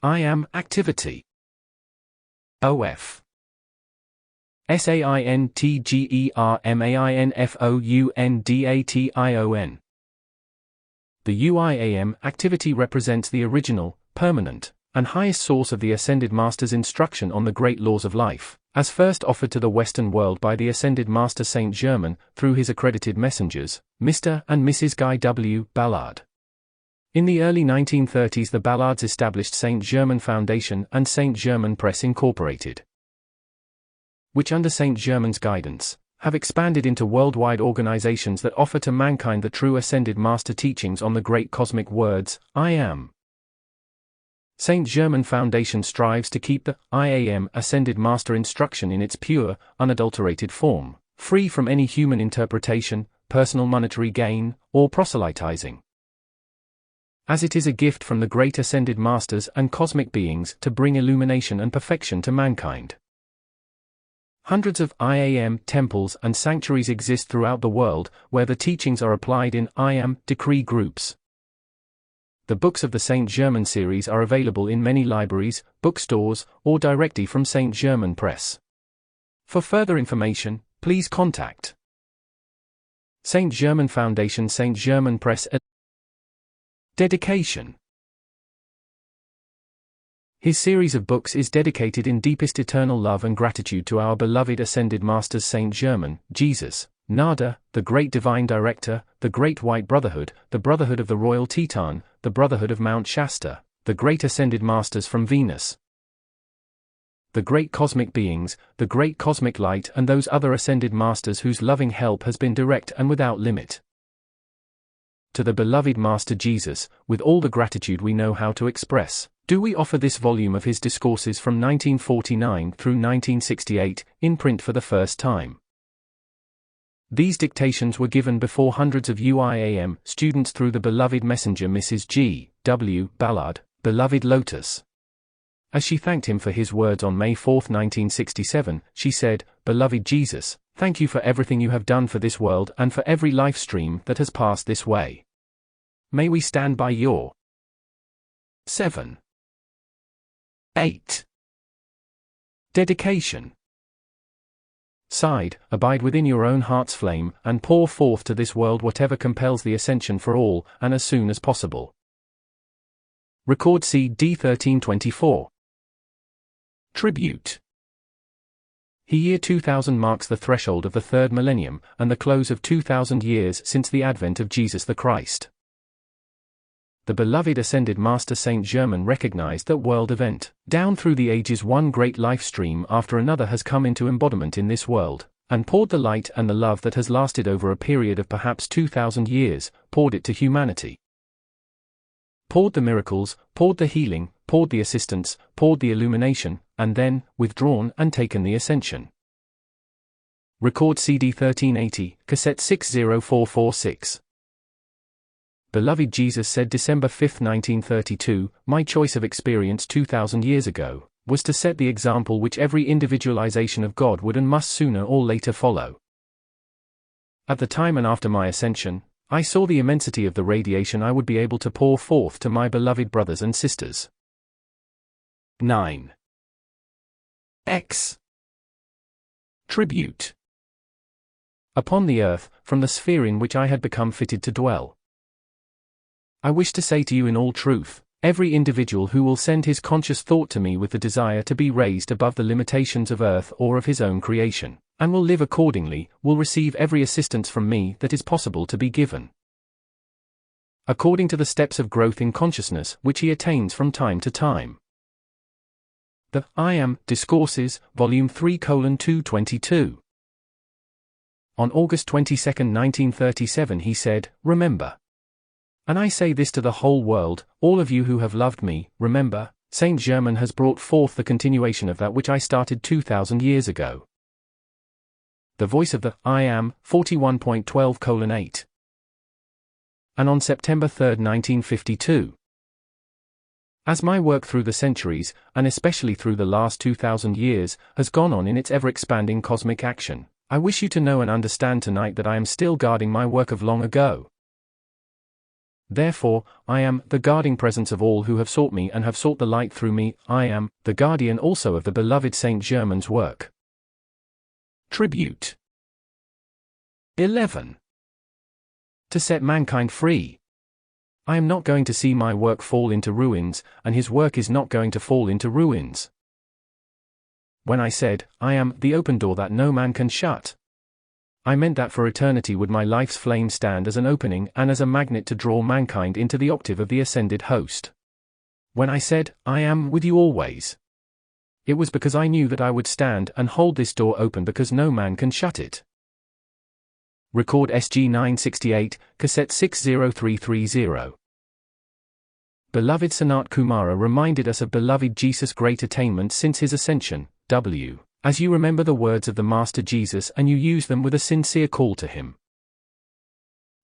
I am activity. OF. SAINTGERMAINFOUNDATION. The UIAM activity represents the original, permanent, and highest source of the Ascended Master's instruction on the great laws of life, as first offered to the Western world by the Ascended Master Saint Germain, through his accredited messengers, Mr. and Mrs. Guy W. Ballard. In the early 1930s, the Ballards established Saint Germain Foundation and Saint Germain Press Incorporated, which under Saint Germain's guidance, have expanded into worldwide organizations that offer to mankind the true Ascended Master teachings on the great cosmic words, I am. Saint Germain Foundation strives to keep the IAM Ascended Master instruction in its pure, unadulterated form, free from any human interpretation, personal monetary gain, or proselytizing, as it is a gift from the great Ascended Masters and cosmic beings to bring illumination and perfection to mankind. Hundreds of IAM temples and sanctuaries exist throughout the world, where the teachings are applied in IAM decree groups. The books of the Saint Germain series are available in many libraries, bookstores, or directly from Saint Germain Press. For further information, please contact Saint Germain Foundation, Saint Germain Press. Dedication. His series of books is dedicated in deepest eternal love and gratitude to our beloved Ascended Masters Saint Germain, Jesus, Nada, the Great Divine Director, the Great White Brotherhood, the Brotherhood of the Royal Teton, the Brotherhood of Mount Shasta, the Great Ascended Masters from Venus, the Great Cosmic Beings, the Great Cosmic Light, and those other Ascended Masters whose loving help has been direct and without limit. To the beloved Master Jesus, with all the gratitude we know how to express, do we offer this volume of his discourses from 1949 through 1968, in print for the first time. These dictations were given before hundreds of UIAM students through the beloved messenger Mrs. G. W. Ballard, beloved Lotus. As she thanked him for his words on May 4, 1967, she said, "Beloved Jesus, thank you for everything you have done for this world and for every life stream that has passed this way. May we stand by your 7. 8. Dedication side, abide within your own heart's flame, and pour forth to this world whatever compels the ascension for all, and as soon as possible." Record CD 1324. Tribute. Year 2000 marks the threshold of the third millennium, and the close of 2000 years since the advent of Jesus the Christ. The beloved Ascended Master Saint Germain recognized that world event, down through the ages one great life stream after another has come into embodiment in this world, and poured the light and the love that has lasted over a period of perhaps 2000 years, poured it to humanity. Poured the miracles, poured the healing, poured the assistance, poured the illumination, and then, withdrawn and taken the ascension. Record CD 1380, cassette 60446. Beloved Jesus said December 5, 1932, "My choice of experience 2000 years ago, was to set the example which every individualization of God would and must sooner or later follow." At the time and after my ascension, I saw the immensity of the radiation I would be able to pour forth to my beloved brothers and sisters. 9. X. Tribute. Upon the earth, from the sphere in which I had become fitted to dwell, I wish to say to you in all truth, every individual who will send his conscious thought to me with the desire to be raised above the limitations of earth or of his own creation, and will live accordingly, will receive every assistance from me that is possible to be given, according to the steps of growth in consciousness which he attains from time to time. The I Am Discourses, Volume 3:222. On August 22, 1937 he said, "Remember. And I say this to the whole world, all of you who have loved me, remember, Saint Germain has brought forth the continuation of that which I started 2000 years ago." The voice of the I Am, 41.12:8. And on September 3, 1952. As my work through the centuries, and especially through the last 2000 years, has gone on in its ever-expanding cosmic action, I wish you to know and understand tonight that I am still guarding my work of long ago. Therefore, I am the guarding presence of all who have sought me and have sought the light through me. I am the guardian also of the beloved Saint Germain's work. Tribute 11. To set mankind free. I am not going to see my work fall into ruins, and his work is not going to fall into ruins. When I said, I am the open door that no man can shut, I meant that for eternity would my life's flame stand as an opening and as a magnet to draw mankind into the octave of the ascended host. When I said, I am with you always, it was because I knew that I would stand and hold this door open because no man can shut it. Record SG 968, Cassette 60330. Beloved Sanat Kumara reminded us of beloved Jesus' great attainment since his ascension. W. As you remember the words of the Master Jesus and you use them with a sincere call to him,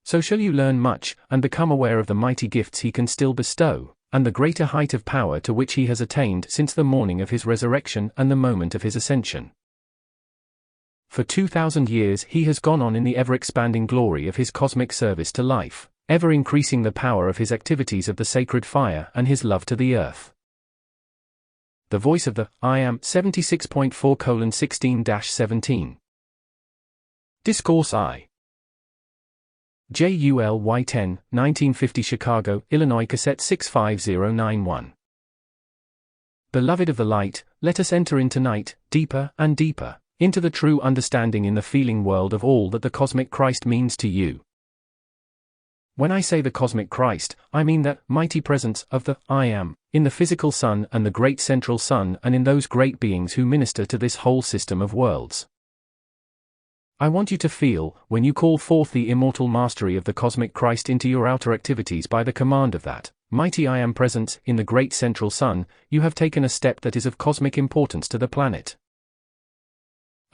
so shall you learn much, and become aware of the mighty gifts he can still bestow, and the greater height of power to which he has attained since the morning of his resurrection and the moment of his ascension. For 2,000 years he has gone on in the ever-expanding glory of his cosmic service to life, ever increasing the power of his activities of the sacred fire and his love to the earth. The voice of the I Am 76.4:16-17. Discourse I. JULY 10, 1950 Chicago, Illinois Cassette 65091. Beloved of the light, let us enter in tonight, deeper and deeper, into the true understanding in the feeling world of all that the Cosmic Christ means to you. When I say the Cosmic Christ, I mean that mighty presence of the I Am, in the physical sun and the great central sun and in those great beings who minister to this whole system of worlds. I want you to feel, when you call forth the immortal mastery of the Cosmic Christ into your outer activities by the command of that mighty I Am presence in the great central sun, you have taken a step that is of cosmic importance to the planet.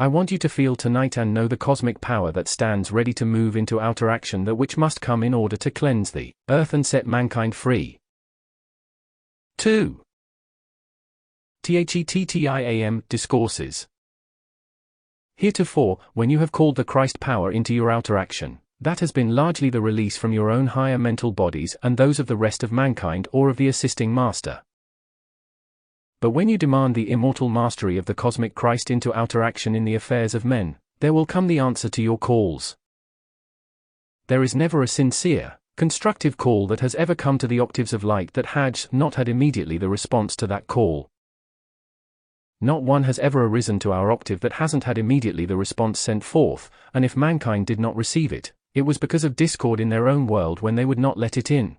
I want you to feel tonight and know the cosmic power that stands ready to move into outer action, that which must come in order to cleanse the earth and set mankind free. 2. THETTIAM Discourses. Heretofore, when you have called the Christ power into your outer action, that has been largely the release from your own higher mental bodies and those of the rest of mankind or of the assisting master. But when you demand the immortal mastery of the Cosmic Christ into outer action in the affairs of men, there will come the answer to your calls. There is never a sincere, constructive call that has ever come to the octaves of light that has not had immediately the response to that call. Not one has ever arisen to our octave that hasn't had immediately the response sent forth, and if mankind did not receive it, it was because of discord in their own world when they would not let it in.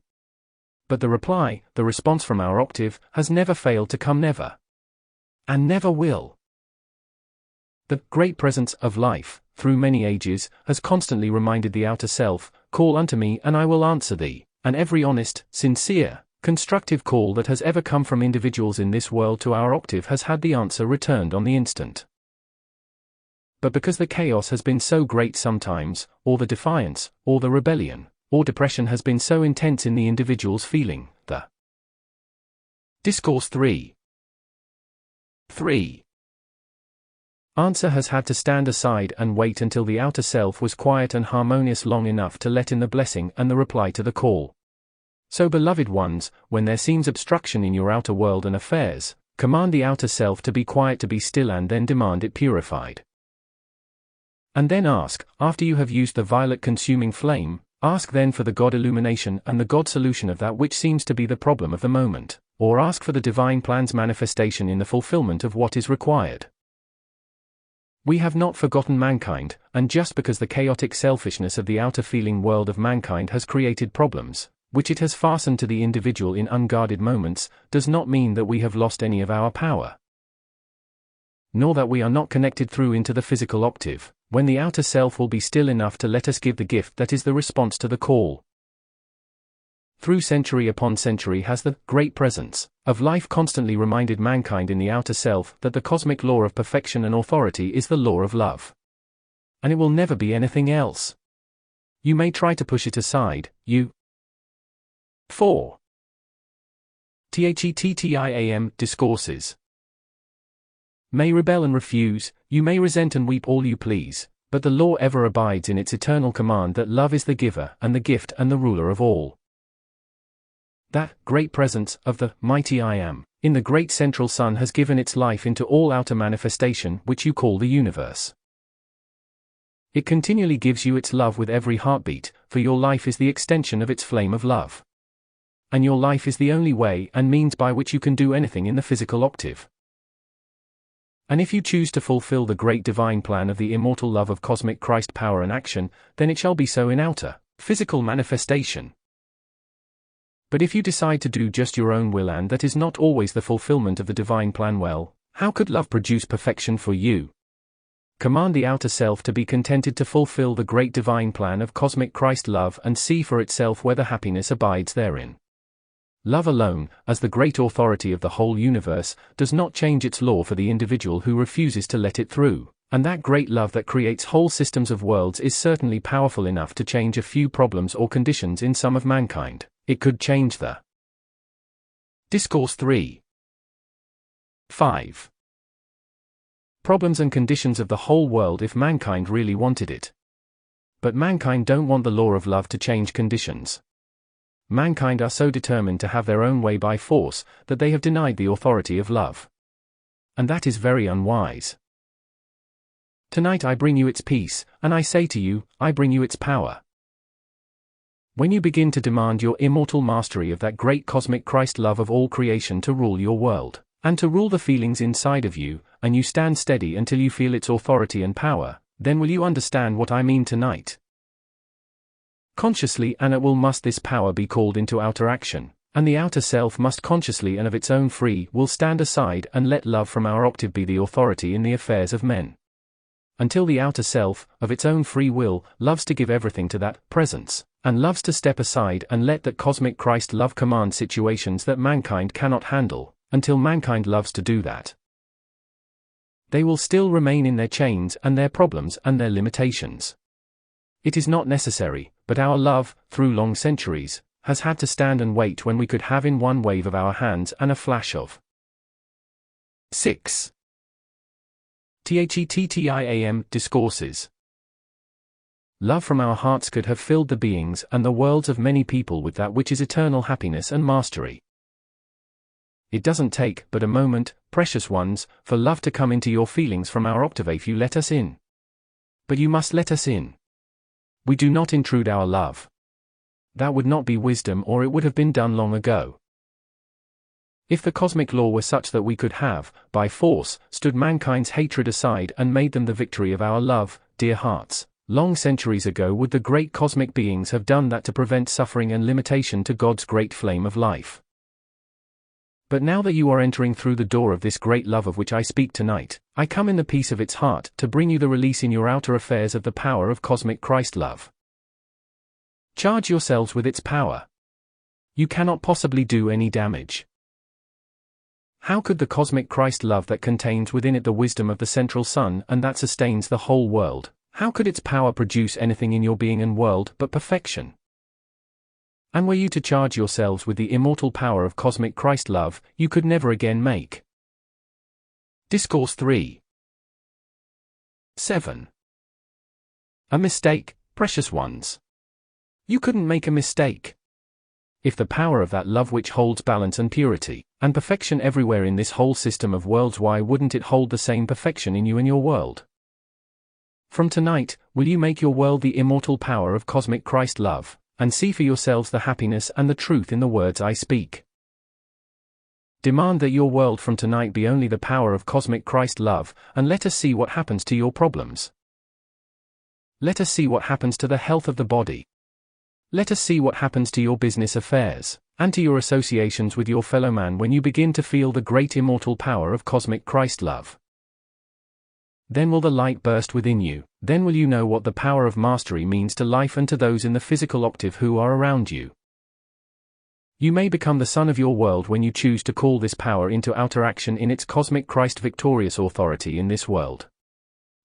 But the reply, the response from our octave, has never failed to come, never. And never will. The great presence of life, through many ages, has constantly reminded the outer self, call unto me and I will answer thee, and every honest, sincere, constructive call that has ever come from individuals in this world to our octave has had the answer returned on the instant. But because the chaos has been so great sometimes, or the defiance, or the rebellion, or depression has been so intense in the individual's feeling, the Discourse 3. Answer has had to stand aside and wait until the outer self was quiet and harmonious long enough to let in the blessing and the reply to the call. So beloved ones, when there seems obstruction in your outer world and affairs, command the outer self to be quiet, to be still, and then demand it purified. And then ask, after you have used the violet consuming flame, ask then for the God illumination and the God solution of that which seems to be the problem of the moment, or ask for the divine plan's manifestation in the fulfillment of what is required. We have not forgotten mankind, and just because the chaotic selfishness of the outer feeling world of mankind has created problems, which it has fastened to the individual in unguarded moments, does not mean that we have lost any of our power. Nor that we are not connected through into the physical octave, when the outer self will be still enough to let us give the gift that is the response to the call. Through century upon century has the great presence of life constantly reminded mankind in the outer self that the cosmic law of perfection and authority is the law of love. And it will never be anything else. You may try to push it aside, you 4. THETTIAM Discourses. May rebel and refuse, you may resent and weep all you please, but the law ever abides in its eternal command that love is the giver and the gift and the ruler of all. That great presence of the mighty I Am in the great central sun has given its life into all outer manifestation which you call the universe. It continually gives you its love with every heartbeat, for your life is the extension of its flame of love. And your life is the only way and means by which you can do anything in the physical octave. And if you choose to fulfill the great divine plan of the immortal love of cosmic Christ power and action, then it shall be so in outer, physical manifestation. But if you decide to do just your own will, and that is not always the fulfillment of the divine plan, well, how could love produce perfection for you? Command the outer self to be contented to fulfill the great divine plan of cosmic Christ love and see for itself whether happiness abides therein. Love alone, as the great authority of the whole universe, does not change its law for the individual who refuses to let it through, and that great love that creates whole systems of worlds is certainly powerful enough to change a few problems or conditions in some of mankind. It could change the Discourse 3. 5. Problems and conditions of the whole world if mankind really wanted it. But mankind don't want the law of love to change conditions. Mankind are so determined to have their own way by force, that they have denied the authority of love. And that is very unwise. Tonight I bring you its peace, and I say to you, I bring you its power. When you begin to demand your immortal mastery of that great cosmic Christ love of all creation to rule your world, and to rule the feelings inside of you, and you stand steady until you feel its authority and power, then will you understand what I mean tonight. Consciously and at will must this power be called into outer action, and the outer self must consciously and of its own free will stand aside and let love from our octave be the authority in the affairs of men. Until the outer self, of its own free will, loves to give everything to that presence, and loves to step aside and let that cosmic Christ love command situations that mankind cannot handle, until mankind loves to do that, they will still remain in their chains and their problems and their limitations. It is not necessary, but our love, through long centuries, has had to stand and wait when we could have in one wave of our hands and a flash of 6. THETTIAM Discourses. Love from our hearts could have filled the beings and the worlds of many people with that which is eternal happiness and mastery. It doesn't take but a moment, precious ones, for love to come into your feelings from our octave if you let us in. But you must let us in. We do not intrude our love. That would not be wisdom, or it would have been done long ago. If the cosmic law were such that we could have, by force, stood mankind's hatred aside and made them the victory of our love, dear hearts, long centuries ago would the great cosmic beings have done that to prevent suffering and limitation to God's great flame of life. But now that you are entering through the door of this great love of which I speak tonight, I come in the peace of its heart to bring you the release in your outer affairs of the power of cosmic Christ love. Charge yourselves with its power. You cannot possibly do any damage. How could the cosmic Christ love that contains within it the wisdom of the central sun and that sustains the whole world, how could its power produce anything in your being and world but perfection? And were you to charge yourselves with the immortal power of cosmic Christ love, you could never again make. Discourse 3. 7. A mistake, precious ones. You couldn't make a mistake. If the power of that love which holds balance and purity, and perfection everywhere in this whole system of worlds, why wouldn't it hold the same perfection in you and your world? From tonight, will you make your world the immortal power of cosmic Christ love, and see for yourselves the happiness and the truth in the words I speak? Demand that your world from tonight be only the power of cosmic Christ love, and let us see what happens to your problems. Let us see what happens to the health of the body. Let us see what happens to your business affairs, and to your associations with your fellow man when you begin to feel the great immortal power of cosmic Christ love. Then will the light burst within you, then will you know what the power of mastery means to life and to those in the physical octave who are around you. You may become the son of your world when you choose to call this power into outer action in its cosmic Christ victorious authority in this world.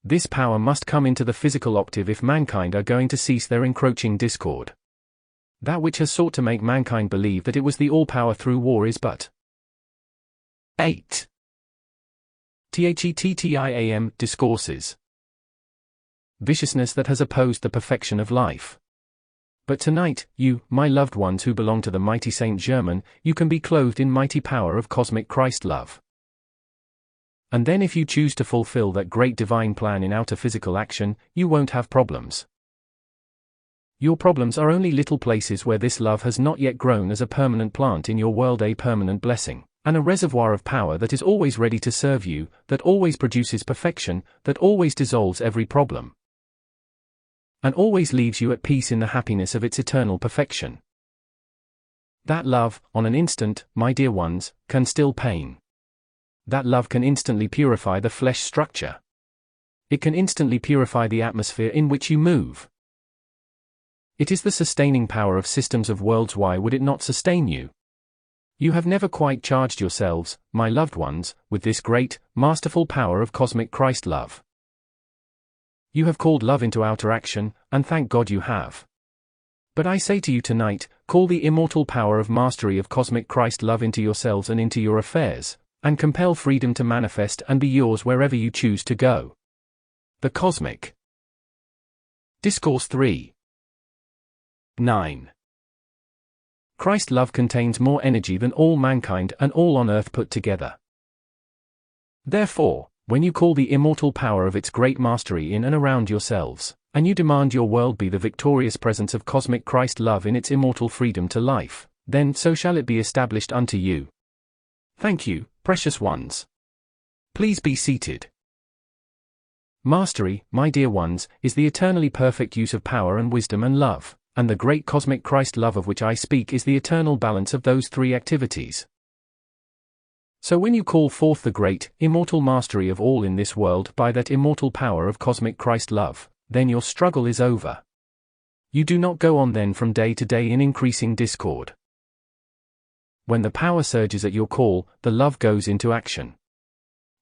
This power must come into the physical octave if mankind are going to cease their encroaching discord. That which has sought to make mankind believe that it was the all-power through war is but 8. THETTIAM Discourses. Viciousness that has opposed the perfection of life. But tonight, you, my loved ones who belong to the mighty Saint Germain, you can be clothed in mighty power of cosmic Christ love. And then if you choose to fulfill that great divine plan in outer physical action, you won't have problems. Your problems are only little places where this love has not yet grown as a permanent plant in your world, a permanent blessing, and a reservoir of power that is always ready to serve you, that always produces perfection, that always dissolves every problem, and always leaves you at peace in the happiness of its eternal perfection. That love, on an instant, my dear ones, can still pain. That love can instantly purify the flesh structure. It can instantly purify the atmosphere in which you move. It is the sustaining power of systems of worlds. Why would it not sustain you? You have never quite charged yourselves, my loved ones, with this great, masterful power of cosmic Christ love. You have called love into outer action, and thank God you have. But I say to you tonight, call the immortal power of mastery of cosmic Christ love into yourselves and into your affairs, and compel freedom to manifest and be yours wherever you choose to go. The Cosmic Discourse 3 9. Christ love contains more energy than all mankind and all on earth put together. Therefore, when you call the immortal power of its great mastery in and around yourselves, and you demand your world be the victorious presence of cosmic Christ love in its immortal freedom to life, then so shall it be established unto you. Thank you, precious ones. Please be seated. Mastery, my dear ones, is the eternally perfect use of power and wisdom and love, and the great cosmic Christ love of which I speak is the eternal balance of those three activities. So when you call forth the great, immortal mastery of all in this world by that immortal power of cosmic Christ love, then your struggle is over. You do not go on then from day to day in increasing discord. When the power surges at your call, the love goes into action.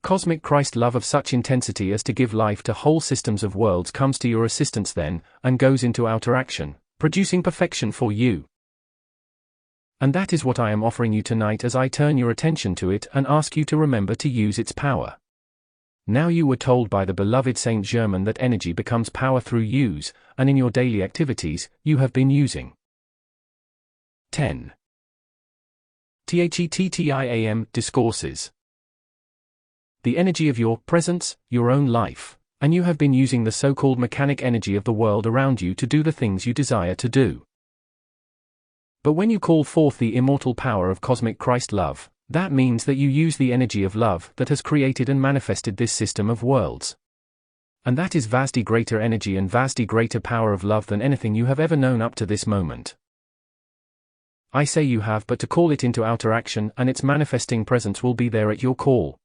Cosmic Christ love of such intensity as to give life to whole systems of worlds comes to your assistance then, and goes into outer action, producing perfection for you. And that is what I am offering you tonight as I turn your attention to it and ask you to remember to use its power. Now you were told by the beloved Saint Germain that energy becomes power through use, and in your daily activities, you have been using. 10. THETTIAM Discourses. The energy of your presence, your own life, and you have been using the so-called mechanic energy of the world around you to do the things you desire to do. But when you call forth the immortal power of cosmic Christ love, that means that you use the energy of love that has created and manifested this system of worlds. And that is vastly greater energy and vastly greater power of love than anything you have ever known up to this moment. I say you have but to call it into outer action, and its manifesting presence will be there at your call.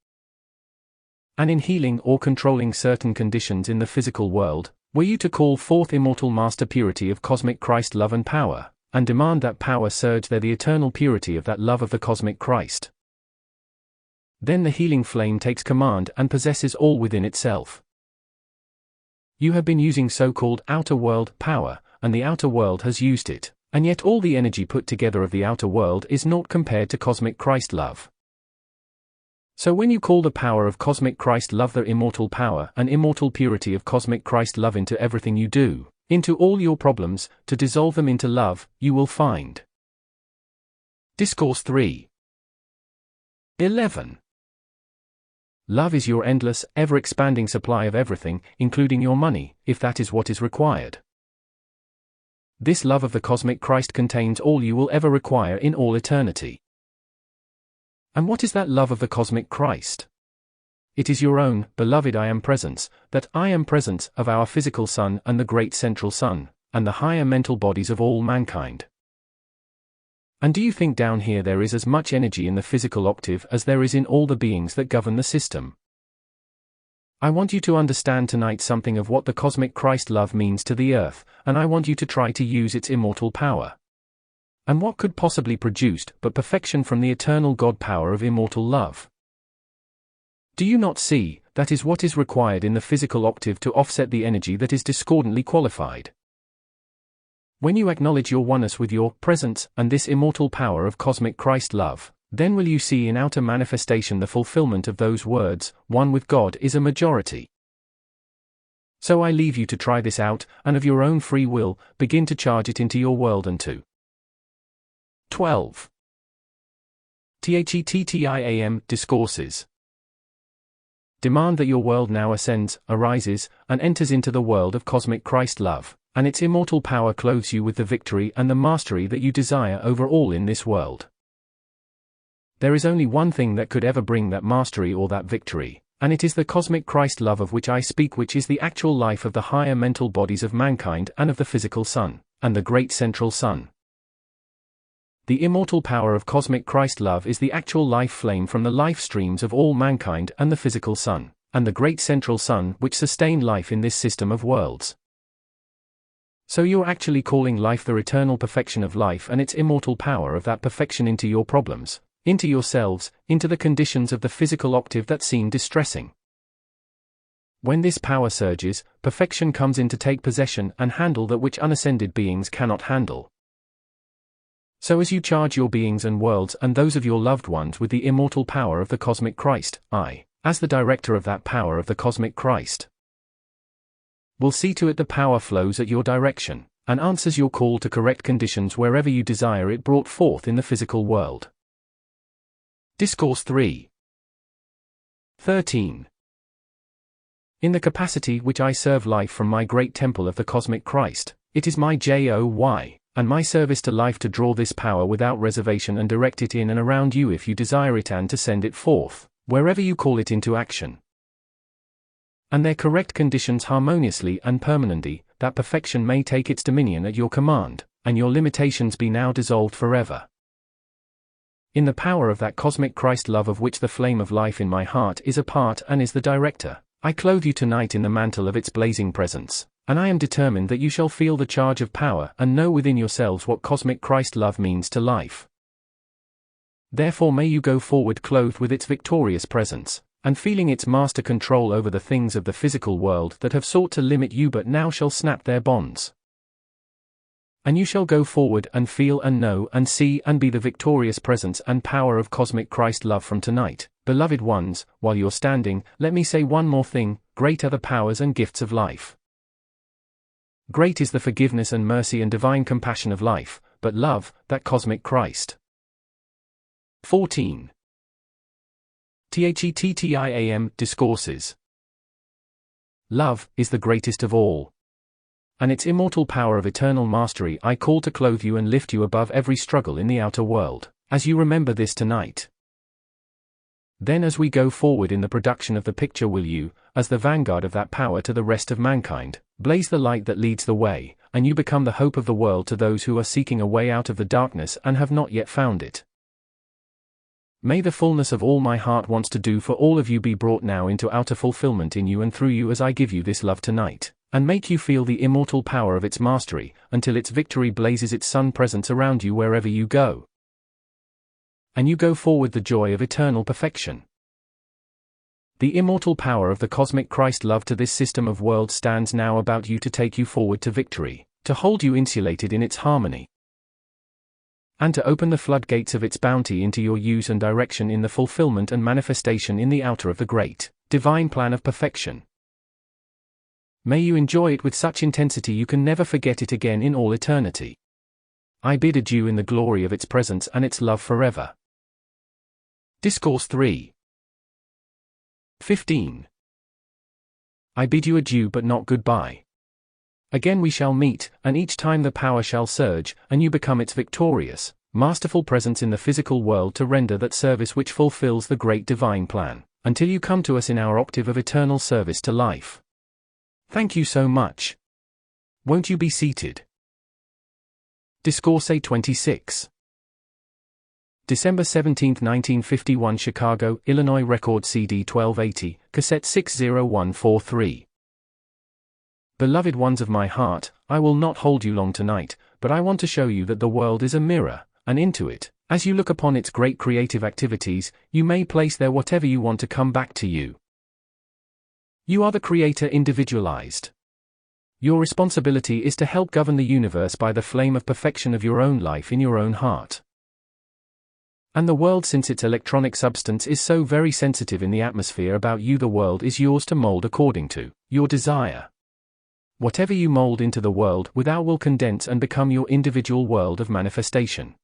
And in healing or controlling certain conditions in the physical world, were you to call forth immortal master purity of cosmic Christ love and power, and demand that power surge there, the eternal purity of that love of the cosmic Christ, then the healing flame takes command and possesses all within itself. You have been using so-called outer world power, and the outer world has used it, and yet all the energy put together of the outer world is naught compared to cosmic Christ love. So when you call the power of cosmic Christ love, the immortal power and immortal purity of cosmic Christ love into everything you do, into all your problems, to dissolve them into love, you will find. Discourse 3 11. Love is your endless, ever-expanding supply of everything, including your money, if that is what is required. This love of the cosmic Christ contains all you will ever require in all eternity. And what is that love of the cosmic Christ? It is your own, beloved I am presence, that I am presence of our physical sun and the great central sun, and the higher mental bodies of all mankind. And do you think down here there is as much energy in the physical octave as there is in all the beings that govern the system? I want you to understand tonight something of what the cosmic Christ love means to the earth, and I want you to try to use its immortal power. And what could possibly produce but perfection from the eternal God power of immortal love? Do you not see, that is what is required in the physical octave to offset the energy that is discordantly qualified? When you acknowledge your oneness with your presence and this immortal power of cosmic Christ love, then will you see in outer manifestation the fulfillment of those words, one with God is a majority. So I leave you to try this out, and of your own free will, begin to charge it into your world and to 12. THETTIAM Discourses. Demand that your world now ascends, arises, and enters into the world of cosmic Christ love, and its immortal power clothes you with the victory and the mastery that you desire over all in this world. There is only one thing that could ever bring that mastery or that victory, and it is the cosmic Christ love of which I speak, which is the actual life of the higher mental bodies of mankind and of the physical sun, and the great central sun. The immortal power of cosmic Christ love is the actual life flame from the life streams of all mankind and the physical sun, and the great central sun which sustain life in this system of worlds. So you're actually calling life the eternal perfection of life and its immortal power of that perfection into your problems, into yourselves, into the conditions of the physical octave that seem distressing. When this power surges, perfection comes in to take possession and handle that which unascended beings cannot handle. So as you charge your beings and worlds and those of your loved ones with the immortal power of the cosmic Christ, I, as the director of that power of the cosmic Christ, will see to it the power flows at your direction, and answers your call to correct conditions wherever you desire it brought forth in the physical world. Discourse 3. 13. In the capacity which I serve life from my great temple of the cosmic Christ, it is my joy, and my service to life to draw this power without reservation and direct it in and around you if you desire it, and to send it forth, wherever you call it, into action, and their correct conditions harmoniously and permanently, that perfection may take its dominion at your command, and your limitations be now dissolved forever. In the power of that cosmic Christ love of which the flame of life in my heart is a part and is the director, I clothe you tonight in the mantle of its blazing presence, and I am determined that you shall feel the charge of power and know within yourselves what cosmic Christ love means to life. Therefore may you go forward clothed with its victorious presence, and feeling its master control over the things of the physical world that have sought to limit you but now shall snap their bonds. And you shall go forward and feel and know and see and be the victorious presence and power of cosmic Christ love from tonight. Beloved ones, while you're standing, let me say one more thing: great are the powers and gifts of life. Great is the forgiveness and mercy and divine compassion of life, but love, that cosmic Christ. 14. THETTIAM Discourses. Love is the greatest of all, and its immortal power of eternal mastery I call to clothe you and lift you above every struggle in the outer world, as you remember this tonight. Then as we go forward in the production of the picture, will you, as the vanguard of that power to the rest of mankind, blaze the light that leads the way, and you become the hope of the world to those who are seeking a way out of the darkness and have not yet found it. May the fullness of all my heart wants to do for all of you be brought now into outer fulfillment in you and through you as I give you this love tonight, and make you feel the immortal power of its mastery, until its victory blazes its sun presence around you wherever you go. And you go forward the joy of eternal perfection. The immortal power of the cosmic Christ love to this system of worlds stands now about you to take you forward to victory, to hold you insulated in its harmony, and to open the floodgates of its bounty into your use and direction in the fulfillment and manifestation in the outer of the great, divine plan of perfection. May you enjoy it with such intensity you can never forget it again in all eternity. I bid adieu in the glory of its presence and its love forever. Discourse 3. 15. I bid you adieu but not goodbye. Again we shall meet, and each time the power shall surge, and you become its victorious, masterful presence in the physical world to render that service which fulfills the great divine plan, until you come to us in our octave of eternal service to life. Thank you so much. Won't you be seated? Discourse 26. December 17, 1951, Chicago, Illinois. Record CD 1280, cassette 60143. Beloved ones of my heart, I will not hold you long tonight, but I want to show you that the world is a mirror, and into it, as you look upon its great creative activities, you may place there whatever you want to come back to you. You are the creator individualized. Your responsibility is to help govern the universe by the flame of perfection of your own life in your own heart. And the world, since its electronic substance is so very sensitive in the atmosphere about you, the world is yours to mold according to your desire. Whatever you mold into the world without will condense and become your individual world of manifestation.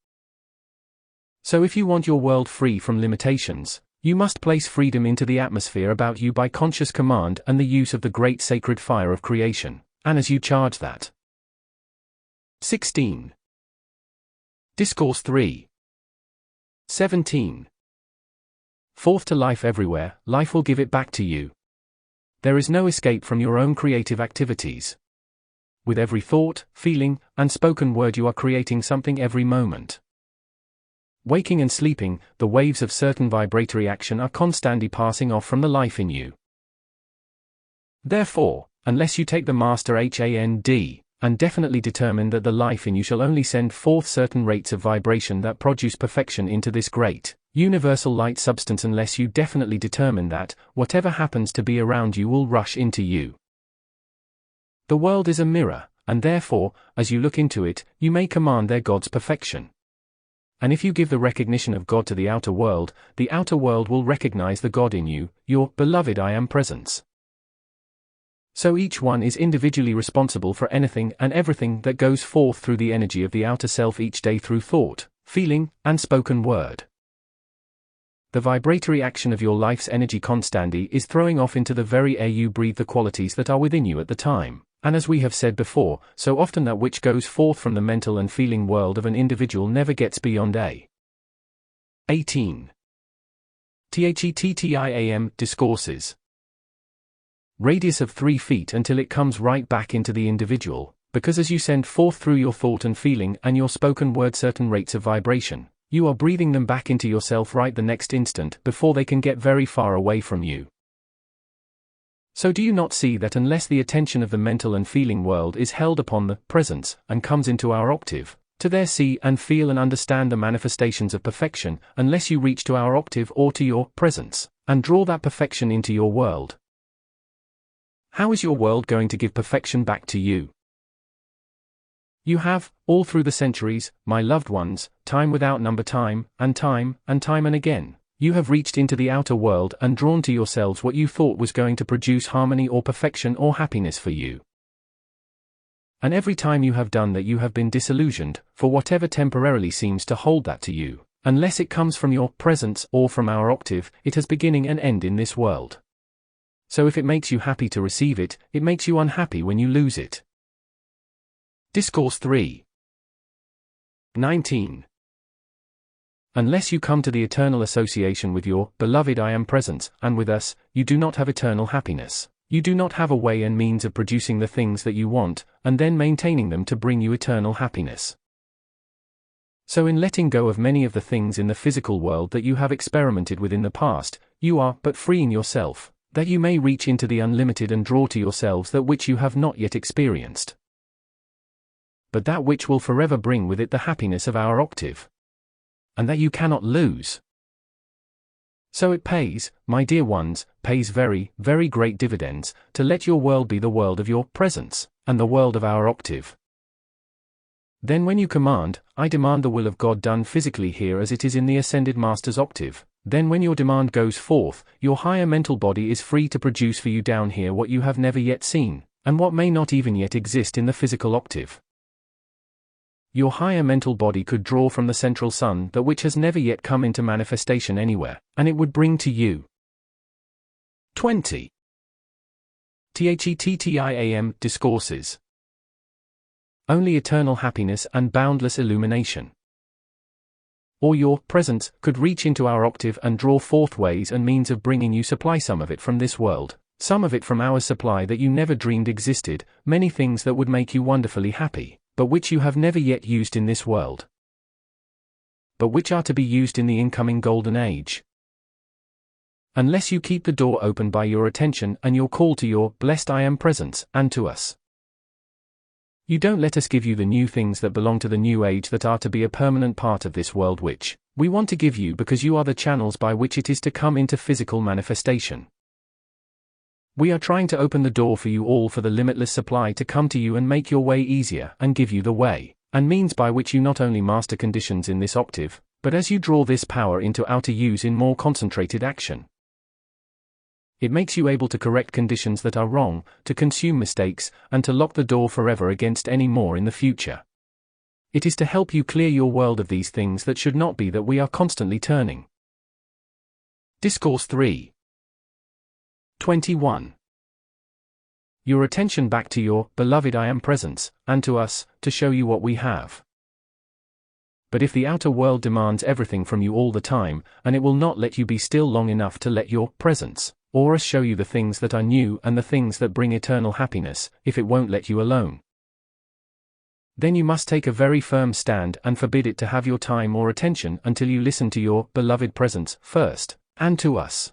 So if you want your world free from limitations, you must place freedom into the atmosphere about you by conscious command and the use of the great sacred fire of creation, and as you charge that. 16. Discourse 3. 17. Forth to life everywhere, life will give it back to you. There is no escape from your own creative activities. With every thought, feeling, and spoken word you are creating something every moment. Waking and sleeping, the waves of certain vibratory action are constantly passing off from the life in you. Therefore, unless you take the master hand, and definitely determine that the life in you shall only send forth certain rates of vibration that produce perfection into this great, universal light substance, unless you definitely determine that, whatever happens to be around you will rush into you. The world is a mirror, and therefore, as you look into it, you may command their God's perfection. And if you give the recognition of God to the outer world will recognize the God in you, your beloved I Am presence. So each one is individually responsible for anything and everything that goes forth through the energy of the outer self each day through thought, feeling, and spoken word. The vibratory action of your life's energy constantly is throwing off into the very air you breathe the qualities that are within you at the time, and as we have said before, so often that which goes forth from the mental and feeling world of an individual never gets beyond a. 18. THETTIAM Discourses. Radius of 3 feet until it comes right back into the individual, because as you send forth through your thought and feeling and your spoken word certain rates of vibration, you are breathing them back into yourself right the next instant before they can get very far away from you. So do you not see that unless the attention of the mental and feeling world is held upon the presence and comes into our octave, to there see and feel and understand the manifestations of perfection, unless you reach to our octave or to your presence, and draw that perfection into your world, how is your world going to give perfection back to you? You have, all through the centuries, my loved ones, time without number, time and again, you have reached into the outer world and drawn to yourselves what you thought was going to produce harmony or perfection or happiness for you. And every time you have done that you have been disillusioned, for whatever temporarily seems to hold that to you, unless it comes from your presence or from our octave, it has beginning and end in this world. So if it makes you happy to receive it, it makes you unhappy when you lose it. Discourse 3. 19. Unless you come to the eternal association with your beloved I Am presence, and with us, you do not have eternal happiness. You do not have a way and means of producing the things that you want, and then maintaining them to bring you eternal happiness. So in letting go of many of the things in the physical world that you have experimented with in the past, you are but freeing yourself, that you may reach into the unlimited and draw to yourselves that which you have not yet experienced, but that which will forever bring with it the happiness of our octave, and that you cannot lose. So it pays, my dear ones, pays very, very great dividends, to let your world be the world of your presence, and the world of our octave. Then when you command, I demand the will of God done physically here as it is in the ascended Master's octave, then when your demand goes forth, your higher mental body is free to produce for you down here what you have never yet seen, and what may not even yet exist in the physical octave. Your higher mental body could draw from the central sun that which has never yet come into manifestation anywhere, and it would bring to you. 20. THETTIAM Discourses. Only eternal happiness and boundless illumination. Or your presence could reach into our octave and draw forth ways and means of bringing you supply, some of it from this world, some of it from our supply that you never dreamed existed, many things that would make you wonderfully happy, but which you have never yet used in this world, but which are to be used in the incoming golden age. Unless you keep the door open by your attention and your call to your blessed I Am presence, and to us. You don't let us give you the new things that belong to the new age that are to be a permanent part of this world, which we want to give you because you are the channels by which it is to come into physical manifestation. We are trying to open the door for you all for the limitless supply to come to you and make your way easier and give you the way and means by which you not only master conditions in this octave, but as you draw this power into outer use in more concentrated action. It makes you able to correct conditions that are wrong, to consume mistakes, and to lock the door forever against any more in the future. It is to help you clear your world of these things that should not be that we are constantly turning. Discourse 3. 21. Your attention back to your beloved I am presence, and to us, to show you what we have. But if the outer world demands everything from you all the time, and it will not let you be still long enough to let your presence, or us show you the things that are new and the things that bring eternal happiness, if it won't let you alone, then you must take a very firm stand and forbid it to have your time or attention until you listen to your beloved presence first, and to us.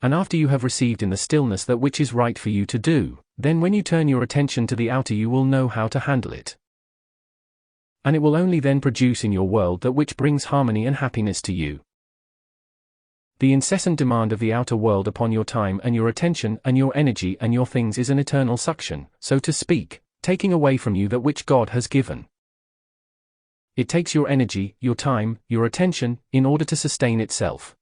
And after you have received in the stillness that which is right for you to do, then when you turn your attention to the outer you will know how to handle it. And it will only then produce in your world that which brings harmony and happiness to you. The incessant demand of the outer world upon your time and your attention and your energy and your things is an eternal suction, so to speak, taking away from you that which God has given. It takes your energy, your time, your attention, in order to sustain itself.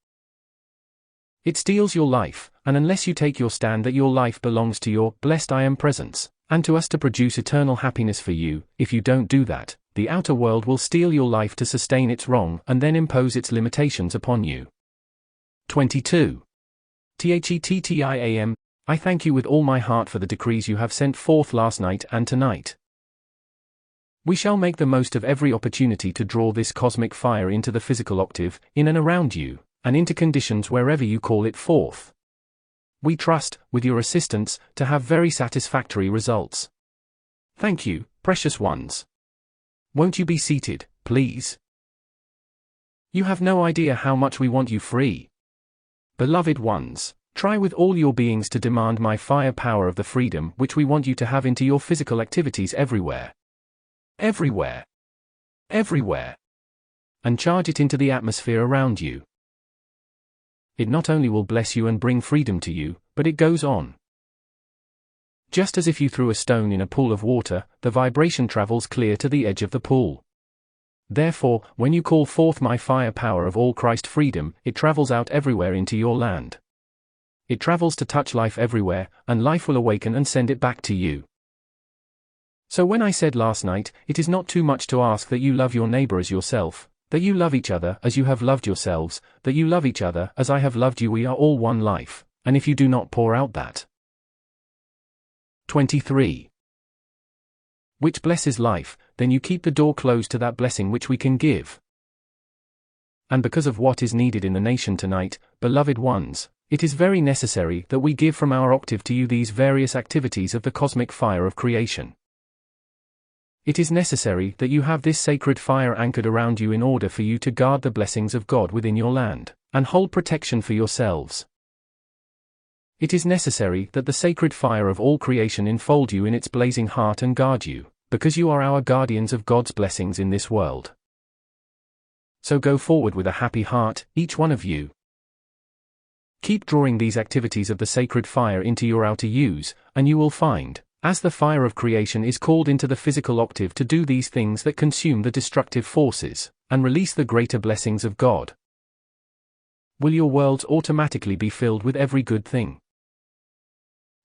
It steals your life, and unless you take your stand that your life belongs to your blessed I am presence, and to us to produce eternal happiness for you, if you don't do that, the outer world will steal your life to sustain its wrong and then impose its limitations upon you. 22. THETTIAM, I thank you with all my heart for the decrees you have sent forth last night and tonight. We shall make the most of every opportunity to draw this cosmic fire into the physical octave, in and around you, and into conditions wherever you call it forth. We trust, with your assistance, to have very satisfactory results. Thank you, precious ones. Won't you be seated, please? You have no idea how much we want you free. Beloved ones, try with all your beings to demand my fire power of the freedom which we want you to have into your physical activities everywhere. Everywhere. Everywhere. And charge it into the atmosphere around you. It not only will bless you and bring freedom to you, but it goes on. Just as if you threw a stone in a pool of water, the vibration travels clear to the edge of the pool. Therefore, when you call forth my fire power of all Christ freedom, it travels out everywhere into your land. It travels to touch life everywhere, and life will awaken and send it back to you. So when I said last night, it is not too much to ask that you love your neighbor as yourself, that you love each other as you have loved yourselves, that you love each other as I have loved you. We are all one life, and if you do not pour out that 23. Which blesses life, then you keep the door closed to that blessing which we can give. And because of what is needed in the nation tonight, beloved ones, it is very necessary that we give from our octave to you these various activities of the cosmic fire of creation. It is necessary that you have this sacred fire anchored around you in order for you to guard the blessings of God within your land, and hold protection for yourselves. It is necessary that the sacred fire of all creation enfold you in its blazing heart and guard you, because you are our guardians of God's blessings in this world. So go forward with a happy heart, each one of you. Keep drawing these activities of the sacred fire into your outer use, and you will find, as the fire of creation is called into the physical octave to do these things that consume the destructive forces, and release the greater blessings of God, will your worlds automatically be filled with every good thing.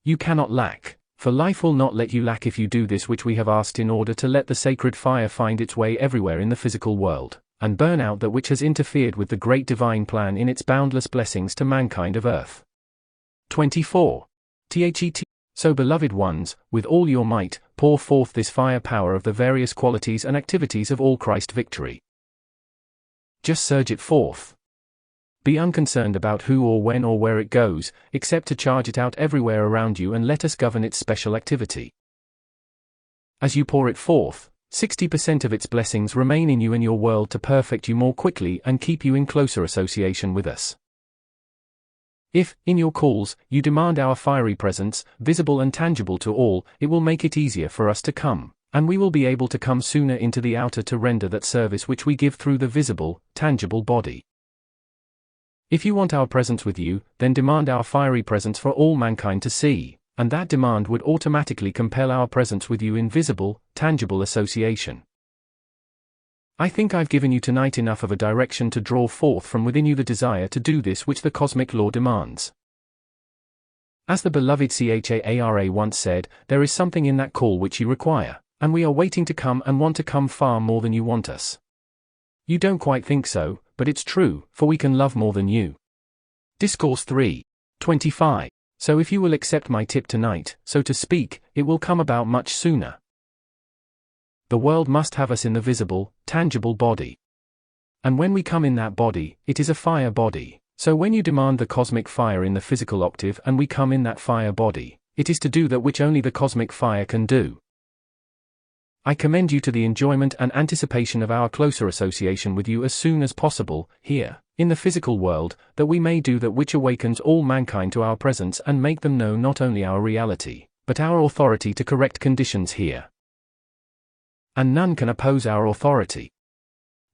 You cannot lack, for life will not let you lack if you do this which we have asked in order to let the sacred fire find its way everywhere in the physical world, and burn out that which has interfered with the great divine plan in its boundless blessings to mankind of earth. 24. THET. So beloved ones, with all your might, pour forth this fire power of the various qualities and activities of all Christ victory. Just surge it forth. Be unconcerned about who or when or where it goes, except to charge it out everywhere around you and let us govern its special activity. As you pour it forth, 60% of its blessings remain in you and your world to perfect you more quickly and keep you in closer association with us. If, in your calls, you demand our fiery presence, visible and tangible to all, it will make it easier for us to come, and we will be able to come sooner into the outer to render that service which we give through the visible, tangible body. If you want our presence with you, then demand our fiery presence for all mankind to see, and that demand would automatically compel our presence with you in visible, tangible association. I think I've given you tonight enough of a direction to draw forth from within you the desire to do this which the cosmic law demands. As the beloved Chara once said, there is something in that call which you require, and we are waiting to come and want to come far more than you want us. You don't quite think so, but it's true, for we can love more than you. Discourse 3:25. So if you will accept my tip tonight, so to speak, it will come about much sooner. The world must have us in the visible, tangible body. And when we come in that body, it is a fire body. So when you demand the cosmic fire in the physical octave and we come in that fire body, it is to do that which only the cosmic fire can do. I commend you to the enjoyment and anticipation of our closer association with you as soon as possible, here, in the physical world, that we may do that which awakens all mankind to our presence and make them know not only our reality, but our authority to correct conditions here. And none can oppose our authority.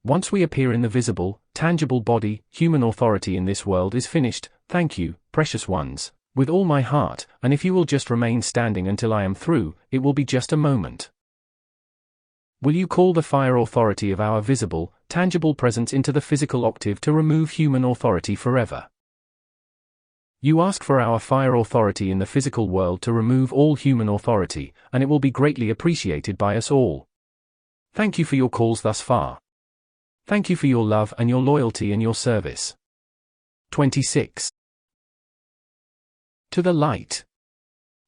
Once we appear in the visible, tangible body, human authority in this world is finished. Thank you, precious ones, with all my heart, and if you will just remain standing until I am through, it will be just a moment. Will you call the fire authority of our visible, tangible presence into the physical octave to remove human authority forever? You ask for our fire authority in the physical world to remove all human authority, and it will be greatly appreciated by us all. Thank you for your calls thus far. Thank you for your love and your loyalty and your service. 26. To the light.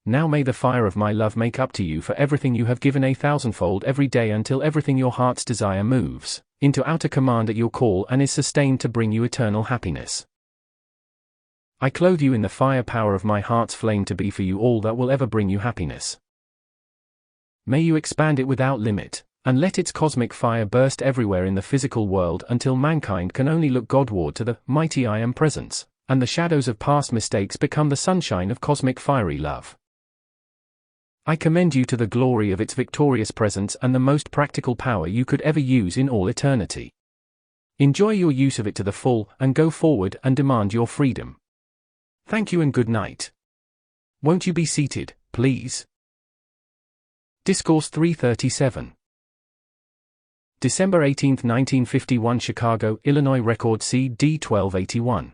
Now may the fire of my love make up to you for everything you have given 1,000-fold every day until everything your heart's desire moves into outer command at your call and is sustained to bring you eternal happiness. I clothe you in the fire power of my heart's flame to be for you all that will ever bring you happiness. May you expand it without limit, and let its cosmic fire burst everywhere in the physical world until mankind can only look Godward to the mighty I Am presence, and the shadows of past mistakes become the sunshine of cosmic fiery love. I commend you to the glory of its victorious presence and the most practical power you could ever use in all eternity. Enjoy your use of it to the full, and go forward and demand your freedom. Thank you and good night. Won't you be seated, please? Discourse 337. December 18, 1951, Chicago, Illinois. Record CD 1281.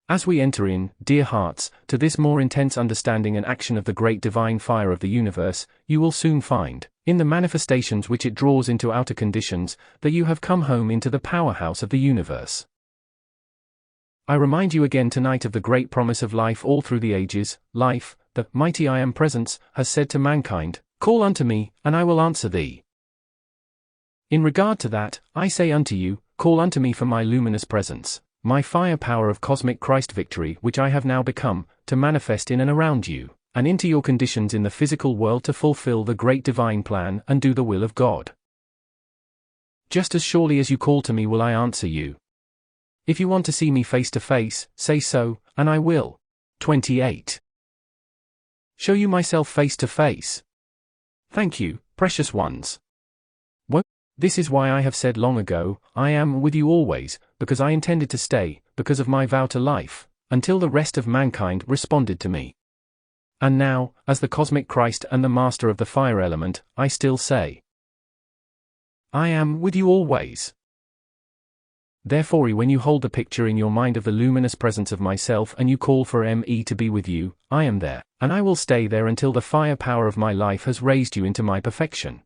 As we enter in, dear hearts, to this more intense understanding and action of the great divine fire of the universe, you will soon find, in the manifestations which it draws into outer conditions, that you have come home into the powerhouse of the universe. I remind you again tonight of the great promise of life all through the ages. Life, the mighty I Am presence, has said to mankind, "Call unto me, and I will answer thee." In regard to that, I say unto you, call unto me for my luminous presence, my fire power of cosmic Christ victory which I have now become, to manifest in and around you, and into your conditions in the physical world to fulfill the great divine plan and do the will of God. Just as surely as you call to me will I answer you. If you want to see me face to face, say so, and I will. 28. Show you myself face to face. Thank you, precious ones. This is why I have said long ago, I am with you always, because I intended to stay, because of my vow to life, until the rest of mankind responded to me. And now, as the cosmic Christ and the master of the fire element, I still say, I am with you always. Therefore, when you hold the picture in your mind of the luminous presence of myself and you call for me to be with you, I am there, and I will stay there until the fire power of my life has raised you into my perfection.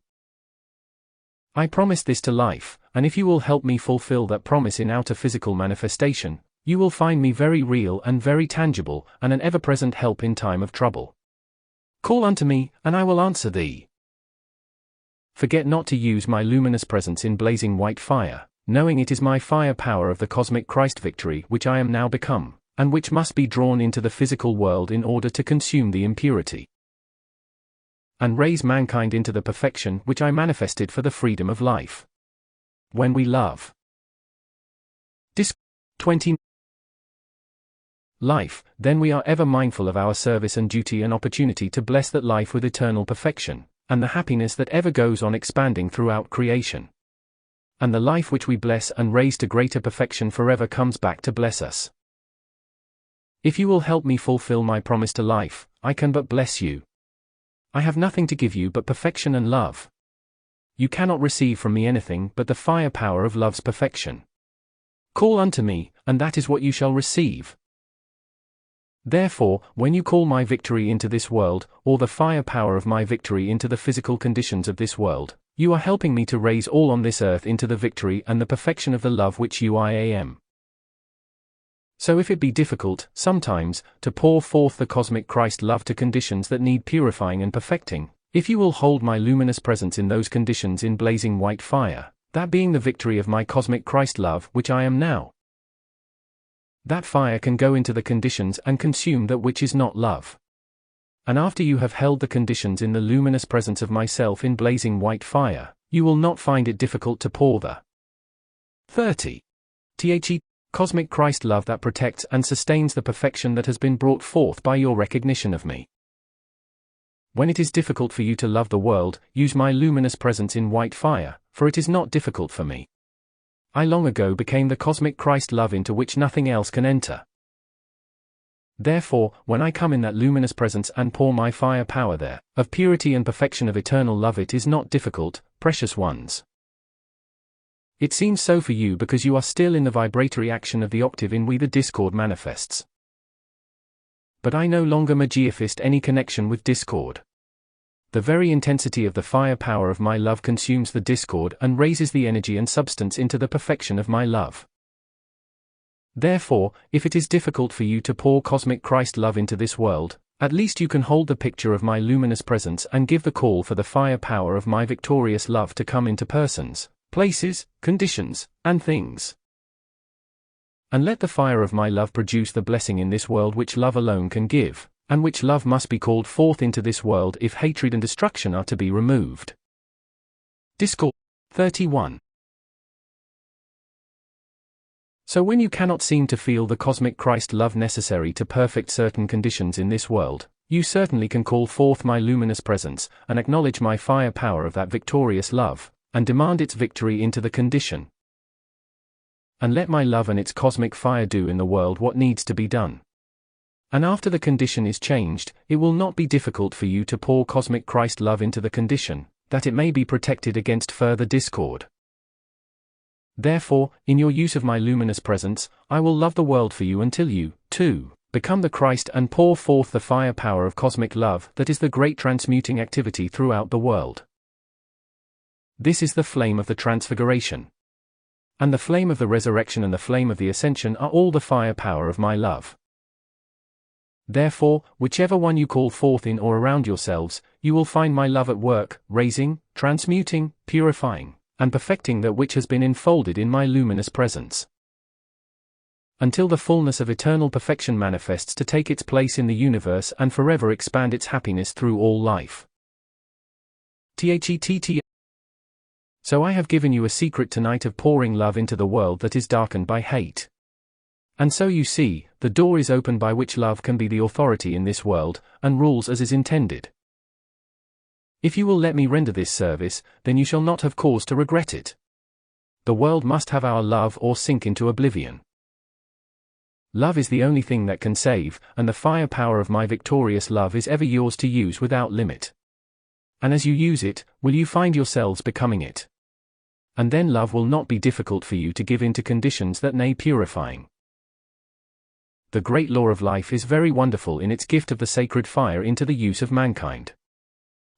I promise this to life, and if you will help me fulfill that promise in outer physical manifestation, you will find me very real and very tangible, and an ever-present help in time of trouble. Call unto me, and I will answer thee. Forget not to use my luminous presence in blazing white fire, knowing it is my fire power of the cosmic Christ victory which I am now become, and which must be drawn into the physical world in order to consume the impurity and raise mankind into the perfection which I manifested for the freedom of life. When we love. 20. Life, then we are ever mindful of our service and duty and opportunity to bless that life with eternal perfection, and the happiness that ever goes on expanding throughout creation. And the life which we bless and raise to greater perfection forever comes back to bless us. If you will help me fulfill my promise to life, I can but bless you. I have nothing to give you but perfection and love. You cannot receive from me anything but the fire power of love's perfection. Call unto me, and that is what you shall receive. Therefore, when you call my victory into this world, or the firepower of my victory into the physical conditions of this world, you are helping me to raise all on this earth into the victory and the perfection of the love which I am. So if it be difficult, sometimes, to pour forth the cosmic Christ love to conditions that need purifying and perfecting, if you will hold my luminous presence in those conditions in blazing white fire, that being the victory of my cosmic Christ love which I am now, that fire can go into the conditions and consume that which is not love. And after you have held the conditions in the luminous presence of myself in blazing white fire, you will not find it difficult to pour the 30. The cosmic Christ love that protects and sustains the perfection that has been brought forth by your recognition of me. When it is difficult for you to love the world, use my luminous presence in white fire, for it is not difficult for me. I long ago became the cosmic Christ love into which nothing else can enter. Therefore, when I come in that luminous presence and pour my fire power there, of purity and perfection of eternal love, it is not difficult, precious ones. It seems so for you because you are still in the vibratory action of the octave in which the discord manifests. But I no longer manifest any connection with discord. The very intensity of the fire power of my love consumes the discord and raises the energy and substance into the perfection of my love. Therefore, if it is difficult for you to pour cosmic Christ love into this world, at least you can hold the picture of my luminous presence and give the call for the fire power of my victorious love to come into persons, places, conditions, and things. And let the fire of my love produce the blessing in this world which love alone can give, and which love must be called forth into this world if hatred and destruction are to be removed. Discourse 31. So when you cannot seem to feel the cosmic Christ love necessary to perfect certain conditions in this world, you certainly can call forth my luminous presence, and acknowledge my fire power of that victorious love, and demand its victory into the condition. And let my love and its cosmic fire do in the world what needs to be done. And after the condition is changed, it will not be difficult for you to pour cosmic Christ love into the condition, that it may be protected against further discord. Therefore, in your use of my luminous presence, I will love the world for you until you, too, become the Christ and pour forth the fire power of cosmic love that is the great transmuting activity throughout the world. This is the flame of the transfiguration. And the flame of the resurrection and the flame of the ascension are all the fire power of my love. Therefore, whichever one you call forth in or around yourselves, you will find my love at work, raising, transmuting, purifying, and perfecting that which has been enfolded in my luminous presence. Until the fullness of eternal perfection manifests to take its place in the universe and forever expand its happiness through all life. So I have given you a secret tonight of pouring love into the world that is darkened by hate. And so you see, the door is open by which love can be the authority in this world, and rules as is intended. If you will let me render this service, then you shall not have cause to regret it. The world must have our love or sink into oblivion. Love is the only thing that can save, and the fire power of my victorious love is ever yours to use without limit. And as you use it, will you find yourselves becoming it. And then love will not be difficult for you to give into conditions that need purifying. The great law of life is very wonderful in its gift of the sacred fire into the use of mankind.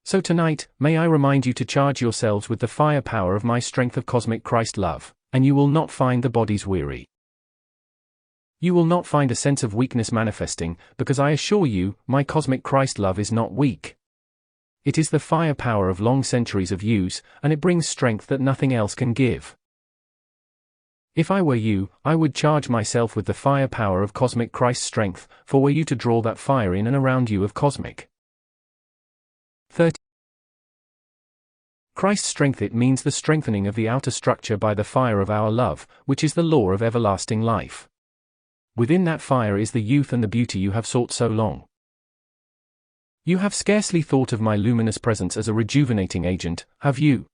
So tonight, may I remind you to charge yourselves with the fire power of my strength of cosmic Christ love, and you will not find the bodies weary. You will not find a sense of weakness manifesting, because I assure you, my cosmic Christ love is not weak. It is the fire power of long centuries of use, and it brings strength that nothing else can give. If I were you, I would charge myself with the fire power of cosmic Christ's strength, for were you to draw that fire in and around you of cosmic 30. Christ's strength, it means the strengthening of the outer structure by the fire of our love, which is the law of everlasting life. Within that fire is the youth and the beauty you have sought so long. You have scarcely thought of my luminous presence as a rejuvenating agent, have you?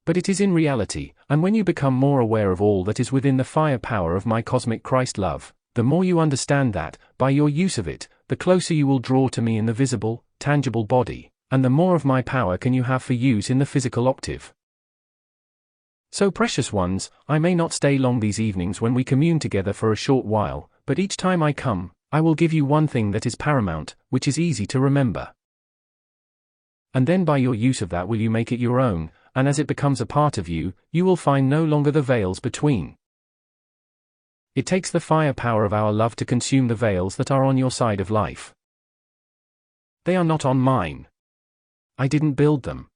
But it is in reality, and when you become more aware of all that is within the fire power of my cosmic Christ love, the more you understand that, by your use of it, the closer you will draw to me in the visible, tangible body, and the more of my power can you have for use in the physical octave. So precious ones, I may not stay long these evenings when we commune together for a short while, but each time I come, I will give you one thing that is paramount, which is easy to remember. And then by your use of that will you make it your own, and as it becomes a part of you, you will find no longer the veils between. It takes the firepower of our love to consume the veils that are on your side of life. They are not on mine. I didn't build them.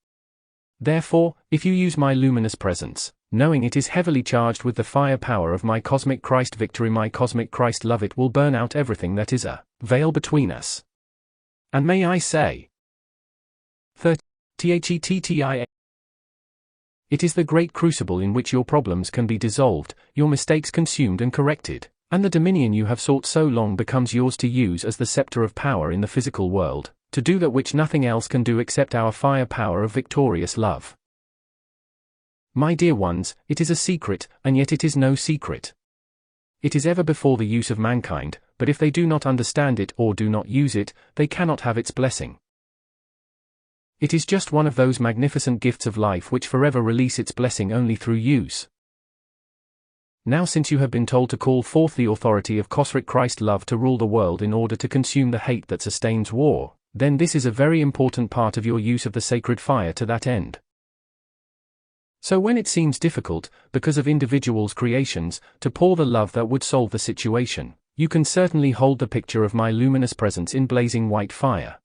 Therefore, if you use my luminous presence, knowing it is heavily charged with the firepower of my cosmic Christ victory, my cosmic Christ love, it will burn out everything that is a veil between us. And may I say, THETTIA. It is the great crucible in which your problems can be dissolved, your mistakes consumed and corrected, and the dominion you have sought so long becomes yours to use as the scepter of power in the physical world, to do that which nothing else can do except our firepower of victorious love. My dear ones, it is a secret, and yet it is no secret. It is ever before the use of mankind, but if they do not understand it or do not use it, they cannot have its blessing. It is just one of those magnificent gifts of life which forever release its blessing only through use. Now since you have been told to call forth the authority of cosmic Christ love to rule the world in order to consume the hate that sustains war, then this is a very important part of your use of the sacred fire to that end. So when it seems difficult, because of individuals' creations, to pour the love that would solve the situation, you can certainly hold the picture of my luminous presence in blazing white fire.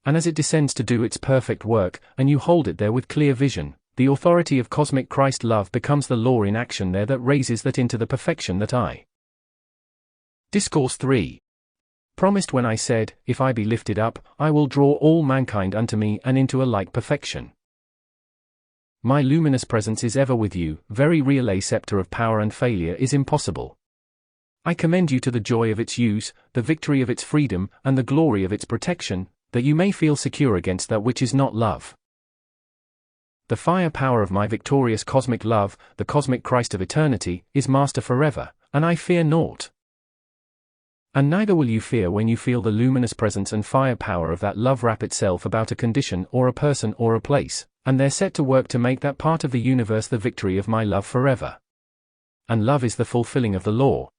And as it descends to do its perfect work, and you hold it there with clear vision, the authority of cosmic Christ love becomes the law in action there that raises that into the perfection that I. Discourse 3. Promised when I said, if I be lifted up, I will draw all mankind unto me and into a like perfection. My luminous presence is ever with you, very real. A scepter of power and failure is impossible. I commend you to the joy of its use, the victory of its freedom, and the glory of its protection, that you may feel secure against that which is not love. The firepower of my victorious cosmic love, the cosmic Christ of eternity, is master forever, and I fear naught. And neither will you fear when you feel the luminous presence and firepower of that love wrap itself about a condition or a person or a place, and they're set to work to make that part of the universe the victory of my love forever. And love is the fulfilling of the law.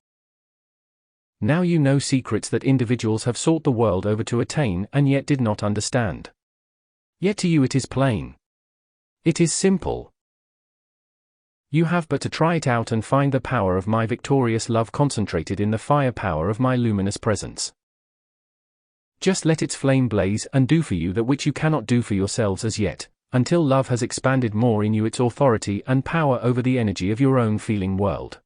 Now you know secrets that individuals have sought the world over to attain and yet did not understand. Yet to you it is plain. It is simple. You have but to try it out and find the power of my victorious love concentrated in the firepower of my luminous presence. Just let its flame blaze and do for you that which you cannot do for yourselves as yet, until love has expanded more in you its authority and power over the energy of your own feeling world.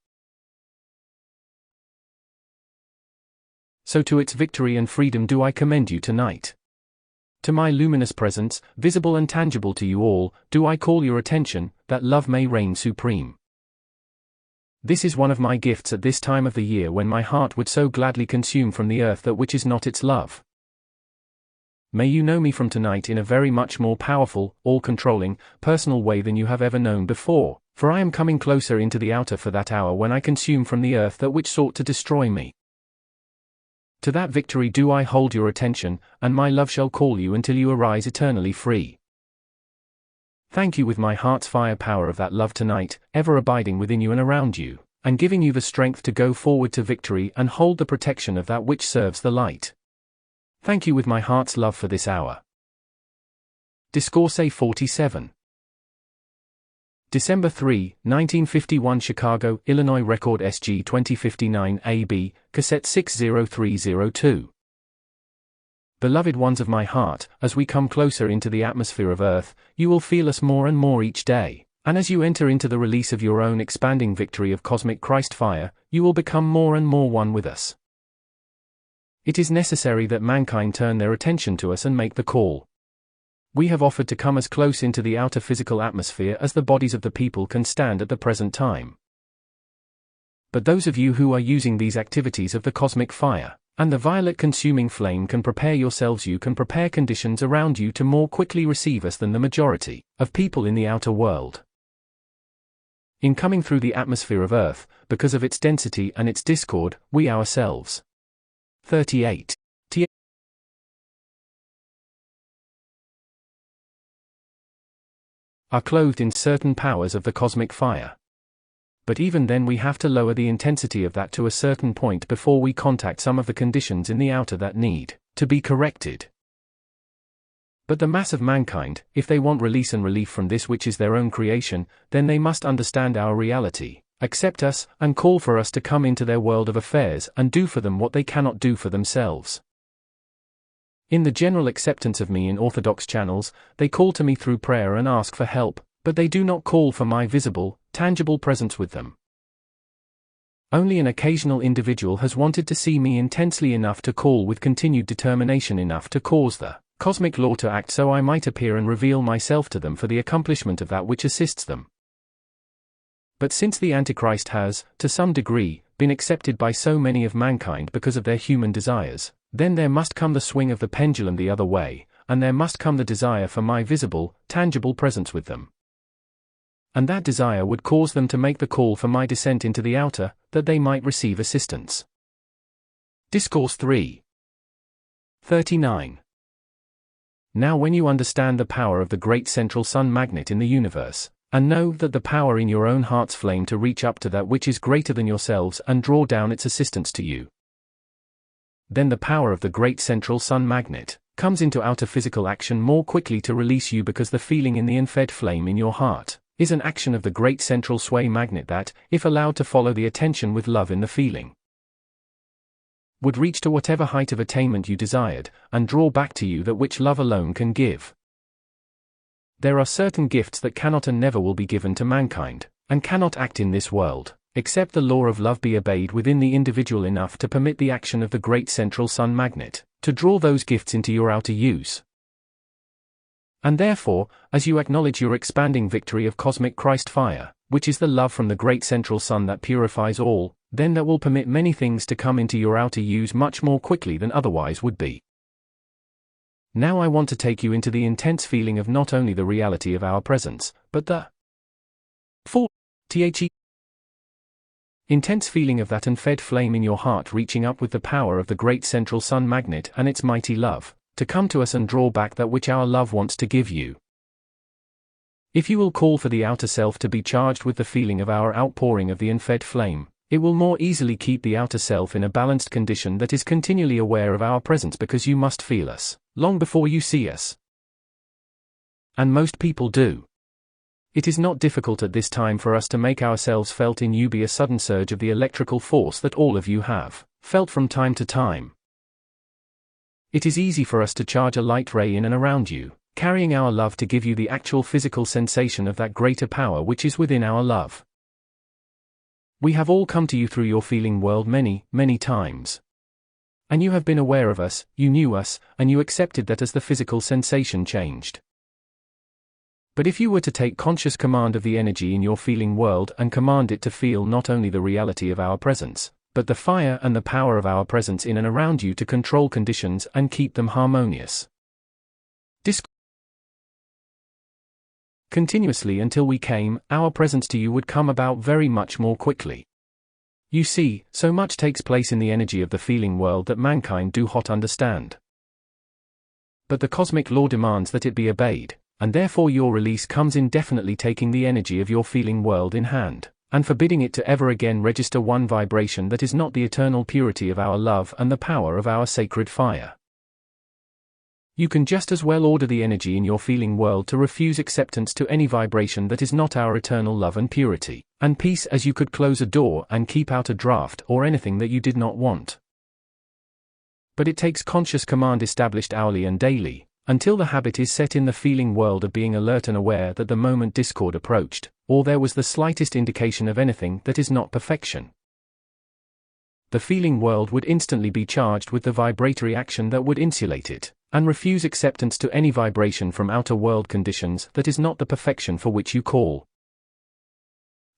So to its victory and freedom do I commend you tonight. To my luminous presence, visible and tangible to you all, do I call your attention, that love may reign supreme. This is one of my gifts at this time of the year when my heart would so gladly consume from the earth that which is not its love. May you know me from tonight in a very much more powerful, all-controlling, personal way than you have ever known before, for I am coming closer into the outer for that hour when I consume from the earth that which sought to destroy me. To that victory do I hold your attention, and my love shall call you until you arise eternally free. Thank you with my heart's firepower of that love tonight, ever abiding within you and around you, and giving you the strength to go forward to victory and hold the protection of that which serves the light. Thank you with my heart's love for this hour. Discourse 47. December 3, 1951 Chicago, Illinois Record SG 2059 AB, Cassette 60302. Beloved ones of my heart, as we come closer into the atmosphere of Earth, you will feel us more and more each day, and as you enter into the release of your own expanding victory of cosmic Christ fire, you will become more and more one with us. It is necessary that mankind turn their attention to us and make the call. We have offered to come as close into the outer physical atmosphere as the bodies of the people can stand at the present time. But those of you who are using these activities of the cosmic fire, and the violet consuming flame can prepare yourselves, you can prepare conditions around you to more quickly receive us than the majority of people in the outer world. In coming through the atmosphere of Earth, because of its density and its discord, we ourselves. 38. Are clothed in certain powers of the cosmic fire. but even then we have to lower the intensity of that to a certain point before we contact some of the conditions in the outer that need to be corrected. But the mass of mankind, if they want release and relief from this which is their own creation, then they must understand our reality, accept us, and call for us to come into their world of affairs and do for them what they cannot do for themselves. In the general acceptance of me in orthodox channels, they call to me through prayer and ask for help, but they do not call for my visible, tangible presence with them. Only an occasional individual has wanted to see me intensely enough to call with continued determination enough to cause the cosmic law to act so I might appear and reveal myself to them for the accomplishment of that which assists them. But since the Antichrist has, to some degree, been accepted by so many of mankind because of their human desires, then there must come the swing of the pendulum the other way, and there must come the desire for my visible, tangible presence with them. And that desire would cause them to make the call for my descent into the outer, that they might receive assistance. Discourse 3. 39. Now when you understand the power of the great central sun magnet in the universe, and know that the power in your own heart's flame to reach up to that which is greater than yourselves and draw down its assistance to you, then the power of the great central sun magnet comes into outer physical action more quickly to release you, because the feeling in the unfed flame in your heart is an action of the great central sway magnet that, if allowed to follow the attention with love in the feeling, would reach to whatever height of attainment you desired, and draw back to you that which love alone can give. There are certain gifts that cannot and never will be given to mankind, and cannot act in this world, except the law of love be obeyed within the individual enough to permit the action of the great central sun magnet to draw those gifts into your outer use. And therefore, as you acknowledge your expanding victory of cosmic Christ fire, which is the love from the great central sun that purifies all, then that will permit many things to come into your outer use much more quickly than otherwise would be. Now I want to take you into the intense feeling of not only the reality of our presence, but the intense feeling of that unfed flame in your heart reaching up with the power of the great central sun magnet and its mighty love, to come to us and draw back that which our love wants to give you. If you will call for the outer self to be charged with the feeling of our outpouring of the unfed flame, it will more easily keep the outer self in a balanced condition that is continually aware of our presence, because you must feel us long before you see us. And most people do. It is not difficult at this time for us to make ourselves felt in you be a sudden surge of the electrical force that all of you have felt from time to time. It is easy for us to charge a light ray in and around you, carrying our love to give you the actual physical sensation of that greater power which is within our love. We have all come to you through your feeling world many, many times. And you have been aware of us, you knew us, and you accepted that as the physical sensation changed. But if you were to take conscious command of the energy in your feeling world and command it to feel not only the reality of our presence, but the fire and the power of our presence in and around you to control conditions and keep them harmonious, continuously until we came, our presence to you would come about very much more quickly. You see, so much takes place in the energy of the feeling world that mankind do hot understand. But the cosmic law demands that it be obeyed, and therefore your release comes in definitely taking the energy of your feeling world in hand, and forbidding it to ever again register one vibration that is not the eternal purity of our love and the power of our sacred fire. You can just as well order the energy in your feeling world to refuse acceptance to any vibration that is not our eternal love and purity, and peace, as you could close a door and keep out a draft or anything that you did not want. But it takes conscious command established hourly and daily, until the habit is set in the feeling world of being alert and aware that the moment discord approached, or there was the slightest indication of anything that is not perfection, the feeling world would instantly be charged with the vibratory action that would insulate it, and refuse acceptance to any vibration from outer world conditions that is not the perfection for which you call.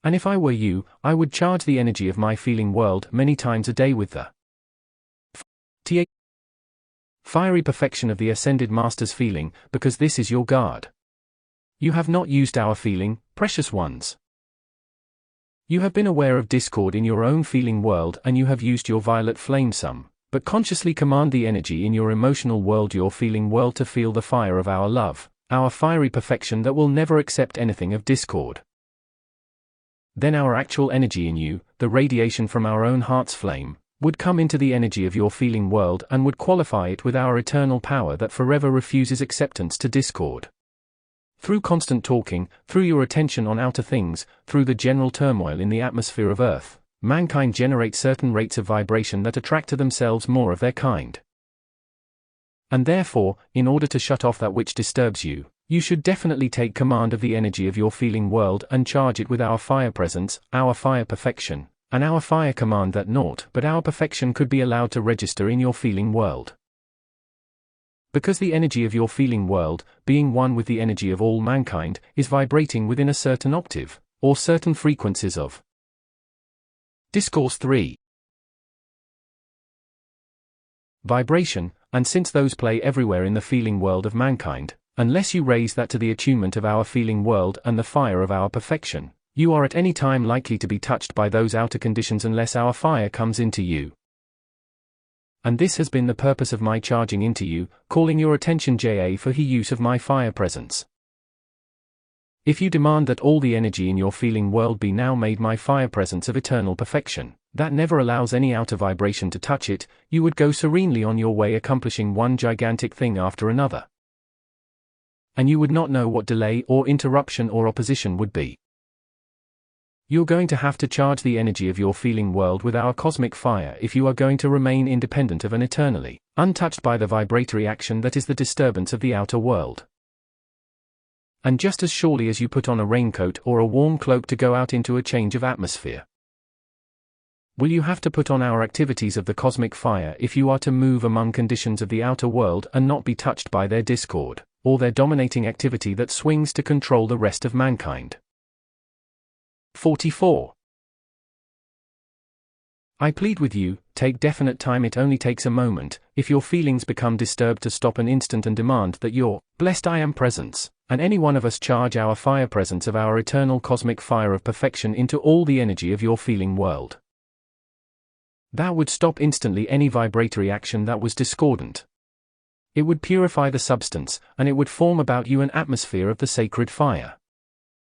And if I were you, I would charge the energy of my feeling world many times a day with the fiery perfection of the Ascended Master's feeling, because this is your guard. You have not used our feeling, precious ones. You have been aware of discord in your own feeling world and you have used your violet flame some, but consciously command the energy in your emotional world, your feeling world, to feel the fire of our love, our fiery perfection that will never accept anything of discord. then our actual energy in you, the radiation from our own heart's flame, would come into the energy of your feeling world and would qualify it with our eternal power that forever refuses acceptance to discord. Through constant talking, through your attention on outer things, through the general turmoil in the atmosphere of Earth, mankind generates certain rates of vibration that attract to themselves more of their kind. And therefore, in order to shut off that which disturbs you, you should definitely take command of the energy of your feeling world and charge it with our fire presence, our fire perfection, and our fire command that naught but our perfection could be allowed to register in your feeling world. Because the energy of your feeling world, being one with the energy of all mankind, is vibrating within a certain octave, or certain frequencies of. Discourse 3. Vibration, and since those play everywhere in the feeling world of mankind, unless you raise that to the attunement of our feeling world and the fire of our perfection, you are at any time likely to be touched by those outer conditions unless our fire comes into you. And this has been the purpose of my charging into you, calling your attention for the use of my fire presence. If you demand that all the energy in your feeling world be now made my fire presence of eternal perfection, that never allows any outer vibration to touch it, you would go serenely on your way accomplishing one gigantic thing after another. And you would not know what delay or interruption or opposition would be. You're going to have to charge the energy of your feeling world with our cosmic fire if you are going to remain independent of and eternally untouched by the vibratory action that is the disturbance of the outer world. And just as surely as you put on a raincoat or a warm cloak to go out into a change of atmosphere, will you have to put on our activities of the cosmic fire if you are to move among conditions of the outer world and not be touched by their discord, or their dominating activity that swings to control the rest of mankind. 44. I plead with you, take definite time. It only takes a moment, if your feelings become disturbed, to stop an instant and demand that your blessed I am presence, and any one of us charge our fire presence of our eternal cosmic fire of perfection into all the energy of your feeling world. That would stop instantly any vibratory action that was discordant. It would purify the substance, and it would form about you an atmosphere of the sacred fire.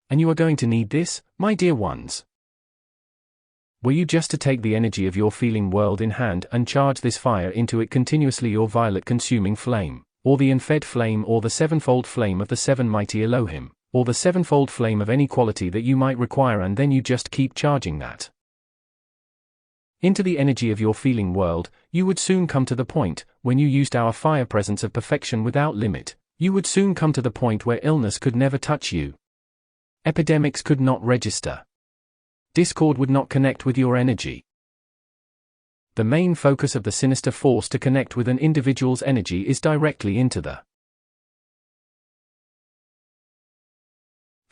And you are going to need this, my dear ones. Were you just to take the energy of your feeling world in hand and charge this fire into it continuously, your violet consuming flame, or the unfed flame, or the sevenfold flame of the seven mighty Elohim, or the sevenfold flame of any quality that you might require, and then you just keep charging that into the energy of your feeling world, you would soon come to the point, when you used our fire presence of perfection without limit, you would soon come to the point where illness could never touch you. Epidemics could not register. Discord would not connect with your energy. The main focus of the sinister force to connect with an individual's energy is directly into the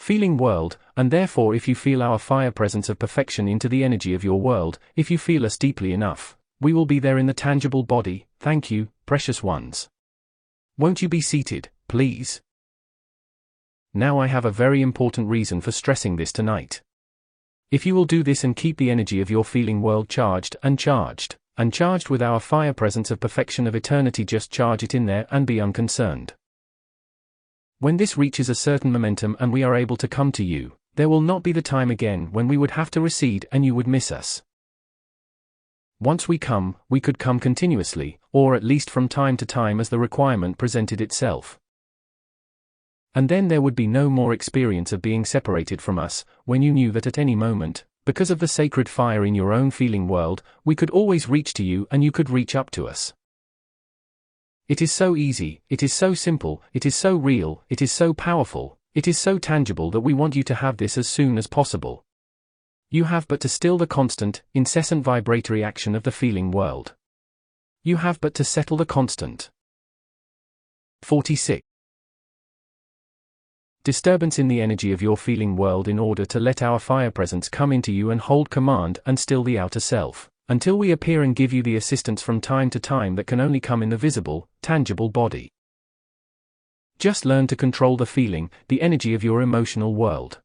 feeling world, and therefore if you feel our fire presence of perfection into the energy of your world, if you feel us deeply enough, we will be there in the tangible body. Thank you, precious ones. Won't you be seated, please? Now I have a very important reason for stressing this tonight. If you will do this and keep the energy of your feeling world charged with our fire presence of perfection of eternity, just charge it in there and be unconcerned. When this reaches a certain momentum and we are able to come to you, there will not be the time again when we would have to recede and you would miss us. Once we come, we could come continuously, or at least from time to time as the requirement presented itself. And then there would be no more experience of being separated from us, when you knew that at any moment, because of the sacred fire in your own feeling world, we could always reach to you and you could reach up to us. It is so easy, it is so simple, it is so real, it is so powerful, it is so tangible that we want you to have this as soon as possible. You have but to still the constant, incessant vibratory action of the feeling world. You have but to settle the constant. 46. Disturbance in the energy of your feeling world in order to let our fire presence come into you and hold command and still the outer self, until we appear and give you the assistance from time to time that can only come in the visible, tangible body. Just learn to control the feeling, the energy of your emotional world.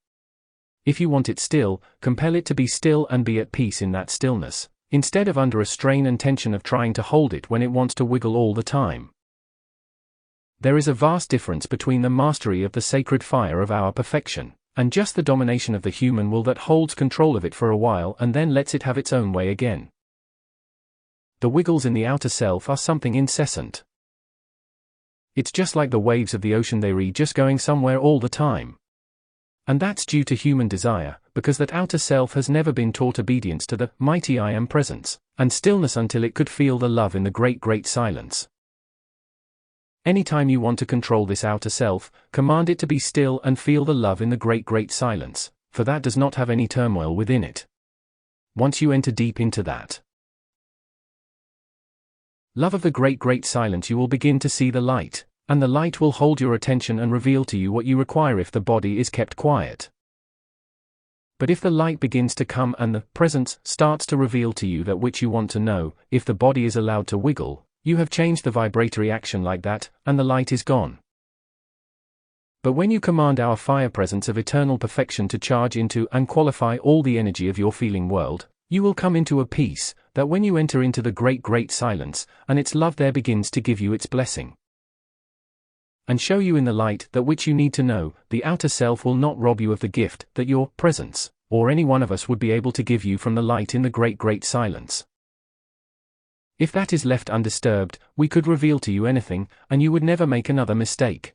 If you want it still, compel it to be still and be at peace in that stillness, instead of under a strain and tension of trying to hold it when it wants to wiggle all the time. There is a vast difference between the mastery of the sacred fire of our perfection, and just the domination of the human will that holds control of it for a while and then lets it have its own way again. The wiggles in the outer self are something incessant. It's just like the waves of the ocean, they're just going somewhere all the time. And that's due to human desire, because that outer self has never been taught obedience to the mighty I Am presence, and stillness until it could feel the love in the great silence. Anytime you want to control this outer self, command it to be still and feel the love in the great silence, for that does not have any turmoil within it. Once you enter deep into that love of the great silence, you will begin to see the light, and the light will hold your attention and reveal to you what you require if the body is kept quiet. But if the light begins to come and the presence starts to reveal to you that which you want to know, if the body is allowed to wiggle, you have changed the vibratory action like that, and the light is gone. But when you command our fire presence of eternal perfection to charge into and qualify all the energy of your feeling world, you will come into a peace, that when you enter into the great silence, and its love there begins to give you its blessing, and show you in the light that which you need to know, the outer self will not rob you of the gift that your presence, or any one of us would be able to give you from the light in the great silence. If that is left undisturbed, we could reveal to you anything, and you would never make another mistake.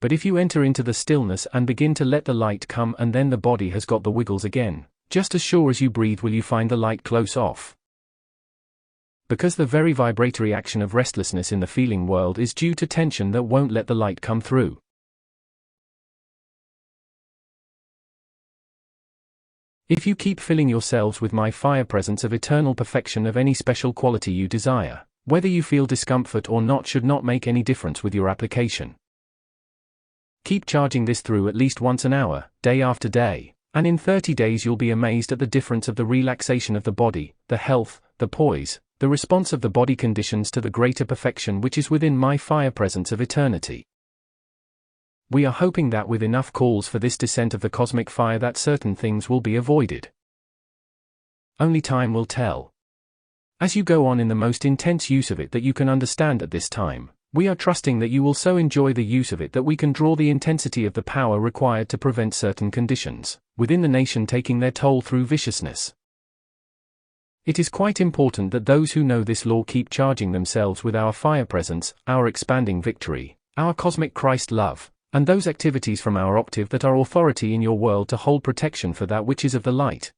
But if you enter into the stillness and begin to let the light come, and then the body has got the wiggles again, just as sure as you breathe will you find the light close off. Because the very vibratory action of restlessness in the feeling world is due to tension that won't let the light come through. If you keep filling yourselves with my fire presence of eternal perfection of any special quality you desire, whether you feel discomfort or not should not make any difference with your application. Keep charging this through at least once an hour, day after day, and in 30 days you'll be amazed at the difference of the relaxation of the body, the health, the poise, the response of the body conditions to the greater perfection which is within my fire presence of eternity. We are hoping that with enough calls for this descent of the cosmic fire that certain things will be avoided. Only time will tell. As you go on in the most intense use of it that you can understand at this time, we are trusting that you will so enjoy the use of it that we can draw the intensity of the power required to prevent certain conditions within the nation taking their toll through viciousness. It is quite important that those who know this law keep charging themselves with our fire presence, our expanding victory, our cosmic Christ love, and those activities from our octave that are authority in your world to hold protection for that which is of the light,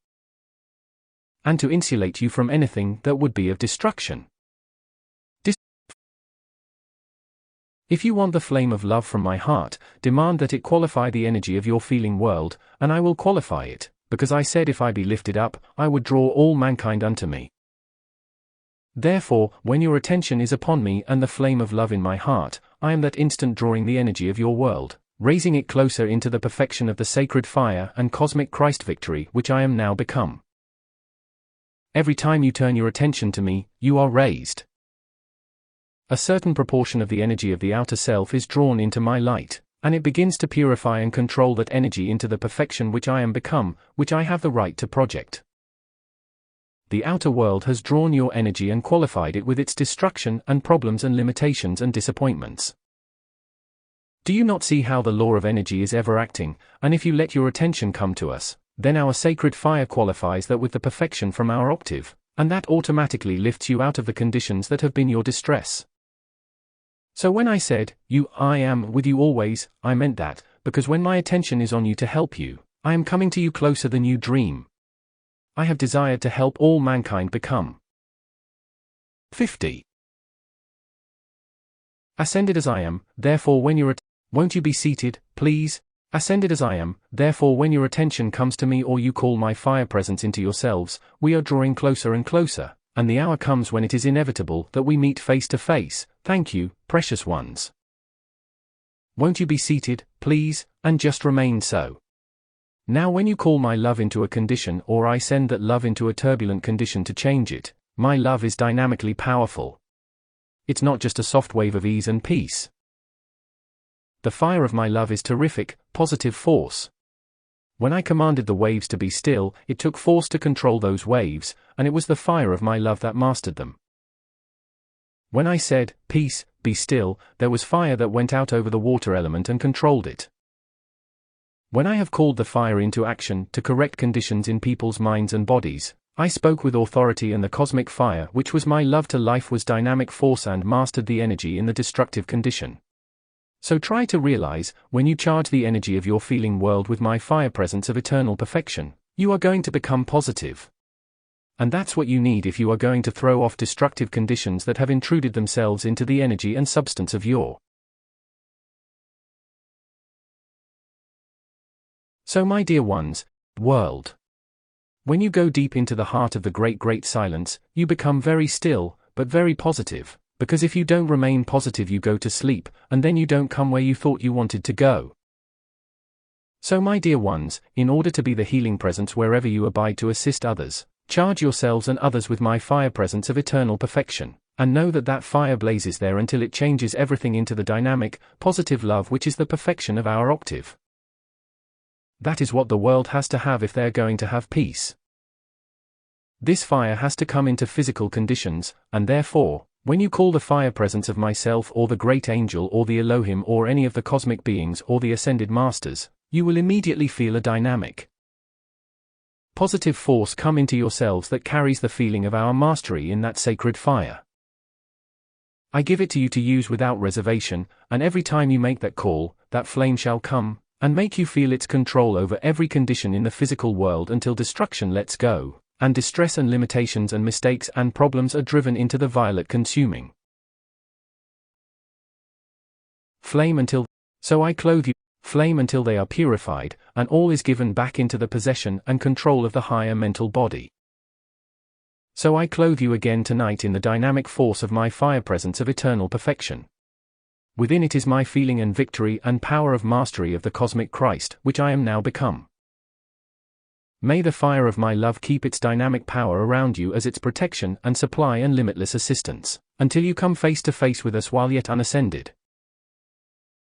and to insulate you from anything that would be of destruction. If you want the flame of love from my heart, demand that it qualify the energy of your feeling world, and I will qualify it, because I said if I be lifted up, I would draw all mankind unto me. Therefore, when your attention is upon me and the flame of love in my heart, I am that instant drawing the energy of your world, raising it closer into the perfection of the sacred fire and cosmic Christ victory which I am now become. Every time you turn your attention to me, you are raised. A certain proportion of the energy of the outer self is drawn into my light, and it begins to purify and control that energy into the perfection which I am become, which I have the right to project. The outer world has drawn your energy and qualified it with its destruction and problems and limitations and disappointments. Do you not see how the law of energy is ever acting, and if you let your attention come to us, then our sacred fire qualifies that with the perfection from our octave, and that automatically lifts you out of the conditions that have been your distress. So when I said, I am with you always, I meant that, because when my attention is on you to help you, I am coming to you closer than you dream. I have desired to help all mankind become 50. Ascended as I am, therefore when you're won't you be seated, please? Ascended as I am, therefore when your attention comes to me or you call my fire presence into yourselves, we are drawing closer and closer, and the hour comes when it is inevitable that we meet face to face. Thank you, precious ones. Won't you be seated, please, and just remain so. Now when you call my love into a condition or I send that love into a turbulent condition to change it, my love is dynamically powerful. It's not just a soft wave of ease and peace. The fire of my love is terrific, positive force. When I commanded the waves to be still, it took force to control those waves, and it was the fire of my love that mastered them. When I said, peace, be still, there was fire that went out over the water element and controlled it. When I have called the fire into action to correct conditions in people's minds and bodies, I spoke with authority, and the cosmic fire, which was my love to life, was dynamic force and mastered the energy in the destructive condition. So try to realize, when you charge the energy of your feeling world with my fire presence of eternal perfection, you are going to become positive. And that's what you need if you are going to throw off destructive conditions that have intruded themselves into the energy and substance of your. So my dear ones, world. When you go deep into the heart of the great silence, you become very still, but very positive, because if you don't remain positive you go to sleep, and then you don't come where you thought you wanted to go. So my dear ones, in order to be the healing presence wherever you abide to assist others, charge yourselves and others with my fire presence of eternal perfection, and know that that fire blazes there until it changes everything into the dynamic, positive love which is the perfection of our octave. That is what the world has to have if they are going to have peace. This fire has to come into physical conditions, and therefore, when you call the fire presence of myself or the great angel or the Elohim or any of the cosmic beings or the ascended masters, you will immediately feel a dynamic, positive force come into yourselves that carries the feeling of our mastery in that sacred fire. I give it to you to use without reservation, and every time you make that call, that flame shall come, and make you feel its control over every condition in the physical world until destruction lets go, and distress and limitations and mistakes and problems are driven into the violet consuming flame until, so I clothe you, flame until they are purified, and all is given back into the possession and control of the higher mental body. So I clothe you again tonight in the dynamic force of my fire presence of eternal perfection. Within it is my feeling and victory and power of mastery of the cosmic Christ, which I am now become. May the fire of my love keep its dynamic power around you as its protection and supply and limitless assistance, until you come face to face with us while yet unascended.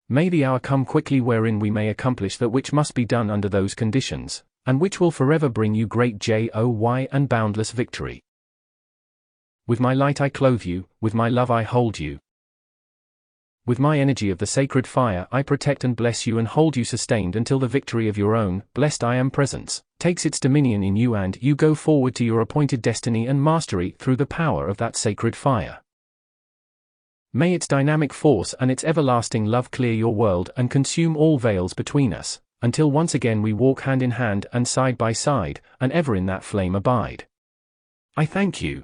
May the hour come quickly wherein we may accomplish that which must be done under those conditions, and which will forever bring you great joy and boundless victory. With my light I clothe you, with my love I hold you. With my energy of the sacred fire I protect and bless you and hold you sustained until the victory of your own, blessed I am presence, takes its dominion in you and you go forward to your appointed destiny and mastery through the power of that sacred fire. May its dynamic force and its everlasting love clear your world and consume all veils between us, until once again we walk hand in hand and side by side, and ever in that flame abide. I thank you.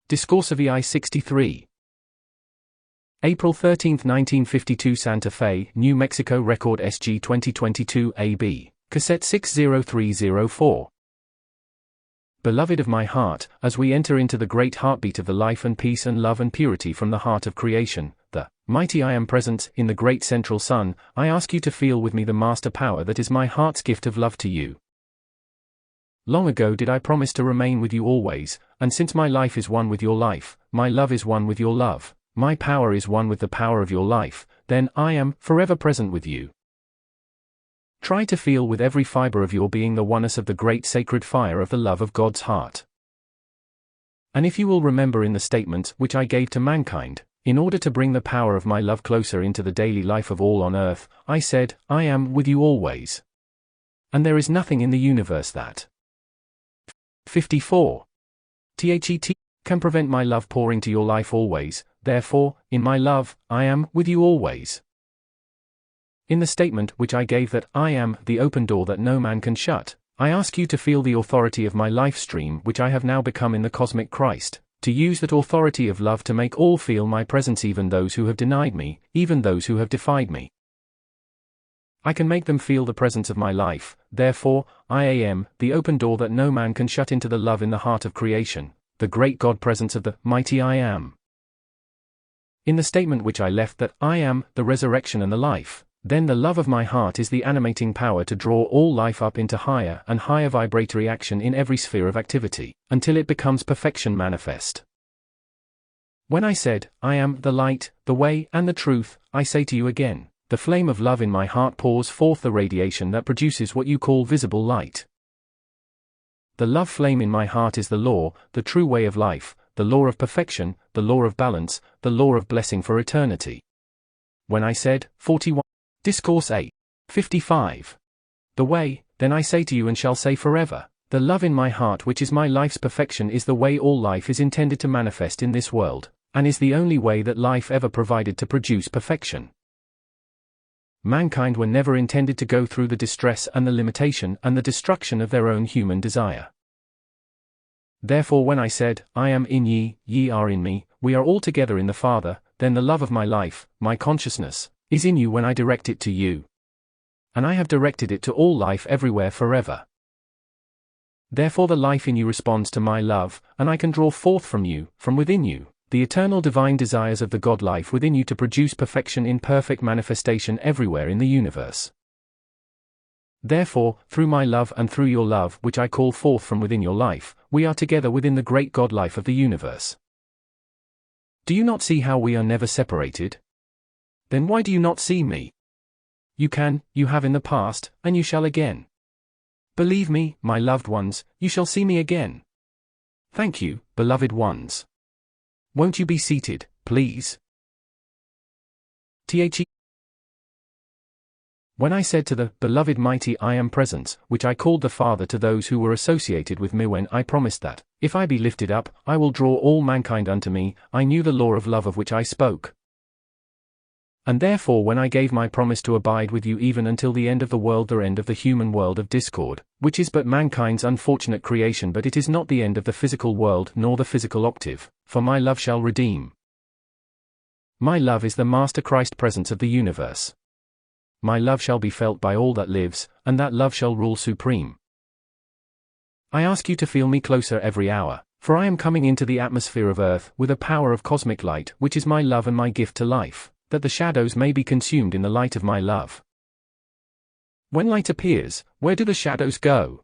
DISCOURSES 63. April 13, 1952, Santa Fe, New Mexico. Record SG 2022 AB, Cassette 60304. Beloved of my heart, as we enter into the great heartbeat of the life and peace and love and purity from the heart of creation, the mighty I Am presence in the great central sun, I ask you to feel with me the master power that is my heart's gift of love to you. Long ago did I promise to remain with you always, and since my life is one with your life, my love is one with your love, my power is one with the power of your life, then I am forever present with you. Try to feel with every fiber of your being the oneness of the great sacred fire of the love of God's heart. And if you will remember in the statements which I gave to mankind, in order to bring the power of my love closer into the daily life of all on earth, I said, I am with you always. And there is nothing in the universe that 54. THET can prevent my love pouring to your life always, therefore, in my love, I am with you always. In the statement which I gave that I am the open door that no man can shut, I ask you to feel the authority of my life stream which I have now become in the cosmic Christ, to use that authority of love to make all feel my presence, even those who have denied me, even those who have defied me. I can make them feel the presence of my life, therefore, I am the open door that no man can shut into the love in the heart of creation, the great God presence of the mighty I Am. In the statement which I left that I am the resurrection and the life, then the love of my heart is the animating power to draw all life up into higher and higher vibratory action in every sphere of activity, until it becomes perfection manifest. When I said, I am the light, the way, and the truth, I say to you again, the flame of love in my heart pours forth the radiation that produces what you call visible light. The love flame in my heart is the law, the true way of life, the law of perfection, the law of balance, the law of blessing for eternity. When I said, 41, Discourse 8, 55. The way, then I say to you and shall say forever, the love in my heart which is my life's perfection is the way all life is intended to manifest in this world, and is the only way that life ever provided to produce perfection. Mankind were never intended to go through the distress and the limitation and the destruction of their own human desire. Therefore when I said, I am in ye, ye are in me, we are all together in the Father, then the love of my life, my consciousness, is in you when I direct it to you. And I have directed it to all life everywhere forever. Therefore the life in you responds to my love, and I can draw forth from you, from within you, the eternal divine desires of the God life within you to produce perfection in perfect manifestation everywhere in the universe. Therefore, through my love and through your love which I call forth from within your life, we are together within the great God life of the universe. Do you not see how we are never separated? Then why do you not see me? You can, you have in the past, and you shall again. Believe me, my loved ones, you shall see me again. Thank you, beloved ones. Won't you be seated, please? When I said to the beloved mighty I Am Presence, which I called the Father to those who were associated with me when I promised that, if I be lifted up, I will draw all mankind unto me, I knew the law of love of which I spoke. And therefore when I gave my promise to abide with you even until the end of the world, the end of the human world of discord, which is but mankind's unfortunate creation, but it is not the end of the physical world nor the physical octave, for my love shall redeem. My love is the Master Christ presence of the universe. My love shall be felt by all that lives, and that love shall rule supreme. I ask you to feel me closer every hour, for I am coming into the atmosphere of earth with a power of cosmic light which is my love and my gift to life, that the shadows may be consumed in the light of my love. When light appears, where do the shadows go?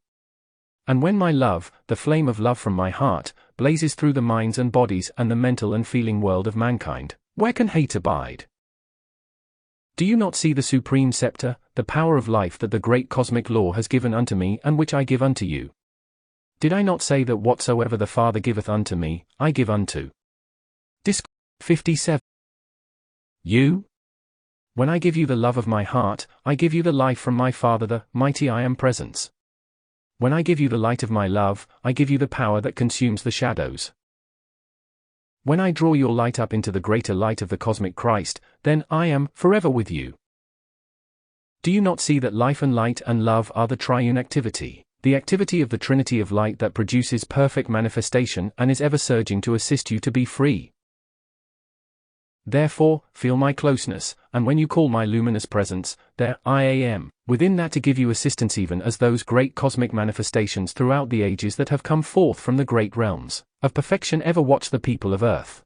And when my love, the flame of love from my heart, blazes through the minds and bodies and the mental and feeling world of mankind, where can hate abide? Do you not see the supreme scepter, the power of life that the great cosmic law has given unto me and which I give unto you? Did I not say that whatsoever the Father giveth unto me, I give unto? Disc. 57. You? When I give you the love of my heart, I give you the life from my Father, the mighty I Am Presence. When I give you the light of my love, I give you the power that consumes the shadows. When I draw your light up into the greater light of the cosmic Christ, then I am forever with you. Do you not see that life and light and love are the triune activity, the activity of the Trinity of light that produces perfect manifestation and is ever surging to assist you to be free? Therefore, feel my closeness, and when you call my luminous presence, there I am, within that to give you assistance even as those great cosmic manifestations throughout the ages that have come forth from the great realms of perfection ever watch the people of earth.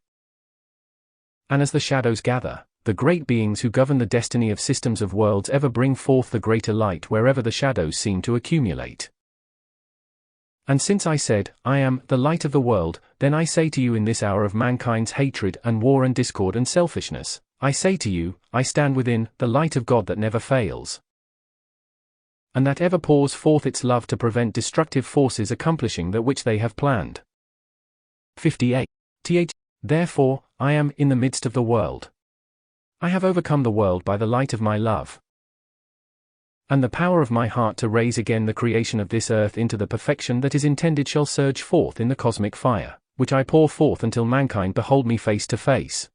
And as the shadows gather, the great beings who govern the destiny of systems of worlds ever bring forth the greater light wherever the shadows seem to accumulate. And since I said, I am the light of the world, then I say to you in this hour of mankind's hatred and war and discord and selfishness, I say to you, I stand within the light of God that never fails, and that ever pours forth its love to prevent destructive forces accomplishing that which they have planned. 58. Therefore, I am in the midst of the world. I have overcome the world by the light of my love. And the power of my heart to raise again the creation of this earth into the perfection that is intended shall surge forth in the cosmic fire, which I pour forth until mankind behold me face to face.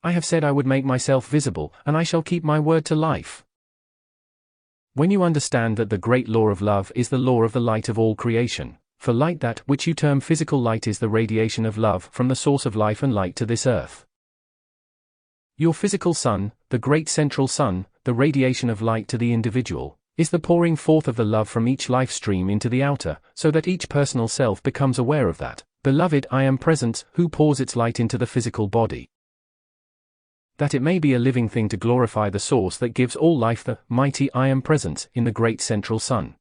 I have said I would make myself visible, and I shall keep my word to life. When you understand that the great law of love is the law of the light of all creation, for light that which you term physical light is the radiation of love from the source of life and light to this earth. Your physical sun, the great central sun, the radiation of light to the individual, is the pouring forth of the love from each life stream into the outer, so that each personal self becomes aware of that beloved I Am Presence who pours its light into the physical body. That it may be a living thing to glorify the source that gives all life, the mighty I Am Presence in the great central sun.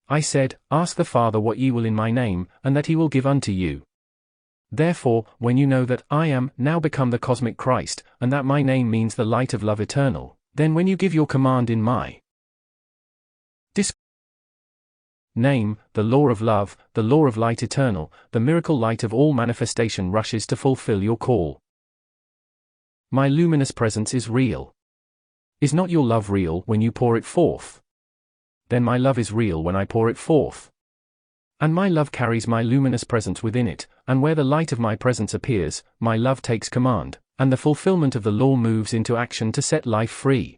I said, ask the Father what ye will in my name, and that he will give unto you. Therefore, when you know that I am now become the cosmic Christ, and that my name means the light of love eternal, then when you give your command in my name, the law of love, the law of light eternal, the miracle light of all manifestation rushes to fulfill your call. My luminous presence is real. Is not your love real when you pour it forth? Then my love is real when I pour it forth. And my love carries my luminous presence within it, and where the light of my presence appears, my love takes command, and the fulfillment of the law moves into action to set life free.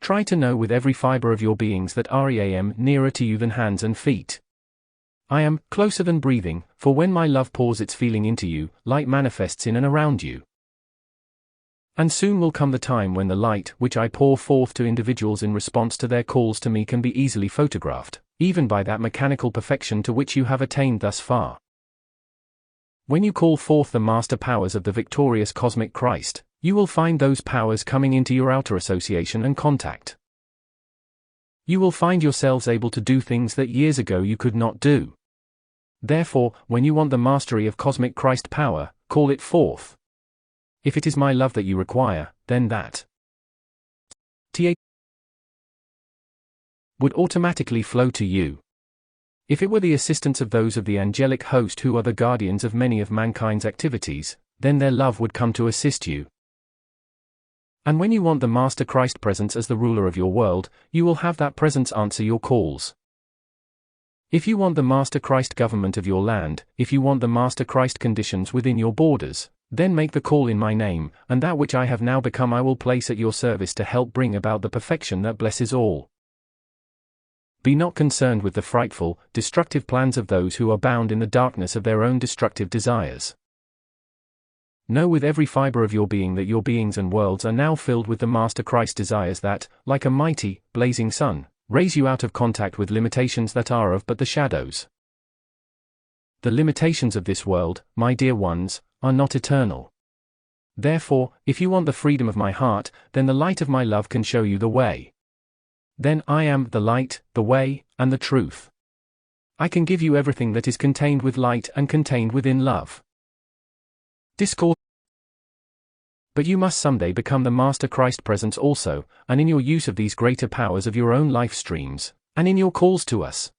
Try to know with every fiber of your beings that I am nearer to you than hands and feet. I am closer than breathing, for when my love pours its feeling into you, light manifests in and around you. And soon will come the time when the light which I pour forth to individuals in response to their calls to me can be easily photographed, even by that mechanical perfection to which you have attained thus far. When you call forth the master powers of the victorious cosmic Christ, you will find those powers coming into your outer association and contact. You will find yourselves able to do things that years ago you could not do. Therefore, when you want the mastery of cosmic Christ power, call it forth. If it is my love that you require, then that would automatically flow to you. If it were the assistance of those of the angelic host who are the guardians of many of mankind's activities, then their love would come to assist you. And when you want the Master Christ presence as the ruler of your world, you will have that presence answer your calls. If you want the Master Christ government of your land, if you want the Master Christ conditions within your borders, then make the call in my name, and that which I have now become I will place at your service to help bring about the perfection that blesses all. Be not concerned with the frightful, destructive plans of those who are bound in the darkness of their own destructive desires. Know with every fiber of your being that your beings and worlds are now filled with the Master Christ desires that, like a mighty, blazing sun, raise you out of contact with limitations that are of but the shadows. The limitations of this world, my dear ones, are not eternal. Therefore, if you want the freedom of my heart, then the light of my love can show you the way. Then I am the light, the way, and the truth. I can give you everything that is contained with light and contained within love. Discourse. But you must someday become the Master Christ presence also, and in your use of these greater powers of your own life streams, and in your calls to us.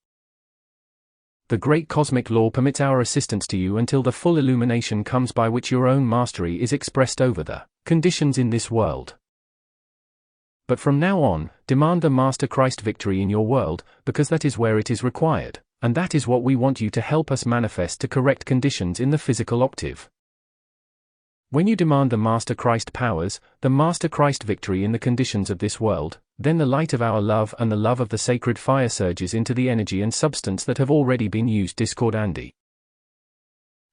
The great cosmic law permits our assistance to you until the full illumination comes by which your own mastery is expressed over the conditions in this world. But from now on, demand the Master Christ victory in your world, because that is where it is required, and that is what we want you to help us manifest to correct conditions in the physical octave. When you demand the Master Christ powers, the Master Christ victory in the conditions of this world, then the light of our love and the love of the sacred fire surges into the energy and substance that have already been used discordantly.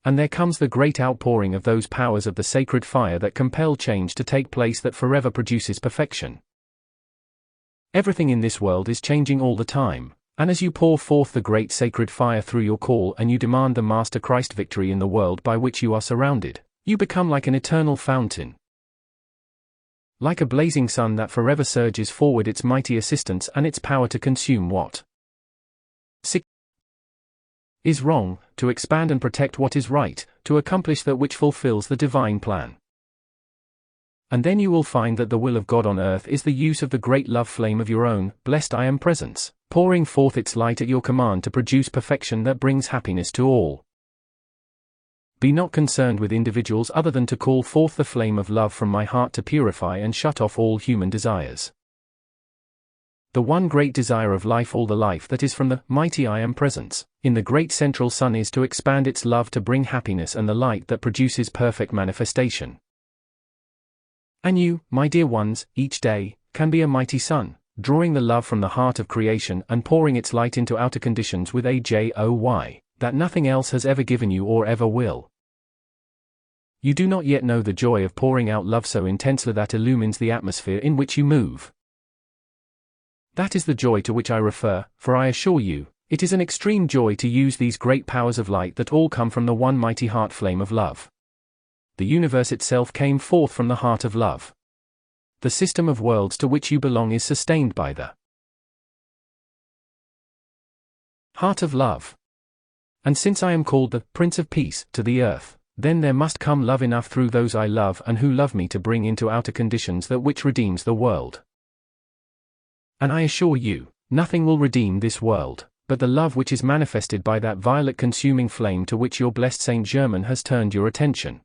And there comes the great outpouring of those powers of the sacred fire that compel change to take place that forever produces perfection. Everything in this world is changing all the time, and as you pour forth the great sacred fire through your call and you demand the Master Christ victory in the world by which you are surrounded, you become like an eternal fountain. Like a blazing sun that forever surges forward its mighty assistance and its power to consume what is wrong, to expand and protect what is right, to accomplish that which fulfills the divine plan. And then you will find that the will of God on earth is the use of the great love flame of your own, blessed I am presence, pouring forth its light at your command to produce perfection that brings happiness to all. Be not concerned with individuals other than to call forth the flame of love from my heart to purify and shut off all human desires. The one great desire of life, all the life that is from the mighty I am presence, in the great central sun is to expand its love to bring happiness and the light that produces perfect manifestation. And you, my dear ones, each day, can be a mighty sun, drawing the love from the heart of creation and pouring its light into outer conditions with a joy that nothing else has ever given you or ever will. You do not yet know the joy of pouring out love so intensely that illumines the atmosphere in which you move. That is the joy to which I refer, for I assure you, it is an extreme joy to use these great powers of light that all come from the one mighty heart flame of love. The universe itself came forth from the heart of love. The system of worlds to which you belong is sustained by the heart of love. And since I am called the Prince of Peace to the earth, then there must come love enough through those I love and who love me to bring into outer conditions that which redeems the world. And I assure you, nothing will redeem this world, but the love which is manifested by that violet consuming flame to which your blessed Saint Germain has turned your attention.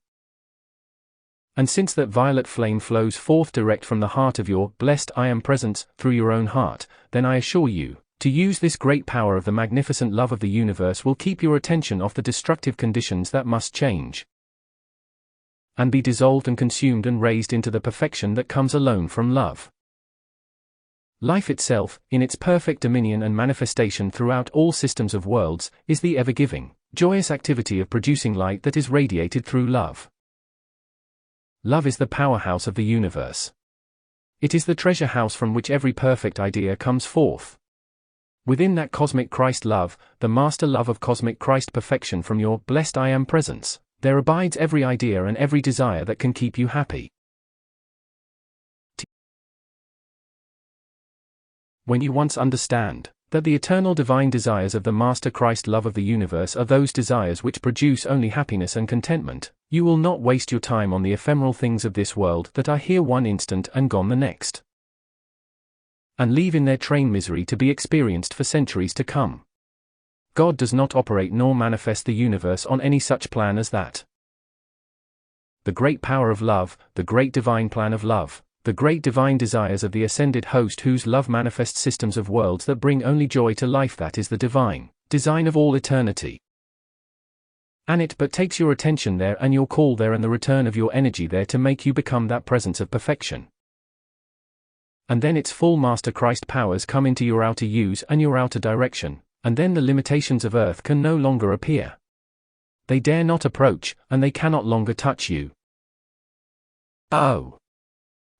And since that violet flame flows forth direct from the heart of your blessed I Am presence through your own heart, then I assure you, to use this great power of the magnificent love of the universe will keep your attention off the destructive conditions that must change and be dissolved and consumed and raised into the perfection that comes alone from love. Life itself, in its perfect dominion and manifestation throughout all systems of worlds, is the ever-giving, joyous activity of producing light that is radiated through love. Love is the powerhouse of the universe. It is the treasure house from which every perfect idea comes forth. Within that cosmic Christ love, the master love of cosmic Christ perfection from your blessed I Am presence, there abides every idea and every desire that can keep you happy. When you once understand that the eternal divine desires of the Master Christ love of the universe are those desires which produce only happiness and contentment, you will not waste your time on the ephemeral things of this world that are here one instant and gone the next, and leave in their train misery to be experienced for centuries to come. God does not operate nor manifest the universe on any such plan as that. The great power of love, the great divine plan of love, the great divine desires of the ascended host whose love manifests systems of worlds that bring only joy to life, that is the divine design of all eternity. And it but takes your attention there and your call there and the return of your energy there to make you become that presence of perfection. And then its full Master Christ powers come into your outer use and your outer direction, and then the limitations of earth can no longer appear. They dare not approach, and they cannot longer touch you. Oh!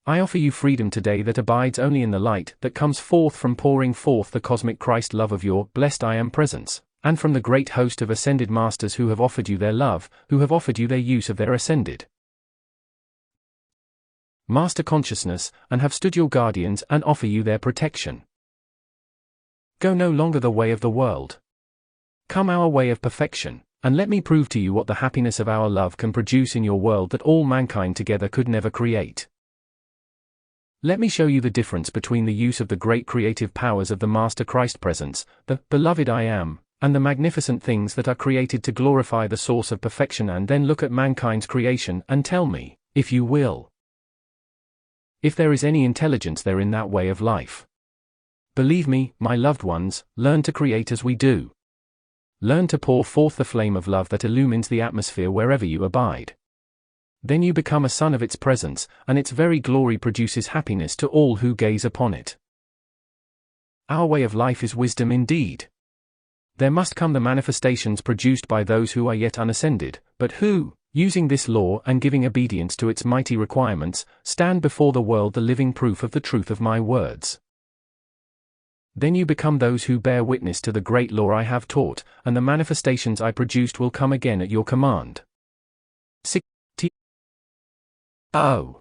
I offer you freedom today that abides only in the light that comes forth from pouring forth the cosmic Christ love of your blessed I Am presence, and from the great host of ascended masters who have offered you their love, who have offered you their use of their ascended Master consciousness, and have stood your guardians and offer you their protection. Go no longer the way of the world. Come our way of perfection, and let me prove to you what the happiness of our love can produce in your world that all mankind together could never create. Let me show you the difference between the use of the great creative powers of the Master Christ presence, the beloved I Am, and the magnificent things that are created to glorify the source of perfection, and then look at mankind's creation and tell me, if you will, if there is any intelligence there in that way of life. Believe me, my loved ones, learn to create as we do. Learn to pour forth the flame of love that illumines the atmosphere wherever you abide. Then you become a son of its presence, and its very glory produces happiness to all who gaze upon it. Our way of life is wisdom indeed. There must come the manifestations produced by those who are yet unascended, but who, using this law and giving obedience to its mighty requirements, stand before the world the living proof of the truth of my words. Then you become those who bear witness to the great law I have taught, and the manifestations I produced will come again at your command. 60. Oh!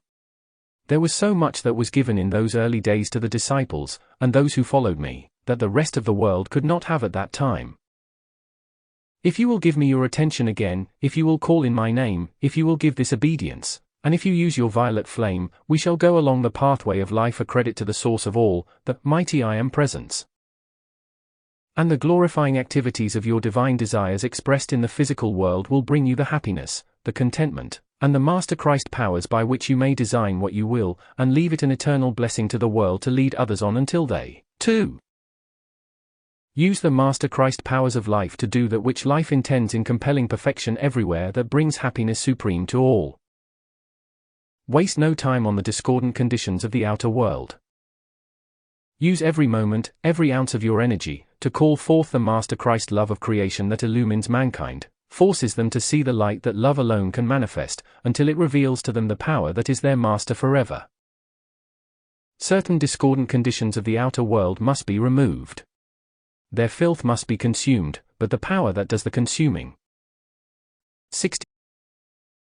There was so much that was given in those early days to the disciples, and those who followed me, that the rest of the world could not have at that time. If you will give me your attention again, if you will call in my name, if you will give this obedience, and if you use your violet flame, we shall go along the pathway of life a credit to the source of all, the mighty I Am presence. And the glorifying activities of your divine desires expressed in the physical world will bring you the happiness, the contentment, and the Master Christ powers by which you may design what you will, and leave it an eternal blessing to the world to lead others on until they, too, use the Master Christ powers of life to do that which life intends in compelling perfection everywhere that brings happiness supreme to all. Waste no time on the discordant conditions of the outer world. Use every moment, every ounce of your energy, to call forth the Master Christ love of creation that illumines mankind, forces them to see the light that love alone can manifest, until it reveals to them the power that is their master forever. Certain discordant conditions of the outer world must be removed. Their filth must be consumed, but the power that does the consuming 60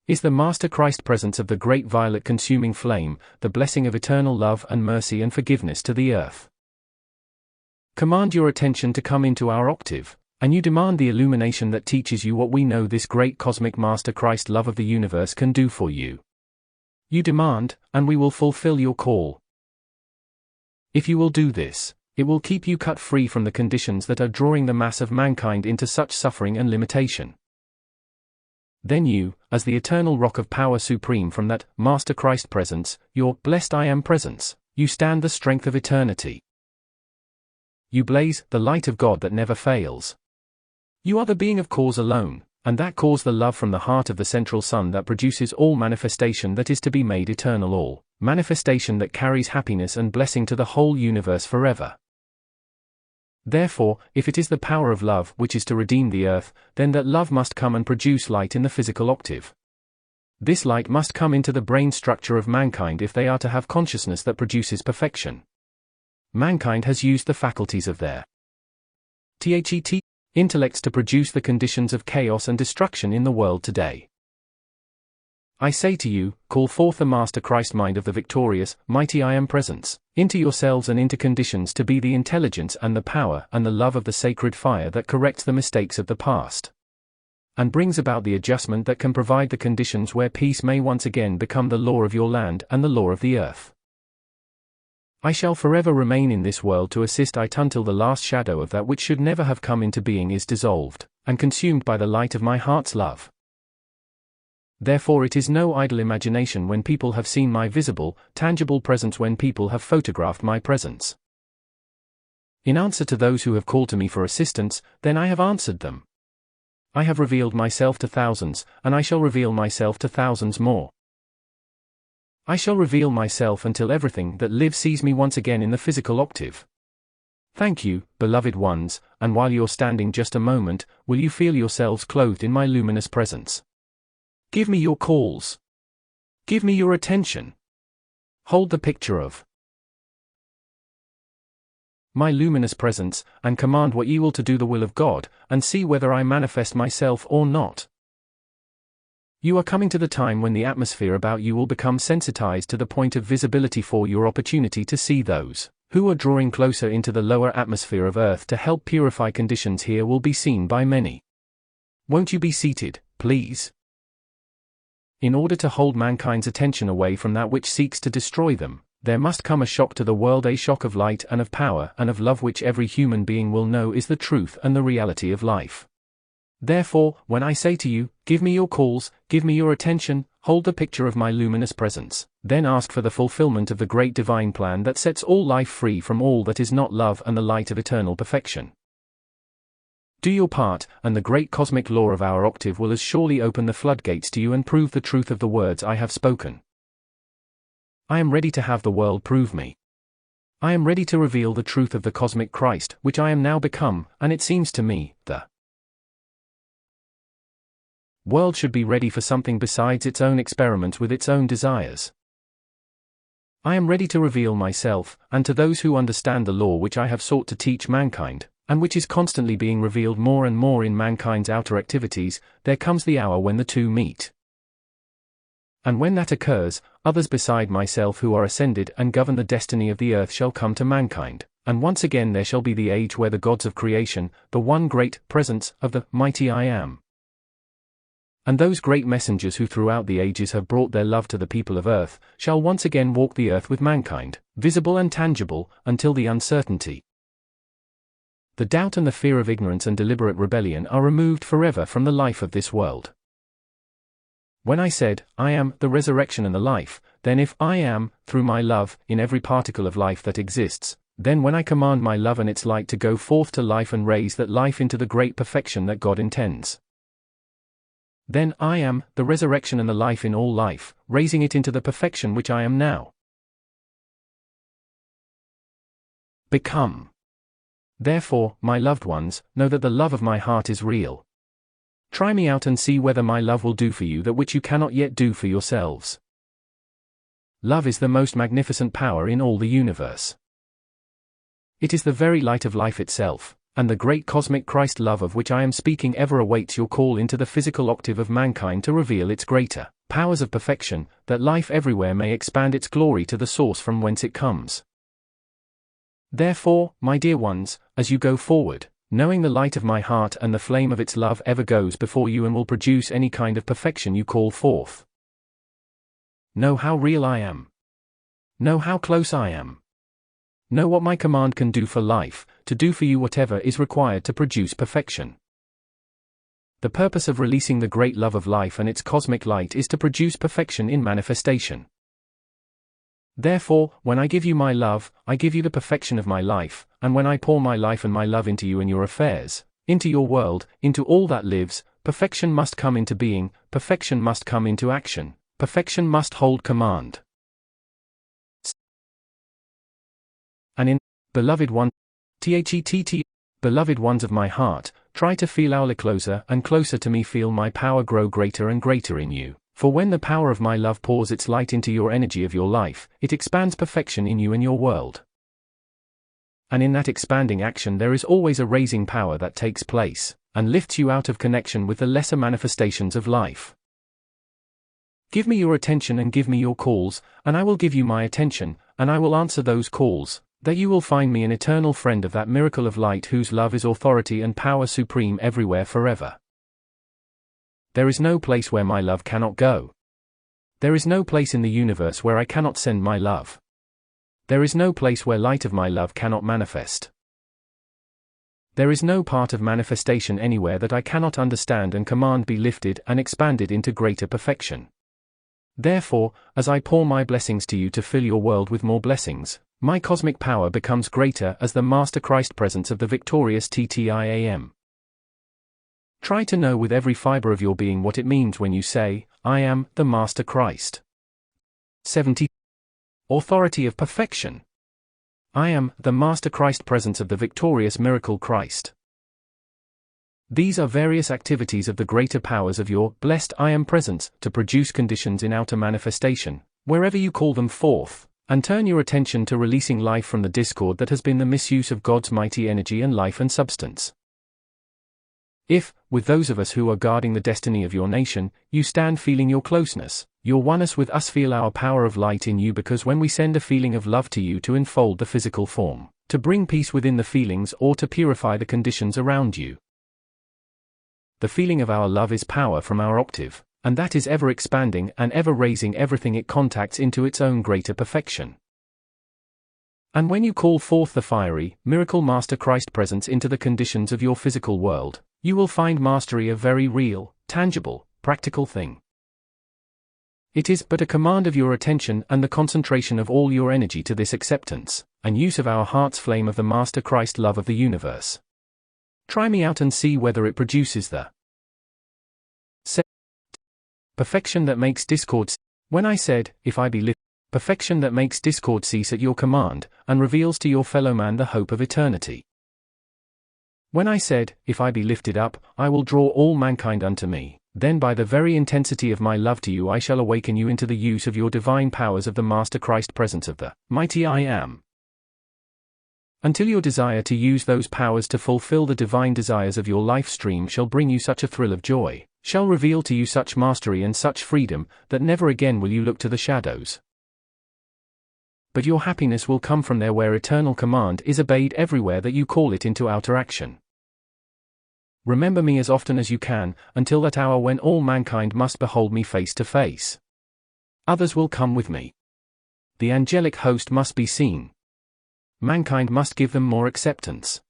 is the Master Christ presence of the great violet consuming flame, the blessing of eternal love and mercy and forgiveness to the earth. Command your attention to come into our octave, and you demand the illumination that teaches you what we know this great cosmic Master Christ love of the universe can do for you. You demand, and we will fulfill your call. If you will do this, it will keep you cut free from the conditions that are drawing the mass of mankind into such suffering and limitation. Then you, as the eternal rock of power supreme from that Master Christ presence, your blessed I am presence, you stand the strength of eternity. You blaze the light of God that never fails. You are the being of cause alone, and that cause the love from the heart of the central sun that produces all manifestation that is to be made eternal, all manifestation that carries happiness and blessing to the whole universe forever. Therefore, if it is the power of love which is to redeem the earth, then that love must come and produce light in the physical octave. This light must come into the brain structure of mankind if they are to have consciousness that produces perfection. Mankind has used the faculties of their intellects to produce the conditions of chaos and destruction in the world today. I say to you, call forth the Master Christ mind of the victorious, mighty I Am presence, into yourselves and into conditions to be the intelligence and the power and the love of the sacred fire that corrects the mistakes of the past, and brings about the adjustment that can provide the conditions where peace may once again become the law of your land and the law of the earth. I shall forever remain in this world to assist it until the last shadow of that which should never have come into being is dissolved, and consumed by the light of my heart's love. Therefore it is no idle imagination when people have seen my visible, tangible presence, when people have photographed my presence. In answer to those who have called to me for assistance, then I have answered them. I have revealed myself to thousands, and I shall reveal myself to thousands more. I shall reveal myself until everything that lives sees me once again in the physical octave. Thank you, beloved ones, and while you're standing just a moment, will you feel yourselves clothed in my luminous presence? Give me your calls. Give me your attention. Hold the picture of my luminous presence, and command what ye will to do the will of God, and see whether I manifest myself or not. You are coming to the time when the atmosphere about you will become sensitized to the point of visibility for your opportunity to see those who are drawing closer into the lower atmosphere of Earth to help purify conditions here will be seen by many. Won't you be seated, please? In order to hold mankind's attention away from that which seeks to destroy them, there must come a shock to the world, a shock of light and of power and of love which every human being will know is the truth and the reality of life. Therefore, when I say to you, give me your calls, give me your attention, hold the picture of my luminous presence, then ask for the fulfillment of the great divine plan that sets all life free from all that is not love and the light of eternal perfection. Do your part, and the great cosmic law of our octave will as surely open the floodgates to you and prove the truth of the words I have spoken. I am ready to have the world prove me. I am ready to reveal the truth of the cosmic Christ, which I am now become, and it seems to me, the world should be ready for something besides its own experiments with its own desires. I am ready to reveal myself, and to those who understand the law which I have sought to teach mankind, and which is constantly being revealed more and more in mankind's outer activities, there comes the hour when the two meet. And when that occurs, others beside myself who are ascended and govern the destiny of the earth shall come to mankind, and once again there shall be the age where the gods of creation, the one great presence of the mighty I Am, and those great messengers who throughout the ages have brought their love to the people of earth, shall once again walk the earth with mankind, visible and tangible, until the uncertainty, the doubt and the fear of ignorance and deliberate rebellion are removed forever from the life of this world. When I said, I am the resurrection and the life, then if I am, through my love, in every particle of life that exists, then when I command my love and its light to go forth to life and raise that life into the great perfection that God intends, then I am the resurrection and the life in all life, raising it into the perfection which I am now become. Therefore, my loved ones, know that the love of my heart is real. Try me out and see whether my love will do for you that which you cannot yet do for yourselves. Love is the most magnificent power in all the universe. It is the very light of life itself, and the great cosmic Christ love of which I am speaking ever awaits your call into the physical octave of mankind to reveal its greater powers of perfection, that life everywhere may expand its glory to the source from whence it comes. Therefore, my dear ones, as you go forward, knowing the light of my heart and the flame of its love ever goes before you and will produce any kind of perfection you call forth, know how real I am. Know how close I am. Know what my command can do for life, to do for you whatever is required to produce perfection. The purpose of releasing the great love of life and its cosmic light is to produce perfection in manifestation. Therefore, when I give you my love, I give you the perfection of my life, and when I pour my life and my love into you and your affairs, into your world, into all that lives, perfection must come into being, perfection must come into action, perfection must hold command. And in, beloved one, beloved ones of my heart, try to feel hourly closer and closer to me, feel my power grow greater and greater in you. For when the power of my love pours its light into your energy of your life, it expands perfection in you and your world. And in that expanding action there is always a raising power that takes place, and lifts you out of connection with the lesser manifestations of life. Give me your attention and give me your calls, and I will give you my attention, and I will answer those calls, that you will find me an eternal friend of that miracle of light whose love is authority and power supreme everywhere forever. There is no place where my love cannot go. There is no place in the universe where I cannot send my love. There is no place where light of my love cannot manifest. There is no part of manifestation anywhere that I cannot understand and command be lifted and expanded into greater perfection. Therefore, as I pour my blessings to you to fill your world with more blessings, my cosmic power becomes greater as the Master Christ presence of the victorious TTIAM. Try to know with every fiber of your being what it means when you say, I am the Master Christ. 70. Authority of perfection. I am the Master Christ presence of the victorious miracle Christ. These are various activities of the greater powers of your blessed I am presence to produce conditions in outer manifestation, wherever you call them forth, and turn your attention to releasing life from the discord that has been the misuse of God's mighty energy and life and substance. If, with those of us who are guarding the destiny of your nation, you stand feeling your closeness, your oneness with us, feel our power of light in you, because when we send a feeling of love to you to enfold the physical form, to bring peace within the feelings or to purify the conditions around you. The feeling of our love is power from our octave, and that is ever expanding and ever raising everything it contacts into its own greater perfection. And when you call forth the fiery, miracle Master Christ presence into the conditions of your physical world, you will find mastery a very real, tangible, practical thing. It is but a command of your attention and the concentration of all your energy to this acceptance, and use of our heart's flame of the Master Christ love of the universe. Try me out and see whether it produces the perfection that makes discord. When I said, if I be lifted, perfection that makes discord cease at your command, and reveals to your fellow man the hope of eternity. When I said, if I be lifted up, I will draw all mankind unto me, then by the very intensity of my love to you I shall awaken you into the use of your divine powers of the Master Christ presence of the mighty I Am. Until your desire to use those powers to fulfill the divine desires of your life stream shall bring you such a thrill of joy, shall reveal to you such mastery and such freedom, that never again will you look to the shadows. But your happiness will come from there where eternal command is obeyed everywhere that you call it into outer action. Remember me as often as you can, until that hour when all mankind must behold me face to face. Others will come with me. The angelic host must be seen. Mankind must give them more acceptance.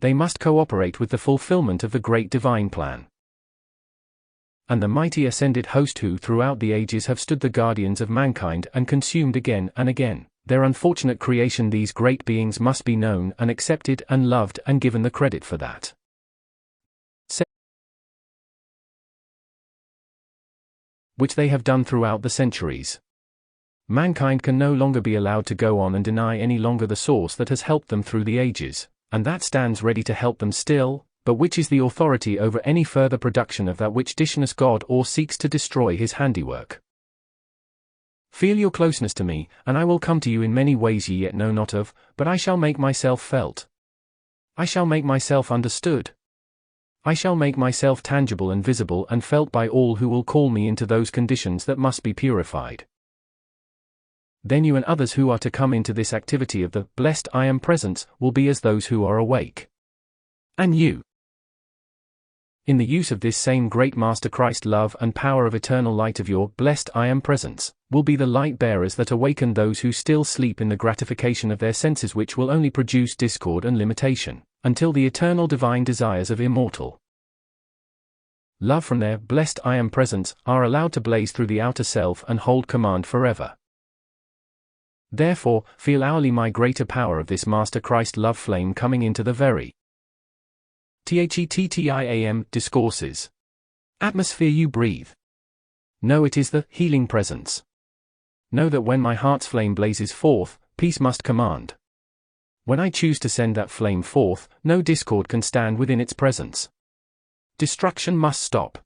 They must cooperate with the fulfillment of the great divine plan. And the mighty ascended host who throughout the ages have stood the guardians of mankind and consumed again and again their unfortunate creation, these great beings must be known and accepted and loved and given the credit for that which they have done throughout the centuries. Mankind can no longer be allowed to go on and deny any longer the source that has helped them through the ages, and that stands ready to help them still, but which is the authority over any further production of that which dishonors God or seeks to destroy his handiwork. Feel your closeness to me, and I will come to you in many ways ye yet know not of, but I shall make myself felt. I shall make myself understood. I shall make myself tangible and visible and felt by all who will call me into those conditions that must be purified. Then you and others who are to come into this activity of the blessed I Am presence will be as those who are awake. And you, in the use of this same great Master Christ love and power of eternal light of your blessed I Am presence, will be the light bearers that awaken those who still sleep in the gratification of their senses, which will only produce discord and limitation, until the eternal divine desires of immortal Love from their blessed I am presence are allowed to blaze through the outer self and hold command forever. Therefore, feel hourly my greater power of this Master Christ love flame coming into the very THETTIAM discourses atmosphere you breathe. Know it is the healing presence. Know that when my heart's flame blazes forth, peace must command. When I choose to send that flame forth, no discord can stand within its presence. Destruction must stop.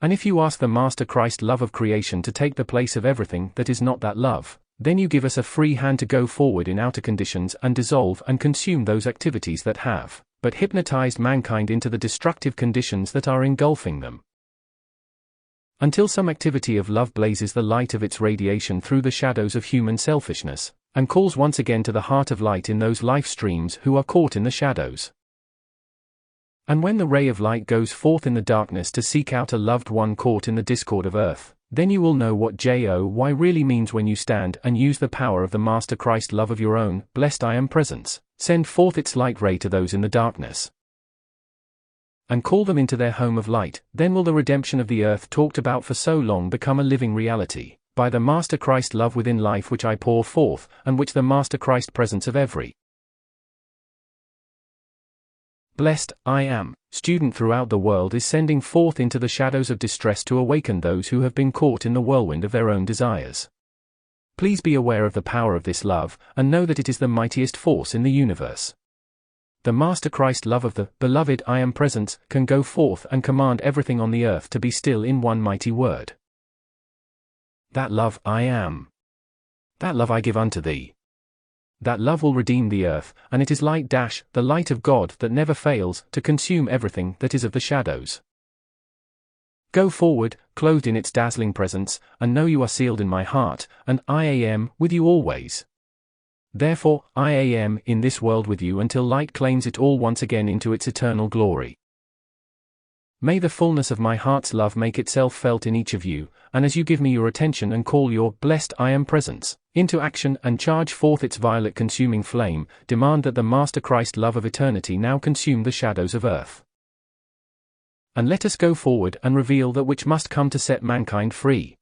And if you ask the Master Christ love of creation to take the place of everything that is not that love, then you give us a free hand to go forward in outer conditions and dissolve and consume those activities that have but hypnotized mankind into the destructive conditions that are engulfing them. Until some activity of love blazes the light of its radiation through the shadows of human selfishness, and calls once again to the heart of light in those life streams who are caught in the shadows. And when the ray of light goes forth in the darkness to seek out a loved one caught in the discord of earth, then you will know what JOY really means when you stand and use the power of the Master Christ love of your own blessed I am presence, send forth its light ray to those in the darkness, and call them into their home of light. Then will the redemption of the earth talked about for so long become a living reality, by the Master Christ love within life which I pour forth, and which the Master Christ presence of every blessed I am student throughout the world is sending forth into the shadows of distress to awaken those who have been caught in the whirlwind of their own desires. Please be aware of the power of this love, and know that it is the mightiest force in the universe. The Master Christ love of the beloved I am presence can go forth and command everything on the earth to be still in one mighty word. That love I am. That love I give unto thee. That love will redeem the earth, and it is light the light of God that never fails to consume everything that is of the shadows. Go forward, clothed in its dazzling presence, and know you are sealed in my heart, and I am with you always. Therefore, I am in this world with you until light claims it all once again into its eternal glory. May the fullness of my heart's love make itself felt in each of you, and as you give me your attention and call your blessed I am presence into action and charge forth its violet consuming flame, demand that the Master Christ love of eternity now consume the shadows of earth. And let us go forward and reveal that which must come to set mankind free.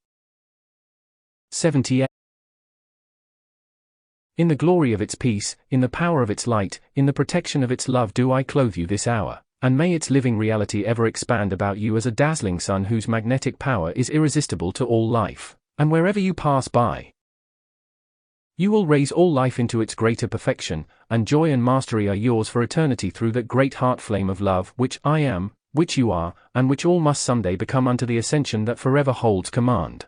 78. In the glory of its peace, in the power of its light, in the protection of its love do I clothe you this hour, and may its living reality ever expand about you as a dazzling sun whose magnetic power is irresistible to all life, and wherever you pass by, you will raise all life into its greater perfection, and joy and mastery are yours for eternity through that great heart flame of love which I am, which you are, and which all must someday become unto the ascension that forever holds command.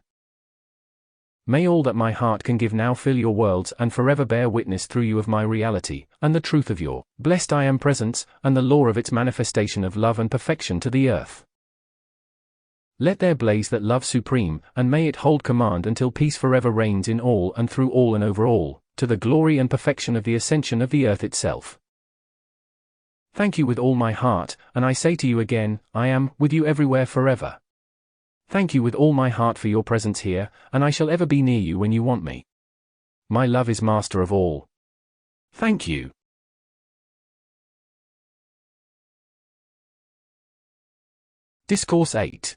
May all that my heart can give now fill your worlds and forever bear witness through you of my reality, and the truth of your blessed I am presence, and the law of its manifestation of love and perfection to the earth. Let there blaze that love supreme, and may it hold command until peace forever reigns in all and through all and over all, to the glory and perfection of the ascension of the earth itself. Thank you with all my heart, and I say to you again, I am with you everywhere forever. Thank you with all my heart for your presence here, and I shall ever be near you when you want me. My love is master of all. Thank you. Discourse 8.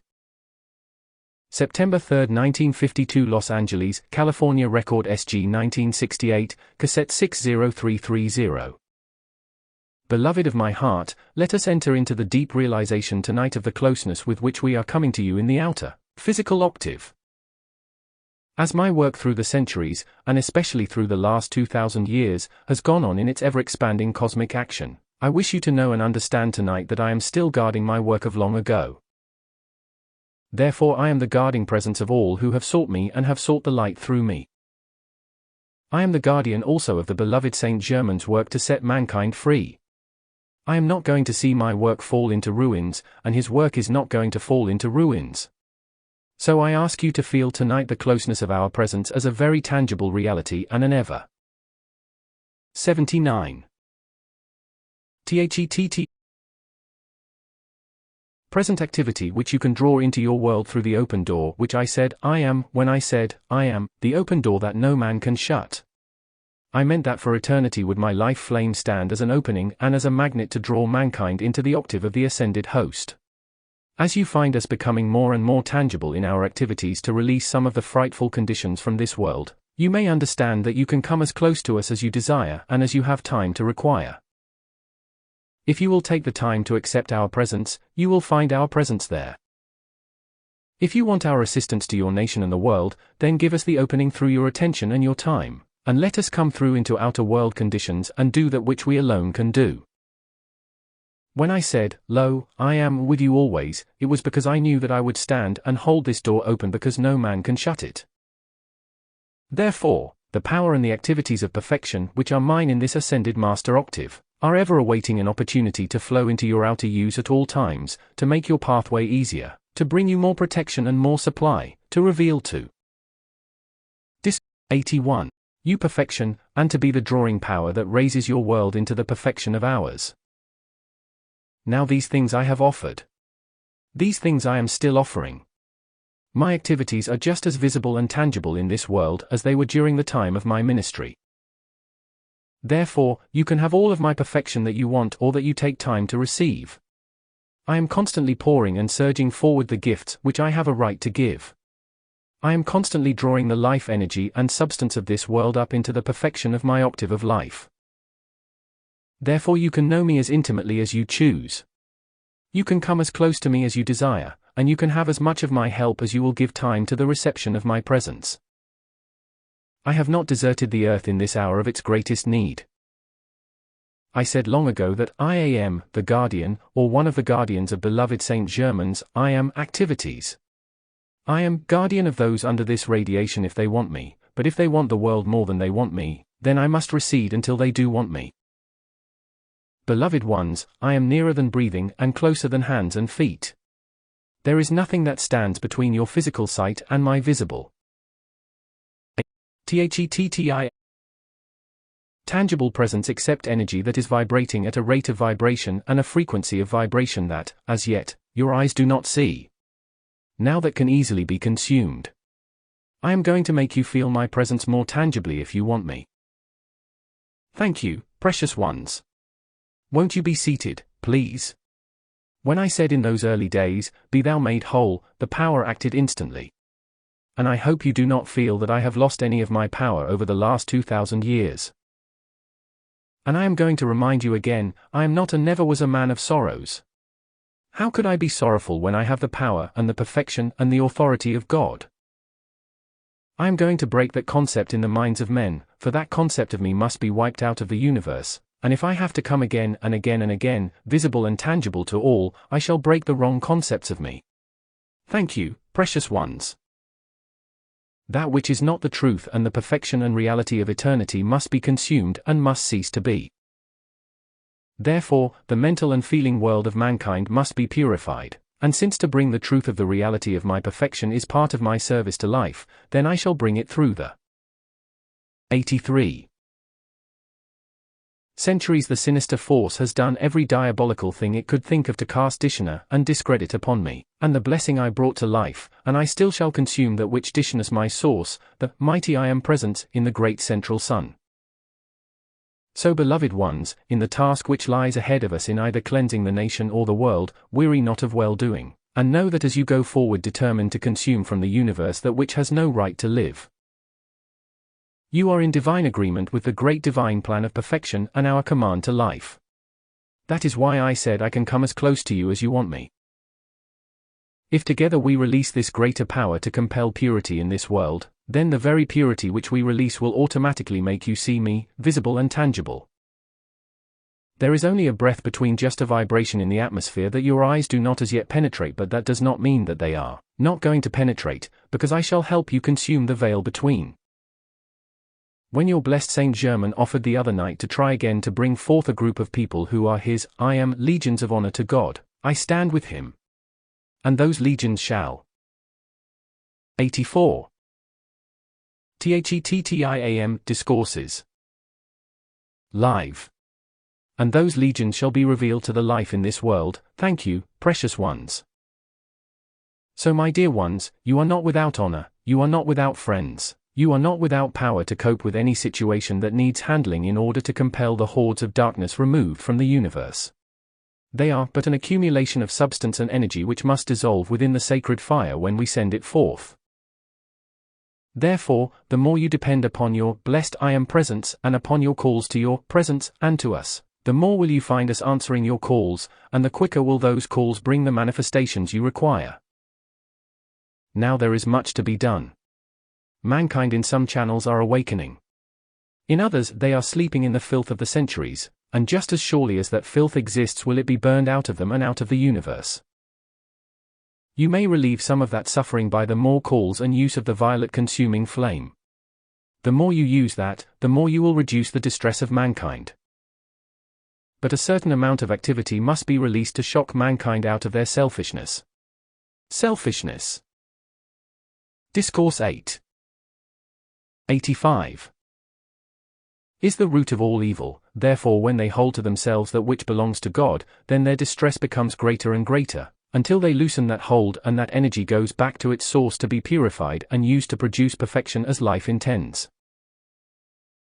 September 3, 1952, Los Angeles, California. Record SG 1968, cassette 60330. Beloved of my heart, let us enter into the deep realization tonight of the closeness with which we are coming to you in the outer, physical octave. As my work through the centuries, and especially through the last 2,000 years, has gone on in its ever-expanding cosmic action, I wish you to know and understand tonight that I am still guarding my work of long ago. Therefore I am the guarding presence of all who have sought me and have sought the light through me. I am the guardian also of the beloved Saint Germain's work to set mankind free. I am not going to see my work fall into ruins, and his work is not going to fall into ruins. So I ask you to feel tonight the closeness of our presence as a very tangible reality and an ever 79. THETT present activity which you can draw into your world through the open door which I said I am when I said I am, the open door that no man can shut. I meant that for eternity would my life flame stand as an opening and as a magnet to draw mankind into the octave of the ascended host. As you find us becoming more and more tangible in our activities to release some of the frightful conditions from this world, you may understand that you can come as close to us as you desire and as you have time to require. If you will take the time to accept our presence, you will find our presence there. If you want our assistance to your nation and the world, then give us the opening through your attention and your time, and let us come through into outer world conditions and do that which we alone can do. When I said, "Lo, I am with you always," it was because I knew that I would stand and hold this door open because no man can shut it. Therefore, the power and the activities of perfection which are mine in this ascended master octave, are ever awaiting an opportunity to flow into your outer use at all times, to make your pathway easier, to bring you more protection and more supply, to reveal to DISCOURSES 81. You perfection, and to be the drawing power that raises your world into the perfection of ours. Now these things I have offered. These things I am still offering. My activities are just as visible and tangible in this world as they were during the time of my ministry. Therefore, you can have all of my perfection that you want or that you take time to receive. I am constantly pouring and surging forward the gifts which I have a right to give. I am constantly drawing the life energy and substance of this world up into the perfection of my octave of life. Therefore you can know me as intimately as you choose. You can come as close to me as you desire, and you can have as much of my help as you will give time to the reception of my presence. I have not deserted the earth in this hour of its greatest need. I said long ago that I am the guardian, or one of the guardians of beloved Saint Germain's I am activities. I am guardian of those under this radiation if they want me, but if they want the world more than they want me, then I must recede until they do want me. Beloved ones, I am nearer than breathing and closer than hands and feet. There is nothing that stands between your physical sight and my visible. Tangible presence except energy that is vibrating at a rate of vibration and a frequency of vibration that, as yet, your eyes do not see. Now that can easily be consumed. I am going to make you feel my presence more tangibly if you want me. Thank you, precious ones. Won't you be seated, please? When I said in those early days, "Be thou made whole," the power acted instantly. And I hope you do not feel that I have lost any of my power over the last 2,000 years. And I am going to remind you again, I am not and never was a man of sorrows. How could I be sorrowful when I have the power and the perfection and the authority of God? I am going to break that concept in the minds of men, for that concept of me must be wiped out of the universe. And if I have to come again and again and again, visible and tangible to all, I shall break the wrong concepts of me. Thank you, precious ones. That which is not the truth and the perfection and reality of eternity must be consumed and must cease to be. Therefore, the mental and feeling world of mankind must be purified, and since to bring the truth of the reality of my perfection is part of my service to life, then I shall bring it through the 83. Centuries the sinister force has done every diabolical thing it could think of to cast dishonor and discredit upon me, and the blessing I brought to life, and I still shall consume that which dishonors my source, the mighty I am presence in the great central sun. So beloved ones, in the task which lies ahead of us in either cleansing the nation or the world, weary not of well-doing, and know that as you go forward determined to consume from the universe that which has no right to live. You are in divine agreement with the great divine plan of perfection and our command to life. That is why I said I can come as close to you as you want me. If together we release this greater power to compel purity in this world, then the very purity which we release will automatically make you see me, visible and tangible. There is only a breath between just a vibration in the atmosphere that your eyes do not as yet penetrate, but that does not mean that they are not going to penetrate, because I shall help you consume the veil between. When your blessed Saint Germain offered the other night to try again to bring forth a group of people who are his, I am, legions of honor to God, I stand with him. And those legions shall. 84. THETTIAM Discourses. Live. And those legions shall be revealed to the life in this world. Thank you, precious ones. So my dear ones, you are not without honor, you are not without friends. You are not without power to cope with any situation that needs handling in order to compel the hordes of darkness removed from the universe. They are but an accumulation of substance and energy which must dissolve within the sacred fire when we send it forth. Therefore, the more you depend upon your blessed I Am presence and upon your calls to your presence and to us, the more will you find us answering your calls, and the quicker will those calls bring the manifestations you require. Now there is much to be done. Mankind in some channels are awakening. In others they are sleeping in the filth of the centuries, and just as surely as that filth exists will it be burned out of them and out of the universe. You may relieve some of that suffering by the more calls and use of the violet consuming flame. The more you use that, the more you will reduce the distress of mankind. But a certain amount of activity must be released to shock mankind out of their selfishness. Selfishness. Discourse 8. 85. Is the root of all evil, therefore when they hold to themselves that which belongs to God, then their distress becomes greater and greater, until they loosen that hold and that energy goes back to its source to be purified and used to produce perfection as life intends.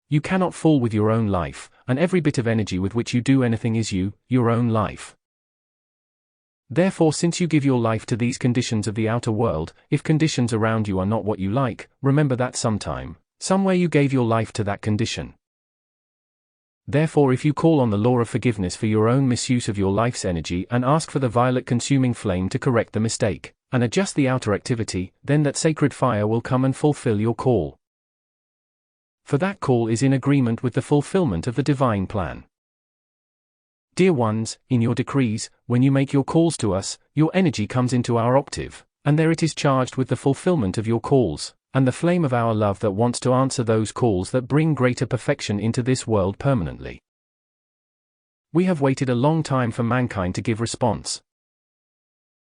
You cannot fool with your own life, and every bit of energy with which you do anything is you, your own life. Therefore, since you give your life to these conditions of the outer world, if conditions around you are not what you like, remember that sometime, somewhere you gave your life to that condition. Therefore, if you call on the law of forgiveness for your own misuse of your life's energy and ask for the violet consuming flame to correct the mistake, and adjust the outer activity, then that sacred fire will come and fulfill your call. For that call is in agreement with the fulfillment of the divine plan. Dear ones, in your decrees, when you make your calls to us, your energy comes into our octave, and there it is charged with the fulfillment of your calls, and the flame of our love that wants to answer those calls that bring greater perfection into this world permanently. We have waited a long time for mankind to give response.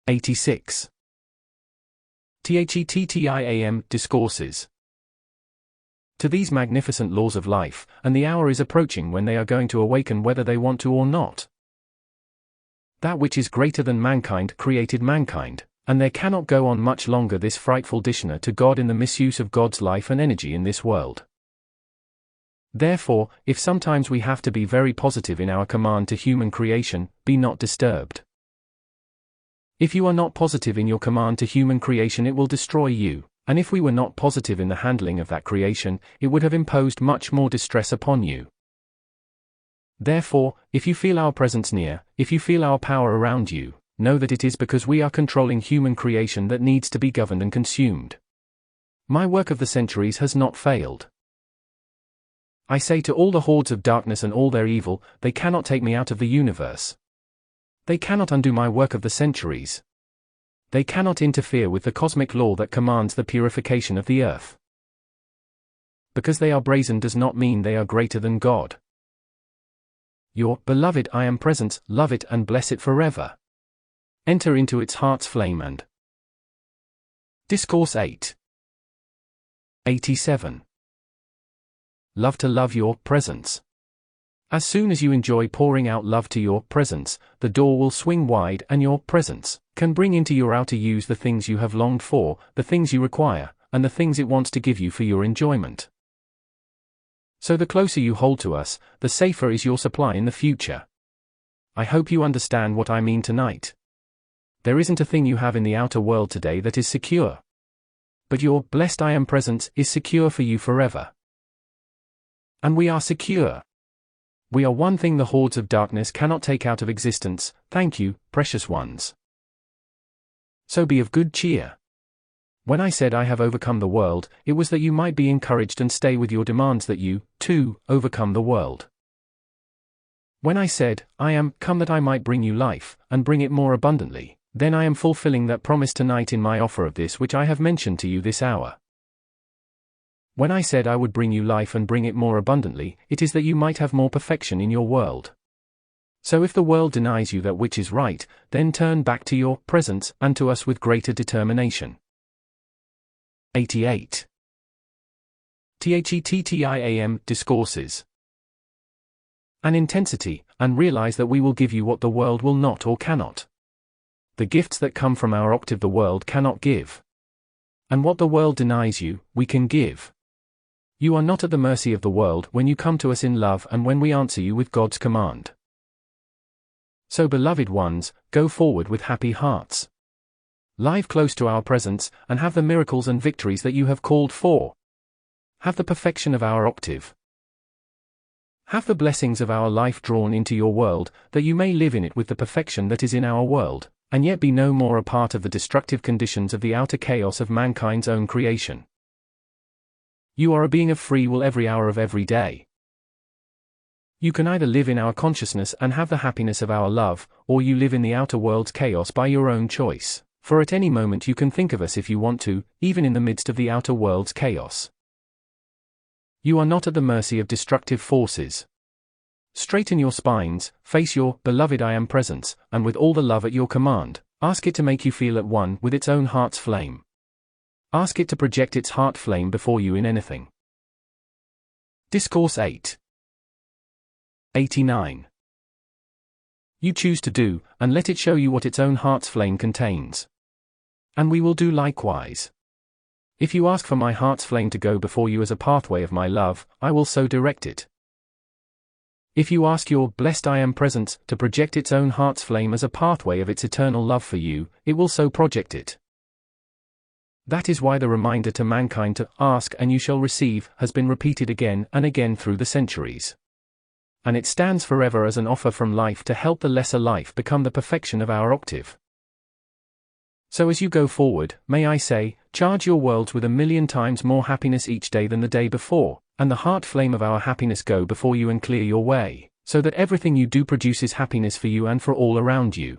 86. THETTIAM Discourses. To these magnificent laws of life, and the hour is approaching when they are going to awaken whether they want to or not. That which is greater than mankind created mankind, and there cannot go on much longer this frightful dishonor to God in the misuse of God's life and energy in this world. Therefore, if sometimes we have to be very positive in our command to human creation, be not disturbed. If you are not positive in your command to human creation, it will destroy you. And if we were not positive in the handling of that creation, it would have imposed much more distress upon you. Therefore, if you feel our presence near, if you feel our power around you, know that it is because we are controlling human creation that needs to be governed and consumed. My work of the centuries has not failed. I say to all the hordes of darkness and all their evil, they cannot take me out of the universe. They cannot undo my work of the centuries. They cannot interfere with the cosmic law that commands the purification of the earth. Because they are brazen does not mean they are greater than God. Your beloved I Am presence, love it and bless it forever. Enter into its heart's flame and. Discourse 8. 87. Love to love your presence. As soon as you enjoy pouring out love to your presence, the door will swing wide and your presence can bring into your outer use the things you have longed for, the things you require, and the things it wants to give you for your enjoyment. So the closer you hold to us, the safer is your supply in the future. I hope you understand what I mean tonight. There isn't a thing you have in the outer world today that is secure. But your blessed I Am presence is secure for you forever. And we are secure. We are one thing the hordes of darkness cannot take out of existence. Thank you, precious ones. So be of good cheer. When I said I have overcome the world, it was that you might be encouraged and stay with your demands that you, too, overcome the world. When I said, I am come that I might bring you life, and bring it more abundantly, then I am fulfilling that promise tonight in my offer of this which I have mentioned to you this hour. When I said I would bring you life and bring it more abundantly, it is that you might have more perfection in your world. So if the world denies you that which is right, then turn back to your presence and to us with greater determination. 88. THETTIAM Discourses. An intensity, and realize that we will give you what the world will not or cannot. The gifts that come from our octave the world cannot give. And what the world denies you, we can give. You are not at the mercy of the world when you come to us in love and when we answer you with God's command. So beloved ones, go forward with happy hearts. Live close to our presence, and have the miracles and victories that you have called for. Have the perfection of our octave. Have the blessings of our life drawn into your world, that you may live in it with the perfection that is in our world, and yet be no more a part of the destructive conditions of the outer chaos of mankind's own creation. You are a being of free will every hour of every day. You can either live in our consciousness and have the happiness of our love, or you live in the outer world's chaos by your own choice, for at any moment you can think of us if you want to, even in the midst of the outer world's chaos. You are not at the mercy of destructive forces. Straighten your spines, face your beloved I Am presence, and with all the love at your command, ask it to make you feel at one with its own heart's flame. Ask it to project its heart flame before you in anything. Discourse 8. 89. You choose to do, and let it show you what its own heart's flame contains. And we will do likewise. If you ask for my heart's flame to go before you as a pathway of my love, I will so direct it. If you ask your blessed I Am presence to project its own heart's flame as a pathway of its eternal love for you, it will so project it. That is why the reminder to mankind to ask and you shall receive has been repeated again and again through the centuries. And it stands forever as an offer from life to help the lesser life become the perfection of our octave. So as you go forward, may I say, charge your worlds with 1,000,000 times more happiness each day than the day before, and the heart flame of our happiness go before you and clear your way, so that everything you do produces happiness for you and for all around you.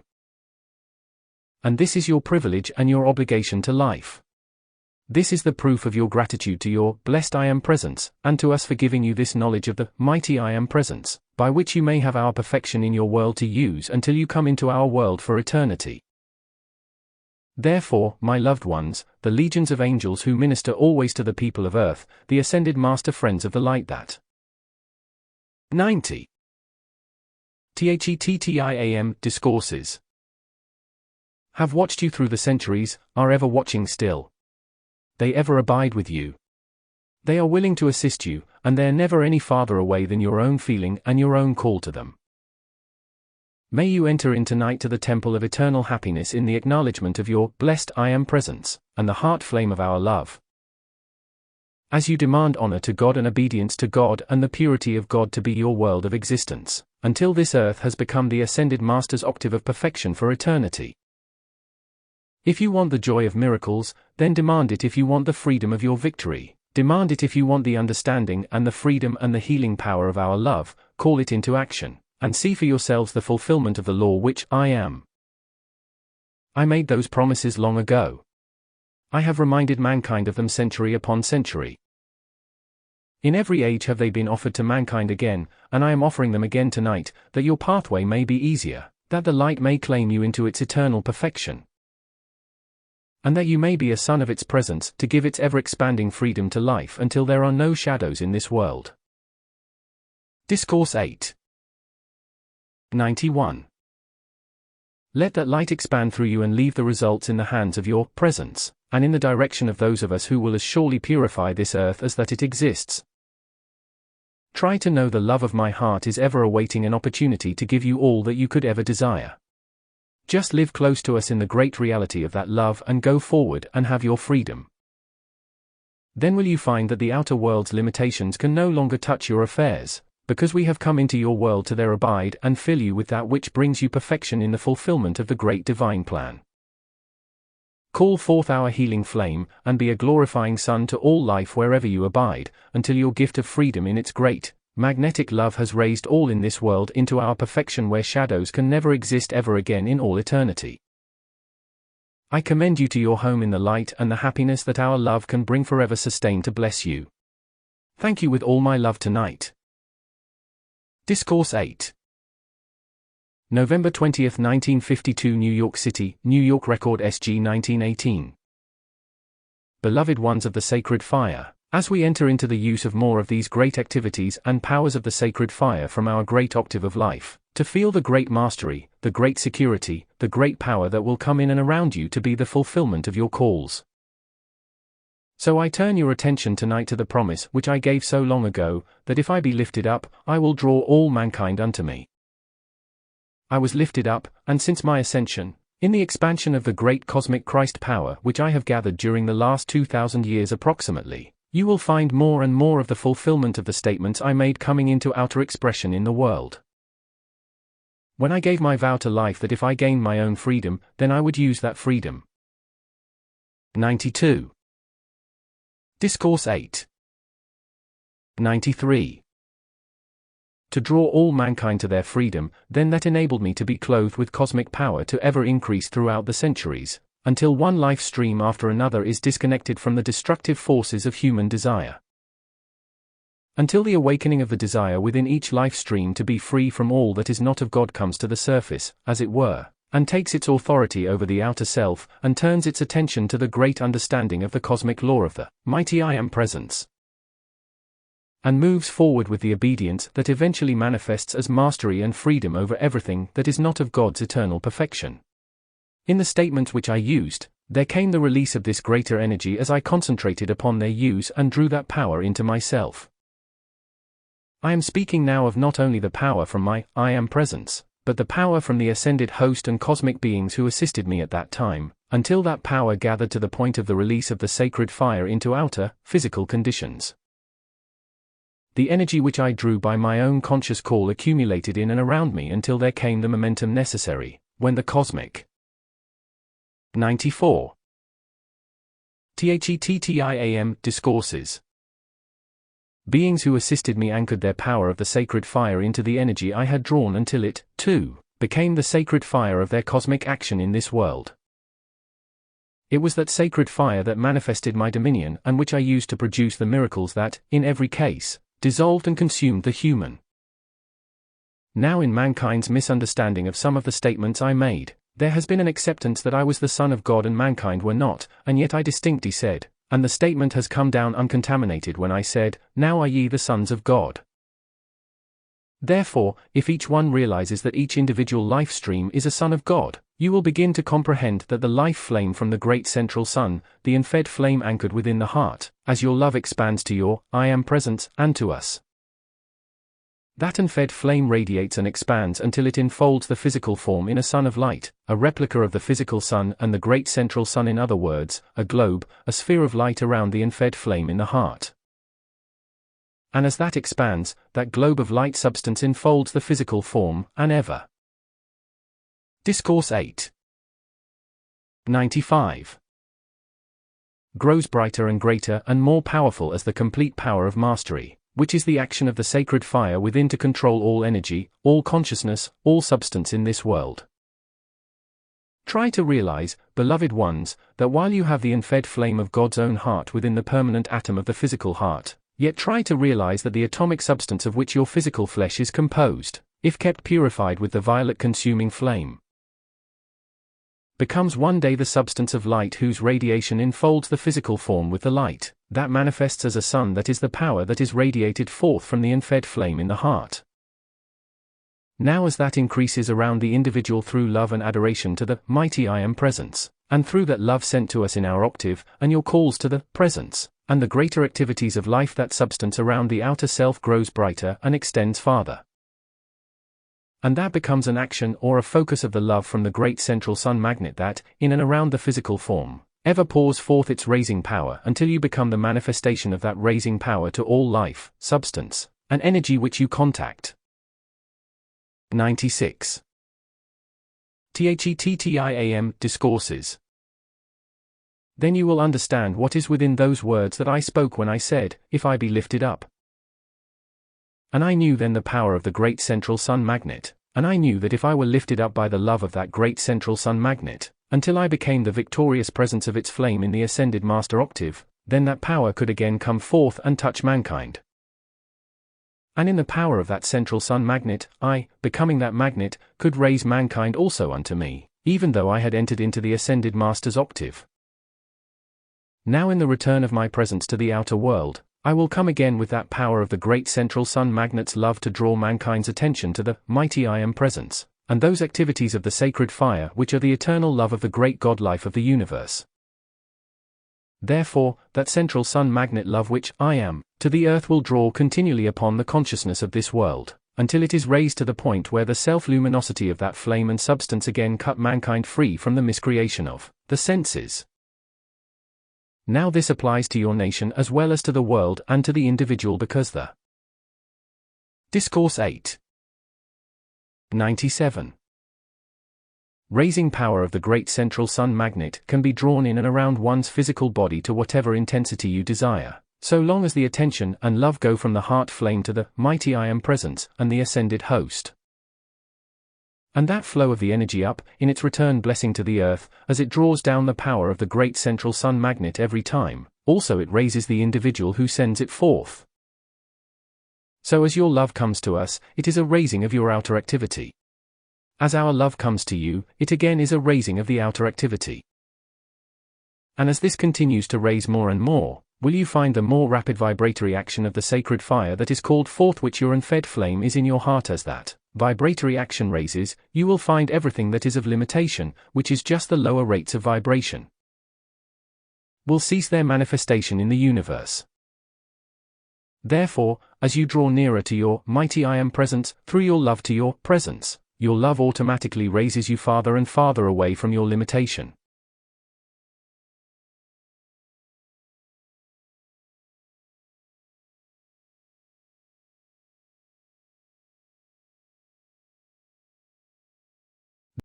And this is your privilege and your obligation to life. This is the proof of your gratitude to your blessed I Am presence, and to us for giving you this knowledge of the mighty I Am presence, by which you may have our perfection in your world to use until you come into our world for eternity. Therefore, my loved ones, the legions of angels who minister always to the people of earth, the ascended master friends of the light that 90. THETTIAM Discourses have watched you through the centuries, are ever watching still. They ever abide with you. They are willing to assist you, and they are never any farther away than your own feeling and your own call to them. May you enter in tonight to the temple of eternal happiness in the acknowledgement of your blessed I Am presence, and the heart flame of our love. As you demand honor to God and obedience to God and the purity of God to be your world of existence, until this earth has become the ascended Master's octave of perfection for eternity. If you want the joy of miracles, then demand it. If you want the freedom of your victory, demand it. If you want the understanding and the freedom and the healing power of our love, call it into action, and see for yourselves the fulfillment of the law which I am. I made those promises long ago. I have reminded mankind of them century upon century. In every age have they been offered to mankind again, and I am offering them again tonight, that your pathway may be easier, that the light may claim you into its eternal perfection, and that you may be a son of its presence to give its ever-expanding freedom to life until there are no shadows in this world. Discourse 8. 91. Let that light expand through you and leave the results in the hands of your presence, and in the direction of those of us who will as surely purify this earth as that it exists. Try to know the love of my heart is ever awaiting an opportunity to give you all that you could ever desire. Just live close to us in the great reality of that love and go forward and have your freedom. Then will you find that the outer world's limitations can no longer touch your affairs, because we have come into your world to there abide and fill you with that which brings you perfection in the fulfillment of the great divine plan. Call forth our healing flame, and be a glorifying sun to all life wherever you abide, until your gift of freedom in its great, magnetic love has raised all in this world into our perfection where shadows can never exist ever again in all eternity. I commend you to your home in the light and the happiness that our love can bring forever sustain to bless you. Thank you with all my love tonight. Discourse 8. November 20, 1952 New York City, New York Record SG 1918. Beloved ones of the sacred fire, as we enter into the use of more of these great activities and powers of the sacred fire from our great octave of life, to feel the great mastery, the great security, the great power that will come in and around you to be the fulfillment of your calls. So I turn your attention tonight to the promise which I gave so long ago, that if I be lifted up, I will draw all mankind unto me. I was lifted up, and since my ascension, in the expansion of the great cosmic Christ power which I have gathered during the last 2000 years approximately, you will find more and more of the fulfillment of the statements I made coming into outer expression in the world. When I gave my vow to life that if I gained my own freedom, then I would use that freedom. 92. Discourse 8. 93. To draw all mankind to their freedom, then that enabled me to be clothed with cosmic power to ever increase throughout the centuries, until one life stream after another is disconnected from the destructive forces of human desire. Until the awakening of the desire within each life stream to be free from all that is not of God comes to the surface, as it were, and takes its authority over the outer self, and turns its attention to the great understanding of the cosmic law of the mighty I Am Presence, and moves forward with the obedience that eventually manifests as mastery and freedom over everything that is not of God's eternal perfection. In the statements which I used, there came the release of this greater energy as I concentrated upon their use and drew that power into myself. I am speaking now of not only the power from my I Am Presence, but the power from the ascended host and cosmic beings who assisted me at that time, until that power gathered to the point of the release of the sacred fire into outer, physical conditions. The energy which I drew by my own conscious call accumulated in and around me until there came the momentum necessary, when the cosmic 94. THETTIAM Discourses. Beings who assisted me anchored their power of the sacred fire into the energy I had drawn until it, too, became the sacred fire of their cosmic action in this world. It was that sacred fire that manifested my dominion and which I used to produce the miracles that, in every case, dissolved and consumed the human. Now in mankind's misunderstanding of some of the statements I made, there has been an acceptance that I was the Son of God and mankind were not, and yet I distinctly said, and the statement has come down uncontaminated when I said, now are ye the sons of God. Therefore, if each one realizes that each individual life stream is a son of God, you will begin to comprehend that the life flame from the great central sun, the unfed flame anchored within the heart, as your love expands to your I Am Presence and to us. That unfed flame radiates and expands until it enfolds the physical form in a sun of light, a replica of the physical sun and the great central sun, in other words, a globe, a sphere of light around the unfed flame in the heart. And as that expands, that globe of light substance enfolds the physical form, and ever. Discourse 8. 95. Grows brighter and greater and more powerful as the complete power of mastery, which is the action of the sacred fire within to control all energy, all consciousness, all substance in this world. Try to realize, beloved ones, that while you have the unfed flame of God's own heart within the permanent atom of the physical heart, yet try to realize that the atomic substance of which your physical flesh is composed, if kept purified with the violet consuming flame, becomes one day the substance of light whose radiation enfolds the physical form with the light, that manifests as a sun that is the power that is radiated forth from the unfed flame in the heart. Now as that increases around the individual through love and adoration to the mighty I Am Presence, and through that love sent to us in our octave, and your calls to the presence, and the greater activities of life, that substance around the outer self grows brighter and extends farther. And that becomes an action or a focus of the love from the great central sun magnet that, in and around the physical form, ever pours forth its raising power until you become the manifestation of that raising power to all life, substance, and energy which you contact. 96. THETTIAM Discourses. Then you will understand what is within those words that I spoke when I said, if I be lifted up. And I knew then the power of the great central sun magnet, and I knew that if I were lifted up by the love of that great central sun magnet, until I became the victorious presence of its flame in the ascended master octave, then that power could again come forth and touch mankind. And in the power of that central sun magnet, I, becoming that magnet, could raise mankind also unto me, even though I had entered into the ascended master's octave. Now in the return of my presence to the outer world, I will come again with that power of the great central sun magnet's love to draw mankind's attention to the mighty I Am Presence, and those activities of the sacred fire which are the eternal love of the great God life of the universe. Therefore, that central sun magnet love which I am, to the earth will draw continually upon the consciousness of this world, until it is raised to the point where the self-luminosity of that flame and substance again cut mankind free from the miscreation of the senses. Now this applies to your nation as well as to the world and to the individual, because the Discourse 8. 97. Raising power of the great central sun magnet can be drawn in and around one's physical body to whatever intensity you desire, so long as the attention and love go from the heart flame to the mighty I Am Presence and the ascended host. And that flow of the energy up, in its return blessing to the earth, as it draws down the power of the great central sun magnet every time, also it raises the individual who sends it forth. So as your love comes to us, it is a raising of your outer activity. As our love comes to you, it again is a raising of the outer activity. And as this continues to raise more and more, will you find the more rapid vibratory action of the sacred fire that is called forth, which your unfed flame is in your heart. As that vibratory action raises, you will find everything that is of limitation, which is just the lower rates of vibration, will cease their manifestation in the universe. Therefore, as you draw nearer to your mighty I Am Presence, through your love to your presence, your love automatically raises you farther and farther away from your limitation.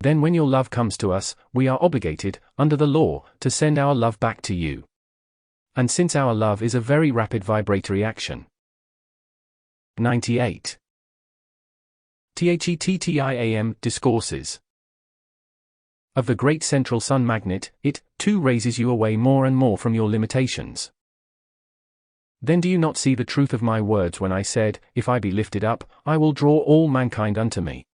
Then when your love comes to us, we are obligated, under the law, to send our love back to you. And since our love is a very rapid vibratory action. 98. THETTIAM Discourses. Of the great central sun magnet, it, too, raises you away more and more from your limitations. Then do you not see the truth of my words when I said, if I be lifted up, I will draw all mankind unto me?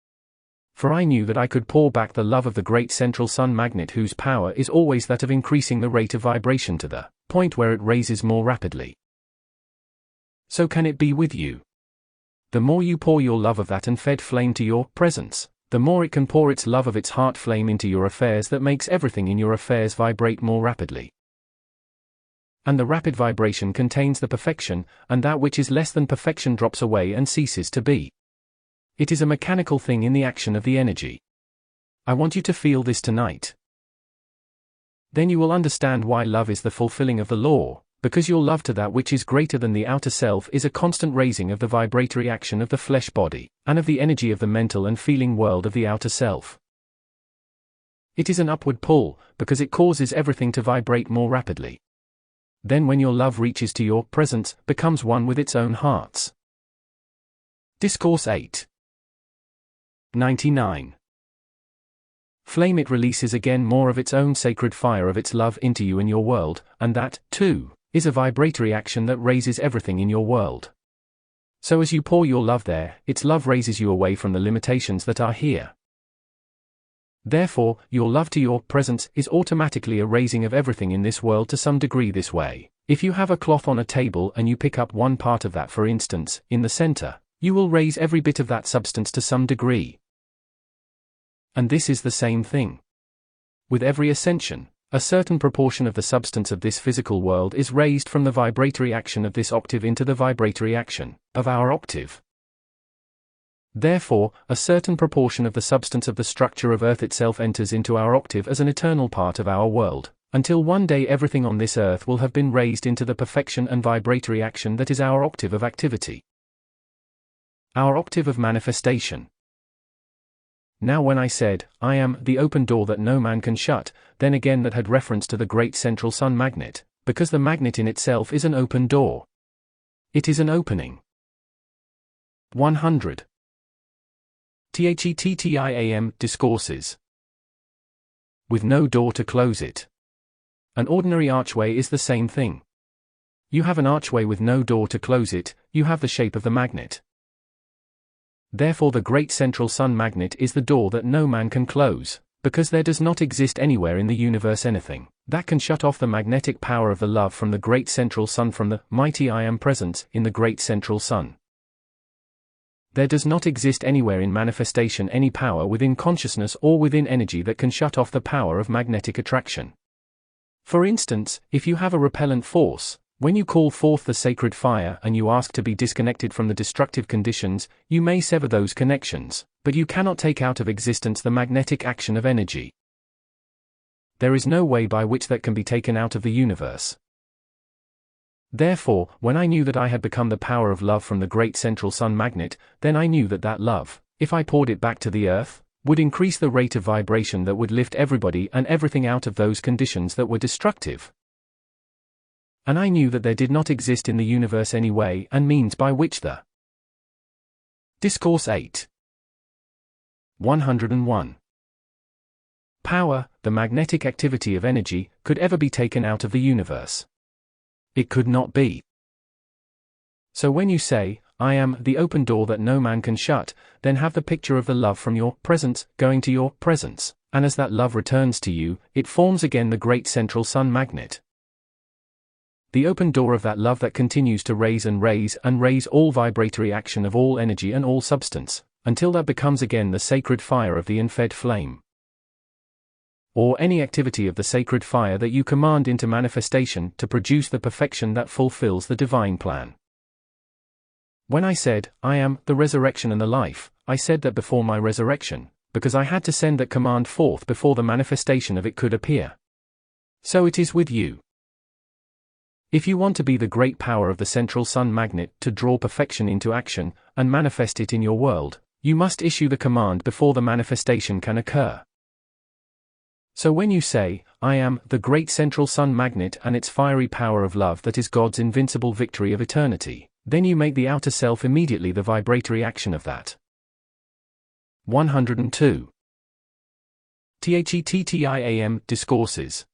For I knew that I could pour back the love of the great central sun magnet, whose power is always that of increasing the rate of vibration to the point where it raises more rapidly. So can it be with you. The more you pour your love of that unfed flame to your presence, the more it can pour its love of its heart flame into your affairs, that makes everything in your affairs vibrate more rapidly. And the rapid vibration contains the perfection, and that which is less than perfection drops away and ceases to be. It is a mechanical thing in the action of the energy. I want you to feel this tonight. Then you will understand why love is the fulfilling of the law, because your love to that which is greater than the outer self is a constant raising of the vibratory action of the flesh body, and of the energy of the mental and feeling world of the outer self. It is an upward pull, because it causes everything to vibrate more rapidly. Then when your love reaches to your presence, becomes one with its own hearts. Discourse 8. 99. Flame it releases again more of its own sacred fire of its love into you in your world, and that, too, is a vibratory action that raises everything in your world. So as you pour your love there, its love raises you away from the limitations that are here. Therefore, your love to your presence is automatically a raising of everything in this world to some degree this way. If you have a cloth on a table and you pick up one part of that, for instance, in the center, you will raise every bit of that substance to some degree. And this is the same thing. With every ascension, a certain proportion of the substance of this physical world is raised from the vibratory action of this octave into the vibratory action of our octave. Therefore, a certain proportion of the substance of the structure of earth itself enters into our octave as an eternal part of our world, until one day everything on this earth will have been raised into the perfection and vibratory action that is our octave of activity. Our octave of manifestation. Now when I said, I am the open door that no man can shut, then again that had reference to the great central sun magnet, because the magnet in itself is an open door. It is an opening. 100. THETTIAM Discourses. With no door to close it. An ordinary archway is the same thing. You have an archway with no door to close it, you have the shape of the magnet. Therefore the great central sun magnet is the door that no man can close, because there does not exist anywhere in the universe anything that can shut off the magnetic power of the love from the great central sun, from the mighty I Am Presence in the great central sun. There does not exist anywhere in manifestation any power within consciousness or within energy that can shut off the power of magnetic attraction. For instance, if you have a repellent force, When you call forth the sacred fire and you ask to be disconnected from the destructive conditions, you may sever those connections, but you cannot take out of existence the magnetic action of energy. There is no way by which that can be taken out of the universe. Therefore, when I knew that I had become the power of love from the great central sun magnet, then I knew that that love, if I poured it back to the earth, would increase the rate of vibration that would lift everybody and everything out of those conditions that were destructive. And I knew that there did not exist in the universe any way and means by which the Discourse 8 101 power, the magnetic activity of energy, could ever be taken out of the universe. It could not be. So when you say, I am the open door that no man can shut, then have the picture of the love from your presence going to your presence, and as that love returns to you, it forms again the great central sun magnet. The open door of that love that continues to raise and raise and raise all vibratory action of all energy and all substance, until that becomes again the sacred fire of the unfed flame. Or any activity of the sacred fire that you command into manifestation to produce the perfection that fulfills the divine plan. When I said, I am the resurrection and the life, I said that before my resurrection, because I had to send that command forth before the manifestation of it could appear. So it is with you. If you want to be the great power of the central sun magnet to draw perfection into action, and manifest it in your world, you must issue the command before the manifestation can occur. So when you say, I am the great central sun magnet and its fiery power of love that is God's invincible victory of eternity, then you make the outer self immediately the vibratory action of that. 102. THETTIAM Discourses.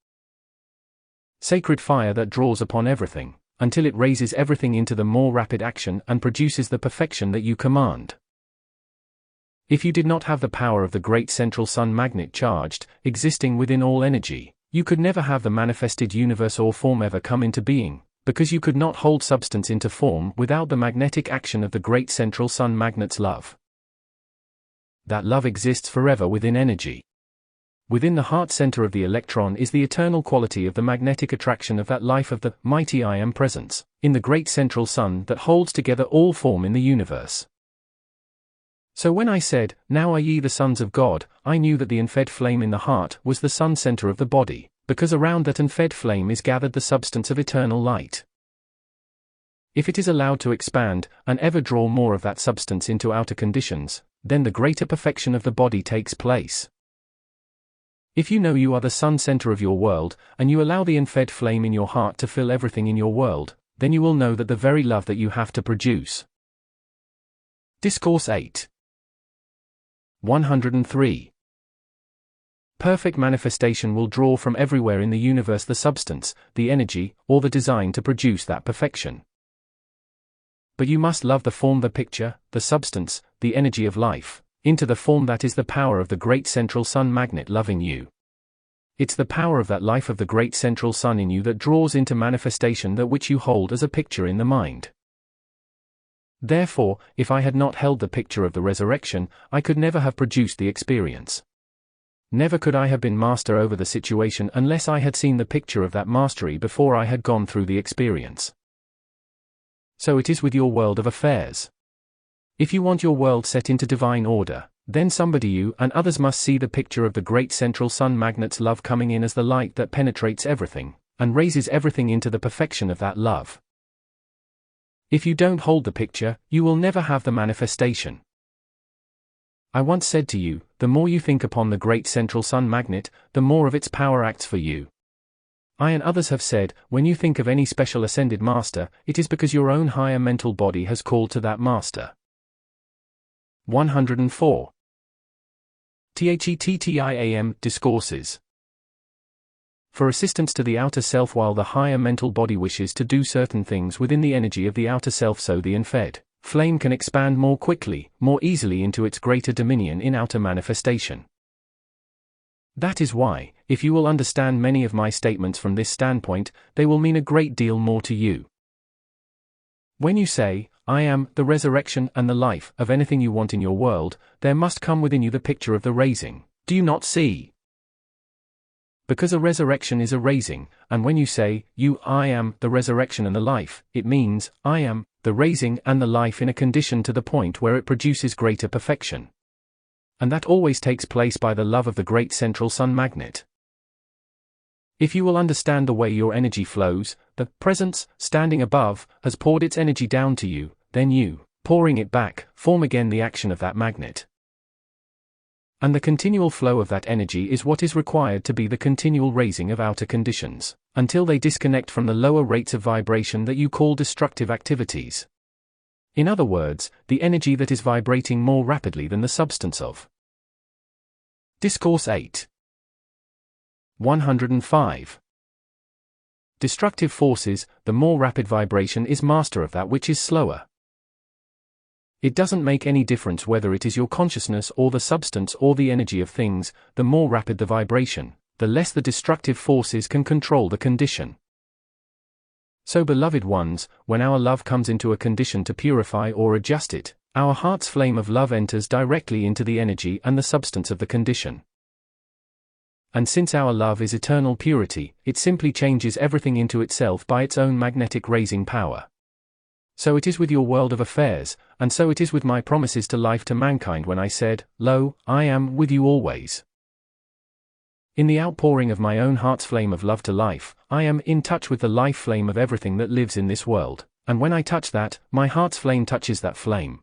Sacred fire that draws upon everything, until it raises everything into the more rapid action and produces the perfection that you command. If you did not have the power of the great central sun magnet charged, existing within all energy, you could never have the manifested universe or form ever come into being, because you could not hold substance into form without the magnetic action of the great central sun magnet's love. That love exists forever within energy. Within the heart center of the electron is the eternal quality of the magnetic attraction of that life of the mighty I am presence, in the great central sun that holds together all form in the universe. So when I said, now are ye the sons of God, I knew that the unfed flame in the heart was the sun center of the body, because around that unfed flame is gathered the substance of eternal light. If it is allowed to expand, and ever draw more of that substance into outer conditions, then the greater perfection of the body takes place. If you know you are the sun center of your world, and you allow the unfed flame in your heart to fill everything in your world, then you will know that the very love that you have to produce. Discourse 8 103. Perfect manifestation will draw from everywhere in the universe the substance, the energy, or the design to produce that perfection. But you must love the form, the picture, the substance, the energy of life, into the form that is the power of the great central sun magnet loving you. It's the power of that life of the great central sun in you that draws into manifestation that which you hold as a picture in the mind. Therefore, if I had not held the picture of the resurrection, I could never have produced the experience. Never could I have been master over the situation unless I had seen the picture of that mastery before I had gone through the experience. So it is with your world of affairs. If you want your world set into divine order, then somebody, you and others, must see the picture of the great central sun magnet's love coming in as the light that penetrates everything, and raises everything into the perfection of that love. If you don't hold the picture, you will never have the manifestation. I once said to you, the more you think upon the great central sun magnet, the more of its power acts for you. I and others have said, when you think of any special ascended master, it is because your own higher mental body has called to that master. 104. THETTIAM Discourses. For assistance to the outer self while the higher mental body wishes to do certain things within the energy of the outer self, so the unfed flame can expand more quickly, more easily into its greater dominion in outer manifestation. That is why, if you will understand many of my statements from this standpoint, they will mean a great deal more to you. When you say, I am the resurrection and the life of anything you want in your world, there must come within you the picture of the raising. Do you not see? because a resurrection is a raising, and when you say, I am the resurrection and the life, it means, I am the raising and the life in a condition to the point where it produces greater perfection. And that always takes place by the love of the great central sun magnet. If you will understand the way your energy flows, the presence, standing above, has poured its energy down to you, then you, pouring it back, form again the action of that magnet. And the continual flow of that energy is what is required to be the continual raising of outer conditions, until they disconnect from the lower rates of vibration that you call destructive activities. In other words, the energy that is vibrating more rapidly than the substance of. Discourse 8. 105. Destructive forces, the more rapid vibration is master of that which is slower. It doesn't make any difference whether it is your consciousness or the substance or the energy of things, the more rapid the vibration, the less the destructive forces can control the condition. So beloved ones, when our love comes into a condition to purify or adjust it, our heart's flame of love enters directly into the energy and the substance of the condition. And since our love is eternal purity, it simply changes everything into itself by its own magnetic raising power. So it is with your world of affairs, and so it is with my promises to life to mankind when I said, Lo, I am with you always. In the outpouring of my own heart's flame of love to life, I am in touch with the life flame of everything that lives in this world, and when I touch that, my heart's flame touches that flame.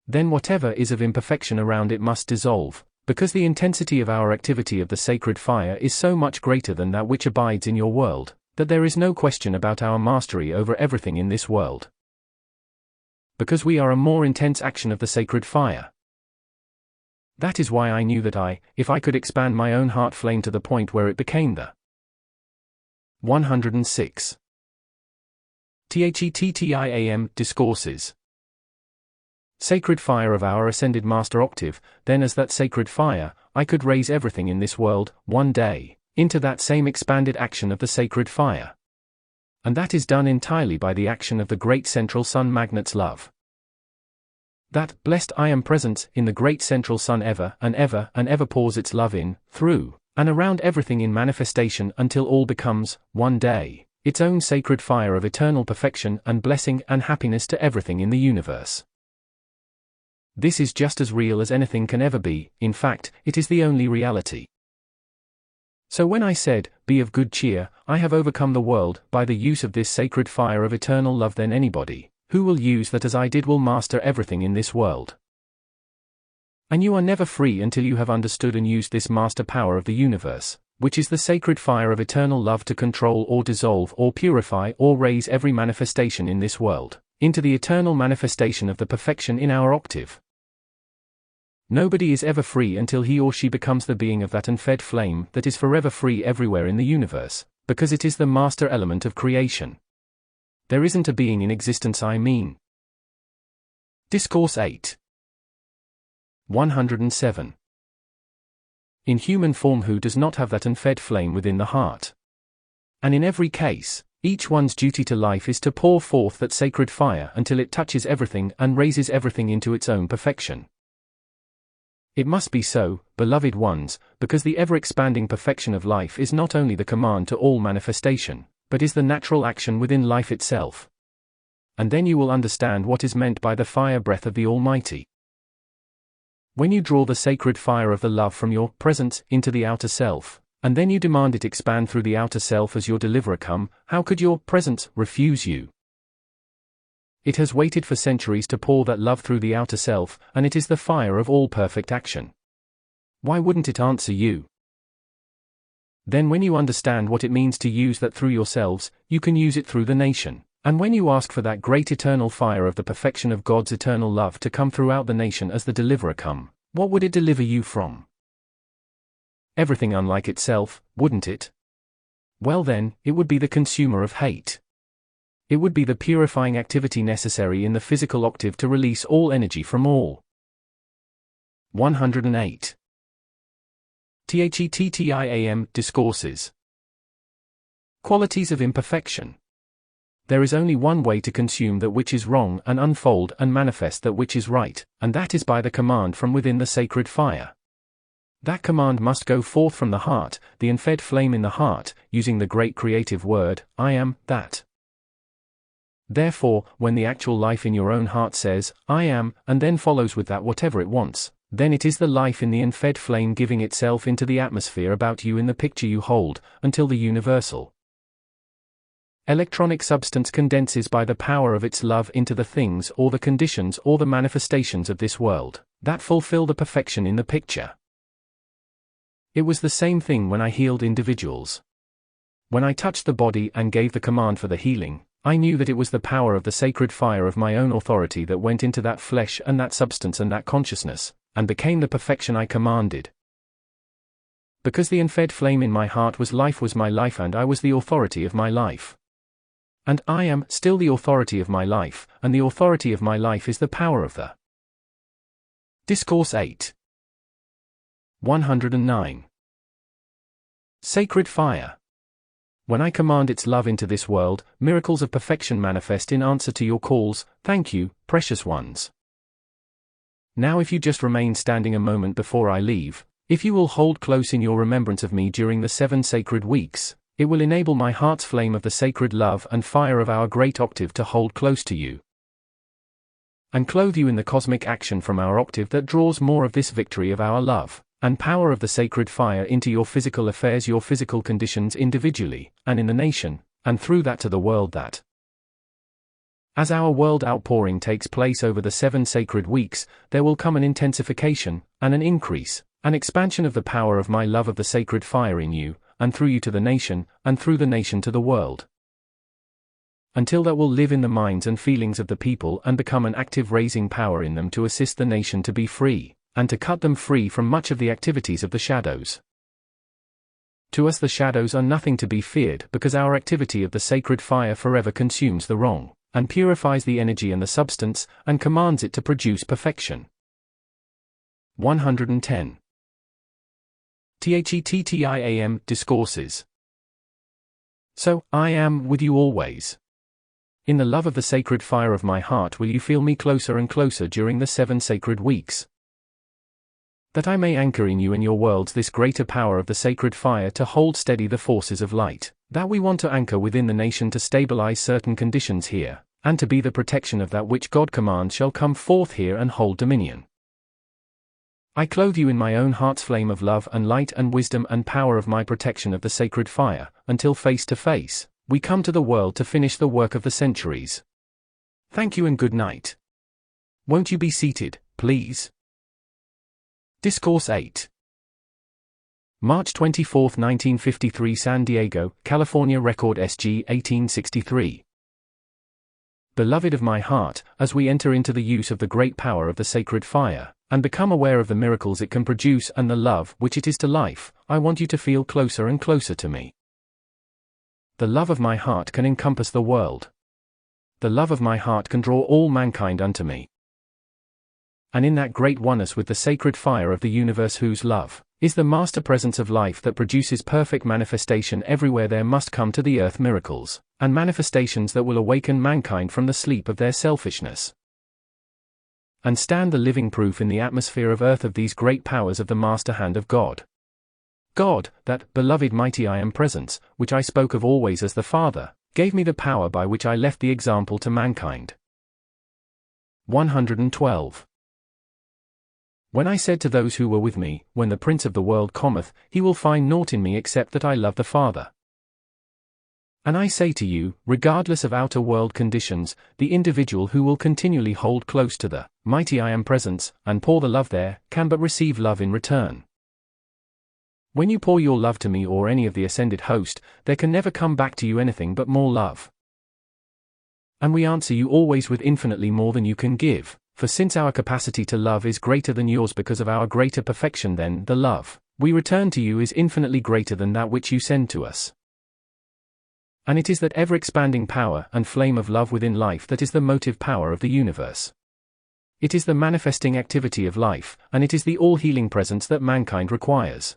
Then whatever is of imperfection around it must dissolve, because the intensity of our activity of the sacred fire is so much greater than that which abides in your world, that there is no question about our mastery over everything in this world. Because we are a more intense action of the sacred fire. That is why I knew that if I could expand my own heart flame to the point where it became the 106. THETTIAM Discourses. Sacred fire of our ascended master octave, then as that sacred fire, I could raise everything in this world, one day, into that same expanded action of the sacred fire. And that is done entirely by the action of the great central sun magnet's love. That blessed I am presence in the great central sun ever and ever and ever pours its love in, through, and around everything in manifestation until all becomes, one day, its own sacred fire of eternal perfection and blessing and happiness to everything in the universe. This is just as real as anything can ever be, in fact, it is the only reality. So when I said, be of good cheer, I have overcome the world, by the use of this sacred fire of eternal love, then anybody, who will use that as I did will master everything in this world. And you are never free until you have understood and used this master power of the universe, which is the sacred fire of eternal love to control or dissolve or purify or raise every manifestation in this world, into the eternal manifestation of the perfection in our octave. Nobody is ever free until he or she becomes the being of that unfed flame that is forever free everywhere in the universe, because it is the master element of creation. There isn't a being in existence, I mean. Discourse 8. 107. In human form, who does not have that unfed flame within the heart? And in every case, each one's duty to life is to pour forth that sacred fire until it touches everything and raises everything into its own perfection. It must be so, beloved ones, because the ever-expanding perfection of life is not only the command to all manifestation, but is the natural action within life itself. And then you will understand what is meant by the fire breath of the Almighty. When you draw the sacred fire of the love from your presence into the outer self, and then you demand it expand through the outer self as your deliverer come, how could your presence refuse you? It has waited for centuries to pour that love through the outer self, and it is the fire of all perfect action. Why wouldn't it answer you? Then when you understand what it means to use that through yourselves, you can use it through the nation. And when you ask for that great eternal fire of the perfection of God's eternal love to come throughout the nation as the deliverer come, what would it deliver you from? Everything unlike itself, wouldn't it? Well then, it would be the consumer of hate. It would be the purifying activity necessary in the physical octave to release all energy from all. 108. THETTIAM Discourses. Qualities of imperfection. There is only one way to consume that which is wrong and unfold and manifest that which is right, and that is by the command from within the sacred fire. That command must go forth from the heart, the unfed flame in the heart, using the great creative word, I am, that. Therefore, when the actual life in your own heart says, I am, and then follows with that whatever it wants, then it is the life in the unfed flame giving itself into the atmosphere about you in the picture you hold, until the universal electronic substance condenses by the power of its love into the things or the conditions or the manifestations of this world, that fulfill the perfection in the picture. It was the same thing when I healed individuals. When I touched the body and gave the command for the healing, I knew that it was the power of the sacred fire of my own authority that went into that flesh and that substance and that consciousness, and became the perfection I commanded. Because the unfed flame in my heart was my life and I was the authority of my life. And I am still the authority of my life, and the authority of my life is the power of the Discourse 8. 109. Sacred fire. When I command its love into this world, miracles of perfection manifest in answer to your calls. Thank you, precious ones. Now if you just remain standing a moment before I leave, if you will hold close in your remembrance of me during the 7 sacred weeks, it will enable my heart's flame of the sacred love and fire of our great octave to hold close to you, and clothe you in the cosmic action from our octave that draws more of this victory of our love and power of the sacred fire into your physical affairs, your physical conditions individually, and in the nation, and through that to the world that. As our world outpouring takes place over the 7 sacred weeks, there will come an intensification, and an increase, an expansion of the power of my love of the sacred fire in you, and through you to the nation, and through the nation to the world. Until that will live in the minds and feelings of the people and become an active raising power in them to assist the nation to be free, and to cut them free from much of the activities of the shadows. To us the shadows are nothing to be feared because our activity of the sacred fire forever consumes the wrong, and purifies the energy and the substance, and commands it to produce perfection. 110. THETTIAM Discourses. So, I am with you always. In the love of the sacred fire of my heart will you feel me closer and closer during the 7 sacred weeks. That I may anchor in you and your worlds this greater power of the sacred fire to hold steady the forces of light, that we want to anchor within the nation to stabilize certain conditions here, and to be the protection of that which God commands shall come forth here and hold dominion. I clothe you in my own heart's flame of love and light and wisdom and power of my protection of the sacred fire, until face to face, we come to the world to finish the work of the centuries. Thank you and good night. Won't you be seated, please? Discourse 8. March 24, 1953, San Diego, California. Record SG 1863. Beloved of my heart, as we enter into the use of the great power of the sacred fire, and become aware of the miracles it can produce and the love which it is to life, I want you to feel closer and closer to me. The love of my heart can encompass the world. The love of my heart can draw all mankind unto me. And in that great oneness with the sacred fire of the universe whose love is the master presence of life that produces perfect manifestation everywhere, there must come to the earth miracles, and manifestations that will awaken mankind from the sleep of their selfishness, and stand the living proof in the atmosphere of earth of these great powers of the master hand of God. God, that beloved mighty I am presence, which I spoke of always as the Father, gave me the power by which I left the example to mankind. 112. When I said to those who were with me, when the Prince of the world cometh, he will find naught in me except that I love the Father. And I say to you, regardless of outer world conditions, the individual who will continually hold close to the mighty I am presence, and pour the love there, can but receive love in return. When you pour your love to me or any of the ascended host, there can never come back to you anything but more love. And we answer you always with infinitely more than you can give, for since our capacity to love is greater than yours because of our greater perfection, then the love we return to you is infinitely greater than that which you send to us. And it is that ever-expanding power and flame of love within life that is the motive power of the universe. It is the manifesting activity of life, and it is the all-healing presence that mankind requires.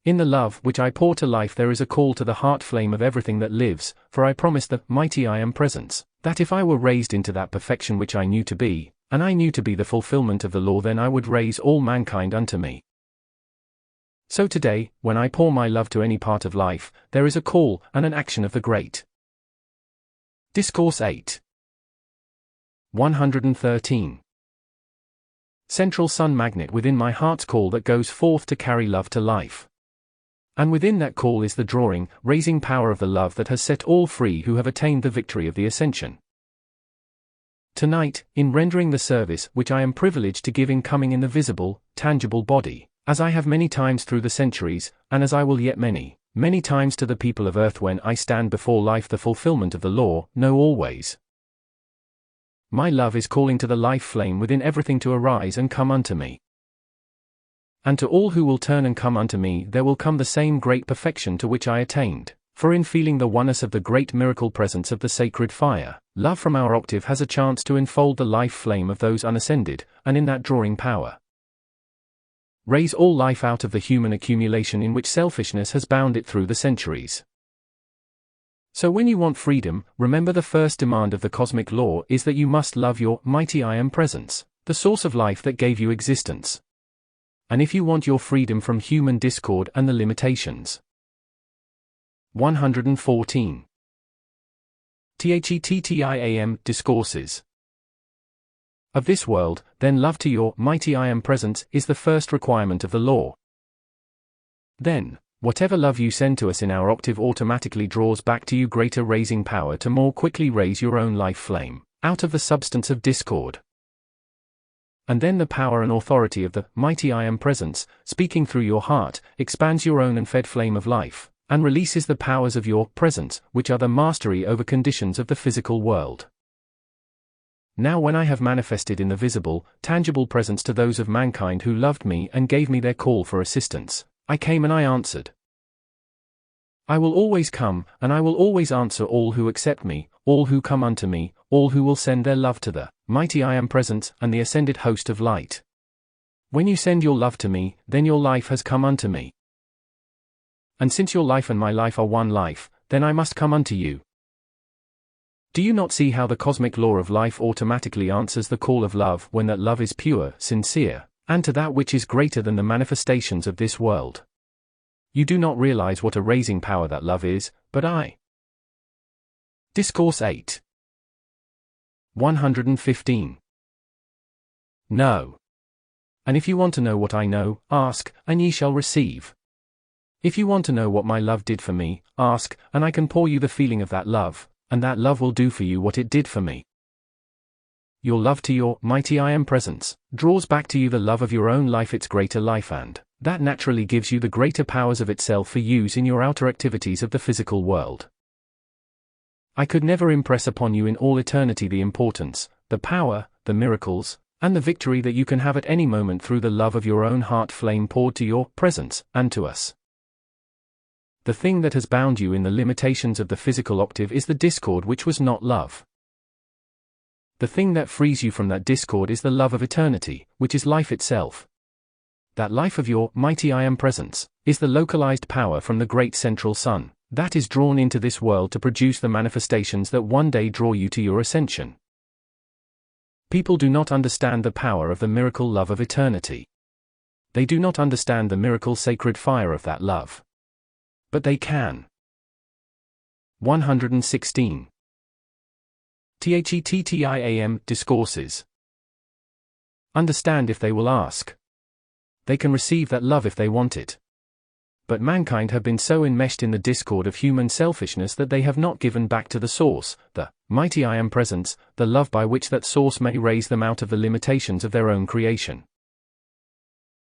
In the love which I pour to life there is a call to the heart flame of everything that lives, for I promise the mighty I am presence, that if I were raised into that perfection which I knew to be, and I knew to be the fulfillment of the law, then I would raise all mankind unto me. So today, when I pour my love to any part of life, there is a call and an action of the great. Discourse 8. 113. Central sun magnet within my heart's call that goes forth to carry love to life. And within that call is the drawing, raising power of the love that has set all free who have attained the victory of the ascension. Tonight, in rendering the service which I am privileged to give in coming in the visible, tangible body, as I have many times through the centuries, and as I will yet many, many times to the people of earth when I stand before life the fulfillment of the law, know always. My love is calling to the life flame within everything to arise and come unto me. And to all who will turn and come unto me there will come the same great perfection to which I attained, for in feeling the oneness of the great miracle presence of the sacred fire, love from our octave has a chance to enfold the life flame of those unascended, and in that drawing power, raise all life out of the human accumulation in which selfishness has bound it through the centuries. So when you want freedom, remember the first demand of the cosmic law is that you must love your mighty I Am presence, the source of life that gave you existence. And if you want your freedom from human discord and the limitations. 114. THETTIAM Discourses. Of this world, then love to your mighty I Am presence is the first requirement of the law. Then, whatever love you send to us in our octave automatically draws back to you greater raising power to more quickly raise your own life flame, out of the substance of discord. And then the power and authority of the mighty I Am presence, speaking through your heart, expands your own unfed flame of life, and releases the powers of your presence, which are the mastery over conditions of the physical world. Now when I have manifested in the visible, tangible presence to those of mankind who loved me and gave me their call for assistance, I came and I answered. I will always come, and I will always answer all who accept me, all who come unto me, all who will send their love to the mighty I Am presence and the ascended host of light. When you send your love to me, then your life has come unto me. And since your life and my life are one life, then I must come unto you. Do you not see how the cosmic law of life automatically answers the call of love when that love is pure, sincere, and to that which is greater than the manifestations of this world? You do not realize what a raising power that love is, but I. Discourse 8. 115. No. And if you want to know what I know, ask, and ye shall receive. If you want to know what my love did for me, ask, and I can pour you the feeling of that love, and that love will do for you what it did for me. Your love to your mighty I Am presence draws back to you the love of your own life, its greater life, and that naturally gives you the greater powers of itself for use in your outer activities of the physical world. I could never impress upon you in all eternity the importance, the power, the miracles, and the victory that you can have at any moment through the love of your own heart flame poured to your presence and to us. The thing that has bound you in the limitations of the physical octave is the discord which was not love. The thing that frees you from that discord is the love of eternity, which is life itself. That life of your mighty I Am presence is the localized power from the great central sun that is drawn into this world to produce the manifestations that one day draw you to your ascension. People do not understand the power of the miracle love of eternity. They do not understand the miracle sacred fire of that love. But they can. 116. THETTIAM Discourses. Understand if they will ask. They can receive that love if they want it. But mankind have been so enmeshed in the discord of human selfishness that they have not given back to the source, the mighty I Am presence, the love by which that source may raise them out of the limitations of their own creation.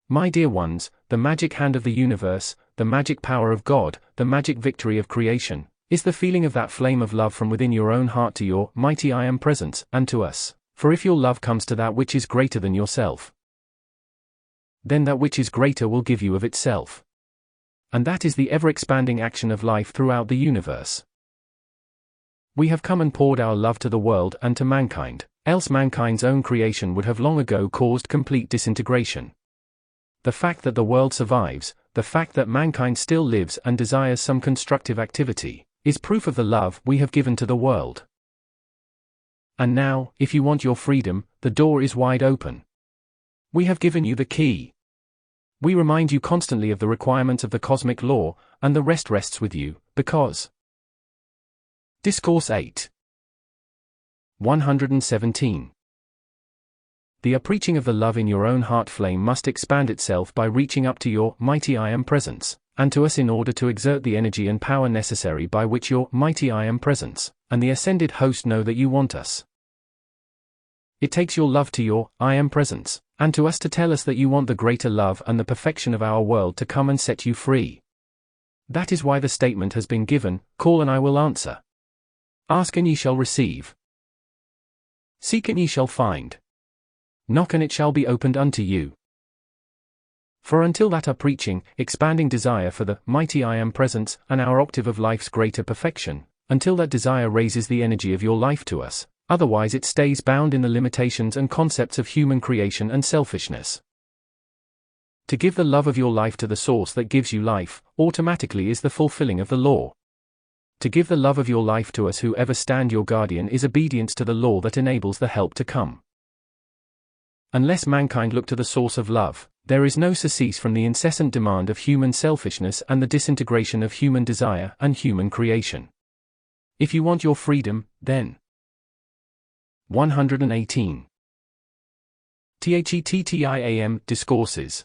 My dear ones, the magic hand of the universe, the magic power of God, the magic victory of creation, is the feeling of that flame of love from within your own heart to your mighty I Am presence and to us. For if your love comes to that which is greater than yourself, then that which is greater will give you of itself. And that is the ever-expanding action of life throughout the universe. We have come and poured our love to the world and to mankind, else mankind's own creation would have long ago caused complete disintegration. The fact that the world survives, the fact that mankind still lives and desires some constructive activity, is proof of the love we have given to the world. And now, if you want your freedom, the door is wide open. We have given you the key. We remind you constantly of the requirements of the cosmic law, and the rest rests with you, because. Discourse 8. 117. The preaching of the love in your own heart flame must expand itself by reaching up to your mighty I Am Presence, and to us in order to exert the energy and power necessary by which your mighty I Am Presence, and the ascended host know that you want us. It takes your love to your I Am Presence, and to us to tell us that you want the greater love and the perfection of our world to come and set you free. That is why the statement has been given, call and I will answer. Ask and ye shall receive. Seek and ye shall find. Knock and it shall be opened unto you. For until that preaching, expanding desire for the mighty I Am Presence and our octave of life's greater perfection, until that desire raises the energy of your life to us, otherwise it stays bound in the limitations and concepts of human creation and selfishness. To give the love of your life to the source that gives you life, automatically is the fulfilling of the law. To give the love of your life to us who ever stand your guardian is obedience to the law that enables the help to come. Unless mankind look to the source of love, there is no surcease from the incessant demand of human selfishness and the disintegration of human desire and human creation. If you want your freedom, then 118. THETTIAM Discourses.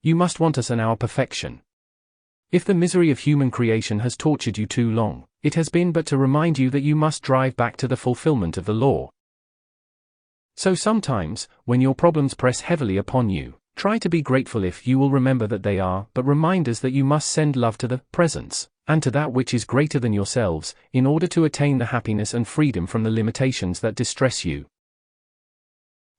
You must want us and our perfection. If the misery of human creation has tortured you too long, it has been but to remind you that you must drive back to the fulfillment of the law. So sometimes, when your problems press heavily upon you, try to be grateful if you will remember that they are but reminders that you must send love to the presence, and to that which is greater than yourselves, in order to attain the happiness and freedom from the limitations that distress you.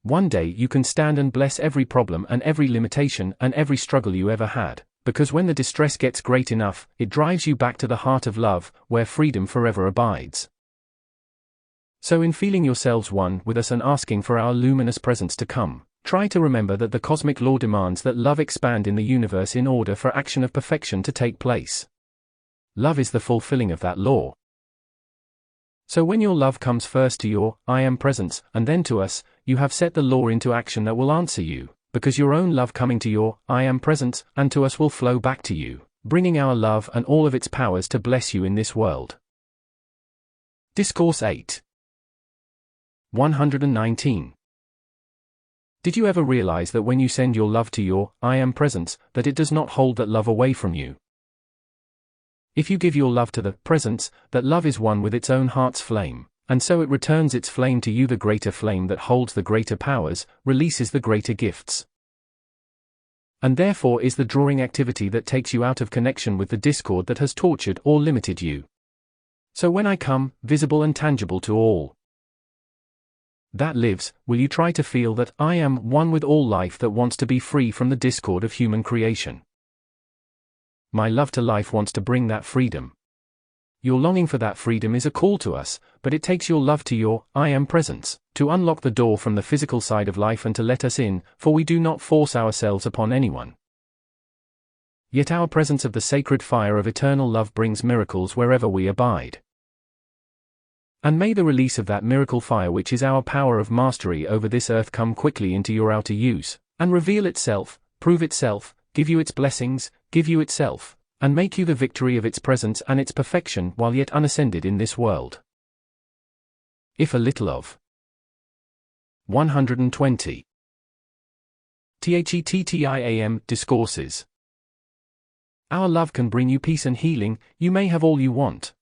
One day you can stand and bless every problem and every limitation and every struggle you ever had, because when the distress gets great enough, it drives you back to the heart of love, where freedom forever abides. So in feeling yourselves one with us and asking for our luminous presence to come, try to remember that the cosmic law demands that love expand in the universe in order for action of perfection to take place. Love is the fulfilling of that law. So when your love comes first to your I Am Presence and then to us, you have set the law into action that will answer you, because your own love coming to your I Am Presence and to us will flow back to you, bringing our love and all of its powers to bless you in this world. Discourse 8. 119. Did you ever realize that when you send your love to your I Am Presence, that it does not hold that love away from you? If you give your love to the presence, that love is one with its own heart's flame, and so it returns its flame to you. The greater flame that holds the greater powers, releases the greater gifts. And therefore is the drawing activity that takes you out of connection with the discord that has tortured or limited you. So when I come, visible and tangible to all that lives, will you try to feel that I am one with all life that wants to be free from the discord of human creation? My love to life wants to bring that freedom. Your longing for that freedom is a call to us, but it takes your love to your I Am Presence to unlock the door from the physical side of life and to let us in, for we do not force ourselves upon anyone. Yet our presence of the sacred fire of eternal love brings miracles wherever we abide. And may the release of that miracle fire, which is our power of mastery over this earth, come quickly into your outer use, and reveal itself, prove itself, give you its blessings, give you itself, and make you the victory of its presence and its perfection while yet unascended in this world. If a little of 120. THETTIAM Discourses. Our love can bring you peace and healing. You may have all you want.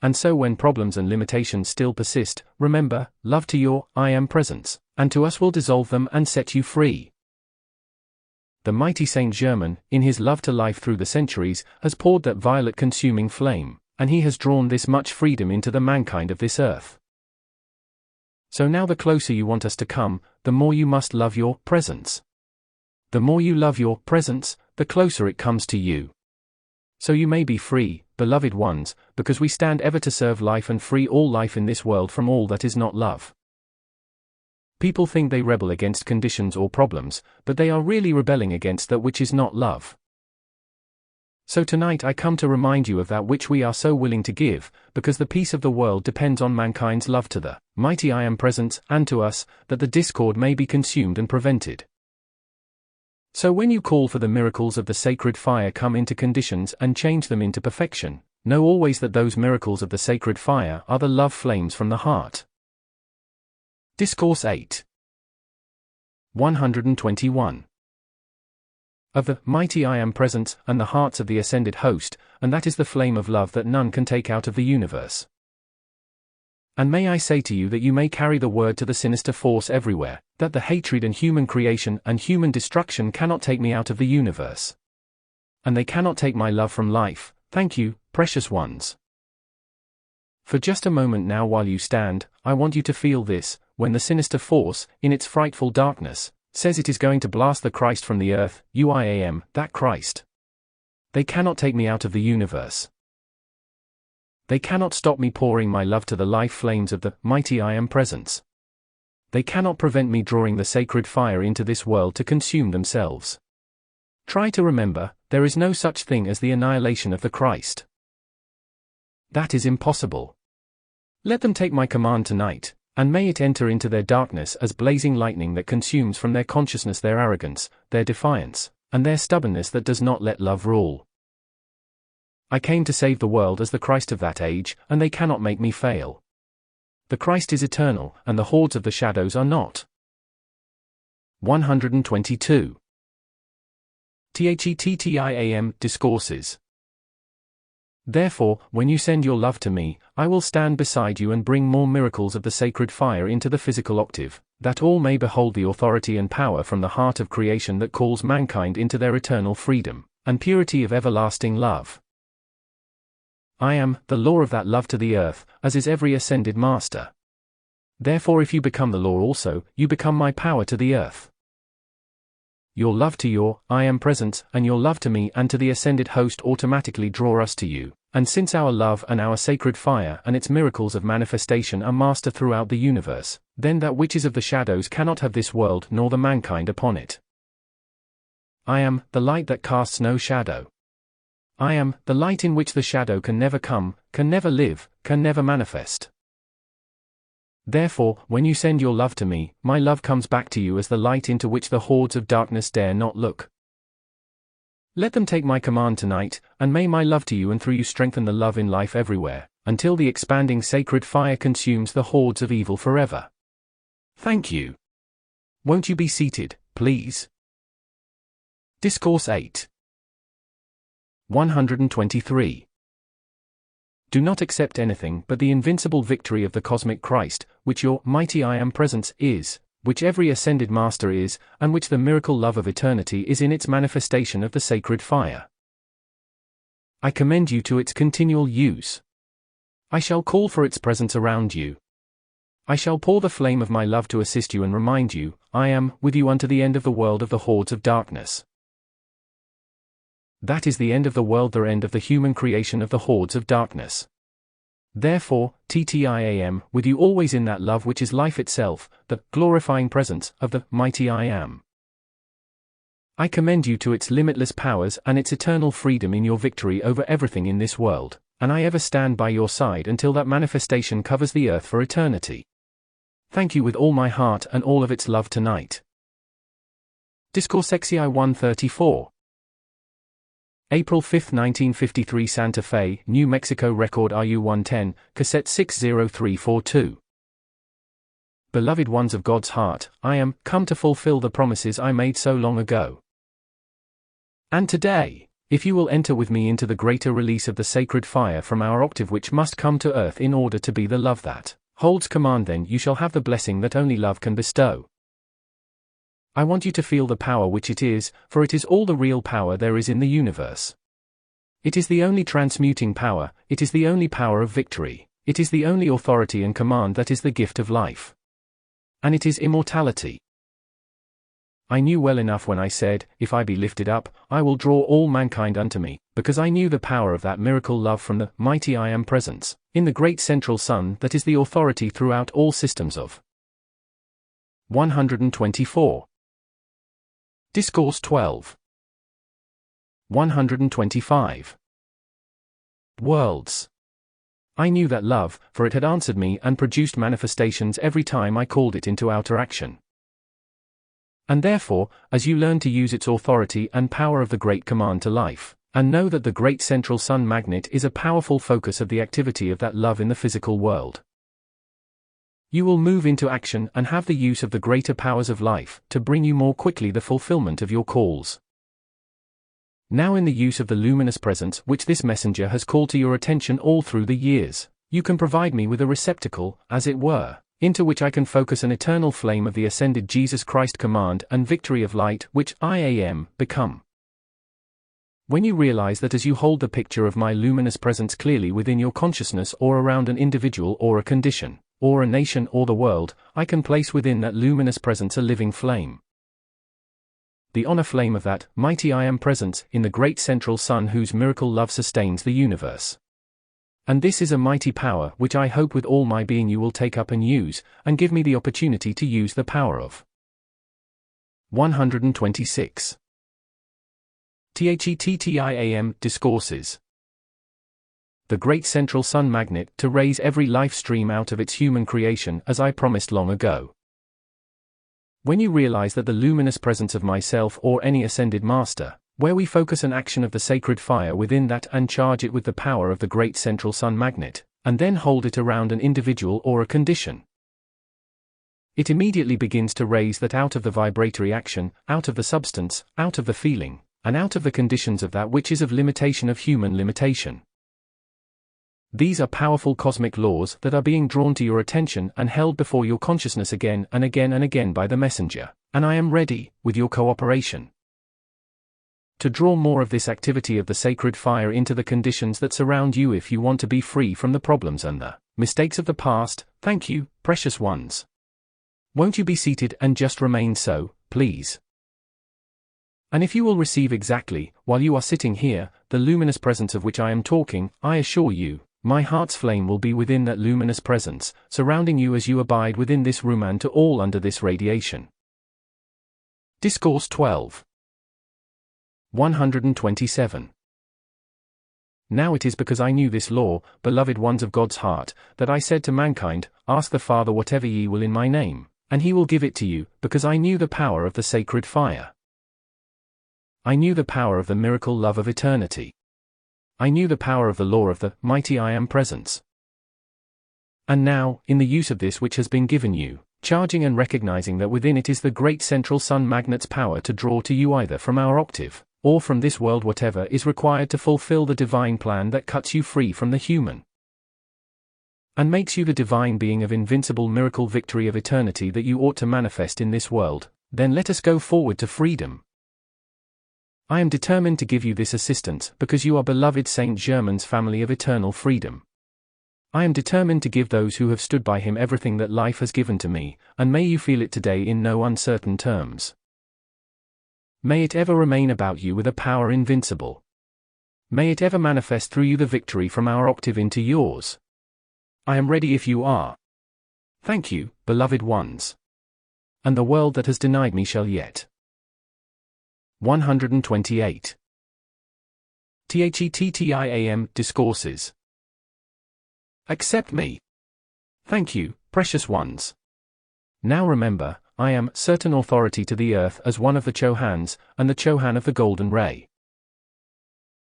And so when problems and limitations still persist, remember, love to your I Am Presence, and to us will dissolve them and set you free. The mighty Saint Germain, in his love to life through the centuries, has poured that violet consuming flame, and he has drawn this much freedom into the mankind of this earth. So now the closer you want us to come, the more you must love your presence. The more you love your presence, the closer it comes to you. So you may be free, beloved ones, because we stand ever to serve life and free all life in this world from all that is not love. People think they rebel against conditions or problems, but they are really rebelling against that which is not love. So tonight I come to remind you of that which we are so willing to give, because the peace of the world depends on mankind's love to the mighty I Am Presence and to us, that the discord may be consumed and prevented. So when you call for the miracles of the sacred fire come into conditions and change them into perfection, know always that those miracles of the sacred fire are the love flames from the heart. Discourse 8. 121. Of the mighty I am presence and the hearts of the ascended host, and that is the flame of love that none can take out of the universe. And may I say to you that you may carry the word to the sinister force everywhere, that the hatred and human creation and human destruction cannot take me out of the universe. And they cannot take my love from life. Thank you, precious ones. For just a moment now while you stand, I want you to feel this, when the sinister force, in its frightful darkness, says it is going to blast the Christ from the earth, UIAM, that Christ. They cannot take me out of the universe. They cannot stop me pouring my love to the life flames of the mighty I am presence. They cannot prevent me drawing the sacred fire into this world to consume themselves. Try to remember, there is no such thing as the annihilation of the Christ. That is impossible. Let them take my command tonight, and may it enter into their darkness as blazing lightning that consumes from their consciousness their arrogance, their defiance, and their stubbornness that does not let love rule. I came to save the world as the Christ of that age, and they cannot make me fail. The Christ is eternal, and the hordes of the shadows are not. 122. THETTIAM Discourses. Therefore, when you send your love to me, I will stand beside you and bring more miracles of the sacred fire into the physical octave, that all may behold the authority and power from the heart of creation that calls mankind into their eternal freedom, and purity of everlasting love. I am the law of that love to the earth, as is every ascended master. Therefore if you become the law also, you become my power to the earth. Your love to your I am presence, and your love to me and to the ascended host automatically draw us to you, and since our love and our sacred fire and its miracles of manifestation are master throughout the universe, then that which is of the shadows cannot have this world nor the mankind upon it. I am the light that casts no shadow. I am the light in which the shadow can never come, can never live, can never manifest. Therefore, when you send your love to me, my love comes back to you as the light into which the hordes of darkness dare not look. Let them take my command tonight, and may my love to you and through you strengthen the love in life everywhere, until the expanding sacred fire consumes the hordes of evil forever. Thank you. Won't you be seated, please? Discourse 8. 123. Do not accept anything but the invincible victory of the cosmic Christ, which your mighty I am presence is, which every ascended master is, and which the miracle love of eternity is in its manifestation of the sacred fire. I commend you to its continual use. I shall call for its presence around you. I shall pour the flame of my love to assist you and remind you, I am with you unto the end of the world of the hordes of darkness. That is the end of the world, the end of the human creation of the hordes of darkness. Therefore, TTIAM, with you always in that love which is life itself, the glorifying presence of the mighty I am. I commend you to its limitless powers and its eternal freedom in your victory over everything in this world, and I ever stand by your side until that manifestation covers the earth for eternity. Thank you with all my heart and all of its love tonight. Discourse XVII 134. April 5, 1953 Santa Fe, New Mexico Record RU-110, Cassette 60342. Beloved ones of God's heart, I am come to fulfill the promises I made so long ago. And today, if you will enter with me into the greater release of the sacred fire from our octave which must come to earth in order to be the love that holds command, then you shall have the blessing that only love can bestow. I want you to feel the power which it is, for it is all the real power there is in the universe. It is the only transmuting power, it is the only power of victory, it is the only authority and command that is the gift of life. And it is immortality. I knew well enough when I said, if I be lifted up, I will draw all mankind unto me, because I knew the power of that miracle love from the mighty I am presence, in the great central sun that is the authority throughout all systems of. 124. Discourse 12. 125. Worlds. I knew that love, for it had answered me and produced manifestations every time I called it into outer action. And therefore, as you learn to use its authority and power of the great command to life, and know that the great central sun magnet is a powerful focus of the activity of that love in the physical world, you will move into action and have the use of the greater powers of life to bring you more quickly the fulfillment of your calls. Now, in the use of the luminous presence which this messenger has called to your attention all through the years, you can provide me with a receptacle, as it were, into which I can focus an eternal flame of the ascended Jesus Christ command and victory of light, which I am become. When you realize that as you hold the picture of my luminous presence clearly within your consciousness or around an individual or a condition, or a nation or the world, I can place within that luminous presence a living flame. The honor flame of that mighty I am presence in the great central sun whose miracle love sustains the universe. And this is a mighty power which I hope with all my being you will take up and use, and give me the opportunity to use the power of. 126. THETTIAM Discourses. The great central sun magnet to raise every life stream out of its human creation as I promised long ago. When you realize that the luminous presence of myself or any ascended master, where we focus an action of the sacred fire within that and charge it with the power of the great central sun magnet, and then hold it around an individual or a condition, it immediately begins to raise that out of the vibratory action, out of the substance, out of the feeling, and out of the conditions of that which is of limitation of human limitation. These are powerful cosmic laws that are being drawn to your attention and held before your consciousness again and again and again by the messenger, and I am ready, with your cooperation, to draw more of this activity of the sacred fire into the conditions that surround you if you want to be free from the problems and the mistakes of the past. Thank you, precious ones. Won't you be seated and just remain so, please? And if you will receive exactly, while you are sitting here, the luminous presence of which I am talking, I assure you, my heart's flame will be within that luminous presence, surrounding you as you abide within this room and to all under this radiation. Discourse 12. 127. Now it is because I knew this law, beloved ones of God's heart, that I said to mankind, ask the Father whatever ye will in my name, and he will give it to you, because I knew the power of the sacred fire. I knew the power of the miracle love of eternity. I knew the power of the law of the mighty I am presence. And now, in the use of this which has been given you, charging and recognizing that within it is the great central sun magnet's power to draw to you either from our octave, or from this world whatever is required to fulfill the divine plan that cuts you free from the human, and makes you the divine being of invincible miracle victory of eternity that you ought to manifest in this world, then let us go forward to freedom. I am determined to give you this assistance because you are beloved Saint Germain's family of eternal freedom. I am determined to give those who have stood by him everything that life has given to me, and may you feel it today in no uncertain terms. May it ever remain about you with a power invincible. May it ever manifest through you the victory from our octave into yours. I am ready if you are. Thank you, beloved ones. And the world that has denied me shall yet. 128. THETTIAM Discourses. Accept me. Thank you, precious ones. Now remember, I am certain authority to the earth as one of the Chohans, and the Chohan of the Golden Ray.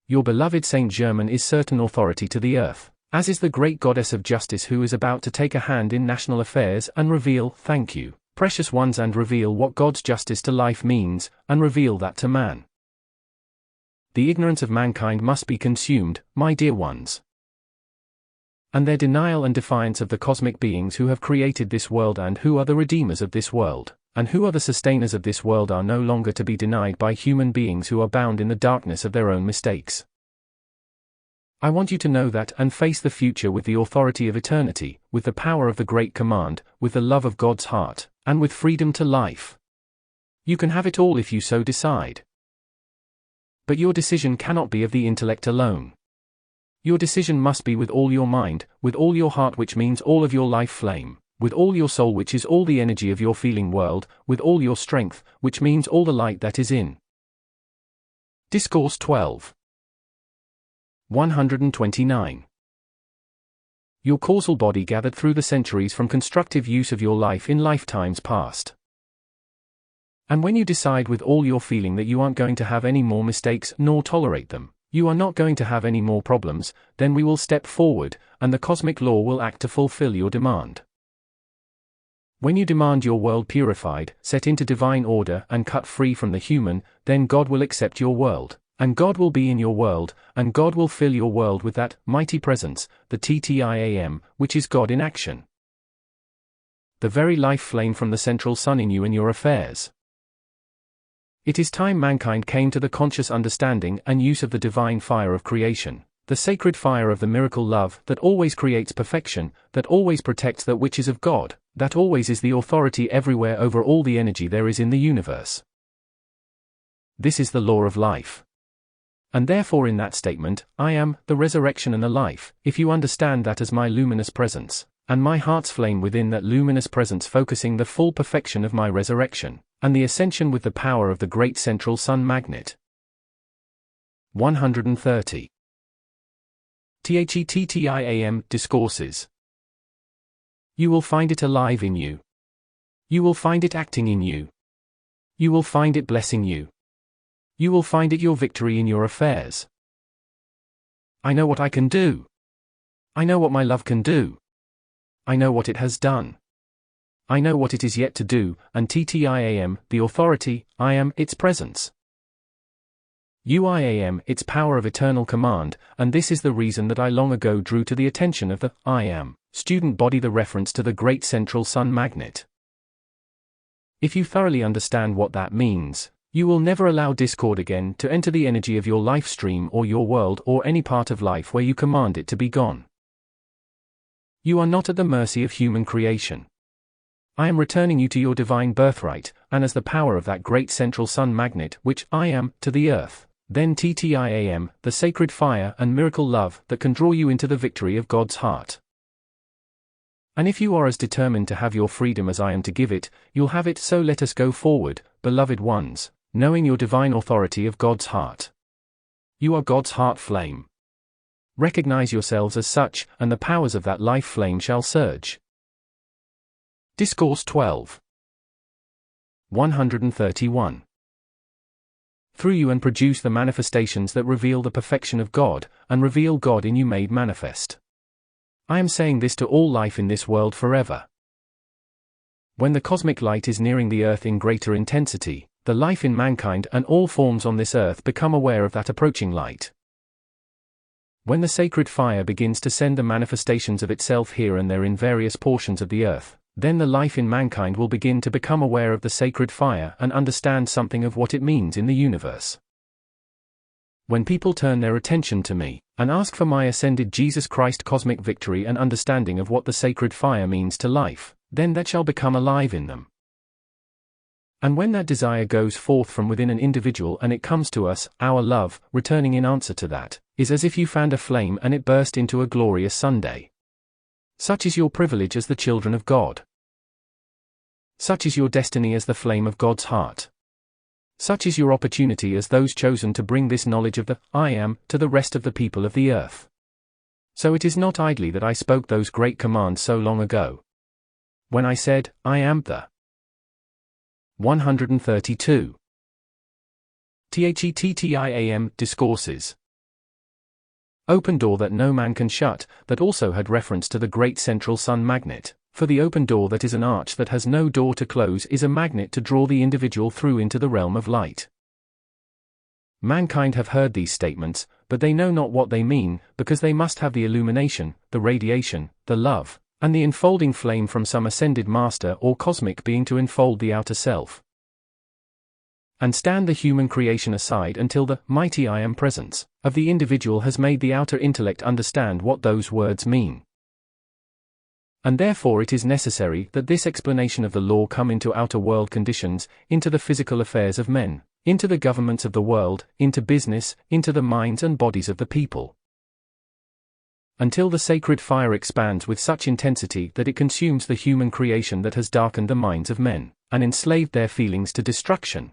Your beloved Saint Germain is certain authority to the earth, as is the great goddess of justice who is about to take a hand in national affairs and reveal, thank you, precious ones, and reveal what God's justice to life means, and reveal that to man. The ignorance of mankind must be consumed, my dear ones. And their denial and defiance of the cosmic beings who have created this world and who are the redeemers of this world, and who are the sustainers of this world are no longer to be denied by human beings who are bound in the darkness of their own mistakes. I want you to know that and face the future with the authority of eternity, with the power of the great command, with the love of God's heart, and with freedom to life. You can have it all if you so decide. But your decision cannot be of the intellect alone. Your decision must be with all your mind, with all your heart, which means all of your life flame, with all your soul, which is all the energy of your feeling world, with all your strength, which means all the light that is in. Discourse 12. 129. Your causal body gathered through the centuries from constructive use of your life in lifetimes past. And when you decide with all your feeling that you aren't going to have any more mistakes nor tolerate them, you are not going to have any more problems, then we will step forward, and the cosmic law will act to fulfill your demand. When you demand your world purified, set into divine order and cut free from the human, then God will accept your world, and God will be in your world, and God will fill your world with that mighty presence, the TTIAM, which is God in action. The very life flame from the central sun in you and your affairs. It is time mankind came to the conscious understanding and use of the divine fire of creation, the sacred fire of the miracle love that always creates perfection, that always protects that which is of God, that always is the authority everywhere over all the energy there is in the universe. This is the law of life. And therefore in that statement, I am the resurrection and the life, if you understand that as my luminous presence, and my heart's flame within that luminous presence focusing the full perfection of my resurrection, and the ascension with the power of the great central sun magnet. 130. THETTIAM Discourses. You will find it alive in you. You will find it acting in you. You will find it blessing you. You will find it your victory in your affairs. I know what I can do. I know what my love can do. I know what it has done. I know what it is yet to do, and TTIAM, the authority, I am, its presence. UIAM, its power of eternal command, and this is the reason that I long ago drew to the attention of the I am student body the reference to the great central sun magnet. If you thoroughly understand what that means, you will never allow discord again to enter the energy of your life stream or your world or any part of life where you command it to be gone. You are not at the mercy of human creation. I am returning you to your divine birthright, and as the power of that great central sun magnet which I am, to the earth, then TTIAM, the sacred fire and miracle love that can draw you into the victory of God's heart. And if you are as determined to have your freedom as I am to give it, you'll have it, so let us go forward, beloved ones, knowing your divine authority of God's heart. You are God's heart flame. Recognize yourselves as such, and the powers of that life flame shall surge. Discourse 12. 131. Through you and produce the manifestations that reveal the perfection of God, and reveal God in you made manifest. I am saying this to all life in this world forever. When the cosmic light is nearing the earth in greater intensity, the life in mankind and all forms on this earth become aware of that approaching light. When the sacred fire begins to send the manifestations of itself here and there in various portions of the earth, then the life in mankind will begin to become aware of the sacred fire and understand something of what it means in the universe. When people turn their attention to me, and ask for my ascended Jesus Christ cosmic victory and understanding of what the sacred fire means to life, then that shall become alive in them. And when that desire goes forth from within an individual and it comes to us, our love, returning in answer to that, is as if you fanned a flame and it burst into a glorious Sunday. Such is your privilege as the children of God. Such is your destiny as the flame of God's heart. Such is your opportunity as those chosen to bring this knowledge of the I am to the rest of the people of the earth. So it is not idly that I spoke those great commands so long ago. When I said, I am the 132. THETTIAM Discourses. Open door that no man can shut, that also had reference to the great central sun magnet. For the open door that is an arch that has no door to close is a magnet to draw the individual through into the realm of light. Mankind have heard these statements, but they know not what they mean, because they must have the illumination, the radiation, the love, and the enfolding flame from some ascended master or cosmic being to enfold the outer self. And stand the human creation aside until the mighty I am presence of the individual has made the outer intellect understand what those words mean. And therefore it is necessary that this explanation of the law come into outer world conditions, into the physical affairs of men, into the governments of the world, into business, into the minds and bodies of the people. Until the sacred fire expands with such intensity that it consumes the human creation that has darkened the minds of men, and enslaved their feelings to destruction.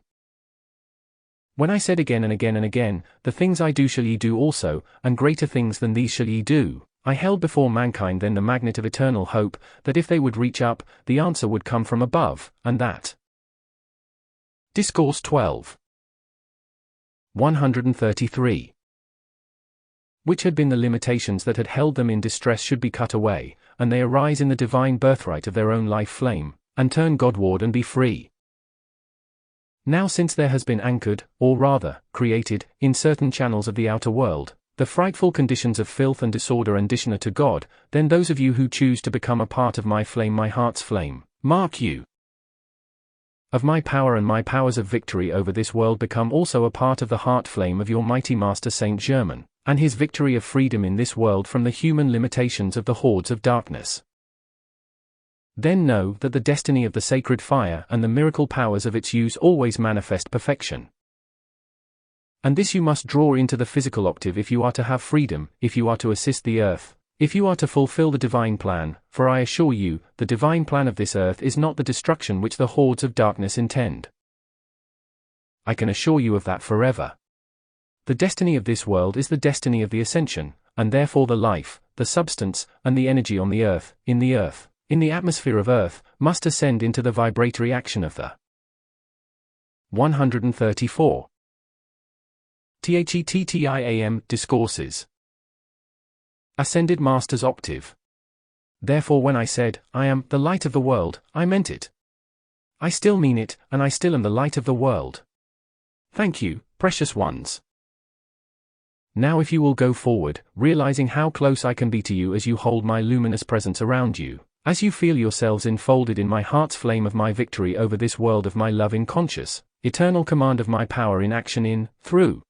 When I said again and again and again, the things I do shall ye do also, and greater things than these shall ye do, I held before mankind then the magnet of eternal hope, that if they would reach up, the answer would come from above, and that Discourse 12. 133. Which had been the limitations that had held them in distress should be cut away, and they arise in the divine birthright of their own life flame, and turn Godward and be free. Now since there has been anchored, or rather, created, in certain channels of the outer world, the frightful conditions of filth and disorder and dishonor to God, then those of you who choose to become a part of my flame, my heart's flame, mark you, of my power and my powers of victory over this world, become also a part of the heart flame of your mighty master Saint Germain, and his victory of freedom in this world from the human limitations of the hordes of darkness. Then know that the destiny of the sacred fire and the miracle powers of its use always manifest perfection. And this you must draw into the physical octave if you are to have freedom, if you are to assist the earth, if you are to fulfill the divine plan, for I assure you, the divine plan of this earth is not the destruction which the hordes of darkness intend. I can assure you of that forever. The destiny of this world is the destiny of the ascension, and therefore the life, the substance, and the energy on the earth, in the atmosphere of earth, must ascend into the vibratory action of the 134. THETTIAM Discourses. Ascended Master's Octave. Therefore when I said, I am the light of the world, I meant it. I still mean it, and I still am the light of the world. Thank you, precious ones. Now if you will go forward, realizing how close I can be to you as you hold my luminous presence around you, as you feel yourselves enfolded in my heart's flame of my victory over this world of my love in conscious, eternal command of my power in action in, through,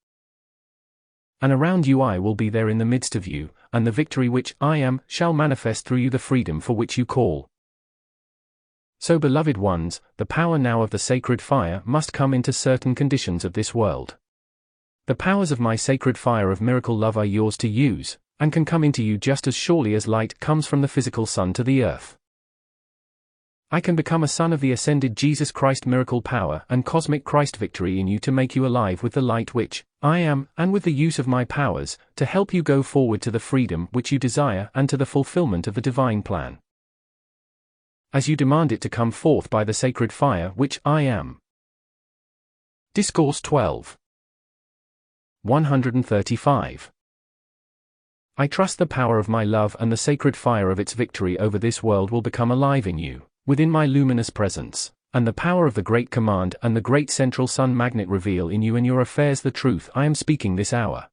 and around you I will be there in the midst of you, and the victory which I am, shall manifest through you the freedom for which you call. So beloved ones, the power now of the sacred fire must come into certain conditions of this world. The powers of my sacred fire of miracle love are yours to use, and can come into you just as surely as light comes from the physical sun to the earth. I can become a son of the ascended Jesus Christ miracle power and cosmic Christ victory in you to make you alive with the light which I am, and with the use of my powers, to help you go forward to the freedom which you desire and to the fulfillment of the divine plan, as you demand it to come forth by the sacred fire which I am. Discourse 12. 135. I trust the power of my love and the sacred fire of its victory over this world will become alive in you, within my luminous presence, and the power of the great command and the great central sun magnet reveal in you and your affairs the truth I am speaking this hour.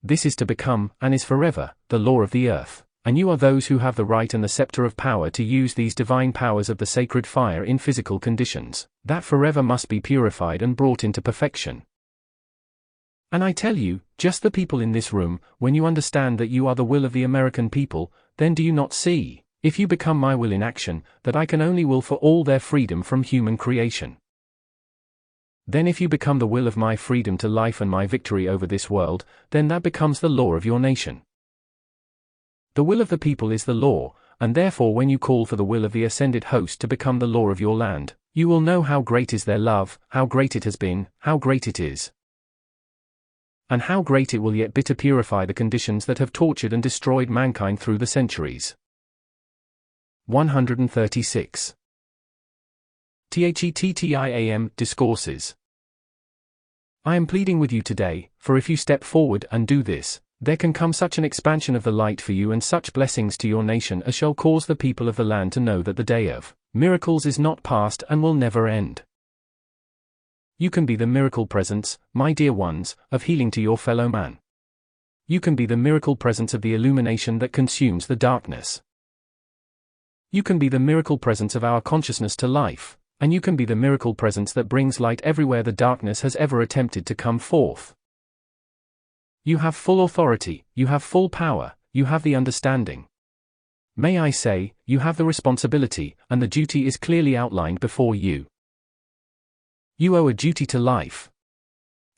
This is to become, and is forever, the law of the earth, and you are those who have the right and the scepter of power to use these divine powers of the sacred fire in physical conditions, that forever must be purified and brought into perfection. And I tell you, just the people in this room, when you understand that you are the will of the American people, then do you not see, if you become my will in action, that I can only will for all their freedom from human creation? Then if you become the will of my freedom to life and my victory over this world, then that becomes the law of your nation. The will of the people is the law, and therefore when you call for the will of the ascended host to become the law of your land, you will know how great is their love, how great it has been, how great it is, and how great it will yet be to purify the conditions that have tortured and destroyed mankind through the centuries. 136. THETTIAM Discourses. I am pleading with you today, for if you step forward and do this, there can come such an expansion of the light for you and such blessings to your nation as shall cause the people of the land to know that the day of miracles is not past and will never end. You can be the miracle presence, my dear ones, of healing to your fellow man. You can be the miracle presence of the illumination that consumes the darkness. You can be the miracle presence of our consciousness to life, and you can be the miracle presence that brings light everywhere the darkness has ever attempted to come forth. You have full authority, you have full power, you have the understanding. May I say, you have the responsibility, and the duty is clearly outlined before you. You owe a duty to life.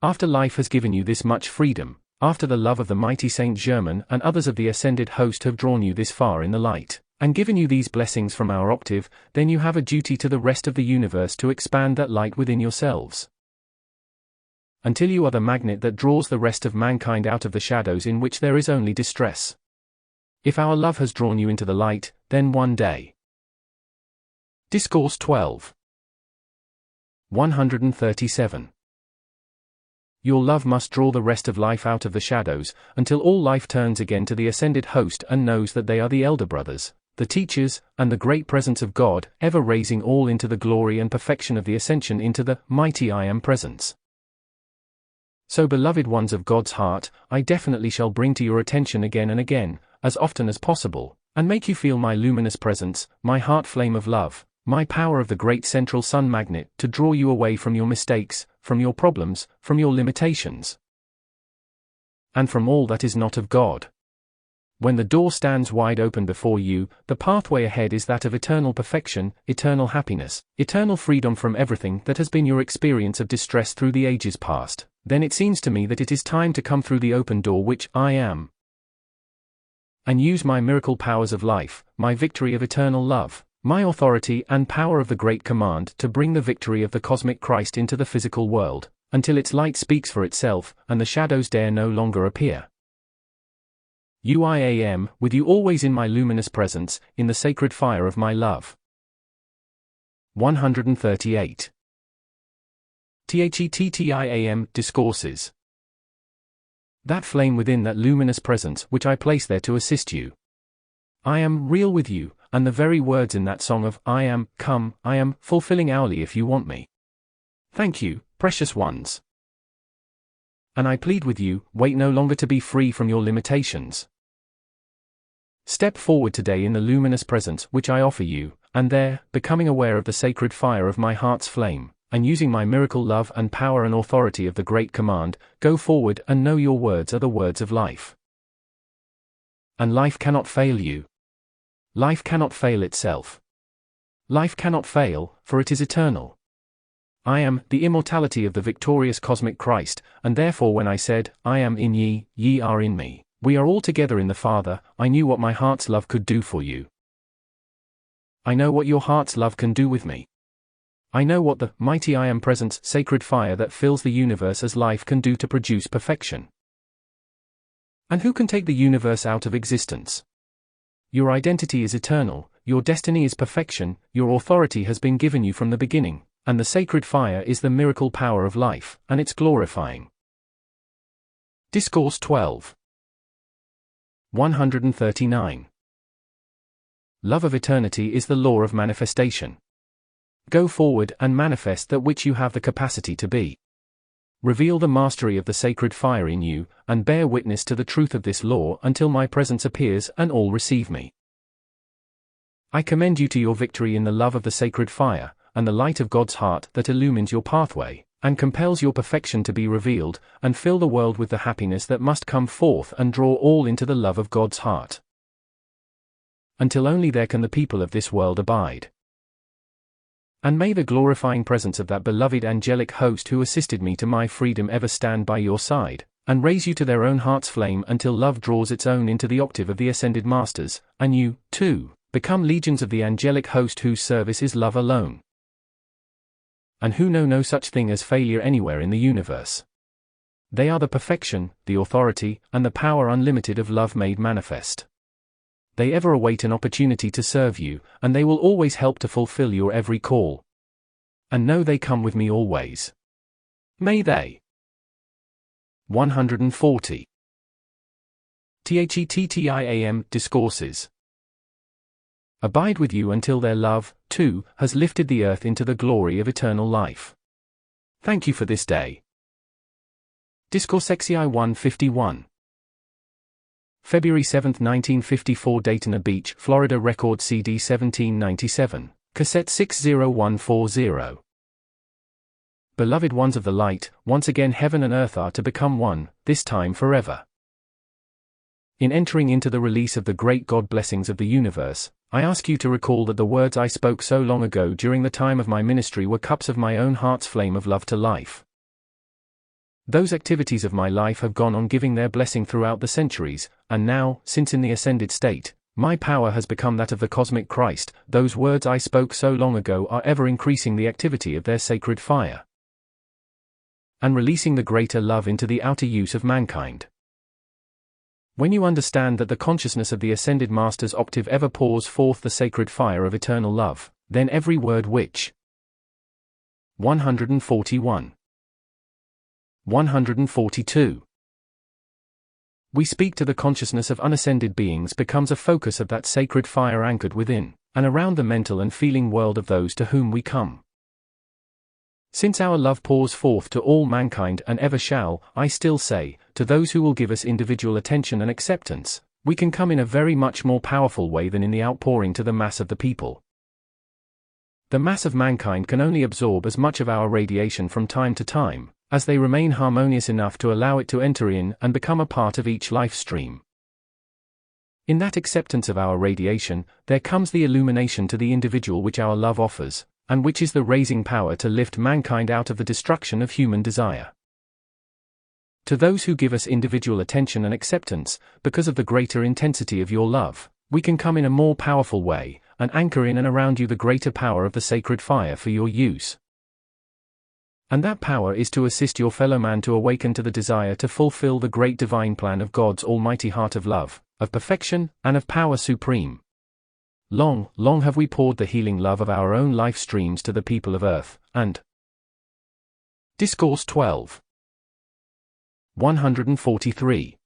After life has given you this much freedom, after the love of the mighty Saint Germain and others of the ascended host have drawn you this far in the light, and given you these blessings from our octave, then you have a duty to the rest of the universe to expand that light within yourselves, until you are the magnet that draws the rest of mankind out of the shadows in which there is only distress. If our love has drawn you into the light, then one day. Discourse 12. 137. Your love must draw the rest of life out of the shadows, until all life turns again to the ascended host and knows that they are the elder brothers, the teachers, and the great presence of God, ever raising all into the glory and perfection of the ascension into the mighty I Am presence. So, beloved ones of God's heart, I definitely shall bring to your attention again and again, as often as possible, and make you feel my luminous presence, my heart flame of love, my power of the great central sun magnet to draw you away from your mistakes, from your problems, from your limitations, and from all that is not of God. When the door stands wide open before you, the pathway ahead is that of eternal perfection, eternal happiness, eternal freedom from everything that has been your experience of distress through the ages past. Then it seems to me that it is time to come through the open door which I am, and use my miracle powers of life, my victory of eternal love, my authority and power of the great command to bring the victory of the cosmic Christ into the physical world, until its light speaks for itself, and the shadows dare no longer appear. UIAM, with you always in my luminous presence, in the sacred fire of my love. 138. THETTIAM, Discourses. That flame within that luminous presence which I place there to assist you. I am real with you, and the very words in that song of I am, come, I am, fulfilling hourly if you want me. Thank you, precious ones. And I plead with you, wait no longer to be free from your limitations. Step forward today in the luminous presence which I offer you, and there, becoming aware of the sacred fire of my heart's flame, and using my miracle love and power and authority of the great command, go forward and know your words are the words of life. And life cannot fail you. Life cannot fail itself. Life cannot fail, for it is eternal. I am the immortality of the victorious cosmic Christ, and therefore when I said, I am in ye, ye are in me, we are all together in the Father, I knew what my heart's love could do for you. I know what your heart's love can do with me. I know what the mighty I Am presence, sacred fire that fills the universe as life can do to produce perfection. And who can take the universe out of existence? Your identity is eternal, your destiny is perfection, your authority has been given you from the beginning, and the sacred fire is the miracle power of life, and it's glorifying. Discourse 12. 139. Love of eternity is the law of manifestation. Go forward and manifest that which you have the capacity to be. Reveal the mastery of the sacred fire in you, and bear witness to the truth of this law until my presence appears and all receive me. I commend you to your victory in the love of the sacred fire, and the light of God's heart that illumines your pathway, and compels your perfection to be revealed, and fill the world with the happiness that must come forth and draw all into the love of God's heart. Until only there can the people of this world abide. And may the glorifying presence of that beloved angelic host who assisted me to my freedom ever stand by your side, and raise you to their own heart's flame until love draws its own into the octave of the ascended masters, and you, too, become legions of the angelic host whose service is love alone, and who know no such thing as failure anywhere in the universe. They are the perfection, the authority, and the power unlimited of love made manifest. They ever await an opportunity to serve you, and they will always help to fulfill your every call. And know they come with me always. May they. 140. THETTIAM, Discourses. Abide with you until their love, too, has lifted the earth into the glory of eternal life. Thank you for this day. Discourse XVII 151. February 7, 1954, Daytona Beach, Florida. Record CD 1797, Cassette 60140. Beloved ones of the light, once again heaven and earth are to become one, this time forever. In entering into the release of the great God blessings of the universe, I ask you to recall that the words I spoke so long ago during the time of my ministry were cups of my own heart's flame of love to life. Those activities of my life have gone on giving their blessing throughout the centuries, and now, since in the ascended state, my power has become that of the cosmic Christ, those words I spoke so long ago are ever increasing the activity of their sacred fire, and releasing the greater love into the outer use of mankind. When you understand that the consciousness of the ascended Master's octave ever pours forth the sacred fire of eternal love, then every word which 141. 142. We speak to the consciousness of unascended beings becomes a focus of that sacred fire anchored within, and around the mental and feeling world of those to whom we come. Since our love pours forth to all mankind and ever shall, I still say, to those who will give us individual attention and acceptance, we can come in a very much more powerful way than in the outpouring to the mass of the people. The mass of mankind can only absorb as much of our radiation from time to time, as they remain harmonious enough to allow it to enter in and become a part of each life stream. In that acceptance of our radiation, there comes the illumination to the individual which our love offers, and which is the raising power to lift mankind out of the destruction of human desire. To those who give us individual attention and acceptance, because of the greater intensity of your love, we can come in a more powerful way, and anchor in and around you the greater power of the sacred fire for your use. And that power is to assist your fellow man to awaken to the desire to fulfill the great divine plan of God's almighty heart of love, of perfection, and of power supreme. Long, long have we poured the healing love of our own life streams to the people of earth, and Discourse 12. 143.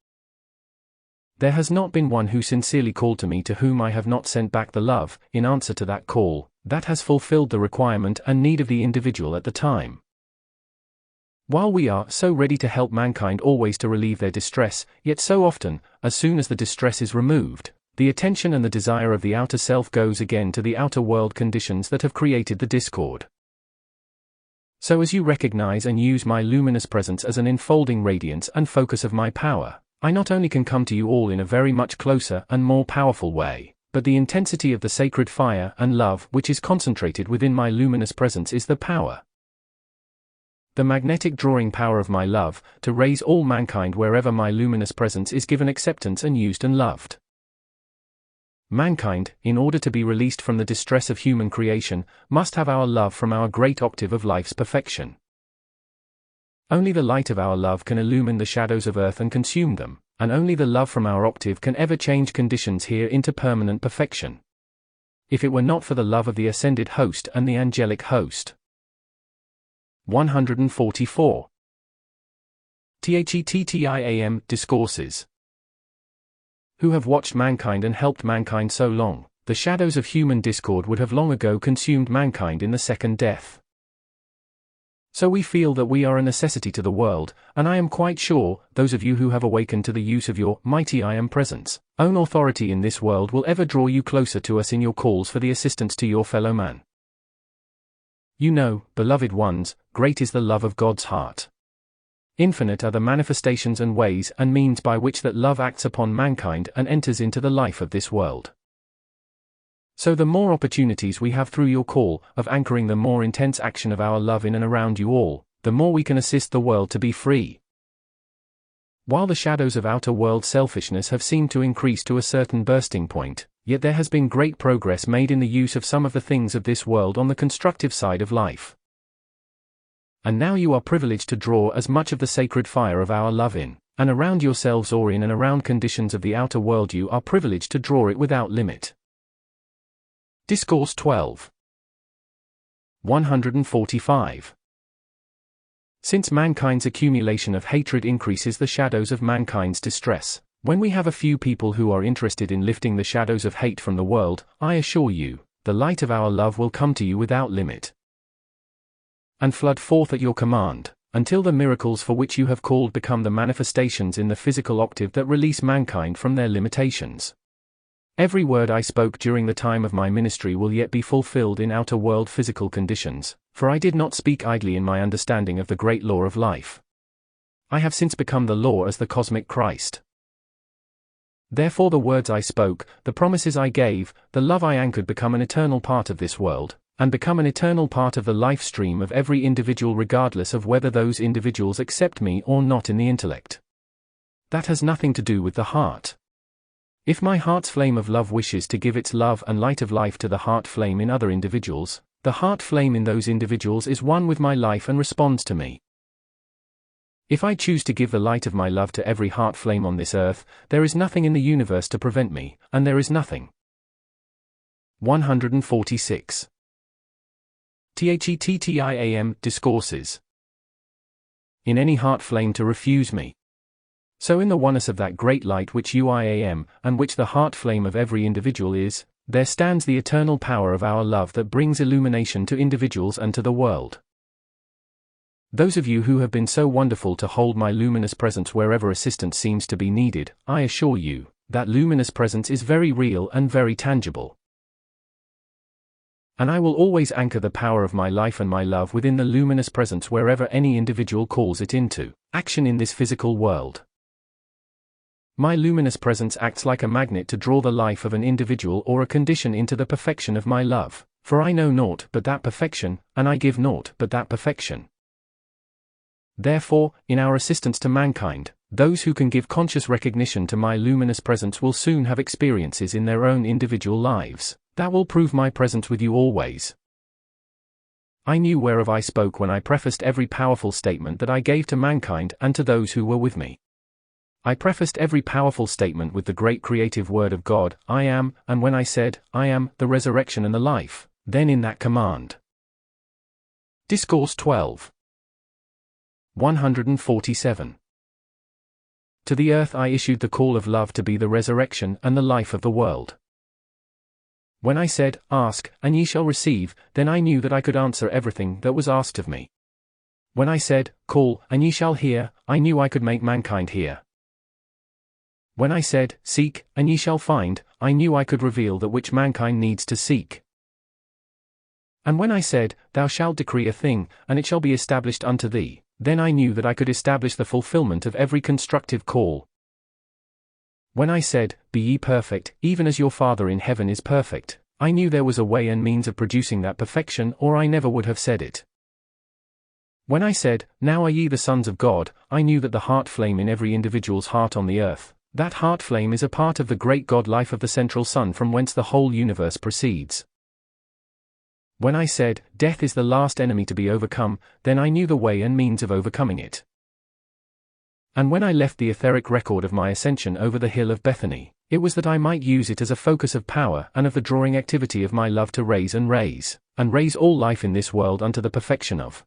There has not been one who sincerely called to me to whom I have not sent back the love, in answer to that call, that has fulfilled the requirement and need of the individual at the time. While we are so ready to help mankind always to relieve their distress, yet so often, as soon as the distress is removed, the attention and the desire of the outer self goes again to the outer world conditions that have created the discord. So as you recognize and use my luminous presence as an enfolding radiance and focus of my power, I not only can come to you all in a very much closer and more powerful way, but the intensity of the sacred fire and love which is concentrated within my luminous presence is the power. The magnetic drawing power of my love, to raise all mankind wherever my luminous presence is given acceptance and used and loved. Mankind, in order to be released from the distress of human creation, must have our love from our great octave of life's perfection. Only the light of our love can illumine the shadows of earth and consume them, and only the love from our octave can ever change conditions here into permanent perfection. If it were not for the love of the ascended host and the angelic host. 144. THETTIAM Discourses. Who have watched mankind and helped mankind so long, the shadows of human discord would have long ago consumed mankind in the second death. So we feel that we are a necessity to the world, and I am quite sure, those of you who have awakened to the use of your mighty I Am presence, own authority in this world will ever draw you closer to us in your calls for the assistance to your fellow man. You know, beloved ones, great is the love of God's heart. Infinite are the manifestations and ways and means by which that love acts upon mankind and enters into the life of this world. So the more opportunities we have through your call, of anchoring the more intense action of our love in and around you all, the more we can assist the world to be free. While the shadows of outer world selfishness have seemed to increase to a certain bursting point, yet there has been great progress made in the use of some of the things of this world on the constructive side of life. And now you are privileged to draw as much of the sacred fire of our love in, and around yourselves or in and around conditions of the outer world. You are privileged to draw it without limit. Discourse 12. 145. Since mankind's accumulation of hatred increases the shadows of mankind's distress, when we have a few people who are interested in lifting the shadows of hate from the world, I assure you, the light of our love will come to you without limit, and flood forth at your command, until the miracles for which you have called become the manifestations in the physical octave that release mankind from their limitations. Every word I spoke during the time of my ministry will yet be fulfilled in outer world physical conditions, for I did not speak idly in my understanding of the great law of life. I have since become the law as the cosmic Christ. Therefore the words I spoke, the promises I gave, the love I anchored become an eternal part of this world, and become an eternal part of the life stream of every individual regardless of whether those individuals accept me or not in the intellect. That has nothing to do with the heart. If my heart's flame of love wishes to give its love and light of life to the heart flame in other individuals, the heart flame in those individuals is one with my life and responds to me. If I choose to give the light of my love to every heart flame on this earth, there is nothing in the universe to prevent me, and there is nothing. 146. THETTIAM Discourses. In any heart flame to refuse me. So in the oneness of that great light which UIAM, and which the heart flame of every individual is, there stands the eternal power of our love that brings illumination to individuals and to the world. Those of you who have been so wonderful to hold my luminous presence wherever assistance seems to be needed, I assure you, that luminous presence is very real and very tangible. And I will always anchor the power of my life and my love within the luminous presence wherever any individual calls it into action in this physical world. My luminous presence acts like a magnet to draw the life of an individual or a condition into the perfection of my love, for I know naught but that perfection, and I give naught but that perfection. Therefore, in our assistance to mankind, those who can give conscious recognition to my luminous presence will soon have experiences in their own individual lives that will prove my presence with you always. I knew whereof I spoke when I prefaced every powerful statement that I gave to mankind and to those who were with me. I prefaced every powerful statement with the great creative word of God, I am, and when I said, I am, the resurrection and the life, then in that command. Discourse 12. 147. To the earth I issued the call of love to be the resurrection and the life of the world. When I said, Ask, and ye shall receive, then I knew that I could answer everything that was asked of me. When I said, Call, and ye shall hear, I knew I could make mankind hear. When I said, Seek, and ye shall find, I knew I could reveal that which mankind needs to seek. And when I said, Thou shalt decree a thing, and it shall be established unto thee, then I knew that I could establish the fulfillment of every constructive call. When I said, Be ye perfect, even as your Father in heaven is perfect, I knew there was a way and means of producing that perfection, or I never would have said it. When I said, Now are ye the sons of God, I knew that the heart flame in every individual's heart on the earth, that heart flame is a part of the great God life of the central sun from whence the whole universe proceeds. When I said, Death is the last enemy to be overcome, then I knew the way and means of overcoming it. And when I left the etheric record of my ascension over the hill of Bethany, it was that I might use it as a focus of power and of the drawing activity of my love to raise all life in this world unto the perfection of.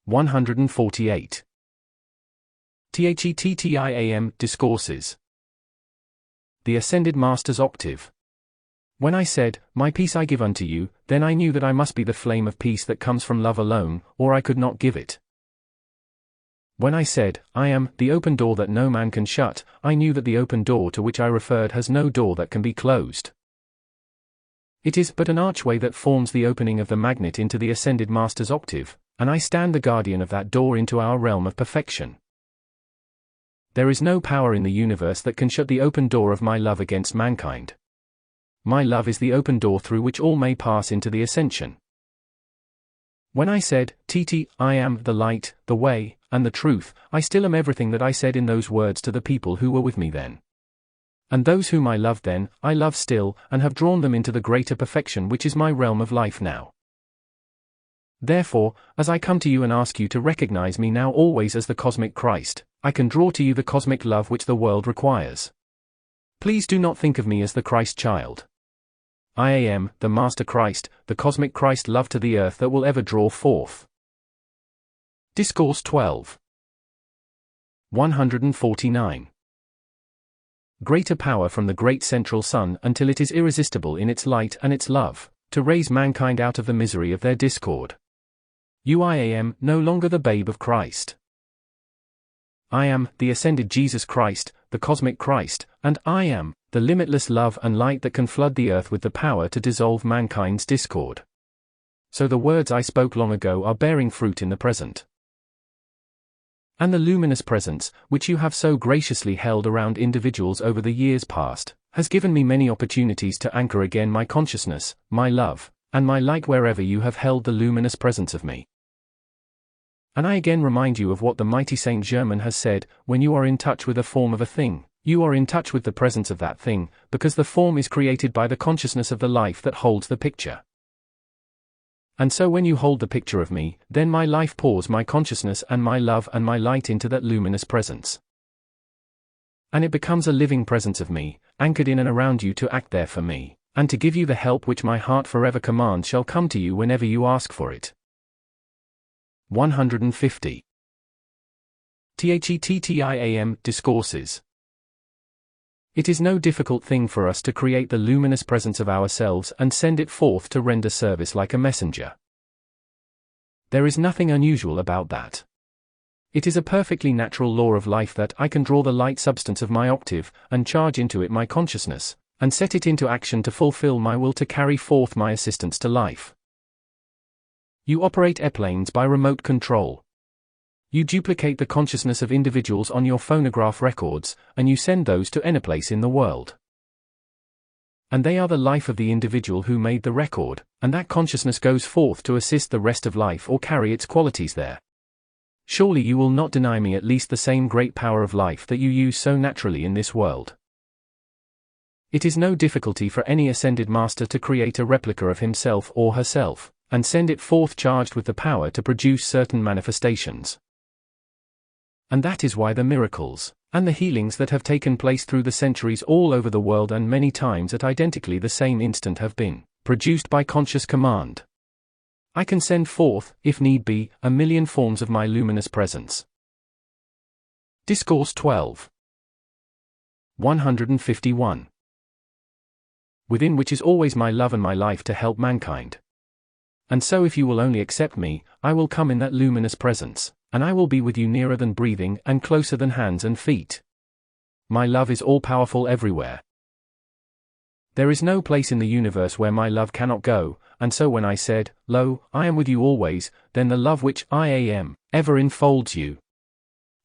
148. THETTIAM Discourses. The Ascended Master's Octave. When I said, My peace I give unto you, then I knew that I must be the flame of peace that comes from love alone, or I could not give it. When I said, I am, the open door that no man can shut, I knew that the open door to which I referred has no door that can be closed. It is but an archway that forms the opening of the magnet into the Ascended Master's octave, and I stand the guardian of that door into our realm of perfection. There is no power in the universe that can shut the open door of my love against mankind. My love is the open door through which all may pass into the ascension. When I said, I am the light, the way, and the truth, I still am everything that I said in those words to the people who were with me then. And those whom I loved then, I love still, and have drawn them into the greater perfection which is my realm of life now. Therefore, as I come to you and ask you to recognize me now always as the cosmic Christ, I can draw to you the cosmic love which the world requires. Please do not think of me as the Christ child. I am, the Master Christ, the cosmic Christ love to the earth that will ever draw forth. Discourse 12. 149. Greater power from the great central sun until it is irresistible in its light and its love, to raise mankind out of the misery of their discord. UIAM, no longer the babe of Christ. I am, the ascended Jesus Christ, the cosmic Christ, and I am, the limitless love and light that can flood the earth with the power to dissolve mankind's discord. So the words I spoke long ago are bearing fruit in the present. And the luminous presence, which you have so graciously held around individuals over the years past, has given me many opportunities to anchor again my consciousness, my love, and my light wherever you have held the luminous presence of me. And I again remind you of what the mighty Saint Germain has said, when you are in touch with a form of a thing, you are in touch with the presence of that thing, because the form is created by the consciousness of the life that holds the picture. And so when you hold the picture of me, then my life pours my consciousness and my love and my light into that luminous presence. And it becomes a living presence of me, anchored in and around you to act there for me, and to give you the help which my heart forever commands shall come to you whenever you ask for it. 150. THETTIAM Discourses. It is no difficult thing for us to create the luminous presence of ourselves and send it forth to render service like a messenger. There is nothing unusual about that. It is a perfectly natural law of life that I can draw the light substance of my octave, and charge into it my consciousness, and set it into action to fulfill my will to carry forth my assistance to life. You operate airplanes by remote control. You duplicate the consciousness of individuals on your phonograph records, and you send those to any place in the world. And they are the life of the individual who made the record, and that consciousness goes forth to assist the rest of life or carry its qualities there. Surely you will not deny me at least the same great power of life that you use so naturally in this world. It is no difficulty for any ascended master to create a replica of himself or herself, and send it forth charged with the power to produce certain manifestations. And that is why the miracles, and the healings that have taken place through the centuries all over the world and many times at identically the same instant have been produced by conscious command. I can send forth, if need be, 1,000,000 forms of my luminous presence. Discourse 12. 151. Within which is always my love and my life to help mankind. And so if you will only accept me, I will come in that luminous presence, and I will be with you nearer than breathing and closer than hands and feet. My love is all-powerful everywhere. There is no place in the universe where my love cannot go, and so when I said, "Lo, I am with you always," then the love which I am, ever enfolds you.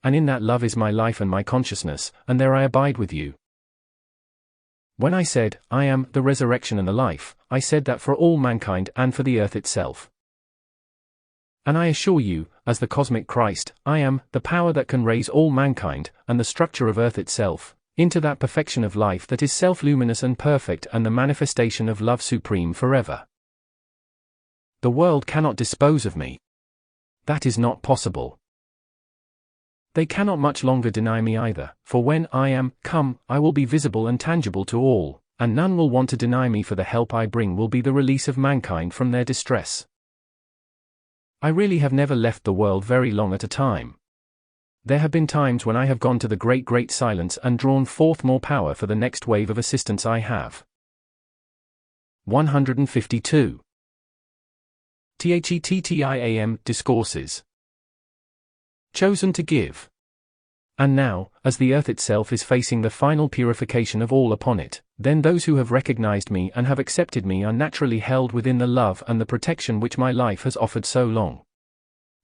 And in that love is my life and my consciousness, and there I abide with you. When I said, "I am the resurrection and the life," I said that for all mankind and for the earth itself. And I assure you, as the cosmic Christ, I am the power that can raise all mankind, and the structure of earth itself, into that perfection of life that is self-luminous and perfect and the manifestation of love supreme forever. The world cannot dispose of me. That is not possible. They cannot much longer deny me either, for when I am come, I will be visible and tangible to all, and none will want to deny me, for the help I bring will be the release of mankind from their distress. I really have never left the world very long at a time. There have been times when I have gone to the great silence and drawn forth more power for the next wave of assistance I have. 152. THETTIAM Discourses. Chosen to give. And now, as the earth itself is facing the final purification of all upon it, then those who have recognized me and have accepted me are naturally held within the love and the protection which my life has offered so long.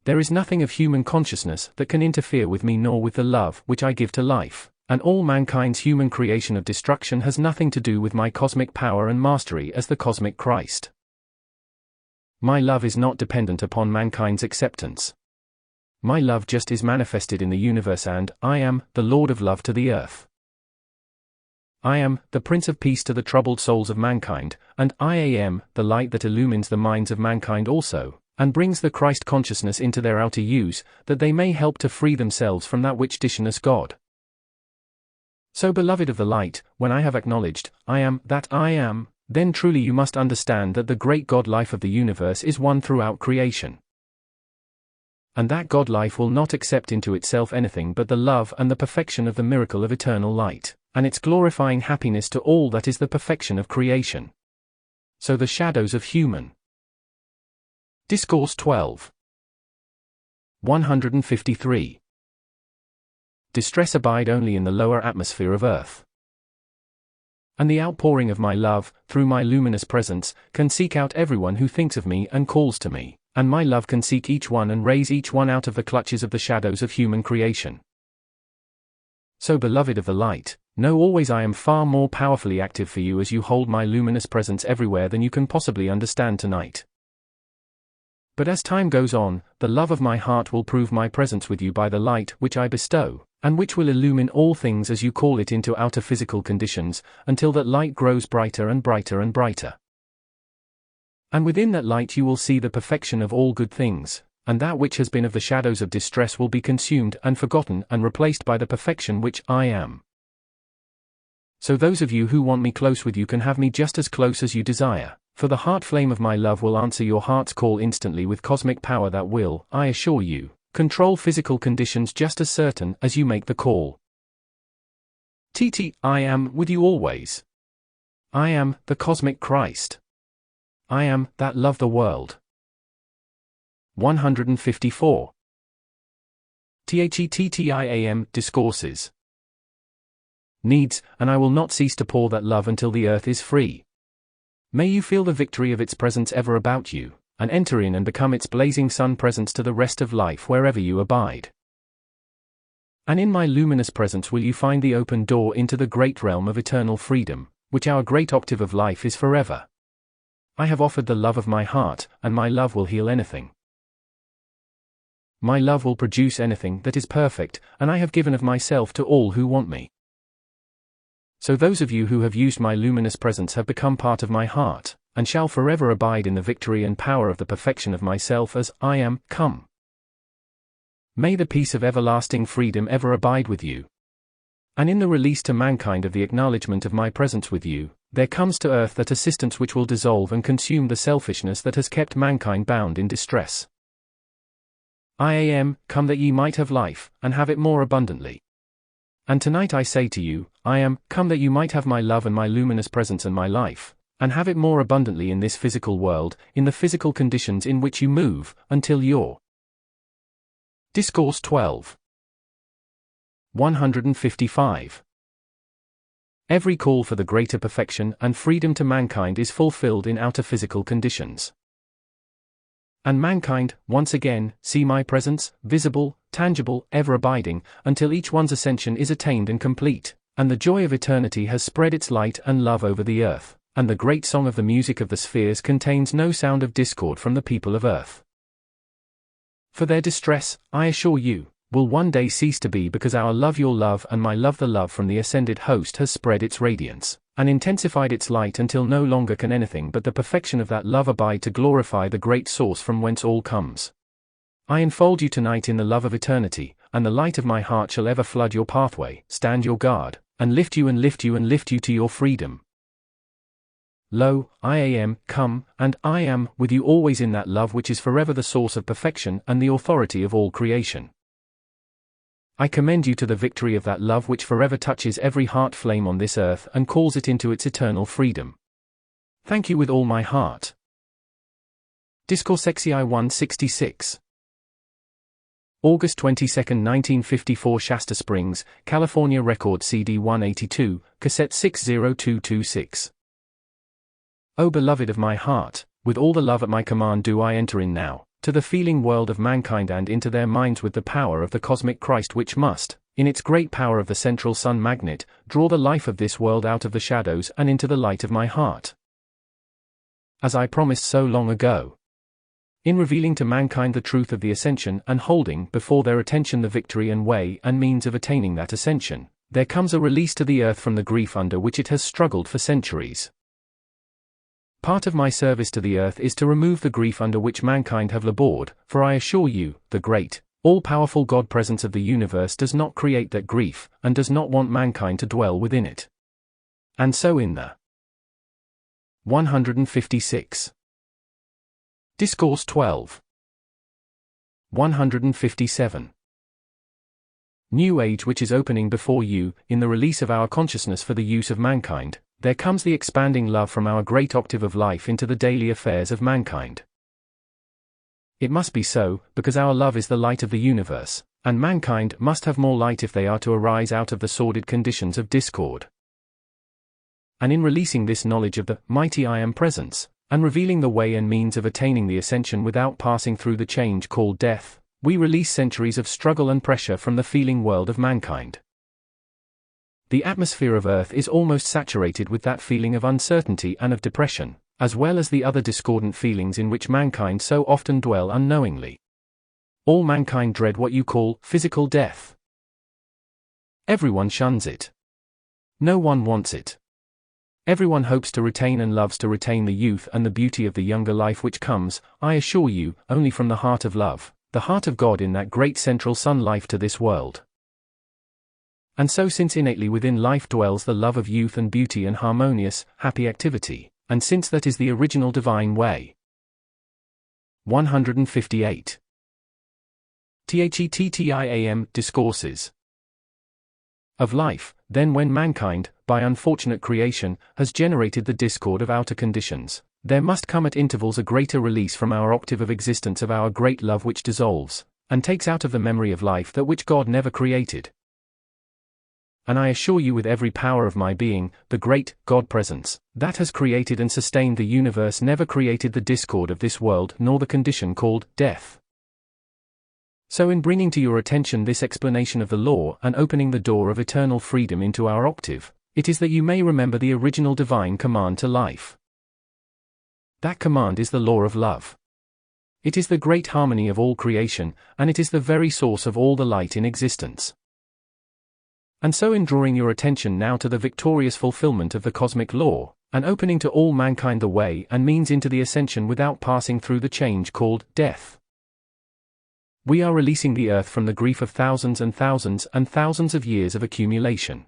There is nothing of human consciousness that can interfere with me nor with the love which I give to life, and all mankind's human creation of destruction has nothing to do with my cosmic power and mastery as the cosmic Christ. My love is not dependent upon mankind's acceptance. My love just is manifested in the universe, and I am the Lord of love to the earth. I am the Prince of Peace to the troubled souls of mankind, and I am the light that illumines the minds of mankind also, and brings the Christ consciousness into their outer use, that they may help to free themselves from that which dishonors God. So, beloved of the light, when I have acknowledged, I am that I am, then truly you must understand that the great God life of the universe is one throughout creation. And that God life will not accept into itself anything but the love and the perfection of the miracle of eternal light, and its glorifying happiness to all that is the perfection of creation. So the shadows of human. Discourse 12. 153. Distress abide only in the lower atmosphere of earth. And the outpouring of my love, through my luminous presence, can seek out everyone who thinks of me and calls to me, and my love can seek each one and raise each one out of the clutches of the shadows of human creation. So, beloved of the light, know always I am far more powerfully active for you as you hold my luminous presence everywhere than you can possibly understand tonight. But as time goes on, the love of my heart will prove my presence with you by the light which I bestow, and which will illumine all things as you call it into outer physical conditions, until that light grows brighter and brighter and brighter. And within that light you will see the perfection of all good things, and that which has been of the shadows of distress will be consumed and forgotten and replaced by the perfection which I am. So those of you who want me close with you can have me just as close as you desire, for the heart flame of my love will answer your heart's call instantly with cosmic power that will, I assure you, control physical conditions just as certain as you make the call. I am with you always. I am the cosmic Christ. I am that love the world. 154. THETTIAM Discourses. Needs, and I will not cease to pour that love until the earth is free. May you feel the victory of its presence ever about you, and enter in and become its blazing sun presence to the rest of life wherever you abide. And in my luminous presence will you find the open door into the great realm of eternal freedom, which our great octave of life is forever. I have offered the love of my heart, and my love will heal anything. My love will produce anything that is perfect, and I have given of myself to all who want me. So those of you who have used my luminous presence have become part of my heart, and shall forever abide in the victory and power of the perfection of myself as I am come. May the peace of everlasting freedom ever abide with you. And in the release to mankind of the acknowledgement of my presence with you, there comes to earth that assistance which will dissolve and consume the selfishness that has kept mankind bound in distress. I am come that ye might have life, and have it more abundantly. And tonight I say to you, I am come that you might have my love and my luminous presence and my life, and have it more abundantly in this physical world, in the physical conditions in which you move, until your Discourse 12. 155. Every call for the greater perfection and freedom to mankind is fulfilled in outer physical conditions. And mankind, once again, see my presence, visible, tangible, ever abiding, until each one's ascension is attained and complete, and the joy of eternity has spread its light and love over the earth, and the great song of the music of the spheres contains no sound of discord from the people of earth. For their distress, I assure you, will one day cease to be because our love your love and my love the love from the ascended host has spread its radiance, and intensified its light until no longer can anything but the perfection of that love abide to glorify the great source from whence all comes. I enfold you tonight in the love of eternity, and the light of my heart shall ever flood your pathway, stand your guard, and lift you and lift you and lift you to your freedom. Lo, I am come, and I am with you always in that love which is forever the source of perfection and the authority of all creation. I commend you to the victory of that love which forever touches every heart flame on this earth and calls it into its eternal freedom. Thank you with all my heart. Discourse XVII 166. August 22, 1954 Shasta Springs, California Record CD 182, Cassette 60226. O beloved of my heart, with all the love at my command do I enter in now, to the feeling world of mankind and into their minds with the power of the cosmic Christ which must, in its great power of the central sun magnet, draw the life of this world out of the shadows and into the light of my heart. As I promised so long ago. In revealing to mankind the truth of the ascension and holding before their attention the victory and way and means of attaining that ascension, there comes a release to the earth from the grief under which it has struggled for centuries. Part of my service to the earth is to remove the grief under which mankind have labored, for I assure you, the great, all-powerful God presence of the universe does not create that grief, and does not want mankind to dwell within it. And so in the 156. Discourse 12. 157. New age which is opening before you, in the release of our consciousness for the use of mankind, there comes the expanding love from our great octave of life into the daily affairs of mankind. It must be so, because our love is the light of the universe, and mankind must have more light if they are to arise out of the sordid conditions of discord. And in releasing this knowledge of the mighty I Am presence, and revealing the way and means of attaining the ascension without passing through the change called death, we release centuries of struggle and pressure from the feeling world of mankind. The atmosphere of Earth is almost saturated with that feeling of uncertainty and of depression, as well as the other discordant feelings in which mankind so often dwell unknowingly. All mankind dread what you call physical death. Everyone shuns it. No one wants it. Everyone hopes to retain and loves to retain the youth and the beauty of the younger life which comes, I assure you, only from the heart of love, the heart of God in that great central sun life to this world. And so since innately within life dwells the love of youth and beauty and harmonious, happy activity, and since that is the original divine way. 158. THETTIAM Discourses of life, then when mankind, by unfortunate creation, has generated the discord of outer conditions, there must come at intervals a greater release from our octave of existence of our great love which dissolves, and takes out of the memory of life that which God never created. And I assure you with every power of my being, the great God presence, that has created and sustained the universe never created the discord of this world nor the condition called death. So in bringing to your attention this explanation of the law and opening the door of eternal freedom into our octave, it is that you may remember the original divine command to life. That command is the law of love. It is the great harmony of all creation, and it is the very source of all the light in existence. And so in drawing your attention now to the victorious fulfillment of the cosmic law, and opening to all mankind the way and means into the ascension without passing through the change called death, we are releasing the earth from the grief of thousands and thousands and thousands of years of accumulation.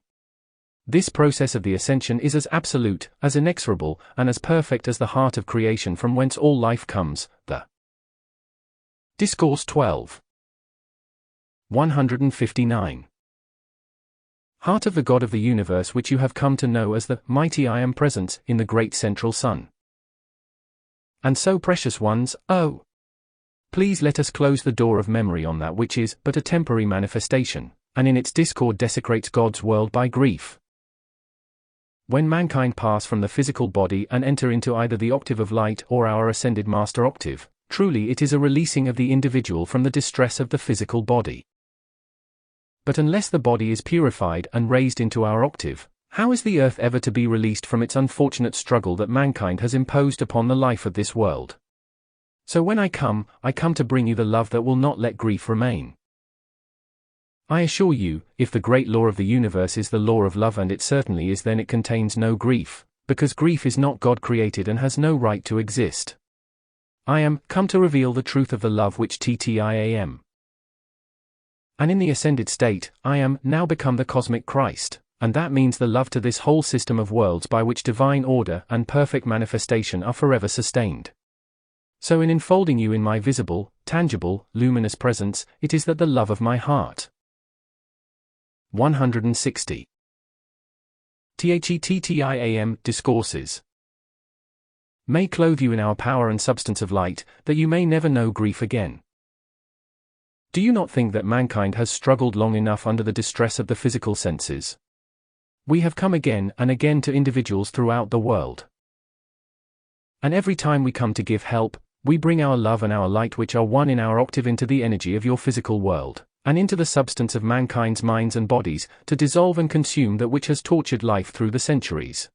This process of the ascension is as absolute, as inexorable, and as perfect as the heart of creation from whence all life comes, the Discourse 12. 159. Heart of the God of the universe which you have come to know as the mighty I Am Presence in the great central sun. And so precious ones, oh! Please let us close the door of memory on that which is but a temporary manifestation, and in its discord desecrates God's world by grief. When mankind pass from the physical body and enter into either the octave of light or our ascended master octave, truly it is a releasing of the individual from the distress of the physical body. But unless the body is purified and raised into our octave, how is the earth ever to be released from its unfortunate struggle that mankind has imposed upon the life of this world? So when I come to bring you the love that will not let grief remain. I assure you, if the great law of the universe is the law of love, and it certainly is, then it contains no grief, because grief is not God created and has no right to exist. I am come to reveal the truth of the love which TTIAM. And in the ascended state, I am now become the cosmic Christ, and that means the love to this whole system of worlds by which divine order and perfect manifestation are forever sustained. So in enfolding you in my visible, tangible, luminous presence, it is that the love of my heart. 160. THETTIAM Discourses may clothe you in our power and substance of light, that you may never know grief again. Do you not think that mankind has struggled long enough under the distress of the physical senses? We have come again and again to individuals throughout the world. And every time we come to give help, we bring our love and our light which are one in our octave into the energy of your physical world, and into the substance of mankind's minds and bodies, to dissolve and consume that which has tortured life through the centuries.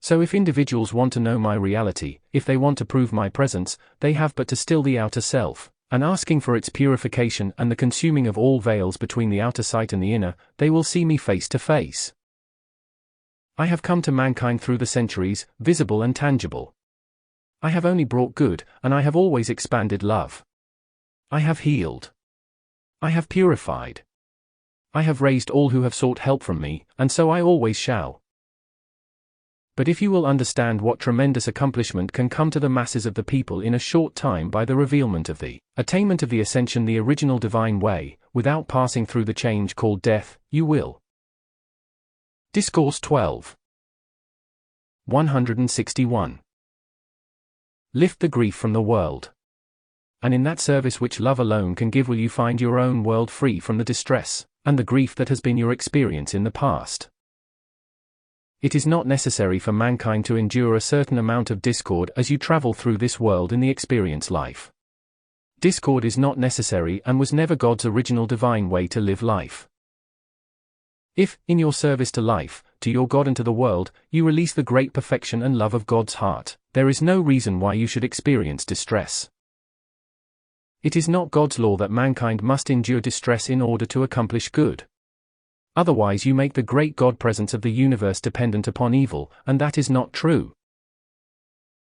So if individuals want to know my reality, if they want to prove my presence, they have but to still the outer self, and asking for its purification and the consuming of all veils between the outer sight and the inner, they will see me face to face. I have come to mankind through the centuries, visible and tangible. I have only brought good, and I have always expanded love. I have healed. I have purified. I have raised all who have sought help from me, and so I always shall. But if you will understand what tremendous accomplishment can come to the masses of the people in a short time by the revealment of the attainment of the ascension, the original divine way, without passing through the change called death, you will. Discourse 12. 161. Lift the grief from the world. And in that service which love alone can give will you find your own world free from the distress, and the grief that has been your experience in the past. It is not necessary for mankind to endure a certain amount of discord as you travel through this world in the experience life. Discord is not necessary and was never God's original divine way to live life. If, in your service to life, to your God and to the world, you release the great perfection and love of God's heart, there is no reason why you should experience distress. It is not God's law that mankind must endure distress in order to accomplish good. Otherwise you make the great God presence of the universe dependent upon evil, and that is not true.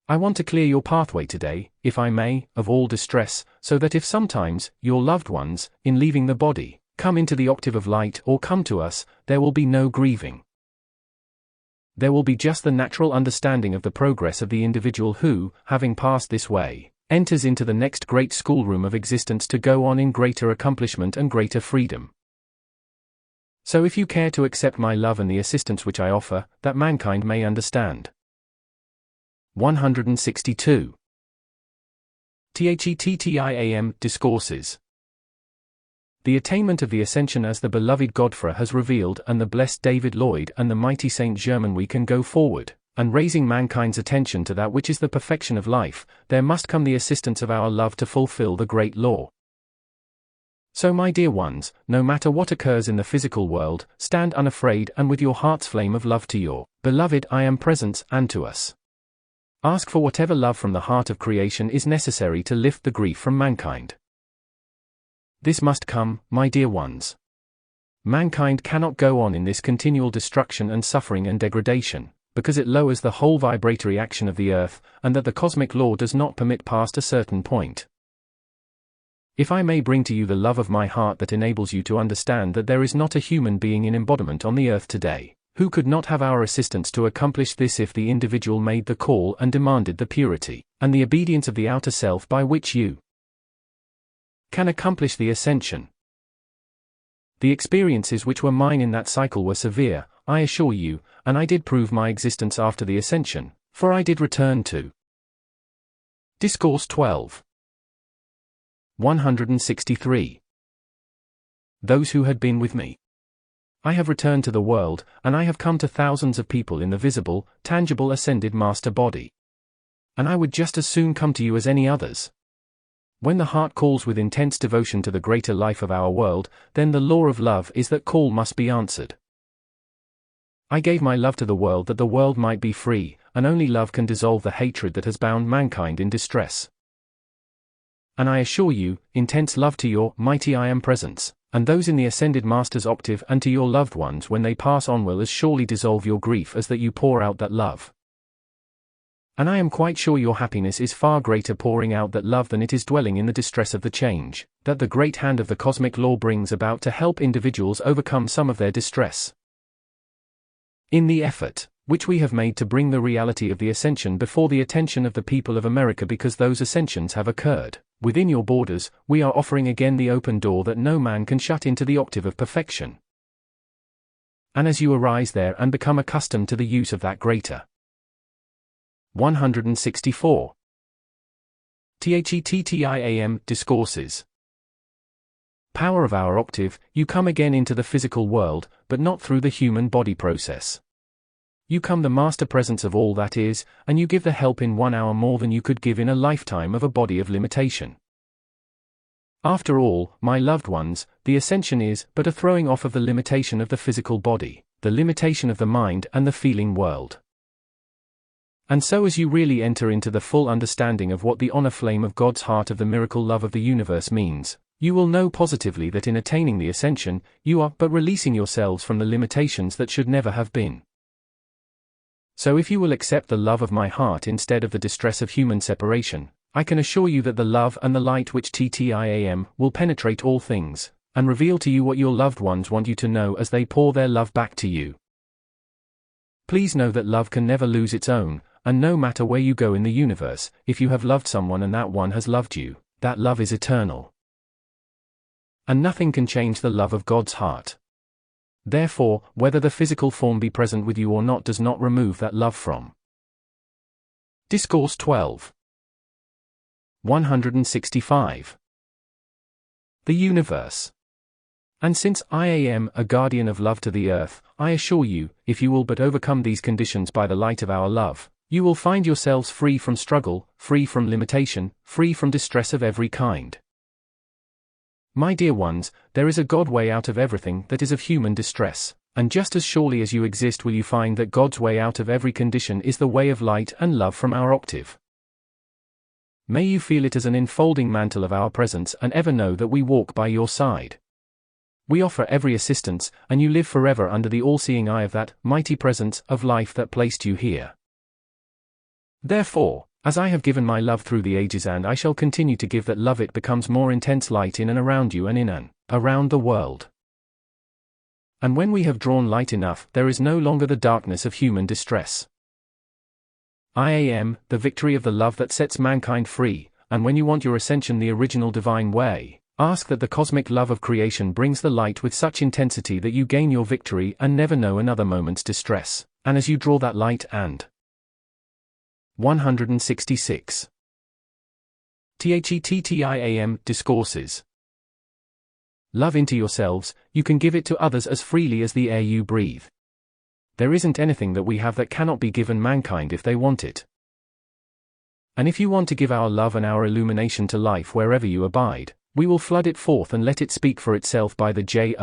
I want to clear your pathway today, if I may, of all distress, so that if sometimes, your loved ones, in leaving the body, come into the octave of light or come to us, there will be no grieving. There will be just the natural understanding of the progress of the individual who, having passed this way, enters into the next great schoolroom of existence to go on in greater accomplishment and greater freedom. So if you care to accept my love and the assistance which I offer, that mankind may understand. 162. THETTIAM Discourses. The attainment of the ascension as the beloved Godfrey has revealed and the blessed David Lloyd and the mighty Saint Germain, we can go forward, and raising mankind's attention to that which is the perfection of life, there must come the assistance of our love to fulfill the great law. So my dear ones, no matter what occurs in the physical world, stand unafraid and with your heart's flame of love to your beloved I Am Presence and to us. Ask for whatever love from the heart of creation is necessary to lift the grief from mankind. This must come, my dear ones. Mankind cannot go on in this continual destruction and suffering and degradation, because it lowers the whole vibratory action of the earth, and that the cosmic law does not permit past a certain point. If I may bring to you the love of my heart that enables you to understand that there is not a human being in embodiment on the earth today, who could not have our assistance to accomplish this if the individual made the call and demanded the purity, and the obedience of the outer self by which you can accomplish the ascension. The experiences which were mine in that cycle were severe, I assure you, and I did prove my existence after the ascension, for I did return to Discourse 12. 163. Those who had been with me. I have returned to the world, and I have come to thousands of people in the visible, tangible ascended master body. And I would just as soon come to you as any others. When the heart calls with intense devotion to the greater life of our world, then the law of love is that call must be answered. I gave my love to the world that the world might be free, and only love can dissolve the hatred that has bound mankind in distress. And I assure you, intense love to your mighty I Am Presence, and those in the ascended Master's octave and to your loved ones when they pass on will as surely dissolve your grief as that you pour out that love. And I am quite sure your happiness is far greater pouring out that love than it is dwelling in the distress of the change that the great hand of the cosmic law brings about to help individuals overcome some of their distress. In the effort which we have made to bring the reality of the ascension before the attention of the people of America, because those ascensions have occurred within your borders, we are offering again the open door that no man can shut into the octave of perfection. And as you arise there and become accustomed to the use of that greater 164. THETTIAM Discourses. Power of our octave, you come again into the physical world, but not through the human body process. You come the master presence of all that is, and you give the help in 1 hour more than you could give in a lifetime of a body of limitation. After all, my loved ones, the ascension is but a throwing off of the limitation of the physical body, the limitation of the mind and the feeling world. And so as you really enter into the full understanding of what the honor flame of God's heart of the miracle love of the universe means, you will know positively that in attaining the ascension, you are but releasing yourselves from the limitations that should never have been. So if you will accept the love of my heart instead of the distress of human separation, I can assure you that the love and the light which TTIAM will penetrate all things, and reveal to you what your loved ones want you to know as they pour their love back to you. Please know that love can never lose its own, and no matter where you go in the universe, if you have loved someone and that one has loved you, that love is eternal. And nothing can change the love of God's heart. Therefore, whether the physical form be present with you or not does not remove that love from. Discourse 12. 165. The universe. And since I am a guardian of love to the earth, I assure you, if you will but overcome these conditions by the light of our love, you will find yourselves free from struggle, free from limitation, free from distress of every kind. My dear ones, there is a God way out of everything that is of human distress, and just as surely as you exist will you find that God's way out of every condition is the way of light and love from our octave. May you feel it as an enfolding mantle of our presence and ever know that we walk by your side. We offer every assistance, and you live forever under the all-seeing eye of that mighty presence of life that placed you here. Therefore, as I have given my love through the ages and I shall continue to give that love, it becomes more intense light in and around you and in and around the world. And when we have drawn light enough, there is no longer the darkness of human distress. I am, the victory of the love that sets mankind free, and when you want your ascension the original divine way, ask that the cosmic love of creation brings the light with such intensity that you gain your victory and never know another moment's distress, and as you draw that light and 166. THETTIAM Discourses. Love into yourselves, you can give it to others as freely as the air you breathe. There isn't anything that we have that cannot be given mankind if they want it. And if you want to give our love and our illumination to life wherever you abide, we will flood it forth and let it speak for itself by the joy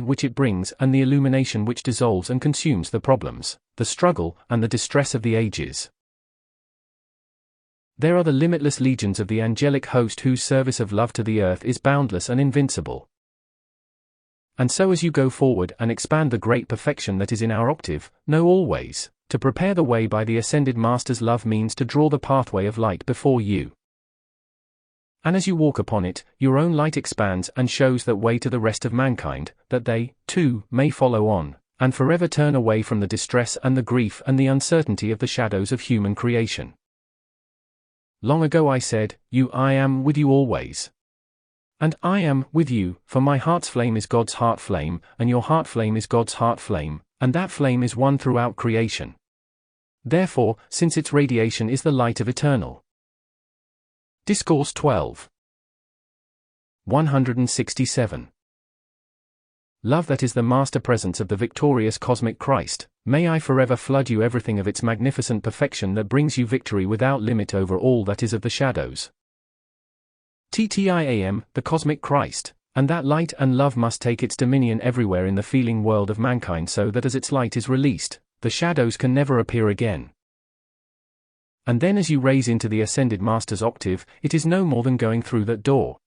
which it brings and the illumination which dissolves and consumes the problems, the struggle, and the distress of the ages. There are the limitless legions of the angelic host whose service of love to the earth is boundless and invincible. And so as you go forward and expand the great perfection that is in our octave, know always, to prepare the way by the ascended Master's love means to draw the pathway of light before you. And as you walk upon it, your own light expands and shows that way to the rest of mankind, that they, too, may follow on, and forever turn away from the distress and the grief and the uncertainty of the shadows of human creation. Long ago I said, I am with you always. And I am with you, for my heart's flame is God's heart flame, and your heart flame is God's heart flame, and that flame is one throughout creation. Therefore, since its radiation is the light of eternal. Discourse 12. 167. Love that is the master presence of the victorious cosmic Christ, may I forever flood you everything of its magnificent perfection that brings you victory without limit over all that is of the shadows. TTIAM, the cosmic Christ, and that light and love must take its dominion everywhere in the feeling world of mankind so that as its light is released, the shadows can never appear again. And then as you raise into the ascended Master's octave, it is no more than going through that door.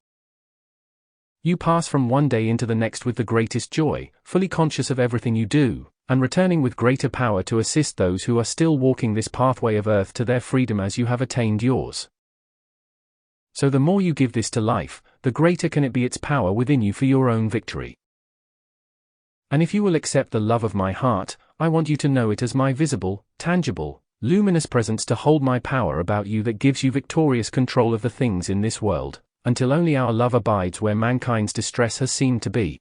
You pass from one day into the next with the greatest joy, fully conscious of everything you do, and returning with greater power to assist those who are still walking this pathway of earth to their freedom as you have attained yours. So the more you give this to life, the greater can it be its power within you for your own victory. And if you will accept the love of my heart, I want you to know it as my visible, tangible, luminous presence to hold my power about you that gives you victorious control of the things in this world, until only our love abides where mankind's distress has seemed to be.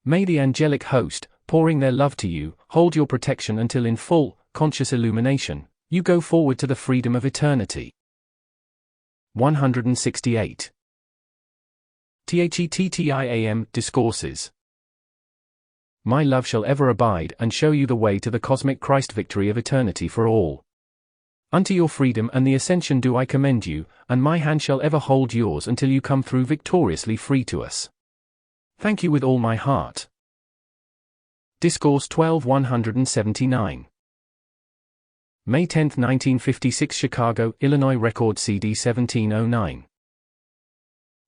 May the angelic host, pouring their love to you, hold your protection until in full, conscious illumination, you go forward to the freedom of eternity. 168. THETTIAM Discourses. My love shall ever abide and show you the way to the cosmic Christ victory of eternity for all. Unto your freedom and the ascension do I commend you, and my hand shall ever hold yours until you come through victoriously free to us. Thank you with all my heart. Discourse 12 179. May 10, 1956 Chicago, Illinois Record CD 1709.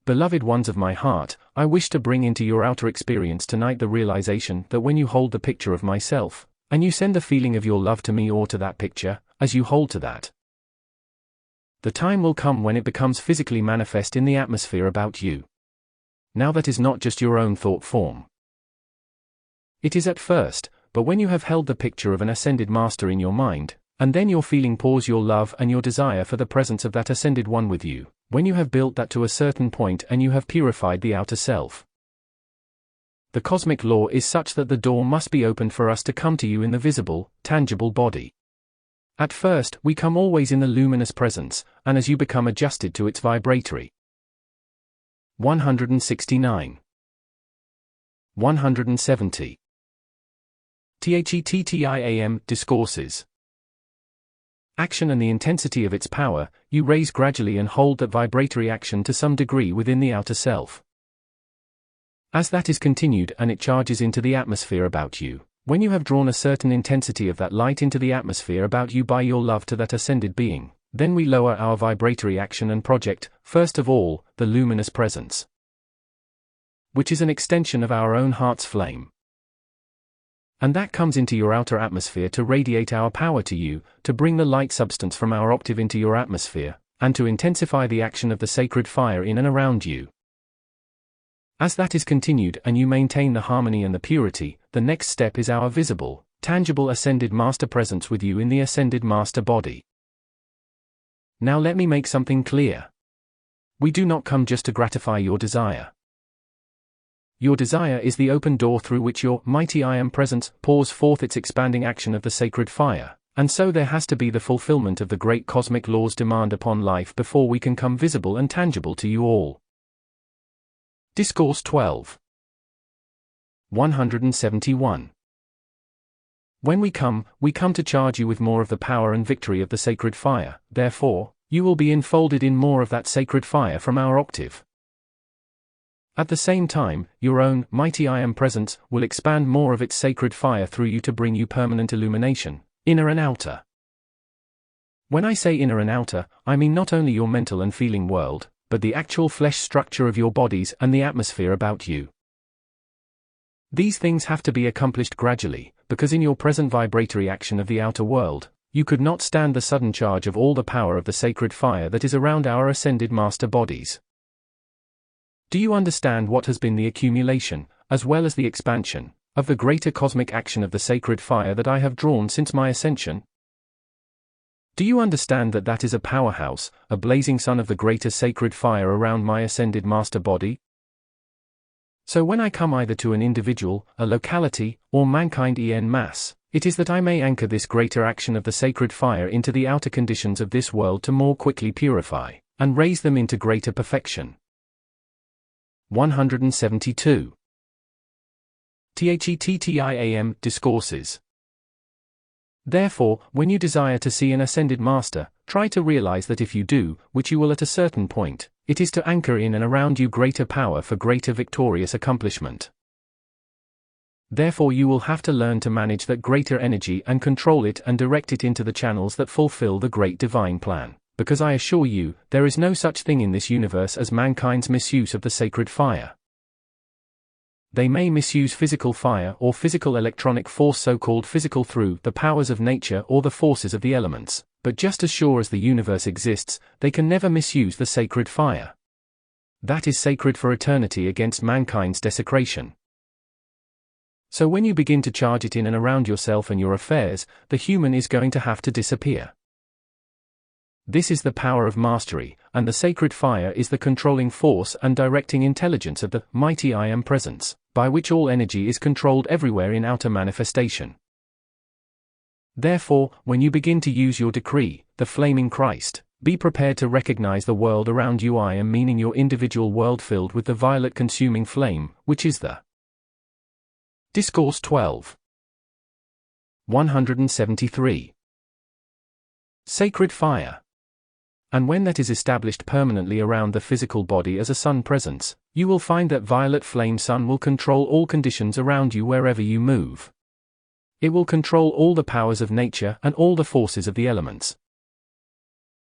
Beloved ones of my heart, I wish to bring into your outer experience tonight the realization that when you hold the picture of myself, and you send the feeling of your love to me or to that picture, as you hold to that, the time will come when it becomes physically manifest in the atmosphere about you. Now that is not just your own thought form. It is at first, but when you have held the picture of an ascended master in your mind, and then your feeling pours your love and your desire for the presence of that ascended one with you, when you have built that to a certain point and you have purified the outer self. The cosmic law is such that the door must be opened for us to come to you in the visible, tangible body. At first, we come always in the luminous presence, and as you become adjusted to its vibratory. 169. 170. THETTIAM Discourses. Action and the intensity of its power, you raise gradually and hold that vibratory action to some degree within the outer self. As that is continued and it charges into the atmosphere about you, when you have drawn a certain intensity of that light into the atmosphere about you by your love to that ascended being, then we lower our vibratory action and project, first of all, the luminous presence, which is an extension of our own heart's flame. And that comes into your outer atmosphere to radiate our power to you, to bring the light substance from our octave into your atmosphere, and to intensify the action of the sacred fire in and around you. As that is continued and you maintain the harmony and the purity, the next step is our visible, tangible Ascended Master presence with you in the Ascended Master body. Now let me make something clear. We do not come just to gratify your desire. Your desire is the open door through which your mighty I Am presence pours forth its expanding action of the sacred fire, and so there has to be the fulfillment of the great cosmic law's demand upon life before we can come visible and tangible to you all. Discourse 12. 171. When we come to charge you with more of the power and victory of the sacred fire, therefore, you will be enfolded in more of that sacred fire from our octave. At the same time, your own mighty I Am presence will expand more of its sacred fire through you to bring you permanent illumination, inner and outer. When I say inner and outer, I mean not only your mental and feeling world, but the actual flesh structure of your bodies and the atmosphere about you. These things have to be accomplished gradually, because in your present vibratory action of the outer world, you could not stand the sudden charge of all the power of the sacred fire that is around our Ascended Master bodies. Do you understand what has been the accumulation, as well as the expansion, of the greater cosmic action of the sacred fire that I have drawn since my ascension? Do you understand that that is a powerhouse, a blazing sun of the greater sacred fire around my Ascended Master body? So when I come either to an individual, a locality, or mankind en masse, it is that I may anchor this greater action of the sacred fire into the outer conditions of this world to more quickly purify, and raise them into greater perfection. 172. THETTIAM Discourses. Therefore, when you desire to see an Ascended Master, try to realize that if you do, which you will at a certain point, it is to anchor in and around you greater power for greater victorious accomplishment. Therefore you will have to learn to manage that greater energy and control it and direct it into the channels that fulfill the great divine plan, because I assure you, there is no such thing in this universe as mankind's misuse of the sacred fire. They may misuse physical fire or physical electronic force, so-called physical, through the powers of nature or the forces of the elements, but just as sure as the universe exists, they can never misuse the sacred fire. That is sacred for eternity against mankind's desecration. So when you begin to charge it in and around yourself and your affairs, the human is going to have to disappear. This is the power of mastery, and the sacred fire is the controlling force and directing intelligence of the mighty I Am presence, by which all energy is controlled everywhere in outer manifestation. Therefore, when you begin to use your decree, the flaming Christ, be prepared to recognize the world around you. I am meaning your individual world filled with the violet consuming flame, which is the Discourse 12. 173. Sacred fire. And when that is established permanently around the physical body as a sun presence, you will find that violet flame sun will control all conditions around you wherever you move. It will control all the powers of nature and all the forces of the elements.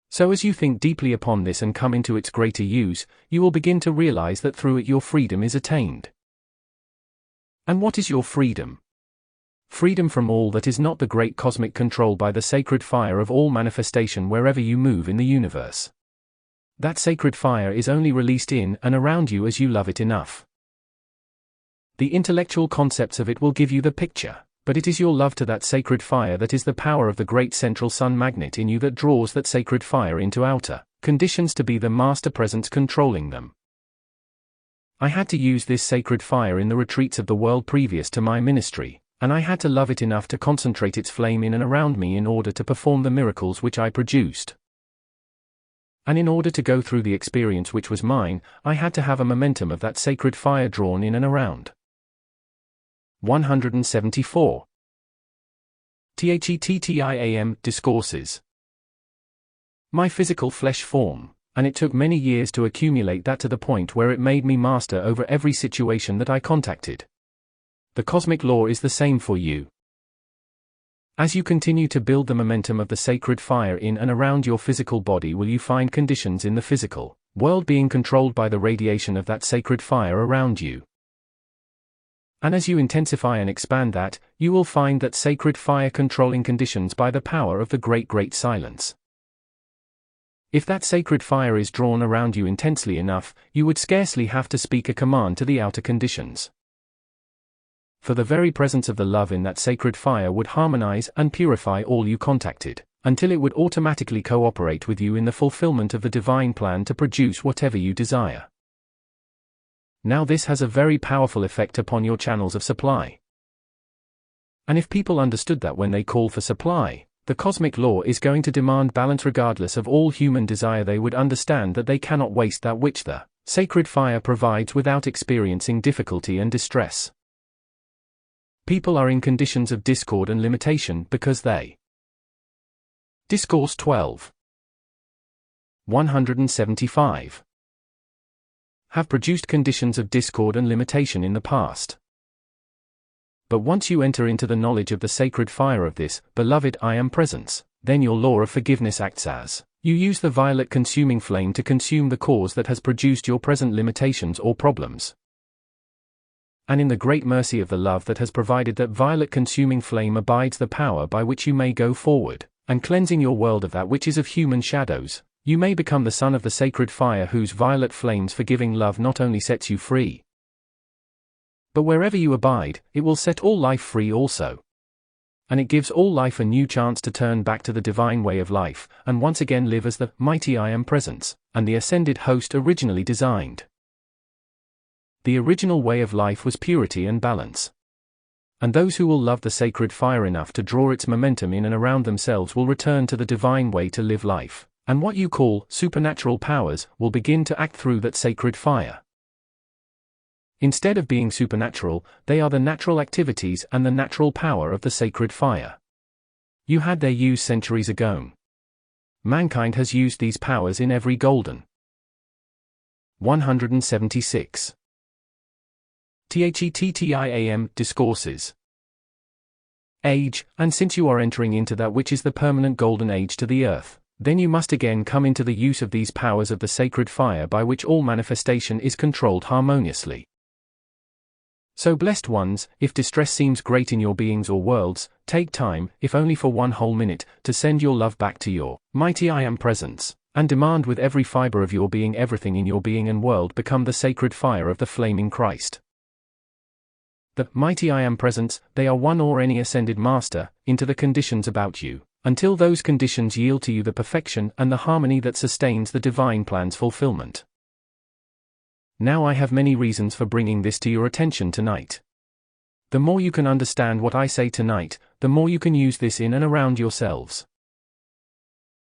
So as you think deeply upon this and come into its greater use, you will begin to realize that through it your freedom is attained. And what is your freedom? Freedom from all that is not the great cosmic control by the sacred fire of all manifestation wherever you move in the universe. That sacred fire is only released in and around you as you love it enough. The intellectual concepts of it will give you the picture, but it is your love to that sacred fire that is the power of the great central sun magnet in you that draws that sacred fire into outer conditions to be the master presence controlling them. I had to use this sacred fire in the retreats of the world previous to my ministry, and I had to love it enough to concentrate its flame in and around me in order to perform the miracles which I produced. And in order to go through the experience which was mine, I had to have a momentum of that sacred fire drawn in and around. 174. THETTIAM Discourses. My physical flesh form, and it took many years to accumulate that to the point where it made me master over every situation that I contacted. The cosmic law is the same for you. As you continue to build the momentum of the sacred fire in and around your physical body, will you find conditions in the physical world being controlled by the radiation of that sacred fire around you. And as you intensify and expand that, you will find that sacred fire controlling conditions by the power of the great silence. If that sacred fire is drawn around you intensely enough, you would scarcely have to speak a command to the outer conditions. For the very presence of the love in that sacred fire would harmonize and purify all you contacted, until it would automatically cooperate with you in the fulfillment of the divine plan to produce whatever you desire. Now this has a very powerful effect upon your channels of supply. And if people understood that when they call for supply, the cosmic law is going to demand balance regardless of all human desire, they would understand that they cannot waste that which the sacred fire provides without experiencing difficulty and distress. People are in conditions of discord and limitation because they. Discourse 12. 175. Have produced conditions of discord and limitation in the past. But once you enter into the knowledge of the sacred fire of this, beloved I Am Presence, then your law of forgiveness acts as, you use the violet consuming flame to consume the cause that has produced your present limitations or problems. And in the great mercy of the love that has provided that violet consuming flame abides the power by which you may go forward, and cleansing your world of that which is of human shadows, you may become the son of the sacred fire whose violet flame's forgiving love not only sets you free, but wherever you abide, it will set all life free also. And it gives all life a new chance to turn back to the divine way of life, and once again live as the mighty I Am Presence, and the ascended host originally designed. The original way of life was purity and balance. And those who will love the sacred fire enough to draw its momentum in and around themselves will return to the divine way to live life, and what you call supernatural powers will begin to act through that sacred fire. Instead of being supernatural, they are the natural activities and the natural power of the sacred fire. You had their use centuries ago. Mankind has used these powers in every golden. 176. THETTIAM Discourses. Age, and since you are entering into that which is the permanent golden age to the earth, then you must again come into the use of these powers of the sacred fire by which all manifestation is controlled harmoniously. So blessed ones, if distress seems great in your beings or worlds, take time, if only for one whole minute, to send your love back to your mighty I Am Presence, and demand with every fiber of your being everything in your being and world become the sacred fire of the flaming Christ. The mighty I Am Presence, they are one or any ascended master, into the conditions about you, until those conditions yield to you the perfection and the harmony that sustains the divine plan's fulfillment. Now I have many reasons for bringing this to your attention tonight. The more you can understand what I say tonight, the more you can use this in and around yourselves.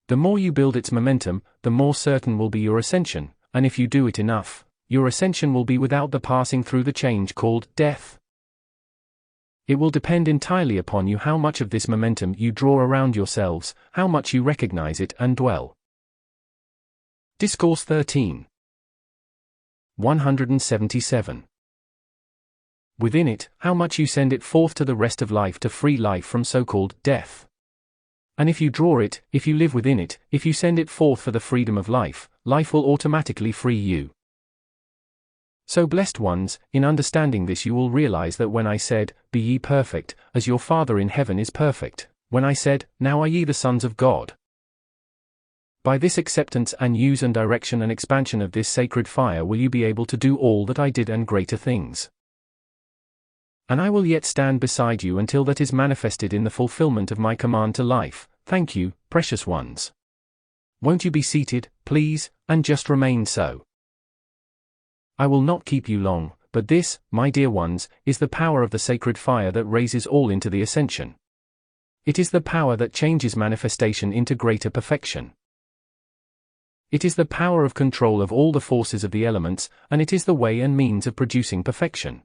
The more you build its momentum, the more certain will be your ascension, and if you do it enough, your ascension will be without the passing through the change called death. It will depend entirely upon you how much of this momentum you draw around yourselves, how much you recognize it and dwell. Discourse 13. 177. Within it, how much you send it forth to the rest of life to free life from so-called death. And if you draw it, if you live within it, if you send it forth for the freedom of life, life will automatically free you. So blessed ones, in understanding this you will realize that when I said, "Be ye perfect, as your Father in heaven is perfect," when I said, "Now are ye the sons of God," by this acceptance and use and direction and expansion of this sacred fire will you be able to do all that I did and greater things. And I will yet stand beside you until that is manifested in the fulfillment of my command to life. Thank you, precious ones. Won't you be seated, please, and just remain so. I will not keep you long, but this, my dear ones, is the power of the sacred fire that raises all into the ascension. It is the power that changes manifestation into greater perfection. It is the power of control of all the forces of the elements, and it is the way and means of producing perfection.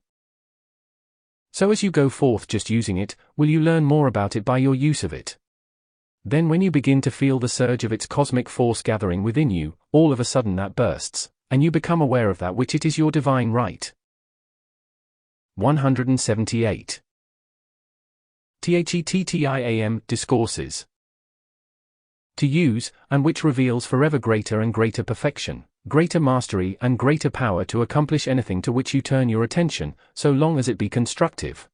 So as you go forth just using it, will you learn more about it by your use of it? Then when you begin to feel the surge of its cosmic force gathering within you, all of a sudden that bursts, and you become aware of that which it is your divine right. 178. THETTIAM Discourses. To use, and which reveals forever greater and greater perfection, greater mastery and greater power to accomplish anything to which you turn your attention, so long as it be constructive.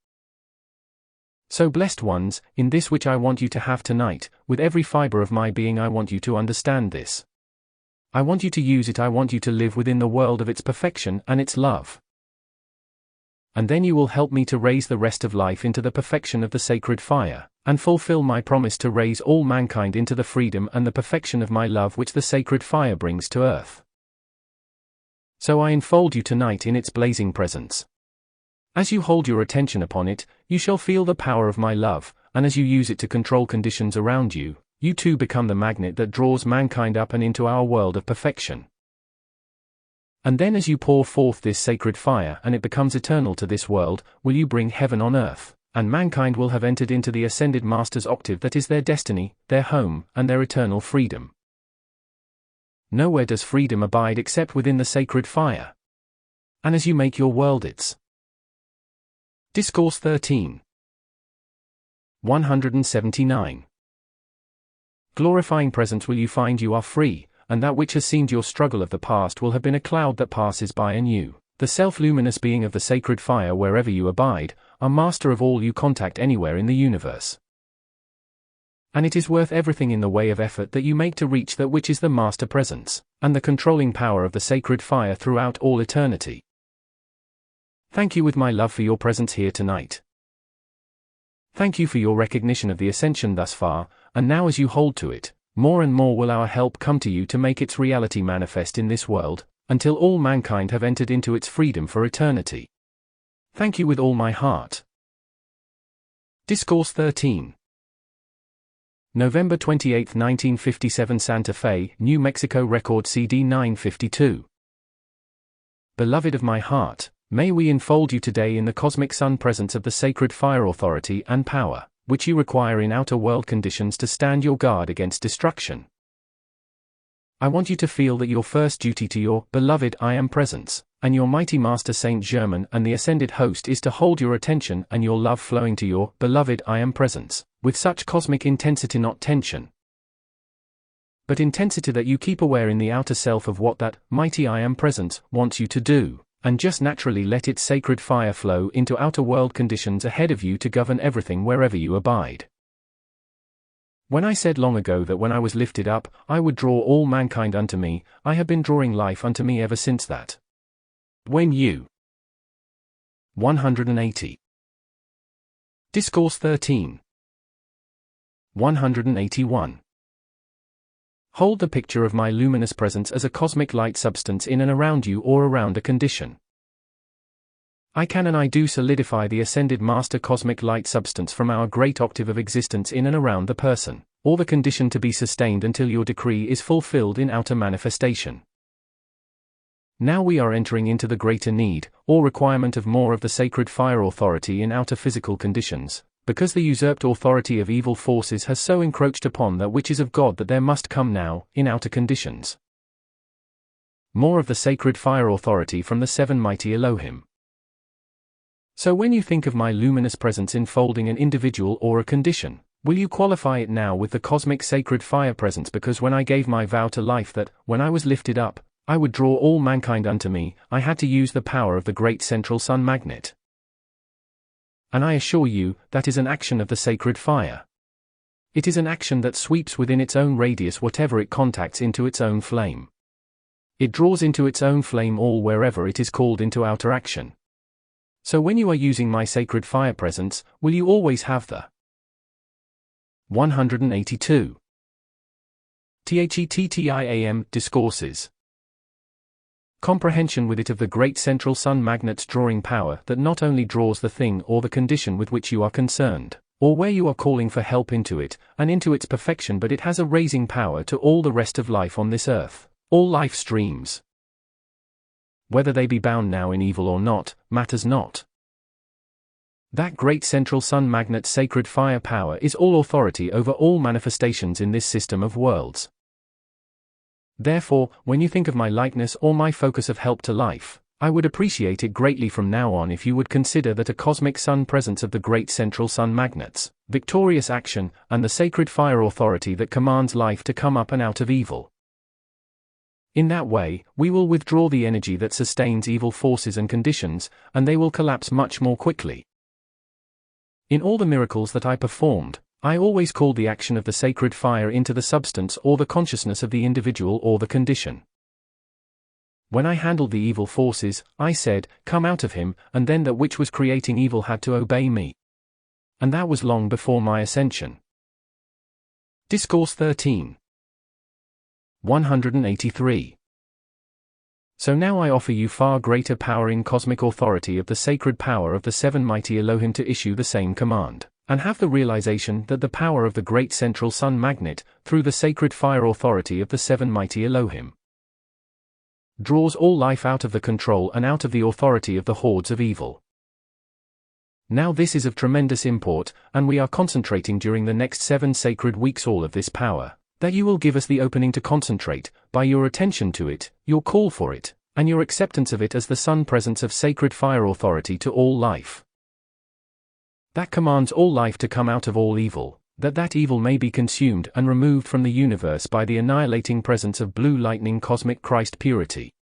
So blessed ones, in this which I want you to have tonight, with every fiber of my being I want you to understand this. I want you to use it. I want you to live within the world of its perfection and its love. And then you will help me to raise the rest of life into the perfection of the sacred fire, and fulfill my promise to raise all mankind into the freedom and the perfection of my love which the sacred fire brings to earth. So I enfold you tonight in its blazing presence. As you hold your attention upon it, you shall feel the power of my love, and as you use it to control conditions around you, you too become the magnet that draws mankind up and into our world of perfection. And then as you pour forth this sacred fire and it becomes eternal to this world, will you bring heaven on earth, and mankind will have entered into the ascended Master's octave that is their destiny, their home, and their eternal freedom. Nowhere does freedom abide except within the sacred fire. And as you make your world its. Discourse 13. 179. Glorifying presence will you find you are free, and that which has seemed your struggle of the past will have been a cloud that passes by, and you, the self-luminous being of the sacred fire wherever you abide, are master of all you contact anywhere in the universe. And it is worth everything in the way of effort that you make to reach that which is the master presence, and the controlling power of the sacred fire throughout all eternity. Thank you with my love for your presence here tonight. Thank you for your recognition of the ascension thus far, and now as you hold to it, more and more will our help come to you to make its reality manifest in this world, until all mankind have entered into its freedom for eternity. Thank you with all my heart. Discourse 13. November 28, 1957, Santa Fe, New Mexico. Record CD 952. Beloved of my heart, may we enfold you today in the cosmic sun presence of the sacred fire authority and power, which you require in outer world conditions to stand your guard against destruction. I want you to feel that your first duty to your beloved I Am presence, and your mighty Master Saint Germain and the ascended host is to hold your attention and your love flowing to your beloved I Am presence, with such cosmic intensity, not tension, but intensity, that you keep aware in the outer self of what that mighty I Am presence wants you to do, and just naturally let its sacred fire flow into outer world conditions ahead of you to govern everything wherever you abide. When I said long ago that when I was lifted up, I would draw all mankind unto me, I have been drawing life unto me ever since that. When you. 180. Discourse 13. 181. Hold the picture of my luminous presence as a cosmic light substance in and around you or around a condition. I can and I do solidify the ascended master cosmic light substance from our great octave of existence in and around the person, or the condition to be sustained until your decree is fulfilled in outer manifestation. Now we are entering into the greater need, or requirement of more of the sacred fire authority in outer physical conditions, because the usurped authority of evil forces has so encroached upon that which is of God that there must come now, in outer conditions, more of the sacred fire authority from the seven mighty Elohim. So when you think of my luminous presence enfolding an individual or a condition, will you qualify it now with the cosmic sacred fire presence? Because when I gave my vow to life that, when I was lifted up, I would draw all mankind unto me, I had to use the power of the great central sun magnet. And I assure you, that is an action of the sacred fire. It is an action that sweeps within its own radius whatever it contacts into its own flame. It draws into its own flame all wherever it is called into outer action. So when you are using my sacred fire presence, will you always have the 182. THETTIAM Discourses. Comprehension with it of the great central sun magnet's drawing power that not only draws the thing or the condition with which you are concerned, or where you are calling for help into it, and into its perfection, but it has a raising power to all the rest of life on this earth, all life streams. Whether they be bound now in evil or not, matters not. That great central sun magnet's sacred fire power is all authority over all manifestations in this system of worlds. Therefore, when you think of my likeness or my focus of help to life, I would appreciate it greatly from now on if you would consider that a cosmic sun presence of the great central sun magnets, victorious action, and the sacred fire authority that commands life to come up and out of evil. In that way, we will withdraw the energy that sustains evil forces and conditions, and they will collapse much more quickly. In all the miracles that I performed, I always called the action of the sacred fire into the substance or the consciousness of the individual or the condition. When I handled the evil forces, I said, "Come out of him," and then that which was creating evil had to obey me. And that was long before my ascension. Discourse 13. 183. So now I offer you far greater power in cosmic authority of the sacred power of the seven mighty Elohim to issue the same command, and have the realization that the power of the great central sun magnet, through the sacred fire authority of the seven mighty Elohim, draws all life out of the control and out of the authority of the hordes of evil. Now this is of tremendous import, and we are concentrating during the next 7 sacred weeks all of this power, that you will give us the opening to concentrate, by your attention to it, your call for it, and your acceptance of it as the sun presence of sacred fire authority to all life. That commands all life to come out of all evil, that evil may be consumed and removed from the universe by the annihilating presence of blue lightning cosmic Christ purity.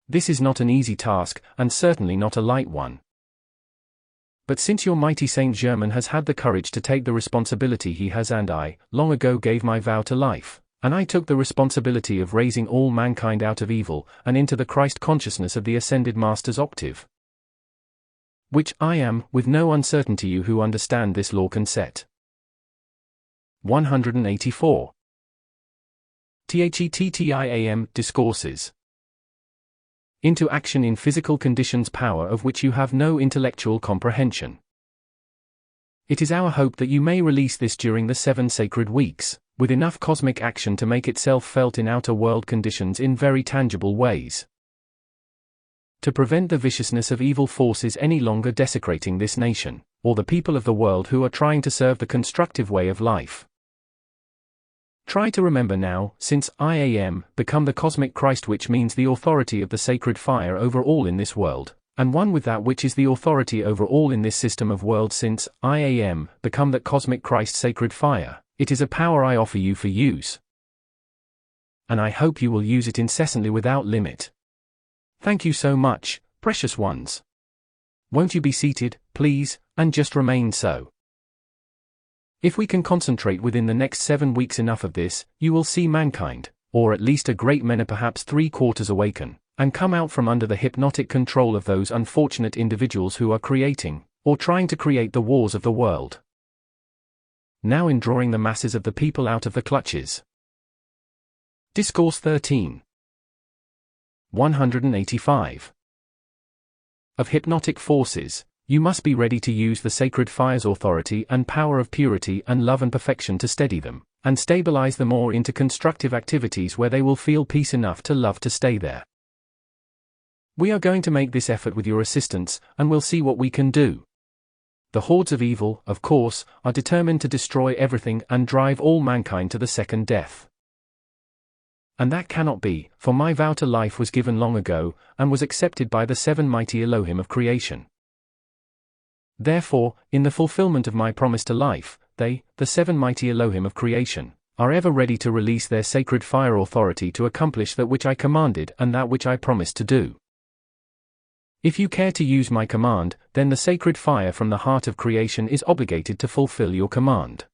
This is not an easy task, and certainly not a light one. But since your mighty Saint Germain has had the courage to take the responsibility he has, and I, long ago gave my vow to life, and I took the responsibility of raising all mankind out of evil, and into the Christ consciousness of the Ascended Master's octave, which I am, with no uncertainty you who understand this law can set. 184. THETTIAM Discourses. Into action in physical conditions, power of which you have no intellectual comprehension. It is our hope that you may release this during the 7 sacred weeks, with enough cosmic action to make itself felt in outer world conditions in very tangible ways, to prevent the viciousness of evil forces any longer desecrating this nation, or the people of the world who are trying to serve the constructive way of life. Try to remember now, since I am, become the cosmic Christ, which means the authority of the sacred fire over all in this world, and one with that which is the authority over all in this system of worlds. Since I am, become that cosmic Christ sacred fire, it is a power I offer you for use. And I hope you will use it incessantly without limit. Thank you so much, precious ones. Won't you be seated, please, and just remain so. If we can concentrate within the next 7 weeks enough of this, you will see mankind, or at least a great many, perhaps 3/4 awaken, and come out from under the hypnotic control of those unfortunate individuals who are creating, or trying to create, the wars of the world. Now in drawing the masses of the people out of the clutches. Discourse 13. 185. Of hypnotic forces, you must be ready to use the sacred fire's authority and power of purity and love and perfection to steady them, and stabilize them all into constructive activities where they will feel peace enough to love to stay there. We are going to make this effort with your assistance, and we'll see what we can do. The hordes of evil, of course, are determined to destroy everything and drive all mankind to the second death. And that cannot be, for my vow to life was given long ago, and was accepted by the 7 mighty Elohim of creation. Therefore, in the fulfillment of my promise to life, they, the 7 mighty Elohim of creation, are ever ready to release their sacred fire authority to accomplish that which I commanded and that which I promised to do. If you care to use my command, then the sacred fire from the heart of creation is obligated to fulfill your command.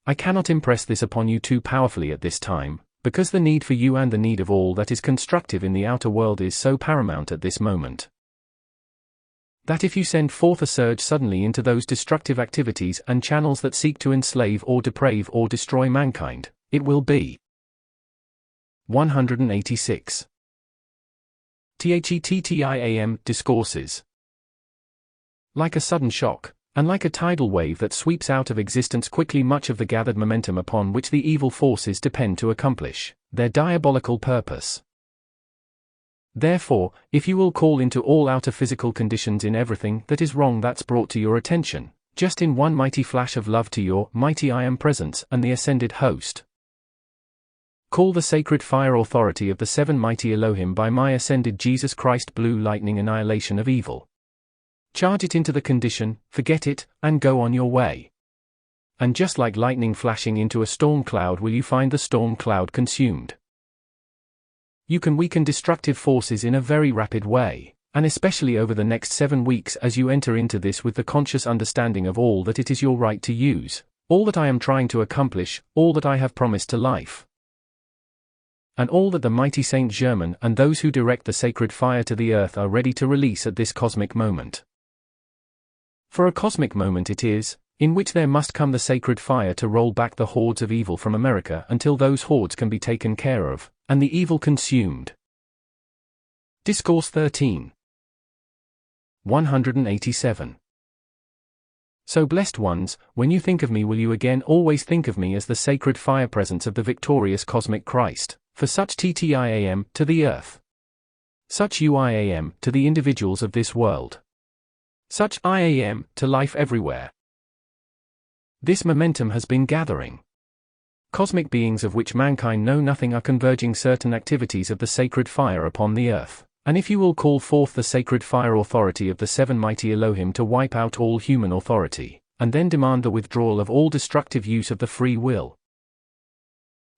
I cannot impress this upon you too powerfully at this time, because the need for you and the need of all that is constructive in the outer world is so paramount at this moment, that if you send forth a surge suddenly into those destructive activities and channels that seek to enslave or deprave or destroy mankind, it will be. 186. THETTIAM Discourses. Like a sudden shock, and like a tidal wave that sweeps out of existence quickly much of the gathered momentum upon which the evil forces depend to accomplish their diabolical purpose. Therefore, if you will call into all outer physical conditions in everything that is wrong that's brought to your attention, just in one mighty flash of love to your mighty I am presence and the ascended host, call the sacred fire authority of the 7 mighty Elohim by my ascended Jesus Christ blue lightning annihilation of evil. Charge it into the condition, forget it, and go on your way. And just like lightning flashing into a storm cloud will you find the storm cloud consumed. You can weaken destructive forces in a very rapid way, And especially over the next 7 weeks as you enter into this with the conscious understanding of all that it is your right to use, all that I am trying to accomplish, all that I have promised to life, and all that the mighty Saint Germain and those who direct the sacred fire to the earth are ready to release at this cosmic moment. For a cosmic moment it is, in which there must come the sacred fire to roll back the hordes of evil from America until those hordes can be taken care of, and the evil consumed. Discourse 13. 187. So blessed ones, when you think of me, will you again always think of me as the sacred fire presence of the victorious cosmic Christ, for such TTIAM to the earth, such UIAM to the individuals of this world, such IAM to life everywhere. This momentum has been gathering. Cosmic beings of which mankind know nothing are converging certain activities of the sacred fire upon the earth. And if you will call forth the sacred fire authority of the seven mighty Elohim to wipe out all human authority, and then demand the withdrawal of all destructive use of the free will,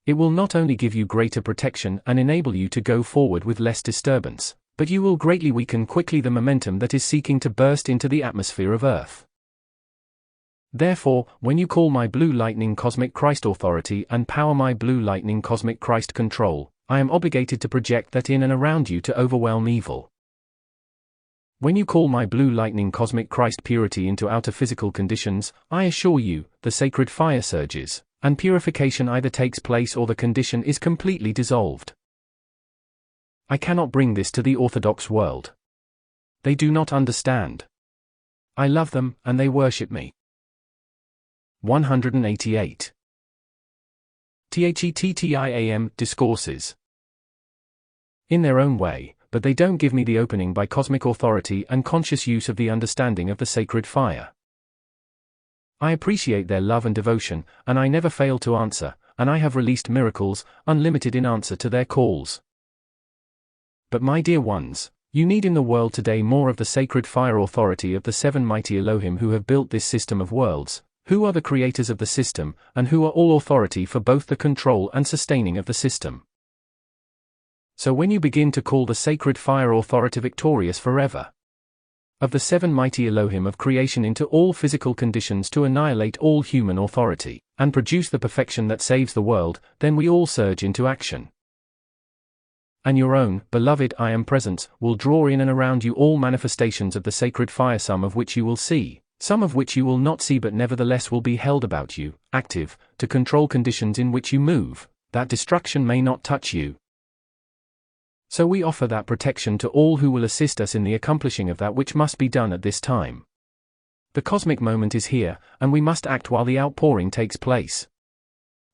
it will not only give you greater protection and enable you to go forward with less disturbance, but you will greatly weaken quickly the momentum that is seeking to burst into the atmosphere of Earth. Therefore, when you call my blue lightning cosmic Christ authority and power my blue lightning cosmic Christ control, I am obligated to project that in and around you to overwhelm evil. When you call my blue lightning cosmic Christ purity into outer physical conditions, I assure you, the sacred fire surges, and purification either takes place or the condition is completely dissolved. I cannot bring this to the Orthodox world. They do not understand. I love them, and they worship me. 188. THETTIAM Discourses. In their own way, but they don't give me the opening by cosmic authority and conscious use of the understanding of the sacred fire. I appreciate their love and devotion, and I never fail to answer, and I have released miracles, unlimited in answer to their calls. But my dear ones, you need in the world today more of the sacred fire authority of the seven mighty Elohim who have built this system of worlds, who are the creators of the system, and who are all authority for both the control and sustaining of the system. So when you begin to call the sacred fire authority victorious forever, of the seven mighty Elohim of creation into all physical conditions to annihilate all human authority, and produce the perfection that saves the world, then we all surge into action. And your own, beloved I Am presence, will draw in and around you all manifestations of the sacred fire, some of which you will see, some of which you will not see, but nevertheless will be held about you, active, to control conditions in which you move, that destruction may not touch you. So we offer that protection to all who will assist us in the accomplishing of that which must be done at this time. The cosmic moment is here, and we must act while the outpouring takes place.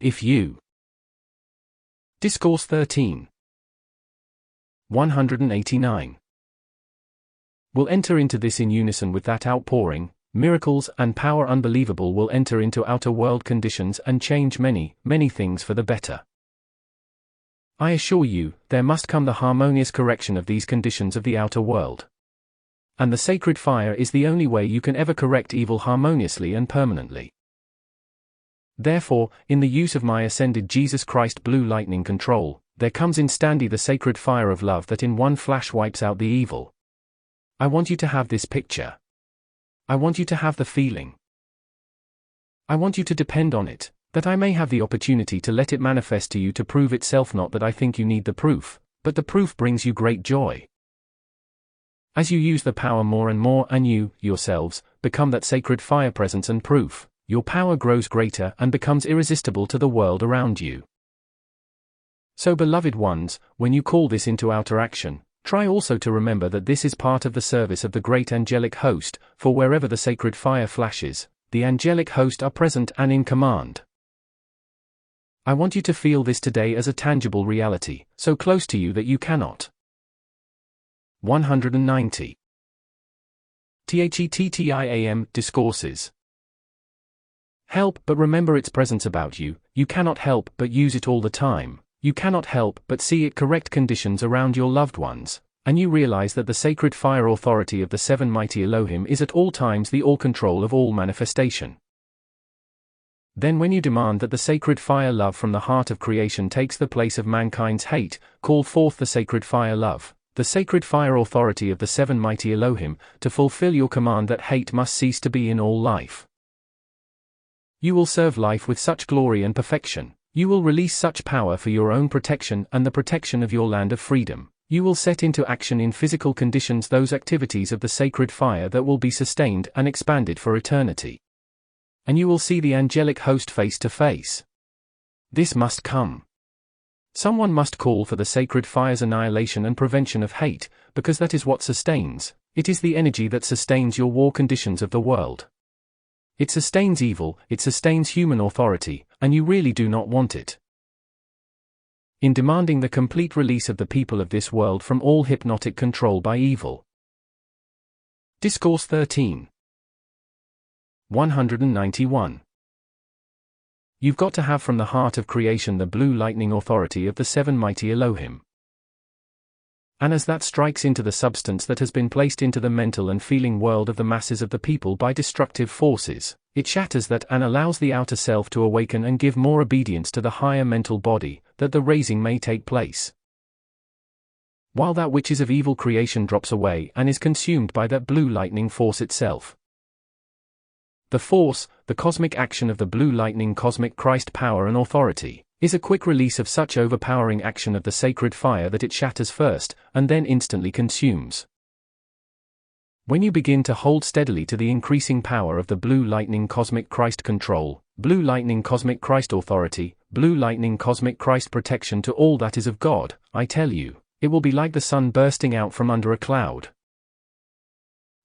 If you. Discourse 13. 189. Will enter into this in unison with that outpouring, miracles and power unbelievable will enter into outer world conditions and change many, many things for the better. I assure you, there must come the harmonious correction of these conditions of the outer world. And the sacred fire is the only way you can ever correct evil harmoniously and permanently. Therefore, in the use of my ascended Jesus Christ blue lightning control, there comes instantly the sacred fire of love that in one flash wipes out the evil. I want you to have this picture. I want you to have the feeling. I want you to depend on it, that I may have the opportunity to let it manifest to you to prove itself, not that I think you need the proof, but the proof brings you great joy. As you use the power more and more and you, yourselves, become that sacred fire presence and proof, your power grows greater and becomes irresistible to the world around you. So beloved ones, when you call this into outer action, try also to remember that this is part of the service of the great angelic host, for wherever the sacred fire flashes, the angelic host are present and in command. I want you to feel this today as a tangible reality, so close to you that you cannot. 190. THETTIAM Discourses. Help but remember its presence about you, you cannot help but use it all the time, you cannot help but see it correct conditions around your loved ones, and you realize that the sacred fire authority of the seven mighty Elohim is at all times the all-control of all manifestation. Then when you demand that the sacred fire love from the heart of creation takes the place of mankind's hate, call forth the sacred fire love, the sacred fire authority of the seven mighty Elohim, to fulfill your command that hate must cease to be in all life. You will serve life with such glory and perfection. You will release such power for your own protection and the protection of your land of freedom. You will set into action in physical conditions those activities of the sacred fire that will be sustained and expanded for eternity. And you will see the angelic host face to face. This must come. Someone must call for the sacred fire's annihilation and prevention of hate, because that is what sustains. It is the energy that sustains your war conditions of the world. It sustains evil, it sustains human authority, and you really do not want it. In demanding the complete release of the people of this world from all hypnotic control by evil. Discourse 13. 191. You've got to have from the heart of creation the blue lightning authority of the seven mighty Elohim. And as that strikes into the substance that has been placed into the mental and feeling world of the masses of the people by destructive forces, it shatters that and allows the outer self to awaken and give more obedience to the higher mental body, that the raising may take place. While that which is of evil creation drops away and is consumed by that blue lightning force itself. The force, the cosmic action of the blue lightning cosmic Christ power and authority, is a quick release of such overpowering action of the sacred fire that it shatters first, and then instantly consumes. When you begin to hold steadily to the increasing power of the blue lightning cosmic Christ control, blue lightning cosmic Christ authority, blue lightning cosmic Christ protection to all that is of God, I tell you, it will be like the sun bursting out from under a cloud.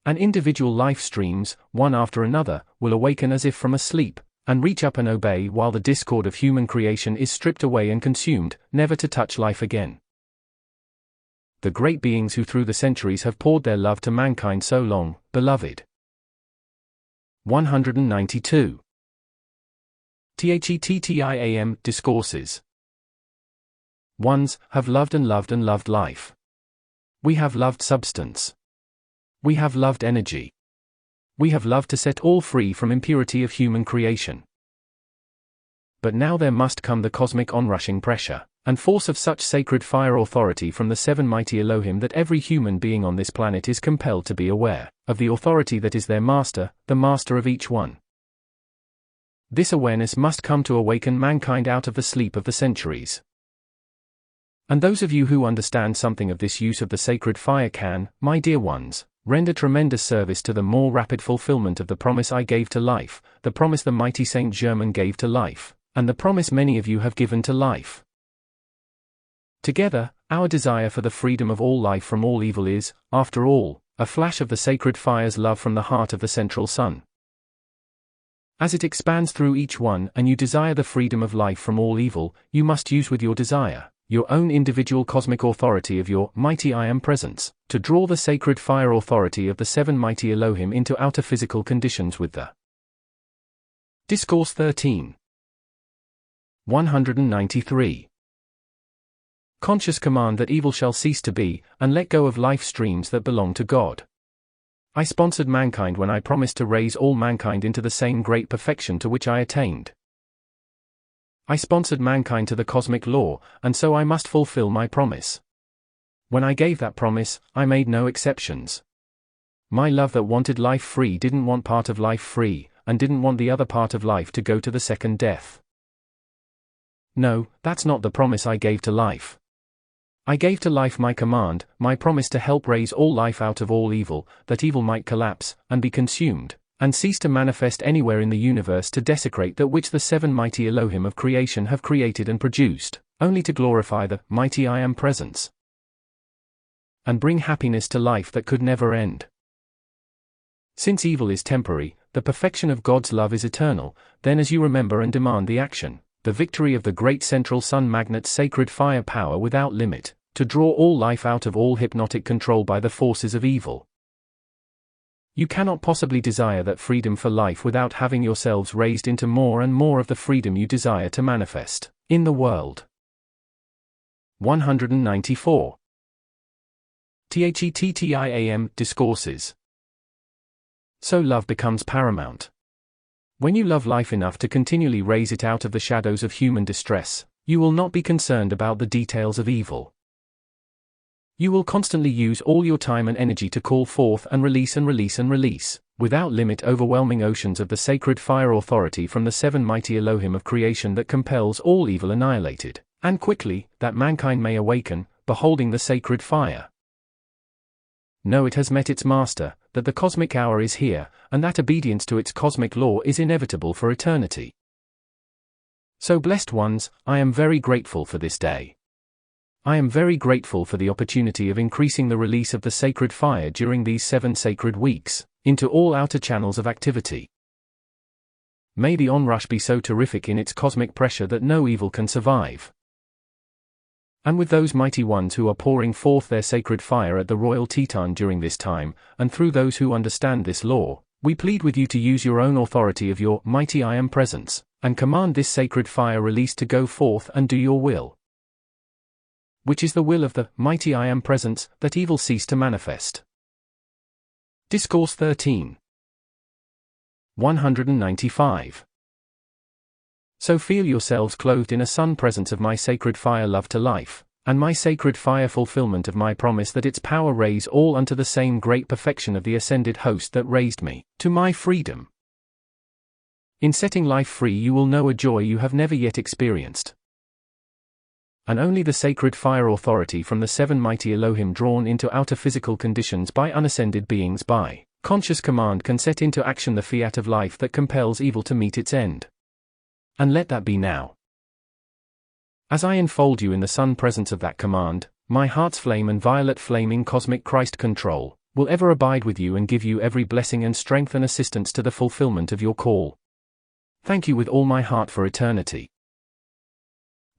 And individual life streams, one after another, will awaken as if from a sleep, and reach up and obey while the discord of human creation is stripped away and consumed, never to touch life again. The great beings who through the centuries have poured their love to mankind so long, beloved. 192. THETTIAM Discourses. Ones have loved and loved and loved life. We have loved substance. We have loved energy. We have loved to set all free from impurity of human creation. But now there must come the cosmic onrushing pressure and force of such sacred fire authority from the seven mighty Elohim that every human being on this planet is compelled to be aware of the authority that is their master, the master of each one. This awareness must come to awaken mankind out of the sleep of the centuries. And those of you who understand something of this use of the sacred fire can, my dear ones, render tremendous service to the more rapid fulfillment of the promise I gave to life, the promise the mighty Saint Germain gave to life, and the promise many of you have given to life. Together, our desire for the freedom of all life from all evil is, after all, a flash of the sacred fire's love from the heart of the central sun. As it expands through each one and you desire the freedom of life from all evil, you must use with your desire your own individual cosmic authority of your mighty I Am presence, to draw the sacred fire authority of the seven mighty Elohim into outer physical conditions with the Discourse 13. 193. Conscious command that evil shall cease to be, and let go of life streams that belong to God. I sponsored mankind when I promised to raise all mankind into the same great perfection to which I attained. I sponsored mankind to the cosmic law, and so I must fulfill my promise. When I gave that promise, I made no exceptions. My love that wanted life free didn't want part of life free, and didn't want the other part of life to go to the second death. No, that's not the promise I gave to life. I gave to life my command, my promise to help raise all life out of all evil, that evil might collapse, and be consumed, and cease to manifest anywhere in the universe to desecrate that which the seven mighty Elohim of creation have created and produced, only to glorify the mighty I Am presence, and bring happiness to life that could never end. Since evil is temporary, the perfection of God's love is eternal, then as you remember and demand the action, the victory of the great central sun magnet's sacred fire power without limit, to draw all life out of all hypnotic control by the forces of evil. You cannot possibly desire that freedom for life without having yourselves raised into more and more of the freedom you desire to manifest in the world. 194. THETTIAM Discourses. So love becomes paramount. When you love life enough to continually raise it out of the shadows of human distress, you will not be concerned about the details of evil. You will constantly use all your time and energy to call forth and release, without limit, overwhelming oceans of the sacred fire authority from the seven mighty Elohim of creation that compels all evil annihilated, and quickly, that mankind may awaken, beholding the sacred fire. Know it has met its master, that the cosmic hour is here, and that obedience to its cosmic law is inevitable for eternity. So, blessed ones, I am very grateful for this day. I am very grateful for the opportunity of increasing the release of the sacred fire during these 7 sacred weeks, into all outer channels of activity. May the onrush be so terrific in its cosmic pressure that no evil can survive. And with those mighty ones who are pouring forth their sacred fire at the Royal Teton during this time, and through those who understand this law, we plead with you to use your own authority of your mighty I Am presence, and command this sacred fire release to go forth and do your will. Which is the will of the mighty I Am presence, that evil cease to manifest. Discourse 13. 195. So feel yourselves clothed in a sun presence of my sacred fire love to life, and my sacred fire fulfillment of my promise that its power raise all unto the same great perfection of the ascended host that raised me, to my freedom. In setting life free you will know a joy you have never yet experienced. And only the sacred fire authority from the 7 mighty Elohim drawn into outer physical conditions by unascended beings by conscious command can set into action the fiat of life that compels evil to meet its end. And let that be now. As I enfold you in the sun presence of that command, my heart's flame and violet flaming cosmic Christ control will ever abide with you and give you every blessing and strength and assistance to the fulfillment of your call. Thank you with all my heart for eternity.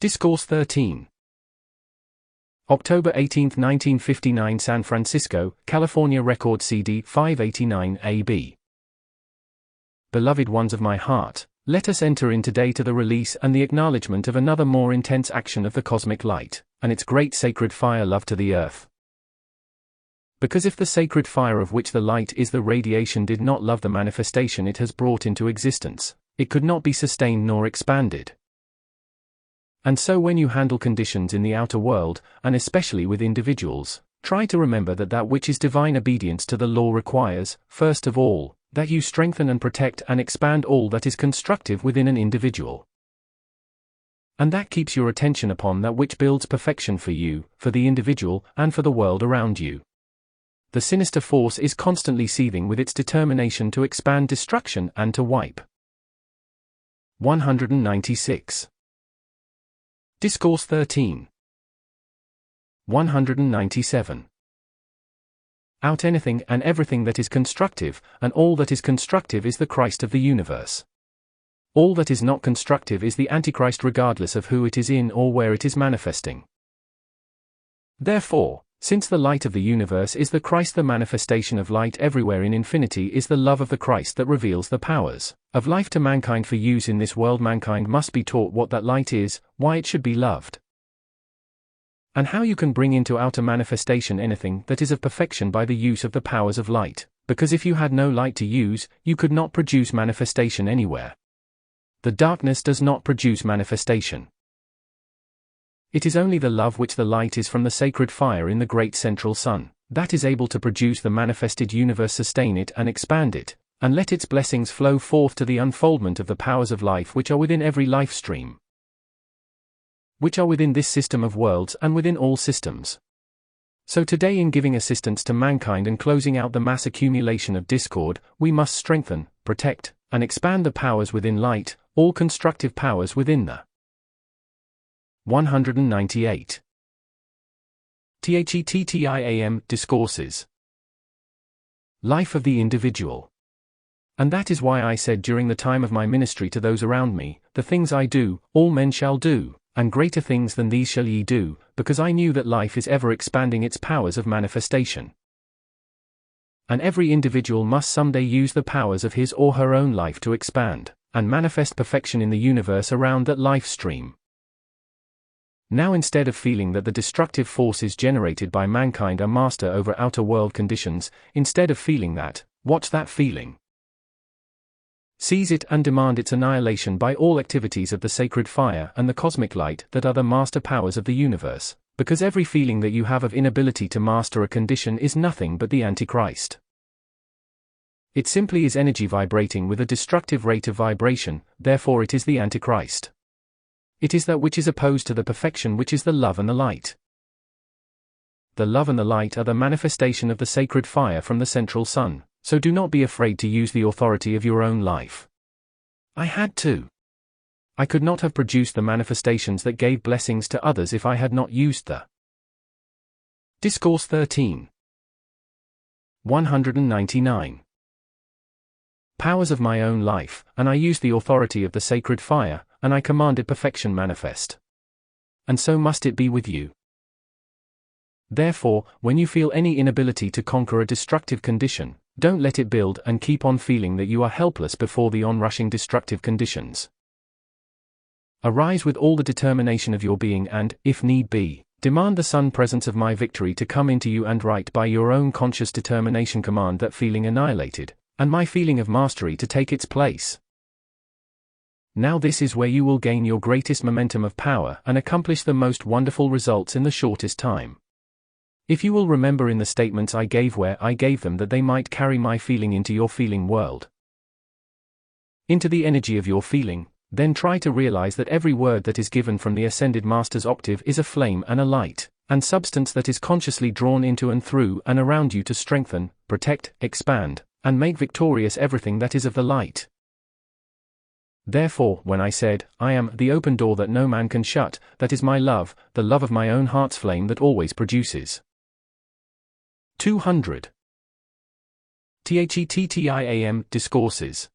Discourse 13. October 18, 1959, San Francisco, California. Record CD 589 AB. Beloved ones of my heart, let us enter in today to the release and the acknowledgement of another more intense action of the cosmic light, and its great sacred fire love to the earth. Because if the sacred fire of which the light is the radiation did not love the manifestation it has brought into existence, it could not be sustained nor expanded. And so when you handle conditions in the outer world, and especially with individuals, try to remember that that which is divine obedience to the law requires, first of all, that you strengthen and protect and expand all that is constructive within an individual. And that keeps your attention upon that which builds perfection for you, for the individual, and for the world around you. The sinister force is constantly seething with its determination to expand destruction and to wipe. 196. Discourse 13. 197. Out anything and everything that is constructive, and all that is constructive is the Christ of the universe. All that is not constructive is the Antichrist regardless of who it is in or where it is manifesting. Therefore, since the light of the universe is the Christ, the manifestation of light everywhere in infinity is the love of the Christ that reveals the powers of life to mankind for use in this world. Mankind must be taught what that light is, why it should be loved, and how you can bring into outer manifestation anything that is of perfection by the use of the powers of light, because if you had no light to use, you could not produce manifestation anywhere. The darkness does not produce manifestation. It is only the love which the light is from the sacred fire in the great central sun, that is able to produce the manifested universe, sustain it and expand it, and let its blessings flow forth to the unfoldment of the powers of life which are within every life stream, which are within this system of worlds and within all systems. So today, in giving assistance to mankind and closing out the mass accumulation of discord, we must strengthen, protect, and expand the powers within light, all constructive powers within the 198. THETTIAM Discourses. Life of the individual. And that is why I said during the time of my ministry to those around me, the things I do, all men shall do, and greater things than these shall ye do, because I knew that life is ever expanding its powers of manifestation. And every individual must someday use the powers of his or her own life to expand, and manifest perfection in the universe around that life stream. Now, instead of feeling that the destructive forces generated by mankind are master over outer world conditions, instead of feeling that, watch that feeling. Seize it and demand its annihilation by all activities of the sacred fire and the cosmic light that are the master powers of the universe, Because every feeling that you have of inability to master a condition is nothing but the Antichrist. It simply is energy vibrating with a destructive rate of vibration, therefore it is the Antichrist. It is that which is opposed to the perfection which is the love and the light. The love and the light are the manifestation of the sacred fire from the central sun, so do not be afraid to use the authority of your own life. I had to. I could not have produced the manifestations that gave blessings to others if I had not used the Discourse 13. 199. Powers of my own life, and I used the authority of the sacred fire, and I commanded perfection manifest. And so must it be with you. Therefore, when you feel any inability to conquer a destructive condition, don't let it build and keep on feeling that you are helpless before the onrushing destructive conditions. Arise with all the determination of your being and, if need be, demand the sun presence of my victory to come into you and right by your own conscious determination command that feeling annihilated, and my feeling of mastery to take its place. Now this is where you will gain your greatest momentum of power and accomplish the most wonderful results in the shortest time. If you will remember in the statements I gave where I gave them that they might carry my feeling into your feeling world, into the energy of your feeling, then try to realize that every word that is given from the Ascended Master's octave is a flame and a light, and substance that is consciously drawn into and through and around you to strengthen, protect, expand, and make victorious everything that is of the light. Therefore, when I said, I am the open door that no man can shut, that is my love, the love of my own heart's flame that always produces. 200. THETTIAM Discourses.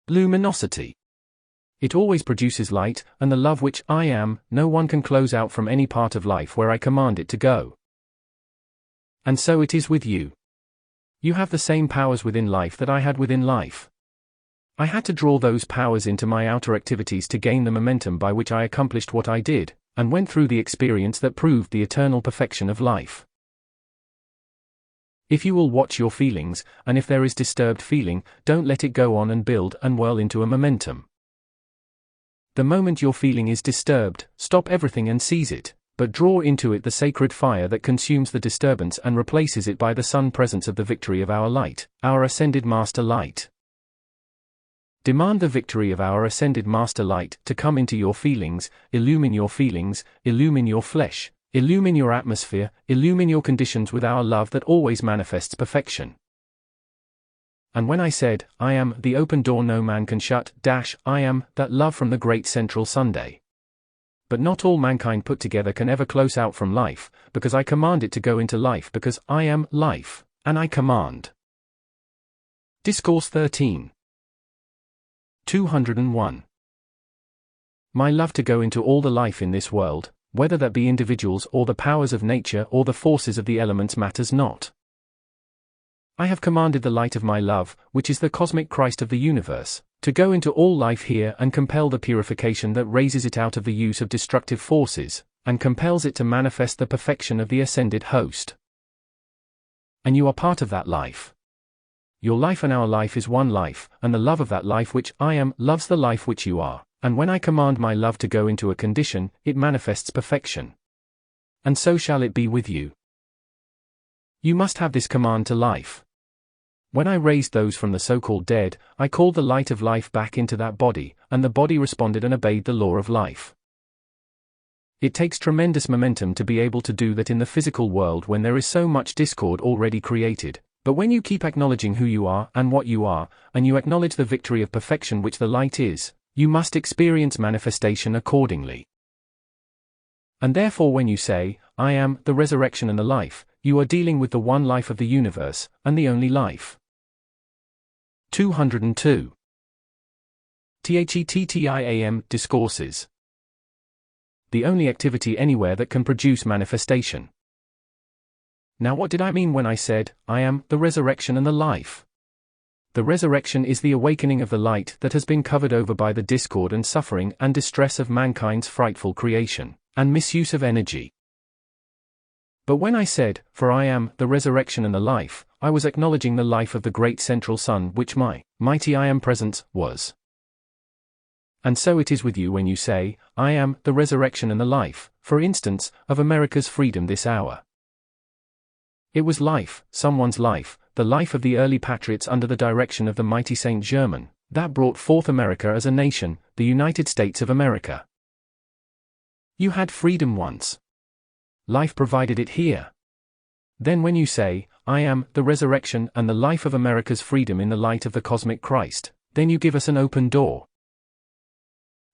Luminosity. It always produces light, and the love which I am, no one can close out from any part of life where I command it to go. And so it is with you. You have the same powers within life that I had within life. I had to draw those powers into my outer activities to gain the momentum by which I accomplished what I did, and went through the experience that proved the eternal perfection of life. If you will watch your feelings, and if there is disturbed feeling, don't let it go on and build and whirl into a momentum. The moment your feeling is disturbed, stop everything and seize it, but draw into it the sacred fire that consumes the disturbance and replaces it by the sun presence of the victory of our light, our Ascended Master Light. Demand the victory of our Ascended Master Light to come into your feelings, illumine your flesh, illumine your atmosphere, illumine your conditions with our love that always manifests perfection. And when I said, I am the open door no man can shut, I am that love from the great central Sunday. But not all mankind put together can ever close out from life, because I command it to go into life because I am life, and I command. Discourse 13. 201. My love to go into all the life in this world, whether that be individuals or the powers of nature or the forces of the elements matters not. I have commanded the light of my love, which is the cosmic Christ of the universe, to go into all life here and compel the purification that raises it out of the use of destructive forces, and compels it to manifest the perfection of the ascended host. And you are part of that life. Your life and our life is one life, and the love of that life which I am loves the life which you are, and when I command my love to go into a condition, it manifests perfection. And so shall it be with you. You must have this command to life. When I raised those from the so-called dead, I called the light of life back into that body, and the body responded and obeyed the law of life. It takes tremendous momentum to be able to do that in the physical world when there is so much discord already created, but when you keep acknowledging who you are and what you are, and you acknowledge the victory of perfection which the light is, you must experience manifestation accordingly. And therefore when you say, I am the resurrection and the life, you are dealing with the one life of the universe, and the only life. 202. THETTIAM Discourses. The only activity anywhere that can produce manifestation. Now what did I mean when I said, I am the resurrection and the life? The resurrection is the awakening of the light that has been covered over by the discord and suffering and distress of mankind's frightful creation, and misuse of energy. But when I said, for I am the resurrection and the life, I was acknowledging the life of the great central sun which my mighty I am presence was. And so it is with you when you say, I am the resurrection and the life, for instance, of America's freedom this hour. It was life, someone's life, the life of the early patriots under the direction of the mighty Saint Germain, that brought forth America as a nation, the United States of America. You had freedom once. Life provided it here. Then when you say, I am the resurrection and the life of America's freedom in the light of the cosmic Christ, then you give us an open door.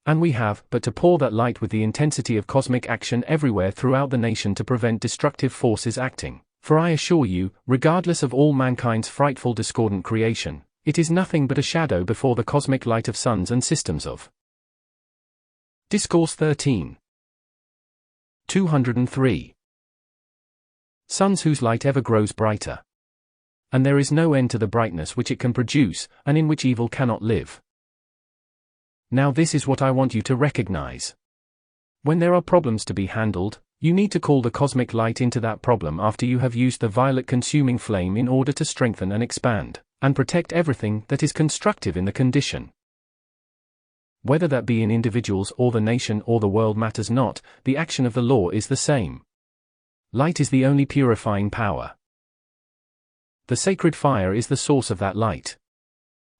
And we have but to pour that light with the intensity of cosmic action everywhere throughout the nation to prevent destructive forces acting. For I assure you, regardless of all mankind's frightful discordant creation, it is nothing but a shadow before the cosmic light of suns and systems of. Discourse 13. 203. Suns whose light ever grows brighter. And there is no end to the brightness which it can produce, and in which evil cannot live. Now this is what I want you to recognize. When there are problems to be handled, you need to call the cosmic light into that problem after you have used the violet consuming flame in order to strengthen and expand, and protect everything that is constructive in the condition. Whether that be in individuals or the nation or the world matters not, the action of the law is the same. Light is the only purifying power. The sacred fire is the source of that light.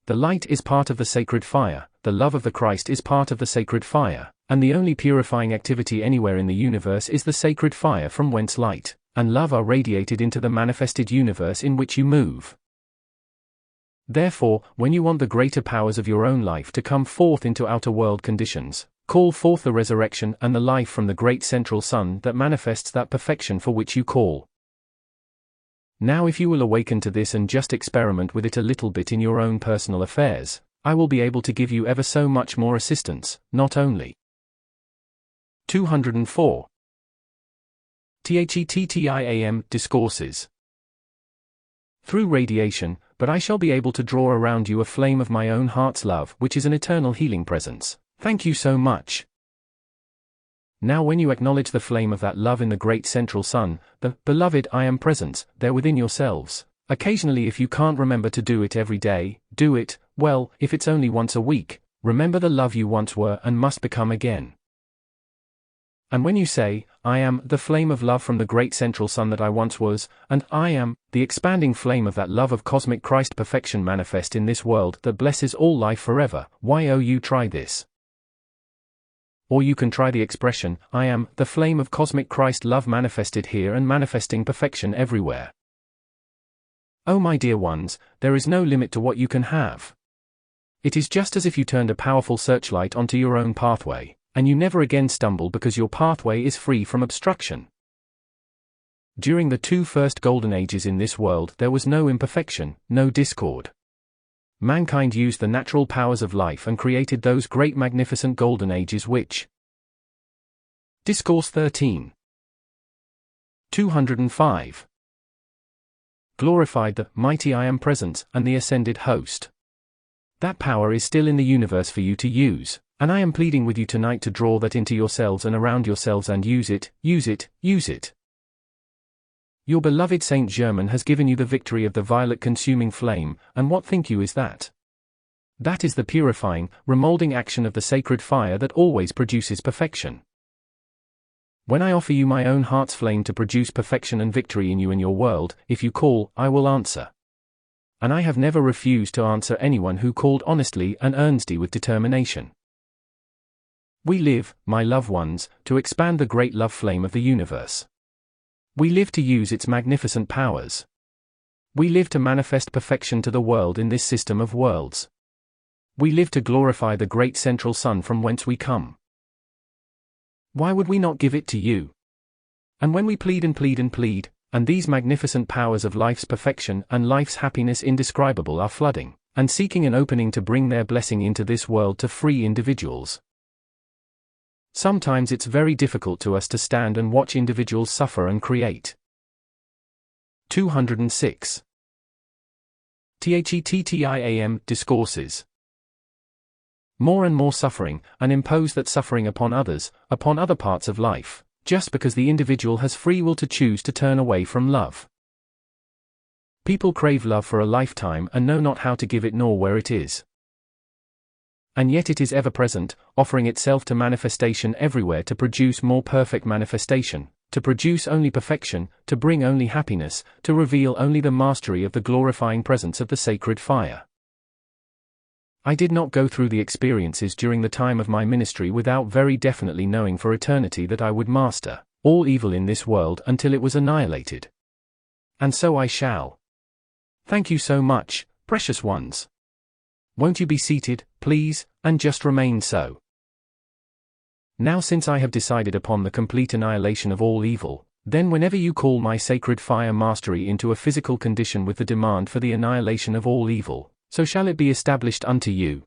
The light is part of the sacred fire, the love of the Christ is part of the sacred fire, and the only purifying activity anywhere in the universe is the sacred fire from whence light and love are radiated into the manifested universe in which you move. Therefore, when you want the greater powers of your own life to come forth into outer world conditions, call forth the resurrection and the life from the great central sun that manifests that perfection for which you call. Now if you will awaken to this and just experiment with it a little bit in your own personal affairs, I will be able to give you ever so much more assistance, not only. 204. THETTIAM Discourses. Through radiation, but I shall be able to draw around you a flame of my own heart's love which is an eternal healing presence. Thank you so much. Now when you acknowledge the flame of that love in the great central sun, the beloved I am presence, there within yourselves, occasionally if you can't remember to do it every day, do it, well, if it's only once a week, remember the love you once were and must become again. And when you say, I am the flame of love from the great central sun that I once was, and I am the expanding flame of that love of cosmic Christ perfection manifest in this world that blesses all life forever, why oh you try this. Or you can try the expression, I am the flame of cosmic Christ love manifested here and manifesting perfection everywhere. Oh my dear ones, there is no limit to what you can have. It is just as if you turned a powerful searchlight onto your own pathway, and you never again stumble because your pathway is free from obstruction. During the two first golden ages in this world there was no imperfection, no discord. Mankind used the natural powers of life and created those great magnificent golden ages which. Discourse 13. 205. Glorified the mighty I am presence and the ascended host. That power is still in the universe for you to use, and I am pleading with you tonight to draw that into yourselves and around yourselves and use it, use it, use it. Your beloved Saint Germain has given you the victory of the violet consuming flame, and what think you is that? That is the purifying, remolding action of the sacred fire that always produces perfection. When I offer you my own heart's flame to produce perfection and victory in you and your world, if you call, I will answer. And I have never refused to answer anyone who called honestly and earnestly with determination. We live, my loved ones, to expand the great love flame of the universe. We live to use its magnificent powers. We live to manifest perfection to the world in this system of worlds. We live to glorify the great central sun from whence we come. Why would we not give it to you? And when we plead and plead and plead, and these magnificent powers of life's perfection and life's happiness indescribable are flooding, and seeking an opening to bring their blessing into this world to free individuals. Sometimes it's very difficult to us to stand and watch individuals suffer and create. 206. THETTIAM Discourses. More and more suffering, and impose that suffering upon others, upon other parts of life, just because the individual has free will to choose to turn away from love. People crave love for a lifetime and know not how to give it nor where it is. and yet it is ever present, offering itself to manifestation everywhere to produce more perfect manifestation, to produce only perfection, to bring only happiness, to reveal only the mastery of the glorifying presence of the sacred fire. I did not go through the experiences during the time of my ministry without very definitely knowing for eternity that I would master all evil in this world until it was annihilated. And so I shall. Thank you so much, precious ones. Won't you be seated, please, and just remain so. Now, since I have decided upon the complete annihilation of all evil, then whenever you call my sacred fire mastery into a physical condition with the demand for the annihilation of all evil, so shall it be established unto you.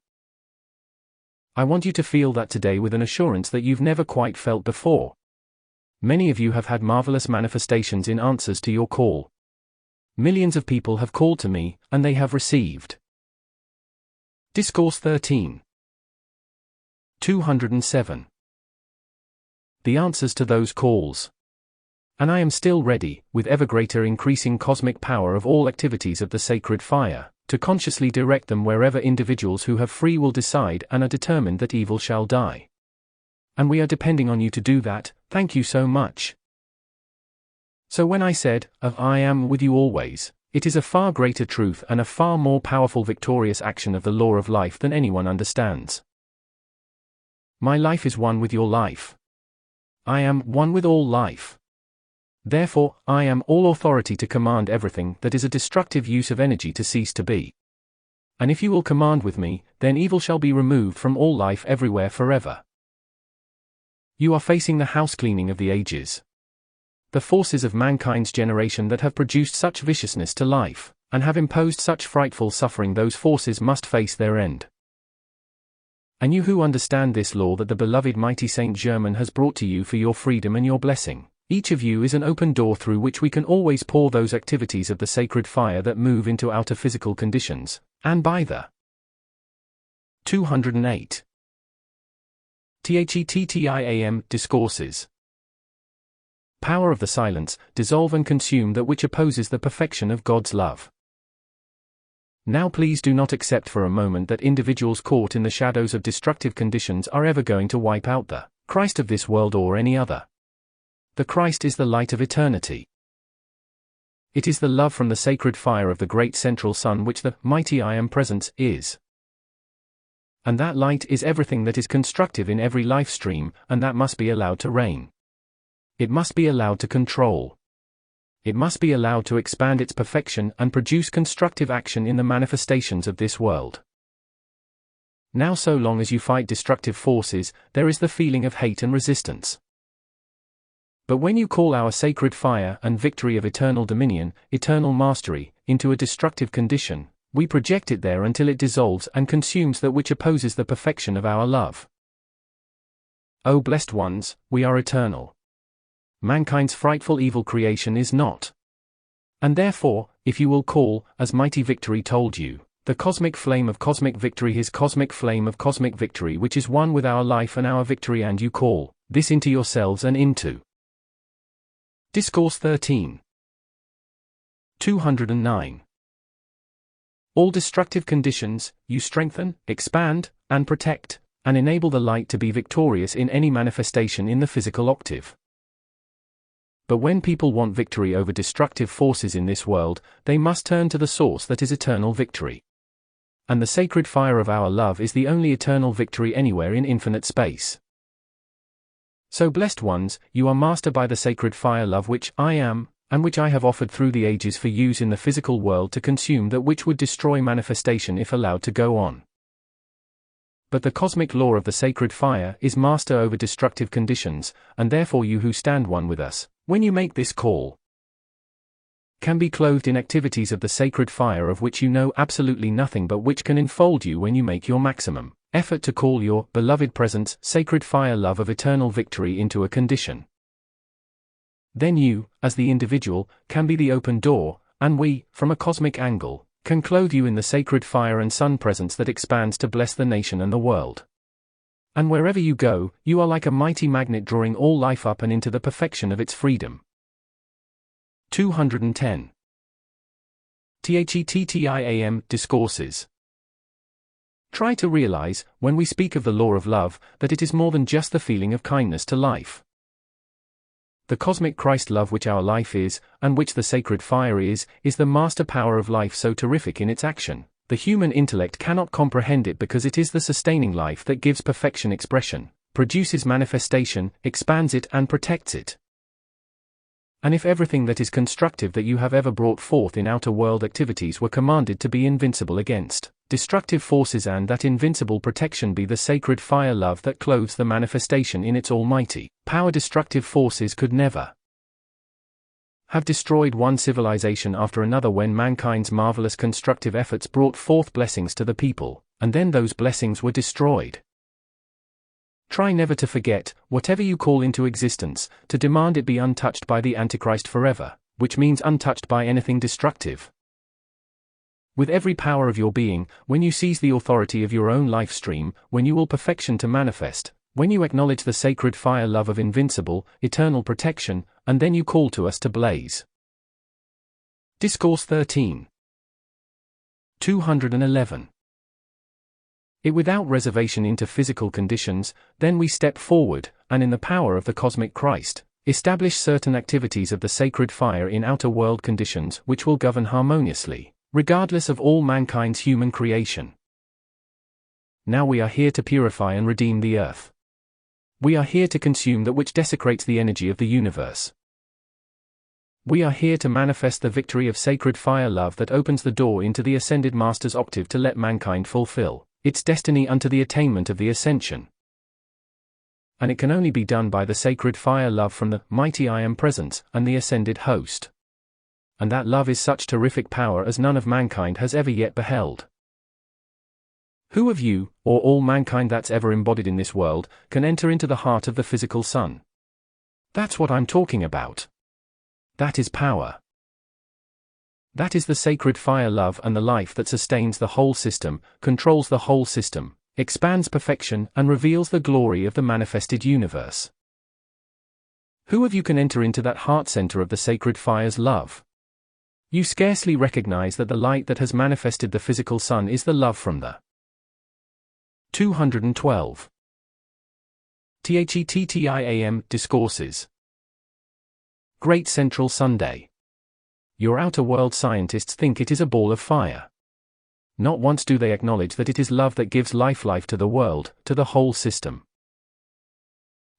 I want you to feel that today with an assurance that you've never quite felt before. Many of you have had marvelous manifestations in answers to your call. Millions of people have called to me, and they have received. Discourse 13. 207. The answers to those calls. And I am still ready, with ever greater increasing cosmic power of all activities of the sacred fire, to consciously direct them wherever individuals who have free will decide and are determined that evil shall die. And we are depending on you to do that. Thank you so much. So when I said, I am with you always, it is a far greater truth and a far more powerful victorious action of the law of life than anyone understands. My life is one with your life. I am one with all life. Therefore, I am all authority to command everything that is a destructive use of energy to cease to be. And if you will command with me, then evil shall be removed from all life everywhere forever. You are facing the house cleaning of the ages. The forces of mankind's generation that have produced such viciousness to life, and have imposed such frightful suffering, those forces must face their end. And you who understand this law that the beloved mighty Saint Germain has brought to you for your freedom and your blessing, each of you is an open door through which we can always pour those activities of the sacred fire that move into outer physical conditions, and by the 208. THETTIAM Discourses. Power of the silence, dissolve and consume that which opposes the perfection of God's love. Now please do not accept for a moment that individuals caught in the shadows of destructive conditions are ever going to wipe out the Christ of this world or any other. The Christ is the light of eternity. It is the love from the sacred fire of the great central sun which the mighty I Am presence is. And that light is everything that is constructive in every life stream, and that must be allowed to reign. It must be allowed to control. It must be allowed to expand its perfection and produce constructive action in the manifestations of this world. Now, so long as you fight destructive forces, there is the feeling of hate and resistance. But when you call our sacred fire and victory of eternal dominion, eternal mastery, into a destructive condition, we project it there until it dissolves and consumes that which opposes the perfection of our love. O blessed ones, we are eternal. Mankind's frightful evil creation is not. And therefore, if you will call, as mighty victory told you, the cosmic flame of cosmic victory, his cosmic flame of cosmic victory which is one with our life and our victory, and you call this into yourselves and into Discourse 13. 209. All destructive conditions, you strengthen, expand, and protect, and enable the light to be victorious in any manifestation in the physical octave. But when people want victory over destructive forces in this world, they must turn to the source that is eternal victory. And the sacred fire of our love is the only eternal victory anywhere in infinite space. So blessed ones, you are master by the sacred fire love which I am, and which I have offered through the ages for use in the physical world to consume that which would destroy manifestation if allowed to go on. But the cosmic law of the sacred fire is master over destructive conditions, and therefore you who stand one with us, when you make this call, can be clothed in activities of the sacred fire of which you know absolutely nothing but which can enfold you when you make your maximum effort to call your beloved presence, sacred fire love of eternal victory into a condition. Then you, as the individual, can be the open door, and we, from a cosmic angle, can clothe you in the sacred fire and sun presence that expands to bless the nation and the world. And wherever you go, you are like a mighty magnet drawing all life up and into the perfection of its freedom. 210. THETTIAM Discourses. Try to realize, when we speak of the law of love, that it is more than just the feeling of kindness to life. The cosmic Christ love which our life is, and which the sacred fire is the master power of life so terrific in its action. The human intellect cannot comprehend it because it is the sustaining life that gives perfection expression, produces manifestation, expands it and protects it. And if everything that is constructive that you have ever brought forth in outer world activities were commanded to be invincible against destructive forces, and that invincible protection be the sacred fire love that clothes the manifestation in its almighty power, destructive forces could never have destroyed one civilization after another when mankind's marvelous constructive efforts brought forth blessings to the people, and then those blessings were destroyed. Try never to forget, whatever you call into existence, to demand it be untouched by the Antichrist forever, which means untouched by anything destructive. With every power of your being, when you seize the authority of your own life stream, when you will perfection to manifest, when you acknowledge the sacred fire love of invincible, eternal protection, and then you call to us to blaze. Discourse 13. 211. It without reservation into physical conditions, then we step forward, and in the power of the cosmic Christ, establish certain activities of the sacred fire in outer world conditions which will govern harmoniously, regardless of all mankind's human creation. Now we are here to purify and redeem the earth. We are here to consume that which desecrates the energy of the universe. We are here to manifest the victory of sacred fire love that opens the door into the ascended Master's octave to let mankind fulfill its destiny unto the attainment of the ascension. And it can only be done by the sacred fire love from the mighty I Am Presence and the ascended host. And that love is such terrific power as none of mankind has ever yet beheld. Who of you, or all mankind that's ever embodied in this world, can enter into the heart of the physical sun? That's what I'm talking about. That is power. That is the sacred fire love and the life that sustains the whole system, controls the whole system, expands perfection and reveals the glory of the manifested universe. Who of you can enter into that heart center of the sacred fire's love? You scarcely recognize that the light that has manifested the physical sun is the love from the 212. THETTIAM Discourses. Great Central Sunday. Your outer world scientists think it is a ball of fire. Not once do they acknowledge that it is love that gives life to the world, to the whole system.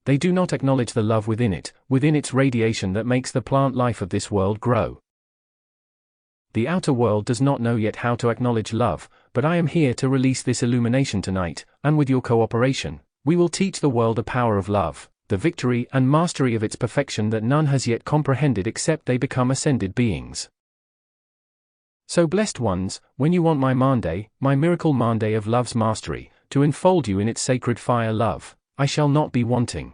They do not acknowledge the love within its radiation that makes the plant life of this world grow. The outer world does not know yet how to acknowledge love, but I am here to release this illumination tonight, and with your cooperation, we will teach the world the power of love, the victory and mastery of its perfection that none has yet comprehended except they become ascended beings. So blessed ones, when you want my Monday, my miracle Monday of love's mastery, to enfold you in its sacred fire love, I shall not be wanting.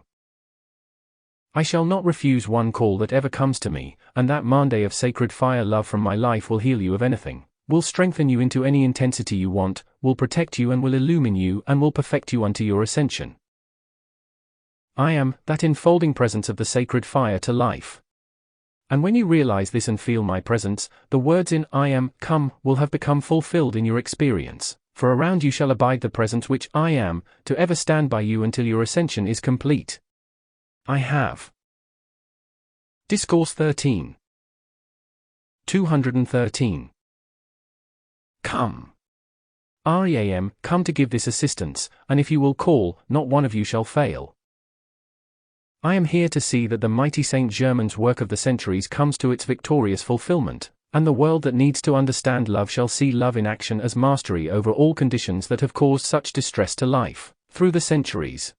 I shall not refuse one call that ever comes to me, and that Monday of sacred fire love from my life will heal you of anything, will strengthen you into any intensity you want, will protect you and will illumine you and will perfect you unto your ascension. I am that enfolding presence of the sacred fire to life. And when you realize this and feel my presence, the words in I am, come, will have become fulfilled in your experience, for around you shall abide the presence which I am, to ever stand by you until your ascension is complete. I have. Discourse 13. 213. Come. REAM, come to give this assistance, and if you will call, not one of you shall fail. I am here to see that the mighty Saint Germain's work of the centuries comes to its victorious fulfillment, and the world that needs to understand love shall see love in action as mastery over all conditions that have caused such distress to life, through the centuries.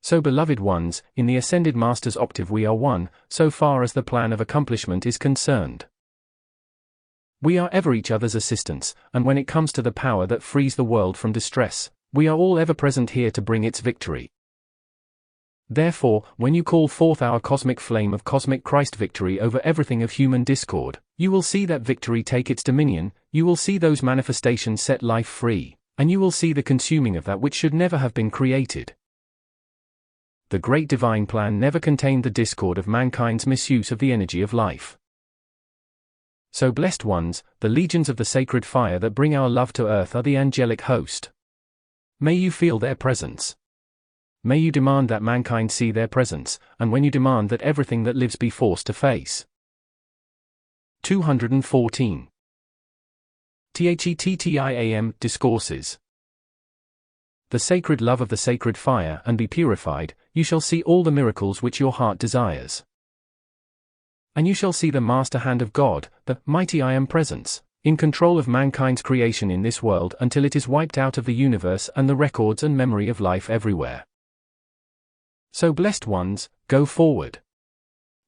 So beloved ones, in the ascended Master's octave we are one, so far as the plan of accomplishment is concerned. We are ever each other's assistants, and when it comes to the power that frees the world from distress, we are all ever present here to bring its victory. Therefore, when you call forth our cosmic flame of cosmic Christ victory over everything of human discord, you will see that victory take its dominion, you will see those manifestations set life free, and you will see the consuming of that which should never have been created. The great divine plan never contained the discord of mankind's misuse of the energy of life. So blessed ones, the legions of the sacred fire that bring our love to earth are the angelic host. May you feel their presence. May you demand that mankind see their presence, and when you demand that everything that lives be forced to face. 214. THETTIAM Discourses. The sacred love of the sacred fire, and be purified, you shall see all the miracles which your heart desires. And you shall see the master hand of God, the mighty I Am Presence, in control of mankind's creation in this world until it is wiped out of the universe and the records and memory of life everywhere. So blessed ones, go forward.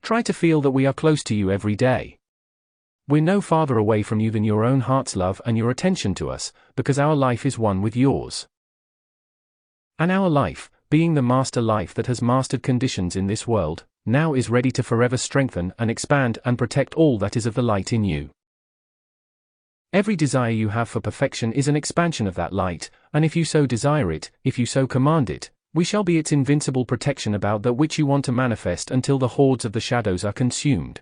Try to feel that we are close to you every day. We're no farther away from you than your own heart's love and your attention to us, because our life is one with yours. And our life, being the master life that has mastered conditions in this world, now is ready to forever strengthen and expand and protect all that is of the light in you. Every desire you have for perfection is an expansion of that light, and if you so desire it, if you so command it, we shall be its invincible protection about that which you want to manifest until the hordes of the shadows are consumed.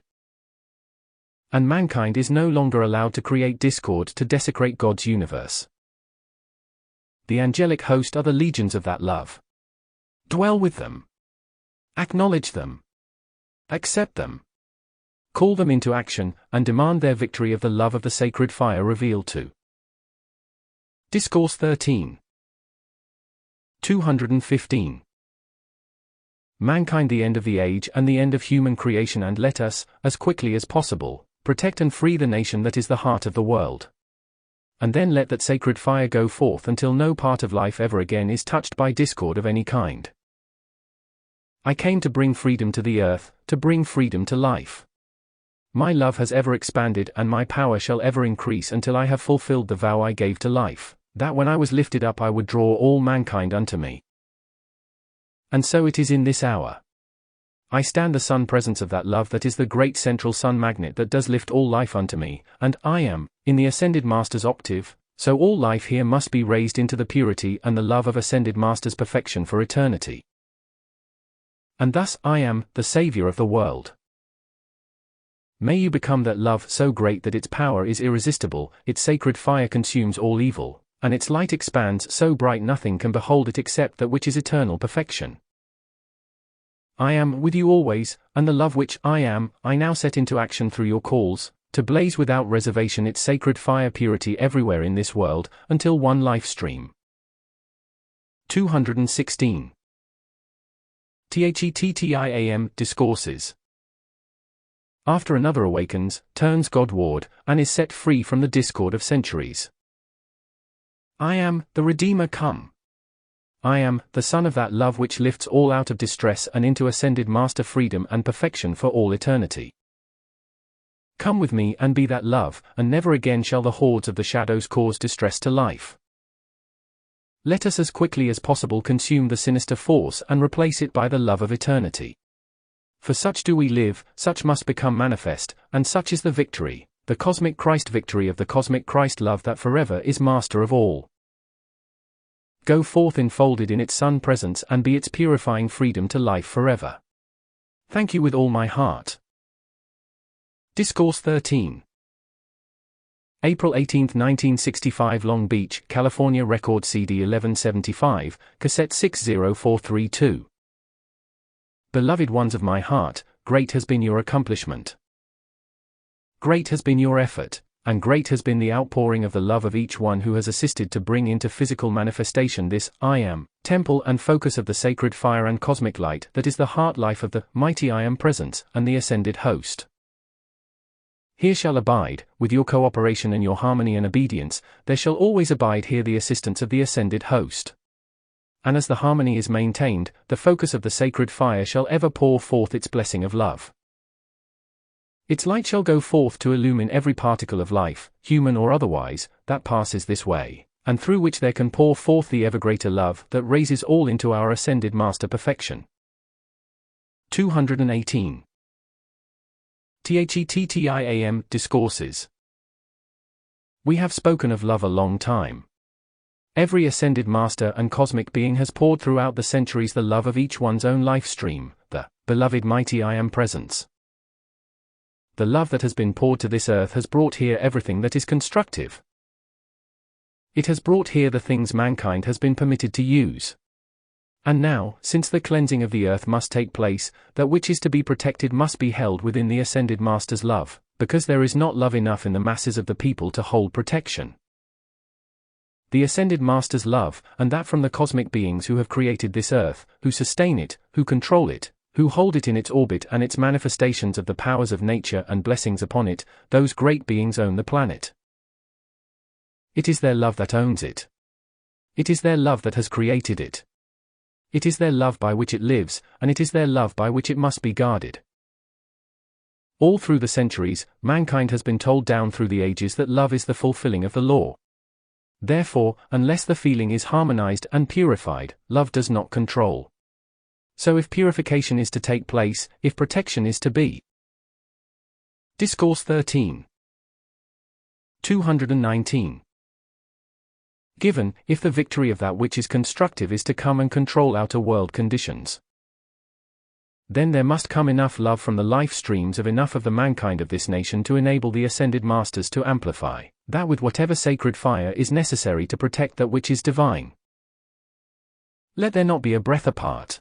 And mankind is no longer allowed to create discord to desecrate God's universe. The angelic host are the legions of that love. Dwell with them. Acknowledge them. Accept them. Call them into action, and demand their victory of the love of the sacred fire revealed to. Discourse 13. 215. Mankind, the end of the age and the end of human creation, and let us, as quickly as possible, protect and free the nation that is the heart of the world. And then let that sacred fire go forth until no part of life ever again is touched by discord of any kind. I came to bring freedom to the earth, to bring freedom to life. My love has ever expanded and my power shall ever increase until I have fulfilled the vow I gave to life, that when I was lifted up I would draw all mankind unto me. And so it is in this hour. I stand the sun presence of that love that is the great central sun magnet that does lift all life unto me, and I am, in the ascended Master's octave, so all life here must be raised into the purity and the love of ascended Master's perfection for eternity. And thus I am, the Savior of the world. May you become that love so great that its power is irresistible, its sacred fire consumes all evil, and its light expands so bright nothing can behold it except that which is eternal perfection. I am with you always, and the love which I am, I now set into action through your calls, to blaze without reservation its sacred fire purity everywhere in this world, until one life stream. 216. THETTIAM Discourses. After another awakens, turns Godward, and is set free from the discord of centuries. I am, the Redeemer come. I am, the Son of that love which lifts all out of distress and into ascended Master freedom and perfection for all eternity. Come with me and be that love, and never again shall the hordes of the shadows cause distress to life. Let us as quickly as possible consume the sinister force and replace it by the love of eternity. For such do we live, such must become manifest, and such is the victory, the cosmic Christ victory of the cosmic Christ love that forever is master of all. Go forth enfolded in its sun presence and be its purifying freedom to life forever. Thank you with all my heart. Discourse 13. April 18, 1965, Long Beach, California. Record CD 1175, Cassette 60432. Beloved ones of my heart, great has been your accomplishment. Great has been your effort, and great has been the outpouring of the love of each one who has assisted to bring into physical manifestation this I Am, temple and focus of the sacred fire and cosmic light that is the heart life of the mighty I Am Presence and the ascended host. Here shall abide, with your cooperation and your harmony and obedience, there shall always abide here the assistance of the ascended host. And as the harmony is maintained, the focus of the sacred fire shall ever pour forth its blessing of love. Its light shall go forth to illumine every particle of life, human or otherwise, that passes this way, and through which there can pour forth the ever greater love that raises all into our ascended Master perfection. 218. THETTIAM Discourses. We have spoken of love a long time. Every ascended Master and cosmic being has poured throughout the centuries the love of each one's own life stream, the beloved mighty I Am Presence. the love that has been poured to this earth has brought here everything that is constructive. It has brought here the things mankind has been permitted to use. And now, since the cleansing of the earth must take place, that which is to be protected must be held within the Ascended Master's love, because there is not love enough in the masses of the people to hold protection. The Ascended Master's love, and that from the cosmic beings who have created this earth, who sustain it, who control it, who hold it in its orbit and its manifestations of the powers of nature and blessings upon it, those great beings own the planet. It is their love that owns it. It is their love that has created it. It is their love by which it lives, and it is their love by which it must be guarded. All through the centuries, mankind has been told down through the ages that love is the fulfilling of the law. Therefore, unless the feeling is harmonized and purified, love does not control. So if purification is to take place, if protection is to be. Discourse 13. 219. Given, if the victory of that which is constructive is to come and control outer world conditions, then there must come enough love from the life streams of enough of the mankind of this nation to enable the Ascended Masters to amplify that with whatever sacred fire is necessary to protect that which is divine. Let there not be a breath apart.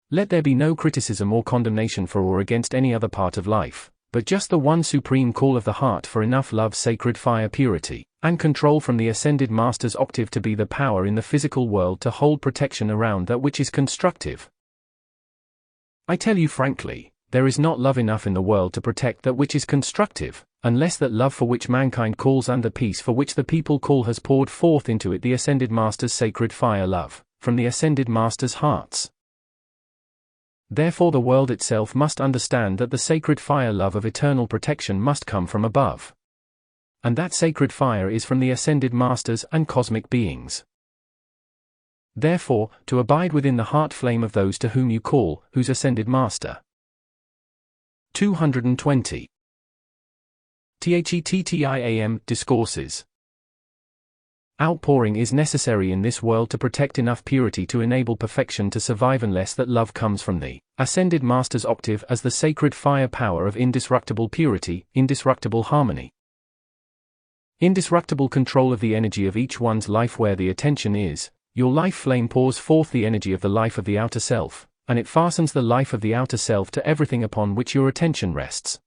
Let there be no criticism or condemnation for or against any other part of life, but just the one supreme call of the heart for enough love, sacred fire, purity, and control from the Ascended Master's octave to be the power in the physical world to hold protection around that which is constructive. I tell you frankly, there is not love enough in the world to protect that which is constructive, unless that love for which mankind calls and the peace for which the people call has poured forth into it the Ascended Master's sacred fire love, from the Ascended Master's hearts. Therefore the world itself must understand that the sacred fire love of eternal protection must come from above. And that sacred fire is from the Ascended Masters and cosmic beings. Therefore, to abide within the heart flame of those to whom you call, whose Ascended Master. 220. XVII Discourses. Outpouring is necessary in this world to protect enough purity to enable perfection to survive unless that love comes from the Ascended Master's octave as the sacred fire power of indestructible purity, indestructible harmony. Indestructible control of the energy of each one's life where the attention is, your life flame pours forth the energy of the life of the outer self, and it fastens the life of the outer self to everything upon which your attention rests.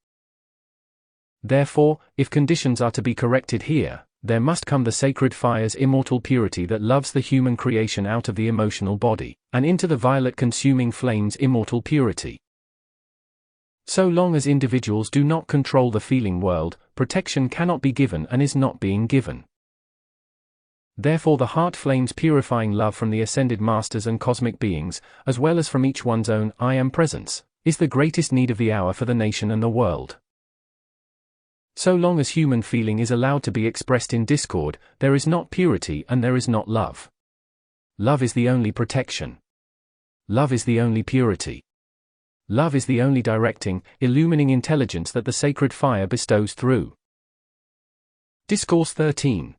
Therefore, if conditions are to be corrected here, there must come the sacred fire's immortal purity that loves the human creation out of the emotional body, and into the violet consuming flame's immortal purity. So long as individuals do not control the feeling world, protection cannot be given and is not being given. Therefore the heart flame's purifying love from the Ascended Masters and cosmic beings, as well as from each one's own I Am presence, is the greatest need of the hour for the nation and the world. So long as human feeling is allowed to be expressed in discord, there is not purity and there is not love. Love is the only protection. Love is the only purity. Love is the only directing, illumining intelligence that the sacred fire bestows through. Discourse 13.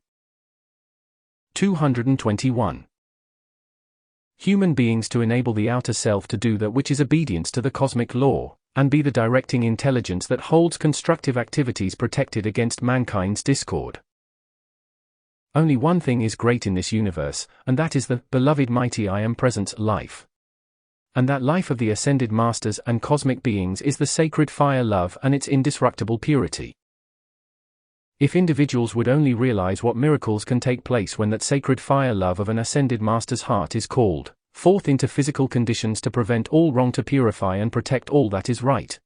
221. Human beings to enable the outer self to do that which is obedience to the cosmic law, and be the directing intelligence that holds constructive activities protected against mankind's discord. Only one thing is great in this universe, and that is the beloved mighty I Am presence life. And that life of the Ascended Masters and cosmic beings is the sacred fire love and its indestructible purity. If individuals would only realize what miracles can take place when that sacred fire love of an Ascended Master's heart is called forth into physical conditions to prevent all wrong, to purify and protect all that is right.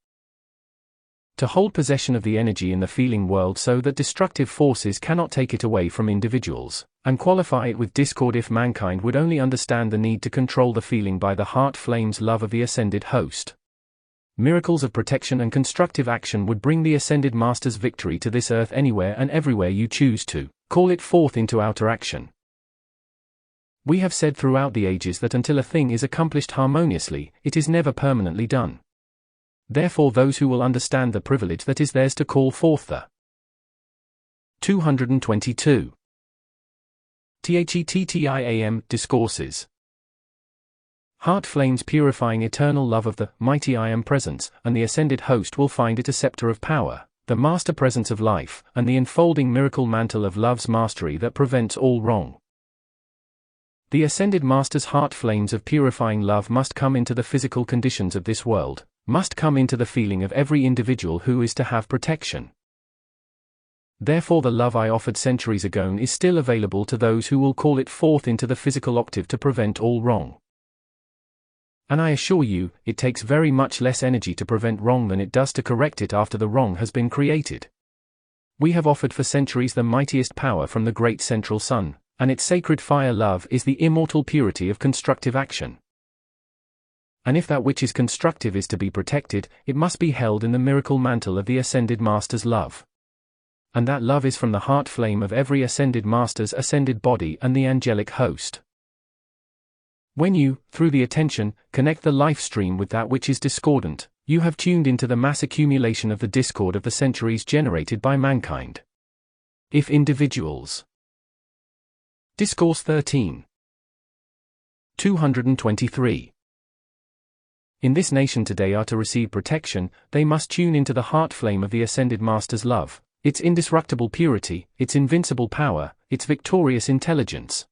To hold possession of the energy in the feeling world so that destructive forces cannot take it away from individuals, and qualify it with discord if mankind would only understand the need to control the feeling by the heart flame's love of the Ascended Host. Miracles of protection and constructive action would bring the Ascended Master's victory to this earth anywhere and everywhere you choose to call it forth into outer action. We have said throughout the ages that until a thing is accomplished harmoniously, it is never permanently done. Therefore those who will understand the privilege that is theirs to call forth the 222. XVII Discourses. Heart flames purifying eternal love of the mighty I Am Presence, and the ascended host will find it a scepter of power, the master presence of life, and the enfolding miracle mantle of love's mastery that prevents all wrong. The ascended master's heart flames of purifying love must come into the physical conditions of this world, must come into the feeling of every individual who is to have protection. Therefore the love I offered centuries ago is still available to those who will call it forth into the physical octave to prevent all wrong. And I assure you, it takes very much less energy to prevent wrong than it does to correct it after the wrong has been created. We have offered for centuries the mightiest power from the great central sun, and its sacred fire love is the immortal purity of constructive action. And if that which is constructive is to be protected, it must be held in the miracle mantle of the ascended master's love. And that love is from the heart flame of every ascended master's ascended body and the angelic host. When you, through the attention, connect the life stream with that which is discordant, you have tuned into the mass accumulation of the discord of the centuries generated by mankind. If individuals. Discourse 13. 223. In this nation today are to receive protection, they must tune into the heart flame of the ascended master's love, its indestructible purity, its invincible power, its victorious intelligence,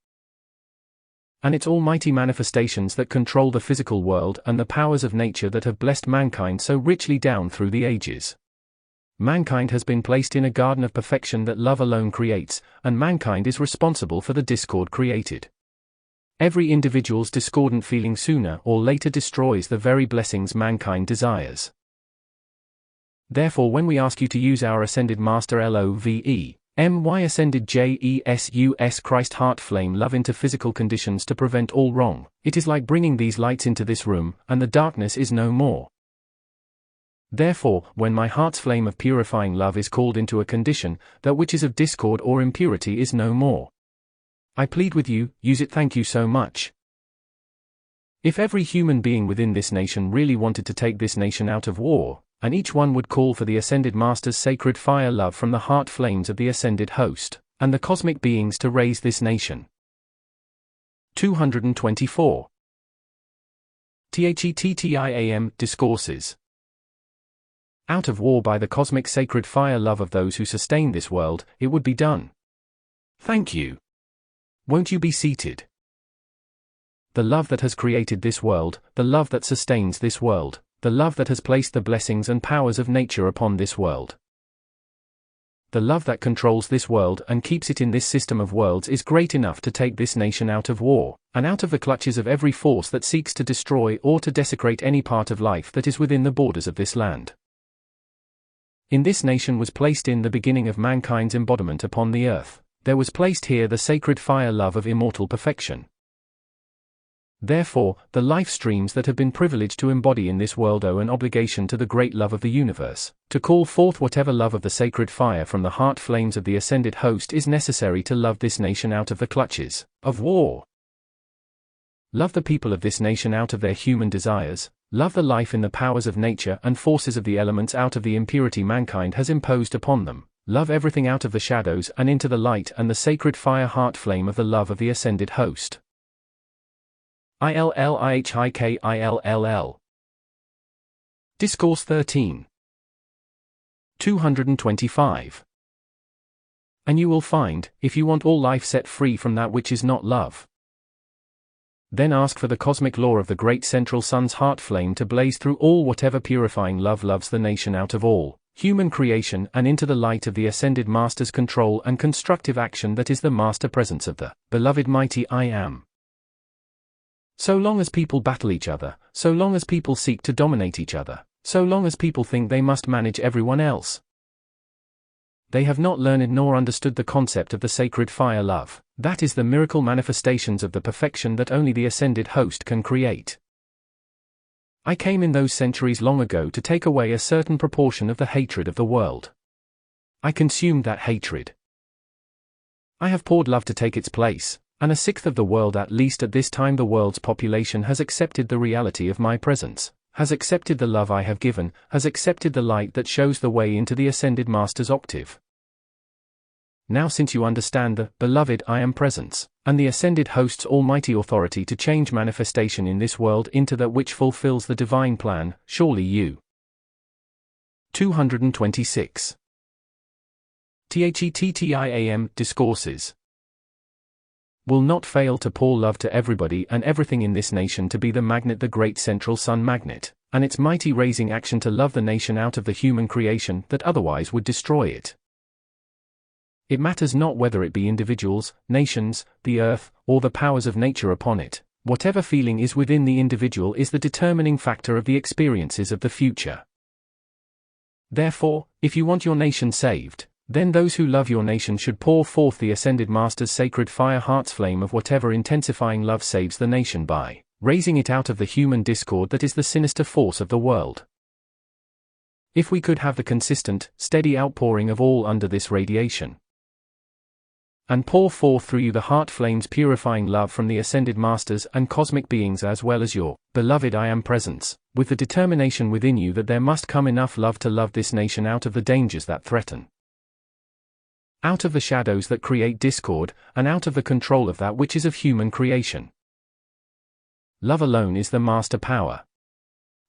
and its almighty manifestations that control the physical world and the powers of nature that have blessed mankind so richly down through the ages. Mankind has been placed in a garden of perfection that love alone creates, and mankind is responsible for the discord created. Every individual's discordant feeling sooner or later destroys the very blessings mankind desires. Therefore when we ask you to use our ascended master LOVE, ascended Jesus Christ heart flame love into physical conditions to prevent all wrong, it is like bringing these lights into this room, and the darkness is no more. Therefore, when my heart's flame of purifying love is called into a condition, that which is of discord or impurity is no more. I plead with you, use it. Thank you so much. If every human being within this nation really wanted to take this nation out of war, and each one would call for the ascended master's sacred fire love from the heart flames of the ascended host, and the cosmic beings to raise this nation. 224. THETTIAM Discourses. Out of war by the cosmic sacred fire love of those who sustain this world, it would be done. Thank you. Won't you be seated? The love that has created this world, the love that sustains this world, the love that has placed the blessings and powers of nature upon this world. The love that controls this world and keeps it in this system of worlds is great enough to take this nation out of war, and out of the clutches of every force that seeks to destroy or to desecrate any part of life that is within the borders of this land. In this nation was placed in the beginning of mankind's embodiment upon the earth, there was placed here the sacred fire love of immortal perfection. Therefore, the life streams that have been privileged to embody in this world owe an obligation to the great love of the universe, to call forth whatever love of the sacred fire from the heart flames of the ascended host is necessary to love this nation out of the clutches of war. Love the people of this nation out of their human desires, love the life in the powers of nature and forces of the elements out of the impurity mankind has imposed upon them, love everything out of the shadows and into the light and the sacred fire heart flame of the love of the ascended host. ILLIHIKILLL. Discourse 13. 225. And you will find, if you want all life set free from that which is not love, then ask for the cosmic law of the great central sun's heart flame to blaze through all whatever purifying love loves the nation out of all human creation and into the light of the ascended master's control and constructive action that is the master presence of the beloved mighty I Am. So long as people battle each other, so long as people seek to dominate each other, so long as people think they must manage everyone else, they have not learned nor understood the concept of the sacred fire love, that is the miracle manifestations of the perfection that only the ascended host can create. I came in those centuries long ago to take away a certain proportion of the hatred of the world. I consumed that hatred. I have poured love to take its place, and a sixth of the world, at least at this time the world's population, has accepted the reality of my presence, has accepted the love I have given, has accepted the light that shows the way into the ascended master's octave. Now since you understand the beloved I Am presence, and the ascended host's almighty authority to change manifestation in this world into that which fulfills the divine plan, surely you. 226. THETTIAM Discourses will not fail to pour love to everybody and everything in this nation to be the magnet, the great central sun magnet, and its mighty raising action to love the nation out of the human creation that otherwise would destroy it. It matters not whether it be individuals, nations, the earth, or the powers of nature upon it. Whatever feeling is within the individual is the determining factor of the experiences of the future. Therefore, if you want your nation saved, then those who love your nation should pour forth the Ascended Master's sacred fire heart's flame of whatever intensifying love saves the nation by raising it out of the human discord that is the sinister force of the world. If we could have the consistent, steady outpouring of all under this radiation, and pour forth through you the heart flames purifying love from the Ascended Masters and cosmic beings as well as your beloved I Am presence, with the determination within you that there must come enough love to love this nation out of the dangers that threaten, out of the shadows that create discord, and out of the control of that which is of human creation. Love alone is the master power.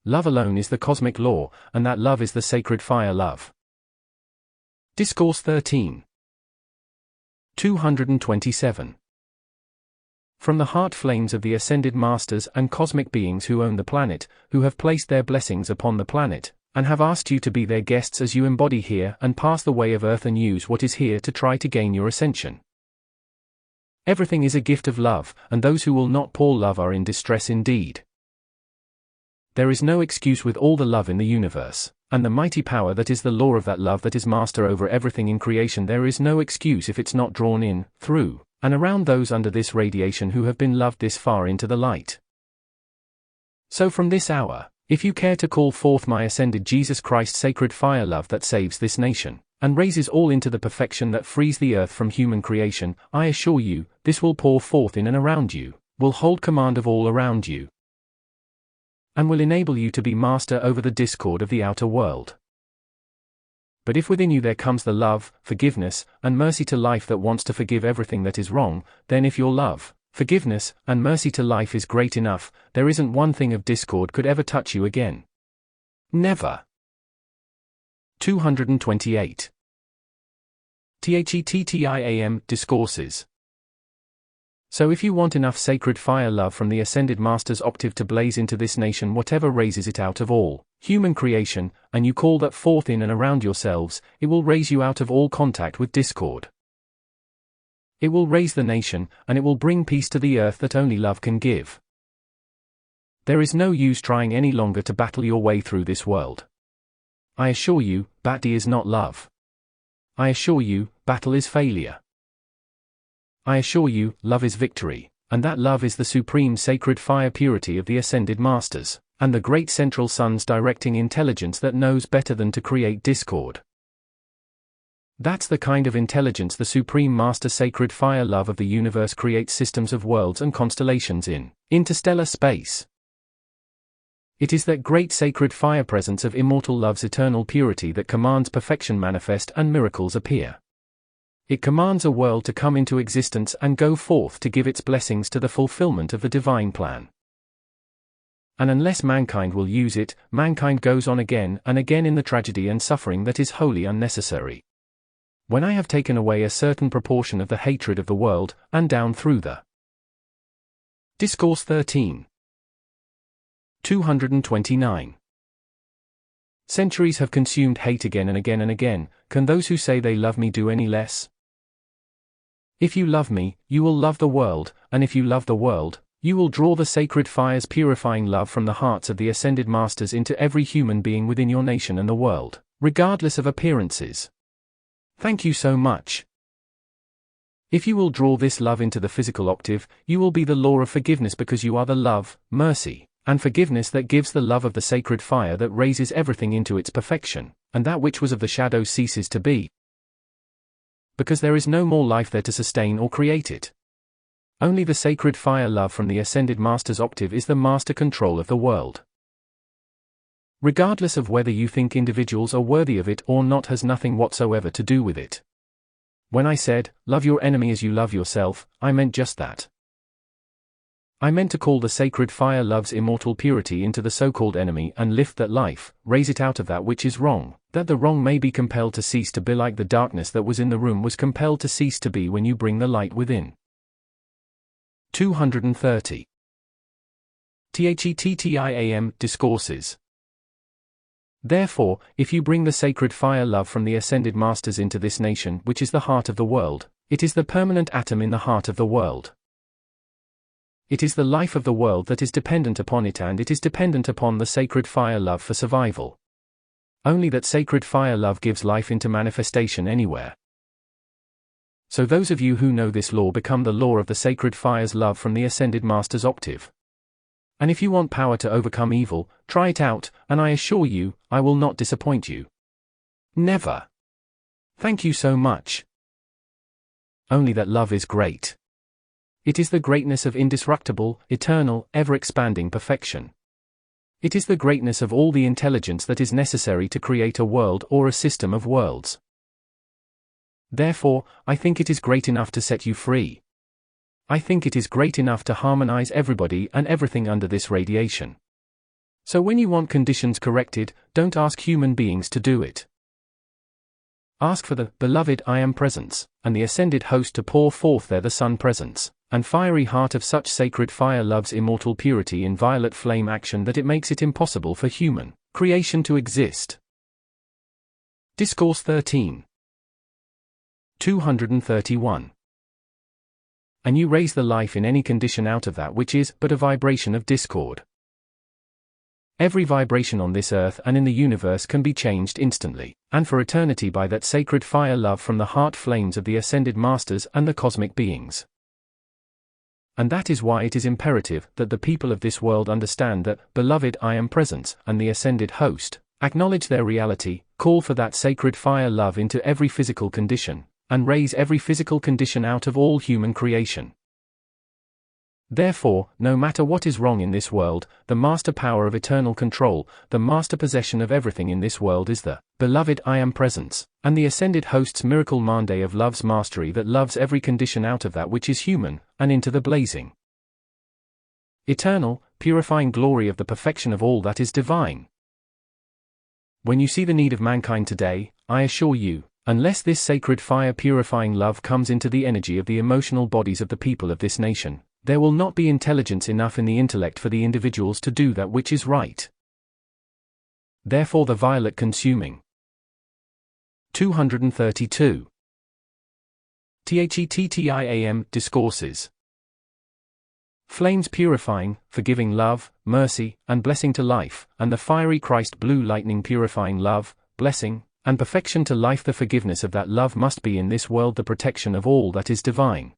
Love alone is the cosmic law, and that love is the sacred fire love. Discourse 13. 227. From the heart flames of the Ascended Masters and cosmic beings who own the planet, who have placed their blessings upon the planet, and have asked you to be their guests as you embody here and pass the way of earth and use what is here to try to gain your ascension. Everything is a gift of love, and those who will not pour love are in distress indeed. There is no excuse with all the love in the universe, and the mighty power that is the law of that love that is master over everything in creation. There is no excuse if it's not drawn in, through, and around those under this radiation who have been loved this far into the light. So from this hour, if you care to call forth my ascended Jesus Christ sacred fire love that saves this nation, and raises all into the perfection that frees the earth from human creation, I assure you, this will pour forth in and around you, will hold command of all around you, and will enable you to be master over the discord of the outer world. But if within you there comes the love, forgiveness, and mercy to life that wants to forgive everything that is wrong, then if your love, forgiveness, and mercy to life is great enough, there isn't one thing of discord could ever touch you again. Never. 228. THETTIAM Discourses. So if you want enough sacred fire love from the Ascended Master's octave to blaze into this nation whatever raises it out of all human creation, and you call that forth in and around yourselves, it will raise you out of all contact with discord. It will raise the nation, and it will bring peace to the earth that only love can give. There is no use trying any longer to battle your way through this world. I assure you, battle is not love. I assure you, battle is failure. I assure you, love is victory, and that love is the supreme sacred fire purity of the Ascended Masters, and the great central sun's directing intelligence that knows better than to create discord. That's the kind of intelligence the Supreme Master Sacred Fire Love of the universe creates systems of worlds and constellations in interstellar space. It is that great sacred fire presence of immortal love's eternal purity that commands perfection manifest and miracles appear. It commands a world to come into existence and go forth to give its blessings to the fulfillment of the divine plan. And unless mankind will use it, mankind goes on again and again in the tragedy and suffering that is wholly unnecessary. When I have taken away a certain proportion of the hatred of the world, and down through the Discourse 13. 229. Centuries have consumed hate again and again and again, can those who say they love me do any less? If you love me, you will love the world, and if you love the world, you will draw the sacred fire's purifying love from the hearts of the Ascended Masters into every human being within your nation and the world, regardless of appearances. Thank you so much. If you will draw this love into the physical octave, you will be the law of forgiveness because you are the love, mercy, and forgiveness that gives the love of the sacred fire that raises everything into its perfection, and that which was of the shadows ceases to be. Because there is no more life there to sustain or create it. Only the sacred fire love from the Ascended Master's octave is the master control of the world. Regardless of whether you think individuals are worthy of it or not has nothing whatsoever to do with it. When I said, love your enemy as you love yourself, I meant just that. I meant to call the sacred fire love's immortal purity into the so-called enemy and lift that life, raise it out of that which is wrong, that the wrong may be compelled to cease to be like the darkness that was in the room was compelled to cease to be when you bring the light within. 230. THETTIAM Discourses. Therefore, if you bring the sacred fire love from the ascended masters into this nation which is the heart of the world, it is the permanent atom in the heart of the world. It is the life of the world that is dependent upon it, and it is dependent upon the sacred fire love for survival. Only that sacred fire love gives life into manifestation anywhere. So those of you who know this law become the law of the sacred fire's love from the ascended master's octave. And if you want power to overcome evil, try it out, and I assure you, I will not disappoint you. Never. Thank you so much. Only that love is great. It is the greatness of indestructible, eternal, ever-expanding perfection. It is the greatness of all the intelligence that is necessary to create a world or a system of worlds. Therefore, I think it is great enough to set you free. I think it is great enough to harmonize everybody and everything under this radiation. So when you want conditions corrected, don't ask human beings to do it. Ask for the beloved I am presence, and the ascended host to pour forth there the sun presence, and fiery heart of such sacred fire love's immortal purity in violet flame action that it makes it impossible for human creation to exist. Discourse 13. 231. And you raise the life in any condition out of that which is but a vibration of discord. Every vibration on this earth and in the universe can be changed instantly, and for eternity by that sacred fire love from the heart flames of the ascended masters and the cosmic beings. And that is why it is imperative that the people of this world understand that, beloved I am presence, and the ascended host, acknowledge their reality, call for that sacred fire love into every physical condition, and raise every physical condition out of all human creation. Therefore, no matter what is wrong in this world, the master power of eternal control, the master possession of everything in this world is the beloved I am presence, and the ascended host's miracle mandate of love's mastery that loves every condition out of that which is human, and into the blazing, eternal, purifying glory of the perfection of all that is divine. When you see the need of mankind today, I assure you, unless this sacred fire purifying love comes into the energy of the emotional bodies of the people of this nation, there will not be intelligence enough in the intellect for the individuals to do that which is right. Therefore the violet consuming. 232. THETTIAM Discourses. Flames purifying, forgiving love, mercy, and blessing to life, and the fiery Christ blue lightning purifying love, blessing, and perfection to life. The forgiveness of that love must be in this world the protection of all that is divine.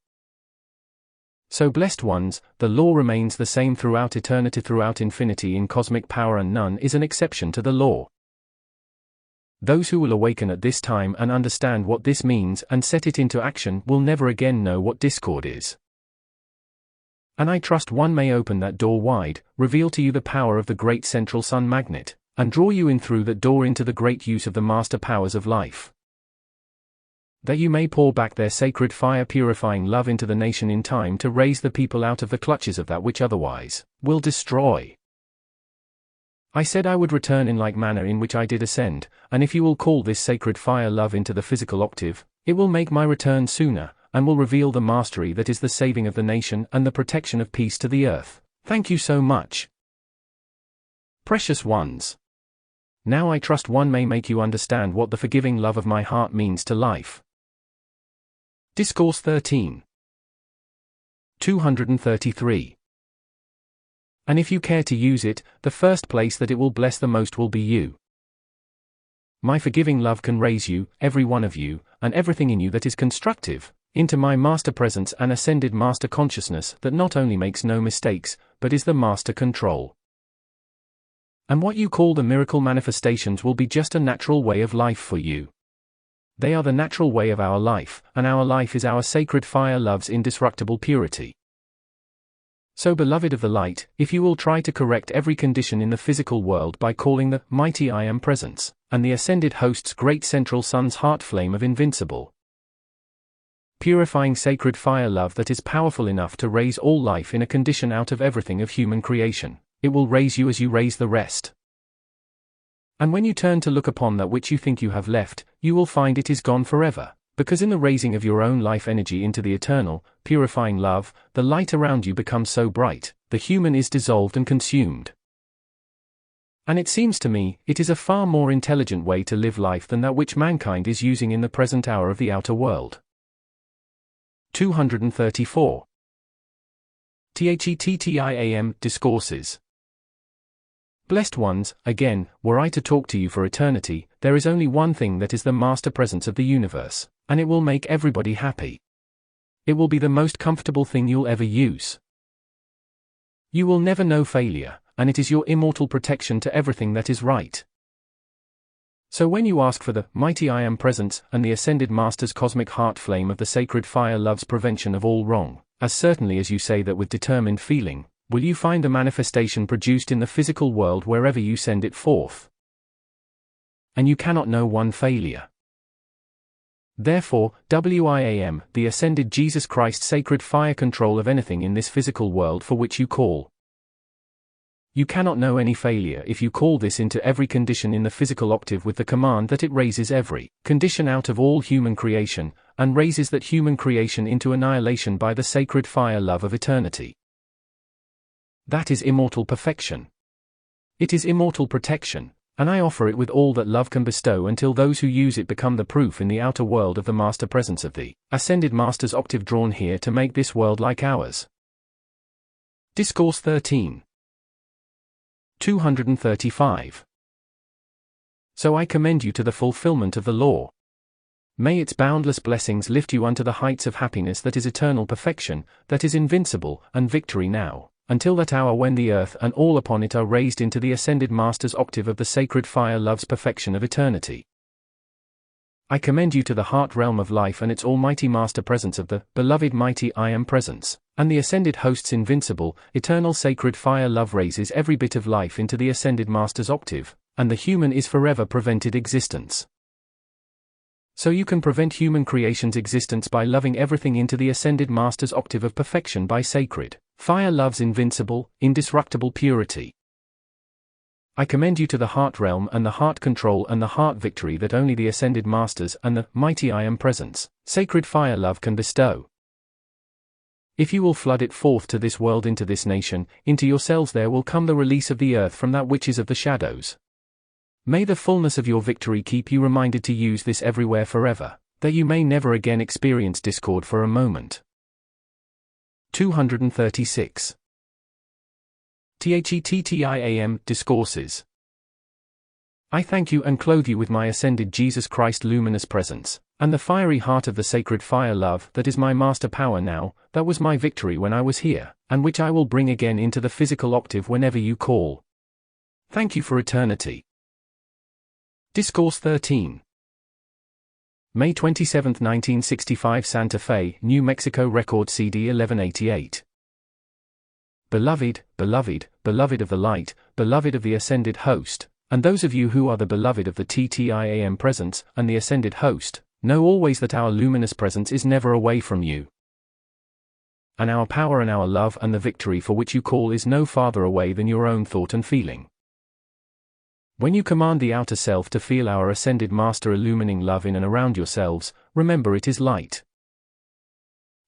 So blessed ones, the law remains the same throughout eternity, throughout infinity in cosmic power, and none is an exception to the law. Those who will awaken at this time and understand what this means and set it into action will never again know what discord is. And I trust one may open that door wide, reveal to you the power of the great central sun magnet, and draw you in through that door into the great use of the master powers of life. That you may pour back their sacred fire purifying love into the nation in time to raise the people out of the clutches of that which otherwise will destroy. I said I would return in like manner in which I did ascend, and if you will call this sacred fire love into the physical octave, it will make my return sooner, and will reveal the mastery that is the saving of the nation and the protection of peace to the earth. Thank you so much. Precious ones. Now I trust one may make you understand what the forgiving love of my heart means to life. Discourse 13. 233. And if you care to use it, the first place that it will bless the most will be you. My forgiving love can raise you, every one of you, and everything in you that is constructive, into my master presence and ascended master consciousness that not only makes no mistakes, but is the master control. And what you call the miracle manifestations will be just a natural way of life for you. They are the natural way of our life, and our life is our sacred fire love's indestructible purity. So beloved of the light, if you will try to correct every condition in the physical world by calling the mighty I am presence, and the ascended host's great central sun's heart flame of invincible purifying sacred fire love that is powerful enough to raise all life in a condition out of everything of human creation. It will raise you as you raise the rest. And when you turn to look upon that which you think you have left, you will find it is gone forever, because in the raising of your own life energy into the eternal, purifying love, the light around you becomes so bright, the human is dissolved and consumed. And it seems to me, it is a far more intelligent way to live life than that which mankind is using in the present hour of the outer world. 234. THETTIAM Discourses. Blessed ones, again, were I to talk to you for eternity, there is only one thing that is the master presence of the universe, and it will make everybody happy. It will be the most comfortable thing you'll ever use. You will never know failure, and it is your immortal protection to everything that is right. So when you ask for the mighty I Am presence and the ascended Master's cosmic heart flame of the sacred fire love's prevention of all wrong, as certainly as you say that with determined feeling, will you find the manifestation produced in the physical world wherever you send it forth. And you cannot know one failure. Therefore, WIAM, the ascended Jesus Christ sacred fire control of anything in this physical world for which you call. You cannot know any failure if you call this into every condition in the physical octave with the command that it raises every condition out of all human creation, and raises that human creation into annihilation by the sacred fire love of eternity. That is immortal perfection. It is immortal protection, and I offer it with all that love can bestow until those who use it become the proof in the outer world of the master presence of the ascended Master's octave drawn here to make this world like ours. Discourse 13. 235. So I commend you to the fulfillment of the law. May its boundless blessings lift you unto the heights of happiness that is eternal perfection, that is invincible, and victory now, until that hour when the earth and all upon it are raised into the ascended Master's octave of the sacred fire love's perfection of eternity. I commend you to the heart realm of life and its almighty Master presence of the beloved mighty I Am presence, and the ascended host's invincible, eternal sacred fire love raises every bit of life into the ascended Master's octave, and the human is forever prevented existence. So you can prevent human creation's existence by loving everything into the ascended Master's octave of perfection by sacred fire love's invincible, indestructible purity. I commend you to the heart realm and the heart control and the heart victory that only the ascended Masters and the mighty I Am presence, sacred fire love can bestow. If you will flood it forth to this world, into this nation, into yourselves, there will come the release of the earth from that which is of the shadows. May the fullness of your victory keep you reminded to use this everywhere forever, that you may never again experience discord for a moment. 236. THETTIAM Discourses. I thank you and clothe you with my ascended Jesus Christ luminous presence, and the fiery heart of the sacred fire love that is my master power now, that was my victory when I was here, and which I will bring again into the physical octave whenever you call. Thank you for eternity. Discourse 13. May 27, 1965, Santa Fe, New Mexico. Record CD 1188. Beloved, beloved, beloved of the light, beloved of the ascended host, and those of you who are the beloved of the TTIAM presence and the ascended host, know always that our luminous presence is never away from you. And our power and our love and the victory for which you call is no farther away than your own thought and feeling. When you command the outer self to feel our ascended Master illumining love in and around yourselves, remember it is light.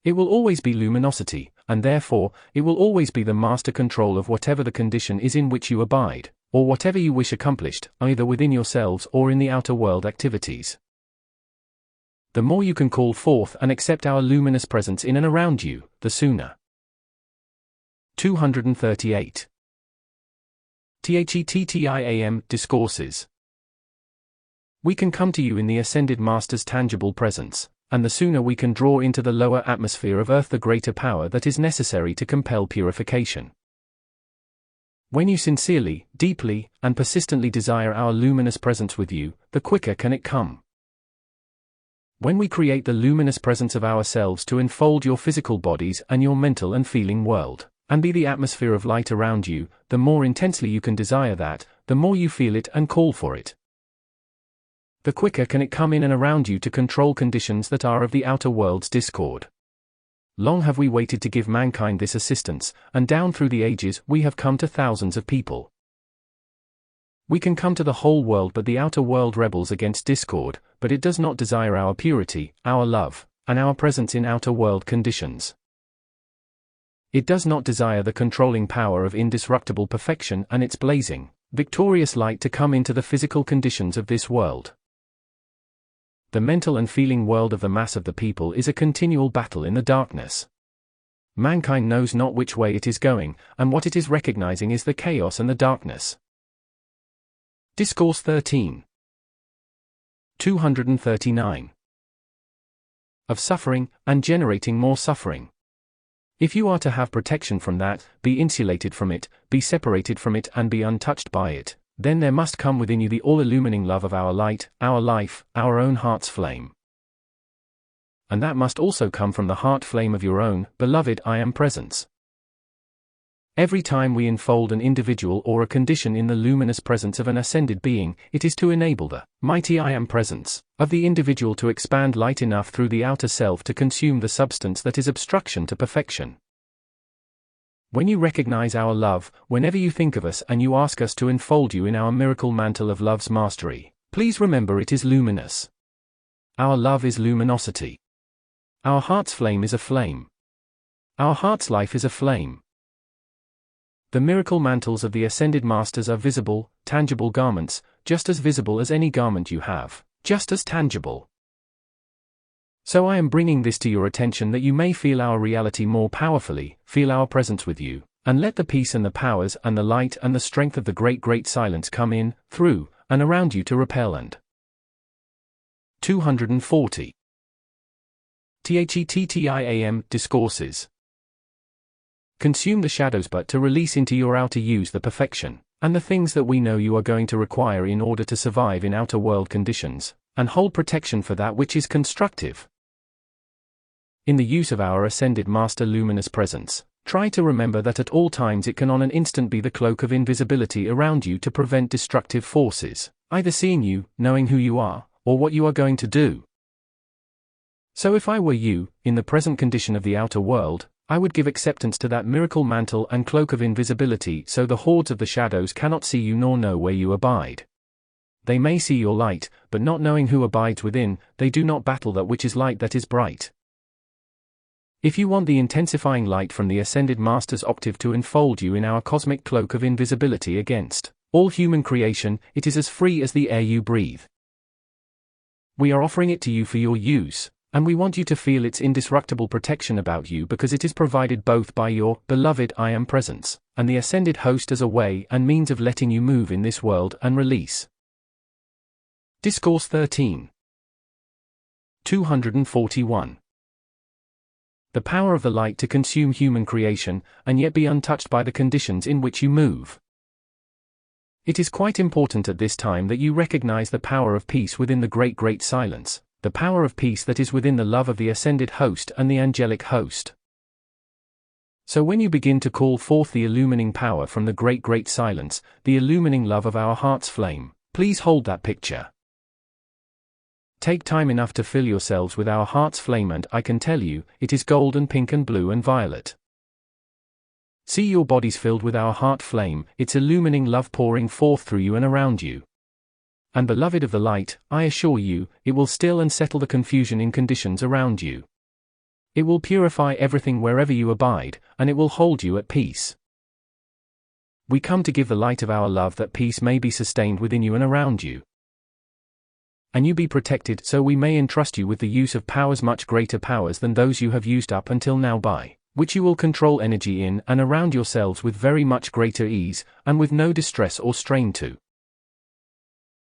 It will always be luminosity, and therefore, it will always be the master control of whatever the condition is in which you abide, or whatever you wish accomplished, either within yourselves or in the outer world activities. The more you can call forth and accept our luminous presence in and around you, the sooner. 238. THETTIAM Discourses. We can come to you in the ascended Master's tangible presence, and the sooner we can draw into the lower atmosphere of earth the greater power that is necessary to compel purification. When you sincerely, deeply, and persistently desire our luminous presence with you, the quicker can it come. When we create the luminous presence of ourselves to enfold your physical bodies and your mental and feeling world, and be the atmosphere of light around you, the more intensely you can desire that, the more you feel it and call for it. the quicker can it come in and around you to control conditions that are of the outer world's discord. Long have we waited to give mankind this assistance, and down through the ages we have come to thousands of people. We can come to the whole world, but the outer world rebels against discord, but it does not desire our purity, our love, and our presence in outer world conditions. It does not desire the controlling power of indestructible perfection and its blazing, victorious light to come into the physical conditions of this world. The mental and feeling world of the mass of the people is a continual battle in the darkness. Mankind knows not which way it is going, and what it is recognizing is the chaos and the darkness. Discourse 13. 239. Of suffering, and generating more suffering. If you are to have protection from that, be insulated from it, be separated from it and be untouched by it, then there must come within you the all-illumining love of our light, our life, our own heart's flame. And that must also come from the heart flame of your own, beloved I Am presence. Every time we enfold an individual or a condition in the luminous presence of an ascended being, it is to enable the mighty I Am presence of the individual to expand light enough through the outer self to consume the substance that is obstruction to perfection. When you recognize our love, whenever you think of us and you ask us to enfold you in our miracle mantle of love's mastery, please remember it is luminous. Our love is luminosity. Our heart's flame is a flame. Our heart's life is a flame. The miracle mantles of the ascended masters are visible, tangible garments, just as visible as any garment you have, just as tangible. So I am bringing this to your attention that you may feel our reality more powerfully, feel our presence with you, and let the peace and the powers and the light and the strength of the great silence come in, through, and around you to repel and 240. THETTIAM Discourses. Consume the shadows but to release into your outer use the perfection, and the things that we know you are going to require in order to survive in outer world conditions, and hold protection for that which is constructive. In the use of our ascended master luminous presence, try to remember that at all times it can on an instant be the cloak of invisibility around you to prevent destructive forces, either seeing you, knowing who you are, or what you are going to do. So if I were you, in the present condition of the outer world, I would give acceptance to that miracle mantle and cloak of invisibility so the hordes of the shadows cannot see you nor know where you abide. They may see your light, but not knowing who abides within, they do not battle that which is light that is bright. If you want the intensifying light from the ascended master's octave to enfold you in our cosmic cloak of invisibility against all human creation, it is as free as the air you breathe. We are offering it to you for your use. And we want you to feel its indestructible protection about you because it is provided both by your beloved I Am presence, and the ascended host as a way and means of letting you move in this world and release. Discourse 13. 241. The power of the light to consume human creation, and yet be untouched by the conditions in which you move. It is quite important at this time that you recognize the power of peace within the great silence. The power of peace that is within the love of the ascended host and the angelic host. So when you begin to call forth the illumining power from the great silence, the illumining love of our heart's flame, please hold that picture. Take time enough to fill yourselves with our heart's flame and I can tell you, it is gold and pink and blue and violet. See your bodies filled with our heart flame, its illumining love pouring forth through you and around you. And beloved of the light, I assure you, it will still and settle the confusion in conditions around you. It will purify everything wherever you abide, and it will hold you at peace. We come to give the light of our love that peace may be sustained within you and around you. And you be protected so we may entrust you with the use of powers much greater powers than those you have used up until now by which you will control energy in and around yourselves with very much greater ease, and with no distress or strain to.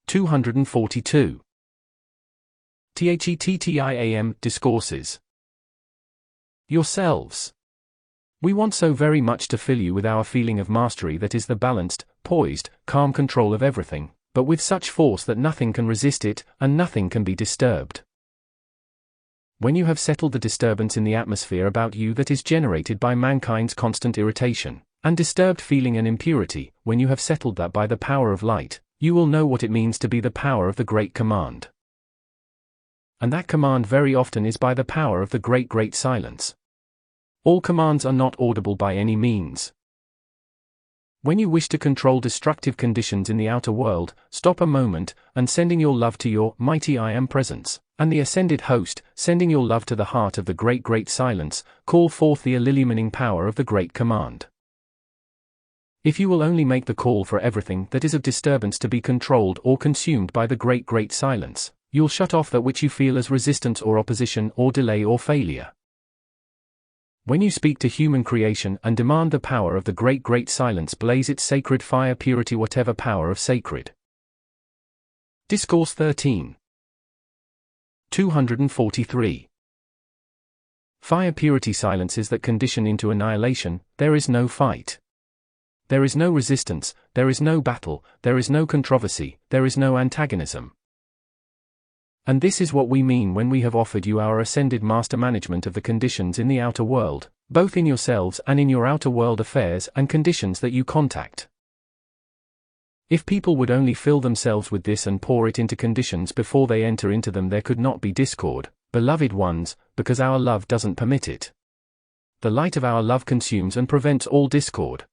242. THETTIAM Discourses. Yourselves. We want so very much to fill you with our feeling of mastery that is the balanced, poised, calm control of everything, but with such force that nothing can resist it, and nothing can be disturbed. When you have settled the disturbance in the atmosphere about you that is generated by mankind's constant irritation, and disturbed feeling and impurity, when you have settled that by the power of light, you will know what it means to be the power of the Great Command. And that command very often is by the power of the Great Silence. All commands are not audible by any means. When you wish to control destructive conditions in the outer world, stop a moment, and sending your love to your mighty I Am Presence, and the ascended host, sending your love to the heart of the Great Silence, call forth the illumining power of the Great Command. If you will only make the call for everything that is of disturbance to be controlled or consumed by the Great Silence, you'll shut off that which you feel as resistance or opposition or delay or failure. When you speak to human creation and demand the power of the Great Silence blaze its sacred fire purity whatever power of sacred. Discourse 13. 243. Fire purity silences that condition into annihilation. There is no fight. There is no resistance, there is no battle, there is no controversy, there is no antagonism. And this is what we mean when we have offered you our ascended master management of the conditions in the outer world, both in yourselves and in your outer world affairs and conditions that you contact. If people would only fill themselves with this and pour it into conditions before they enter into them, there could not be discord, beloved ones, because our love doesn't permit it. The light of our love consumes and prevents all discord.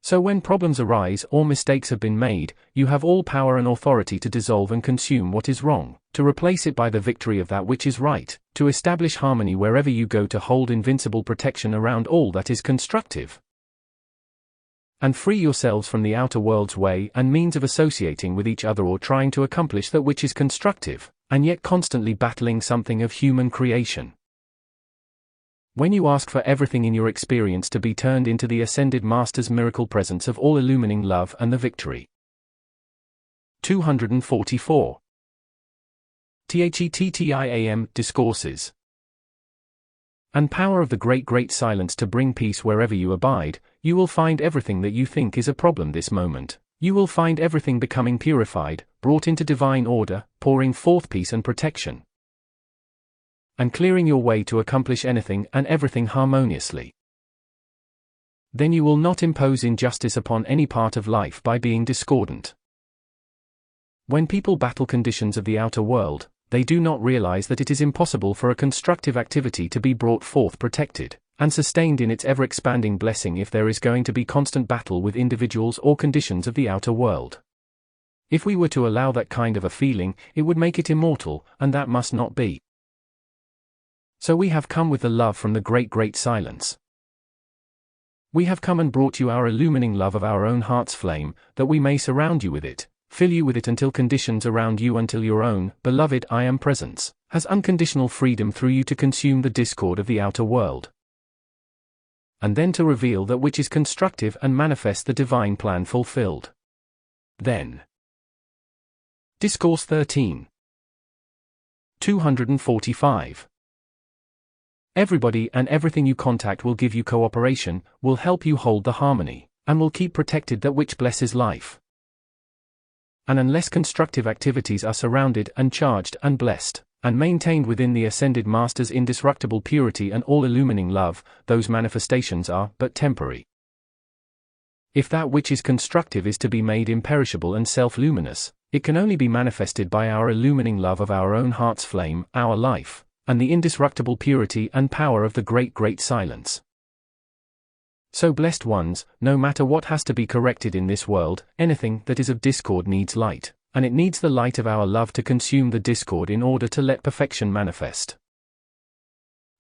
So when problems arise or mistakes have been made, you have all power and authority to dissolve and consume what is wrong, to replace it by the victory of that which is right, to establish harmony wherever you go, to hold invincible protection around all that is constructive. And free yourselves from the outer world's way and means of associating with each other or trying to accomplish that which is constructive, and yet constantly battling something of human creation. When you ask for everything in your experience to be turned into the Ascended Master's miracle presence of all illumining love and the victory. 244. THETTIAM Discourses. And power of the Great Silence to bring peace wherever you abide, you will find everything that you think is a problem this moment. You will find everything becoming purified, brought into divine order, pouring forth peace and protection, and clearing your way to accomplish anything and everything harmoniously. Then you will not impose injustice upon any part of life by being discordant. When people battle conditions of the outer world, they do not realize that it is impossible for a constructive activity to be brought forth protected and sustained in its ever-expanding blessing if there is going to be constant battle with individuals or conditions of the outer world. If we were to allow that kind of a feeling, it would make it immortal, and that must not be. So we have come with the love from the Great Silence. We have come and brought you our illumining love of our own heart's flame, that we may surround you with it, fill you with it until conditions around you, until your own, beloved I Am Presence, has unconditional freedom through you to consume the discord of the outer world. And then to reveal that which is constructive and manifest the divine plan fulfilled. Then. Discourse 13. 245. Everybody and everything you contact will give you cooperation, will help you hold the harmony, and will keep protected that which blesses life. And unless constructive activities are surrounded and charged and blessed, and maintained within the Ascended Master's indestructible purity and all-illumining love, those manifestations are but temporary. If that which is constructive is to be made imperishable and self-luminous, it can only be manifested by our illumining love of our own heart's flame, our life, and the indestructible purity and power of the Great Silence. So blessed ones, no matter what has to be corrected in this world, anything that is of discord needs light, and it needs the light of our love to consume the discord in order to let perfection manifest.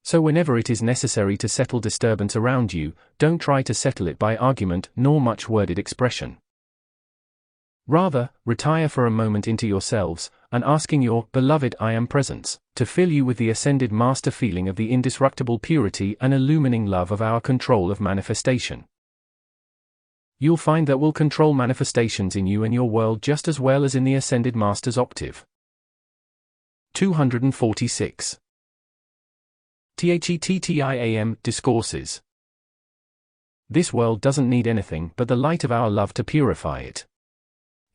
So whenever it is necessary to settle disturbance around you, don't try to settle it by argument nor much worded expression. Rather, retire for a moment into yourselves, and asking your beloved I Am Presence to fill you with the Ascended Master feeling of the indestructible purity and illumining love of our control of manifestation. You'll find that will control manifestations in you and your world just as well as in the Ascended Master's octave. 246. THETTIAM Discourses. This world doesn't need anything but the light of our love to purify it.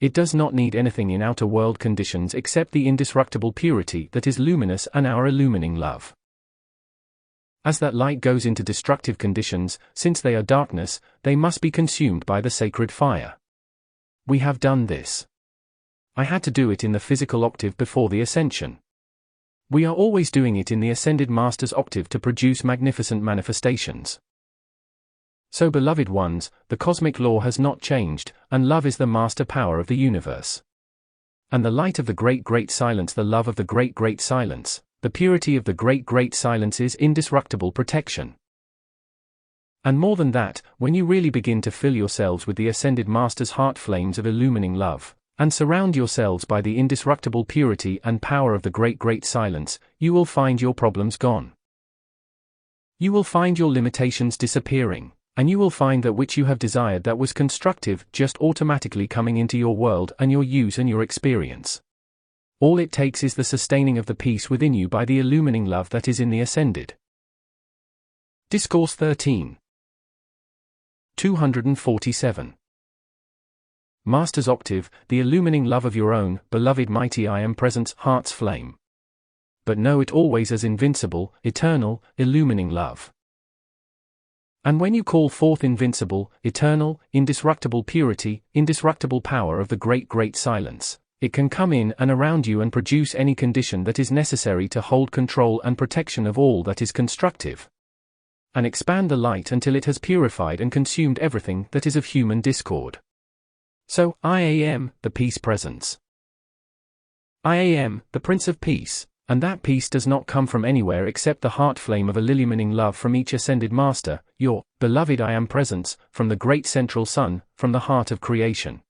It does not need anything in outer world conditions except the indestructible purity that is luminous and our illumining love. As that light goes into destructive conditions, since they are darkness, they must be consumed by the sacred fire. We have done this. I had to do it in the physical octave before the ascension. We are always doing it in the Ascended Master's octave to produce magnificent manifestations. So, beloved ones, the cosmic law has not changed, and love is the master power of the universe. And the light of the great great silence, the love of the great great silence, the purity of the great great silence is indestructible protection. And more than that, when you really begin to fill yourselves with the Ascended Master's heart flames of illumining love, and surround yourselves by the indestructible purity and power of the great great silence, you will find your problems gone. You will find your limitations disappearing, and you will find that which you have desired that was constructive just automatically coming into your world and your use and your experience. All it takes is the sustaining of the peace within you by the illumining love that is in the Ascended. Discourse 13. 247. Master's octave, the illumining love of your own, beloved mighty I Am Presence, heart's flame. But know it always as invincible, eternal, illumining love. And when you call forth invincible, eternal, indestructible purity, indestructible power of the great great silence, it can come in and around you and produce any condition that is necessary to hold control and protection of all that is constructive. And expand the light until it has purified and consumed everything that is of human discord. So, I am, the peace presence. I am, the Prince of Peace, and that peace does not come from anywhere except the heart flame of illumining love from each Ascended Master, your beloved I Am Presence, from the great central sun, from the heart of creation.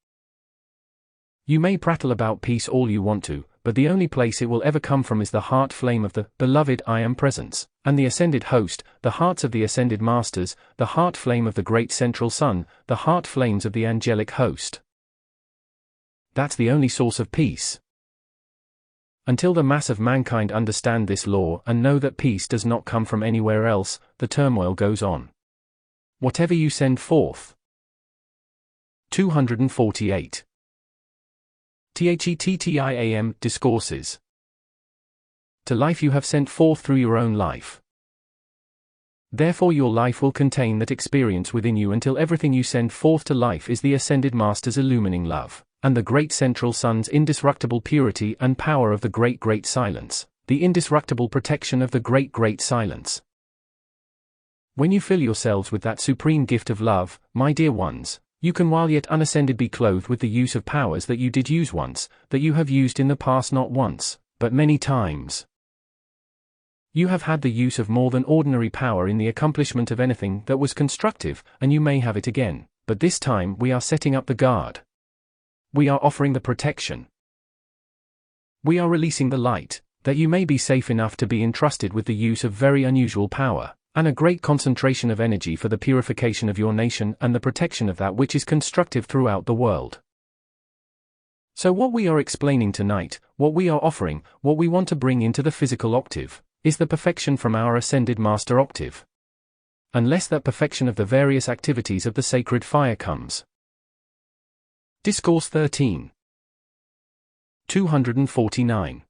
You may prattle about peace all you want to, but the only place it will ever come from is the heart flame of the beloved I Am Presence, and the Ascended Host, the hearts of the Ascended Masters, the heart flame of the great central sun, the heart flames of the angelic host. That's the only source of peace. Until the mass of mankind understand this law and know that peace does not come from anywhere else, the turmoil goes on. Whatever you send forth. 248. THETTIAM Discourses. To life you have sent forth through your own life. Therefore your life will contain that experience within you until everything you send forth to life is the Ascended Master's illumining love, and the great central sun's indestructible purity and power of the great great silence, the indestructible protection of the great great silence. When you fill yourselves with that supreme gift of love, my dear ones, you can while yet unascended be clothed with the use of powers that you did use once, that you have used in the past not once, but many times. You have had the use of more than ordinary power in the accomplishment of anything that was constructive, and you may have it again, but this time we are setting up the guard. We are offering the protection. We are releasing the light, that you may be safe enough to be entrusted with the use of very unusual power, and a great concentration of energy for the purification of your nation and the protection of that which is constructive throughout the world. So what we are explaining tonight, what we are offering, what we want to bring into the physical octave, is the perfection from our Ascended Master octave. Unless that perfection of the various activities of the sacred fire comes. Discourse 13. 249.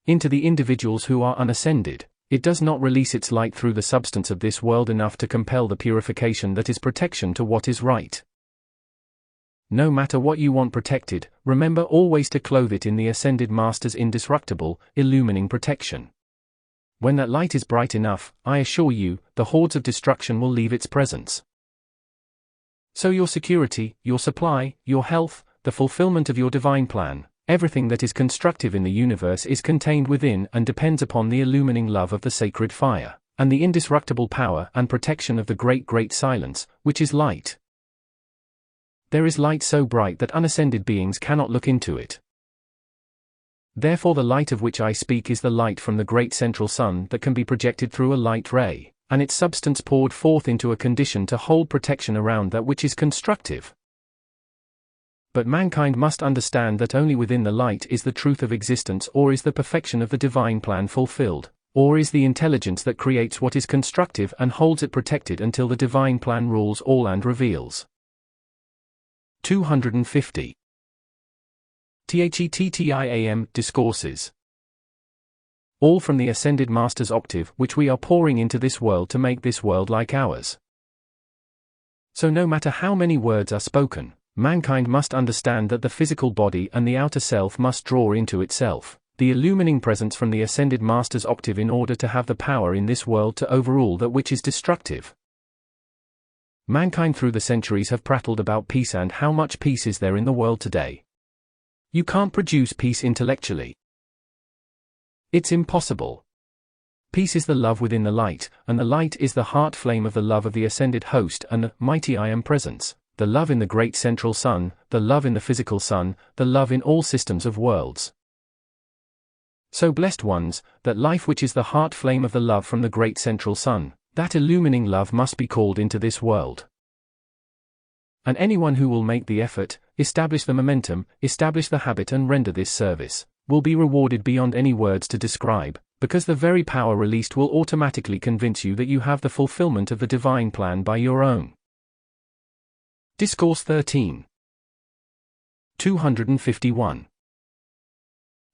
Into the individuals who are unascended, it does not release its light through the substance of this world enough to compel the purification that is protection to what is right. No matter what you want protected, remember always to clothe it in the Ascended Master's indestructible, illumining protection. When that light is bright enough, I assure you, the hordes of destruction will leave its presence. So your security, your supply, your health, the fulfillment of your divine plan, everything that is constructive in the universe is contained within and depends upon the illumining love of the sacred fire, and the indestructible power and protection of the great great silence, which is light. There is light so bright that unascended beings cannot look into it. Therefore the light of which I speak is the light from the great central sun that can be projected through a light ray, and its substance poured forth into a condition to hold protection around that which is constructive. But mankind must understand that only within the light is the truth of existence, or is the perfection of the divine plan fulfilled, or is the intelligence that creates what is constructive and holds it protected until the divine plan rules all and reveals. 250. THETTIAM Discourses. All from the Ascended Master's octave which we are pouring into this world to make this world like ours. So no matter how many words are spoken, Mankind must understand that the physical body and the outer self must draw into itself the illumining presence from the ascended Master's octave in order to have the power in this world to overrule that which is destructive. Mankind through the centuries have prattled about peace, and how much peace is there in the world today? You can't produce peace intellectually. It's impossible. Peace is the love within the light, and the light is the heart flame of the love of the ascended host and the mighty I Am presence, the love in the great central sun, the love in the physical sun, the love in all systems of worlds. So blessed ones, that life which is the heart flame of the love from the great central sun, that illumining love must be called into this world. And anyone who will make the effort, establish the momentum, establish the habit and render this service, will be rewarded beyond any words to describe, because the very power released will automatically convince you that you have the fulfillment of the divine plan by your own. Discourse 13. 251.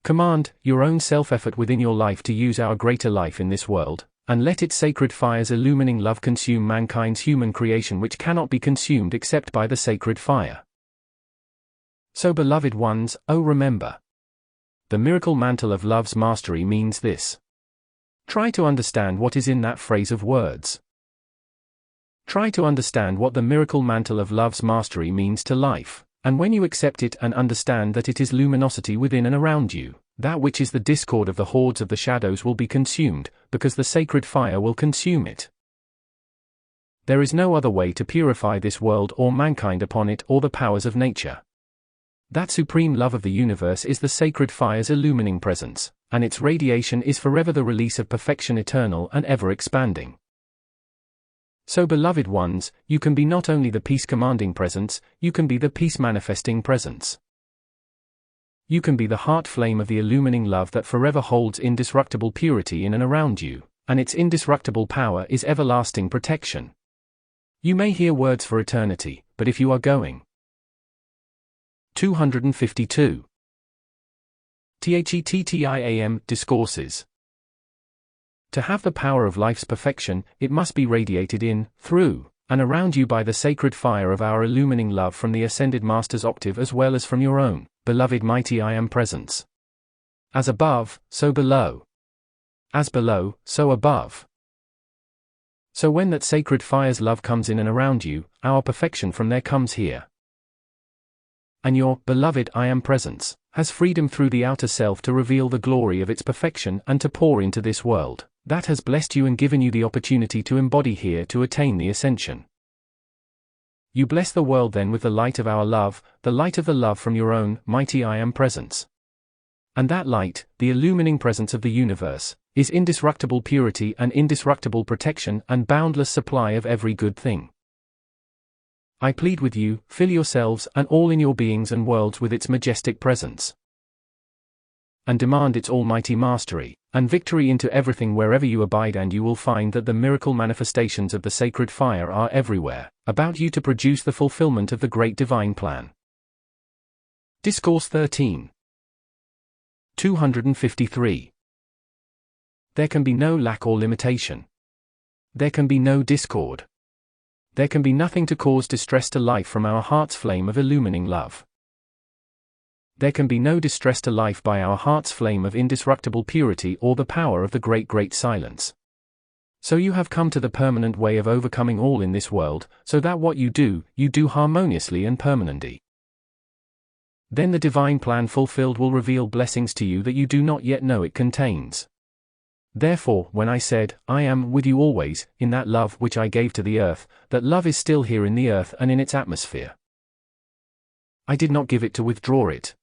Command your own self-effort within your life to use our greater life in this world, and let its sacred fire's illumining love consume mankind's human creation, which cannot be consumed except by the sacred fire. So beloved ones, remember. The miracle mantle of love's mastery means this. Try to understand what is in that phrase of words. Try to understand what the miracle mantle of love's mastery means to life. And when you accept it and understand that it is luminosity within and around you, that which is the discord of the hordes of the shadows will be consumed, because the sacred fire will consume it. There is no other way to purify this world or mankind upon it or the powers of nature. That supreme love of the universe is the sacred fire's illumining presence, and its radiation is forever the release of perfection eternal and ever expanding. So beloved ones, you can be not only the peace-commanding presence, you can be the peace-manifesting presence. You can be the heart flame of the illumining love that forever holds indestructible purity in and around you, and its indestructible power is everlasting protection. You may hear words for eternity, but if you are going. 252. THETTIAM Discourses. To have the power of life's perfection, it must be radiated in, through, and around you by the sacred fire of our illumining love from the ascended Master's octave as well as from your own, beloved mighty I Am presence. As above, so below. As below, so above. So when that sacred fire's love comes in and around you, our perfection from there comes here. And your, beloved I Am presence, has freedom through the outer self to reveal the glory of its perfection and to pour into this world. That has blessed you and given you the opportunity to embody here to attain the ascension. You bless the world then with the light of our love, the light of the love from your own, mighty I Am presence. And that light, the illumining presence of the universe, is indestructible purity and indestructible protection and boundless supply of every good thing. I plead with you, fill yourselves and all in your beings and worlds with its majestic presence. And demand its almighty mastery, and victory into everything wherever you abide, and you will find that the miracle manifestations of the sacred fire are everywhere, about you to produce the fulfillment of the great divine plan. Discourse 13. 253. There can be no lack or limitation. There can be no discord. There can be nothing to cause distress to life from our heart's flame of illumining love. There can be no distress to life by our heart's flame of indestructible purity or the power of the great silence. So you have come to the permanent way of overcoming all in this world, so that what you do harmoniously and permanently. Then the divine plan fulfilled will reveal blessings to you that you do not yet know it contains. Therefore, when I said, I am with you always, in that love which I gave to the earth, that love is still here in the earth and in its atmosphere. I did not give it to withdraw it.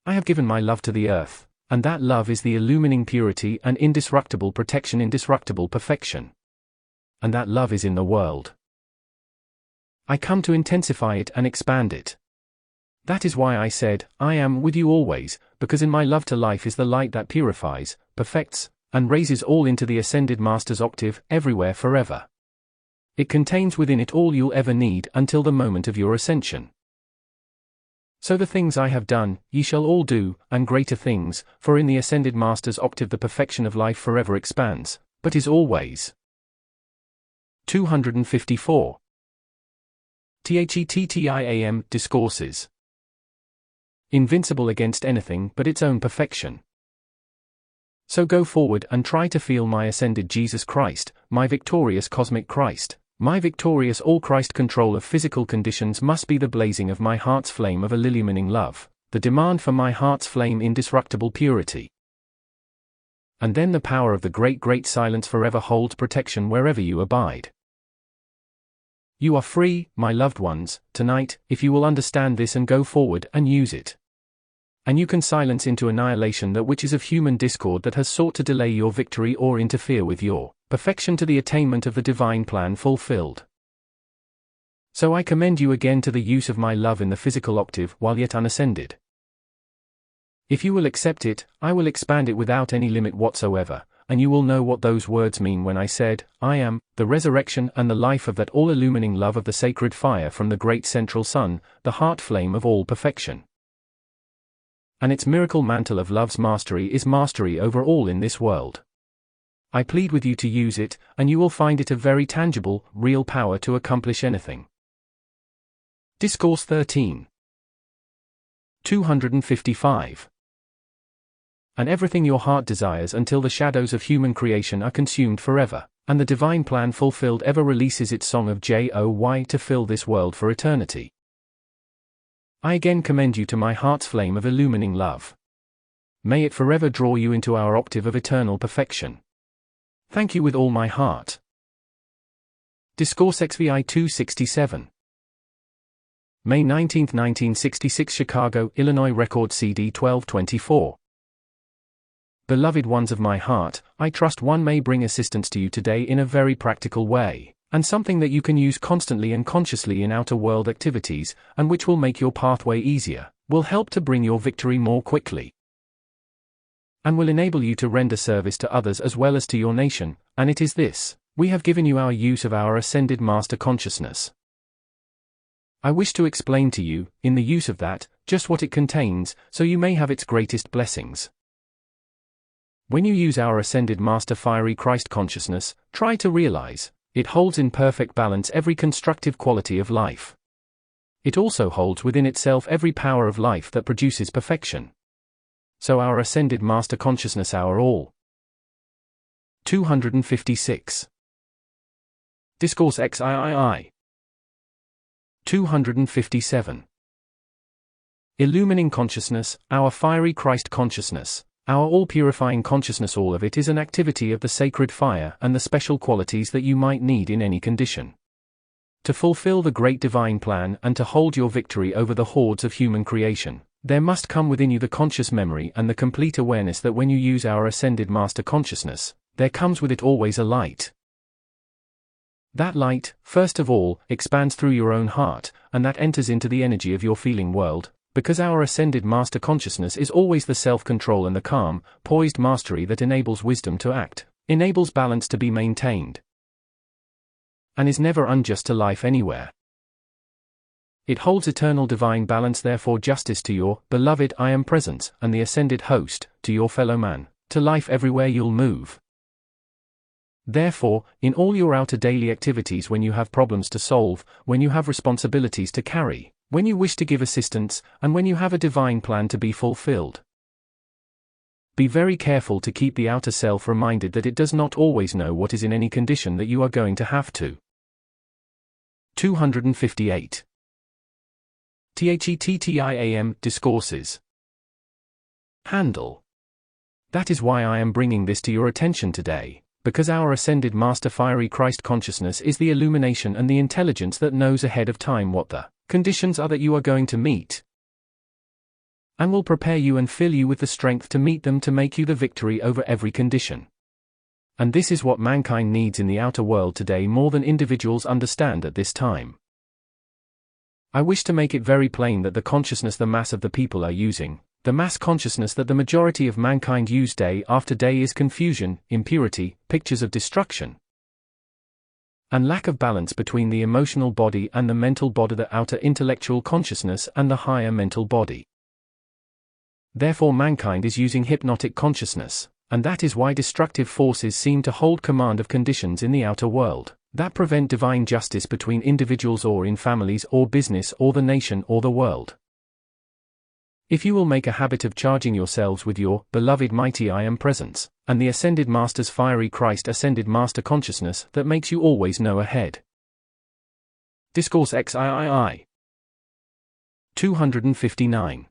I have given my love to the earth, and that love is the illumining purity and indestructible protection, indestructible perfection. And that love is in the world. I come to intensify it and expand it. That is why I said, I am with you always, because in my love to life is the light that purifies, perfects, and raises all into the ascended Master's octave, everywhere forever. It contains within it all you'll ever need until the moment of your ascension. So the things I have done, ye shall all do, and greater things, for in the ascended Master's octave the perfection of life forever expands, but is always. 254. XVII Discourses. Invincible against anything but its own perfection. So go forward and try to feel my ascended Jesus Christ, my victorious cosmic Christ, my victorious all-Christ control of physical conditions must be the blazing of my heart's flame of illumining love, the demand for my heart's flame indestructible purity. And then the power of the great silence forever holds protection wherever you abide. You are free, my loved ones, tonight, if you will understand this and go forward and use it. And you can silence into annihilation that which is of human discord that has sought to delay your victory or interfere with your perfection to the attainment of the divine plan fulfilled. So I commend you again to the use of my love in the physical octave while yet unascended. If you will accept it, I will expand it without any limit whatsoever, and you will know what those words mean when I said, I am, the resurrection and the life of that all-illumining love of the sacred fire from the great central sun, the heart flame of all perfection. And its miracle mantle of love's mastery is mastery over all in this world. I plead with you to use it, and you will find it a very tangible, real power to accomplish anything. Discourse 13. 255. And everything your heart desires until the shadows of human creation are consumed forever, and the divine plan fulfilled ever releases its song of joy to fill this world for eternity. I again commend you to my heart's flame of illumining love. May it forever draw you into our octave of eternal perfection. Thank you with all my heart. Discourse XVII 267. May 19, 1966 Chicago, Illinois Record CD 1224. Beloved ones of my heart, I trust one may bring assistance to you today in a very practical way, and something that you can use constantly and consciously in outer world activities, and which will make your pathway easier, will help to bring your victory more quickly, and will enable you to render service to others as well as to your nation, and it is this: we have given you our use of our ascended master consciousness. I wish to explain to you, in the use of that, just what it contains, so you may have its greatest blessings. When you use our ascended master fiery Christ consciousness, try to realize, it holds in perfect balance every constructive quality of life. It also holds within itself every power of life that produces perfection. So our ascended master consciousness our all. 256. Discourse XVII. 257. Illumining consciousness, our fiery Christ consciousness, our all-purifying consciousness, all of it is an activity of the sacred fire and the special qualities that you might need in any condition. To fulfill the great divine plan and to hold your victory over the hordes of human creation, there must come within you the conscious memory and the complete awareness that when you use our ascended master consciousness, there comes with it always a light. That light, first of all, expands through your own heart, and that enters into the energy of your feeling world, because our ascended master consciousness is always the self-control and the calm, poised mastery that enables wisdom to act, enables balance to be maintained, and is never unjust to life anywhere. It holds eternal divine balance, therefore justice to your beloved I am presence, and the ascended host, to your fellow man, to life everywhere you'll move. Therefore, in all your outer daily activities, when you have problems to solve, when you have responsibilities to carry, when you wish to give assistance, and when you have a divine plan to be fulfilled, be very careful to keep the outer self reminded that it does not always know what is in any condition that you are going to have to. 258. XVII Discourses. Handle. That is why I am bringing this to your attention today, because our ascended master fiery Christ consciousness is the illumination and the intelligence that knows ahead of time what the conditions are that you are going to meet, and will prepare you and fill you with the strength to meet them, to make you the victory over every condition. And this is what mankind needs in the outer world today more than individuals understand at this time. I wish to make it very plain that the consciousness the mass of the people are using, the mass consciousness that the majority of mankind use day after day, is confusion, impurity, pictures of destruction, and lack of balance between the emotional body and the mental body, the outer intellectual consciousness and the higher mental body. Therefore mankind is using hypnotic consciousness, and that is why destructive forces seem to hold command of conditions in the outer world, that prevent divine justice between individuals or in families or business or the nation or the world. If you will make a habit of charging yourselves with your beloved mighty I Am presence, and the Ascended Master's fiery Christ Ascended Master consciousness that makes you always know ahead. Discourse XVII 259.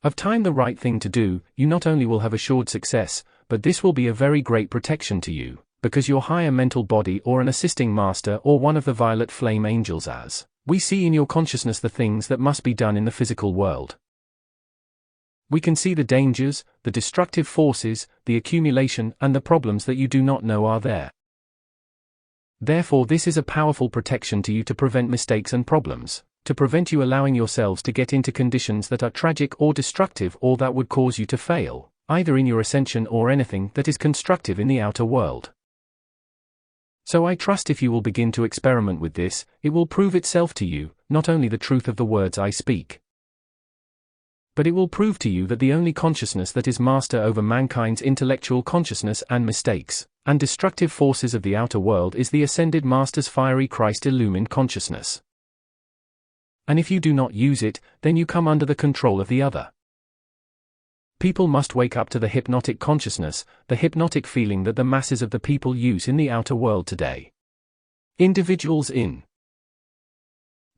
Of time the right thing to do, you not only will have assured success, but this will be a very great protection to you, because your higher mental body or an assisting master or one of the violet flame angels as we see in your consciousness the things that must be done in the physical world. We can see the dangers, the destructive forces, the accumulation and the problems that you do not know are there. Therefore this is a powerful protection to you to prevent mistakes and problems, to prevent you allowing yourselves to get into conditions that are tragic or destructive or that would cause you to fail, either in your ascension or anything that is constructive in the outer world. So I trust if you will begin to experiment with this, it will prove itself to you, not only the truth of the words I speak, but it will prove to you that the only consciousness that is master over mankind's intellectual consciousness and mistakes, and destructive forces of the outer world is the Ascended Master's fiery Christ illumined consciousness. And if you do not use it, then you come under the control of the other. People must wake up to the hypnotic consciousness, the hypnotic feeling that the masses of the people use in the outer world today. Individuals in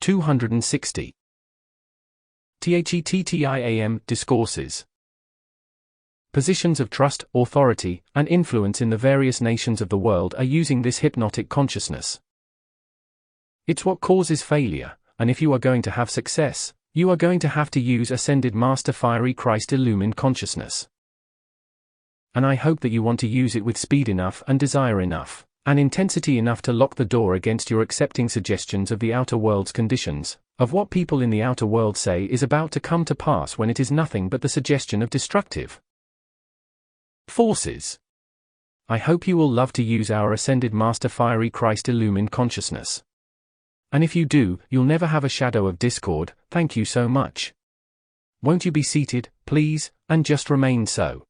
260. THETTIAM Discourses. Positions of trust, authority, and influence in the various nations of the world are using this hypnotic consciousness. It's what causes failure, and if you are going to have success, you are going to have to use Ascended Master fiery Christ illumined consciousness. And I hope that you want to use it with speed enough and desire enough, and intensity enough to lock the door against your accepting suggestions of the outer world's conditions, of what people in the outer world say is about to come to pass when it is nothing but the suggestion of destructive forces. I hope you will love to use our Ascended Master fiery Christ illumined consciousness. And if you do, you'll never have a shadow of discord. Thank you so much. Won't you be seated, please, and just remain so.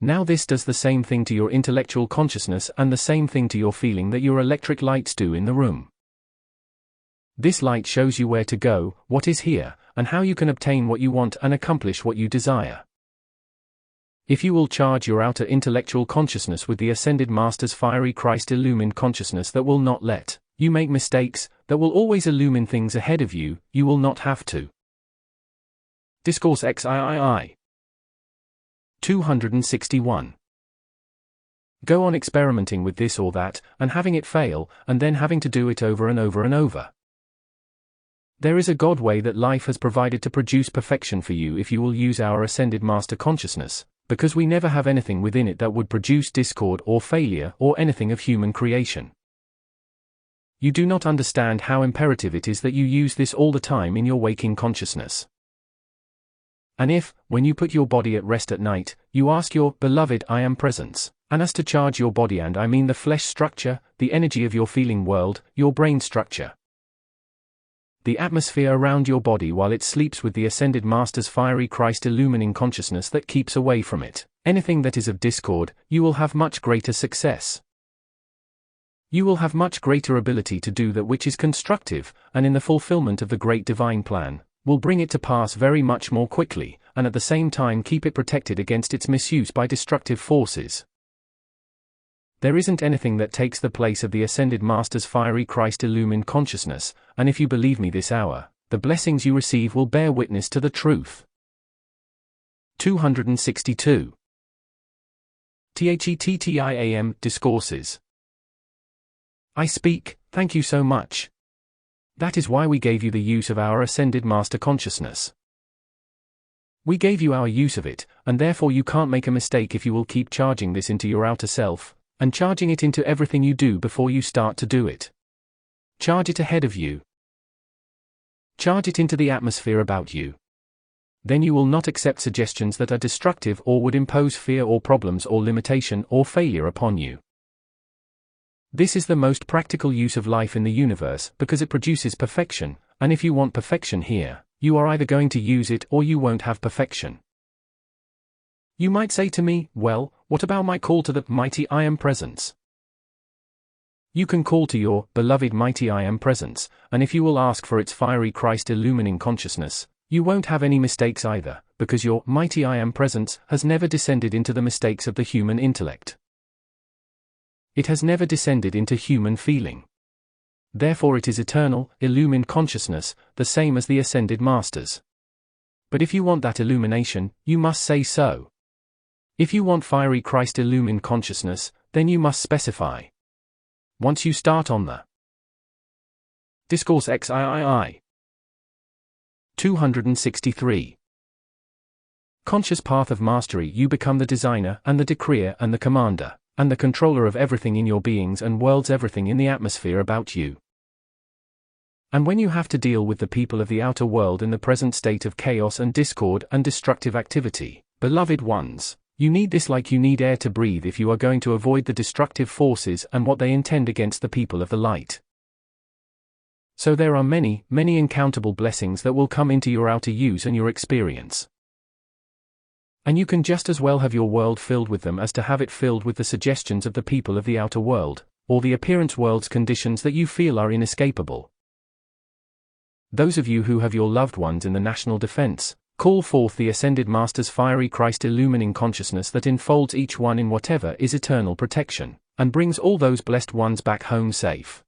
Now this does the same thing to your intellectual consciousness and the same thing to your feeling that your electric lights do in the room. This light shows you where to go, what is here, and how you can obtain what you want and accomplish what you desire. If you will charge your outer intellectual consciousness with the Ascended Master's fiery Christ illumined consciousness that will not let you make mistakes, that will always illumine things ahead of you, you will not have to. Discourse XVII 261. Go on experimenting with this or that, and having it fail, and then having to do it over and over and over. There is a God way that life has provided to produce perfection for you if you will use our Ascended Master consciousness, because we never have anything within it that would produce discord or failure or anything of human creation. You do not understand how imperative it is that you use this all the time in your waking consciousness. And if, when you put your body at rest at night, you ask your beloved I Am presence, and as to charge your body, and I mean the flesh structure, the energy of your feeling world, your brain structure, the atmosphere around your body while it sleeps with the Ascended Master's fiery Christ illumining consciousness that keeps away from it anything that is of discord, you will have much greater success. You will have much greater ability to do that which is constructive, and in the fulfillment of the great divine plan, will bring it to pass very much more quickly, and at the same time keep it protected against its misuse by destructive forces. There isn't anything that takes the place of the Ascended Master's fiery Christ illumined consciousness, and if you believe me this hour, the blessings you receive will bear witness to the truth. 262. THETTIAM Discourses. I speak, thank you so much. That is why we gave you the use of our Ascended Master consciousness. We gave you our use of it, and therefore you can't make a mistake if you will keep charging this into your outer self, and charging it into everything you do before you start to do it. Charge it ahead of you. Charge it into the atmosphere about you. Then you will not accept suggestions that are destructive or would impose fear or problems or limitation or failure upon you. This is the most practical use of life in the universe because it produces perfection, and if you want perfection here, you are either going to use it or you won't have perfection. You might say to me, well, what about my call to the mighty I Am presence? You can call to your beloved mighty I Am presence, and if you will ask for its fiery Christ illumining consciousness, you won't have any mistakes either, because your mighty I Am presence has never descended into the mistakes of the human intellect. It has never descended into human feeling. Therefore it is eternal, illumined consciousness, the same as the ascended masters. But if you want that illumination, you must say so. If you want fiery Christ illumined consciousness, then you must specify. Once you start on the Discourse XVII 263. Conscious path of mastery, you become the designer and the decreer and the commander, and the controller of everything in your beings and worlds, everything in the atmosphere about you. And when you have to deal with the people of the outer world in the present state of chaos and discord and destructive activity, beloved ones, you need this like you need air to breathe if you are going to avoid the destructive forces and what they intend against the people of the light. So there are many, many incountable blessings that will come into your outer use and your experience. And you can just as well have your world filled with them as to have it filled with the suggestions of the people of the outer world, or the appearance world's conditions that you feel are inescapable. Those of you who have your loved ones in the national defense, call forth the Ascended Master's fiery Christ illumining consciousness that enfolds each one in whatever is eternal protection, and brings all those blessed ones back home safe.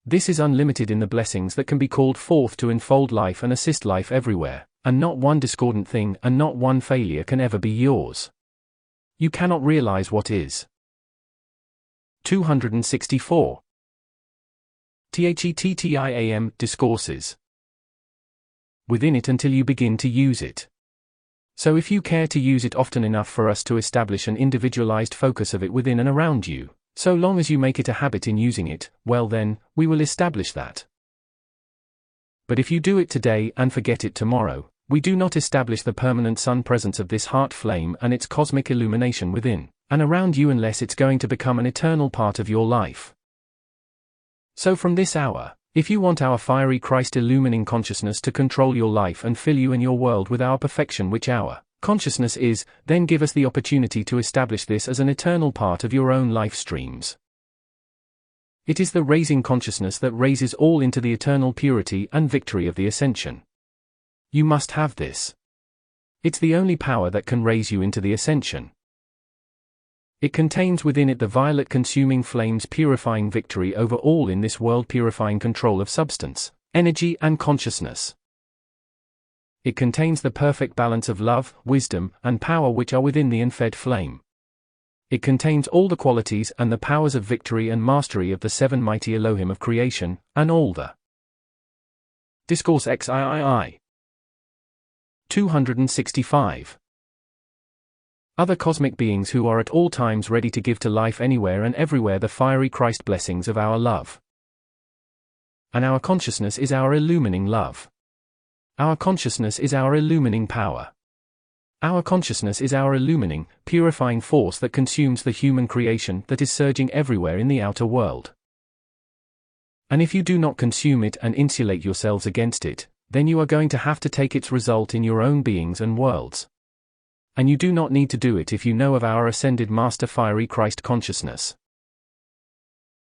This is unlimited in the blessings that can be called forth to enfold life and assist life everywhere, and not one discordant thing and not one failure can ever be yours. You cannot realize what is. 264. THETTIAM Discourses. Within it until you begin to use it. So if you care to use it often enough for us to establish an individualized focus of it within and around you, so long as you make it a habit in using it, well then, we will establish that. But if you do it today and forget it tomorrow, we do not establish the permanent sun presence of this heart flame and its cosmic illumination within and around you unless it's going to become an eternal part of your life. So from this hour, if you want our fiery Christ illumining consciousness to control your life and fill you and your world with our perfection, which our consciousness is, then give us the opportunity to establish this as an eternal part of your own life streams. It is the raising consciousness that raises all into the eternal purity and victory of the ascension. You must have this. It's the only power that can raise you into the ascension. It contains within it the violet consuming flames purifying victory over all in this world, purifying control of substance, energy and consciousness. It contains the perfect balance of love, wisdom, and power which are within the unfed flame. It contains all the qualities and the powers of victory and mastery of the seven mighty Elohim of creation, and all the Discourse XVII 265. Other cosmic beings who are at all times ready to give to life anywhere and everywhere the fiery Christ blessings of our love. And our consciousness is our illumining love. Our consciousness is our illumining power. Our consciousness is our illumining, purifying force that consumes the human creation that is surging everywhere in the outer world. And if you do not consume it and insulate yourselves against it, then you are going to have to take its result in your own beings and worlds. And you do not need to do it if you know of our Ascended Master fiery Christ consciousness.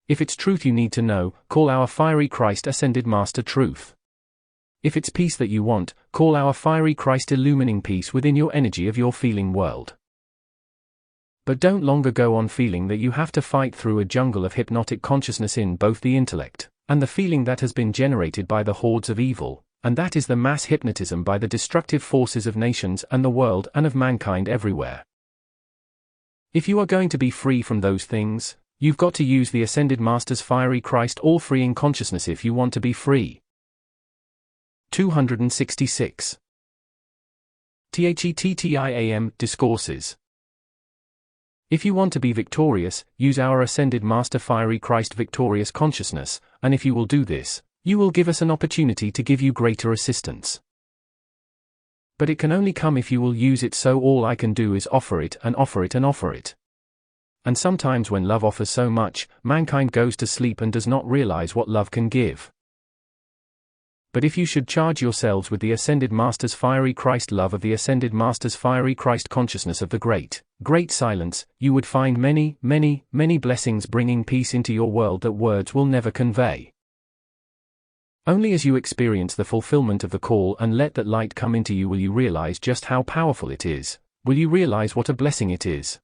If it's truth you need to know, call our fiery Christ Ascended Master truth. If it's peace that you want, call our fiery Christ illumining peace within your energy of your feeling world. But don't longer go on feeling that you have to fight through a jungle of hypnotic consciousness in both the intellect and the feeling that has been generated by the hordes of evil, and that is the mass hypnotism by the destructive forces of nations and the world and of mankind everywhere. If you are going to be free from those things, you've got to use the Ascended Master's fiery Christ all-freeing consciousness if you want to be free. 266. THETTIAM Discourses. If you want to be victorious, use our Ascended Master fiery Christ victorious consciousness, and if you will do this, you will give us an opportunity to give you greater assistance. But it can only come if you will use it, so all I can do is offer it and offer it and offer it. And sometimes when love offers so much, mankind goes to sleep and does not realize what love can give. But if you should charge yourselves with the Ascended Master's fiery Christ love of the Ascended Master's fiery Christ consciousness of the great silence, you would find many, many, many blessings bringing peace into your world that words will never convey. Only as you experience the fulfillment of the call and let that light come into you will you realize just how powerful it is, will you realize what a blessing it is.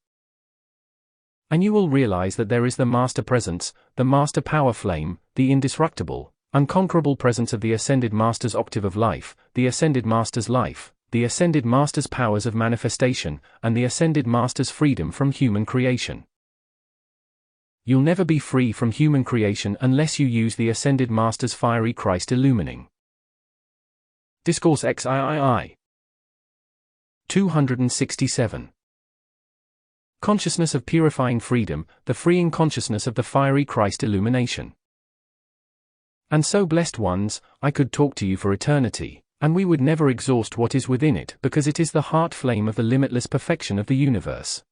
And you will realize that there is the Master Presence, the Master Power Flame, the indestructible, unconquerable presence of the Ascended Master's octave of life, the Ascended Master's life, the Ascended Master's powers of manifestation, and the Ascended Master's freedom from human creation. You'll never be free from human creation unless you use the Ascended Master's fiery Christ illumining. Discourse XVII 267. Consciousness of purifying freedom, the freeing consciousness of the fiery Christ illumination. And so, blessed ones, I could talk to you for eternity, and we would never exhaust what is within it because it is the heart flame of the limitless perfection of the universe.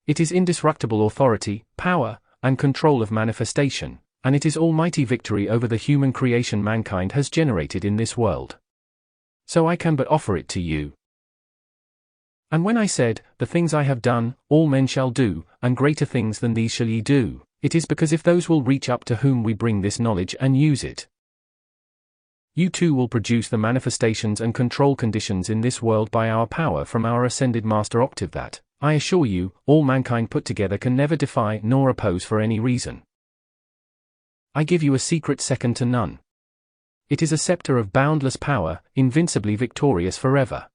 It is indestructible authority, power, and control of manifestation, and it is almighty victory over the human creation mankind has generated in this world. So I can but offer it to you. And when I said, the things I have done, all men shall do, and greater things than these shall ye do, it is because if those will reach up to whom we bring this knowledge and use it, you too will produce the manifestations and control conditions in this world by our power from our Ascended Master octave that, I assure you, all mankind put together can never defy nor oppose for any reason. I give you a secret second to none. It is a scepter of boundless power, invincibly victorious forever.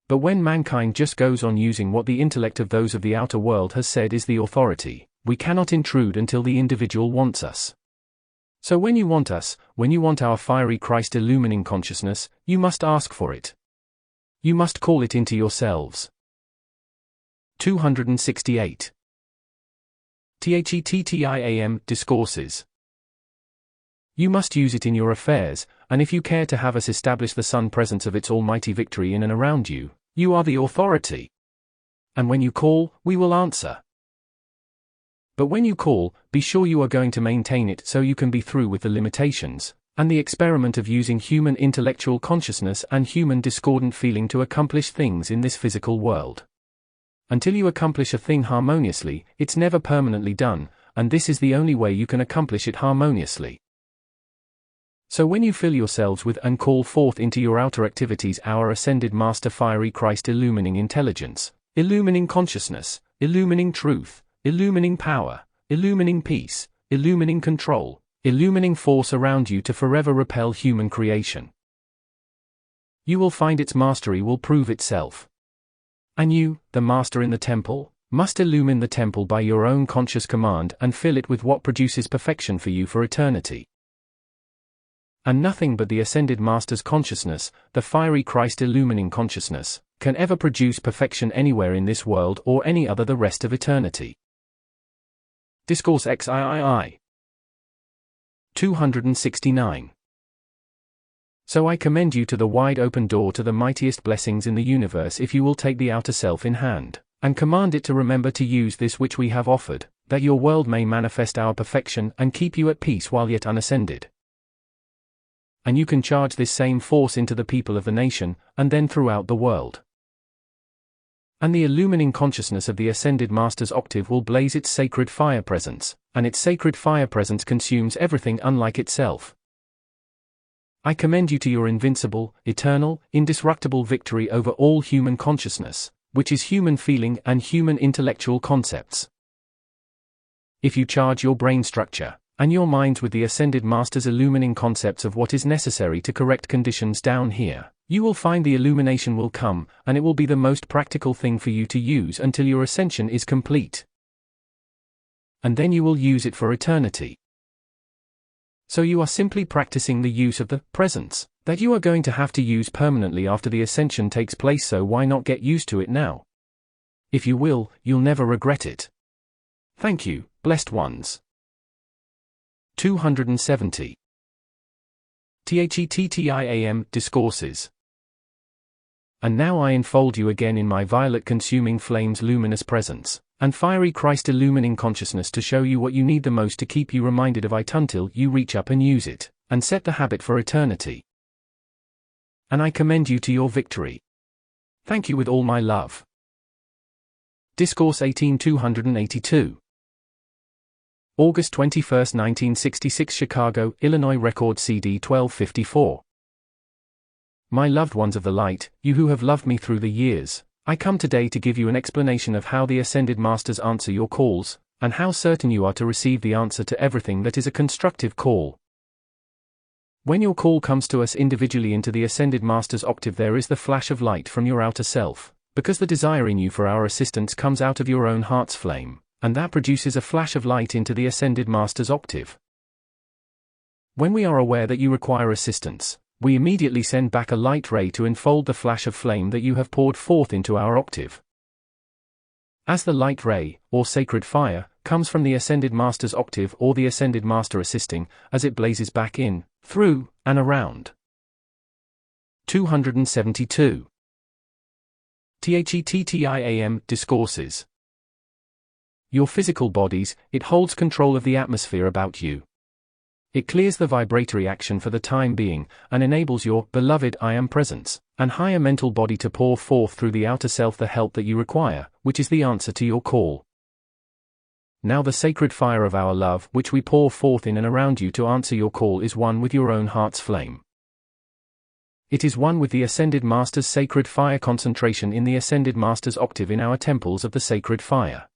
But when mankind just goes on using what the intellect of those of the outer world has said is the authority, we cannot intrude until the individual wants us. So when you want us, when you want our fiery Christ illumining consciousness, you must ask for it. You must call it into yourselves. 268. THETTIAM Discourses. You must use it in your affairs, and if you care to have us establish the Sun presence of its almighty victory in and around you, you are the authority. And when you call, we will answer. But when you call, be sure you are going to maintain it so you can be through with the limitations, and the experiment of using human intellectual consciousness and human discordant feeling to accomplish things in this physical world. Until you accomplish a thing harmoniously, it's never permanently done, and this is the only way you can accomplish it harmoniously. So when you fill yourselves with and call forth into your outer activities our Ascended Master fiery Christ illumining intelligence, illumining consciousness, illumining truth, illumining power, illumining peace, illumining control, illumining force around you to forever repel human creation, you will find its mastery will prove itself. And you, the Master in the temple, must illumine the temple by your own conscious command and fill it with what produces perfection for you for eternity. And nothing but the Ascended Master's consciousness, the fiery Christ illumining consciousness, can ever produce perfection anywhere in this world or any other the rest of eternity. Discourse XVII 269. So I commend you to the wide open door to the mightiest blessings in the universe if you will take the outer self in hand, and command it to remember to use this which we have offered, that your world may manifest our perfection and keep you at peace while yet unascended. And you can charge this same force into the people of the nation, and then throughout the world. And the illumining consciousness of the Ascended Master's octave will blaze its sacred fire presence, and its sacred fire presence consumes everything unlike itself. I commend you to your invincible, eternal, indestructible victory over all human consciousness, which is human feeling and human intellectual concepts. If you charge your brain structure and your minds with the Ascended Master's illumining concepts of what is necessary to correct conditions down here, you will find the illumination will come, and it will be the most practical thing for you to use until your ascension is complete. And then you will use it for eternity. So you are simply practicing the use of the presence that you are going to have to use permanently after the ascension takes place, so why not get used to it now? If you will, you'll never regret it. Thank you, blessed ones. 270. THETTIAM Discourses. And now I enfold you again in my violet consuming flame's luminous presence, and fiery Christ illumining consciousness to show you what you need the most to keep you reminded of it until you reach up and use it, and set the habit for eternity. And I commend you to your victory. Thank you with all my love. Discourse 18 282. August 21, 1966 Chicago, Illinois Record CD 1254. My loved ones of the light, you who have loved me through the years, I come today to give you an explanation of how the Ascended Masters answer your calls, and how certain you are to receive the answer to everything that is a constructive call. When your call comes to us individually into the Ascended Master's octave, there is the flash of light from your outer self, because the desire in you for our assistance comes out of your own heart's flame, and that produces a flash of light into the Ascended Master's octave. When we are aware that you require assistance, we immediately send back a light ray to enfold the flash of flame that you have poured forth into our octave. As the light ray, or sacred fire, comes from the Ascended Master's octave or the Ascended Master assisting, as it blazes back in, through, and around. 272. THETTIAM Discourses. Your physical bodies, it holds control of the atmosphere about you. It clears the vibratory action for the time being, and enables your beloved I Am presence, and higher mental body to pour forth through the outer self the help that you require, which is the answer to your call. Now the sacred fire of our love, which we pour forth in and around you to answer your call, is one with your own heart's flame. It is one with the Ascended Master's sacred fire concentration in the Ascended Master's octave in our temples of the sacred fire.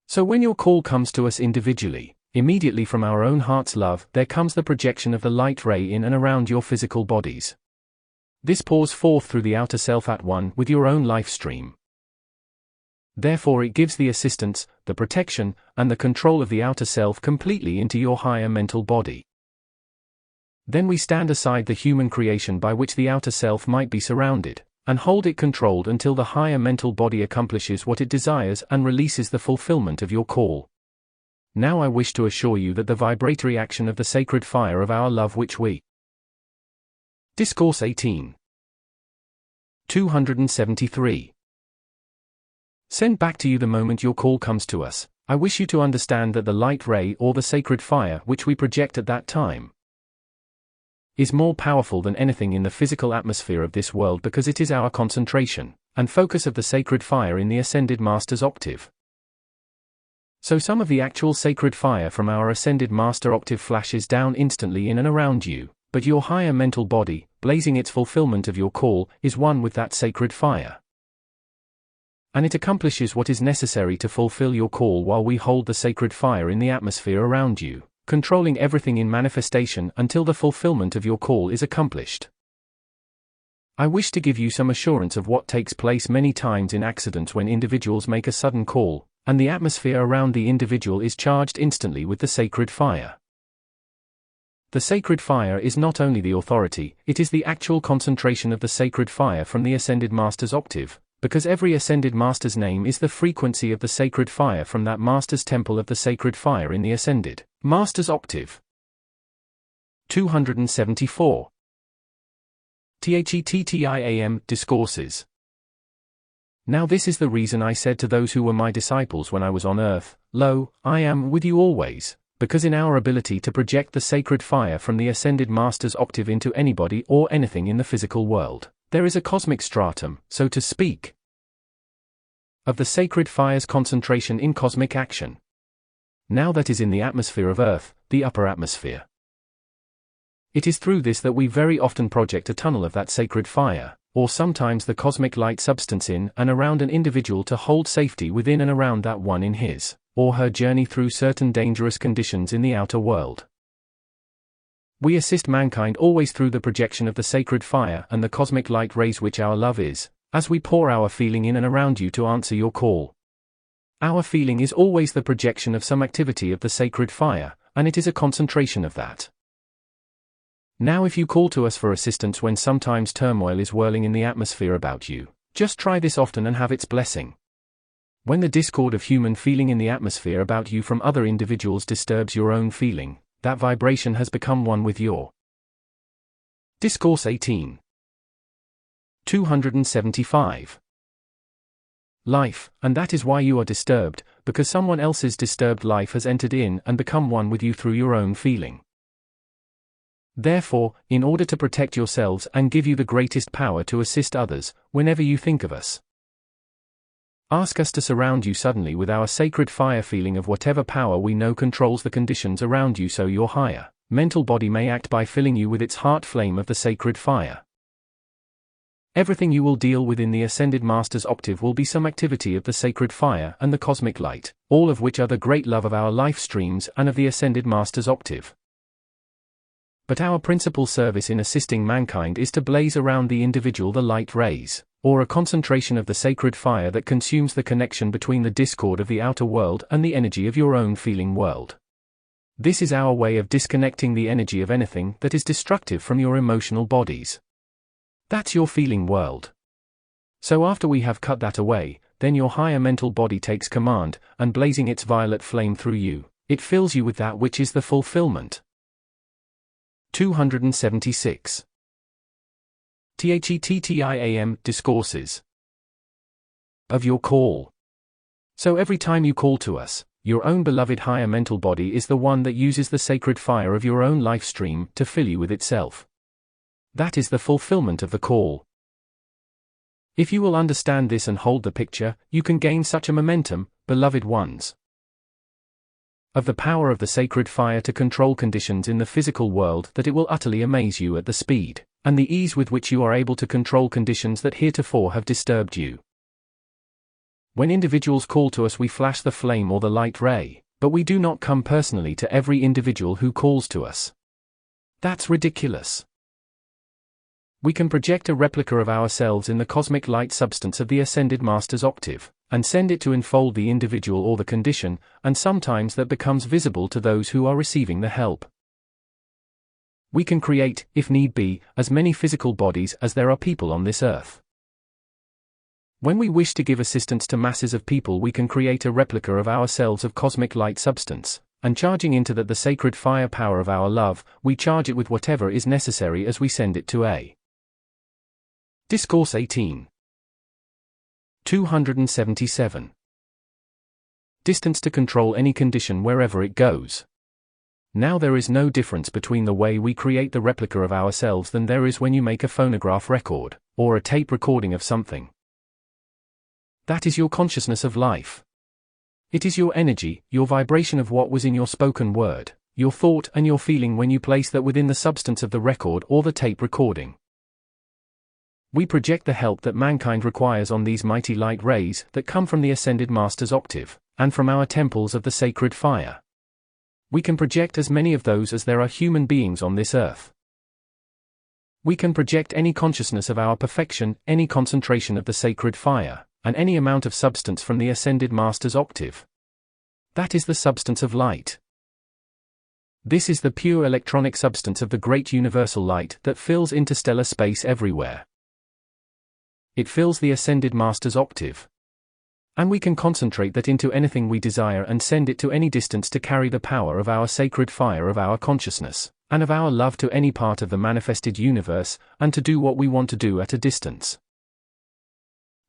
So when your call comes to us individually, immediately from our own heart's love, there comes the projection of the light ray in and around your physical bodies. This pours forth through the outer self at one with your own life stream. Therefore it gives the assistance, the protection, and the control of the outer self completely into your higher mental body. Then we stand aside the human creation by which the outer self might be surrounded, and hold it controlled until the higher mental body accomplishes what it desires and releases the fulfillment of your call. Now I wish to assure you that the vibratory action of the sacred fire of our love which we Discourse 18 273 send back to you the moment your call comes to us. I wish you to understand that the light ray or the sacred fire which we project at that time is more powerful than anything in the physical atmosphere of this world, because it is our concentration and focus of the sacred fire in the Ascended Master's octave. So some of the actual sacred fire from our Ascended Master octave flashes down instantly in and around you, but your higher mental body, blazing its fulfillment of your call, is one with that sacred fire. And it accomplishes what is necessary to fulfill your call while we hold the sacred fire in the atmosphere around you, controlling everything in manifestation until the fulfillment of your call is accomplished. I wish to give you some assurance of what takes place many times in accidents when individuals make a sudden call, and the atmosphere around the individual is charged instantly with the sacred fire. The sacred fire is not only the authority, it is the actual concentration of the sacred fire from the Ascended Master's octave, because every Ascended Master's name is the frequency of the sacred fire from that Master's temple of the sacred fire in the Ascended Master's octave. 274. THETTIAM Discourses. Now this is the reason I said to those who were my disciples when I was on earth, Lo, I am with you always, because in our ability to project the sacred fire from the Ascended Master's octave into anybody or anything in the physical world, there is a cosmic stratum, so to speak, of the sacred fire's concentration in cosmic action. Now that is in the atmosphere of Earth, the upper atmosphere. It is through this that we very often project a tunnel of that sacred fire, or sometimes the cosmic light substance in and around an individual to hold safety within and around that one in his or her journey through certain dangerous conditions in the outer world. We assist mankind always through the projection of the sacred fire and the cosmic light rays which our love is, as we pour our feeling in and around you to answer your call. Our feeling is always the projection of some activity of the sacred fire, and it is a concentration of that. Now if you call to us for assistance when sometimes turmoil is whirling in the atmosphere about you, just try this often and have its blessing. When the discord of human feeling in the atmosphere about you from other individuals disturbs your own feeling, that vibration has become one with your Discourse 18 275 life, and that is why you are disturbed, because someone else's disturbed life has entered in and become one with you through your own feeling. Therefore, in order to protect yourselves and give you the greatest power to assist others, whenever you think of us, ask us to surround you suddenly with our sacred fire feeling of whatever power we know controls the conditions around you, so your higher mental body may act by filling you with its heart flame of the sacred fire. Everything you will deal with in the Ascended Master's octave will be some activity of the sacred fire and the cosmic light, all of which are the great love of our life streams and of the Ascended Master's octave. But our principal service in assisting mankind is to blaze around the individual the light rays, or a concentration of the sacred fire that consumes the connection between the discord of the outer world and the energy of your own feeling world. This is our way of disconnecting the energy of anything that is destructive from your emotional bodies. That's your feeling world. So after we have cut that away, then your higher mental body takes command, and blazing its violet flame through you, it fills you with that which is the fulfillment. 276. THETTIAM Discourses of your call. So every time you call to us, your own beloved higher mental body is the one that uses the sacred fire of your own life stream to fill you with itself. That is the fulfillment of the call. If you will understand this and hold the picture, you can gain such a momentum, beloved ones, of the power of the sacred fire to control conditions in the physical world that it will utterly amaze you at the speed and the ease with which you are able to control conditions that heretofore have disturbed you. When individuals call to us, we flash the flame or the light ray, but we do not come personally to every individual who calls to us. That's ridiculous. We can project a replica of ourselves in the cosmic light substance of the Ascended Master's octave, and send it to enfold the individual or the condition, and sometimes that becomes visible to those who are receiving the help. We can create, if need be, as many physical bodies as there are people on this earth. When we wish to give assistance to masses of people, we can create a replica of ourselves of cosmic light substance, and charging into that the sacred fire power of our love, we charge it with whatever is necessary as we send it to a. Discourse 18. 277. Distance to control any condition wherever it goes. Now there is no difference between the way we create the replica of ourselves than there is when you make a phonograph record, or a tape recording of something. That is your consciousness of life. It is your energy, your vibration of what was in your spoken word, your thought and your feeling when you place that within the substance of the record or the tape recording. We project the help that mankind requires on these mighty light rays that come from the Ascended Master's octave, and from our temples of the sacred fire. We can project as many of those as there are human beings on this earth. We can project any consciousness of our perfection, any concentration of the sacred fire, and any amount of substance from the Ascended Master's octave. That is the substance of light. This is the pure electronic substance of the great universal light that fills interstellar space everywhere. It fills the Ascended Master's octave. And we can concentrate that into anything we desire and send it to any distance to carry the power of our sacred fire of our consciousness, and of our love to any part of the manifested universe, and to do what we want to do at a distance.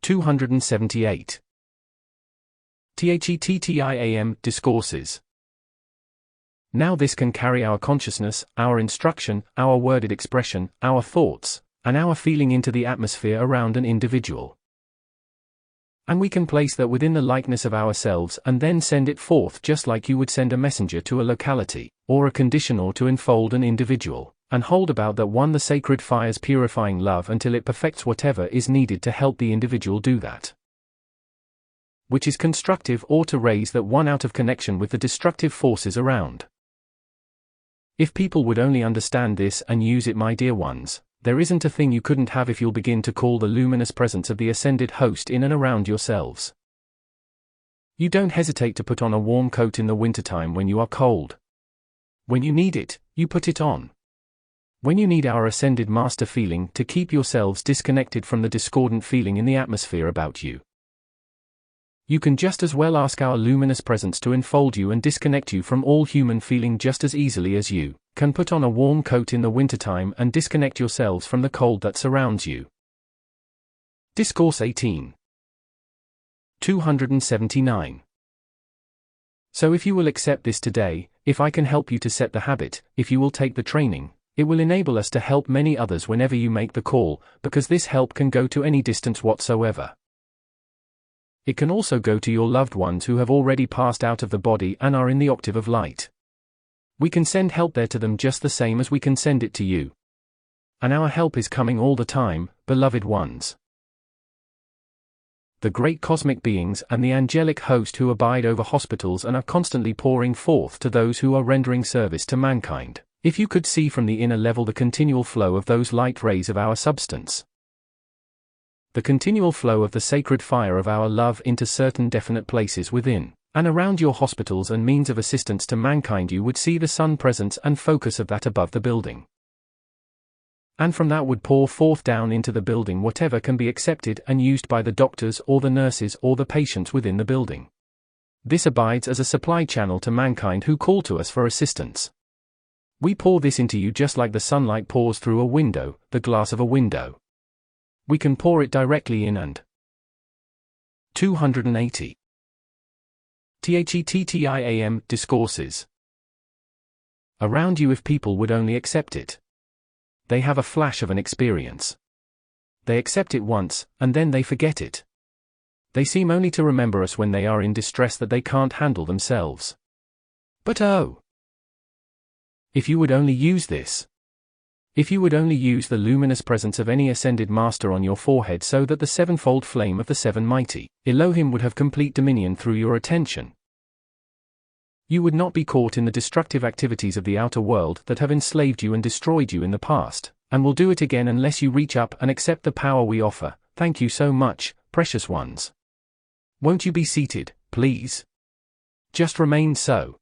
278. THETTIAM Discourses. Now this can carry our consciousness, our instruction, our worded expression, our thoughts, and our feeling into the atmosphere around an individual. And we can place that within the likeness of ourselves and then send it forth just like you would send a messenger to a locality, or a condition, or to enfold an individual, and hold about that one the sacred fire's purifying love until it perfects whatever is needed to help the individual do that which is constructive, or to raise that one out of connection with the destructive forces around. If people would only understand this and use it, my dear ones, there isn't a thing you couldn't have if you'll begin to call the luminous presence of the ascended host in and around yourselves. You don't hesitate to put on a warm coat in the wintertime when you are cold. When you need it, you put it on. When you need our ascended master feeling to keep yourselves disconnected from the discordant feeling in the atmosphere about you, you can just as well ask our luminous presence to enfold you and disconnect you from all human feeling just as easily as you can put on a warm coat in the wintertime and disconnect yourselves from the cold that surrounds you. Discourse 18. 279. So if you will accept this today, if I can help you to set the habit, if you will take the training, It will enable us to help many others whenever you make the call, because this help can go to any distance whatsoever. It can also go to your loved ones who have already passed out of the body and are in the octave of light. We can send help there to them just the same as we can send it to you. And our help is coming all the time, beloved ones. The great cosmic beings and the angelic host who abide over hospitals and are constantly pouring forth to those who are rendering service to mankind. If you could see from the inner level the continual flow of those light rays of our substance, the continual flow of the sacred fire of our love into certain definite places within and around your hospitals and means of assistance to mankind, you would see the sun presence and focus of that above the building. And from that would pour forth down into the building whatever can be accepted and used by the doctors or the nurses or the patients within the building. This abides as a supply channel to mankind who call to us for assistance. We pour this into you just like the sunlight pours through a window, the glass of a window. We can pour it directly in and 280. THETTIAM Discourses. Around you if people would only accept it. They have a flash of an experience. They accept it once, and then they forget it. They seem only to remember us when they are in distress that they can't handle themselves. But oh! If you would only use this. If you would only use the luminous presence of any ascended master on your forehead so that the sevenfold flame of the seven mighty Elohim would have complete dominion through your attention, you would not be caught in the destructive activities of the outer world that have enslaved you and destroyed you in the past, and will do it again unless you reach up and accept the power we offer. Thank you so much, precious ones. Won't you be seated, please? Just remain so.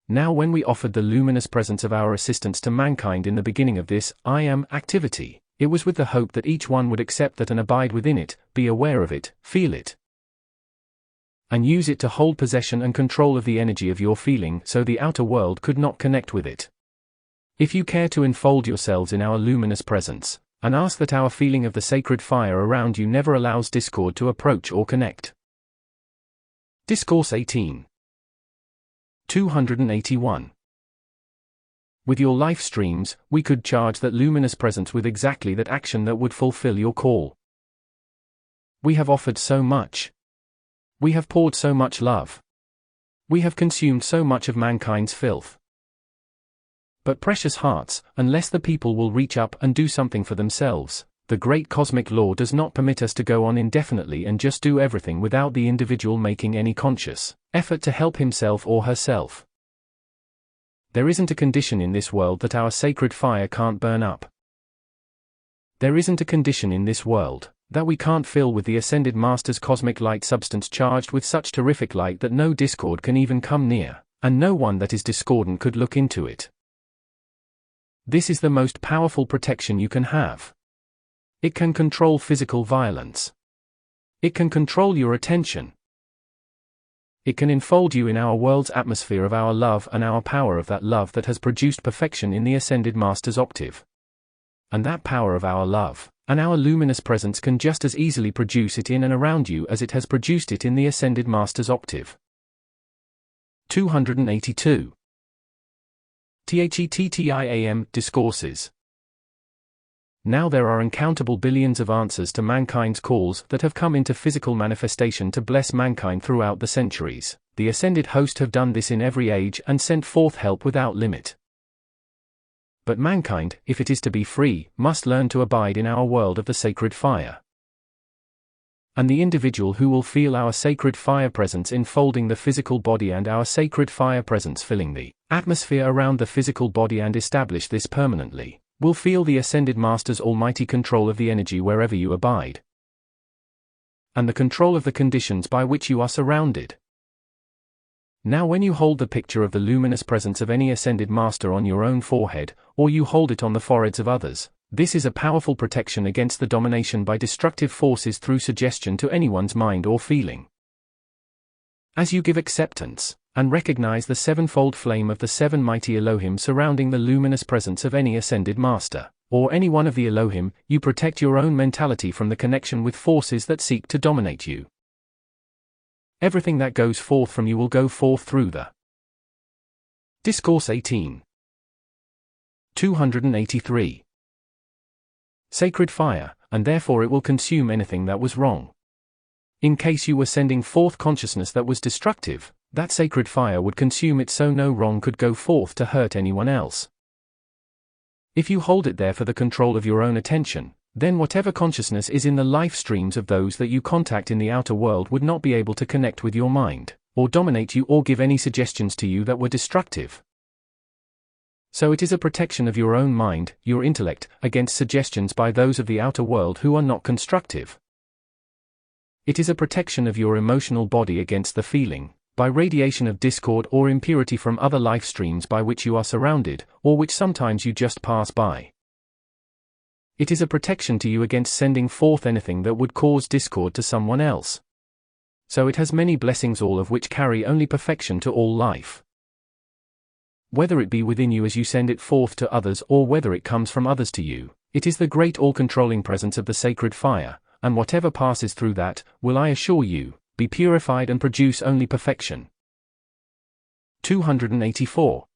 Now when we offered the luminous presence of our assistance to mankind in the beginning of this I Am activity, it was with the hope that each one would accept that and abide within it, be aware of it, feel it, and use it to hold possession and control of the energy of your feeling so the outer world could not connect with it. If you care to enfold yourselves in our luminous presence, and ask that our feeling of the sacred fire around you never allows discord to approach or connect. Discourse 18. 281. With your life streams, we could charge that luminous presence with exactly that action that would fulfill your call. We have offered so much. We have poured so much love. We have consumed so much of mankind's filth. But precious hearts, unless the people will reach up and do something for themselves, the great cosmic law does not permit us to go on indefinitely and just do everything without the individual making any conscious effort to help himself or herself. There isn't a condition in this world that our sacred fire can't burn up. There isn't a condition in this world that we can't fill with the ascended master's cosmic light substance charged with such terrific light that no discord can even come near, and no one that is discordant could look into it. This is the most powerful protection you can have. It can control physical violence. It can control your attention. It can enfold you in our world's atmosphere of our love and our power of that love that has produced perfection in the Ascended Master's octave. And that power of our love, and our luminous presence can just as easily produce it in and around you as it has produced it in the Ascended Master's octave. 282. THETTIAM Discourses. Now there are uncountable billions of answers to mankind's calls that have come into physical manifestation to bless mankind throughout the centuries. The ascended host have done this in every age and sent forth help without limit. But mankind, if it is to be free, must learn to abide in our world of the sacred fire. And the individual who will feel our sacred fire presence enfolding the physical body and our sacred fire presence filling the atmosphere around the physical body and establish this permanently, will feel the Ascended Master's almighty control of the energy wherever you abide, and the control of the conditions by which you are surrounded. Now when you hold the picture of the luminous presence of any Ascended Master on your own forehead, or you hold it on the foreheads of others, this is a powerful protection against the domination by destructive forces through suggestion to anyone's mind or feeling. As you give acceptance, and recognize the sevenfold flame of the seven mighty Elohim surrounding the luminous presence of any Ascended Master, or any one of the Elohim, you protect your own mentality from the connection with forces that seek to dominate you. Everything that goes forth from you will go forth through the Discourse 18. 283. Sacred fire, and therefore it will consume anything that was wrong. In case you were sending forth consciousness that was destructive, that sacred fire would consume it so no wrong could go forth to hurt anyone else. If you hold it there for the control of your own attention, then whatever consciousness is in the life streams of those that you contact in the outer world would not be able to connect with your mind, or dominate you or give any suggestions to you that were destructive. So it is a protection of your own mind, your intellect, against suggestions by those of the outer world who are not constructive. It is a protection of your emotional body against the feeling, by radiation of discord or impurity from other life streams by which you are surrounded, or which sometimes you just pass by. It is a protection to you against sending forth anything that would cause discord to someone else. So it has many blessings, all of which carry only perfection to all life. Whether it be within you as you send it forth to others or whether it comes from others to you, it is the great all-controlling presence of the sacred fire, and whatever passes through that, will, I assure you, be purified and produce only perfection. 284.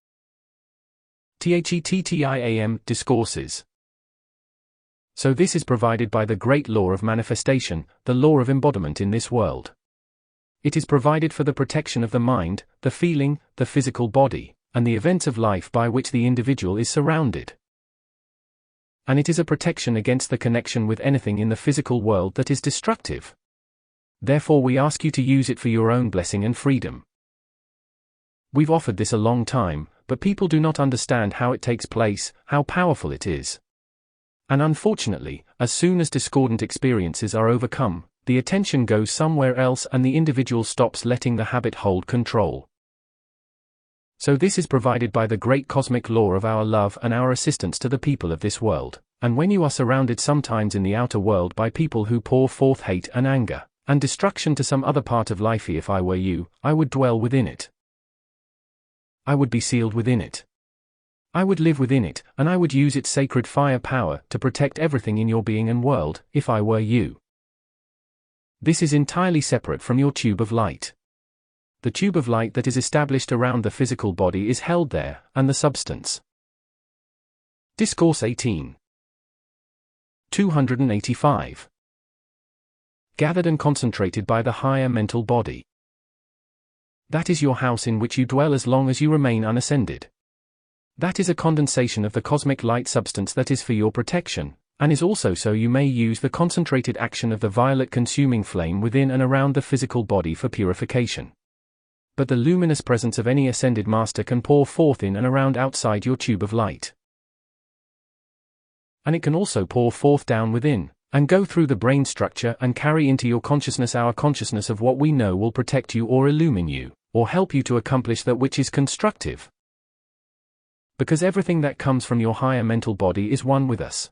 THETTIAM Discourses. So this is provided by the great law of manifestation, the law of embodiment in this world. It is provided for the protection of the mind, the feeling, the physical body, and the events of life by which the individual is surrounded. And it is a protection against the connection with anything in the physical world that is destructive. Therefore we ask you to use it for your own blessing and freedom. We've offered this a long time, but people do not understand how it takes place, how powerful it is. And unfortunately, as soon as discordant experiences are overcome, the attention goes somewhere else and the individual stops letting the habit hold control. So this is provided by the great cosmic law of our love and our assistance to the people of this world, and when you are surrounded sometimes in the outer world by people who pour forth hate and anger, and destruction to some other part of life, if I were you, I would dwell within it. I would be sealed within it. I would live within it, and I would use its sacred fire power to protect everything in your being and world, if I were you. This is entirely separate from your tube of light. The tube of light that is established around the physical body is held there, and the substance. Discourse 18. 285. Gathered and concentrated by the higher mental body. That is your house in which you dwell as long as you remain unascended. That is a condensation of the cosmic light substance that is for your protection, and is also so you may use the concentrated action of the violet consuming flame within and around the physical body for purification. But the luminous presence of any ascended master can pour forth in and around outside your tube of light. And it can also pour forth down within, and go through the brain structure and carry into your consciousness our consciousness of what we know will protect you or illumine you, or help you to accomplish that which is constructive. Because everything that comes from your higher mental body is one with us.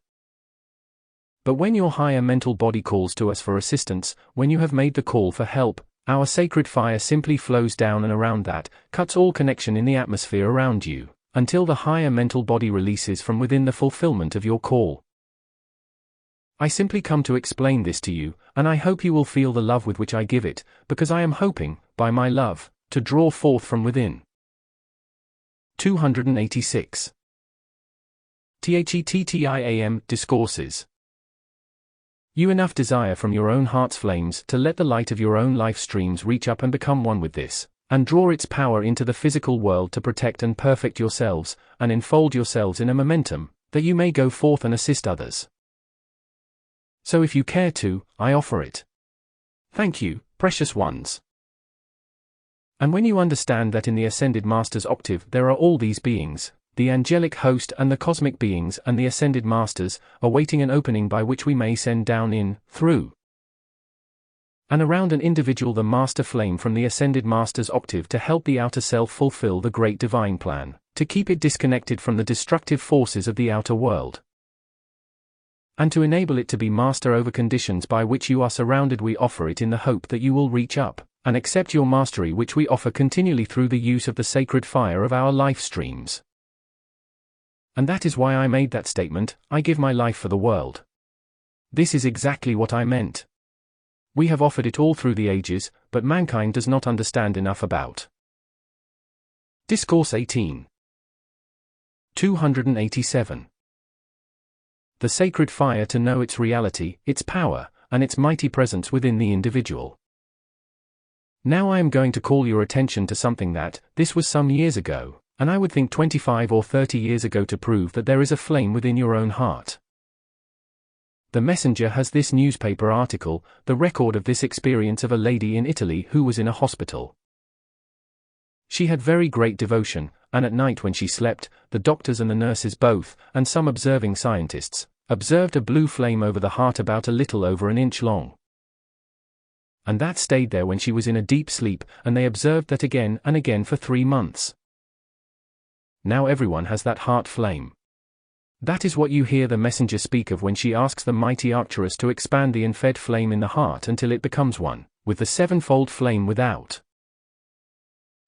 But when your higher mental body calls to us for assistance, when you have made the call for help, our sacred fire simply flows down and around that, cuts all connection in the atmosphere around you, until the higher mental body releases from within the fulfillment of your call. I simply come to explain this to you, and I hope you will feel the love with which I give it, because I am hoping, by my love, to draw forth from within. 286. THETTIAM Discourses. You enough desire from your own heart's flames to let the light of your own life streams reach up and become one with this, and draw its power into the physical world to protect and perfect yourselves, and enfold yourselves in a momentum, that you may go forth and assist others. So if you care to, I offer it. Thank you, precious ones. And when you understand that in the Ascended Master's octave there are all these beings, the angelic host and the cosmic beings and the Ascended Masters, awaiting an opening by which we may send down in, through, and around an individual the Master Flame from the Ascended Master's octave to help the outer self fulfill the great divine plan, to keep it disconnected from the destructive forces of the outer world, and to enable it to be master over conditions by which you are surrounded. We offer it in the hope that you will reach up, and accept your mastery, which we offer continually through the use of the sacred fire of our life streams. And that is why I made that statement, I give my life for the world. This is exactly what I meant. We have offered it all through the ages, but mankind does not understand enough about. Discourse 18. 287. The sacred fire to know its reality, its power, and its mighty presence within the individual. Now I am going to call your attention to something this was some years ago, and I would think 25 or 30 years ago, to prove that there is a flame within your own heart. The messenger has this newspaper article, the record of this experience of a lady in Italy who was in a hospital. She had very great devotion, and at night when she slept, the doctors and the nurses both, and some observing scientists, observed a blue flame over the heart about a little over an inch long. And that stayed there when she was in a deep sleep, and they observed that again and again for 3 months. Now everyone has that heart flame. That is what you hear the messenger speak of when she asks the mighty Arcturus to expand the unfed flame in the heart until it becomes one with the sevenfold flame without.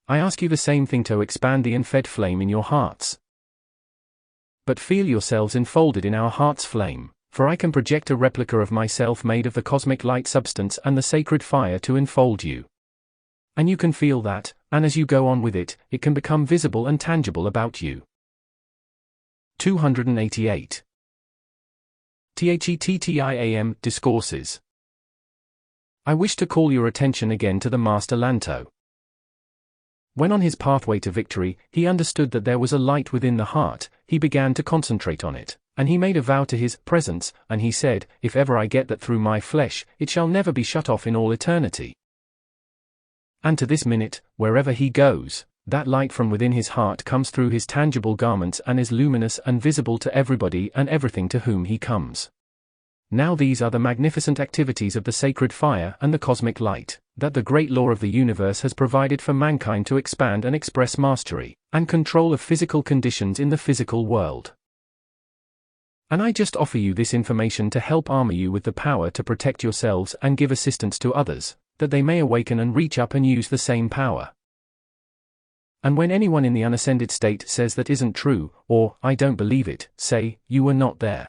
I ask you the same thing, to expand the unfed flame in your hearts. But feel yourselves enfolded in our heart's flame, for I can project a replica of myself made of the cosmic light substance and the sacred fire to enfold you. And you can feel that, and as you go on with it, it can become visible and tangible about you. 288. THETTIAM Discourses. I wish to call your attention again to the Master Lanto. When on his pathway to victory, he understood that there was a light within the heart, he began to concentrate on it, and he made a vow to his presence, and he said, if ever I get that through my flesh, it shall never be shut off in all eternity. And to this minute, wherever he goes, that light from within his heart comes through his tangible garments and is luminous and visible to everybody and everything to whom he comes. Now these are the magnificent activities of the sacred fire and the cosmic light, that the great law of the universe has provided for mankind to expand and express mastery and control of physical conditions in the physical world. And I just offer you this information to help armor you with the power to protect yourselves and give assistance to others, that they may awaken and reach up and use the same power. And when anyone in the unascended state says that isn't true, or, I don't believe it, say, you were not there.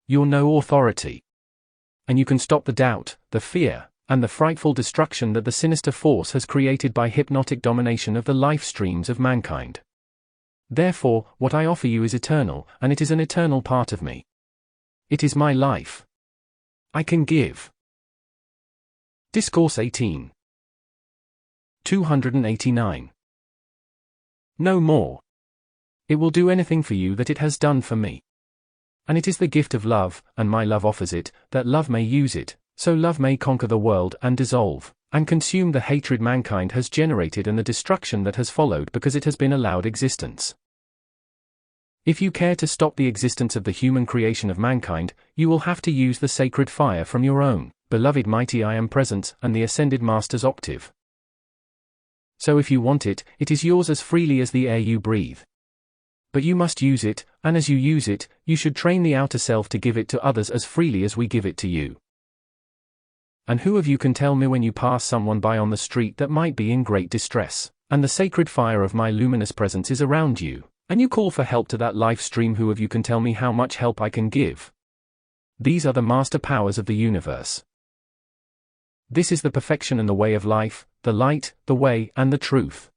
You're no authority. And you can stop the doubt, the fear, and the frightful destruction that the sinister force has created by hypnotic domination of the life streams of mankind. Therefore, what I offer you is eternal, and it is an eternal part of me. It is my life. I can give. Discourse 18. 289. No more. It will do anything for you that it has done for me. And it is the gift of love, and my love offers it, that love may use it, so love may conquer the world and dissolve, and consume the hatred mankind has generated and the destruction that has followed because it has been allowed existence. If you care to stop the existence of the human creation of mankind, you will have to use the sacred fire from your own beloved mighty I Am Presence and the Ascended Master's octave. So if you want it, it is yours as freely as the air you breathe. But you must use it, and as you use it, you should train the outer self to give it to others as freely as we give it to you. And who of you can tell me when you pass someone by on the street that might be in great distress, and the sacred fire of my luminous presence is around you, and you call for help to that life stream? Who of you can tell me how much help I can give? These are the master powers of the universe. This is the perfection and the way of life, the light, the way, and the truth.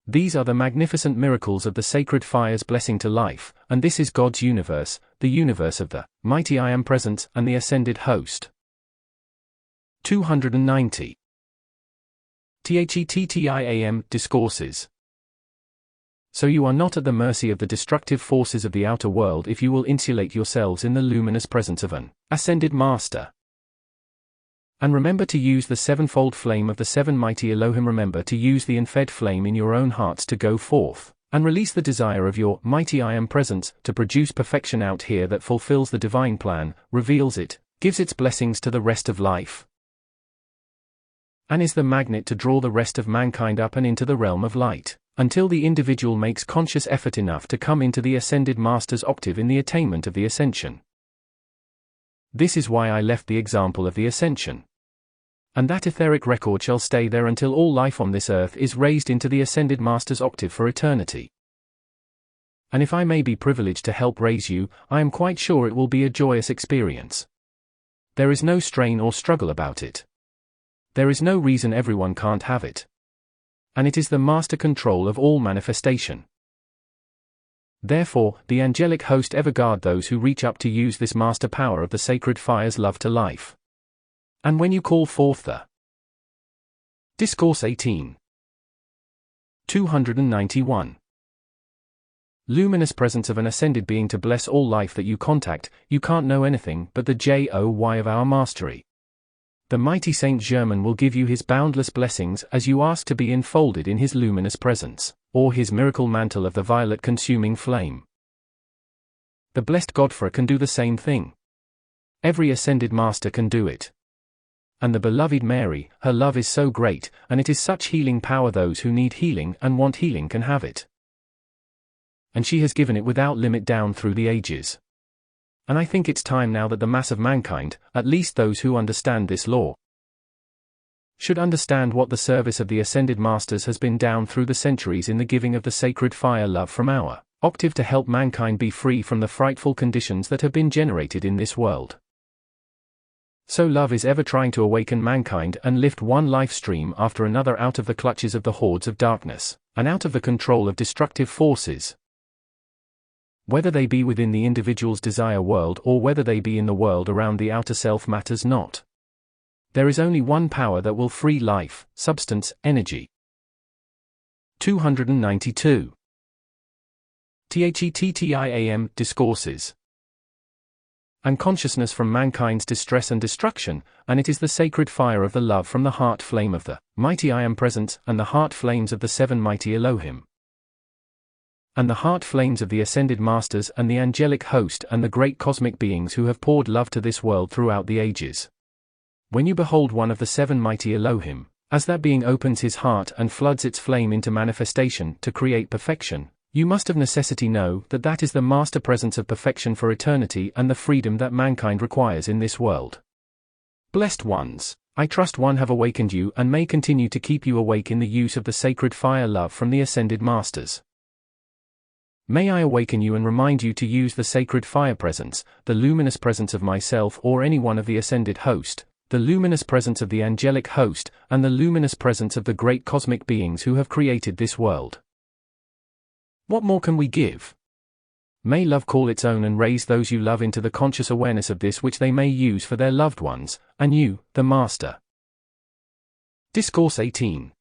These are the magnificent miracles of the sacred fire's blessing to life, and this is God's universe, the universe of the mighty I Am Presence and the ascended host. 290. THETTIAM Discourses. So you are not at the mercy of the destructive forces of the outer world if you will insulate yourselves in the luminous presence of an ascended master. And remember to use the sevenfold flame of the seven mighty Elohim. Remember to use the unfed flame in your own hearts to go forth, and release the desire of your mighty I Am Presence to produce perfection out here that fulfills the divine plan, reveals it, gives its blessings to the rest of life, and is the magnet to draw the rest of mankind up and into the realm of light, until the individual makes conscious effort enough to come into the Ascended Master's octave in the attainment of the Ascension. This is why I left the example of the Ascension. And that etheric record shall stay there until all life on this earth is raised into the Ascended Master's octave for eternity. And if I may be privileged to help raise you, I am quite sure it will be a joyous experience. There is no strain or struggle about it. There is no reason everyone can't have it. And it is the master control of all manifestation. Therefore, the angelic host ever guard those who reach up to use this master power of the sacred fire's love to life. And when you call forth the Discourse 18. 291. Luminous presence of an ascended being to bless all life that you contact, you can't know anything but the joy of our mastery. The mighty Saint Germain will give you his boundless blessings as you ask to be enfolded in his luminous presence, or his miracle mantle of the violet consuming flame. The blessed Godfrey can do the same thing. Every ascended master can do it. And the beloved Mary, her love is so great, and it is such healing power those who need healing and want healing can have it. And she has given it without limit down through the ages. And I think it's time now that the mass of mankind, at least those who understand this law, should understand what the service of the ascended masters has been down through the centuries in the giving of the sacred fire love from our octave to help mankind be free from the frightful conditions that have been generated in this world. So love is ever trying to awaken mankind and lift one life stream after another out of the clutches of the hordes of darkness, and out of the control of destructive forces. Whether they be within the individual's desire world or whether they be in the world around the outer self matters not. There is only one power that will free life, substance, energy. 292. THETTIAM Discourses. And consciousness from mankind's distress and destruction, and it is the sacred fire of the love from the heart flame of the mighty I Am Presence and the heart flames of the seven mighty Elohim. And the heart flames of the ascended masters and the angelic host and the great cosmic beings who have poured love to this world throughout the ages. When you behold one of the seven mighty Elohim, as that being opens his heart and floods its flame into manifestation to create perfection, you must of necessity know that that is the master presence of perfection for eternity and the freedom that mankind requires in this world. Blessed ones, I trust one have awakened you and may continue to keep you awake in the use of the sacred fire love from the ascended masters. May I awaken you and remind you to use the sacred fire presence, the luminous presence of myself or any one of the ascended host, the luminous presence of the angelic host, and the luminous presence of the great cosmic beings who have created this world. What more can we give? May love call its own and raise those you love into the conscious awareness of this which they may use for their loved ones, and you, the Master. Discourse 18.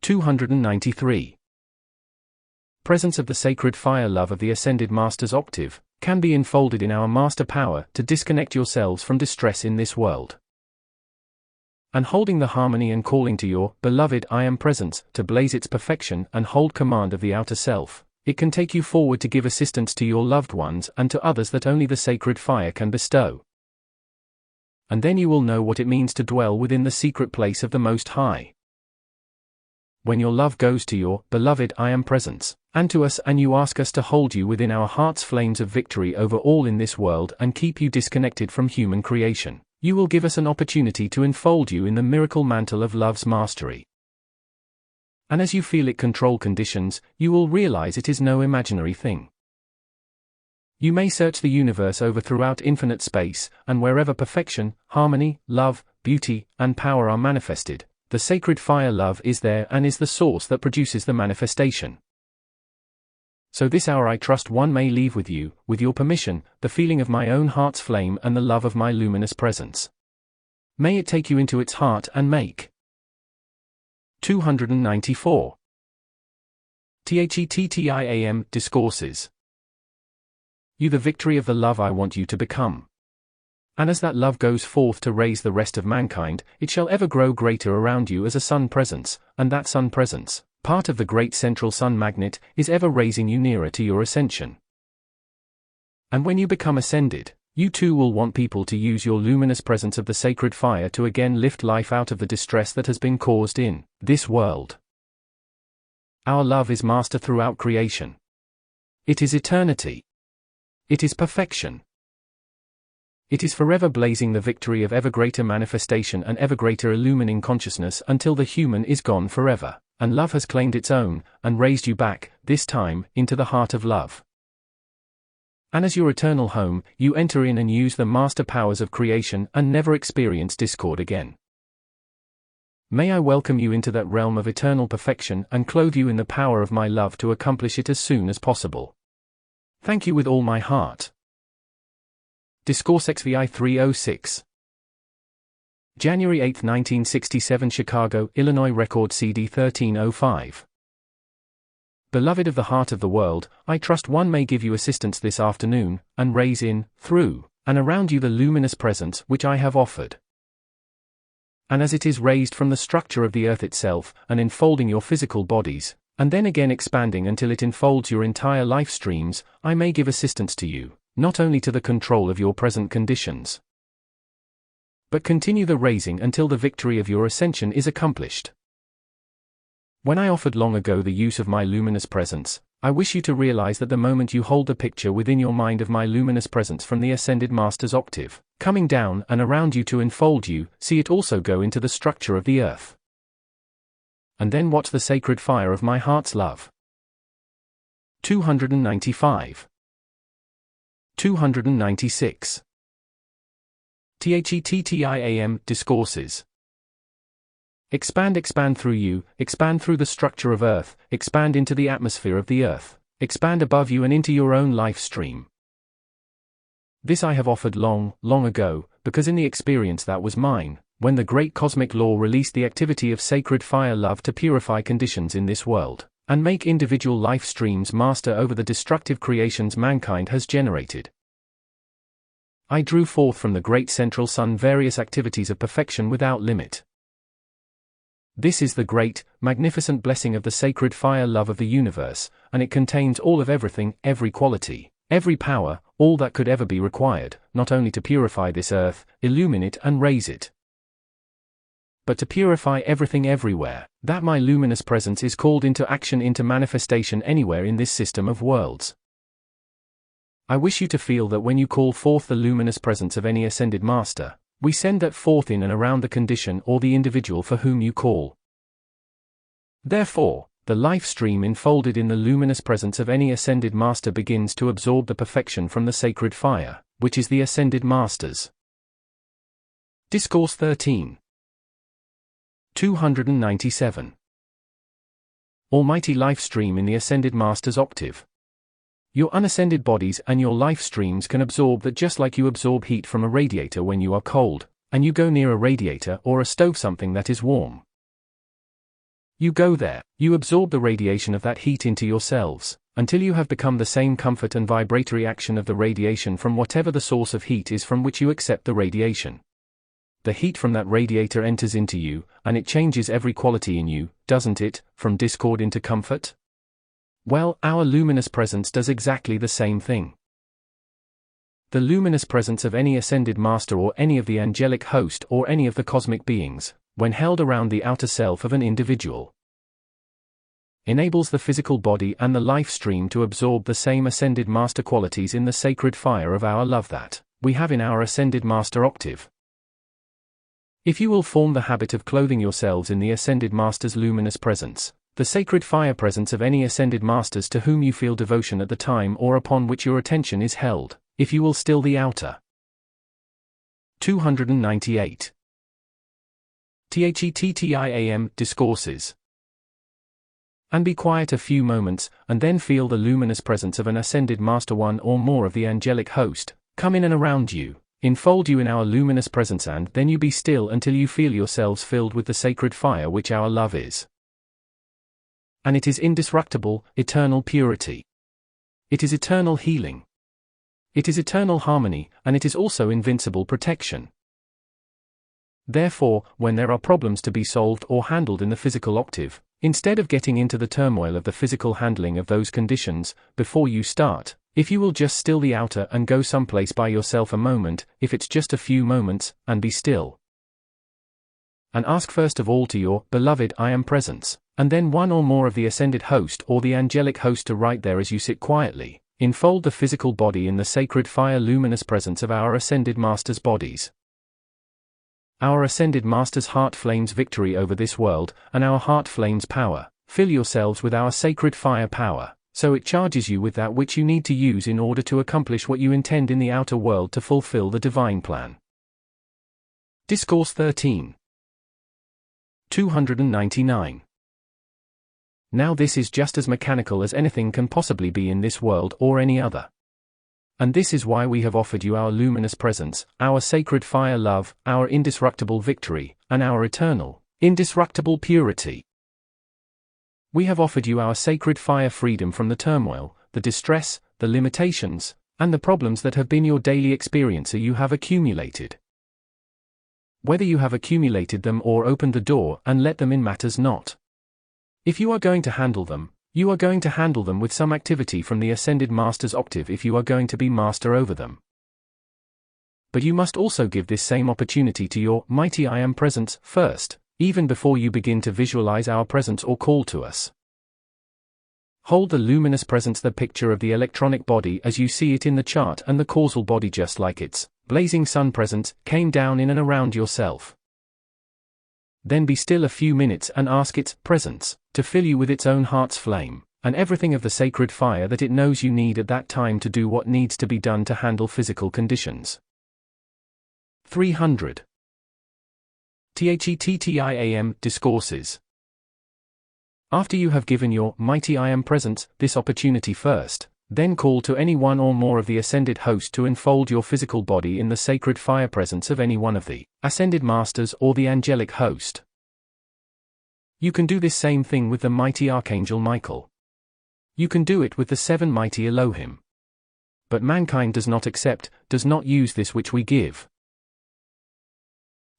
293. Presence of the sacred fire love of the ascended Master's octave, can be enfolded in our master power to disconnect yourselves from distress in this world. And holding the harmony and calling to your beloved I Am Presence to blaze its perfection and hold command of the outer self, it can take you forward to give assistance to your loved ones and to others that only the sacred fire can bestow. And then you will know what it means to dwell within the secret place of the Most High. When your love goes to your beloved I Am Presence, and to us, and you ask us to hold you within our heart's flames of victory over all in this world and keep you disconnected from human creation, you will give us an opportunity to enfold you in the miracle mantle of love's mastery. And as you feel it control conditions, you will realize it is no imaginary thing. You may search the universe over throughout infinite space, and wherever perfection, harmony, love, beauty, and power are manifested, the sacred fire love is there and is the source that produces the manifestation. So this hour I trust one may leave with you, with your permission, the feeling of my own heart's flame and the love of my luminous presence. May it take you into its heart and make. 294. THETTIAM Discourses. You the victory of the love I want you to become. And as that love goes forth to raise the rest of mankind, it shall ever grow greater around you as a sun presence, and that sun presence, part of the great central sun magnet, is ever raising you nearer to your ascension. And when you become ascended, you too will want people to use your luminous presence of the sacred fire to again lift life out of the distress that has been caused in this world. Our love is master throughout creation. It is eternity. It is perfection. It is forever blazing the victory of ever greater manifestation and ever greater illumining consciousness until the human is gone forever, and love has claimed its own, and raised you back, this time, into the heart of love. And as your eternal home, you enter in and use the master powers of creation and never experience discord again. May I welcome you into that realm of eternal perfection and clothe you in the power of my love to accomplish it as soon as possible. Thank you with all my heart. Discourse XVI 306. January 8, 1967, Chicago, Illinois. Record CD 1305. Beloved of the heart of the world, I trust one may give you assistance this afternoon, and raise in, through, and around you the luminous presence which I have offered. And as it is raised from the structure of the earth itself, and enfolding your physical bodies, and then again expanding until it enfolds your entire life streams, I may give assistance to you, not only to the control of your present conditions, but continue the raising until the victory of your ascension is accomplished. When I offered long ago the use of my luminous presence, I wish you to realize that the moment you hold the picture within your mind of my luminous presence from the Ascended Master's octave, coming down and around you to enfold you, see it also go into the structure of the earth. And then watch the sacred fire of my heart's love. 295. 296. THETTIAM Discourses. Expand, expand through you, expand through the structure of earth, expand into the atmosphere of the earth, expand above you and into your own life stream. This I have offered long, long ago, because in the experience that was mine, when the great cosmic law released the activity of sacred fire love to purify conditions in this world, and make individual life streams master over the destructive creations mankind has generated. I drew forth from the great central sun various activities of perfection without limit. This is the great, magnificent blessing of the sacred fire love of the universe, and it contains all of everything, every quality, every power, all that could ever be required, not only to purify this earth, illumine it and raise it, but to purify everything everywhere, that my luminous presence is called into action, into manifestation anywhere in this system of worlds. I wish you to feel that when you call forth the luminous presence of any ascended master, we send that forth in and around the condition or the individual for whom you call. Therefore, the life stream enfolded in the luminous presence of any ascended master begins to absorb the perfection from the sacred fire, which is the ascended masters. Discourse 13. 297. Almighty life stream in the ascended master's octave. Your unascended bodies and your life streams can absorb that just like you absorb heat from a radiator when you are cold, and you go near a radiator or a stove, something that is warm. You go there, you absorb the radiation of that heat into yourselves, until you have become the same comfort and vibratory action of the radiation from whatever the source of heat is from which you accept the radiation. The heat from that radiator enters into you, and it changes every quality in you, doesn't it, from discord into comfort? Well, our luminous presence does exactly the same thing. The luminous presence of any ascended master or any of the angelic host or any of the cosmic beings, when held around the outer self of an individual, enables the physical body and the life stream to absorb the same ascended master qualities in the sacred fire of our love that we have in our ascended master octave. If you will form the habit of clothing yourselves in the ascended master's luminous presence, the sacred fire presence of any ascended masters to whom you feel devotion at the time or upon which your attention is held, if you will still the outer. 298. THETTIAM Discourses. And be quiet a few moments, and then feel the luminous presence of an ascended master, one or more of the angelic host, come in and around you, enfold you in our luminous presence, and then you be still until you feel yourselves filled with the sacred fire which our love is. And it is indestructible, eternal purity. It is eternal healing. It is eternal harmony, and it is also invincible protection. Therefore, when there are problems to be solved or handled in the physical octave, instead of getting into the turmoil of the physical handling of those conditions, before you start, if you will just still the outer and go someplace by yourself a moment, if it's just a few moments, and be still. And ask first of all to your beloved I am presence, and then one or more of the ascended host or the angelic host to right there as you sit quietly, enfold the physical body in the sacred fire luminous presence of our ascended masters' bodies. Our ascended master's heart flames victory over this world, and our heart flames power. Fill yourselves with our sacred fire power, so it charges you with that which you need to use in order to accomplish what you intend in the outer world to fulfill the divine plan. Discourse 13. 299. Now this is just as mechanical as anything can possibly be in this world or any other. And this is why we have offered you our luminous presence, our sacred fire love, our indestructible victory, and our eternal, indestructible purity. We have offered you our sacred fire freedom from the turmoil, the distress, the limitations, and the problems that have been your daily experience you have accumulated. Whether you have accumulated them or opened the door and let them in matters not. If you are going to handle them, you are going to handle them with some activity from the Ascended Master's octave if you are going to be master over them. But you must also give this same opportunity to your mighty I Am presence first, even before you begin to visualize our presence or call to us. Hold the luminous presence, the picture of the electronic body as you see it in the chart, and the causal body just like its blazing sun presence came down in and around yourself. Then be still a few minutes and ask its presence to fill you with its own heart's flame, and everything of the sacred fire that it knows you need at that time to do what needs to be done to handle physical conditions. 300. THETTIAM Discourses. After you have given your mighty I Am presence this opportunity first, then call to any one or more of the ascended host to enfold your physical body in the sacred fire presence of any one of the ascended masters or the angelic host. You can do this same thing with the mighty Archangel Michael. You can do it with the 7 mighty Elohim. But mankind does not accept, does not use this which we give.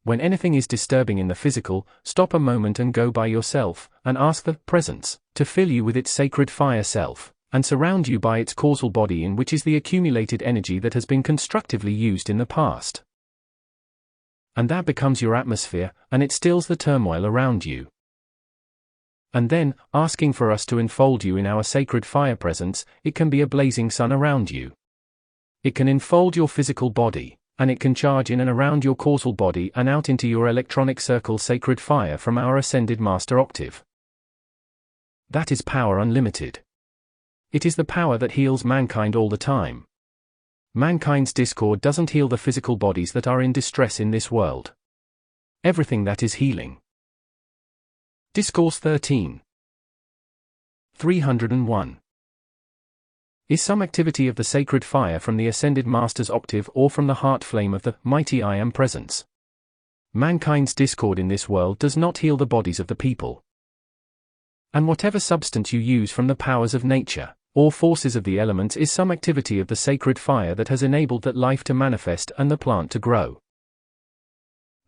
When anything is disturbing in the physical, stop a moment and go by yourself, and ask the presence to fill you with its sacred fire self, and surround you by its causal body in which is the accumulated energy that has been constructively used in the past. And that becomes your atmosphere, and it stills the turmoil around you. And then, asking for us to enfold you in our sacred fire presence, it can be a blazing sun around you. It can enfold your physical body, and it can charge in and around your causal body and out into your electronic circle sacred fire from our Ascended Master octave. That is power unlimited. It is the power that heals mankind all the time. Mankind's discord doesn't heal the physical bodies that are in distress in this world. Everything that is healing. Discourse 13. 301. Is some activity of the sacred fire from the Ascended Master's octave or from the heart flame of the mighty I Am presence. Mankind's discord in this world does not heal the bodies of the people. And whatever substance you use from the powers of nature, or forces of the elements, is some activity of the sacred fire that has enabled that life to manifest and the plant to grow.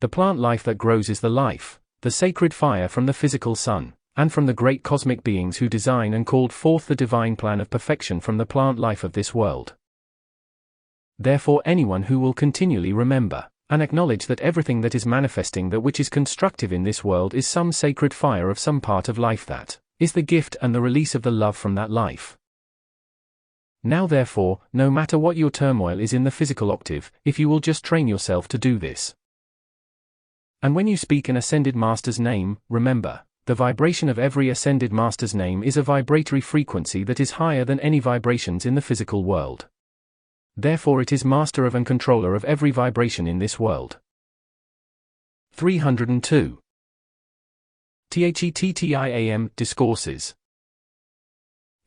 The plant life that grows is the life, the sacred fire from the physical sun, and from the great cosmic beings who design and called forth the divine plan of perfection from the plant life of this world. Therefore anyone who will continually remember and acknowledge that everything that is manifesting that which is constructive in this world is some sacred fire of some part of life that is the gift and the release of the love from that life. Now therefore, no matter what your turmoil is in the physical octave, if you will just train yourself to do this. And when you speak an Ascended Master's name, remember, the vibration of every Ascended Master's name is a vibratory frequency that is higher than any vibrations in the physical world. Therefore it is master of and controller of every vibration in this world. 302. THETTIAM Discourses.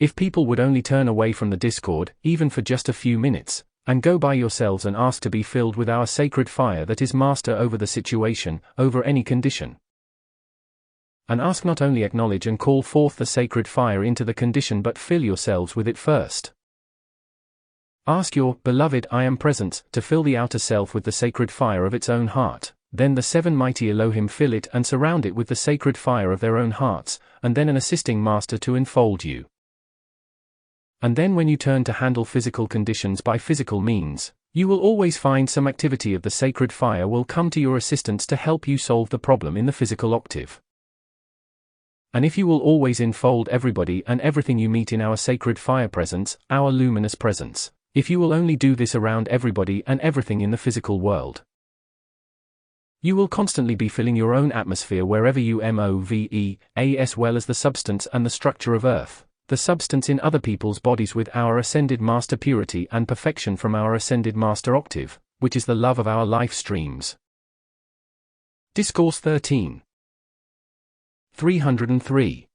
If people would only turn away from the discord, even for just a few minutes, and go by yourselves and ask to be filled with our sacred fire that is master over the situation, over any condition. And ask, not only acknowledge and call forth the sacred fire into the condition, but fill yourselves with it first. Ask your beloved I Am presence to fill the outer self with the sacred fire of its own heart, then the 7 mighty Elohim fill it and surround it with the sacred fire of their own hearts, and then an assisting master to enfold you. And then when you turn to handle physical conditions by physical means, you will always find some activity of the sacred fire will come to your assistance to help you solve the problem in the physical octave. And if you will always enfold everybody and everything you meet in our sacred fire presence, our luminous presence, if you will only do this around everybody and everything in the physical world, you will constantly be filling your own atmosphere wherever you move, as well as the substance and the structure of earth, the substance in other people's bodies, with our Ascended Master purity and perfection from our Ascended Master octave, which is the love of our life streams. Discourse 13. 303.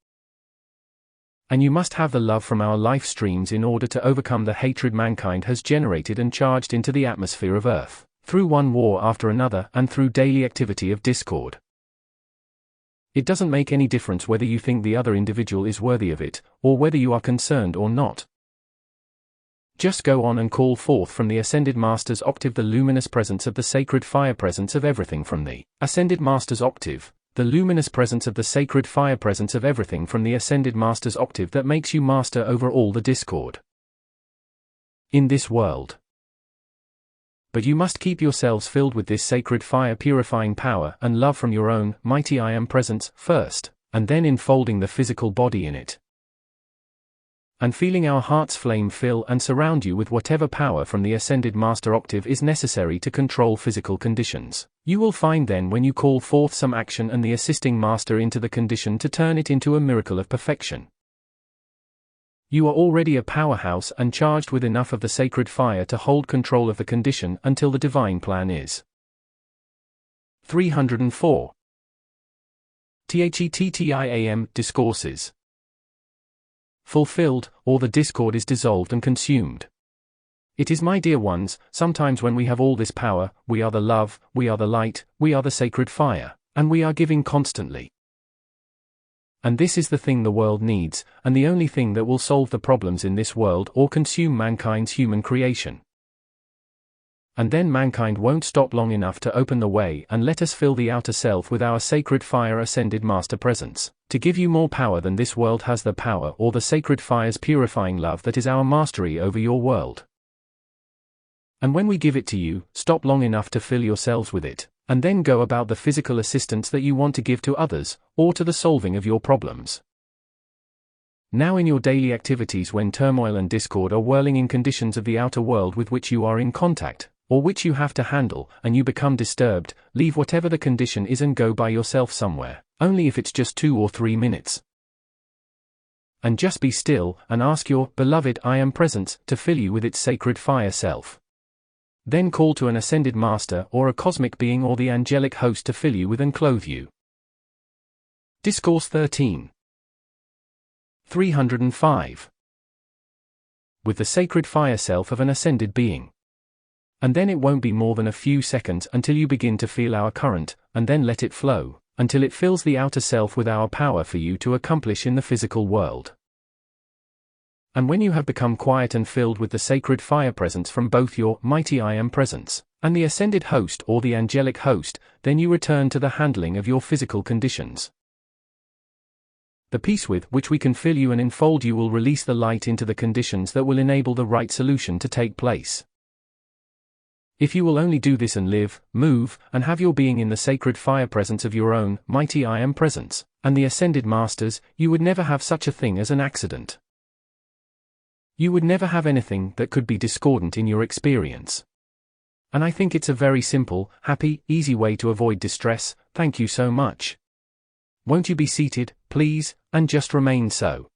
And you must have the love from our life streams in order to overcome the hatred mankind has generated and charged into the atmosphere of Earth, through one war after another and through daily activity of discord. It doesn't make any difference whether you think the other individual is worthy of it, or whether you are concerned or not. Just go on and call forth from the Ascended Master's octave the luminous presence of the sacred fire presence of everything from the Ascended Master's octave, the luminous presence of the sacred fire presence of everything from the Ascended Master's octave that makes you master over all the discord in this world. But you must keep yourselves filled with this sacred fire purifying power and love from your own mighty I Am presence first, and then enfolding the physical body in it. And feeling our heart's flame fill and surround you with whatever power from the Ascended Master octave is necessary to control physical conditions. You will find then when you call forth some action and the assisting Master into the condition to turn it into a miracle of perfection. You are already a powerhouse and charged with enough of the sacred fire to hold control of the condition until the divine plan is. 304. THETTIAM Discourses. Fulfilled, or the discord is dissolved and consumed. It is, my dear ones, sometimes when we have all this power, we are the love, we are the light, we are the sacred fire, and we are giving constantly. And this is the thing the world needs, and the only thing that will solve the problems in this world or consume mankind's human creation. And then mankind won't stop long enough to open the way and let us fill the outer self with our sacred fire Ascended Master presence, to give you more power than this world has the power or the sacred fire's purifying love that is our mastery over your world. And when we give it to you, stop long enough to fill yourselves with it, and then go about the physical assistance that you want to give to others, or to the solving of your problems. Now in your daily activities when turmoil and discord are whirling in conditions of the outer world with which you are in contact, or which you have to handle, and you become disturbed, leave whatever the condition is and go by yourself somewhere, only if it's just 2 or 3 minutes. And just be still, and ask your beloved I Am presence to fill you with its sacred fire self. Then call to an Ascended Master or a cosmic being or the angelic host to fill you with and clothe you. Discourse 13. 305. With the sacred fire self of an ascended being. And then it won't be more than a few seconds until you begin to feel our current, and then let it flow, until it fills the outer self with our power for you to accomplish in the physical world. And when you have become quiet and filled with the sacred fire presence from both your mighty I Am presence, and the ascended host or the angelic host, then you return to the handling of your physical conditions. The peace with which we can fill you and enfold you will release the light into the conditions that will enable the right solution to take place. If you will only do this and live, move, and have your being in the sacred fire presence of your own mighty I Am presence, and the Ascended Masters, you would never have such a thing as an accident. You would never have anything that could be discordant in your experience. And I think it's a very simple, happy, easy way to avoid distress. Thank you so much. Won't you be seated, please, and just remain so.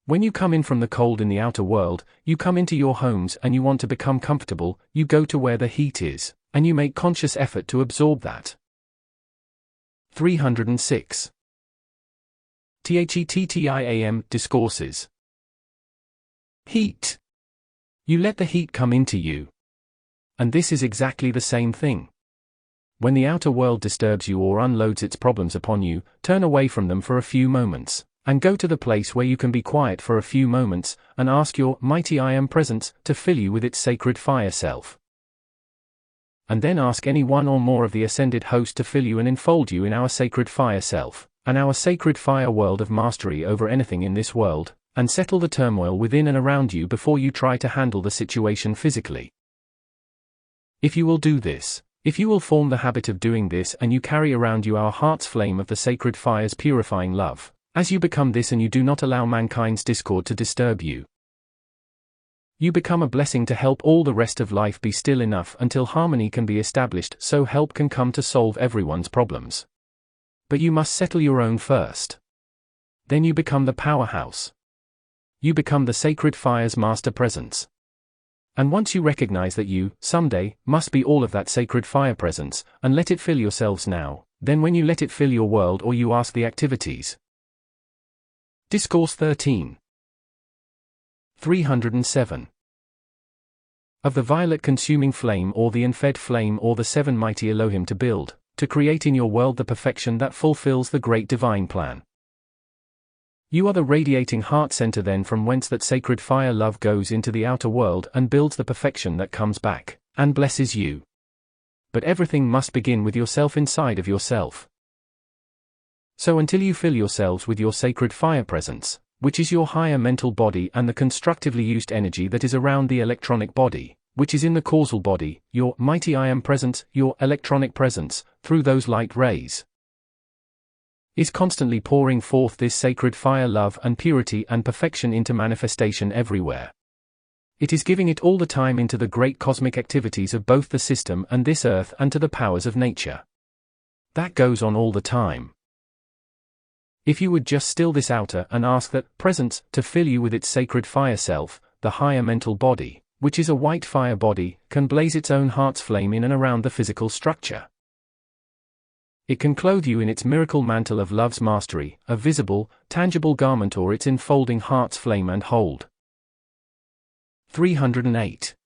When you come in from the cold in the outer world, you come into your homes and you want to become comfortable, you go to where the heat is, and you make conscious effort to absorb that. 306. THETTIAM Discourses. Heat. You let the heat come into you. And this is exactly the same thing. When the outer world disturbs you or unloads its problems upon you, turn away from them for a few moments, and go to the place where you can be quiet for a few moments, and ask your mighty I Am presence to fill you with its sacred fire self. And then ask any one or more of the ascended host to fill you and enfold you in our sacred fire self, and our sacred fire world of mastery over anything in this world, and settle the turmoil within and around you before you try to handle the situation physically. If you will do this, if you will form the habit of doing this and you carry around you our heart's flame of the sacred fire's purifying love, as you become this and you do not allow mankind's discord to disturb you, you become a blessing to help all the rest of life be still enough until harmony can be established so help can come to solve everyone's problems. But you must settle your own first. Then you become the powerhouse. You become the sacred fire's master presence. And once you recognize that you, someday, must be all of that sacred fire presence, and let it fill yourselves now, then when you let it fill your world or you ask the activities. Discourse 13. 307. Of the violet consuming flame or the unfed flame or the seven mighty Elohim to build, to create in your world the perfection that fulfills the great divine plan. You are the radiating heart center then from whence that sacred fire love goes into the outer world and builds the perfection that comes back, and blesses you. But everything must begin with yourself inside of yourself. So until you fill yourselves with your sacred fire presence, which is your higher mental body and the constructively used energy that is around the electronic body, which is in the causal body, your mighty I am presence, your electronic presence, through those light rays, is constantly pouring forth this sacred fire love and purity and perfection into manifestation everywhere. It is giving it all the time into the great cosmic activities of both the system and this earth and to the powers of nature. That goes on all the time. If you would just still this outer and ask that presence to fill you with its sacred fire self, the higher mental body, which is a white fire body, can blaze its own heart's flame in and around the physical structure. It can clothe you in its miracle mantle of love's mastery, a visible, tangible garment, or its enfolding heart's flame and hold. 308.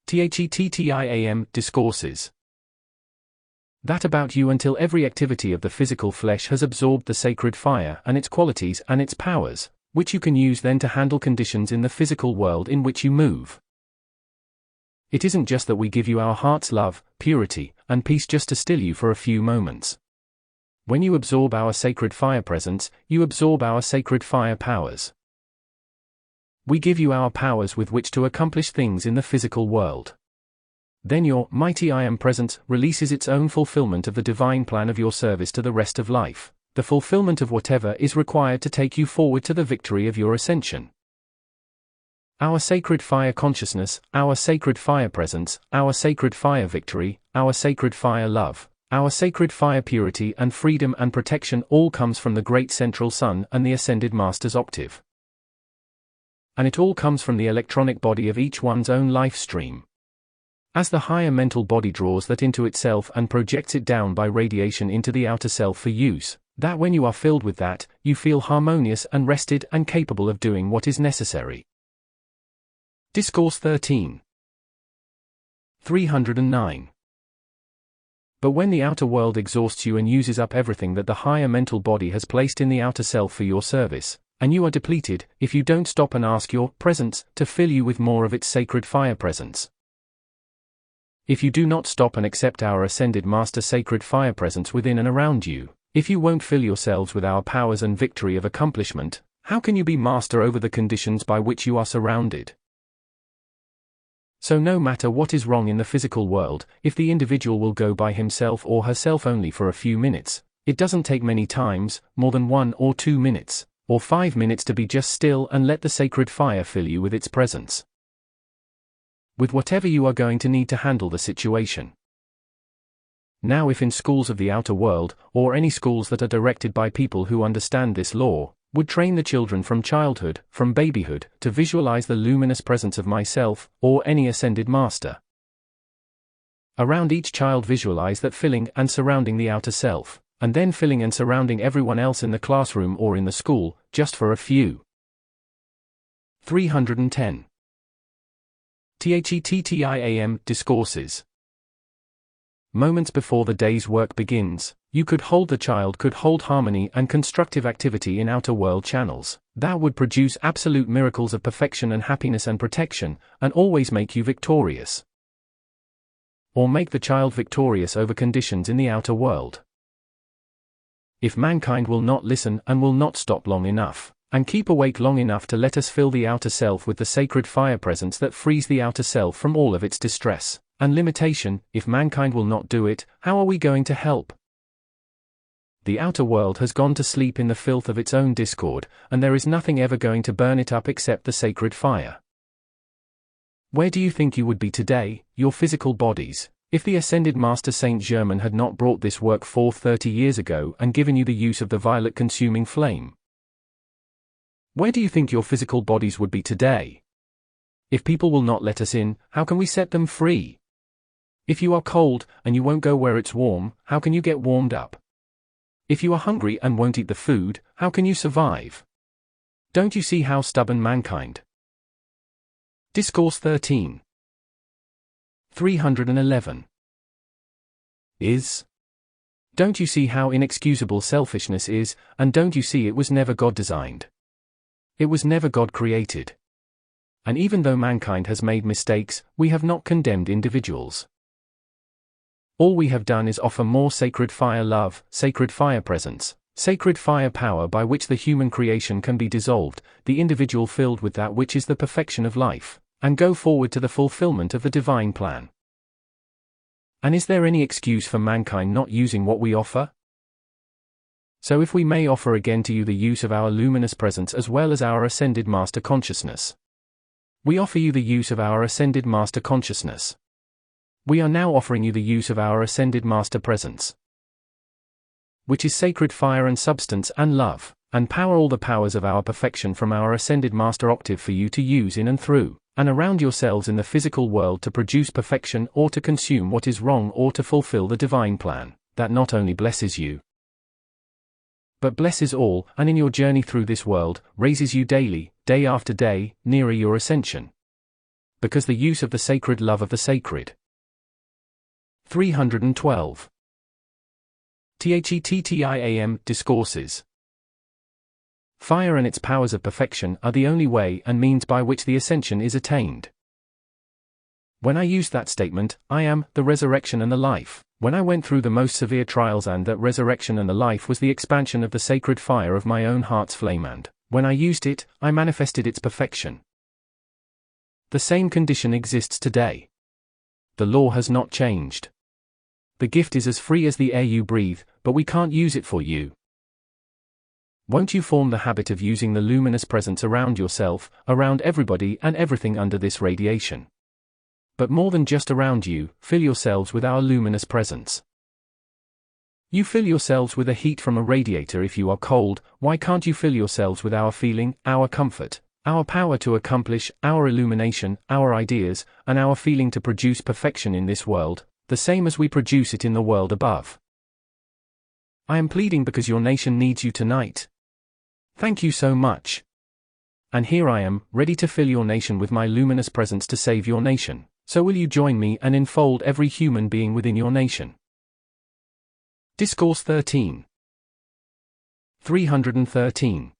THETTIAM Discourses. That about you until every activity of the physical flesh has absorbed the sacred fire and its qualities and its powers, which you can use then to handle conditions in the physical world in which you move. It isn't just that we give you our heart's love, purity, and peace just to still you for a few moments. When you absorb our sacred fire presence, you absorb our sacred fire powers. We give you our powers with which to accomplish things in the physical world. Then your mighty I am presence releases its own fulfillment of the divine plan of your service to the rest of life, the fulfillment of whatever is required to take you forward to the victory of your ascension. Our sacred fire consciousness, our sacred fire presence, our sacred fire victory, our sacred fire love, our sacred fire purity and freedom and protection all comes from the great central sun and the ascended master's octave. And it all comes from the electronic body of each one's own life stream. As the higher mental body draws that into itself and projects it down by radiation into the outer self for use, that when you are filled with that, you feel harmonious and rested and capable of doing what is necessary. Discourse 13. 309. But when the outer world exhausts you and uses up everything that the higher mental body has placed in the outer self for your service, and you are depleted, if you don't stop and ask your presence to fill you with more of its sacred fire presence. If you do not stop and accept our ascended master sacred fire presence within and around you, if you won't fill yourselves with our powers and victory of accomplishment, how can you be master over the conditions by which you are surrounded? So no matter what is wrong in the physical world, if the individual will go by himself or herself only for a few minutes, it doesn't take many times, more than 1 or 2 minutes, or 5 minutes to be just still and let the sacred fire fill you with its presence. With whatever you are going to need to handle the situation. Now if in schools of the outer world, or any schools that are directed by people who understand this law, would train the children from childhood, from babyhood, to visualize the luminous presence of myself, or any ascended master. Around each child visualize that filling and surrounding the outer self, and then filling and surrounding everyone else in the classroom or in the school, just for a few. 310. THETTIAM Discourses. Moments before the day's work begins, you could hold the child could hold harmony and constructive activity in outer world channels, that would produce absolute miracles of perfection and happiness and protection, and always make you victorious. Or make the child victorious over conditions in the outer world. If mankind will not listen and will not stop long enough, and keep awake long enough to let us fill the outer self with the sacred fire presence that frees the outer self from all of its distress and limitation, if mankind will not do it, how are we going to help? The outer world has gone to sleep in the filth of its own discord, and there is nothing ever going to burn it up except the sacred fire. Where do you think you would be today, your physical bodies, if the ascended Master Saint Germain had not brought this work forth 30 years ago and given you the use of the violet consuming flame? Where do you think your physical bodies would be today? If people will not let us in, how can we set them free? If you are cold, and you won't go where it's warm, how can you get warmed up? If you are hungry and won't eat the food, how can you survive? Don't you see how stubborn mankind? Discourse 13. 311. Is. Don't you see how inexcusable selfishness is, and don't you see it was never God designed? It was never God created. And even though mankind has made mistakes, we have not condemned individuals. All we have done is offer more sacred fire love, sacred fire presence, sacred fire power by which the human creation can be dissolved, the individual filled with that which is the perfection of life, and go forward to the fulfillment of the divine plan. And is there any excuse for mankind not using what we offer? So if we may offer again to you the use of our luminous presence as well as our ascended master consciousness. We offer you the use of our ascended master consciousness. We are now offering you the use of our ascended master presence, which is sacred fire and substance and love, and power, all the powers of our perfection from our ascended master octave for you to use in and through, and around yourselves in the physical world to produce perfection or to consume what is wrong or to fulfill the divine plan, that not only blesses you, but blesses all, and in your journey through this world, raises you daily, day after day, nearer your ascension. Because the use of the sacred love of the sacred. 312. THETTIAM Discourses. Fire and its powers of perfection are the only way and means by which the ascension is attained. When I used that statement, I am the resurrection and the life, when I went through the most severe trials, and that resurrection and the life was the expansion of the sacred fire of my own heart's flame, and when I used it, I manifested its perfection. The same condition exists today. The law has not changed. The gift is as free as the air you breathe, but we can't use it for you. Won't you form the habit of using the luminous presence around yourself, around everybody and everything under this radiation? But more than just around you, fill yourselves with our luminous presence. You fill yourselves with a heat from a radiator if you are cold. Why can't you fill yourselves with our feeling, our comfort, our power to accomplish, our illumination, our ideas, and our feeling to produce perfection in this world, the same as we produce it in the world above? I am pleading because your nation needs you tonight. Thank you so much. And here I am, ready to fill your nation with my luminous presence to save your nation. So will you join me and enfold every human being within your nation? Discourse 13. 313.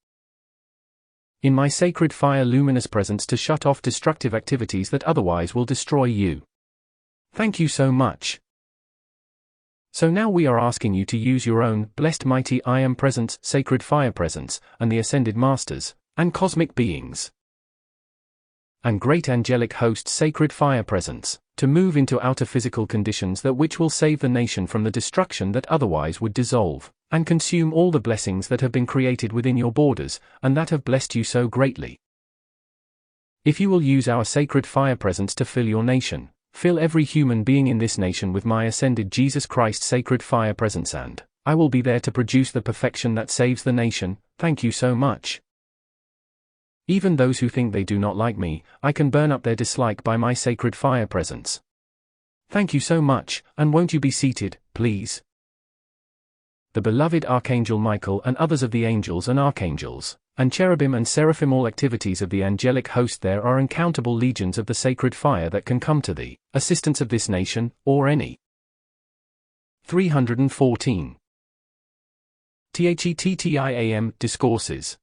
In my sacred fire luminous presence to shut off destructive activities that otherwise will destroy you. Thank you so much. So now we are asking you to use your own blessed mighty I am presence, sacred fire presence, and the ascended masters, and cosmic beings, and great angelic host sacred fire presence, to move into outer physical conditions that which will save the nation from the destruction that otherwise would dissolve, and consume all the blessings that have been created within your borders, and that have blessed you so greatly. If you will use our sacred fire presence to fill your nation, fill every human being in this nation with my ascended Jesus Christ sacred fire presence, and I will be there to produce the perfection that saves the nation. Thank you so much. Even those who think they do not like me, I can burn up their dislike by my sacred fire presence. Thank you so much, and won't you be seated, please? The beloved Archangel Michael and others of the angels and archangels, and cherubim and seraphim, all activities of the angelic host, there are uncountable legions of the sacred fire that can come to the assistance of this nation, or any. 314. THETTIAM Discourses.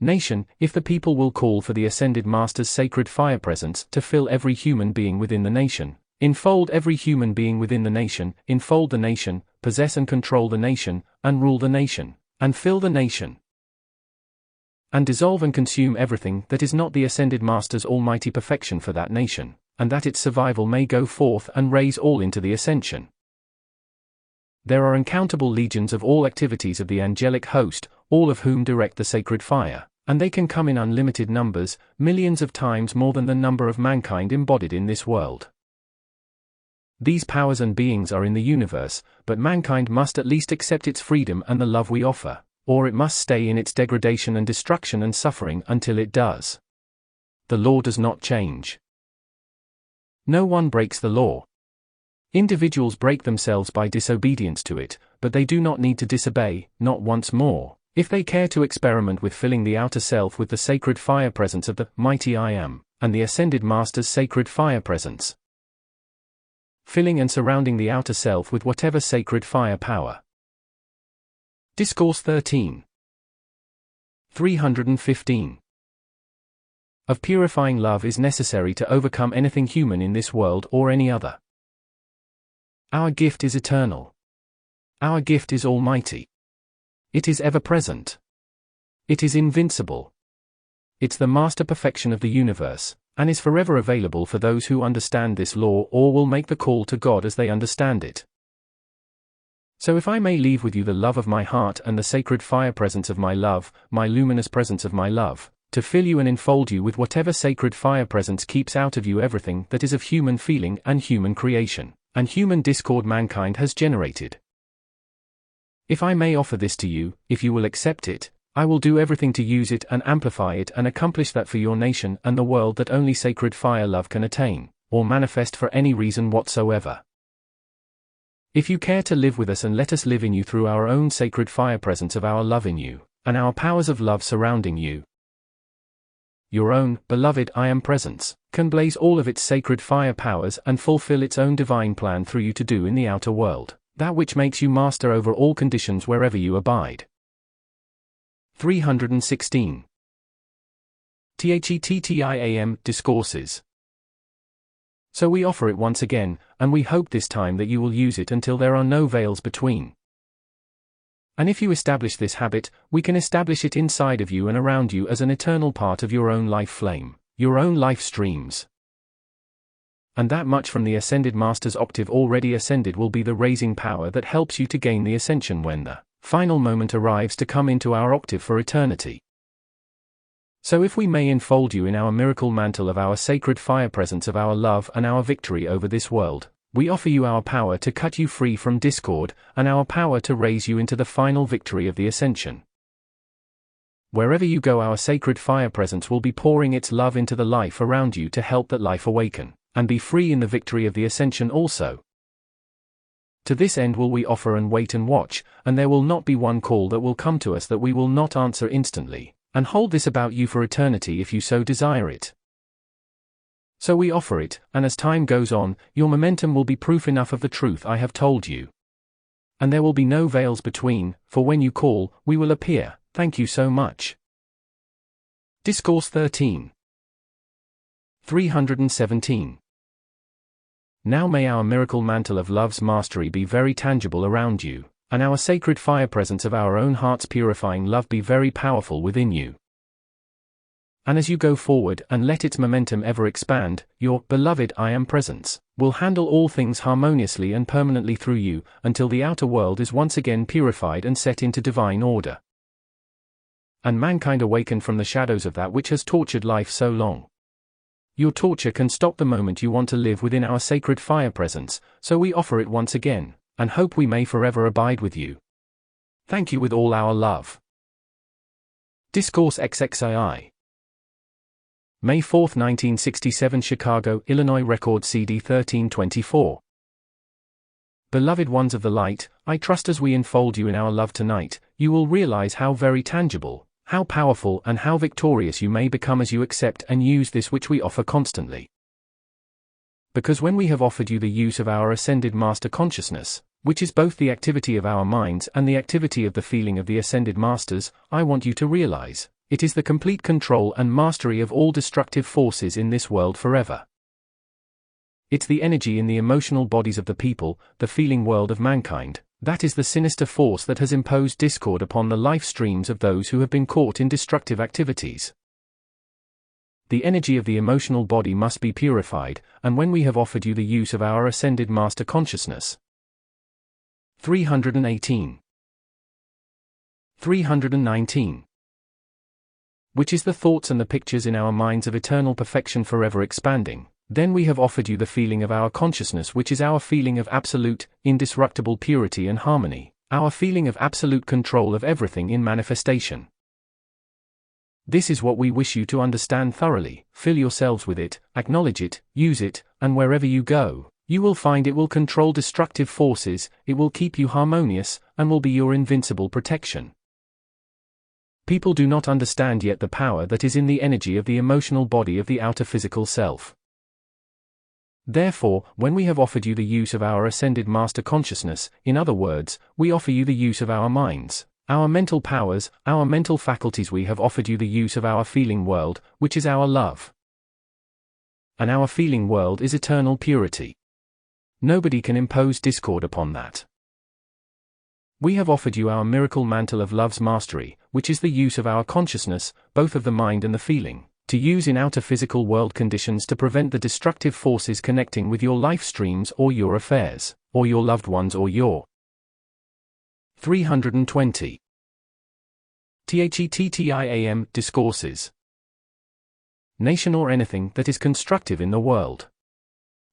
Nation, if the people will call for the ascended master's sacred fire presence to fill every human being within the nation, enfold every human being within the nation, enfold the nation, possess and control the nation, and rule the nation, and fill the nation, and dissolve and consume everything that is not the ascended master's almighty perfection for that nation, and that its survival may go forth and raise all into the ascension. There are uncountable legions of all activities of the angelic host, all of whom direct the sacred fire, and they can come in unlimited numbers, millions of times more than the number of mankind embodied in this world. These powers and beings are in the universe, but mankind must at least accept its freedom and the love we offer, or it must stay in its degradation and destruction and suffering until it does. The law does not change. No one breaks the law. Individuals break themselves by disobedience to it, but they do not need to disobey, not once more, if they care to experiment with filling the outer self with the sacred fire presence of the mighty I Am, and the Ascended Master's sacred fire presence. Filling and surrounding the outer self with whatever sacred fire power. Discourse 13. 315. Of purifying love is necessary to overcome anything human in this world or any other. Our gift is eternal. Our gift is almighty. It is ever present. It is invincible. It's the master perfection of the universe, and is forever available for those who understand this law or will make the call to God as they understand it. So if I may leave with you the love of my heart and the sacred fire presence of my love, my luminous presence of my love, to fill you and enfold you with whatever sacred fire presence keeps out of you everything that is of human feeling and human creation, and human discord mankind has generated. If I may offer this to you, if you will accept it, I will do everything to use it and amplify it and accomplish that for your nation and the world that only sacred fire love can attain, or manifest for any reason whatsoever. If you care to live with us and let us live in you through our own sacred fire presence of our love in you, and our powers of love surrounding you, your own, beloved I Am presence, can blaze all of its sacred fire powers and fulfill its own divine plan through you to do in the outer world, that which makes you master over all conditions wherever you abide. 316. THETTIAM Discourses. So we offer it once again, and we hope this time that you will use it until there are no veils between. And if you establish this habit, we can establish it inside of you and around you as an eternal part of your own life flame, your own life streams. And that much from the Ascended Master's octave already ascended will be the raising power that helps you to gain the ascension when the final moment arrives to come into our octave for eternity. So if we may enfold you in our miracle mantle of our sacred fire presence of our love and our victory over this world, we offer you our power to cut you free from discord, and our power to raise you into the final victory of the ascension. Wherever you go, our sacred fire presence will be pouring its love into the life around you to help that life awaken, and be free in the victory of the ascension also. To this end will we offer and wait and watch, and there will not be one call that will come to us that we will not answer instantly, and hold this about you for eternity if you so desire it. So we offer it, and as time goes on, your momentum will be proof enough of the truth I have told you. And there will be no veils between, for when you call, we will appear. Thank you so much. Discourse 13. 317. Now may our miracle mantle of love's mastery be very tangible around you, and our sacred fire presence of our own heart's purifying love be very powerful within you. And as you go forward and let its momentum ever expand, your beloved I Am presence will handle all things harmoniously and permanently through you, until the outer world is once again purified and set into divine order, and mankind awaken from the shadows of that which has tortured life so long. Your torture can stop the moment you want to live within our sacred fire presence, so we offer it once again, and hope we may forever abide with you. Thank you with all our love. Discourse XVII. May 4, 1967, Chicago, Illinois. Record CD 1324. Beloved ones of the light, I trust as we enfold you in our love tonight, you will realize how very tangible, how powerful and how victorious you may become as you accept and use this which we offer constantly. Because when we have offered you the use of our Ascended Master Consciousness, which is both the activity of our minds and the activity of the feeling of the Ascended Masters, I want you to realize, it is the complete control and mastery of all destructive forces in this world forever. It's the energy in the emotional bodies of the people, the feeling world of mankind, that is the sinister force that has imposed discord upon the life streams of those who have been caught in destructive activities. The energy of the emotional body must be purified, and when we have offered you the use of our Ascended Master Consciousness. 318. 319. Which is the thoughts and the pictures in our minds of eternal perfection forever expanding, then we have offered you the feeling of our consciousness, which is our feeling of absolute, indestructible purity and harmony, our feeling of absolute control of everything in manifestation. This is what we wish you to understand thoroughly, fill yourselves with it, acknowledge it, use it, and wherever you go, you will find it will control destructive forces, it will keep you harmonious, and will be your invincible protection. People do not understand yet the power that is in the energy of the emotional body of the outer physical self. Therefore, when we have offered you the use of our ascended master consciousness, in other words, we offer you the use of our minds, our mental powers, our mental faculties, we have offered you the use of our feeling world, which is our love. And our feeling world is eternal purity. Nobody can impose discord upon that. We have offered you our miracle mantle of love's mastery, which is the use of our consciousness, both of the mind and the feeling, to use in outer physical world conditions to prevent the destructive forces connecting with your life streams or your affairs, or your loved ones or your 320. THETTIAM Discourses. Nation or anything that is constructive in the world.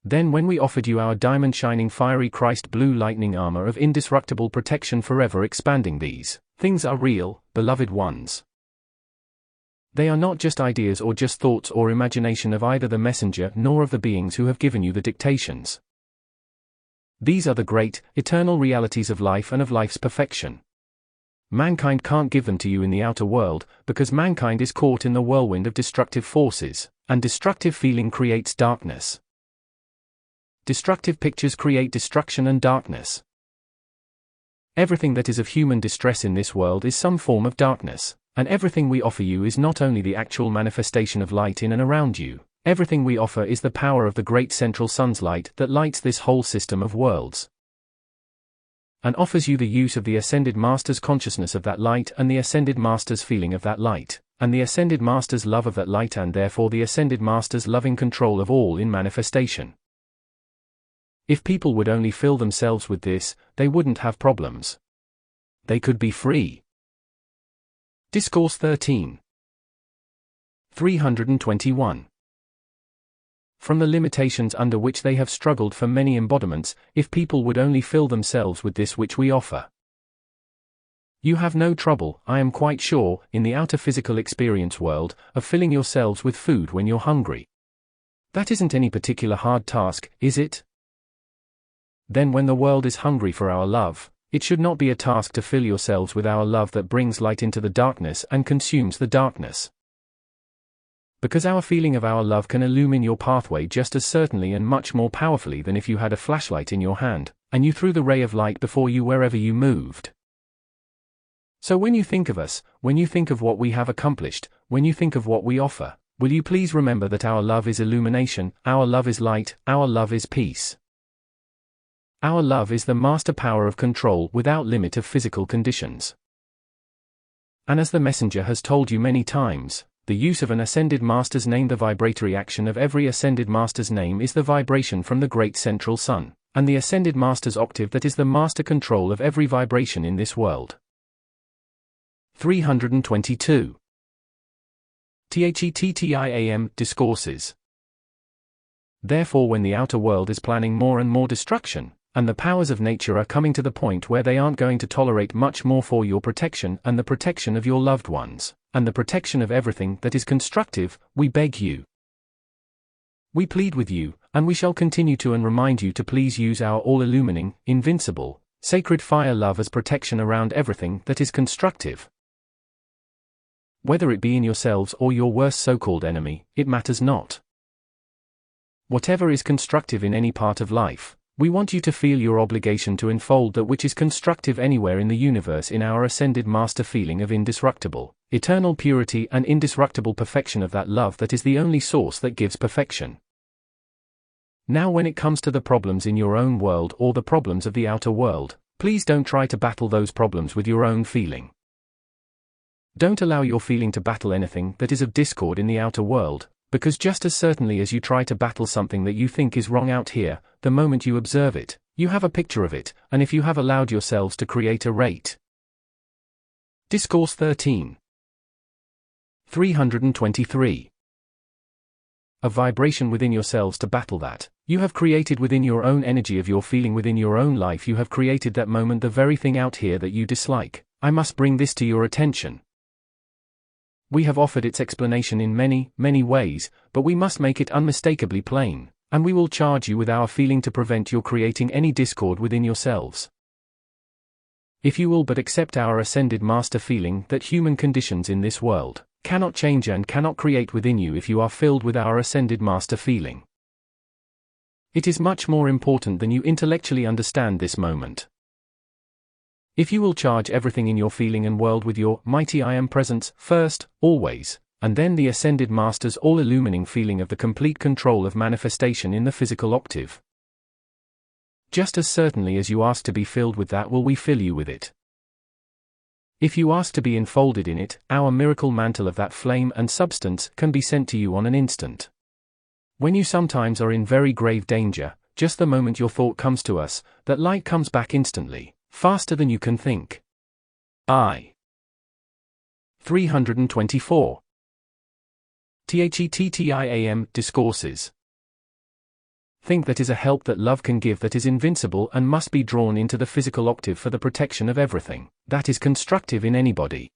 Then when we offered you our diamond shining fiery Christ blue lightning armor of indestructible protection forever expanding, these things are real, beloved ones. They are not just ideas or just thoughts or imagination of either the messenger nor of the beings who have given you the dictations. These are the great, eternal realities of life and of life's perfection. Mankind can't give them to you in the outer world, because mankind is caught in the whirlwind of destructive forces, and destructive feeling creates darkness. Destructive pictures create destruction and darkness. Everything that is of human distress in this world is some form of darkness. And everything we offer you is not only the actual manifestation of light in and around you, everything we offer is the power of the great central sun's light that lights this whole system of worlds. And offers you the use of the Ascended Master's consciousness of that light and the Ascended Master's feeling of that light, and the Ascended Master's love of that light and therefore the Ascended Master's loving control of all in manifestation. If people would only fill themselves with this, they wouldn't have problems. They could be free. Discourse 13. 321. From the limitations under which they have struggled for many embodiments, if people would only fill themselves with this which we offer. You have no trouble, I am quite sure, in the outer physical experience world, of filling yourselves with food when you're hungry. That isn't any particular hard task, is it? Then when the world is hungry for our love, it should not be a task to fill yourselves with our love that brings light into the darkness and consumes the darkness. Because our feeling of our love can illumine your pathway just as certainly and much more powerfully than if you had a flashlight in your hand, and you threw the ray of light before you wherever you moved. So when you think of us, when you think of what we have accomplished, when you think of what we offer, will you please remember that our love is illumination, our love is light, our love is peace. Our love is the master power of control without limit of physical conditions. And as the messenger has told you many times, the use of an ascended master's name, the vibratory action of every ascended master's name is the vibration from the great central sun, and the ascended master's octave that is the master control of every vibration in this world. 322. THETTIAM Discourses. Therefore when the outer world is planning more and more destruction, and the powers of nature are coming to the point where they aren't going to tolerate much more for your protection and the protection of your loved ones, and the protection of everything that is constructive, we beg you. We plead with you, and we shall continue to and remind you to please use our all-illumining, invincible, sacred fire love as protection around everything that is constructive. Whether it be in yourselves or your worst so-called enemy, it matters not. Whatever is constructive in any part of life, we want you to feel your obligation to enfold that which is constructive anywhere in the universe in our ascended master feeling of indestructible, eternal purity and indestructible perfection of that love that is the only source that gives perfection. Now when it comes to the problems in your own world or the problems of the outer world, please don't try to battle those problems with your own feeling. Don't allow your feeling to battle anything that is of discord in the outer world, because just as certainly as you try to battle something that you think is wrong out here, the moment you observe it, you have a picture of it, and if you have allowed yourselves to create a rate. Discourse 13. 323. A vibration within yourselves to battle that. You have created within your own energy of your feeling within your own life, you have created that moment the very thing out here that you dislike. I must bring this to your attention. We have offered its explanation in many, many ways, but we must make it unmistakably plain, and we will charge you with our feeling to prevent your creating any discord within yourselves. If you will but accept our ascended master feeling that human conditions in this world cannot change and cannot create within you if you are filled with our ascended master feeling. It is much more important than you intellectually understand this moment. If you will charge everything in your feeling and world with your mighty I Am presence first, always, and then the ascended master's all-illumining feeling of the complete control of manifestation in the physical octave. Just as certainly as you ask to be filled with that will we fill you with it. If you ask to be enfolded in it, our miracle mantle of that flame and substance can be sent to you on an instant. When you sometimes are in very grave danger, just the moment your thought comes to us, that light comes back instantly, faster than you can think. 324. THETTIAM Discourses. Think that is a help that love can give that is invincible and must be drawn into the physical octave for the protection of everything that is constructive in anybody.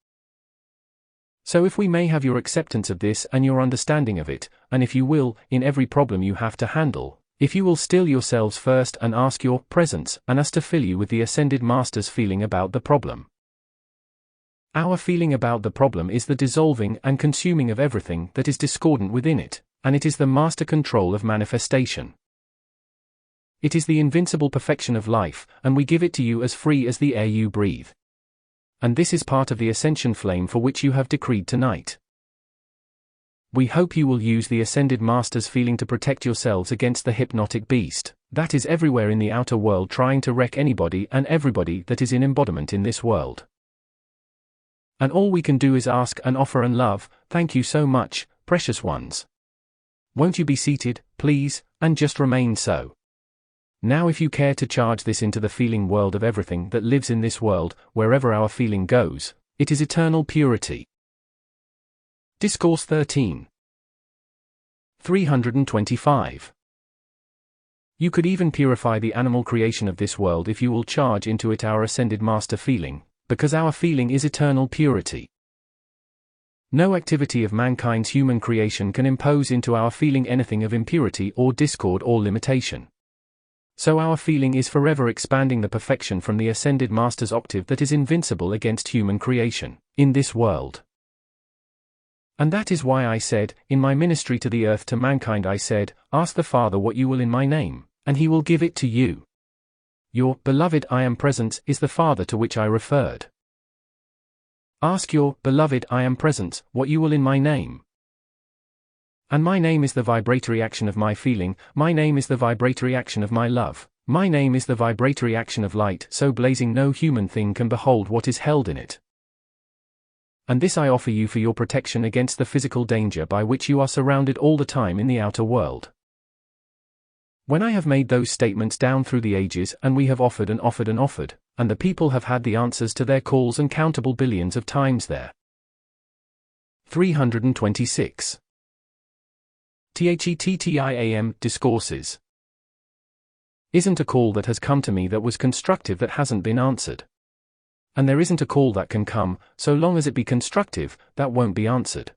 So if we may have your acceptance of this and your understanding of it, and if you will, in every problem you have to handle, if you will still yourselves first and ask your presence and us to fill you with the ascended master's feeling about the problem. Our feeling about the problem is the dissolving and consuming of everything that is discordant within it, and it is the master control of manifestation. It is the invincible perfection of life, and we give it to you as free as the air you breathe. And this is part of the ascension flame for which you have decreed tonight. We hope you will use the ascended master's feeling to protect yourselves against the hypnotic beast that is everywhere in the outer world trying to wreck anybody and everybody that is in embodiment in this world. And all we can do is ask and offer and love. Thank you so much, precious ones. Won't you be seated, please, and just remain so. Now if you care to charge this into the feeling world of everything that lives in this world, wherever our feeling goes, it is eternal purity. Discourse 13. 325. You could even purify the animal creation of this world if you will charge into it our ascended master feeling, because our feeling is eternal purity. No activity of mankind's human creation can impose into our feeling anything of impurity or discord or limitation. So our feeling is forever expanding the perfection from the ascended master's octave that is invincible against human creation, in this world. And that is why I said, in my ministry to the earth to mankind I said, ask the Father what you will in my name, and he will give it to you. Your beloved I Am presence is the Father to which I referred. Ask your beloved I Am presence what you will in my name. And my name is the vibratory action of my feeling, my name is the vibratory action of my love, my name is the vibratory action of light, so blazing no human thing can behold what is held in it. And this I offer you for your protection against the physical danger by which you are surrounded all the time in the outer world. When I have made those statements down through the ages and we have offered and offered and offered, and the people have had the answers to their calls uncountable billions of times there. 326. THETTIAM Discourses. Isn't a call that has come to me that was constructive that hasn't been answered. And there isn't a call that can come, so long as it be constructive, that won't be answered.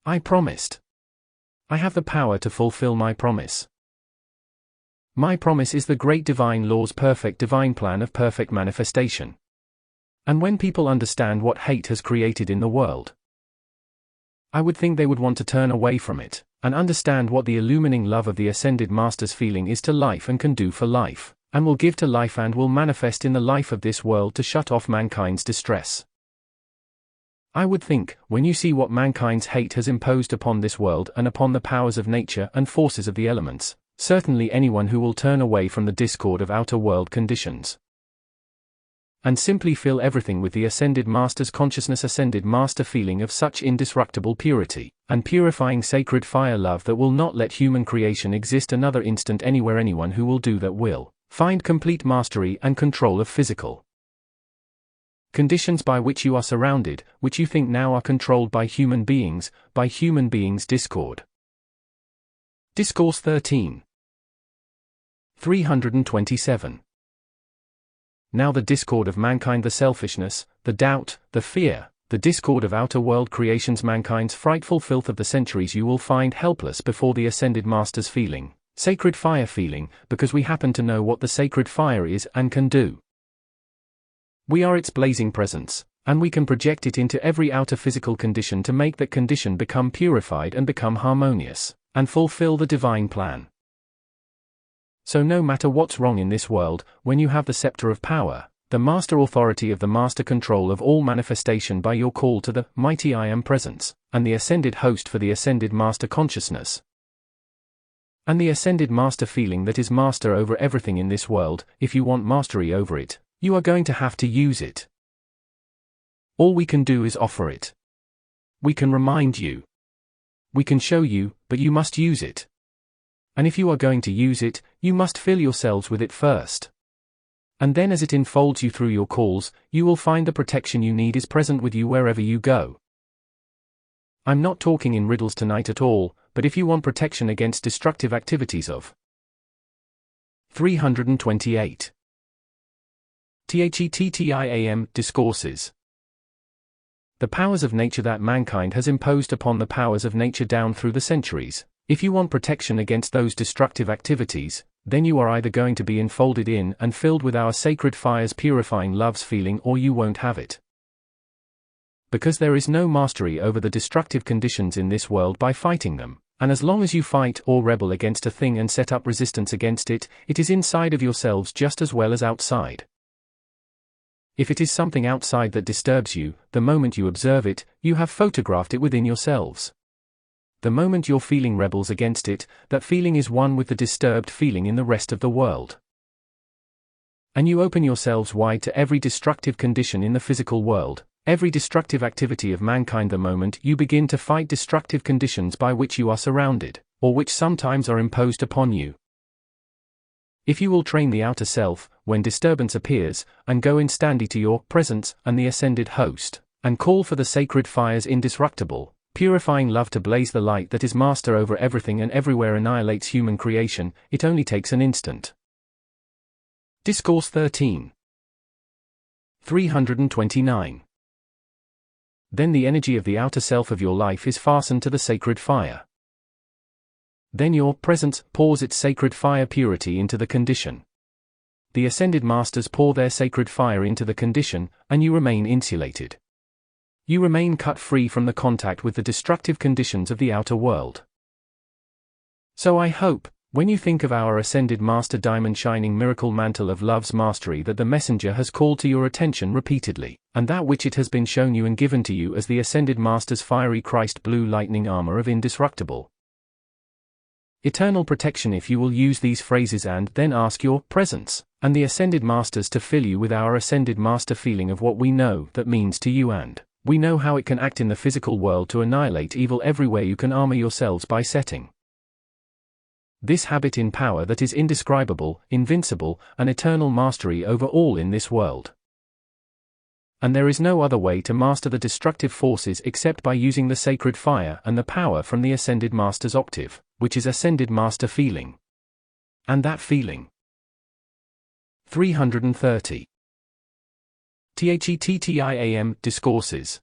I promised. I have the power to fulfill my promise. My promise is the great divine law's perfect divine plan of perfect manifestation. And when people understand what hate has created in the world, I would think they would want to turn away from it, and understand what the illumining love of the ascended master's feeling is to life and can do for life, and will give to life and will manifest in the life of this world to shut off mankind's distress. I would think, when you see what mankind's hate has imposed upon this world and upon the powers of nature and forces of the elements, certainly anyone who will turn away from the discord of outer world conditions and simply fill everything with the ascended master's consciousness, ascended master feeling of such indestructible purity and purifying sacred fire love that will not let human creation exist another instant anywhere, anyone who will do that will find complete mastery and control of physical conditions by which you are surrounded, which you think now are controlled by human beings discord. Discourse 13. 327. Now the discord of mankind, the selfishness, the doubt, the fear, the discord of outer world creations, mankind's frightful filth of the centuries, you will find helpless before the ascended master's feeling, Sacred fire feeling, because we happen to know what the sacred fire is and can do. We are its blazing presence, and we can project it into every outer physical condition to make that condition become purified and become harmonious, and fulfill the divine plan. So no matter what's wrong in this world, when you have the scepter of power, the master authority of the master control of all manifestation by your call to the mighty I Am presence, and the ascended host for the ascended master consciousness, and the ascended master feeling that is master over everything in this world, if you want mastery over it, you are going to have to use it. All we can do is offer it. We can remind you. We can show you, but you must use it. And if you are going to use it, you must fill yourselves with it first. And then as it enfolds you through your calls, you will find the protection you need is present with you wherever you go. I'm not talking in riddles tonight at all, but if you want protection against destructive activities of 328. THETTIAM Discourses. The powers of nature that mankind has imposed upon the powers of nature down through the centuries. If you want protection against those destructive activities, then you are either going to be enfolded in and filled with our sacred fire's purifying love's feeling, or you won't have it. Because there is no mastery over the destructive conditions in this world by fighting them, and as long as you fight or rebel against a thing and set up resistance against it, it is inside of yourselves just as well as outside. If it is something outside that disturbs you, the moment you observe it, you have photographed it within yourselves. The moment your feeling rebels against it, that feeling is one with the disturbed feeling in the rest of the world. And you open yourselves wide to every destructive condition in the physical world, every destructive activity of mankind the moment you begin to fight destructive conditions by which you are surrounded, or which sometimes are imposed upon you. If you will train the outer self, when disturbance appears, and go in standy to your presence and the ascended host, and call for the sacred fire's indestructible, purifying love to blaze the light that is master over everything and everywhere annihilates human creation, it only takes an instant. Discourse 13. 329. Then the energy of the outer self of your life is fastened to the sacred fire. Then your presence pours its sacred fire purity into the condition. The ascended masters pour their sacred fire into the condition, and you remain insulated. You remain cut free from the contact with the destructive conditions of the outer world. So I hope, when you think of our ascended master diamond shining miracle mantle of love's mastery that the messenger has called to your attention repeatedly, and that which it has been shown you and given to you as the ascended master's fiery Christ blue lightning armor of indestructible eternal protection, if you will use these phrases and then ask your presence and the ascended masters to fill you with our ascended master feeling of what we know that means to you, and we know how it can act in the physical world to annihilate evil everywhere. You can armor yourselves by setting this habit in power that is indescribable, invincible, and eternal mastery over all in this world. And there is no other way to master the destructive forces except by using the sacred fire and the power from the ascended master's octave, which is ascended master feeling. And that feeling. 330. THETTIAM Discourses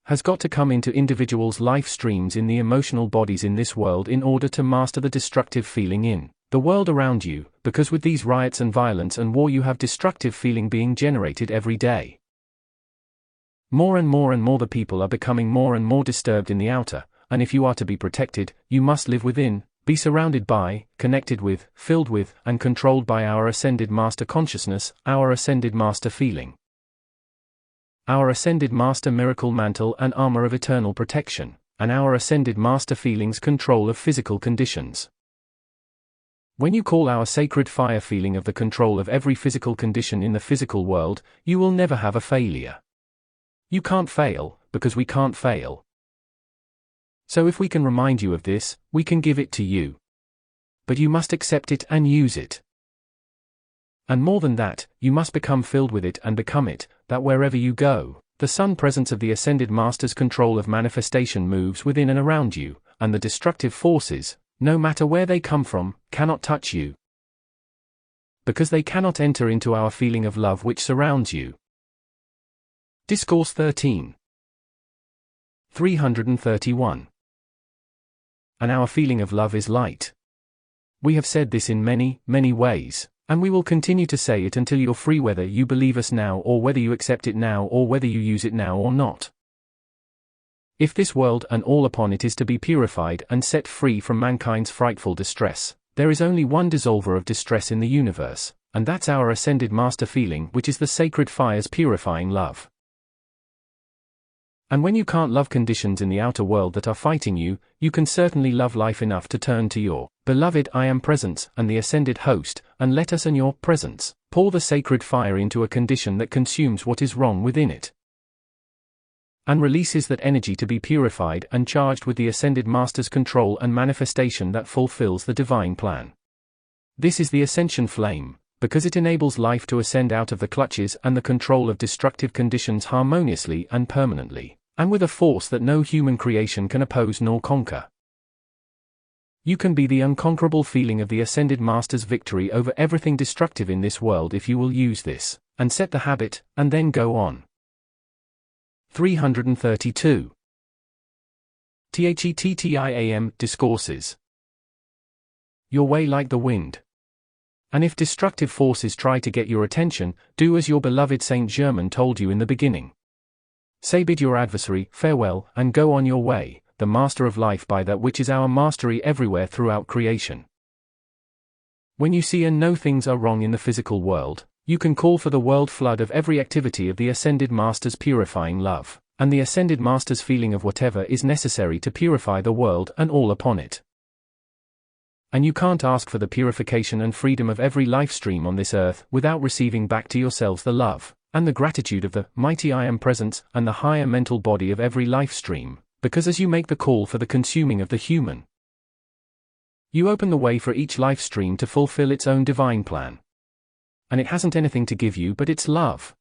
has got to come into individuals' life streams in the emotional bodies in this world in order to master the destructive feeling in the world around you, because with these riots and violence and war you have destructive feeling being generated every day. More and more the people are becoming more and more disturbed in the outer, and if you are to be protected, you must live within, be surrounded by, connected with, filled with, and controlled by our ascended master consciousness, our ascended master feeling, our ascended master miracle mantle and armor of eternal protection, and our ascended master feeling's control of physical conditions. When you call our sacred fire feeling of the control of every physical condition in the physical world, you will never have a failure. You can't fail, because we can't fail. So if we can remind you of this, we can give it to you. But you must accept it and use it. And more than that, you must become filled with it and become it, that wherever you go, the sun presence of the ascended master's control of manifestation moves within and around you, and the destructive forces, no matter where they come from, cannot touch you. Because they cannot enter into our feeling of love which surrounds you. Discourse 13. 331. And our feeling of love is light. We have said this in many, many ways, and we will continue to say it until you're free, whether you believe us now or whether you accept it now or whether you use it now or not. If this world and all upon it is to be purified and set free from mankind's frightful distress, there is only one dissolver of distress in the universe, and that's our ascended master feeling, which is the sacred fire's purifying love. And when you can't love conditions in the outer world that are fighting you, you can certainly love life enough to turn to your beloved I Am Presence and the ascended host, and let us and your presence pour the sacred fire into a condition that consumes what is wrong within it, and releases that energy to be purified and charged with the ascended master's control and manifestation that fulfills the divine plan. This is the ascension flame, because it enables life to ascend out of the clutches and the control of destructive conditions harmoniously and permanently, and with a force that no human creation can oppose nor conquer. You can be the unconquerable feeling of the ascended master's victory over everything destructive in this world if you will use this, and set the habit, and then go on. 332. THETTIAM Discourses. Your way like the wind. And if destructive forces try to get your attention, do as your beloved Saint Germain told you in the beginning. Say bid your adversary farewell, and go on your way, the master of life, by that which is our mastery everywhere throughout creation. When you see and know things are wrong in the physical world, you can call for the world flood of every activity of the ascended master's purifying love, and the ascended master's feeling of whatever is necessary to purify the world and all upon it. And you can't ask for the purification and freedom of every life stream on this earth without receiving back to yourselves the love and the gratitude of the mighty I Am Presence and the higher mental body of every life stream, because as you make the call for the consuming of the human, you open the way for each life stream to fulfill its own divine plan. And it hasn't anything to give you but its love.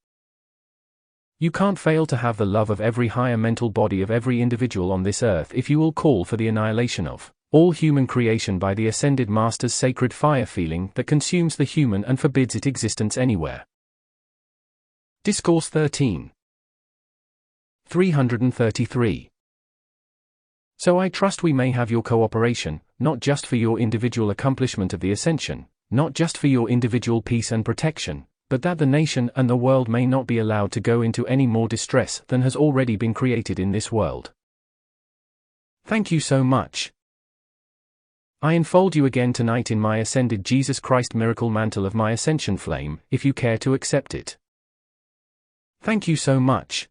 You can't fail to have the love of every higher mental body of every individual on this earth if you will call for the annihilation of all human creation by the ascended master's sacred fire feeling that consumes the human and forbids its existence anywhere. Discourse 13. 333. So I trust we may have your cooperation, not just for your individual accomplishment of the ascension, not just for your individual peace and protection, but that the nation and the world may not be allowed to go into any more distress than has already been created in this world. Thank you so much. I enfold you again tonight in my ascended Jesus Christ miracle mantle of my ascension flame, if you care to accept it. Thank you so much.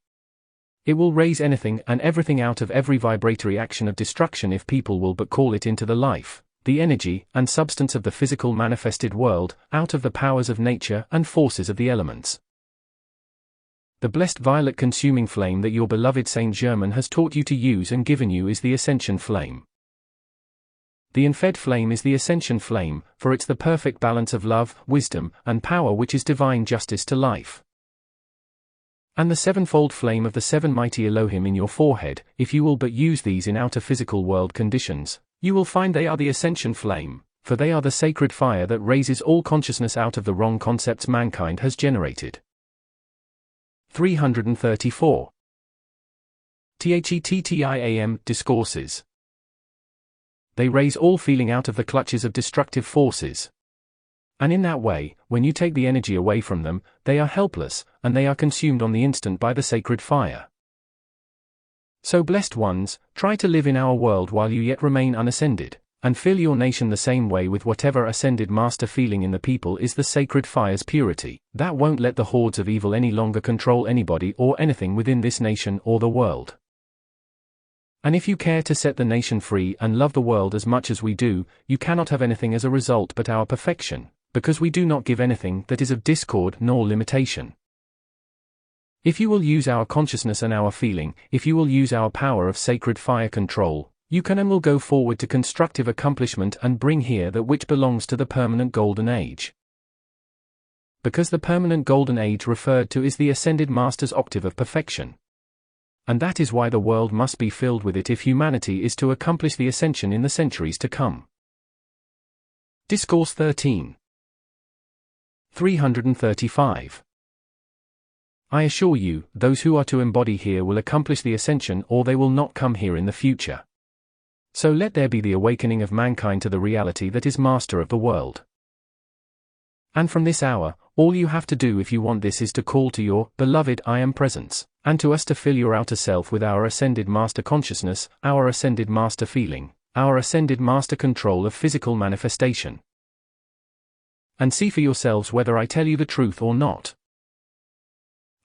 It will raise anything and everything out of every vibratory action of destruction if people will but call it into the life, the energy and substance of the physical manifested world, out of the powers of nature and forces of the elements. The blessed violet consuming flame that your beloved Saint Germain has taught you to use and given you is the ascension flame. The unfed flame is the ascension flame, for it's the perfect balance of love, wisdom, and power which is divine justice to life. And the sevenfold flame of the seven mighty Elohim in your forehead, if you will but use these in outer physical world conditions, you will find they are the ascension flame, for they are the sacred fire that raises all consciousness out of the wrong concepts mankind has generated. 334. THETTIAM Discourses. They raise all feeling out of the clutches of destructive forces. And in that way, when you take the energy away from them, they are helpless, and they are consumed on the instant by the sacred fire. So blessed ones, try to live in our world while you yet remain unascended, and fill your nation the same way with whatever ascended master feeling in the people is the sacred fire's purity, that won't let the hordes of evil any longer control anybody or anything within this nation or the world. And if you care to set the nation free and love the world as much as we do, you cannot have anything as a result but our perfection, because we do not give anything that is of discord nor limitation. If you will use our consciousness and our feeling, if you will use our power of sacred fire control, you can and will go forward to constructive accomplishment and bring here that which belongs to the permanent golden age. Because the permanent golden age referred to is the ascended master's octave of perfection. And that is why the world must be filled with it if humanity is to accomplish the ascension in the centuries to come. Discourse 13. 335. I assure you, those who are to embody here will accomplish the ascension or they will not come here in the future. So let there be the awakening of mankind to the reality that is master of the world. And from this hour, all you have to do if you want this is to call to your beloved I Am presence, and to us to fill your outer self with our ascended master consciousness, our ascended master feeling, our ascended master control of physical manifestation. And see for yourselves whether I tell you the truth or not.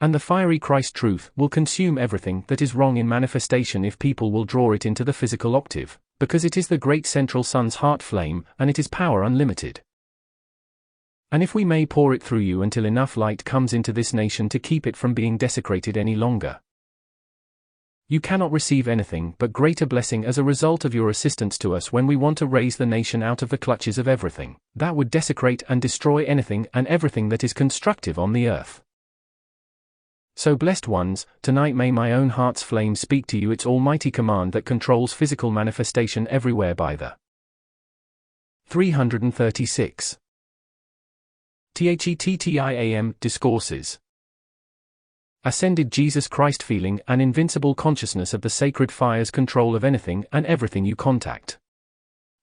And the fiery Christ truth will consume everything that is wrong in manifestation if people will draw it into the physical octave, because it is the great central sun's heart flame, and it is power unlimited. And if we may pour it through you until enough light comes into this nation to keep it from being desecrated any longer, you cannot receive anything but greater blessing as a result of your assistance to us when we want to raise the nation out of the clutches of everything that would desecrate and destroy anything and everything that is constructive on the earth. So blessed ones, tonight may my own heart's flame speak to you its almighty command that controls physical manifestation everywhere by the 336. THETTIAM Discourses. Ascended Jesus Christ feeling and invincible consciousness of the sacred fire's control of anything and everything you contact.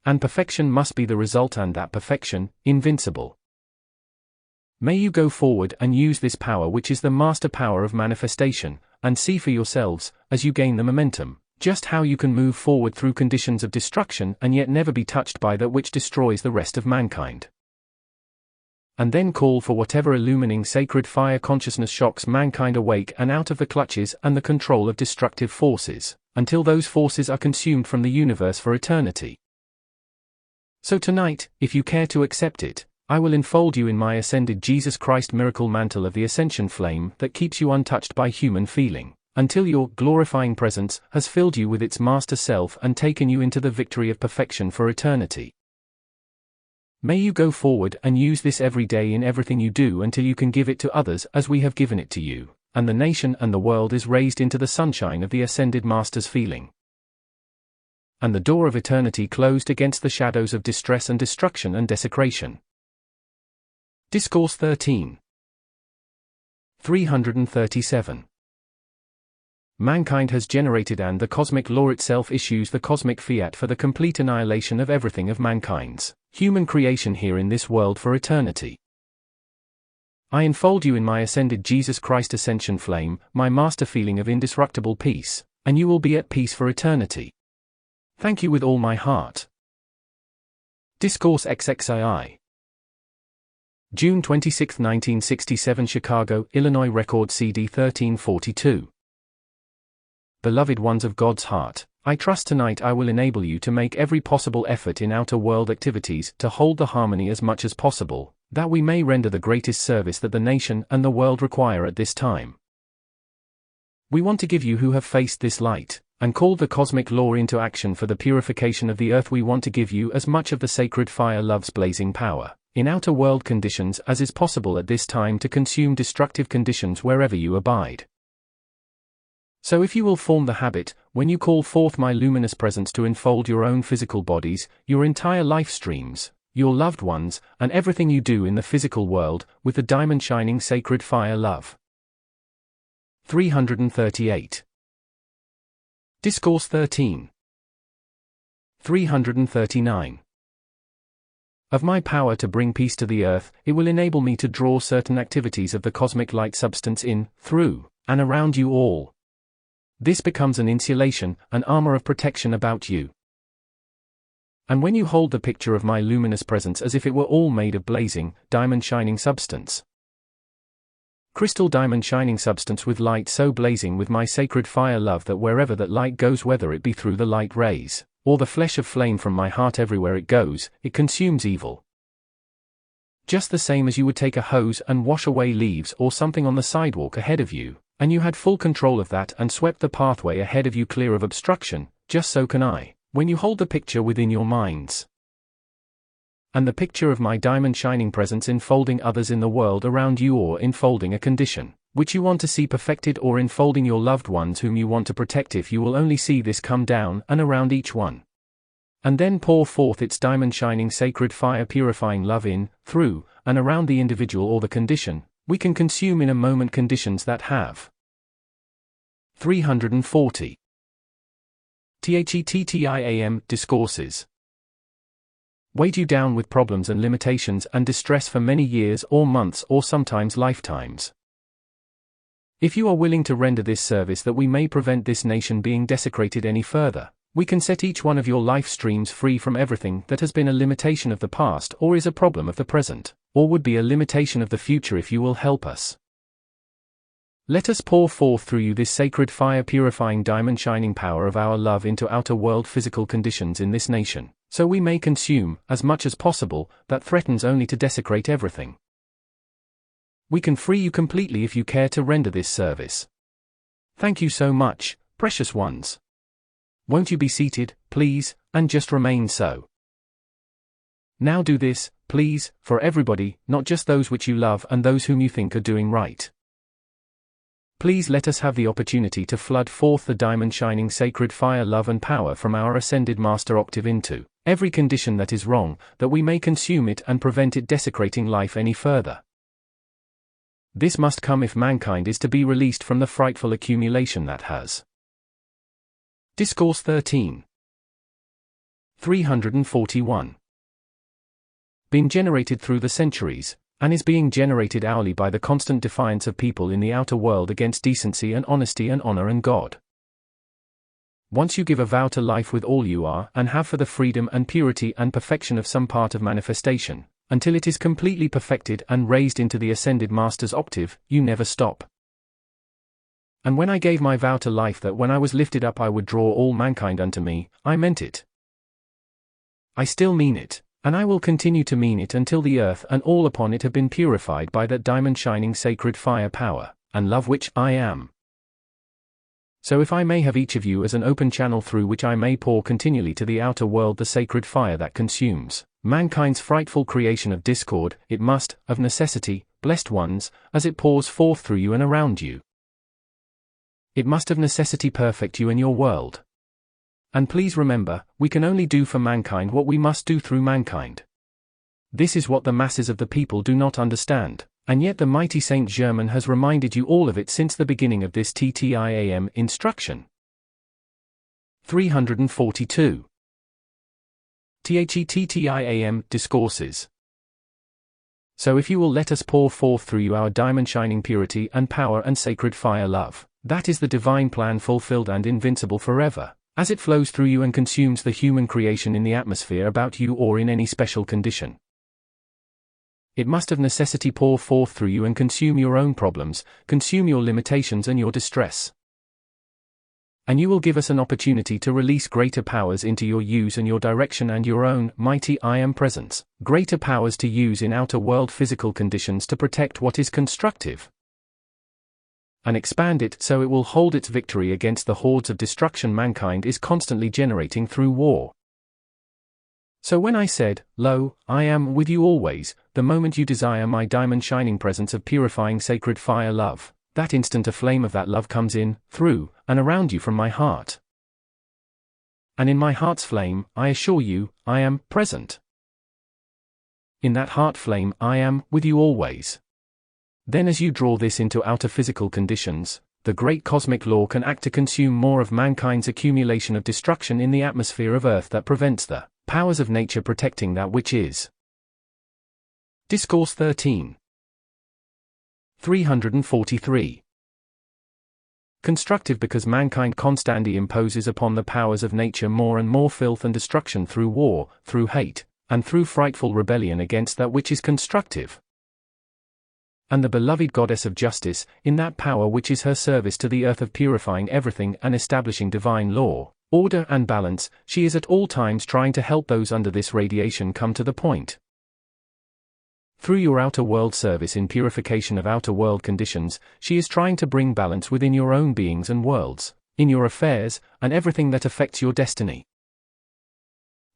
And perfection must be the result, and that perfection, invincible. May you go forward and use this power which is the master power of manifestation, and see for yourselves, as you gain the momentum, just how you can move forward through conditions of destruction and yet never be touched by that which destroys the rest of mankind. And then call for whatever illumining sacred fire consciousness shocks mankind awake and out of the clutches and the control of destructive forces, until those forces are consumed from the universe for eternity. So tonight, if you care to accept it, I will enfold you in my ascended Jesus Christ miracle mantle of the ascension flame that keeps you untouched by human feeling, until your glorifying presence has filled you with its master self and taken you into the victory of perfection for eternity. May you go forward and use this every day in everything you do until you can give it to others as we have given it to you, and the nation and the world is raised into the sunshine of the ascended Master's feeling. And the door of eternity closed against the shadows of distress and destruction and desecration. Discourse 13. 337. Mankind has generated, and the cosmic law itself issues the cosmic fiat for the complete annihilation of everything of mankind's human creation here in this world for eternity. I enfold you in my ascended Jesus Christ ascension flame, my master feeling of indestructible peace, and you will be at peace for eternity. Thank you with all my heart. Discourse XVII. June 26, 1967, Chicago, Illinois. Record CD 1342. Beloved ones of God's heart, I trust tonight I will enable you to make every possible effort in outer world activities to hold the harmony as much as possible, that we may render the greatest service that the nation and the world require at this time. We want to give you who have faced this light, and called the cosmic law into action for the purification of the earth. We want to give you as much of the sacred fire love's blazing power, in outer world conditions as is possible at this time to consume destructive conditions wherever you abide. So if you will form the habit, when you call forth my luminous presence to enfold your own physical bodies, your entire life streams, your loved ones, and everything you do in the physical world, with the diamond shining sacred fire love. 338. Discourse 13. 339. Of my power to bring peace to the earth, it will enable me to draw certain activities of the cosmic light substance in, through, and around you all. This becomes an insulation, an armor of protection about you. And when you hold the picture of my luminous presence as if it were all made of blazing, diamond shining substance, crystal diamond shining substance with light so blazing with my sacred fire love that wherever that light goes, whether it be through the light rays, or the flesh of flame from my heart, everywhere it goes, it consumes evil. Just the same as you would take a hose and wash away leaves or something on the sidewalk ahead of you, and you had full control of that and swept the pathway ahead of you clear of obstruction, just so can I, when you hold the picture within your minds. And the picture of my diamond shining presence enfolding others in the world around you, or enfolding a condition which you want to see perfected, or enfolding your loved ones whom you want to protect, if you will only see this come down and around each one. And then pour forth its diamond shining sacred fire purifying love in, through, and around the individual or the condition, we can consume in a moment conditions that have. 340. XVII Discourses weighed you down with problems and limitations and distress for many years or months or sometimes lifetimes. If you are willing to render this service that we may prevent this nation being desecrated any further, we can set each one of your life streams free from everything that has been a limitation of the past or is a problem of the present, or would be a limitation of the future if you will help us. Let us pour forth through you this sacred fire purifying diamond shining power of our love into outer world physical conditions in this nation, so we may consume, as much as possible, that threatens only to desecrate everything. We can free you completely if you care to render this service. Thank you so much, precious ones. Won't you be seated, please, and just remain so. Now do this, please, for everybody, not just those which you love and those whom you think are doing right. Please let us have the opportunity to flood forth the diamond shining sacred fire love and power from our ascended master octave into every condition that is wrong, that we may consume it and prevent it desecrating life any further. This must come if mankind is to be released from the frightful accumulation that has. Discourse 13. 341. Been generated through the centuries, and is being generated hourly by the constant defiance of people in the outer world against decency and honesty and honor and God. Once you give a vow to life with all you are and have for the freedom and purity and perfection of some part of manifestation, until it is completely perfected and raised into the ascended master's octave, you never stop. And when I gave my vow to life that when I was lifted up I would draw all mankind unto me, I meant it. I still mean it. And I will continue to mean it until the earth and all upon it have been purified by that diamond shining sacred fire power, and love which I am. So if I may have each of you as an open channel through which I may pour continually to the outer world the sacred fire that consumes mankind's frightful creation of discord, it must, of necessity, blessed ones, as it pours forth through you and around you. It must of necessity perfect you and your world. And please remember, we can only do for mankind what we must do through mankind. This is what the masses of the people do not understand, and yet the mighty Saint Germain has reminded you all of it since the beginning of this TTIAM instruction. 342. TTIAM Discourses. So if you will let us pour forth through you our diamond shining purity and power and sacred fire love, that is the divine plan fulfilled and invincible forever, as it flows through you and consumes the human creation in the atmosphere about you or in any special condition. It must of necessity pour forth through you and consume your own problems, consume your limitations and your distress. And you will give us an opportunity to release greater powers into your use and your direction and your own mighty I Am presence, greater powers to use in outer world physical conditions to protect what is constructive, and expand it so it will hold its victory against the hordes of destruction mankind is constantly generating through war. So when I said, "Lo, I am with you always," the moment you desire my diamond shining presence of purifying sacred fire love, that instant a flame of that love comes in, through, and around you from my heart. And in my heart's flame, I assure you, I am present. In that heart flame I am with you always. Then as you draw this into outer physical conditions, the great cosmic law can act to consume more of mankind's accumulation of destruction in the atmosphere of Earth that prevents the powers of nature protecting that which is. Discourse 13. 343. Constructive because mankind constantly imposes upon the powers of nature more and more filth and destruction through war, through hate, and through frightful rebellion against that which is constructive. And the beloved goddess of justice, in that power which is her service to the earth of purifying everything and establishing divine law, order and balance, she is at all times trying to help those under this radiation come to the point. Through your outer world service in purification of outer world conditions, she is trying to bring balance within your own beings and worlds, in your affairs, and everything that affects your destiny.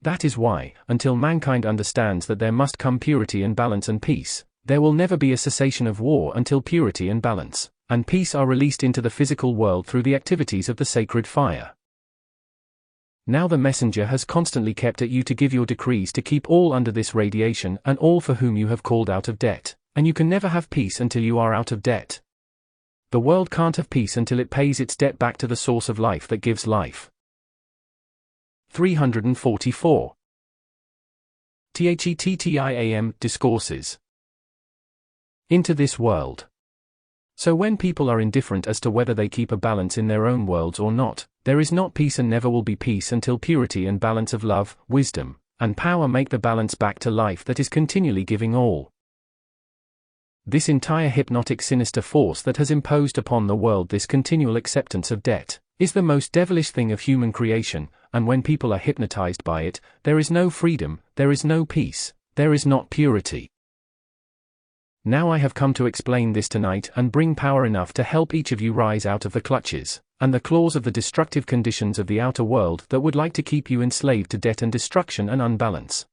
That is why, until mankind understands that there must come purity and balance and peace, there will never be a cessation of war until purity and balance, and peace are released into the physical world through the activities of the sacred fire. Now the messenger has constantly kept at you to give your decrees to keep all under this radiation and all for whom you have called out of debt, and you can never have peace until you are out of debt. The world can't have peace until it pays its debt back to the source of life that gives life. 344. THETTIAM Discourses. Into this world. So when people are indifferent as to whether they keep a balance in their own worlds or not, there is not peace and never will be peace until purity and balance of love, wisdom, and power make the balance back to life that is continually giving all. This entire hypnotic sinister force that has imposed upon the world this continual acceptance of debt, is the most devilish thing of human creation, and when people are hypnotized by it, there is no freedom, there is no peace, there is not purity. Now I have come to explain this tonight and bring power enough to help each of you rise out of the clutches and the claws of the destructive conditions of the outer world that would like to keep you enslaved to debt and destruction and unbalance.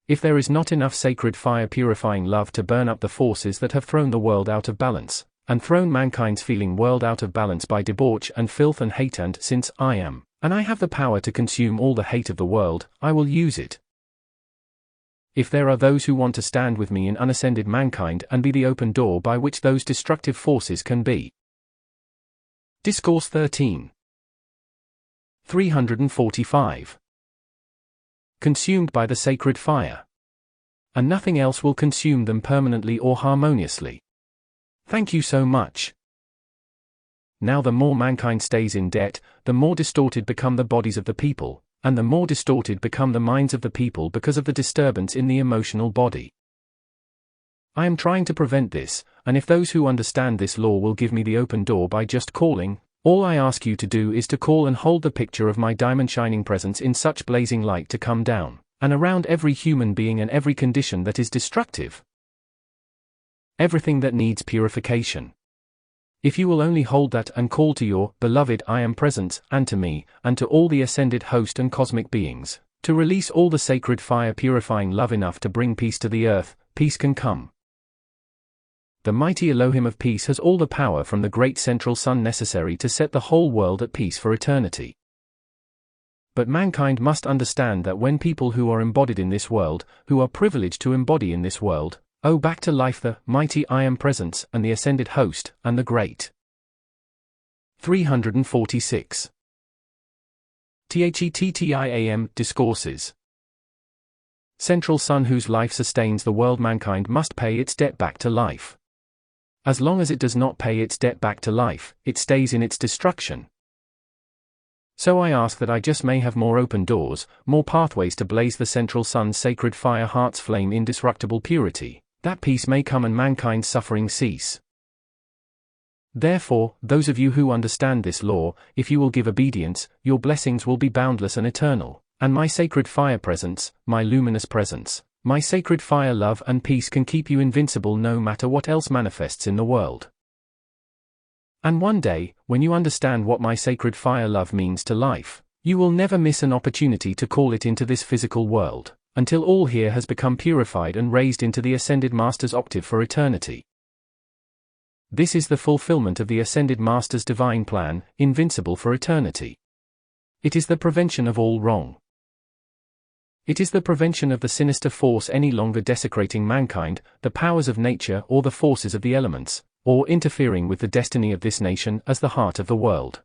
If there is not enough sacred fire purifying love to burn up the forces that have thrown the world out of balance, and thrown mankind's feeling world out of balance by debauch and filth and hate, and since I am, and I have the power to consume all the hate of the world, I will use it. If there are those who want to stand with me in unascended mankind and be the open door by which those destructive forces can be. Discourse 13. 345. Consumed by the sacred fire. And nothing else will consume them permanently or harmoniously. Thank you so much. Now the more mankind stays in debt, the more distorted become the bodies of the people, and the more distorted become the minds of the people because of the disturbance in the emotional body. I am trying to prevent this, and if those who understand this law will give me the open door by just calling, all I ask you to do is to call and hold the picture of my diamond shining presence in such blazing light to come down, and around every human being and every condition that is destructive. Everything that needs purification. If you will only hold that and call to your beloved I am presence, and to me, and to all the ascended host and cosmic beings, to release all the sacred fire purifying love enough to bring peace to the earth, peace can come. The mighty Elohim of peace has all the power from the great central sun necessary to set the whole world at peace for eternity. But mankind must understand that when people who are embodied in this world, who are privileged to embody in this world, back to life the mighty I am presence and the ascended host and the great. 346. THETTIAM Discourses. Central sun whose life sustains the world, mankind must pay its debt back to life. As long as it does not pay its debt back to life, it stays in its destruction. So I ask that I just may have more open doors, more pathways to blaze the central sun's sacred fire heart's flame indestructible purity, that peace may come and mankind's suffering cease. Therefore, those of you who understand this law, if you will give obedience, your blessings will be boundless and eternal, and my sacred fire presence, my luminous presence, my sacred fire love and peace can keep you invincible no matter what else manifests in the world. And one day, when you understand what my sacred fire love means to life, you will never miss an opportunity to call it into this physical world, until all here has become purified and raised into the Ascended Master's octave for eternity. This is the fulfillment of the Ascended Master's divine plan, invincible for eternity. It is the prevention of all wrong. It is the prevention of the sinister force any longer desecrating mankind, the powers of nature or the forces of the elements, or interfering with the destiny of this nation as the heart of the world.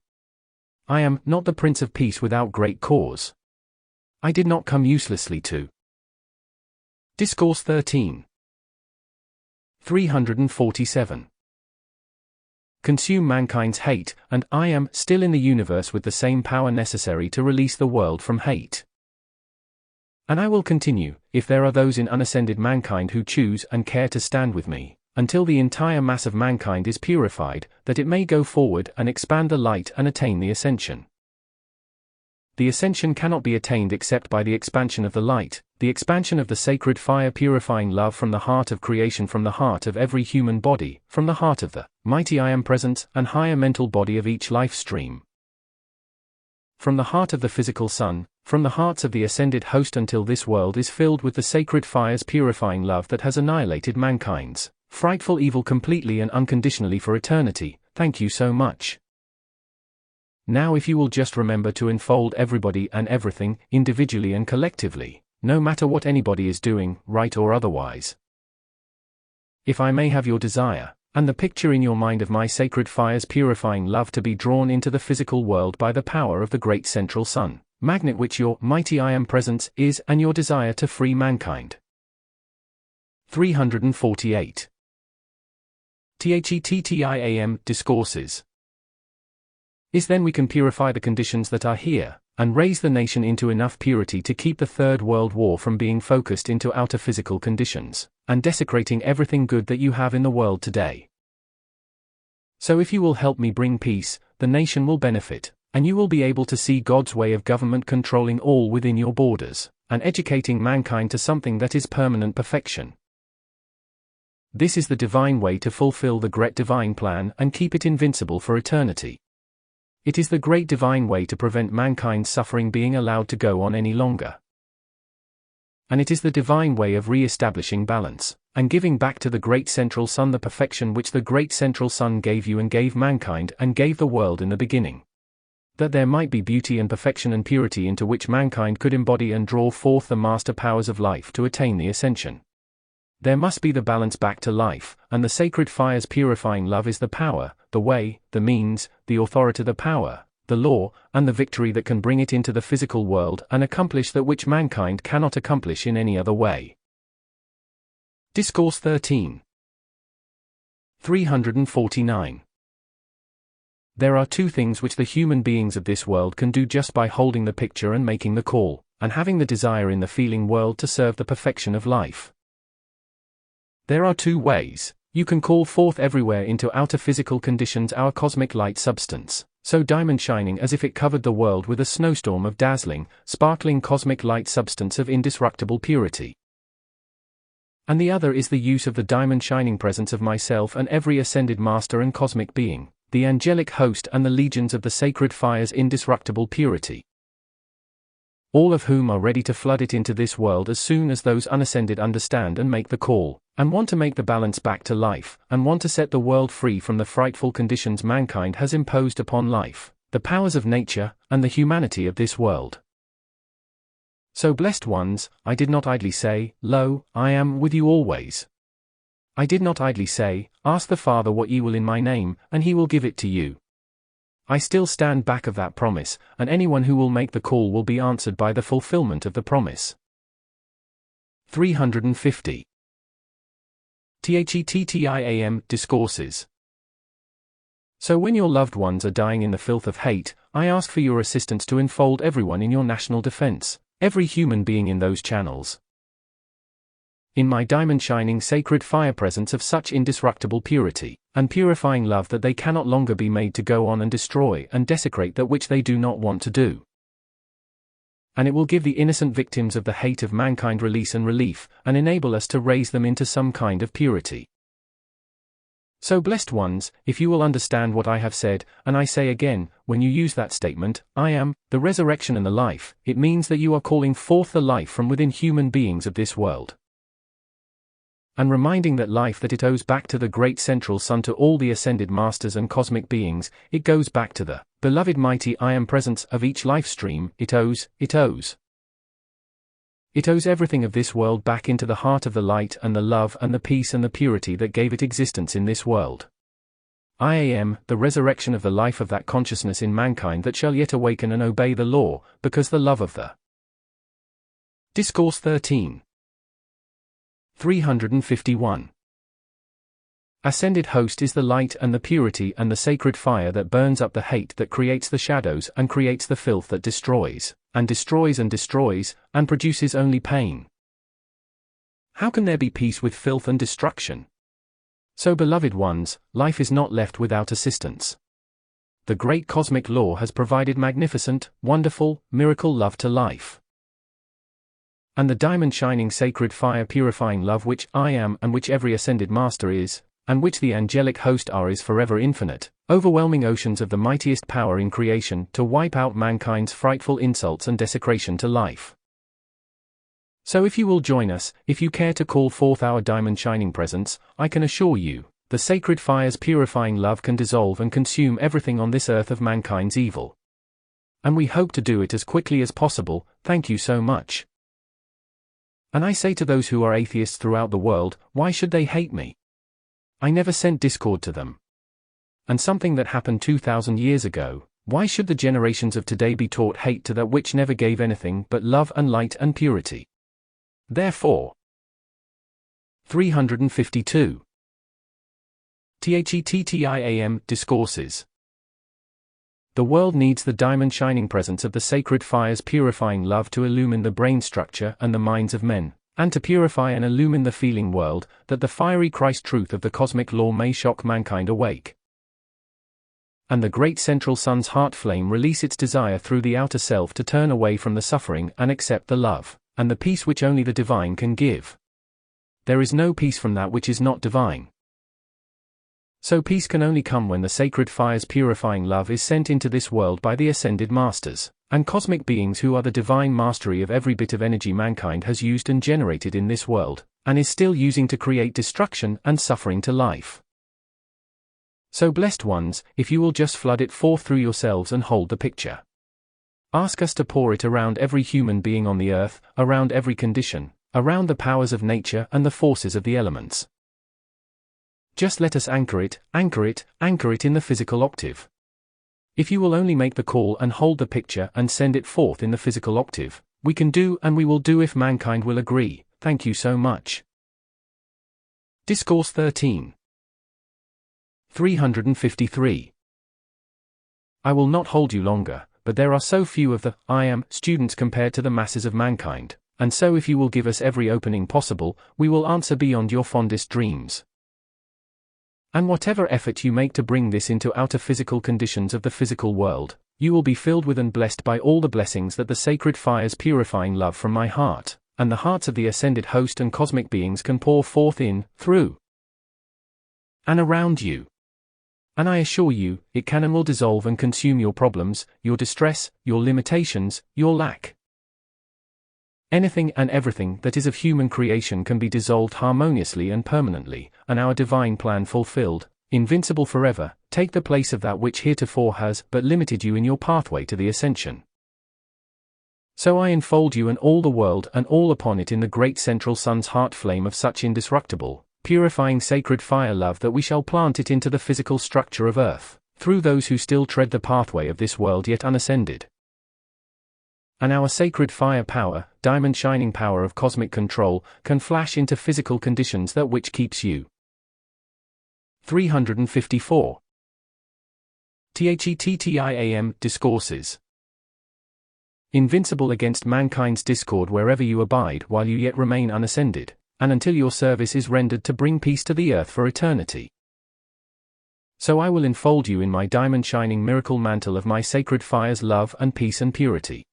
I am not the Prince of Peace without great cause. I did not come uselessly to. Discourse 13. 347. Consume mankind's hate, and I am still in the universe with the same power necessary to release the world from hate. And I will continue, if there are those in unascended mankind who choose and care to stand with me, until the entire mass of mankind is purified, that it may go forward and expand the light and attain the ascension. The ascension cannot be attained except by the expansion of the light, the expansion of the sacred fire purifying love from the heart of creation, from the heart of every human body, from the heart of the mighty I am presence and higher mental body of each life stream. From the heart of the physical sun, from the hearts of the ascended host, until this world is filled with the sacred fire's purifying love that has annihilated mankind's frightful evil completely and unconditionally for eternity. Thank you so much. Now if you will just remember to enfold everybody and everything, individually and collectively, no matter what anybody is doing, right or otherwise. If I may have your desire, and the picture in your mind of my sacred fire's purifying love to be drawn into the physical world by the power of the great central sun, magnet which your mighty I Am presence is and your desire to free mankind. 348. THETTIAM Discourses. Is then we can purify the conditions that are here, and raise the nation into enough purity to keep the Third World War from being focused into outer physical conditions, and desecrating everything good that you have in the world today. So if you will help me bring peace, the nation will benefit, and you will be able to see God's way of government controlling all within your borders, and educating mankind to something that is permanent perfection. This is the divine way to fulfill the great divine plan and keep it invincible for eternity. It is the great divine way to prevent mankind's suffering being allowed to go on any longer. And it is the divine way of re-establishing balance, and giving back to the great central sun the perfection which the great central sun gave you and gave mankind and gave the world in the beginning. That there might be beauty and perfection and purity into which mankind could embody and draw forth the master powers of life to attain the ascension. There must be the balance back to life, and the sacred fire's purifying love is the power, the way, the means, the authority, the power, the law, and the victory that can bring it into the physical world and accomplish that which mankind cannot accomplish in any other way. Discourse 13. 349. There are two things which the human beings of this world can do just by holding the picture and making the call, and having the desire in the feeling world to serve the perfection of life. There are two ways. You can call forth everywhere into outer physical conditions our cosmic light substance, so diamond shining as if it covered the world with a snowstorm of dazzling, sparkling cosmic light substance of indestructible purity. And the other is the use of the diamond shining presence of myself and every ascended master and cosmic being, the angelic host and the legions of the sacred fire's indestructible purity. All of whom are ready to flood it into this world as soon as those unascended understand and make the call, and want to make the balance back to life, and want to set the world free from the frightful conditions mankind has imposed upon life, the powers of nature, and the humanity of this world. So blessed ones, I did not idly say, Lo, I am with you always. I did not idly say, Ask the Father what ye will in my name, and he will give it to you. I still stand back of that promise, and anyone who will make the call will be answered by the fulfillment of the promise. 350. THETTIAM Discourses. So when your loved ones are dying in the filth of hate, I ask for your assistance to enfold everyone in your national defense, every human being in those channels, in my diamond-shining sacred fire presence of such indestructible purity, and purifying love that they cannot longer be made to go on and destroy and desecrate that which they do not want to do. And it will give the innocent victims of the hate of mankind release and relief, and enable us to raise them into some kind of purity. So blessed ones, if you will understand what I have said, and I say again, when you use that statement, I am, the resurrection and the life, it means that you are calling forth the life from within human beings of this world, and reminding that life that it owes back to the great central sun to all the ascended masters and cosmic beings, it goes back to the beloved mighty I Am presence of each life stream, it owes everything of this world back into the heart of the light and the love and the peace and the purity that gave it existence in this world. I am, the resurrection of the life of that consciousness in mankind that shall yet awaken and obey the law, because the love of the Discourse 13. 351. Ascended host is the light and the purity and the sacred fire that burns up the hate that creates the shadows and creates the filth that destroys, and destroys and destroys, and produces only pain. How can there be peace with filth and destruction? So beloved ones, life is not left without assistance. The great cosmic law has provided magnificent, wonderful, miracle love to life. And the diamond-shining sacred fire-purifying love which I am and which every ascended master is, and which the angelic host are is forever infinite, overwhelming oceans of the mightiest power in creation to wipe out mankind's frightful insults and desecration to life. So if you will join us, if you care to call forth our diamond-shining presence, I can assure you, the sacred fire's purifying love can dissolve and consume everything on this earth of mankind's evil. And we hope to do it as quickly as possible. Thank you so much. And I say to those who are atheists throughout the world, why should they hate me? I never sent discord to them. And something that happened 2,000 years ago, Why should the generations of today be taught hate to that which never gave anything but love and light and purity? Therefore. 352. THETTIAM Discourses. The world needs the diamond-shining presence of the sacred fire's purifying love to illumine the brain structure and the minds of men, and to purify and illumine the feeling world, that the fiery Christ truth of the cosmic law may shock mankind awake. And the great central sun's heart flame release its desire through the outer self to turn away from the suffering and accept the love, and the peace which only the divine can give. There is no peace from that which is not divine. So peace can only come when the sacred fire's purifying love is sent into this world by the ascended masters, and cosmic beings who are the divine mastery of every bit of energy mankind has used and generated in this world, and is still using to create destruction and suffering to life. So blessed ones, if you will just flood it forth through yourselves and hold the picture. Ask us to pour it around every human being on the earth, around every condition, around the powers of nature and the forces of the elements. Just let us anchor it in the physical octave. If you will only make the call and hold the picture and send it forth in the physical octave, we can do and we will do if mankind will agree. Thank you so much. Discourse 13. 353. I will not hold you longer, but there are so few of the I am students compared to the masses of mankind, and so if you will give us every opening possible, we will answer beyond your fondest dreams. And whatever effort you make to bring this into outer physical conditions of the physical world, you will be filled with and blessed by all the blessings that the sacred fire's purifying love from my heart, and the hearts of the ascended host and cosmic beings can pour forth in, through, and around you. And I assure you, it can and will dissolve and consume your problems, your distress, your limitations, your lack. Anything and everything that is of human creation can be dissolved harmoniously and permanently, and our divine plan fulfilled, invincible forever, take the place of that which heretofore has but limited you in your pathway to the ascension. So I enfold you and all the world and all upon it in the great central sun's heart flame of such indestructible, purifying sacred fire love that we shall plant it into the physical structure of earth, through those who still tread the pathway of this world yet unascended. And our sacred fire power, diamond shining power of cosmic control, can flash into physical conditions that which keeps you. 354. THETTIAM Discourses. Invincible against mankind's discord wherever you abide while you yet remain unascended, and until your service is rendered to bring peace to the earth for eternity. So I will enfold you in my diamond-shining miracle mantle of my sacred fire's love and peace and purity.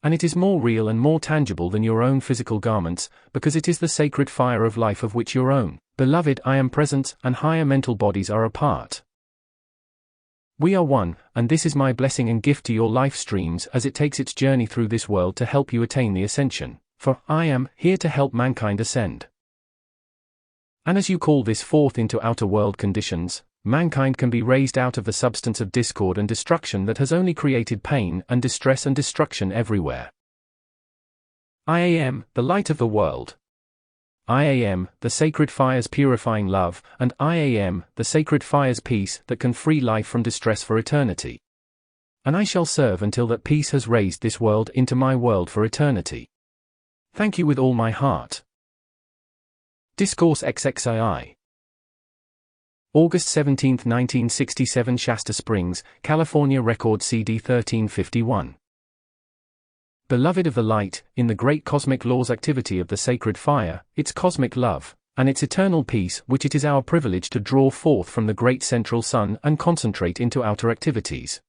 And it is more real and more tangible than your own physical garments, because it is the sacred fire of life of which your own, beloved I am presence and higher mental bodies are a part. We are one, and this is my blessing and gift to your life streams as it takes its journey through this world to help you attain the ascension. For I am here to help mankind ascend. And as you call this forth into outer world conditions, mankind can be raised out of the substance of discord and destruction that has only created pain and distress and destruction everywhere. I am the light of the world. I am the sacred fire's purifying love, and I am the sacred fire's peace that can free life from distress for eternity. And I shall serve until that peace has raised this world into my world for eternity. Thank you with all my heart. Discourse XVII. August 17, 1967 Shasta Springs, California Record CD 1351. Beloved of the light, in the great cosmic law's activity of the sacred fire, its cosmic love, and its eternal peace which it is our privilege to draw forth from the great central sun and concentrate into outer activities.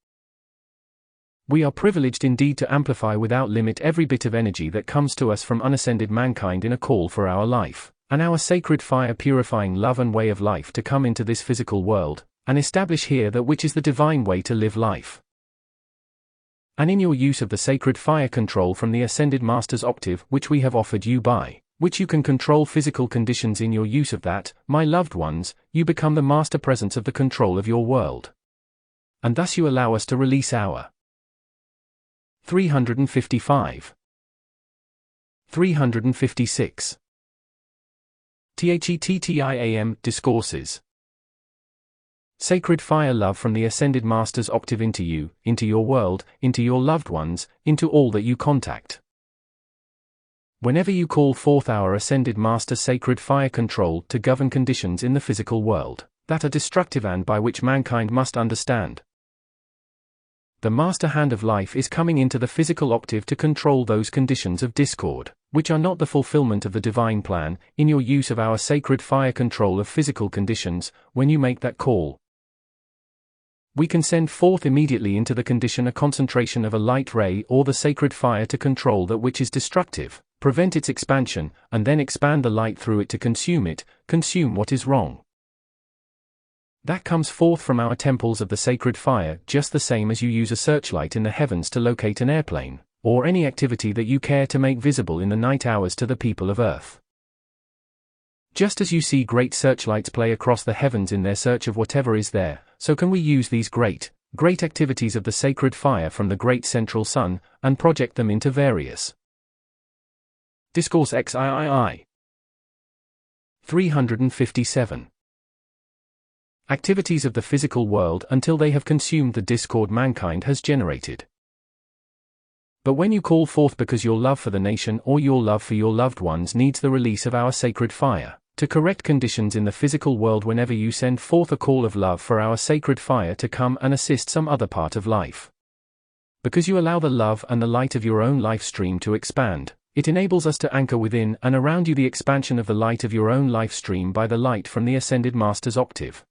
We are privileged indeed to amplify without limit every bit of energy that comes to us from unascended mankind in a call for our life, and our sacred fire purifying love and way of life to come into this physical world, and establish here that which is the divine way to live life. And in your use of the sacred fire control from the ascended master's octave which we have offered you by which you can control physical conditions in your use of that, my loved ones, you become the master presence of the control of your world. And thus you allow us to release our 355. 356. THETTIAM Discourses. sacred fire love from the Ascended Master's octave into you, into your world, into your loved ones, into all that you contact. Whenever you call forth our Ascended Master sacred fire control to govern conditions in the physical world that are destructive and by which mankind must understand, the master hand of life is coming into the physical octave to control those conditions of discord, which are not the fulfillment of the divine plan, in your use of our sacred fire control of physical conditions. When you make that call, we can send forth immediately into the condition a concentration of a light ray or the sacred fire to control that which is destructive, prevent its expansion, and then expand the light through it to consume what is wrong. That comes forth from our temples of the sacred fire, just the same as you use a searchlight in the heavens to locate an airplane, or any activity that you care to make visible in the night hours to the people of Earth. Just as you see great searchlights play across the heavens in their search of whatever is there, so can we use these great activities of the sacred fire from the great central sun, and project them into various Discourse XVII 357 activities of the physical world until they have consumed the discord mankind has generated. But when you call forth because your love for the nation or your love for your loved ones needs the release of our sacred fire, to correct conditions in the physical world, whenever you send forth a call of love for our sacred fire to come and assist some other part of life, because you allow the love and the light of your own life stream to expand, it enables us to anchor within and around you the expansion of the light of your own life stream by the light from the Ascended Master's octave.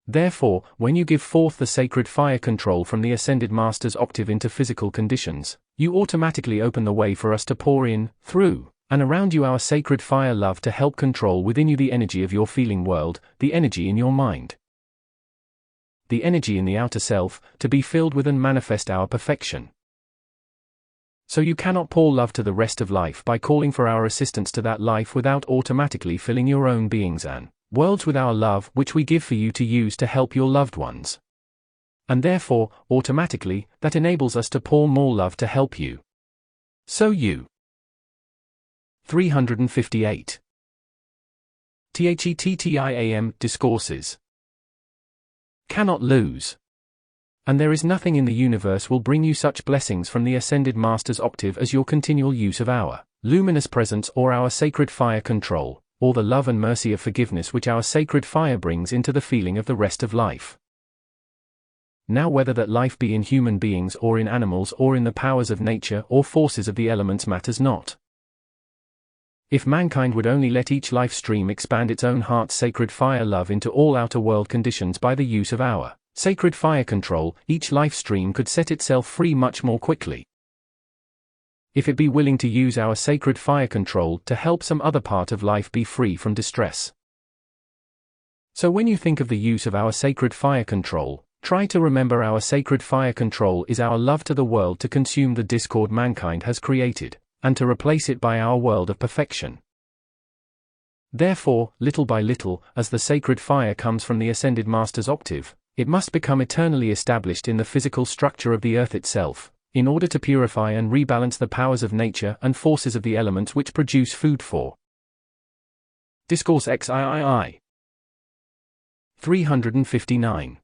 Therefore, when you give forth the sacred fire control from the Ascended Master's octave into physical conditions, you automatically open the way for us to pour in, through, and around you our sacred fire love to help control within you the energy of your feeling world, the energy in your mind, the energy in the outer self, to be filled with and manifest our perfection. So you cannot pour love to the rest of life by calling for our assistance to that life without automatically filling your own beings and worlds with our love, which we give for you to use to help your loved ones. And therefore, automatically, that enables us to pour more love to help you. So you 358 THETTIAM Discourses cannot lose. And there is nothing in the universe will bring you such blessings from the Ascended Master's octave as your continual use of our luminous presence or our sacred fire control, or the love and mercy of forgiveness which our sacred fire brings into the feeling of the rest of life. Now, whether that life be in human beings or in animals or in the powers of nature or forces of the elements matters not. If mankind would only let each life stream expand its own heart's sacred fire love into all outer world conditions by the use of our sacred fire control, each life stream could set itself free much more quickly. If it be willing to use our sacred fire control to help some other part of life be free from distress. So when you think of the use of our sacred fire control, try to remember our sacred fire control is our love to the world to consume the discord mankind has created, and to replace it by our world of perfection. Therefore, little by little, as the sacred fire comes from the Ascended Master's octave, it must become eternally established in the physical structure of the earth itself, in order to purify and rebalance the powers of nature and forces of the elements which produce food for. Discourse XVII 359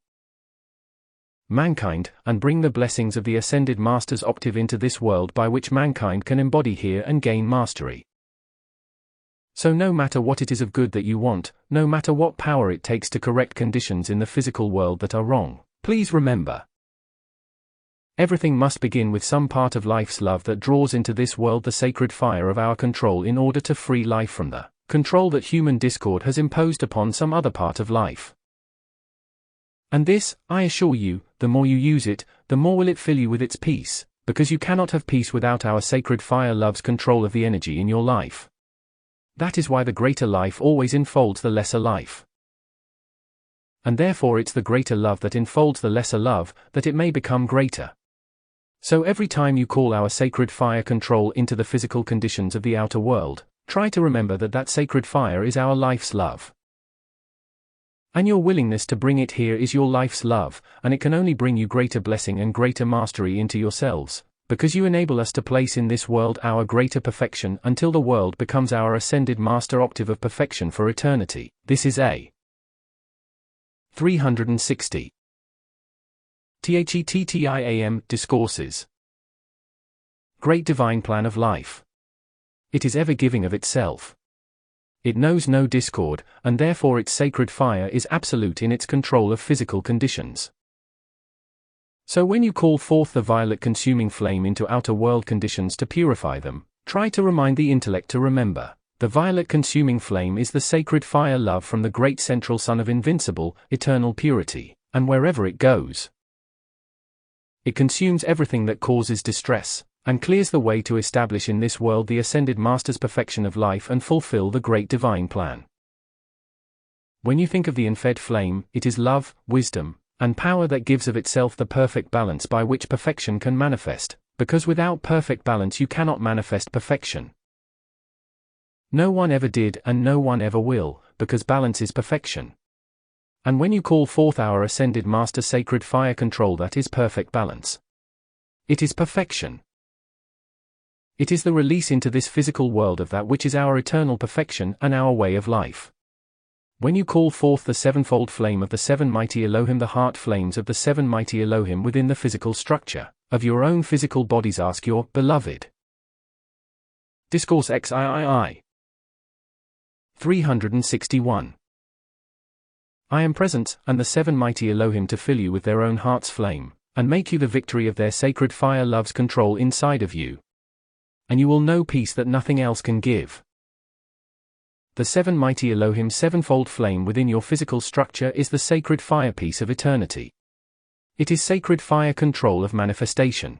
Mankind, and bring the blessings of the Ascended Master's octave into this world by which mankind can embody here and gain mastery. So no matter what it is of good that you want, no matter what power it takes to correct conditions in the physical world that are wrong, please remember, everything must begin with some part of life's love that draws into this world the sacred fire of our control in order to free life from the control that human discord has imposed upon some other part of life. And this, I assure you, the more you use it, the more will it fill you with its peace, because you cannot have peace without our sacred fire love's control of the energy in your life. That is why the greater life always enfolds the lesser life. And therefore it's the greater love that enfolds the lesser love, that it may become greater. So every time you call our sacred fire control into the physical conditions of the outer world, try to remember that that sacred fire is our life's love. And your willingness to bring it here is your life's love, and it can only bring you greater blessing and greater mastery into yourselves, because you enable us to place in this world our greater perfection until the world becomes our Ascended Master octave of perfection for eternity. This is a 360. THETTIAM Discourses. Great divine plan of life. It is ever giving of itself. It knows no discord, and therefore its sacred fire is absolute in its control of physical conditions. So when you call forth the violet consuming flame into outer world conditions to purify them, try to remind the intellect to remember, the violet consuming flame is the sacred fire love from the great central sun of invincible, eternal purity, and wherever it goes, it consumes everything that causes distress, and clears the way to establish in this world the ascended master's perfection of life and fulfill the great divine plan. When you think of the unfed flame, it is love, wisdom, and power that gives of itself the perfect balance by which perfection can manifest, because without perfect balance you cannot manifest perfection. No one ever did and no one ever will, because balance is perfection. And when you call forth our ascended master sacred fire control, that is perfect balance. It is perfection. It is the release into this physical world of that which is our eternal perfection and our way of life. When you call forth the sevenfold flame of the seven mighty Elohim, the heart flames of the seven mighty Elohim within the physical structure of your own physical bodies, ask your beloved. Discourse XVII. 361. I am present, and the seven mighty Elohim to fill you with their own heart's flame, and make you the victory of their sacred fire love's control inside of you. And you will know peace that nothing else can give. The seven mighty Elohim sevenfold flame within your physical structure is the sacred fire peace of eternity. It is sacred fire control of manifestation.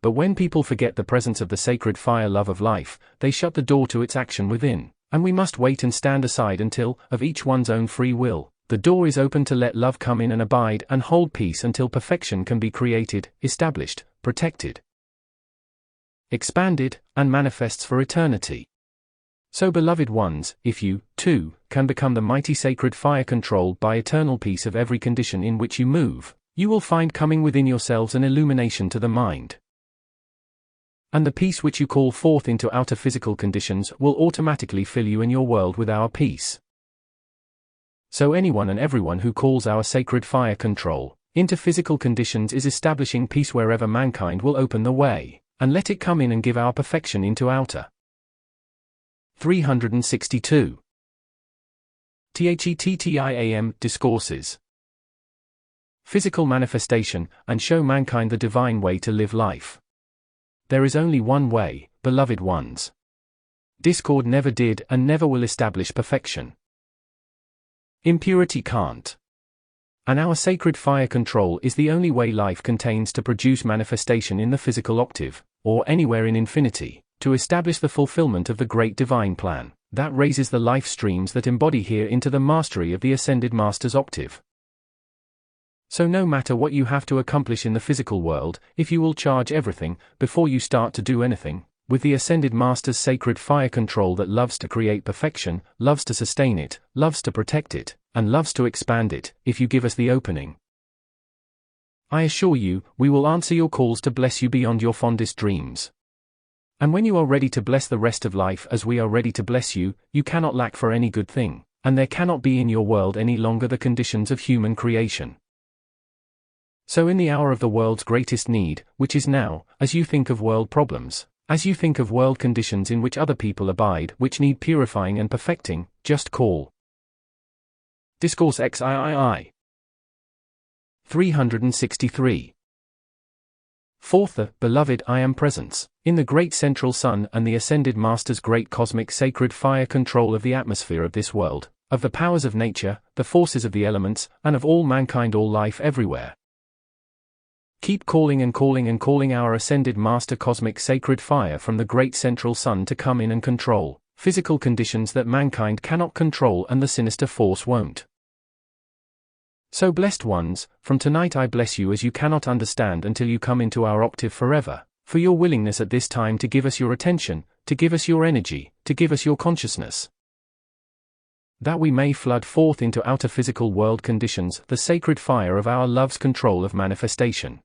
But when people forget the presence of the sacred fire love of life, they shut the door to its action within, and we must wait and stand aside until, of each one's own free will, the door is open to let love come in and abide and hold peace until perfection can be created, established, protected, expanded, and manifests for eternity. So beloved ones, if you, too, can become the mighty sacred fire controlled by eternal peace of every condition in which you move, you will find coming within yourselves an illumination to the mind. And the peace which you call forth into outer physical conditions will automatically fill you in your world with our peace. So anyone and everyone who calls our sacred fire control into physical conditions is establishing peace wherever mankind will open the way, and let it come in and give our perfection into outer. 362. THETTIAM Discourses. Physical manifestation, and show mankind the divine way to live life. There is only one way, beloved ones. Discord never did and never will establish perfection. Impurity can't. And our sacred fire control is the only way life contains to produce manifestation in the physical octave, or anywhere in infinity, to establish the fulfillment of the great divine plan, that raises the life streams that embody here into the mastery of the ascended master's octave. So no matter what you have to accomplish in the physical world, if you will charge everything, before you start to do anything, with the ascended master's sacred fire control that loves to create perfection, loves to sustain it, loves to protect it, and loves to expand it, if you give us the opening, I assure you, we will answer your calls to bless you beyond your fondest dreams. And when you are ready to bless the rest of life as we are ready to bless you, you cannot lack for any good thing, and there cannot be in your world any longer the conditions of human creation. So in the hour of the world's greatest need, which is now, as you think of world problems, as you think of world conditions in which other people abide, which need purifying and perfecting, just call. Discourse XVII. 363. Fourth, beloved I am presence, in the great central sun and the ascended master's great cosmic sacred fire control of the atmosphere of this world, of the powers of nature, the forces of the elements, and of all mankind, all life everywhere. Keep calling and calling and calling our ascended master cosmic sacred fire from the great central sun to come in and control physical conditions that mankind cannot control and the sinister force won't. So blessed ones, from tonight I bless you as you cannot understand until you come into our octave forever, for your willingness at this time to give us your attention, to give us your energy, to give us your consciousness, that we may flood forth into outer physical world conditions the sacred fire of our love's control of manifestation.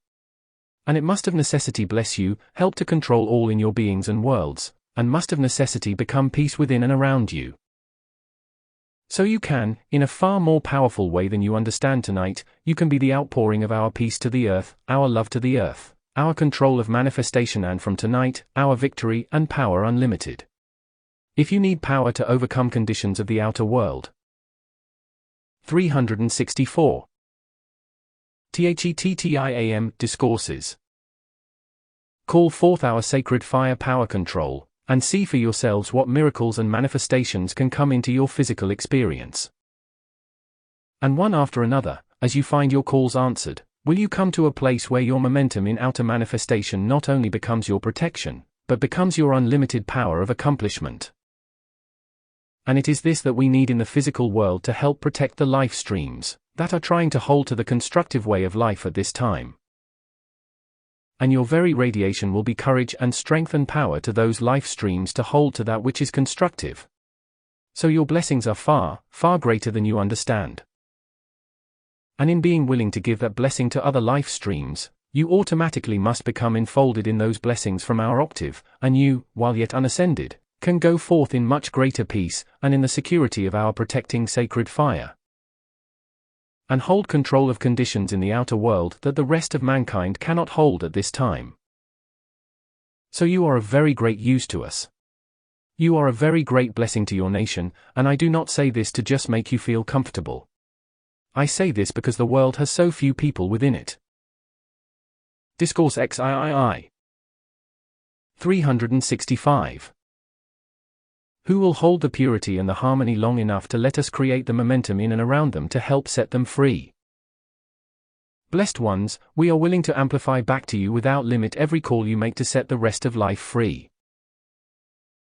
And it must of necessity bless you, help to control all in your beings and worlds, and must of necessity become peace within and around you. So you can, in a far more powerful way than you understand tonight, you can be the outpouring of our peace to the earth, our love to the earth, our control of manifestation, and from tonight, our victory and power unlimited. If you need power to overcome conditions of the outer world. 364. THETTIAM Discourses. Call forth our sacred fire power control, and see for yourselves what miracles and manifestations can come into your physical experience. And one after another, as you find your calls answered, will you come to a place where your momentum in outer manifestation not only becomes your protection, but becomes your unlimited power of accomplishment. And it is this that we need in the physical world to help protect the life streams that are trying to hold to the constructive way of life at this time. And your very radiation will be courage and strength and power to those life streams to hold to that which is constructive. So your blessings are far, far greater than you understand. And in being willing to give that blessing to other life streams, you automatically must become enfolded in those blessings from our octave, and you, while yet unascended, can go forth in much greater peace, and in the security of our protecting sacred fire. And hold control of conditions in the outer world that the rest of mankind cannot hold at this time. So you are of very great use to us. You are a very great blessing to your nation, and I do not say this to just make you feel comfortable. I say this because the world has so few people within it. Discourse XVII. 365. Who will hold the purity and the harmony long enough to let us create the momentum in and around them to help set them free? Blessed ones, we are willing to amplify back to you without limit every call you make to set the rest of life free.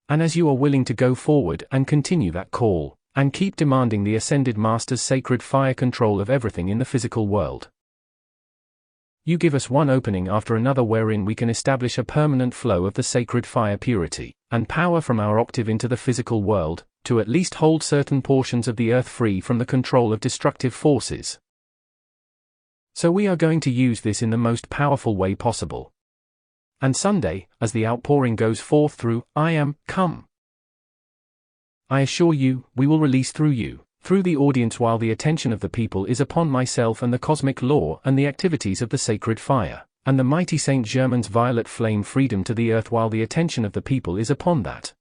And as you are willing to go forward and continue that call, and keep demanding the Ascended Master's sacred fire control of everything in the physical world, you give us one opening after another wherein we can establish a permanent flow of the sacred fire purity and power from our octave into the physical world, to at least hold certain portions of the earth free from the control of destructive forces. So we are going to use this in the most powerful way possible. And Sunday, as the outpouring goes forth through I Am, Come, I assure you, we will release through you, through the audience, while the attention of the people is upon myself and the cosmic law and the activities of the sacred fire, and the mighty Saint Germain's violet flame freedom to the earth, while the attention of the people is upon that.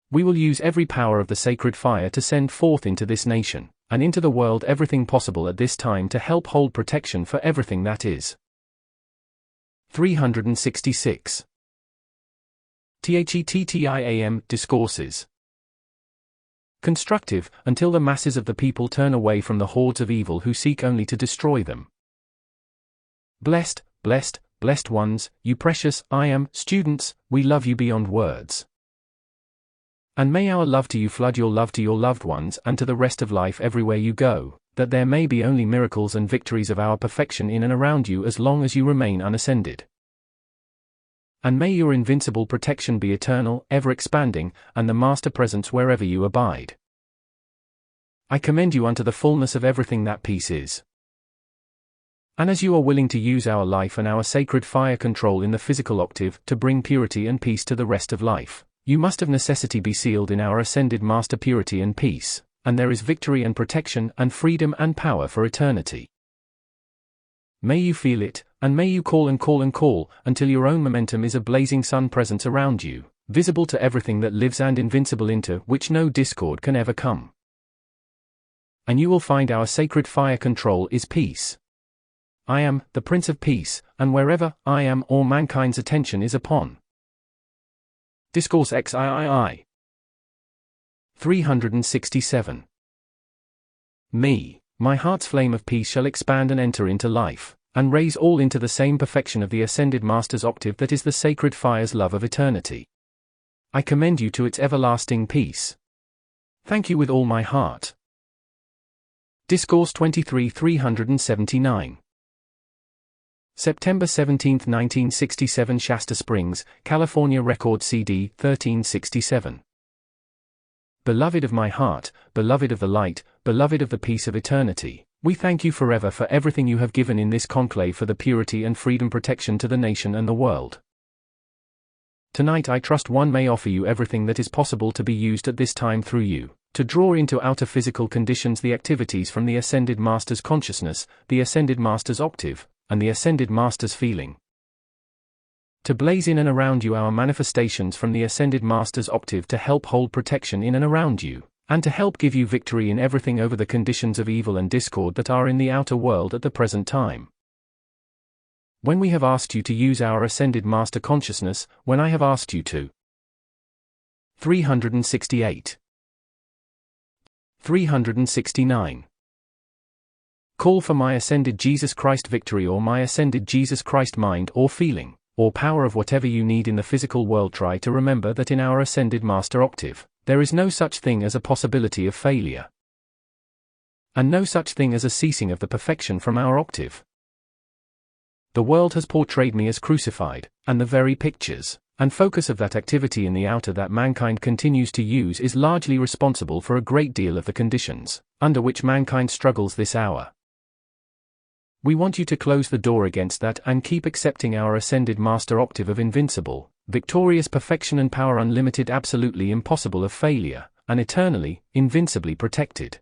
We will use every power of the sacred fire to send forth into this nation, and into the world, everything possible at this time to help hold protection for everything that is. 366. THETTIAM Discourses. Constructive, until the masses of the people turn away from the hordes of evil who seek only to destroy them. Blessed, blessed, blessed ones, you precious I Am students, we love you beyond words. And may our love to you flood your love to your loved ones and to the rest of life everywhere you go, that there may be only miracles and victories of our perfection in and around you as long as you remain unascended. And may your invincible protection be eternal, ever expanding, and the Master presence wherever you abide. I commend you unto the fullness of everything that peace is. And as you are willing to use our life and our sacred fire control in the physical octave to bring purity and peace to the rest of life, you must of necessity be sealed in our Ascended Master purity and peace, and there is victory and protection and freedom and power for eternity. May you feel it, and may you call and call and call, until your own momentum is a blazing sun presence around you, visible to everything that lives and invincible, into which no discord can ever come. And you will find our sacred fire control is peace. I am the Prince of Peace, and wherever I am, all mankind's attention is upon. Discourse XVII. 367. Me, my heart's flame of peace shall expand and enter into life, and raise all into the same perfection of the Ascended Master's octave that is the sacred fire's love of eternity. I commend you to its everlasting peace. Thank you with all my heart. Discourse 23 379. September 17, 1967, Shasta Springs, California. Record CD 1367. Beloved of my heart, beloved of the light, beloved of the peace of eternity, we thank you forever for everything you have given in this conclave for the purity and freedom protection to the nation and the world. Tonight I trust one may offer you everything that is possible to be used at this time through you, to draw into outer physical conditions the activities from the Ascended Master's consciousness, the Ascended Master's octave, and the Ascended Master's feeling. To blaze in and around you our manifestations from the Ascended Master's octave to help hold protection in and around you, and to help give you victory in everything over the conditions of evil and discord that are in the outer world at the present time. When we have asked you to use our Ascended Master consciousness, when I have asked you to. 368. 369. Call for my Ascended Jesus Christ victory or my Ascended Jesus Christ mind or feeling, or power of whatever you need in the physical world. Try to remember that in our Ascended Master octave, there is no such thing as a possibility of failure. And no such thing as a ceasing of the perfection from our octave. The world has portrayed me as crucified, and the very pictures and focus of that activity in the outer that mankind continues to use is largely responsible for a great deal of the conditions under which mankind struggles this hour. We want you to close the door against that and keep accepting our Ascended Master octave of invincible, victorious perfection and power, unlimited, absolutely impossible of failure, and eternally, invincibly protected.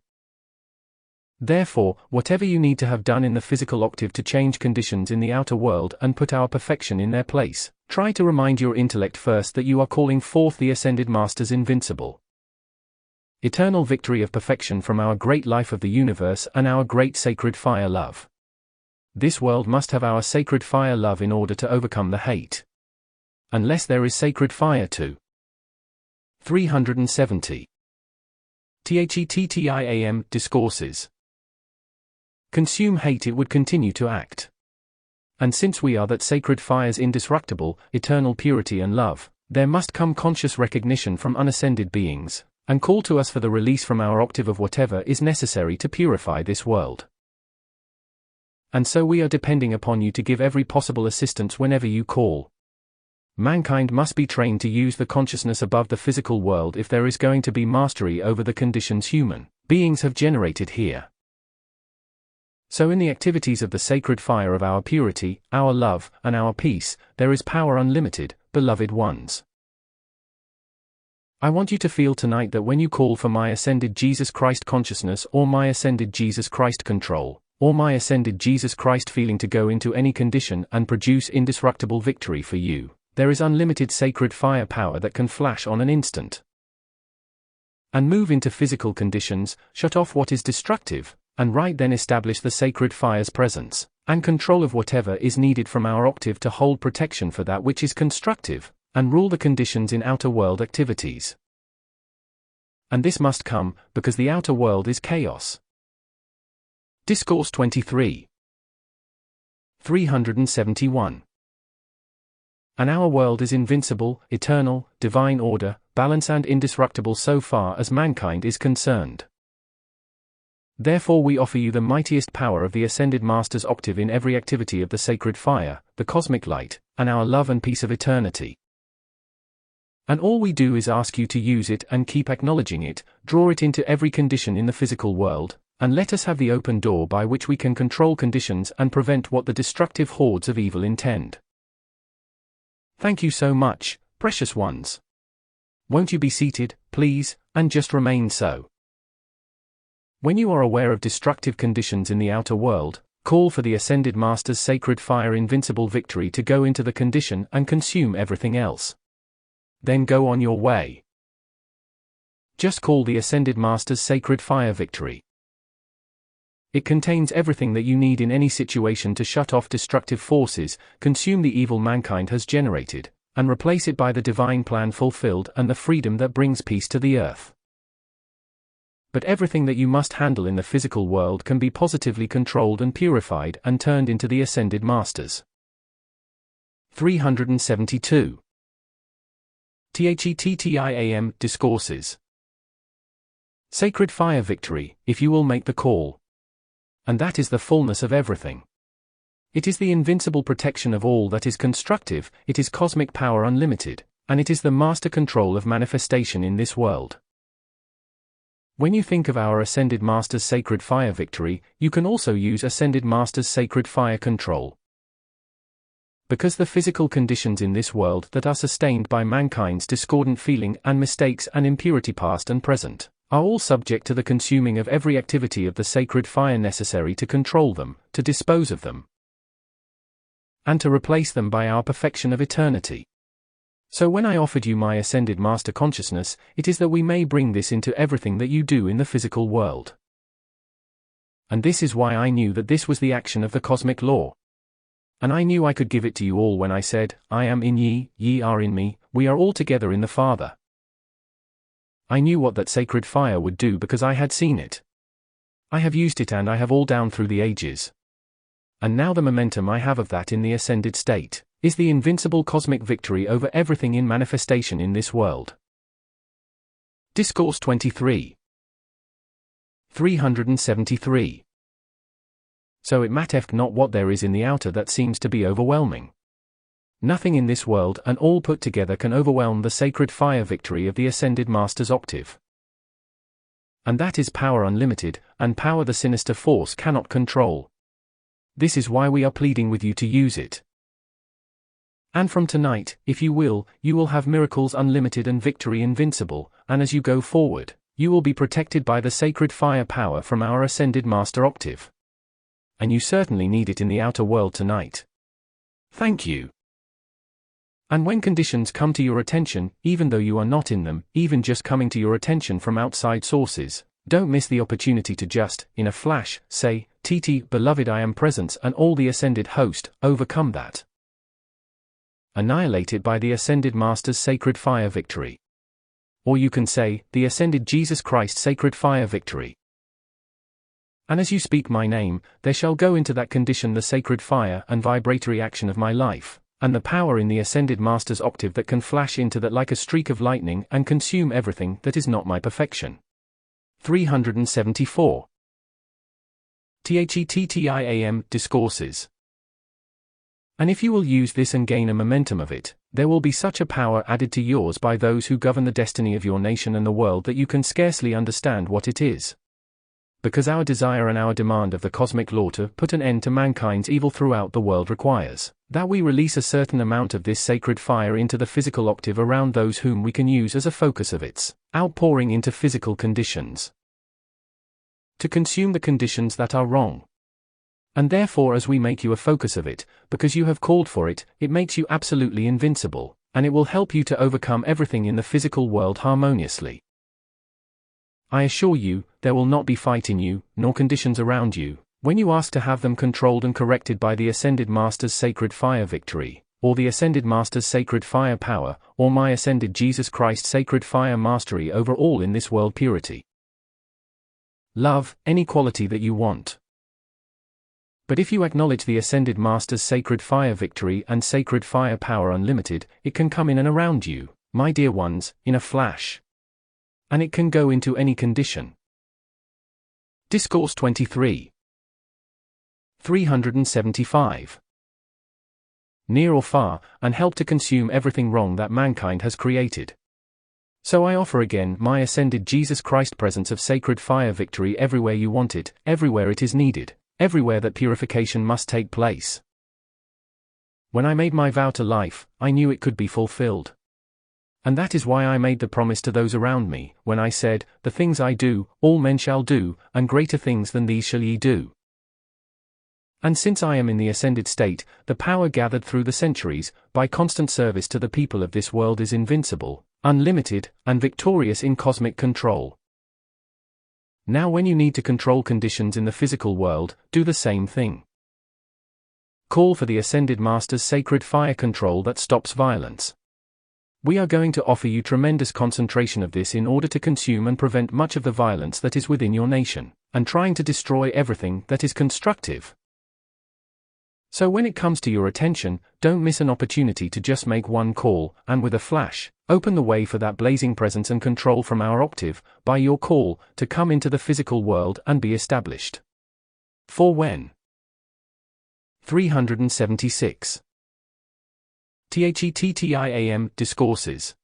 Therefore, whatever you need to have done in the physical octave to change conditions in the outer world and put our perfection in their place, try to remind your intellect first that you are calling forth the Ascended Master's invincible, eternal victory of perfection from our great life of the universe and our great sacred fire love. This world must have our sacred fire love in order to overcome the hate. Unless there is sacred fire too. 370. THETTIAM Discourses. Consume hate, it would continue to act. And since we are that sacred fire's indestructible, eternal purity and love, there must come conscious recognition from unascended beings, and call to us for the release from our octave of whatever is necessary to purify this world. And so we are depending upon you to give every possible assistance whenever you call. Mankind must be trained to use the consciousness above the physical world if there is going to be mastery over the conditions human beings have generated here. So in the activities of the sacred fire of our purity, our love, and our peace, there is power unlimited, beloved ones. I want you to feel tonight that when you call for my Ascended Jesus Christ consciousness or my Ascended Jesus Christ control, or my Ascended Jesus Christ feeling to go into any condition and produce indestructible victory for you, there is unlimited sacred fire power that can flash on an instant and move into physical conditions, shut off what is destructive, and right then establish the sacred fire's presence and control of whatever is needed from our octave to hold protection for that which is constructive, and rule the conditions in outer world activities. And this must come, because the outer world is chaos. Discourse 23. 371. And our world is invincible, eternal, divine order, balance and indestructible so far as mankind is concerned. Therefore we offer you the mightiest power of the Ascended Master's octave in every activity of the sacred fire, the cosmic light, and our love and peace of eternity. And all we do is ask you to use it and keep acknowledging it, draw it into every condition in the physical world, and let us have the open door by which we can control conditions and prevent what the destructive hordes of evil intend. Thank you so much, precious ones. Won't you be seated, please, and just remain so. When you are aware of destructive conditions in the outer world, call for the Ascended Master's sacred fire invincible victory to go into the condition and consume everything else. Then go on your way. Just call the Ascended Master's sacred fire victory. It contains everything that you need in any situation to shut off destructive forces, consume the evil mankind has generated, and replace it by the divine plan fulfilled and the freedom that brings peace to the earth. But everything that you must handle in the physical world can be positively controlled and purified and turned into the Ascended Masters. 372. THETTIAM Discourses. Sacred fire victory, if you will make the call. And that is the fullness of everything. It is the invincible protection of all that is constructive, it is cosmic power unlimited, and it is the master control of manifestation in this world. When you think of our Ascended Master's sacred fire victory, you can also use Ascended Master's sacred fire control. Because the physical conditions in this world that are sustained by mankind's discordant feeling and mistakes and impurity past and present, are all subject to the consuming of every activity of the sacred fire necessary to control them, to dispose of them, and to replace them by our perfection of eternity. So when I offered you my ascended master consciousness, it is that we may bring this into everything that you do in the physical world. And this is why I knew that this was the action of the cosmic law. And I knew I could give it to you all when I said, I am in ye, ye are in me, we are all together in the Father. I knew what that sacred fire would do because I had seen it. I have used it and I have all down through the ages. And now the momentum I have of that in the ascended state is the invincible cosmic victory over everything in manifestation in this world. Discourse 23. 373. So it matteth not what there is in the outer that seems to be overwhelming. Nothing in this world and all put together can overwhelm the sacred fire victory of the ascended master's octave. And that is power unlimited, and power the sinister force cannot control. This is why we are pleading with you to use it. And from tonight, if you will have miracles unlimited and victory invincible, and as you go forward, you will be protected by the sacred fire power from our ascended master octave. And you certainly need it in the outer world tonight. Thank you. And when conditions come to your attention, even though you are not in them, even just coming to your attention from outside sources, don't miss the opportunity to just, in a flash, say, TT, beloved I am presence and all the ascended host, overcome that. Annihilate it by the ascended master's sacred fire victory. Or you can say, the ascended Jesus Christ sacred fire victory. And as you speak my name, there shall go into that condition the sacred fire and vibratory action of my life, and the power in the ascended master's octave that can flash into that like a streak of lightning and consume everything that is not my perfection. 374. THETTIAM Discourses. And if you will use this and gain a momentum of it, there will be such a power added to yours by those who govern the destiny of your nation and the world that you can scarcely understand what it is. Because our desire and our demand of the cosmic law to put an end to mankind's evil throughout the world requires that we release a certain amount of this sacred fire into the physical octave around those whom we can use as a focus of its outpouring into physical conditions, to consume the conditions that are wrong. And therefore as we make you a focus of it, because you have called for it, it makes you absolutely invincible, and it will help you to overcome everything in the physical world harmoniously. I assure you, there will not be fight in you, nor conditions around you, when you ask to have them controlled and corrected by the ascended master's sacred fire victory, or the ascended master's sacred fire power, or my ascended Jesus Christ sacred fire mastery over all in this world purity. Love, any quality that you want. But if you acknowledge the ascended master's sacred fire victory and sacred fire power unlimited, it can come in and around you, my dear ones, in a flash. And it can go into any condition. Discourse 23. 375. Near or far, and help to consume everything wrong that mankind has created. So I offer again my ascended Jesus Christ presence of sacred fire victory everywhere you want it, everywhere it is needed, everywhere that purification must take place. When I made my vow to life, I knew it could be fulfilled. And that is why I made the promise to those around me, when I said, the things I do, all men shall do, and greater things than these shall ye do. And since I am in the ascended state, the power gathered through the centuries, by constant service to the people of this world is invincible, unlimited, and victorious in cosmic control. Now when you need to control conditions in the physical world, do the same thing. Call for the ascended master's sacred fire control that stops violence. We are going to offer you tremendous concentration of this in order to consume and prevent much of the violence that is within your nation, and trying to destroy everything that is constructive. So when it comes to your attention, don't miss an opportunity to just make one call, and with a flash, open the way for that blazing presence and control from our octave, by your call, to come into the physical world and be established. For when? 376. THETTIAM Discourses.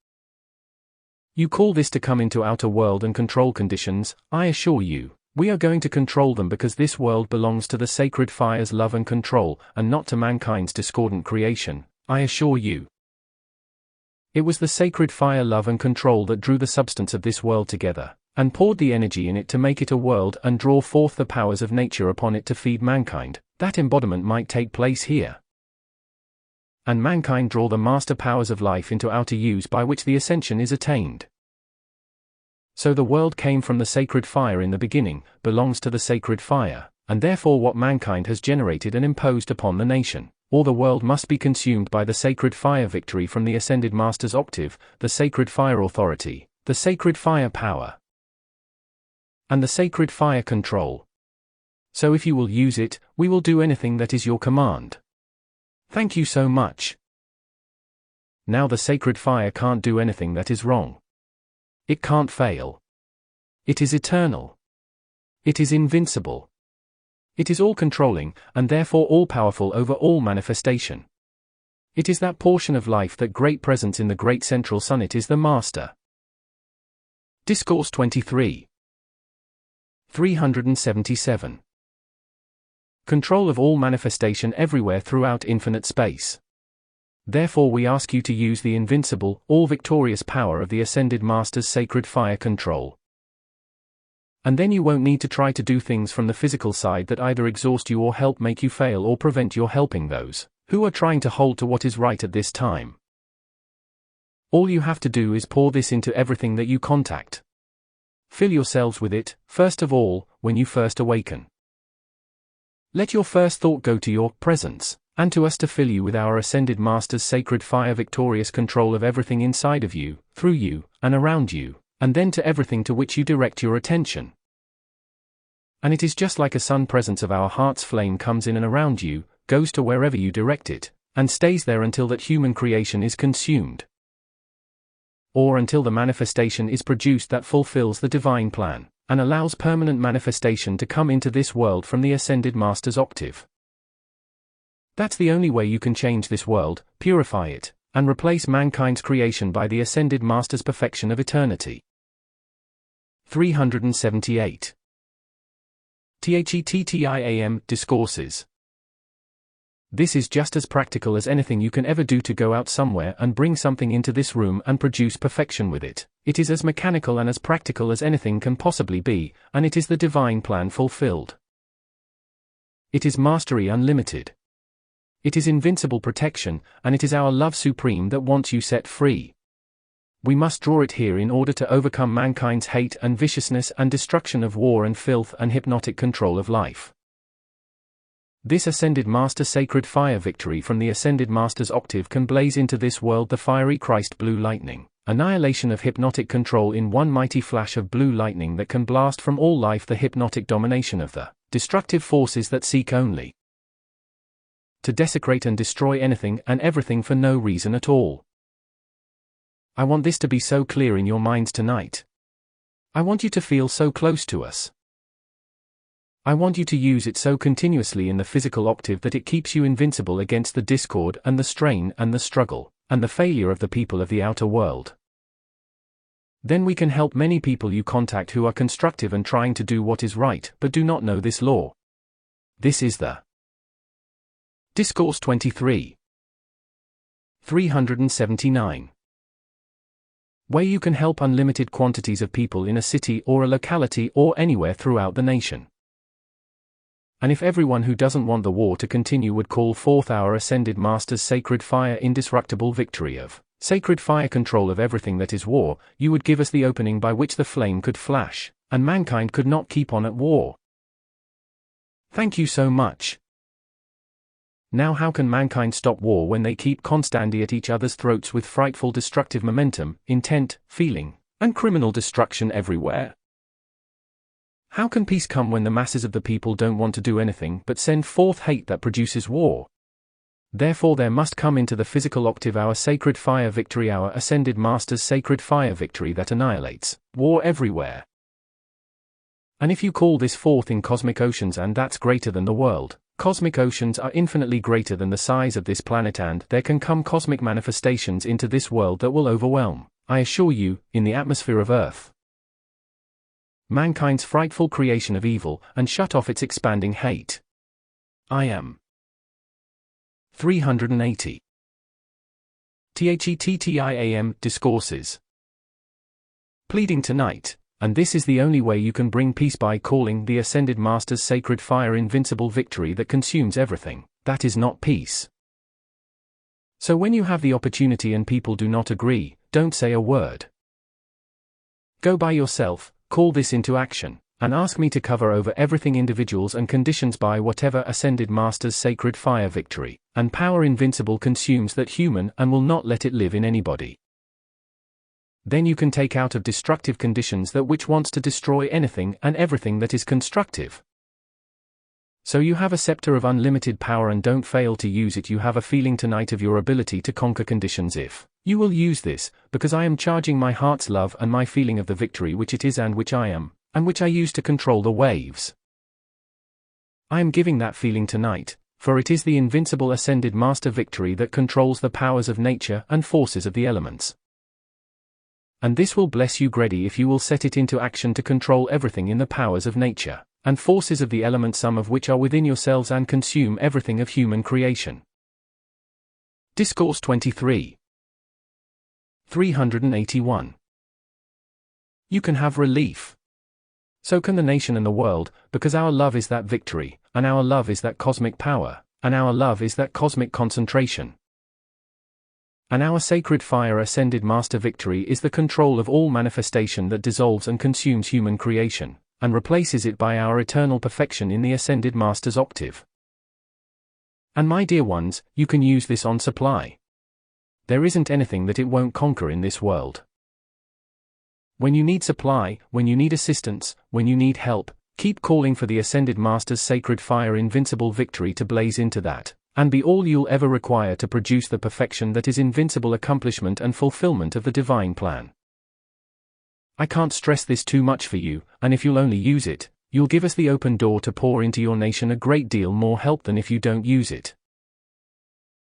You call this to come into outer world and control conditions, I assure you, we are going to control them because this world belongs to the sacred fire's love and control, and not to mankind's discordant creation, I assure you. It was the sacred fire love and control that drew the substance of this world together, and poured the energy in it to make it a world and draw forth the powers of nature upon it to feed mankind, that embodiment might take place here. And mankind draw the master powers of life into outer use by which the ascension is attained. So the world came from the sacred fire in the beginning, belongs to the sacred fire, and therefore what mankind has generated and imposed upon the nation, or the world must be consumed by the sacred fire victory from the ascended master's octave, the sacred fire authority, the sacred fire power, and the sacred fire control. So if you will use it, we will do anything that is your command. Thank you so much. Now the sacred fire can't do anything that is wrong. It can't fail. It is eternal. It is invincible. It is all-controlling, and therefore all-powerful over all manifestation. It is that portion of life that great presence in the great central sun. It is the master. Discourse 23. 377. Control of all manifestation everywhere throughout infinite space. Therefore we ask you to use the invincible, all-victorious power of the Ascended Master's sacred fire control. And then you won't need to try to do things from the physical side that either exhaust you or help make you fail or prevent your helping those who are trying to hold to what is right at this time. All you have to do is pour this into everything that you contact. Fill yourselves with it, first of all, when you first awaken. Let your first thought go to your presence, and to us to fill you with our Ascended Master's sacred fire victorious control of everything inside of you, through you, and around you, and then to everything to which you direct your attention. And it is just like a sun presence of our heart's flame comes in and around you, goes to wherever you direct it, and stays there until that human creation is consumed. Or until the manifestation is produced that fulfills the divine plan, and allows permanent manifestation to come into this world from the Ascended Master's octave. That's the only way you can change this world, purify it, and replace mankind's creation by the Ascended Master's perfection of eternity. 378. THETTIAM Discourses. This is just as practical as anything you can ever do to go out somewhere and bring something into this room and produce perfection with it. It is as mechanical and as practical as anything can possibly be, and it is the divine plan fulfilled. It is mastery unlimited. It is invincible protection, and it is our love supreme that wants you set free. We must draw it here in order to overcome mankind's hate and viciousness and destruction of war and filth and hypnotic control of life. This Ascended Master sacred fire victory from the Ascended Master's octave can blaze into this world the fiery Christ blue lightning, annihilation of hypnotic control in one mighty flash of blue lightning that can blast from all life the hypnotic domination of the destructive forces that seek only to desecrate and destroy anything and everything for no reason at all. I want this to be so clear in your minds tonight. I want you to feel so close to us. I want you to use it so continuously in the physical octave that it keeps you invincible against the discord and the strain and the struggle, and the failure of the people of the outer world. Then we can help many people you contact who are constructive and trying to do what is right but do not know this law. This is the Discourse 23. 379. Where you can help unlimited quantities of people in a city or a locality or anywhere throughout the nation. And if everyone who doesn't want the war to continue would call forth our Ascended Master's sacred fire indestructible victory of sacred fire control of everything that is war, you would give us the opening by which the flame could flash, and mankind could not keep on at war. Thank you so much. Now how can mankind stop war when they keep constantly at each other's throats with frightful destructive momentum, intent, feeling, and criminal destruction everywhere? How can peace come when the masses of the people don't want to do anything but send forth hate that produces war? Therefore there must come into the physical octave our sacred fire victory, our Ascended Master's sacred fire victory that annihilates war everywhere. And if you call this forth in cosmic oceans, and that's greater than the world, cosmic oceans are infinitely greater than the size of this planet, and there can come cosmic manifestations into this world that will overwhelm, I assure you, in the atmosphere of Earth, mankind's frightful creation of evil, and shut off its expanding hate. I am 380. THETTIAM Discourses. Pleading tonight, and this is the only way you can bring peace by calling the Ascended Master's sacred fire invincible victory that consumes everything. That is not peace. So when you have the opportunity and people do not agree, don't say a word. Go by yourself, call this into action, and ask me to cover over everything individuals and conditions by whatever Ascended Master's sacred fire victory and power invincible consumes that human and will not let it live in anybody. Then you can take out of destructive conditions that which wants to destroy anything and everything that is constructive. So you have a scepter of unlimited power and don't fail to use it. You have a feeling tonight of your ability to conquer conditions if you will use this, because I am charging my heart's love and my feeling of the victory which it is and which I am, and which I use to control the waves. I am giving that feeling tonight, for it is the invincible Ascended Master victory that controls the powers of nature and forces of the elements. And this will bless you greatly if you will set it into action to control everything in the powers of nature and forces of the elements, some of which are within yourselves, and consume everything of human creation. Discourse 23. 381. You can have relief. So can the nation and the world, because our love is that victory, and our love is that cosmic power, and our love is that cosmic concentration. And our sacred fire Ascended Master victory is the control of all manifestation that dissolves and consumes human creation, and replaces it by our eternal perfection in the Ascended Master's octave. And my dear ones, you can use this on supply. There isn't anything that it won't conquer in this world. When you need supply, when you need assistance, when you need help, keep calling for the Ascended Master's sacred fire invincible victory to blaze into that, and be all you'll ever require to produce the perfection that is invincible accomplishment and fulfillment of the divine plan. I can't stress this too much for you, and if you'll only use it, you'll give us the open door to pour into your nation a great deal more help than if you don't use it.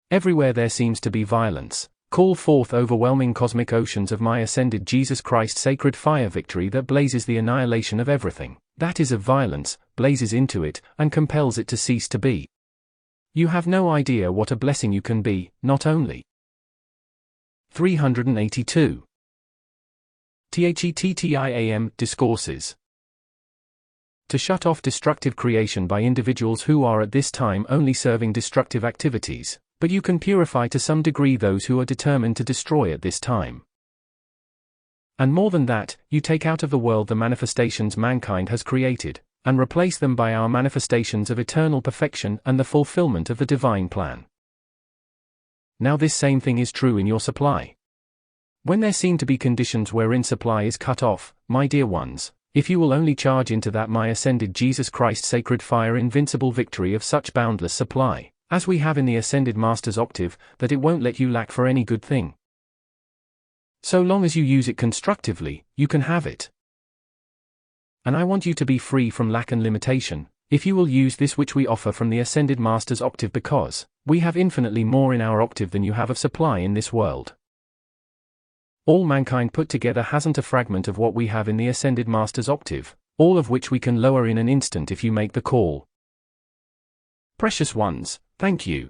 Everywhere there seems to be violence, call forth overwhelming cosmic oceans of my Ascended Jesus Christ sacred fire victory that blazes the annihilation of everything that is of violence, blazes into it, and compels it to cease to be. You have no idea what a blessing you can be, not only. 382. THETTIAM Discourses. To shut off destructive creation by individuals who are at this time only serving destructive activities, but you can purify to some degree those who are determined to destroy at this time. And more than that, you take out of the world the manifestations mankind has created, and replace them by our manifestations of eternal perfection and the fulfillment of the divine plan. Now this same thing is true in your supply. When there seem to be conditions wherein supply is cut off, my dear ones, if you will only charge into that my Ascended Jesus Christ sacred fire invincible victory of such boundless supply, as we have in the Ascended Master's octave, that it won't let you lack for any good thing. So long as you use it constructively, you can have it. And I want you to be free from lack and limitation, if you will use this which we offer from the Ascended Master's octave, because we have infinitely more in our octave than you have of supply in this world. All mankind put together hasn't a fragment of what we have in the Ascended Master's octave, all of which we can lower in an instant if you make the call. Precious ones, thank you.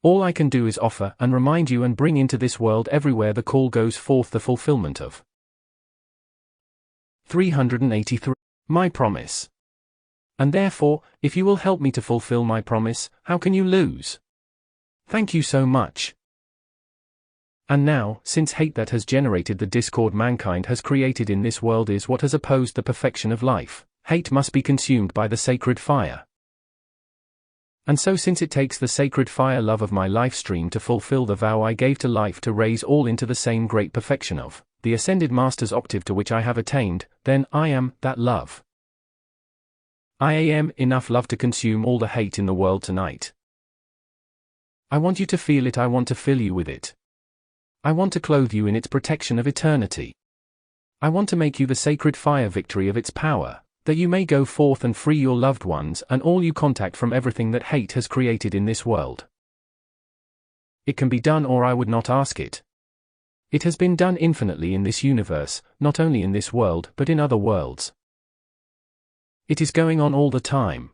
All I can do is offer and remind you and bring into this world everywhere the call goes forth the fulfillment of 383. My promise. And therefore, if you will help me to fulfill my promise, how can you lose? Thank you so much. And now, since hate that has generated the discord mankind has created in this world is what has opposed the perfection of life, hate must be consumed by the sacred fire. And so since it takes the sacred fire love of my life stream to fulfill the vow I gave to life to raise all into the same great perfection of the Ascended Master's octave to which I have attained, then I am that love. I am enough love to consume all the hate in the world tonight. I want you to feel it, I want to fill you with it. I want to clothe you in its protection of eternity. I want to make you the sacred fire victory of its power, that you may go forth and free your loved ones and all you contact from everything that hate has created in this world. It can be done, or I would not ask it. It has been done infinitely in this universe, not only in this world but in other worlds. It is going on all the time.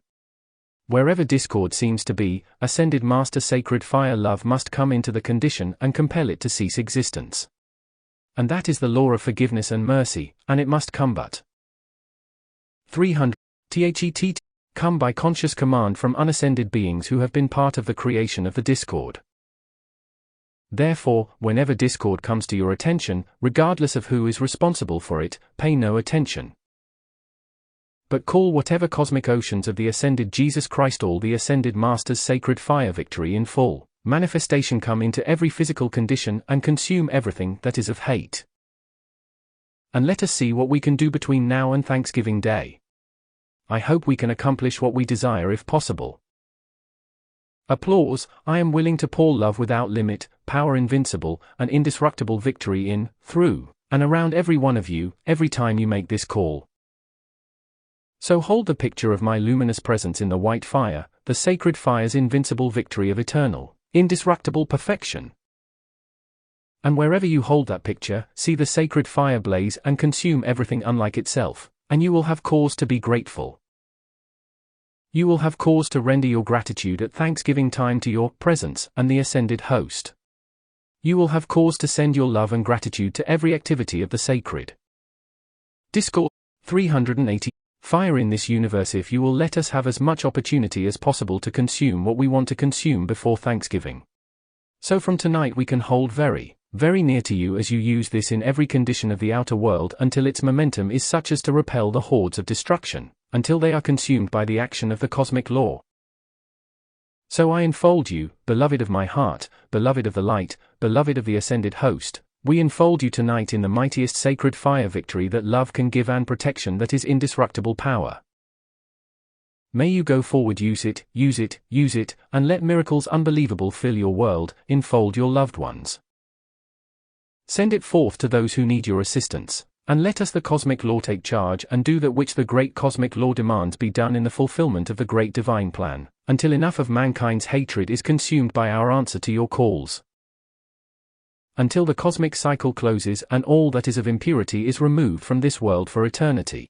Wherever discord seems to be, Ascended Master sacred fire love must come into the condition and compel it to cease existence. and that is the law of forgiveness and mercy, and it must come but 300 THET come by conscious command from unascended beings who have been part of the creation of the discord. Therefore, whenever discord comes to your attention, regardless of who is responsible for it, pay no attention. But call whatever cosmic oceans of the ascended Jesus Christ, all the ascended Master's sacred fire victory in full manifestation, come into every physical condition and consume everything that is of hate. And let us see what we can do between now and Thanksgiving Day. I hope we can accomplish what we desire if possible. Applause. I am willing to pour love without limit, power invincible, and indestructible victory in, through, and around every one of you, every time you make this call. So hold the picture of my luminous presence in the white fire, the sacred fire's invincible victory of eternal, indestructible perfection. And wherever you hold that picture, see the sacred fire blaze and consume everything unlike itself, and you will have cause to be grateful. You will have cause to render your gratitude at Thanksgiving time to your presence and the ascended host. You will have cause to send your love and gratitude to every activity of the sacred discourse. 380 Fire in this universe. If you will let us have as much opportunity as possible to consume what we want to consume before Thanksgiving. So from tonight we can hold very, very near to you as you use this in every condition of the outer world until its momentum is such as to repel the hordes of destruction, until they are consumed by the action of the cosmic law. So I enfold you, beloved of my heart, beloved of the light, beloved of the ascended host. We enfold you tonight in the mightiest sacred fire victory that love can give and protection that is indestructible power. May you go forward, use it, use it, use it, and let miracles unbelievable fill your world, enfold your loved ones. Send it forth to those who need your assistance, and let us the cosmic law take charge and do that which the great cosmic law demands be done in the fulfillment of the great divine plan, until enough of mankind's hatred is consumed by our answer to your calls. Until the cosmic cycle closes and all that is of impurity is removed from this world for eternity.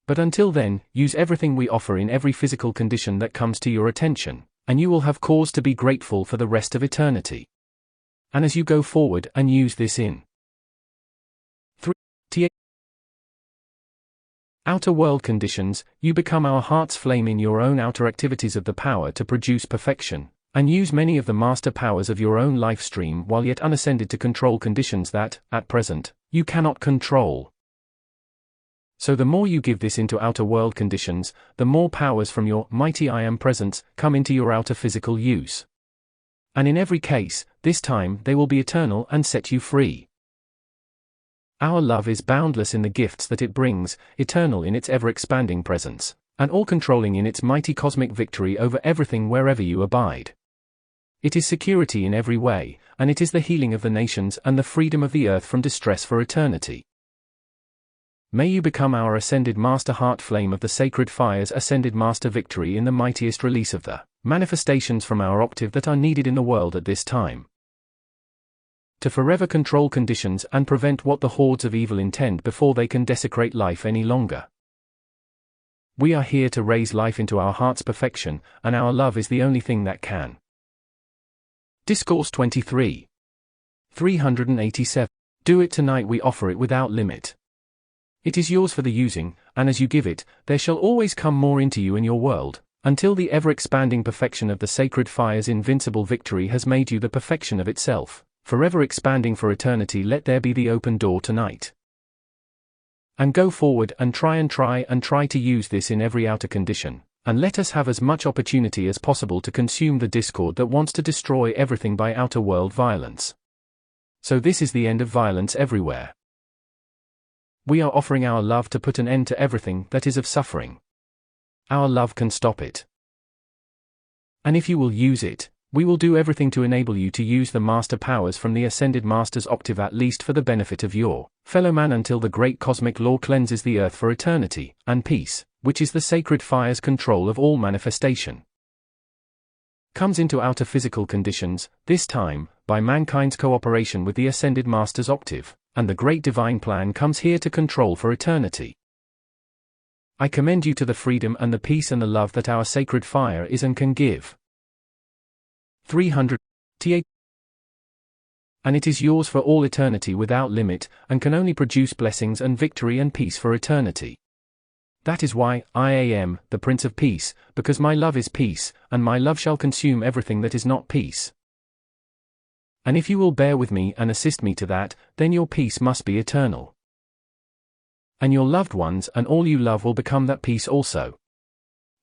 But until then, use everything we offer in every physical condition that comes to your attention, and you will have cause to be grateful for the rest of eternity. And as you go forward and use this in 3 outer world conditions, you become our heart's flame in your own outer activities of the power to produce perfection, and use many of the master powers of your own life stream while yet unascended to control conditions that, at present, you cannot control. So the more you give this into outer world conditions, the more powers from your mighty I Am presence come into your outer physical use. And in every case, this time they will be eternal and set you free. Our love is boundless in the gifts that it brings, eternal in its ever-expanding presence, and all-controlling in its mighty cosmic victory over everything wherever you abide. It is security in every way, and it is the healing of the nations and the freedom of the earth from distress for eternity. May you become our ascended master heart flame of the sacred fire's ascended master victory in the mightiest release of the manifestations from our octave that are needed in the world at this time. To forever control conditions and prevent what the hordes of evil intend before they can desecrate life any longer. We are here to raise life into our heart's perfection, and our love is the only thing that can. Discourse 23. 387. Do it tonight, we offer it without limit. It is yours for the using, and as you give it, there shall always come more into you and your world, until the ever-expanding perfection of the sacred fire's invincible victory has made you the perfection of itself, forever expanding for eternity. Let there be the open door tonight. And go forward and try to use this in every outer condition, and let us have as much opportunity as possible to consume the discord that wants to destroy everything by outer world violence. So this is the end of violence everywhere. We are offering our love to put an end to everything that is of suffering. Our love can stop it. And if you will use it, we will do everything to enable you to use the master powers from the ascended master's octave, at least for the benefit of your fellow man, until the great cosmic law cleanses the earth for eternity, and peace, which is the sacred fire's control of all manifestation, comes into outer physical conditions, this time, by mankind's cooperation with the ascended master's octave, and the great divine plan comes here to control for eternity. I commend you to the freedom and the peace and the love that our sacred fire is and can give. 300. And it is yours for all eternity without limit, and can only produce blessings and victory and peace for eternity. That is why I am the Prince of Peace, because my love is peace, and my love shall consume everything that is not peace. And if you will bear with me and assist me to that, then your peace must be eternal. And your loved ones and all you love will become that peace also.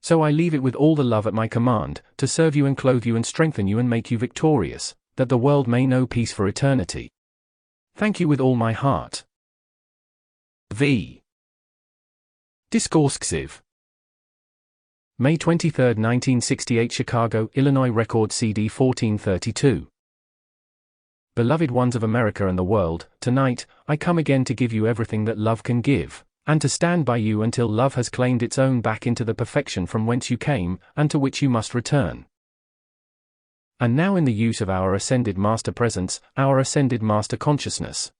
So I leave it with all the love at my command, to serve you and clothe you and strengthen you and make you victorious, that the world may know peace for eternity. Thank you with all my heart. V. DISCOURSES. May 23, 1968, Chicago, Illinois. Record CD 1432. Beloved ones of America and the world, tonight, I come again to give you everything that love can give, and to stand by you until love has claimed its own back into the perfection from whence you came, and to which you must return. And now in the use of our Ascended Master Presence, our Ascended Master Consciousness,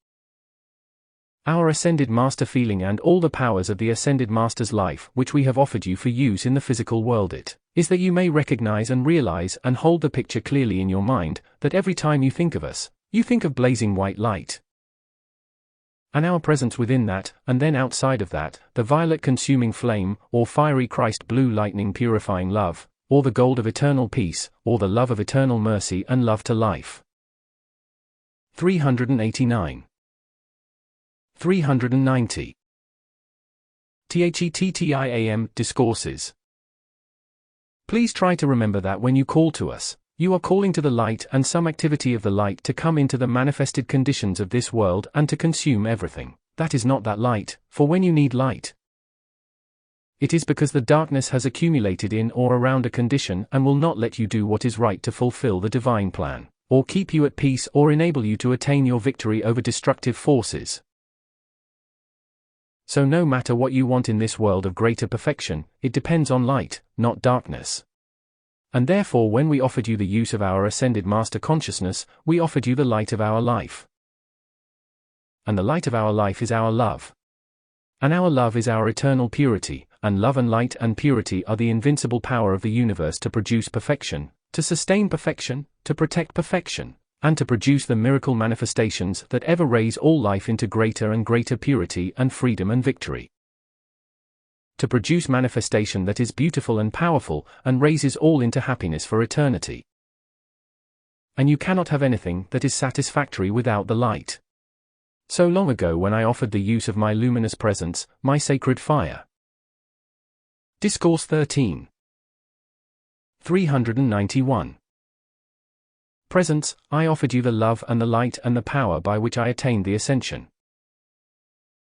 our Ascended Master Feeling and all the powers of the Ascended Master's life which we have offered you for use in the physical world, it is that you may recognize and realize and hold the picture clearly in your mind, that every time you think of us, you think of blazing white light. And our presence within that, and then outside of that, the violet consuming flame, or fiery Christ blue lightning purifying love, or the gold of eternal peace, or the love of eternal mercy and love to life. 389. 390. THETTIAM Discourses. Please try to remember that when you call to us, you are calling to the light and some activity of the light to come into the manifested conditions of this world and to consume everything that is not that light, for when you need light, it is because the darkness has accumulated in or around a condition and will not let you do what is right to fulfill the divine plan, or keep you at peace or enable you to attain your victory over destructive forces. So no matter what you want in this world of greater perfection, it depends on light, not darkness. And therefore when we offered you the use of our Ascended Master Consciousness, we offered you the light of our life. And the light of our life is our love. And our love is our eternal purity, and love and light and purity are the invincible power of the universe to produce perfection, to sustain perfection, to protect perfection, and to produce the miracle manifestations that ever raise all life into greater and greater purity and freedom and victory. To produce manifestation that is beautiful and powerful and raises all into happiness for eternity. And you cannot have anything that is satisfactory without the light. So long ago when I offered the use of my luminous presence, my sacred fire. Discourse 13. 391. Presence, I offered you the love and the light and the power by which I attained the ascension.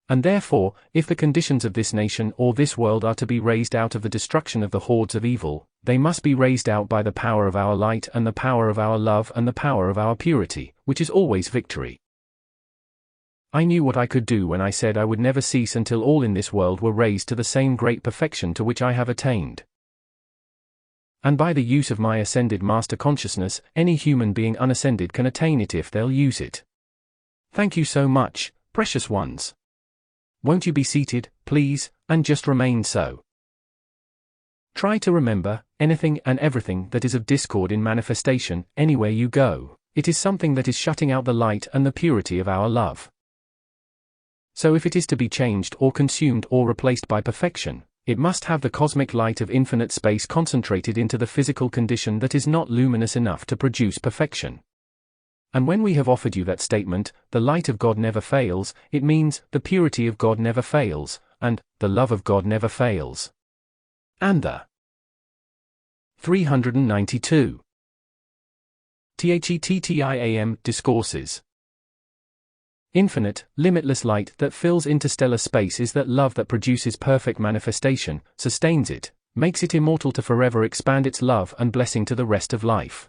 And therefore, if the conditions of this nation or this world are to be raised out of the destruction of the hordes of evil, they must be raised out by the power of our light and the power of our love and the power of our purity, which is always victory. I knew what I could do when I said I would never cease until all in this world were raised to the same great perfection to which I have attained. And by the use of my Ascended Master Consciousness, any human being unascended can attain it if they'll use it. Thank you so much, precious ones. Won't you be seated, please, and just remain so. Try to remember, anything and everything that is of discord in manifestation, anywhere you go, it is something that is shutting out the light and the purity of our love. So if it is to be changed or consumed or replaced by perfection, it must have the cosmic light of infinite space concentrated into the physical condition that is not luminous enough to produce perfection. And when we have offered you that statement, the light of God never fails, it means, the purity of God never fails, and, the love of God never fails. And the 392. THETTIAM Discourses. Infinite, limitless light that fills interstellar space is that love that produces perfect manifestation, sustains it, makes it immortal to forever expand its love and blessing to the rest of life.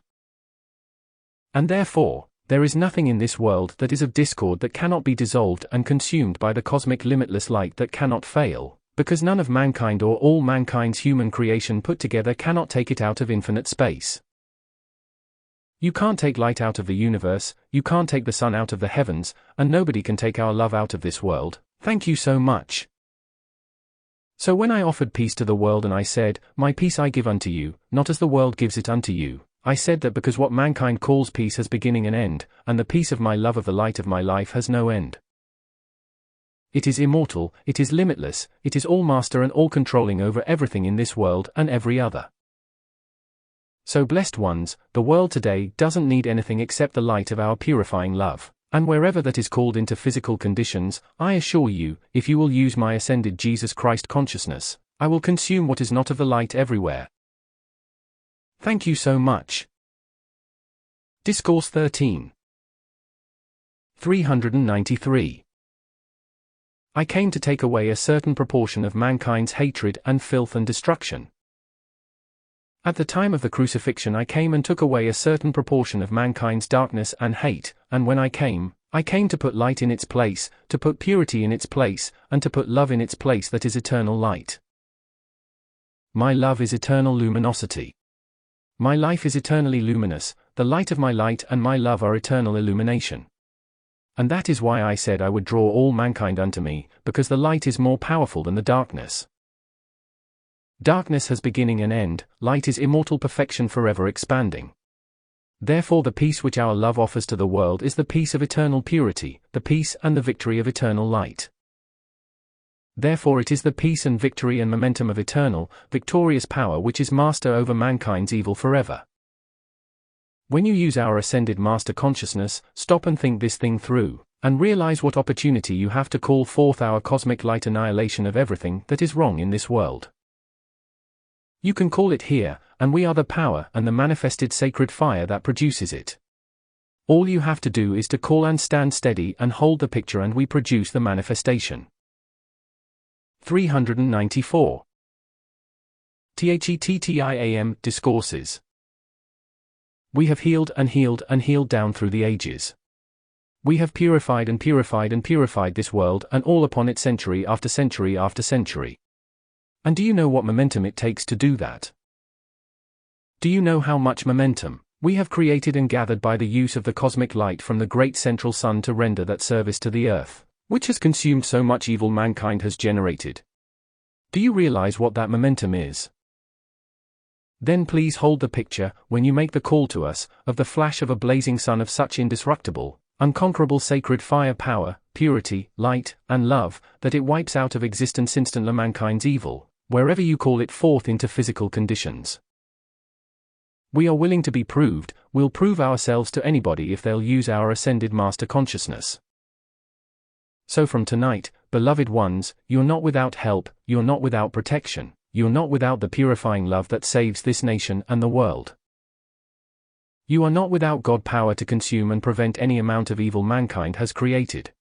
And therefore, there is nothing in this world that is of discord that cannot be dissolved and consumed by the cosmic limitless light that cannot fail, because none of mankind or all mankind's human creation put together cannot take it out of infinite space. You can't take light out of the universe, you can't take the sun out of the heavens, and nobody can take our love out of this world. Thank you so much. So when I offered peace to the world and I said, my peace I give unto you, not as the world gives it unto you, I said that because what mankind calls peace has beginning and end, and the peace of my love of the light of my life has no end. It is immortal, it is limitless, it is all-master and all-controlling over everything in this world and every other. So blessed ones, the world today doesn't need anything except the light of our purifying love, and wherever that is called into physical conditions, I assure you, if you will use my ascended Jesus Christ consciousness, I will consume what is not of the light everywhere. Thank you so much. Discourse 13. 393. I came to take away a certain proportion of mankind's hatred and filth and destruction. At the time of the crucifixion I came and took away a certain proportion of mankind's darkness and hate, and when I came to put light in its place, to put purity in its place, and to put love in its place that is eternal light. My love is eternal luminosity. My life is eternally luminous, the light of my light and my love are eternal illumination. And that is why I said I would draw all mankind unto me, because the light is more powerful than the darkness. Darkness has beginning and end, light is immortal perfection forever expanding. Therefore the peace which our love offers to the world is the peace of eternal purity, the peace and the victory of eternal light. Therefore it is the peace and victory and momentum of eternal, victorious power which is master over mankind's evil forever. When you use our ascended master consciousness, stop and think this thing through, and realize what opportunity you have to call forth our cosmic light annihilation of everything that is wrong in this world. You can call it here, and we are the power and the manifested sacred fire that produces it. All you have to do is to call and stand steady and hold the picture and we produce the manifestation. 394. THETTIAM Discourses. We have healed and healed and healed down through the ages. We have purified and purified and purified this world and all upon it century after century after century. And do you know what momentum it takes to do that? Do you know how much momentum we have created and gathered by the use of the cosmic light from the great central sun to render that service to the earth, which has consumed so much evil mankind has generated? Do you realize what that momentum is? Then please hold the picture, when you make the call to us, of the flash of a blazing sun of such indestructible, unconquerable sacred fire power, purity, light, and love, that it wipes out of existence instantly mankind's evil, wherever you call it forth into physical conditions. We are willing to be proved, we'll prove ourselves to anybody if they'll use our ascended master consciousness. So from tonight, beloved ones, you're not without help, you're not without protection. You're not without the purifying love that saves this nation and the world. You are not without God power to consume and prevent any amount of evil mankind has created.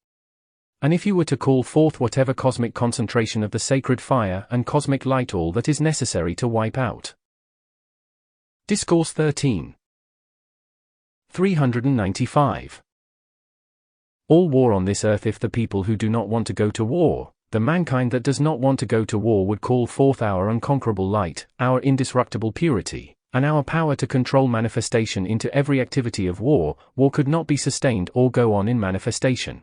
And if you were to call forth whatever cosmic concentration of the sacred fire and cosmic light, all that is necessary to wipe out. Discourse 13. 395. All war on this earth, if the people who do not want to go to war, the mankind that does not want to go to war would call forth our unconquerable light, our indestructible purity, and our power to control manifestation into every activity of war, war could not be sustained or go on in manifestation.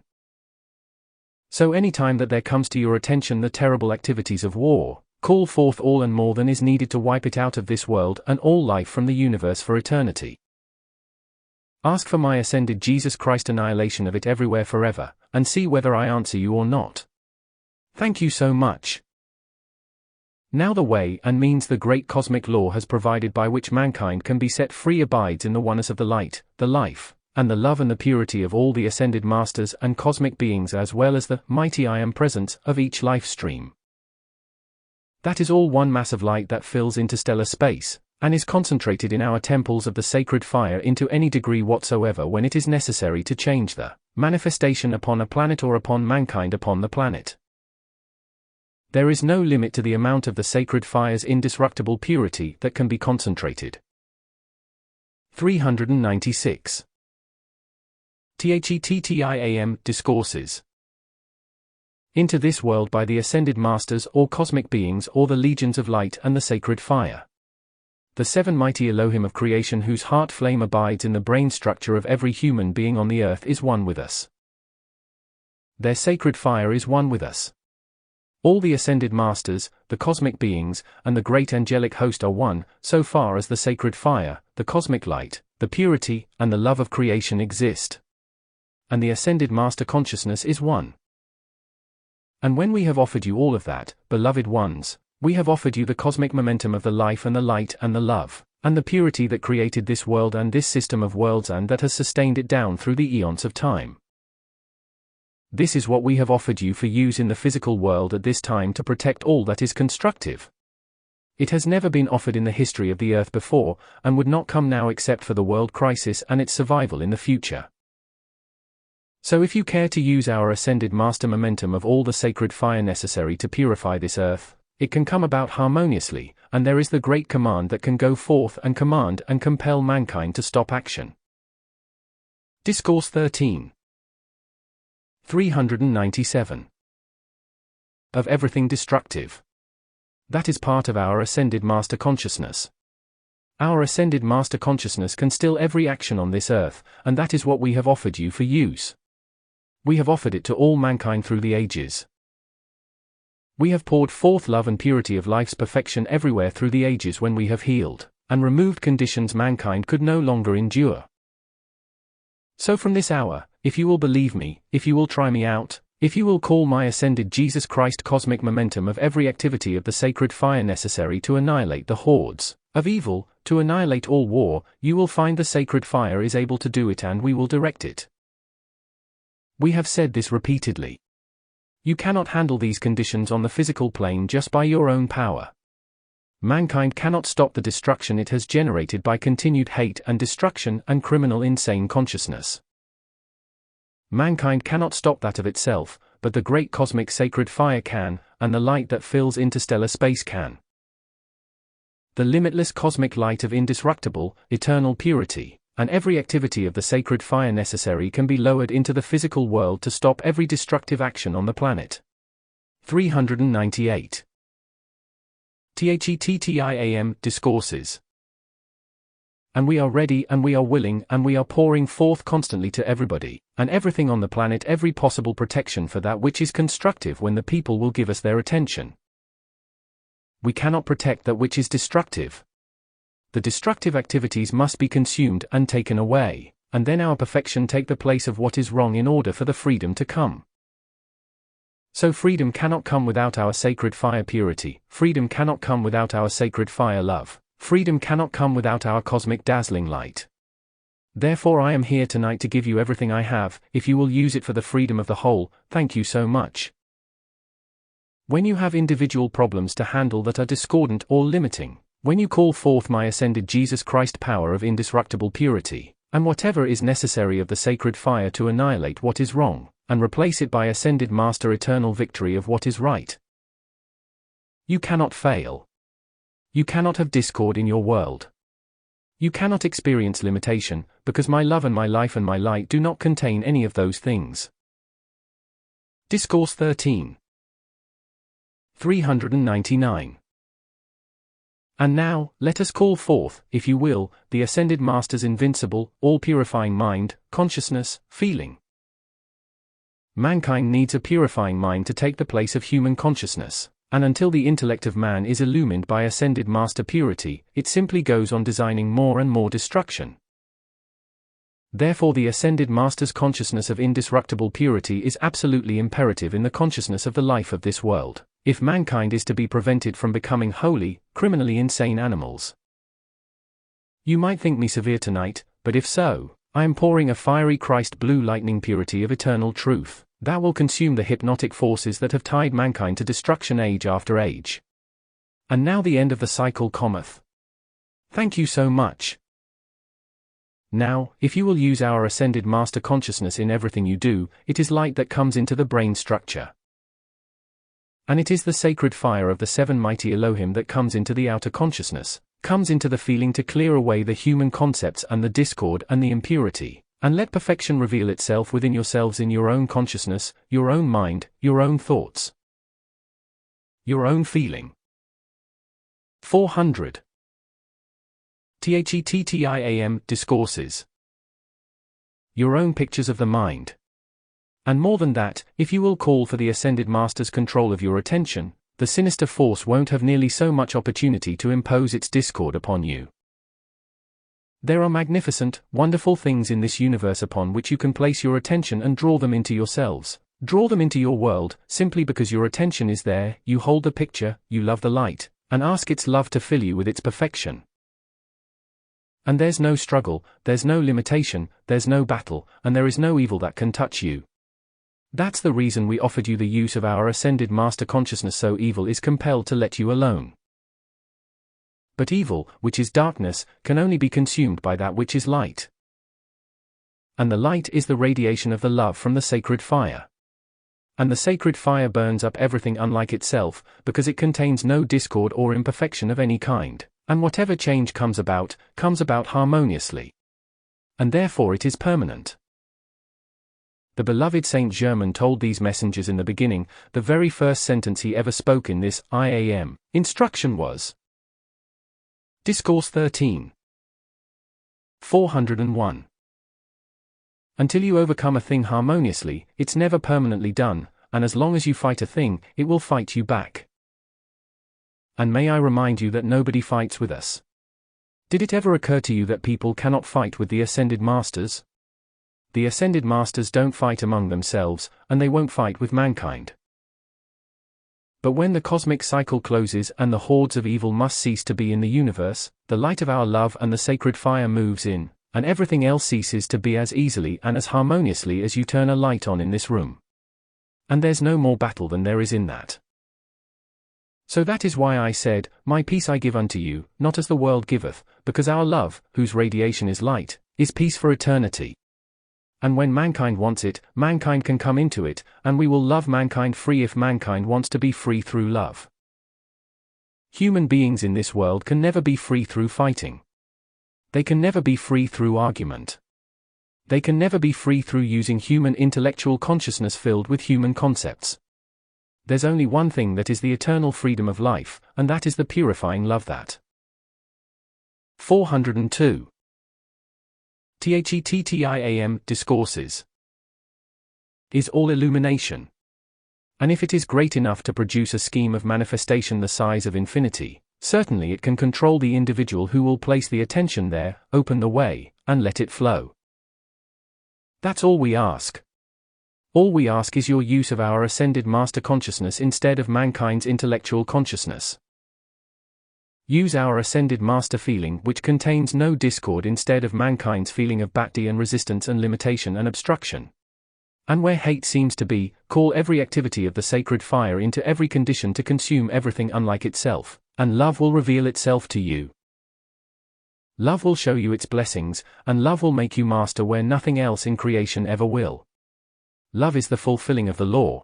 So any time that there comes to your attention the terrible activities of war, call forth all and more than is needed to wipe it out of this world and all life from the universe for eternity. Ask for my ascended Jesus Christ annihilation of it everywhere forever, and see whether I answer you or not. Thank you so much. Now the way and means the great cosmic law has provided by which mankind can be set free abides in the oneness of the light, the life, and the love and the purity of all the ascended masters and cosmic beings, as well as the mighty I am presence of each life stream. That is all one mass of light that fills interstellar space, and is concentrated in our temples of the sacred fire into any degree whatsoever when it is necessary to change the manifestation upon a planet or upon mankind upon the planet. There is no limit to the amount of the sacred fire's indestructible purity that can be concentrated. 396. THETTIAM Discourses. Into this world by the ascended masters or cosmic beings or the legions of light and the sacred fire. The seven mighty Elohim of creation whose heart flame abides in the brain structure of every human being on the earth is one with us. Their sacred fire is one with us. All the ascended masters, the cosmic beings, and the great angelic host are one, so far as the sacred fire, the cosmic light, the purity, and the love of creation exist. And the ascended master consciousness is one. And when we have offered you all of that, beloved ones, we have offered you the cosmic momentum of the life and the light and the love, and the purity that created this world and this system of worlds and that has sustained it down through the eons of time. This is what we have offered you for use in the physical world at this time to protect all that is constructive. It has never been offered in the history of the earth before, and would not come now except for the world crisis and its survival in the future. So if you care to use our ascended master momentum of all the sacred fire necessary to purify this earth, it can come about harmoniously, and there is the great command that can go forth and command and compel mankind to stop action. Discourse 13. 397. Of everything destructive. That is part of our ascended master consciousness. Our ascended master consciousness can still every action on this earth, and that is what we have offered you for use. We have offered it to all mankind through the ages. We have poured forth love and purity of life's perfection everywhere through the ages when we have healed, and removed conditions mankind could no longer endure. So from this hour, if you will believe me, if you will try me out, if you will call my ascended Jesus Christ cosmic momentum of every activity of the sacred fire necessary to annihilate the hordes of evil, to annihilate all war, you will find the sacred fire is able to do it and we will direct it. We have said this repeatedly. You cannot handle these conditions on the physical plane just by your own power. Mankind cannot stop the destruction it has generated by continued hate and destruction and criminal insane consciousness. Mankind cannot stop that of itself, but the great cosmic sacred fire can, and the light that fills interstellar space can. The limitless cosmic light of indestructible, eternal purity, and every activity of the sacred fire necessary can be lowered into the physical world to stop every destructive action on the planet. 398. THETTIAM Discourses. And we are ready and we are willing and we are pouring forth constantly to everybody, and everything on the planet every possible protection for that which is constructive when the people will give us their attention. We cannot protect that which is destructive. The destructive activities must be consumed and taken away, and then our perfection take the place of what is wrong in order for the freedom to come. So freedom cannot come without our sacred fire purity, freedom cannot come without our sacred fire love, freedom cannot come without our cosmic dazzling light. Therefore I am here tonight to give you everything I have, if you will use it for the freedom of the whole, thank you so much. When you have individual problems to handle that are discordant or limiting, when you call forth my ascended Jesus Christ power of indestructible purity, and whatever is necessary of the sacred fire to annihilate what is wrong, and replace it by ascended master eternal victory of what is right, you cannot fail. You cannot have discord in your world. You cannot experience limitation, because my love and my life and my light do not contain any of those things. Discourse 13. 399. And now, let us call forth, if you will, the ascended master's invincible, all-purifying mind, consciousness, feeling. Mankind needs a purifying mind to take the place of human consciousness, and until the intellect of man is illumined by ascended master purity, it simply goes on designing more and more destruction. Therefore the ascended master's consciousness of indestructible purity is absolutely imperative in the consciousness of the life of this world, if mankind is to be prevented from becoming wholly, criminally insane animals. You might think me severe tonight, but if so, I am pouring a fiery Christ blue lightning purity of eternal truth, that will consume the hypnotic forces that have tied mankind to destruction age after age. And now the end of the cycle cometh. Thank you so much. Now, if you will use our ascended master consciousness in everything you do, it is light that comes into the brain structure. And it is the sacred fire of the seven mighty Elohim that comes into the outer consciousness, comes into the feeling to clear away the human concepts and the discord and the impurity, and let perfection reveal itself within yourselves in your own consciousness, your own mind, your own thoughts, your own feeling. 400. THETTIAM Discourses. Your own pictures of the mind. And more than that, if you will call for the Ascended Master's control of your attention, the sinister force won't have nearly so much opportunity to impose its discord upon you. There are magnificent, wonderful things in this universe upon which you can place your attention and draw them into yourselves, draw them into your world, simply because your attention is there, you hold the picture, you love the light, and ask its love to fill you with its perfection. And there's no struggle, there's no limitation, there's no battle, and there is no evil that can touch you. That's the reason we offered you the use of our Ascended Master consciousness, so evil is compelled to let you alone. But evil, which is darkness, can only be consumed by that which is light. And the light is the radiation of the love from the sacred fire. And the sacred fire burns up everything unlike itself, because it contains no discord or imperfection of any kind, and whatever change comes about harmoniously. And therefore it is permanent. The beloved Saint Germain told these messengers in the beginning, the very first sentence he ever spoke in this I Am instruction was Discourse 13. 401. Until you overcome a thing harmoniously, it's never permanently done, and as long as you fight a thing, it will fight you back. And may I remind you that nobody fights with us. Did it ever occur to you that people cannot fight with the Ascended Masters? The Ascended Masters don't fight among themselves, and they won't fight with mankind. But when the cosmic cycle closes and the hordes of evil must cease to be in the universe, the light of our love and the sacred fire moves in, and everything else ceases to be as easily and as harmoniously as you turn a light on in this room. And there's no more battle than there is in that. So that is why I said, My peace I give unto you, not as the world giveth, because our love, whose radiation is light, is peace for eternity. And when mankind wants it, mankind can come into it, and we will love mankind free if mankind wants to be free through love. Human beings in this world can never be free through fighting. They can never be free through argument. They can never be free through using human intellectual consciousness filled with human concepts. There's only one thing that is the eternal freedom of life, and that is the purifying love that. 402. THETTIAM Discourses is all illumination. And if it is great enough to produce a scheme of manifestation the size of infinity, certainly it can control the individual who will place the attention there, open the way, and let it flow. That's all we ask. All we ask is your use of our Ascended Master consciousness instead of mankind's intellectual consciousness. Use our Ascended Master feeling which contains no discord instead of mankind's feeling of bhakti and resistance and limitation and obstruction. And where hate seems to be, call every activity of the sacred fire into every condition to consume everything unlike itself, and love will reveal itself to you. Love will show you its blessings, and love will make you master where nothing else in creation ever will. Love is the fulfilling of the law.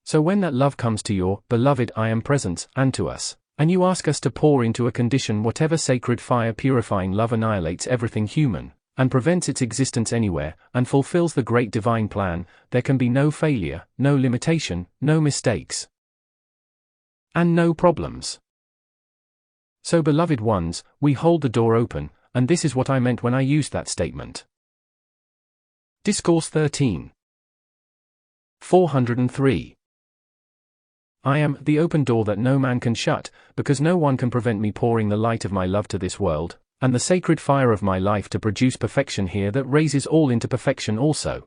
So when that love comes to your beloved I Am presence, and to us, and you ask us to pour into a condition whatever sacred fire purifying love annihilates everything human, and prevents its existence anywhere, and fulfills the great divine plan, there can be no failure, no limitation, no mistakes, and no problems. So beloved ones, we hold the door open, and this is what I meant when I used that statement. Discourse 13. 403. I am the open door that no man can shut, because no one can prevent me pouring the light of my love to this world, and the sacred fire of my life to produce perfection here that raises all into perfection also.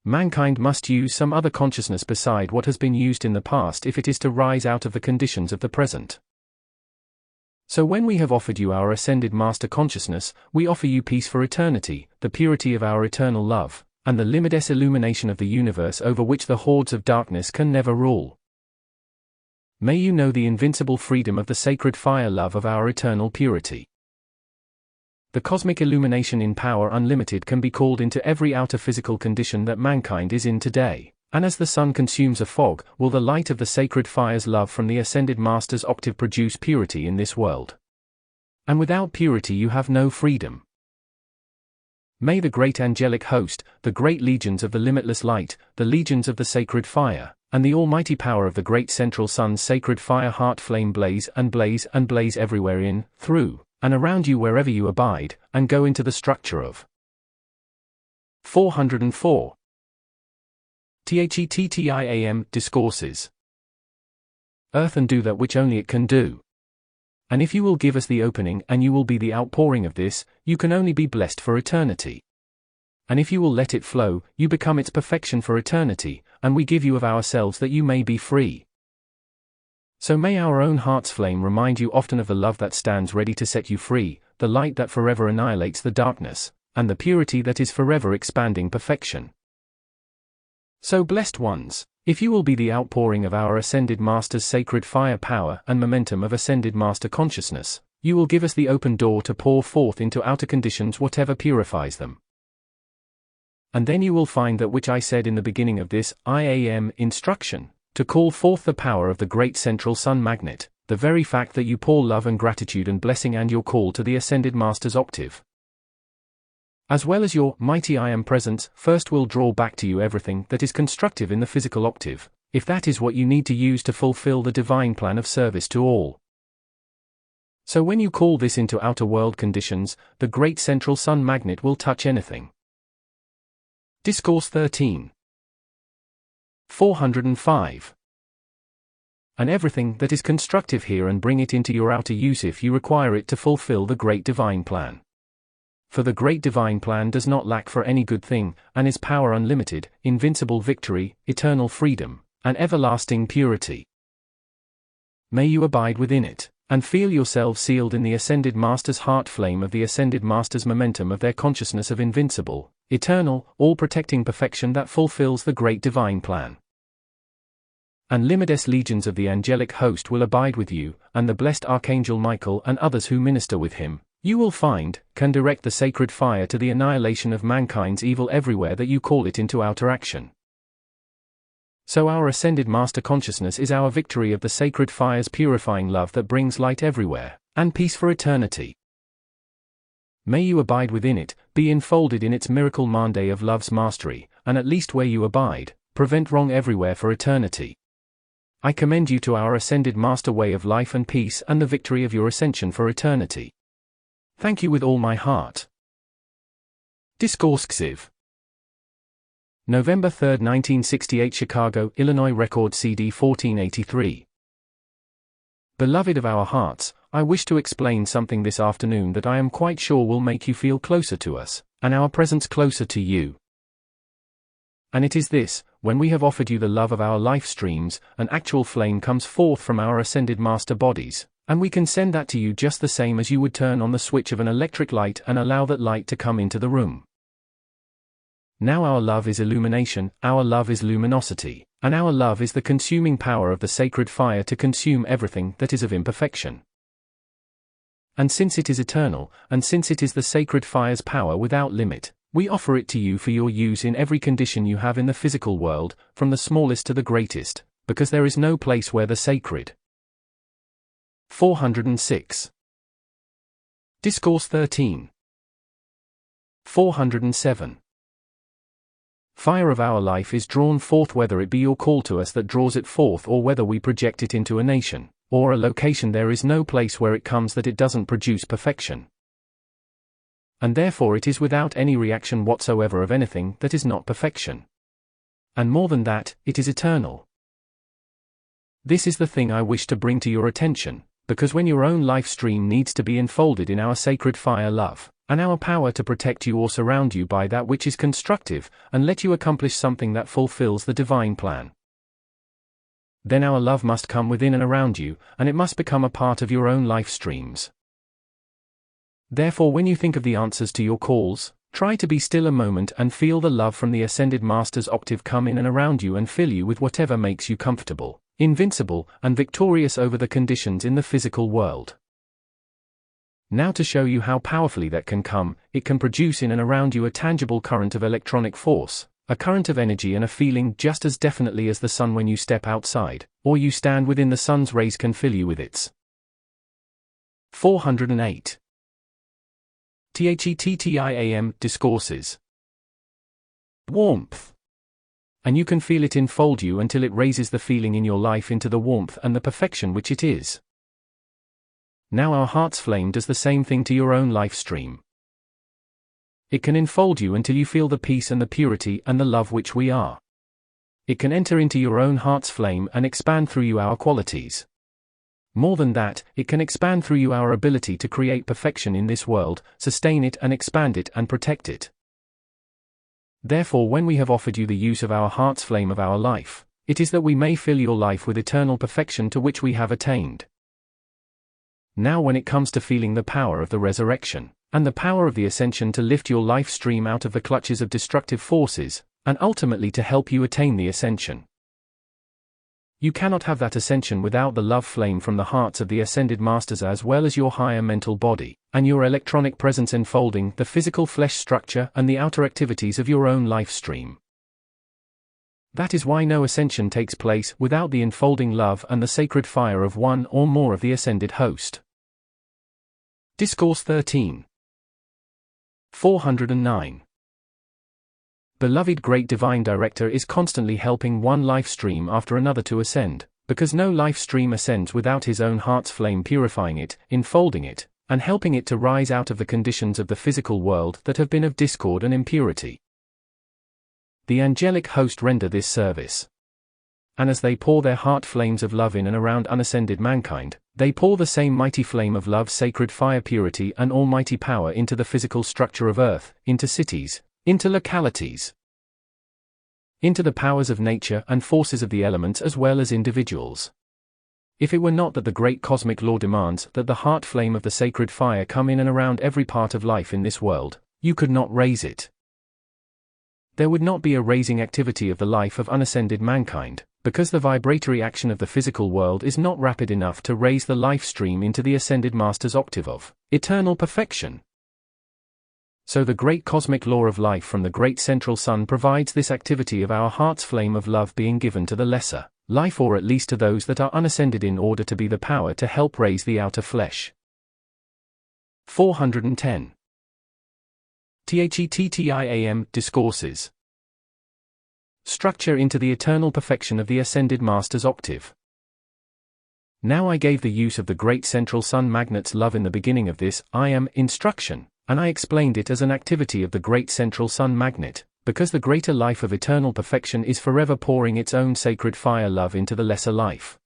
Mankind must use some other consciousness beside what has been used in the past if it is to rise out of the conditions of the present. So when we have offered you our Ascended Master consciousness, we offer you peace for eternity, the purity of our eternal love, and the limitless illumination of the universe over which the hordes of darkness can never rule. May you know the invincible freedom of the sacred fire love of our eternal purity. The cosmic illumination in power unlimited can be called into every outer physical condition that mankind is in today, and as the sun consumes a fog, will the light of the sacred fire's love from the Ascended Master's octave produce purity in this world. And without purity you have no freedom. May the great angelic host, the great legions of the limitless light, the legions of the sacred fire, and the almighty power of the great central sun's sacred fire heart flame blaze and blaze and blaze everywhere in, through, and around you wherever you abide, and go into the structure of 404. THETTIAM Discourses. Earth and do that which only it can do. And if you will give us the opening and you will be the outpouring of this, you can only be blessed for eternity. And if you will let it flow, you become its perfection for eternity, and we give you of ourselves that you may be free. So may our own heart's flame remind you often of the love that stands ready to set you free, the light that forever annihilates the darkness, and the purity that is forever expanding perfection. So blessed ones, if you will be the outpouring of our Ascended Master's sacred fire power and momentum of Ascended Master consciousness, you will give us the open door to pour forth into outer conditions whatever purifies them. And then you will find that which I said in the beginning of this IAM instruction, to call forth the power of the great central sun magnet, the very fact that you pour love and gratitude and blessing and your call to the Ascended Master's octave, as well as your mighty I am presence, first will draw back to you everything that is constructive in the physical octave, if that is what you need to use to fulfill the divine plan of service to all. So when you call this into outer world conditions, the great central sun magnet will touch anything. Discourse 13. 405. And everything that is constructive here and bring it into your outer use if you require it to fulfill the great divine plan. For the great divine plan does not lack for any good thing, and is power unlimited, invincible victory, eternal freedom, and everlasting purity. May you abide within it, and feel yourselves sealed in the Ascended Master's heart flame of the Ascended Master's momentum of their consciousness of invincible, eternal, all-protecting perfection that fulfills the great divine plan. And limitless legions of the angelic host will abide with you, and the blessed Archangel Michael and others who minister with him, you will find, can direct the sacred fire to the annihilation of mankind's evil everywhere that you call it into outer action. So our Ascended Master consciousness is our victory of the sacred fire's purifying love that brings light everywhere, and peace for eternity. May you abide within it, be enfolded in its miracle mandate of love's mastery, and at least where you abide, prevent wrong everywhere for eternity. I commend you to our Ascended Master way of life and peace and the victory of your ascension for eternity. Thank you with all my heart. Discourse XVII. November 3, 1968 Chicago, Illinois Record CD 1483. Beloved of our hearts, I wish to explain something this afternoon that I am quite sure will make you feel closer to us, and our presence closer to you. And it is this: when we have offered you the love of our life streams, an actual flame comes forth from our Ascended Master bodies, and we can send that to you just the same as you would turn on the switch of an electric light and allow that light to come into the room. Now our love is illumination, our love is luminosity, and our love is the consuming power of the sacred fire to consume everything that is of imperfection. And since it is eternal, and since it is the sacred fire's power without limit, we offer it to you for your use in every condition you have in the physical world, from the smallest to the greatest, because there is no place where the sacred. 406. Discourse 13. 407. Fire of our life is drawn forth whether it be your call to us that draws it forth or whether we project it into a nation, or a location. There is no place where it comes that it doesn't produce perfection. And therefore it is without any reaction whatsoever of anything that is not perfection. And more than that, it is eternal. This is the thing I wish to bring to your attention, because when your own life stream needs to be enfolded in our sacred fire love, and our power to protect you or surround you by that which is constructive, and let you accomplish something that fulfills the divine plan, then our love must come within and around you, and it must become a part of your own life streams. Therefore when you think of the answers to your calls, try to be still a moment and feel the love from the Ascended Master's octave come in and around you and fill you with whatever makes you comfortable, invincible, and victorious over the conditions in the physical world. Now to show you how powerfully that can come, it can produce in and around you a tangible current of electronic force, a current of energy and a feeling just as definitely as the sun when you step outside, or you stand within the sun's rays can fill you with its. 408. THETTIAM Discourses. Warmth. And you can feel it enfold you until it raises the feeling in your life into the warmth and the perfection which it is. Now our heart's flame does the same thing to your own life stream. It can enfold you until you feel the peace and the purity and the love which we are. It can enter into your own heart's flame and expand through you our qualities. More than that, it can expand through you our ability to create perfection in this world, sustain it and expand it and protect it. Therefore, when we have offered you the use of our heart's flame of our life, it is that we may fill your life with eternal perfection to which we have attained. Now when it comes to feeling the power of the resurrection, and the power of the ascension to lift your life stream out of the clutches of destructive forces, and ultimately to help you attain the ascension. You cannot have that ascension without the love flame from the hearts of the ascended masters as well as your higher mental body, and your electronic presence enfolding the physical flesh structure and the outer activities of your own life stream. That is why no ascension takes place without the enfolding love and the sacred fire of one or more of the ascended host. Discourse 13. 409. Beloved Great Divine Director is constantly helping one life stream after another to ascend, because no life stream ascends without his own heart's flame purifying it, enfolding it, and helping it to rise out of the conditions of the physical world that have been of discord and impurity. The angelic host render this service. And as they pour their heart flames of love in and around unascended mankind, they pour the same mighty flame of love, sacred fire, purity and almighty power into the physical structure of earth, into cities, into localities, into the powers of nature and forces of the elements as well as individuals. If it were not that the great cosmic law demands that the heart flame of the sacred fire come in and around every part of life in this world, you could not raise it. There would not be a raising activity of the life of unascended mankind, because the vibratory action of the physical world is not rapid enough to raise the life stream into the ascended master's octave of eternal perfection. So the great cosmic law of life from the great central sun provides this activity of our heart's flame of love being given to the lesser life, or at least to those that are unascended, in order to be the power to help raise the outer flesh. 410. THETTIAM Discourses. Structure into the eternal perfection of the ascended master's octave. Now I gave the use of the great central sun magnet's love in the beginning of this I am instruction, and I explained it as an activity of the great central sun magnet, because the greater life of eternal perfection is forever pouring its own sacred fire love into the lesser life.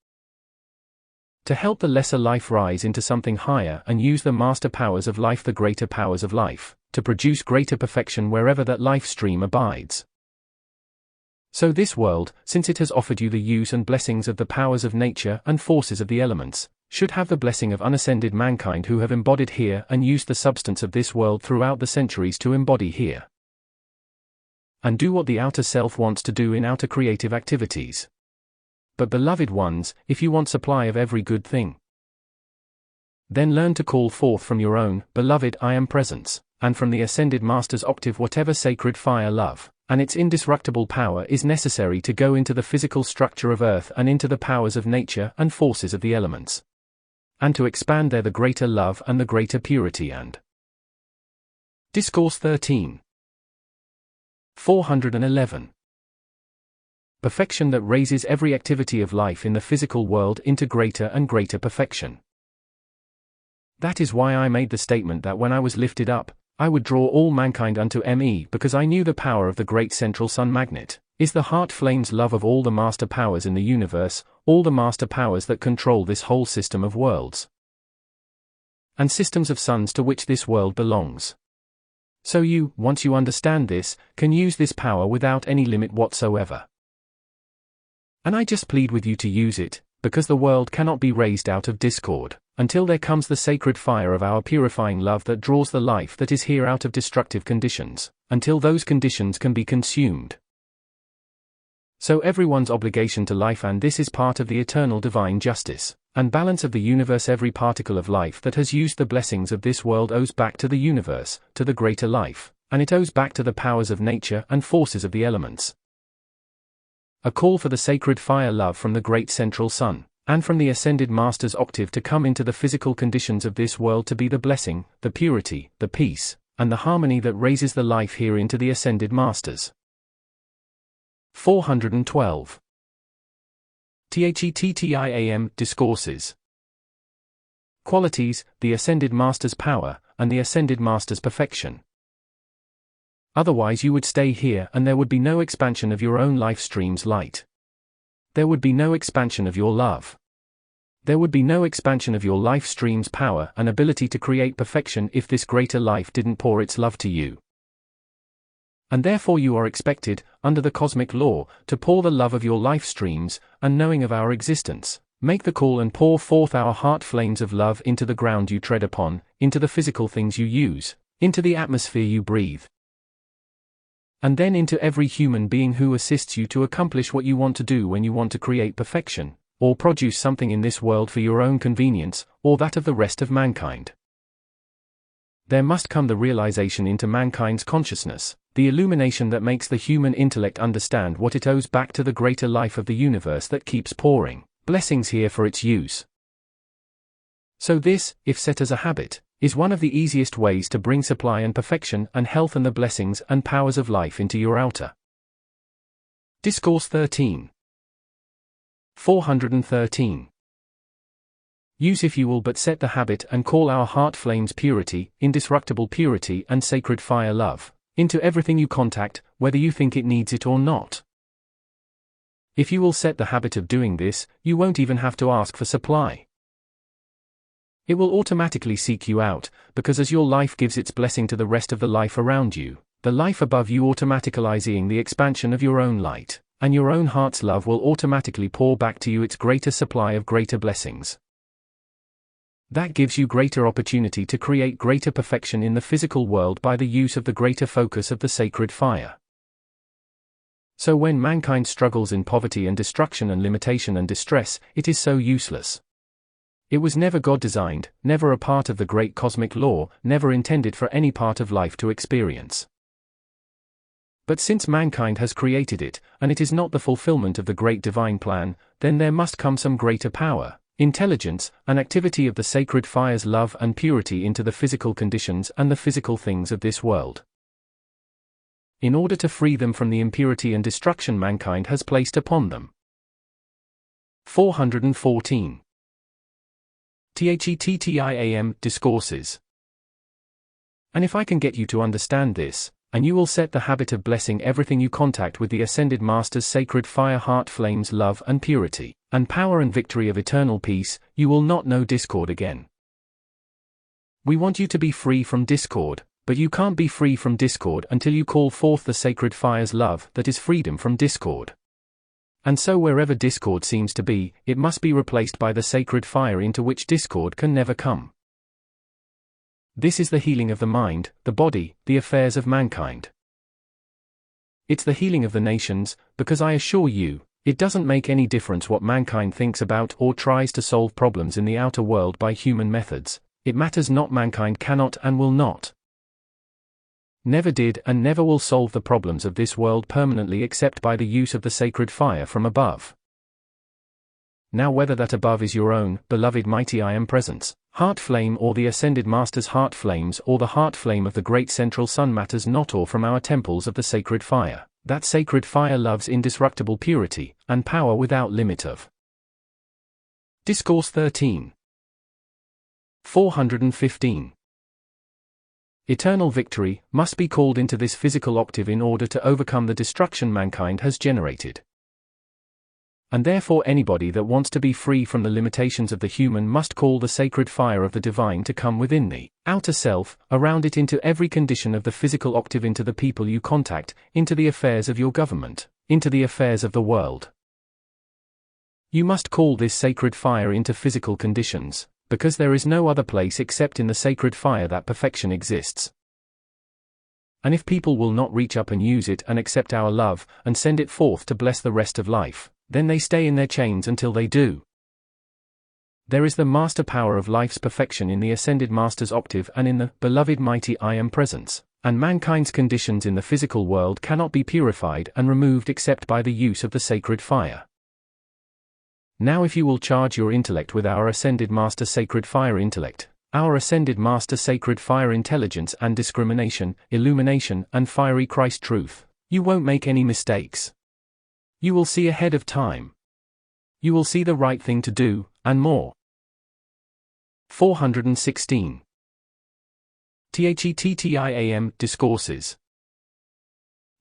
To help the lesser life rise into something higher and use the master powers of life, the greater powers of life, to produce greater perfection wherever that life stream abides. So this world, since it has offered you the use and blessings of the powers of nature and forces of the elements, should have the blessing of unascended mankind who have embodied here and used the substance of this world throughout the centuries to embody here. And do what the outer self wants to do in outer creative activities. But beloved ones, if you want supply of every good thing, then learn to call forth from your own beloved I am presence, and from the ascended master's octave whatever sacred fire love and its indestructible power is necessary to go into the physical structure of earth and into the powers of nature and forces of the elements, and to expand there the greater love and the greater purity. And Discourse 13. 411. Perfection that raises every activity of life in the physical world into greater and greater perfection. That is why I made the statement that when I was lifted up, I would draw all mankind unto me, because I knew the power of the great central sun magnet is the heart flame's love of all the master powers in the universe, all the master powers that control this whole system of worlds and systems of suns to which this world belongs. So you, once you understand this, can use this power without any limit whatsoever. And I just plead with you to use it, because the world cannot be raised out of discord until there comes the sacred fire of our purifying love that draws the life that is here out of destructive conditions, until those conditions can be consumed. So everyone's obligation to life, and this is part of the eternal divine justice and balance of the universe, every particle of life that has used the blessings of this world owes back to the universe, to the greater life, and it owes back to the powers of nature and forces of the elements. A call for the sacred fire love from the great central sun, and from the ascended master's octave to come into the physical conditions of this world to be the blessing, the purity, the peace, and the harmony that raises the life here into the ascended masters. 412. THETTIAM Discourses. Qualities, the ascended master's power, and the ascended master's perfection. Otherwise you would stay here and there would be no expansion of your own life stream's light. There would be no expansion of your love. There would be no expansion of your life stream's power and ability to create perfection if this greater life didn't pour its love to you. And therefore you are expected, under the cosmic law, to pour the love of your life streams, and knowing of our existence, make the call and pour forth our heart flames of love into the ground you tread upon, into the physical things you use, into the atmosphere you breathe. And then into every human being who assists you to accomplish what you want to do when you want to create perfection, or produce something in this world for your own convenience, or that of the rest of mankind. There must come the realization into mankind's consciousness, the illumination that makes the human intellect understand what it owes back to the greater life of the universe that keeps pouring blessings here for its use. So this, if set as a habit, is one of the easiest ways to bring supply and perfection and health and the blessings and powers of life into your outer. Discourse 13. 413. Use if you will but set the habit and call our heart flames purity, indestructible purity and sacred fire love, into everything you contact, whether you think it needs it or not. If you will set the habit of doing this, you won't even have to ask for supply. It will automatically seek you out, because as your life gives its blessing to the rest of the life around you, the life above you automaticalizing the expansion of your own light, and your own heart's love will automatically pour back to you its greater supply of greater blessings. That gives you greater opportunity to create greater perfection in the physical world by the use of the greater focus of the sacred fire. So when mankind struggles in poverty and destruction and limitation and distress, it is so useless. It was never God-designed, never a part of the great cosmic law, never intended for any part of life to experience. But since mankind has created it, and it is not the fulfillment of the great divine plan, then there must come some greater power, intelligence, and activity of the sacred fire's love and purity into the physical conditions and the physical things of this world, in order to free them from the impurity and destruction mankind has placed upon them. 414. THETTIAM Discourses. And if I can get you to understand this, and you will set the habit of blessing everything you contact with the Ascended Master's sacred fire heart flames love and purity, and power and victory of eternal peace, you will not know discord again. We want you to be free from discord, but you can't be free from discord until you call forth the sacred fire's love that is freedom from discord. And so wherever discord seems to be, it must be replaced by the sacred fire into which discord can never come. This is the healing of the mind, the body, the affairs of mankind. It's the healing of the nations, because I assure you, it doesn't make any difference what mankind thinks about or tries to solve problems in the outer world by human methods. It matters not. Mankind cannot and will not, never did and never will solve the problems of this world permanently except by the use of the sacred fire from above. Now whether that above is your own, beloved mighty I Am Presence, heart flame or the Ascended Master's heart flames or the heart flame of the great central sun matters not, or from our temples of the sacred fire, that sacred fire loves indestructible purity, and power without limit of. Discourse 13. 415. Eternal victory must be called into this physical octave in order to overcome the destruction mankind has generated. And therefore anybody that wants to be free from the limitations of the human must call the sacred fire of the divine to come within the outer self, around it, into every condition of the physical octave, into the people you contact, into the affairs of your government, into the affairs of the world. You must call this sacred fire into physical conditions, because there is no other place except in the sacred fire that perfection exists. And if people will not reach up and use it and accept our love, and send it forth to bless the rest of life, then they stay in their chains until they do. There is the master power of life's perfection in the Ascended Master's octave and in the beloved mighty I Am Presence, and mankind's conditions in the physical world cannot be purified and removed except by the use of the sacred fire. Now if you will charge your intellect with our Ascended Master sacred fire intellect, our Ascended Master sacred fire intelligence and discrimination, illumination and fiery Christ truth, you won't make any mistakes. You will see ahead of time. You will see the right thing to do, and more. 416. THETTIAM Discourses.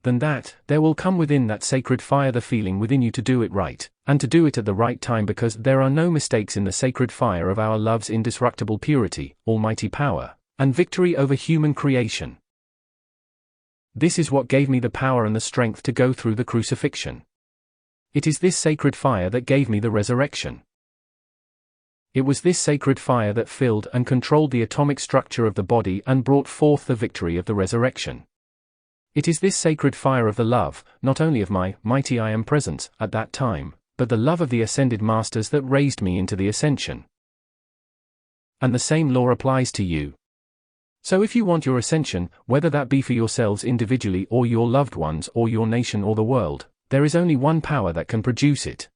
than that, there will come within that sacred fire the feeling within you to do it right, and to do it at the right time, because there are no mistakes in the sacred fire of our love's indestructible purity, almighty power, and victory over human creation. This is what gave me the power and the strength to go through the crucifixion. It is this sacred fire that gave me the resurrection. It was this sacred fire that filled and controlled the atomic structure of the body and brought forth the victory of the resurrection. It is this sacred fire of the love, not only of my mighty I Am presence at that time, but the love of the ascended masters that raised me into the ascension. And the same law applies to you. So if you want your ascension, whether that be for yourselves individually or your loved ones or your nation or the world, there is only one power that can produce it.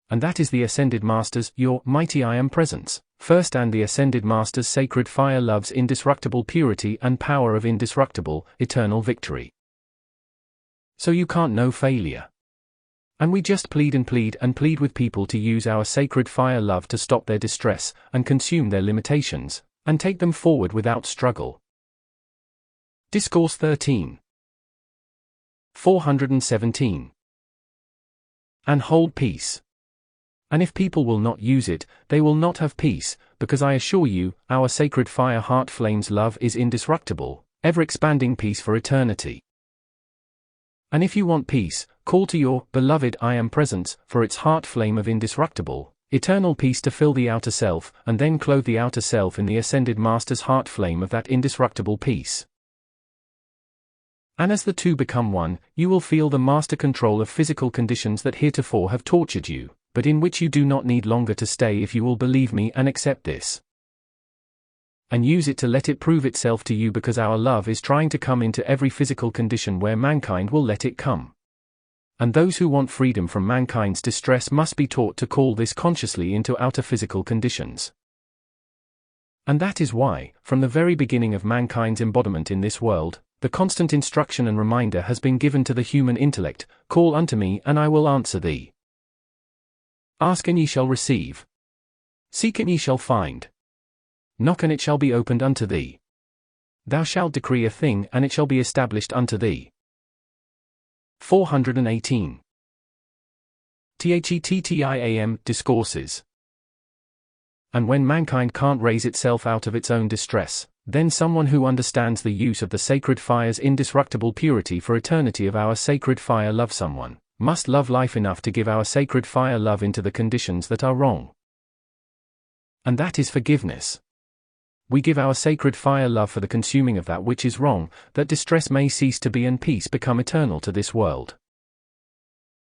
And that is the ascended masters, your mighty I Am presence, first, and the ascended masters' sacred fire love's indestructible purity and power of indestructible, eternal victory. So you can't know failure. And we just plead and plead and plead with people to use our sacred fire love to stop their distress, and consume their limitations, and take them forward without struggle. Discourse 13. 417. And hold peace. And if people will not use it, they will not have peace, because I assure you, our sacred fire heart flame's love is indestructible, ever-expanding peace for eternity. And if you want peace, call to your beloved I Am presence for its heart flame of indestructible, eternal peace to fill the outer self, and then clothe the outer self in the ascended master's heart flame of that indestructible peace. And as the two become one, you will feel the master control of physical conditions that heretofore have tortured you, but in which you do not need longer to stay if you will believe me and accept this. And use it to let it prove itself to you, because our love is trying to come into every physical condition where mankind will let it come. And those who want freedom from mankind's distress must be taught to call this consciously into outer physical conditions. And that is why, from the very beginning of mankind's embodiment in this world, the constant instruction and reminder has been given to the human intellect, call unto me and I will answer thee. Ask and ye shall receive. Seek and ye shall find. Knock and it shall be opened unto thee. Thou shalt decree a thing and it shall be established unto thee. 418. THETTIAM Discourses. And when mankind can't raise itself out of its own distress, then someone who understands the use of the sacred fire's indestructible purity for eternity of our sacred fire love someone, must love life enough to give our sacred fire love into the conditions that are wrong. And that is forgiveness. We give our sacred fire love for the consuming of that which is wrong, that distress may cease to be and peace become eternal to this world.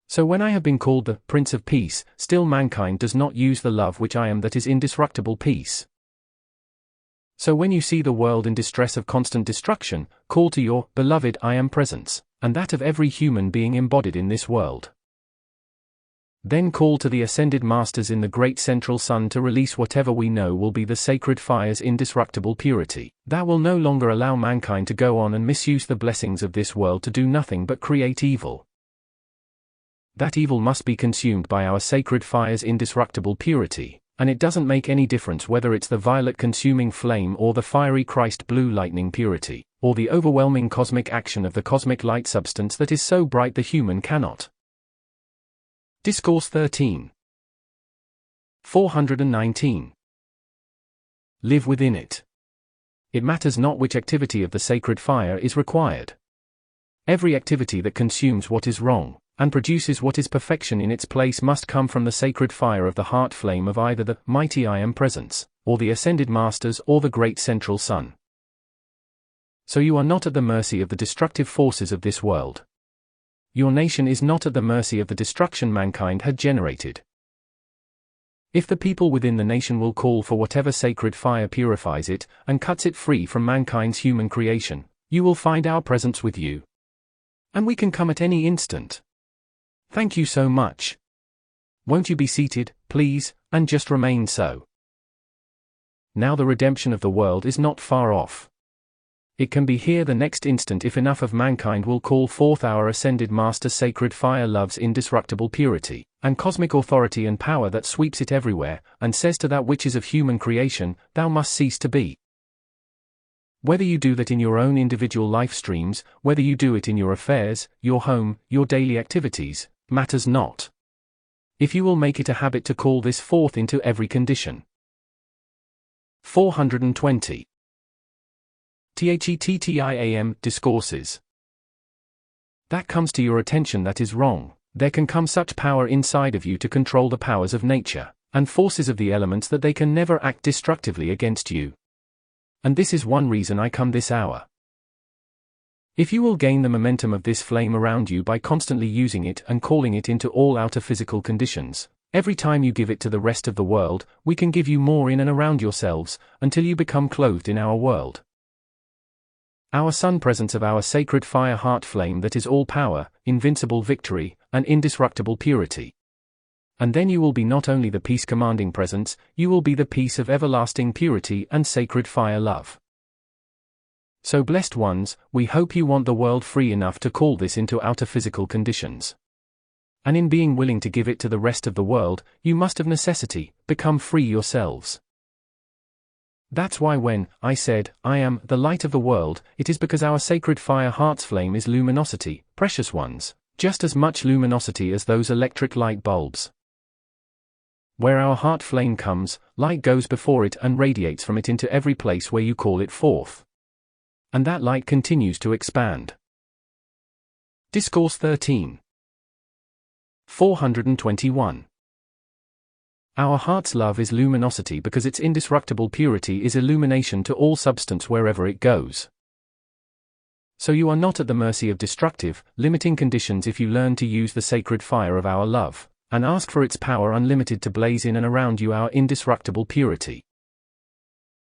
So when I have been called the Prince of Peace, still mankind does not use the love which I am, that is indestructible peace. So when you see the world in distress of constant destruction, call to your beloved I Am presence, and that of every human being embodied in this world. Then call to the ascended masters in the great central sun to release whatever we know will be the sacred fire's indestructible purity, that will no longer allow mankind to go on and misuse the blessings of this world to do nothing but create evil. That evil must be consumed by our sacred fire's indestructible purity, and it doesn't make any difference whether it's the violet consuming flame or the fiery Christ blue lightning purity, or the overwhelming cosmic action of the cosmic light substance that is so bright the human cannot. Discourse 13. 419. Live within it. It matters not which activity of the sacred fire is required. Every activity that consumes what is wrong, and produces what is perfection in its place, must come from the sacred fire of the heart flame of either the mighty I Am presence, or the ascended masters, or the great central sun. So you are not at the mercy of the destructive forces of this world. Your nation is not at the mercy of the destruction mankind had generated. If the people within the nation will call for whatever sacred fire purifies it, and cuts it free from mankind's human creation, you will find our presence with you. And we can come at any instant. Thank you so much. Won't you be seated, please, and just remain so. Now the redemption of the world is not far off. It can be here the next instant if enough of mankind will call forth our ascended master sacred fire love's indestructible purity, and cosmic authority and power that sweeps it everywhere, and says to that which is of human creation, thou must cease to be. Whether you do that in your own individual life streams, whether you do it in your affairs, your home, your daily activities, matters not. If you will make it a habit to call this forth into every condition. 420. THETTIAM Discourses. That comes to your attention that is wrong. There can come such power inside of you to control the powers of nature and forces of the elements that they can never act destructively against you. And this is one reason I come this hour. If you will gain the momentum of this flame around you by constantly using it and calling it into all outer physical conditions, every time you give it to the rest of the world, we can give you more in and around yourselves, until you become clothed in our world. Our sun presence of our sacred fire heart flame that is all power, invincible victory, and indestructible purity. And then you will be not only the peace-commanding presence, you will be the peace of everlasting purity and sacred fire love. So blessed ones, we hope you want the world free enough to call this into outer physical conditions. And in being willing to give it to the rest of the world, you must of necessity become free yourselves. That's why when I said, I am the light of the world, it is because our sacred fire heart's flame is luminosity, precious ones, just as much luminosity as those electric light bulbs. Where our heart flame comes, light goes before it and radiates from it into every place where you call it forth. And that light continues to expand. Discourse 13. 421. Our heart's love is luminosity because its indestructible purity is illumination to all substance wherever it goes. So you are not at the mercy of destructive, limiting conditions if you learn to use the sacred fire of our love, and ask for its power unlimited to blaze in and around you our indestructible purity.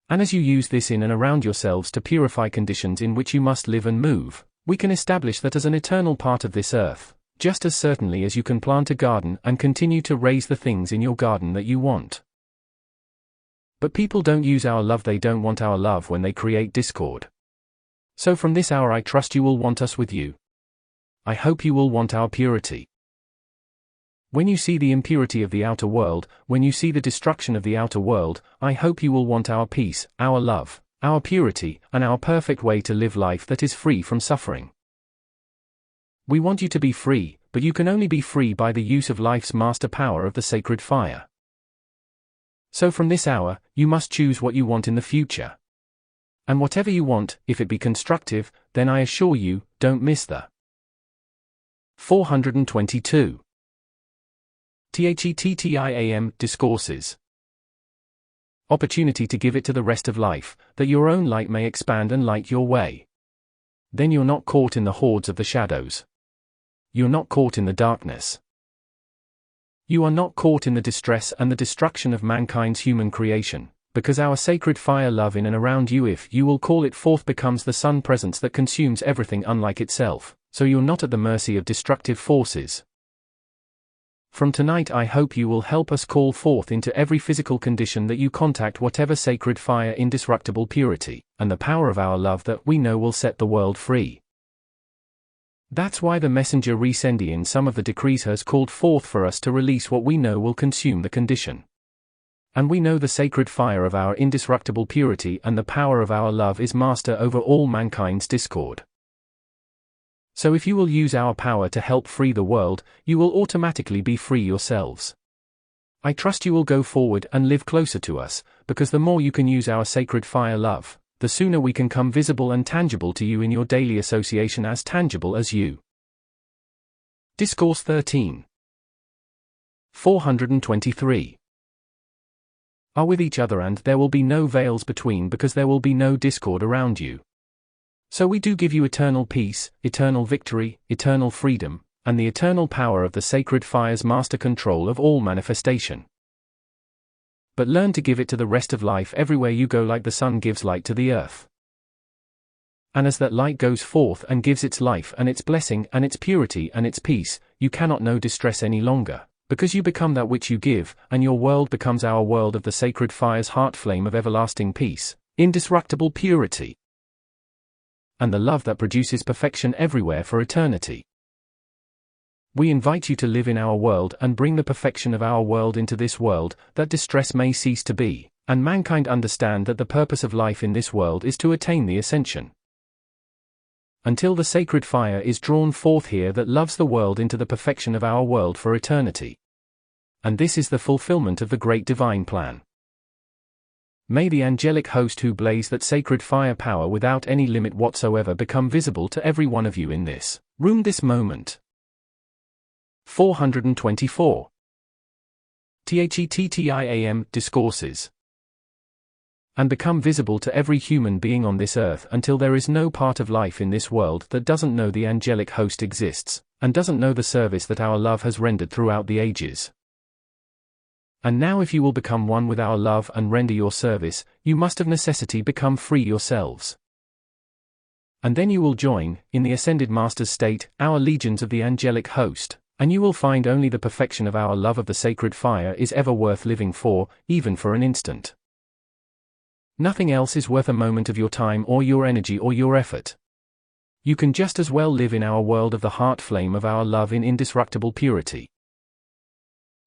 And as you use this in and around yourselves to purify conditions in which you must live and move, we can establish that as an eternal part of this earth, just as certainly as you can plant a garden and continue to raise the things in your garden that you want. But people don't use our love, they don't want our love when they create discord. So from this hour I trust you will want us with you. I hope you will want our purity. When you see the impurity of the outer world, when you see the destruction of the outer world, I hope you will want our peace, our love, our purity, and our perfect way to live life that is free from suffering. We want you to be free, but you can only be free by the use of life's master power of the sacred fire. So from this hour, you must choose what you want in the future. And whatever you want, if it be constructive, then I assure you, don't miss the 422. THETTIAM Discourses. Opportunity to give it to the rest of life, that your own light may expand and light your way. Then you're not caught in the hordes of the shadows. You're not caught in the darkness. You are not caught in the distress and the destruction of mankind's human creation, because our sacred fire love in and around you, if you will call it forth, becomes the sun presence that consumes everything unlike itself, so you're not at the mercy of destructive forces. From tonight I hope you will help us call forth into every physical condition that you contact whatever sacred fire indestructible purity, and the power of our love that we know will set the world free. That's why the messenger Resendi in some of the decrees has called forth for us to release what we know will consume the condition. And we know the sacred fire of our indestructible purity and the power of our love is master over all mankind's discord. So if you will use our power to help free the world, you will automatically be free yourselves. I trust you will go forward and live closer to us, because the more you can use our sacred fire love, the sooner we can come visible and tangible to you in your daily association, as tangible as you. Discourse 13. 423. Are with each other, and there will be no veils between, because there will be no discord around you. So we do give you eternal peace, eternal victory, eternal freedom, and the eternal power of the sacred fire's master control of all manifestation. But learn to give it to the rest of life everywhere you go, like the sun gives light to the earth. And as that light goes forth and gives its life and its blessing and its purity and its peace, you cannot know distress any longer, because you become that which you give, and your world becomes our world of the sacred fire's heart flame of everlasting peace, indestructible purity, and the love that produces perfection everywhere for eternity. We invite you to live in our world and bring the perfection of our world into this world, that distress may cease to be, and mankind understand that the purpose of life in this world is to attain the ascension. Until the sacred fire is drawn forth here that loves the world into the perfection of our world for eternity. And this is the fulfillment of the great divine plan. May the angelic host who blaze that sacred fire power without any limit whatsoever become visible to every one of you in this room this moment. 424. THETTIAM Discourses. And become visible to every human being on this earth until there is no part of life in this world that doesn't know the angelic host exists, and doesn't know the service that our love has rendered throughout the ages. And now if you will become one with our love and render your service, you must of necessity become free yourselves. And then you will join, in the ascended Master's state, our legions of the angelic host, and you will find only the perfection of our love of the sacred fire is ever worth living for, even for an instant. Nothing else is worth a moment of your time or your energy or your effort. You can just as well live in our world of the heart flame of our love in indestructible purity.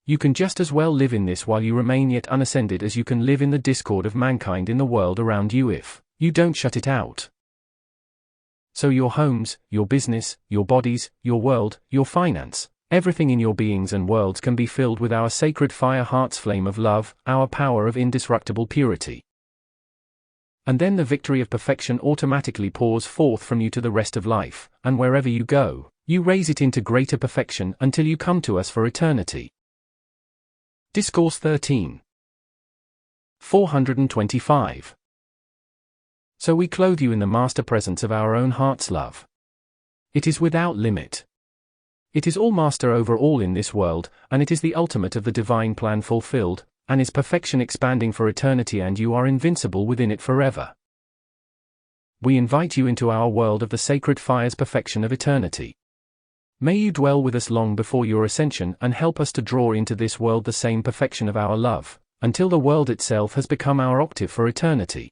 You can just as well live in this while you remain yet unascended as you can live in the discord of mankind in the world around you if you don't shut it out. So your homes, your business, your bodies, your world, your finance, everything in your beings and worlds can be filled with our sacred fire heart's flame of love, our power of indestructible purity. And then the victory of perfection automatically pours forth from you to the rest of life, and wherever you go, you raise it into greater perfection until you come to us for eternity. Discourse 13. 425. So we clothe you in the master presence of our own heart's love. It is without limit. It is all master over all in this world, and it is the ultimate of the divine plan fulfilled, and is perfection expanding for eternity, and you are invincible within it forever. We invite you into our world of the sacred fire's perfection of eternity. May you dwell with us long before your ascension and help us to draw into this world the same perfection of our love, until the world itself has become our octave for eternity.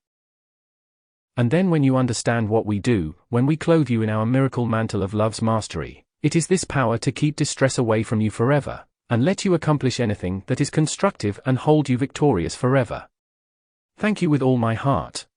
And then when you understand what we do, when we clothe you in our miracle mantle of love's mastery, it is this power to keep distress away from you forever, and let you accomplish anything that is constructive and hold you victorious forever. Thank you with all my heart.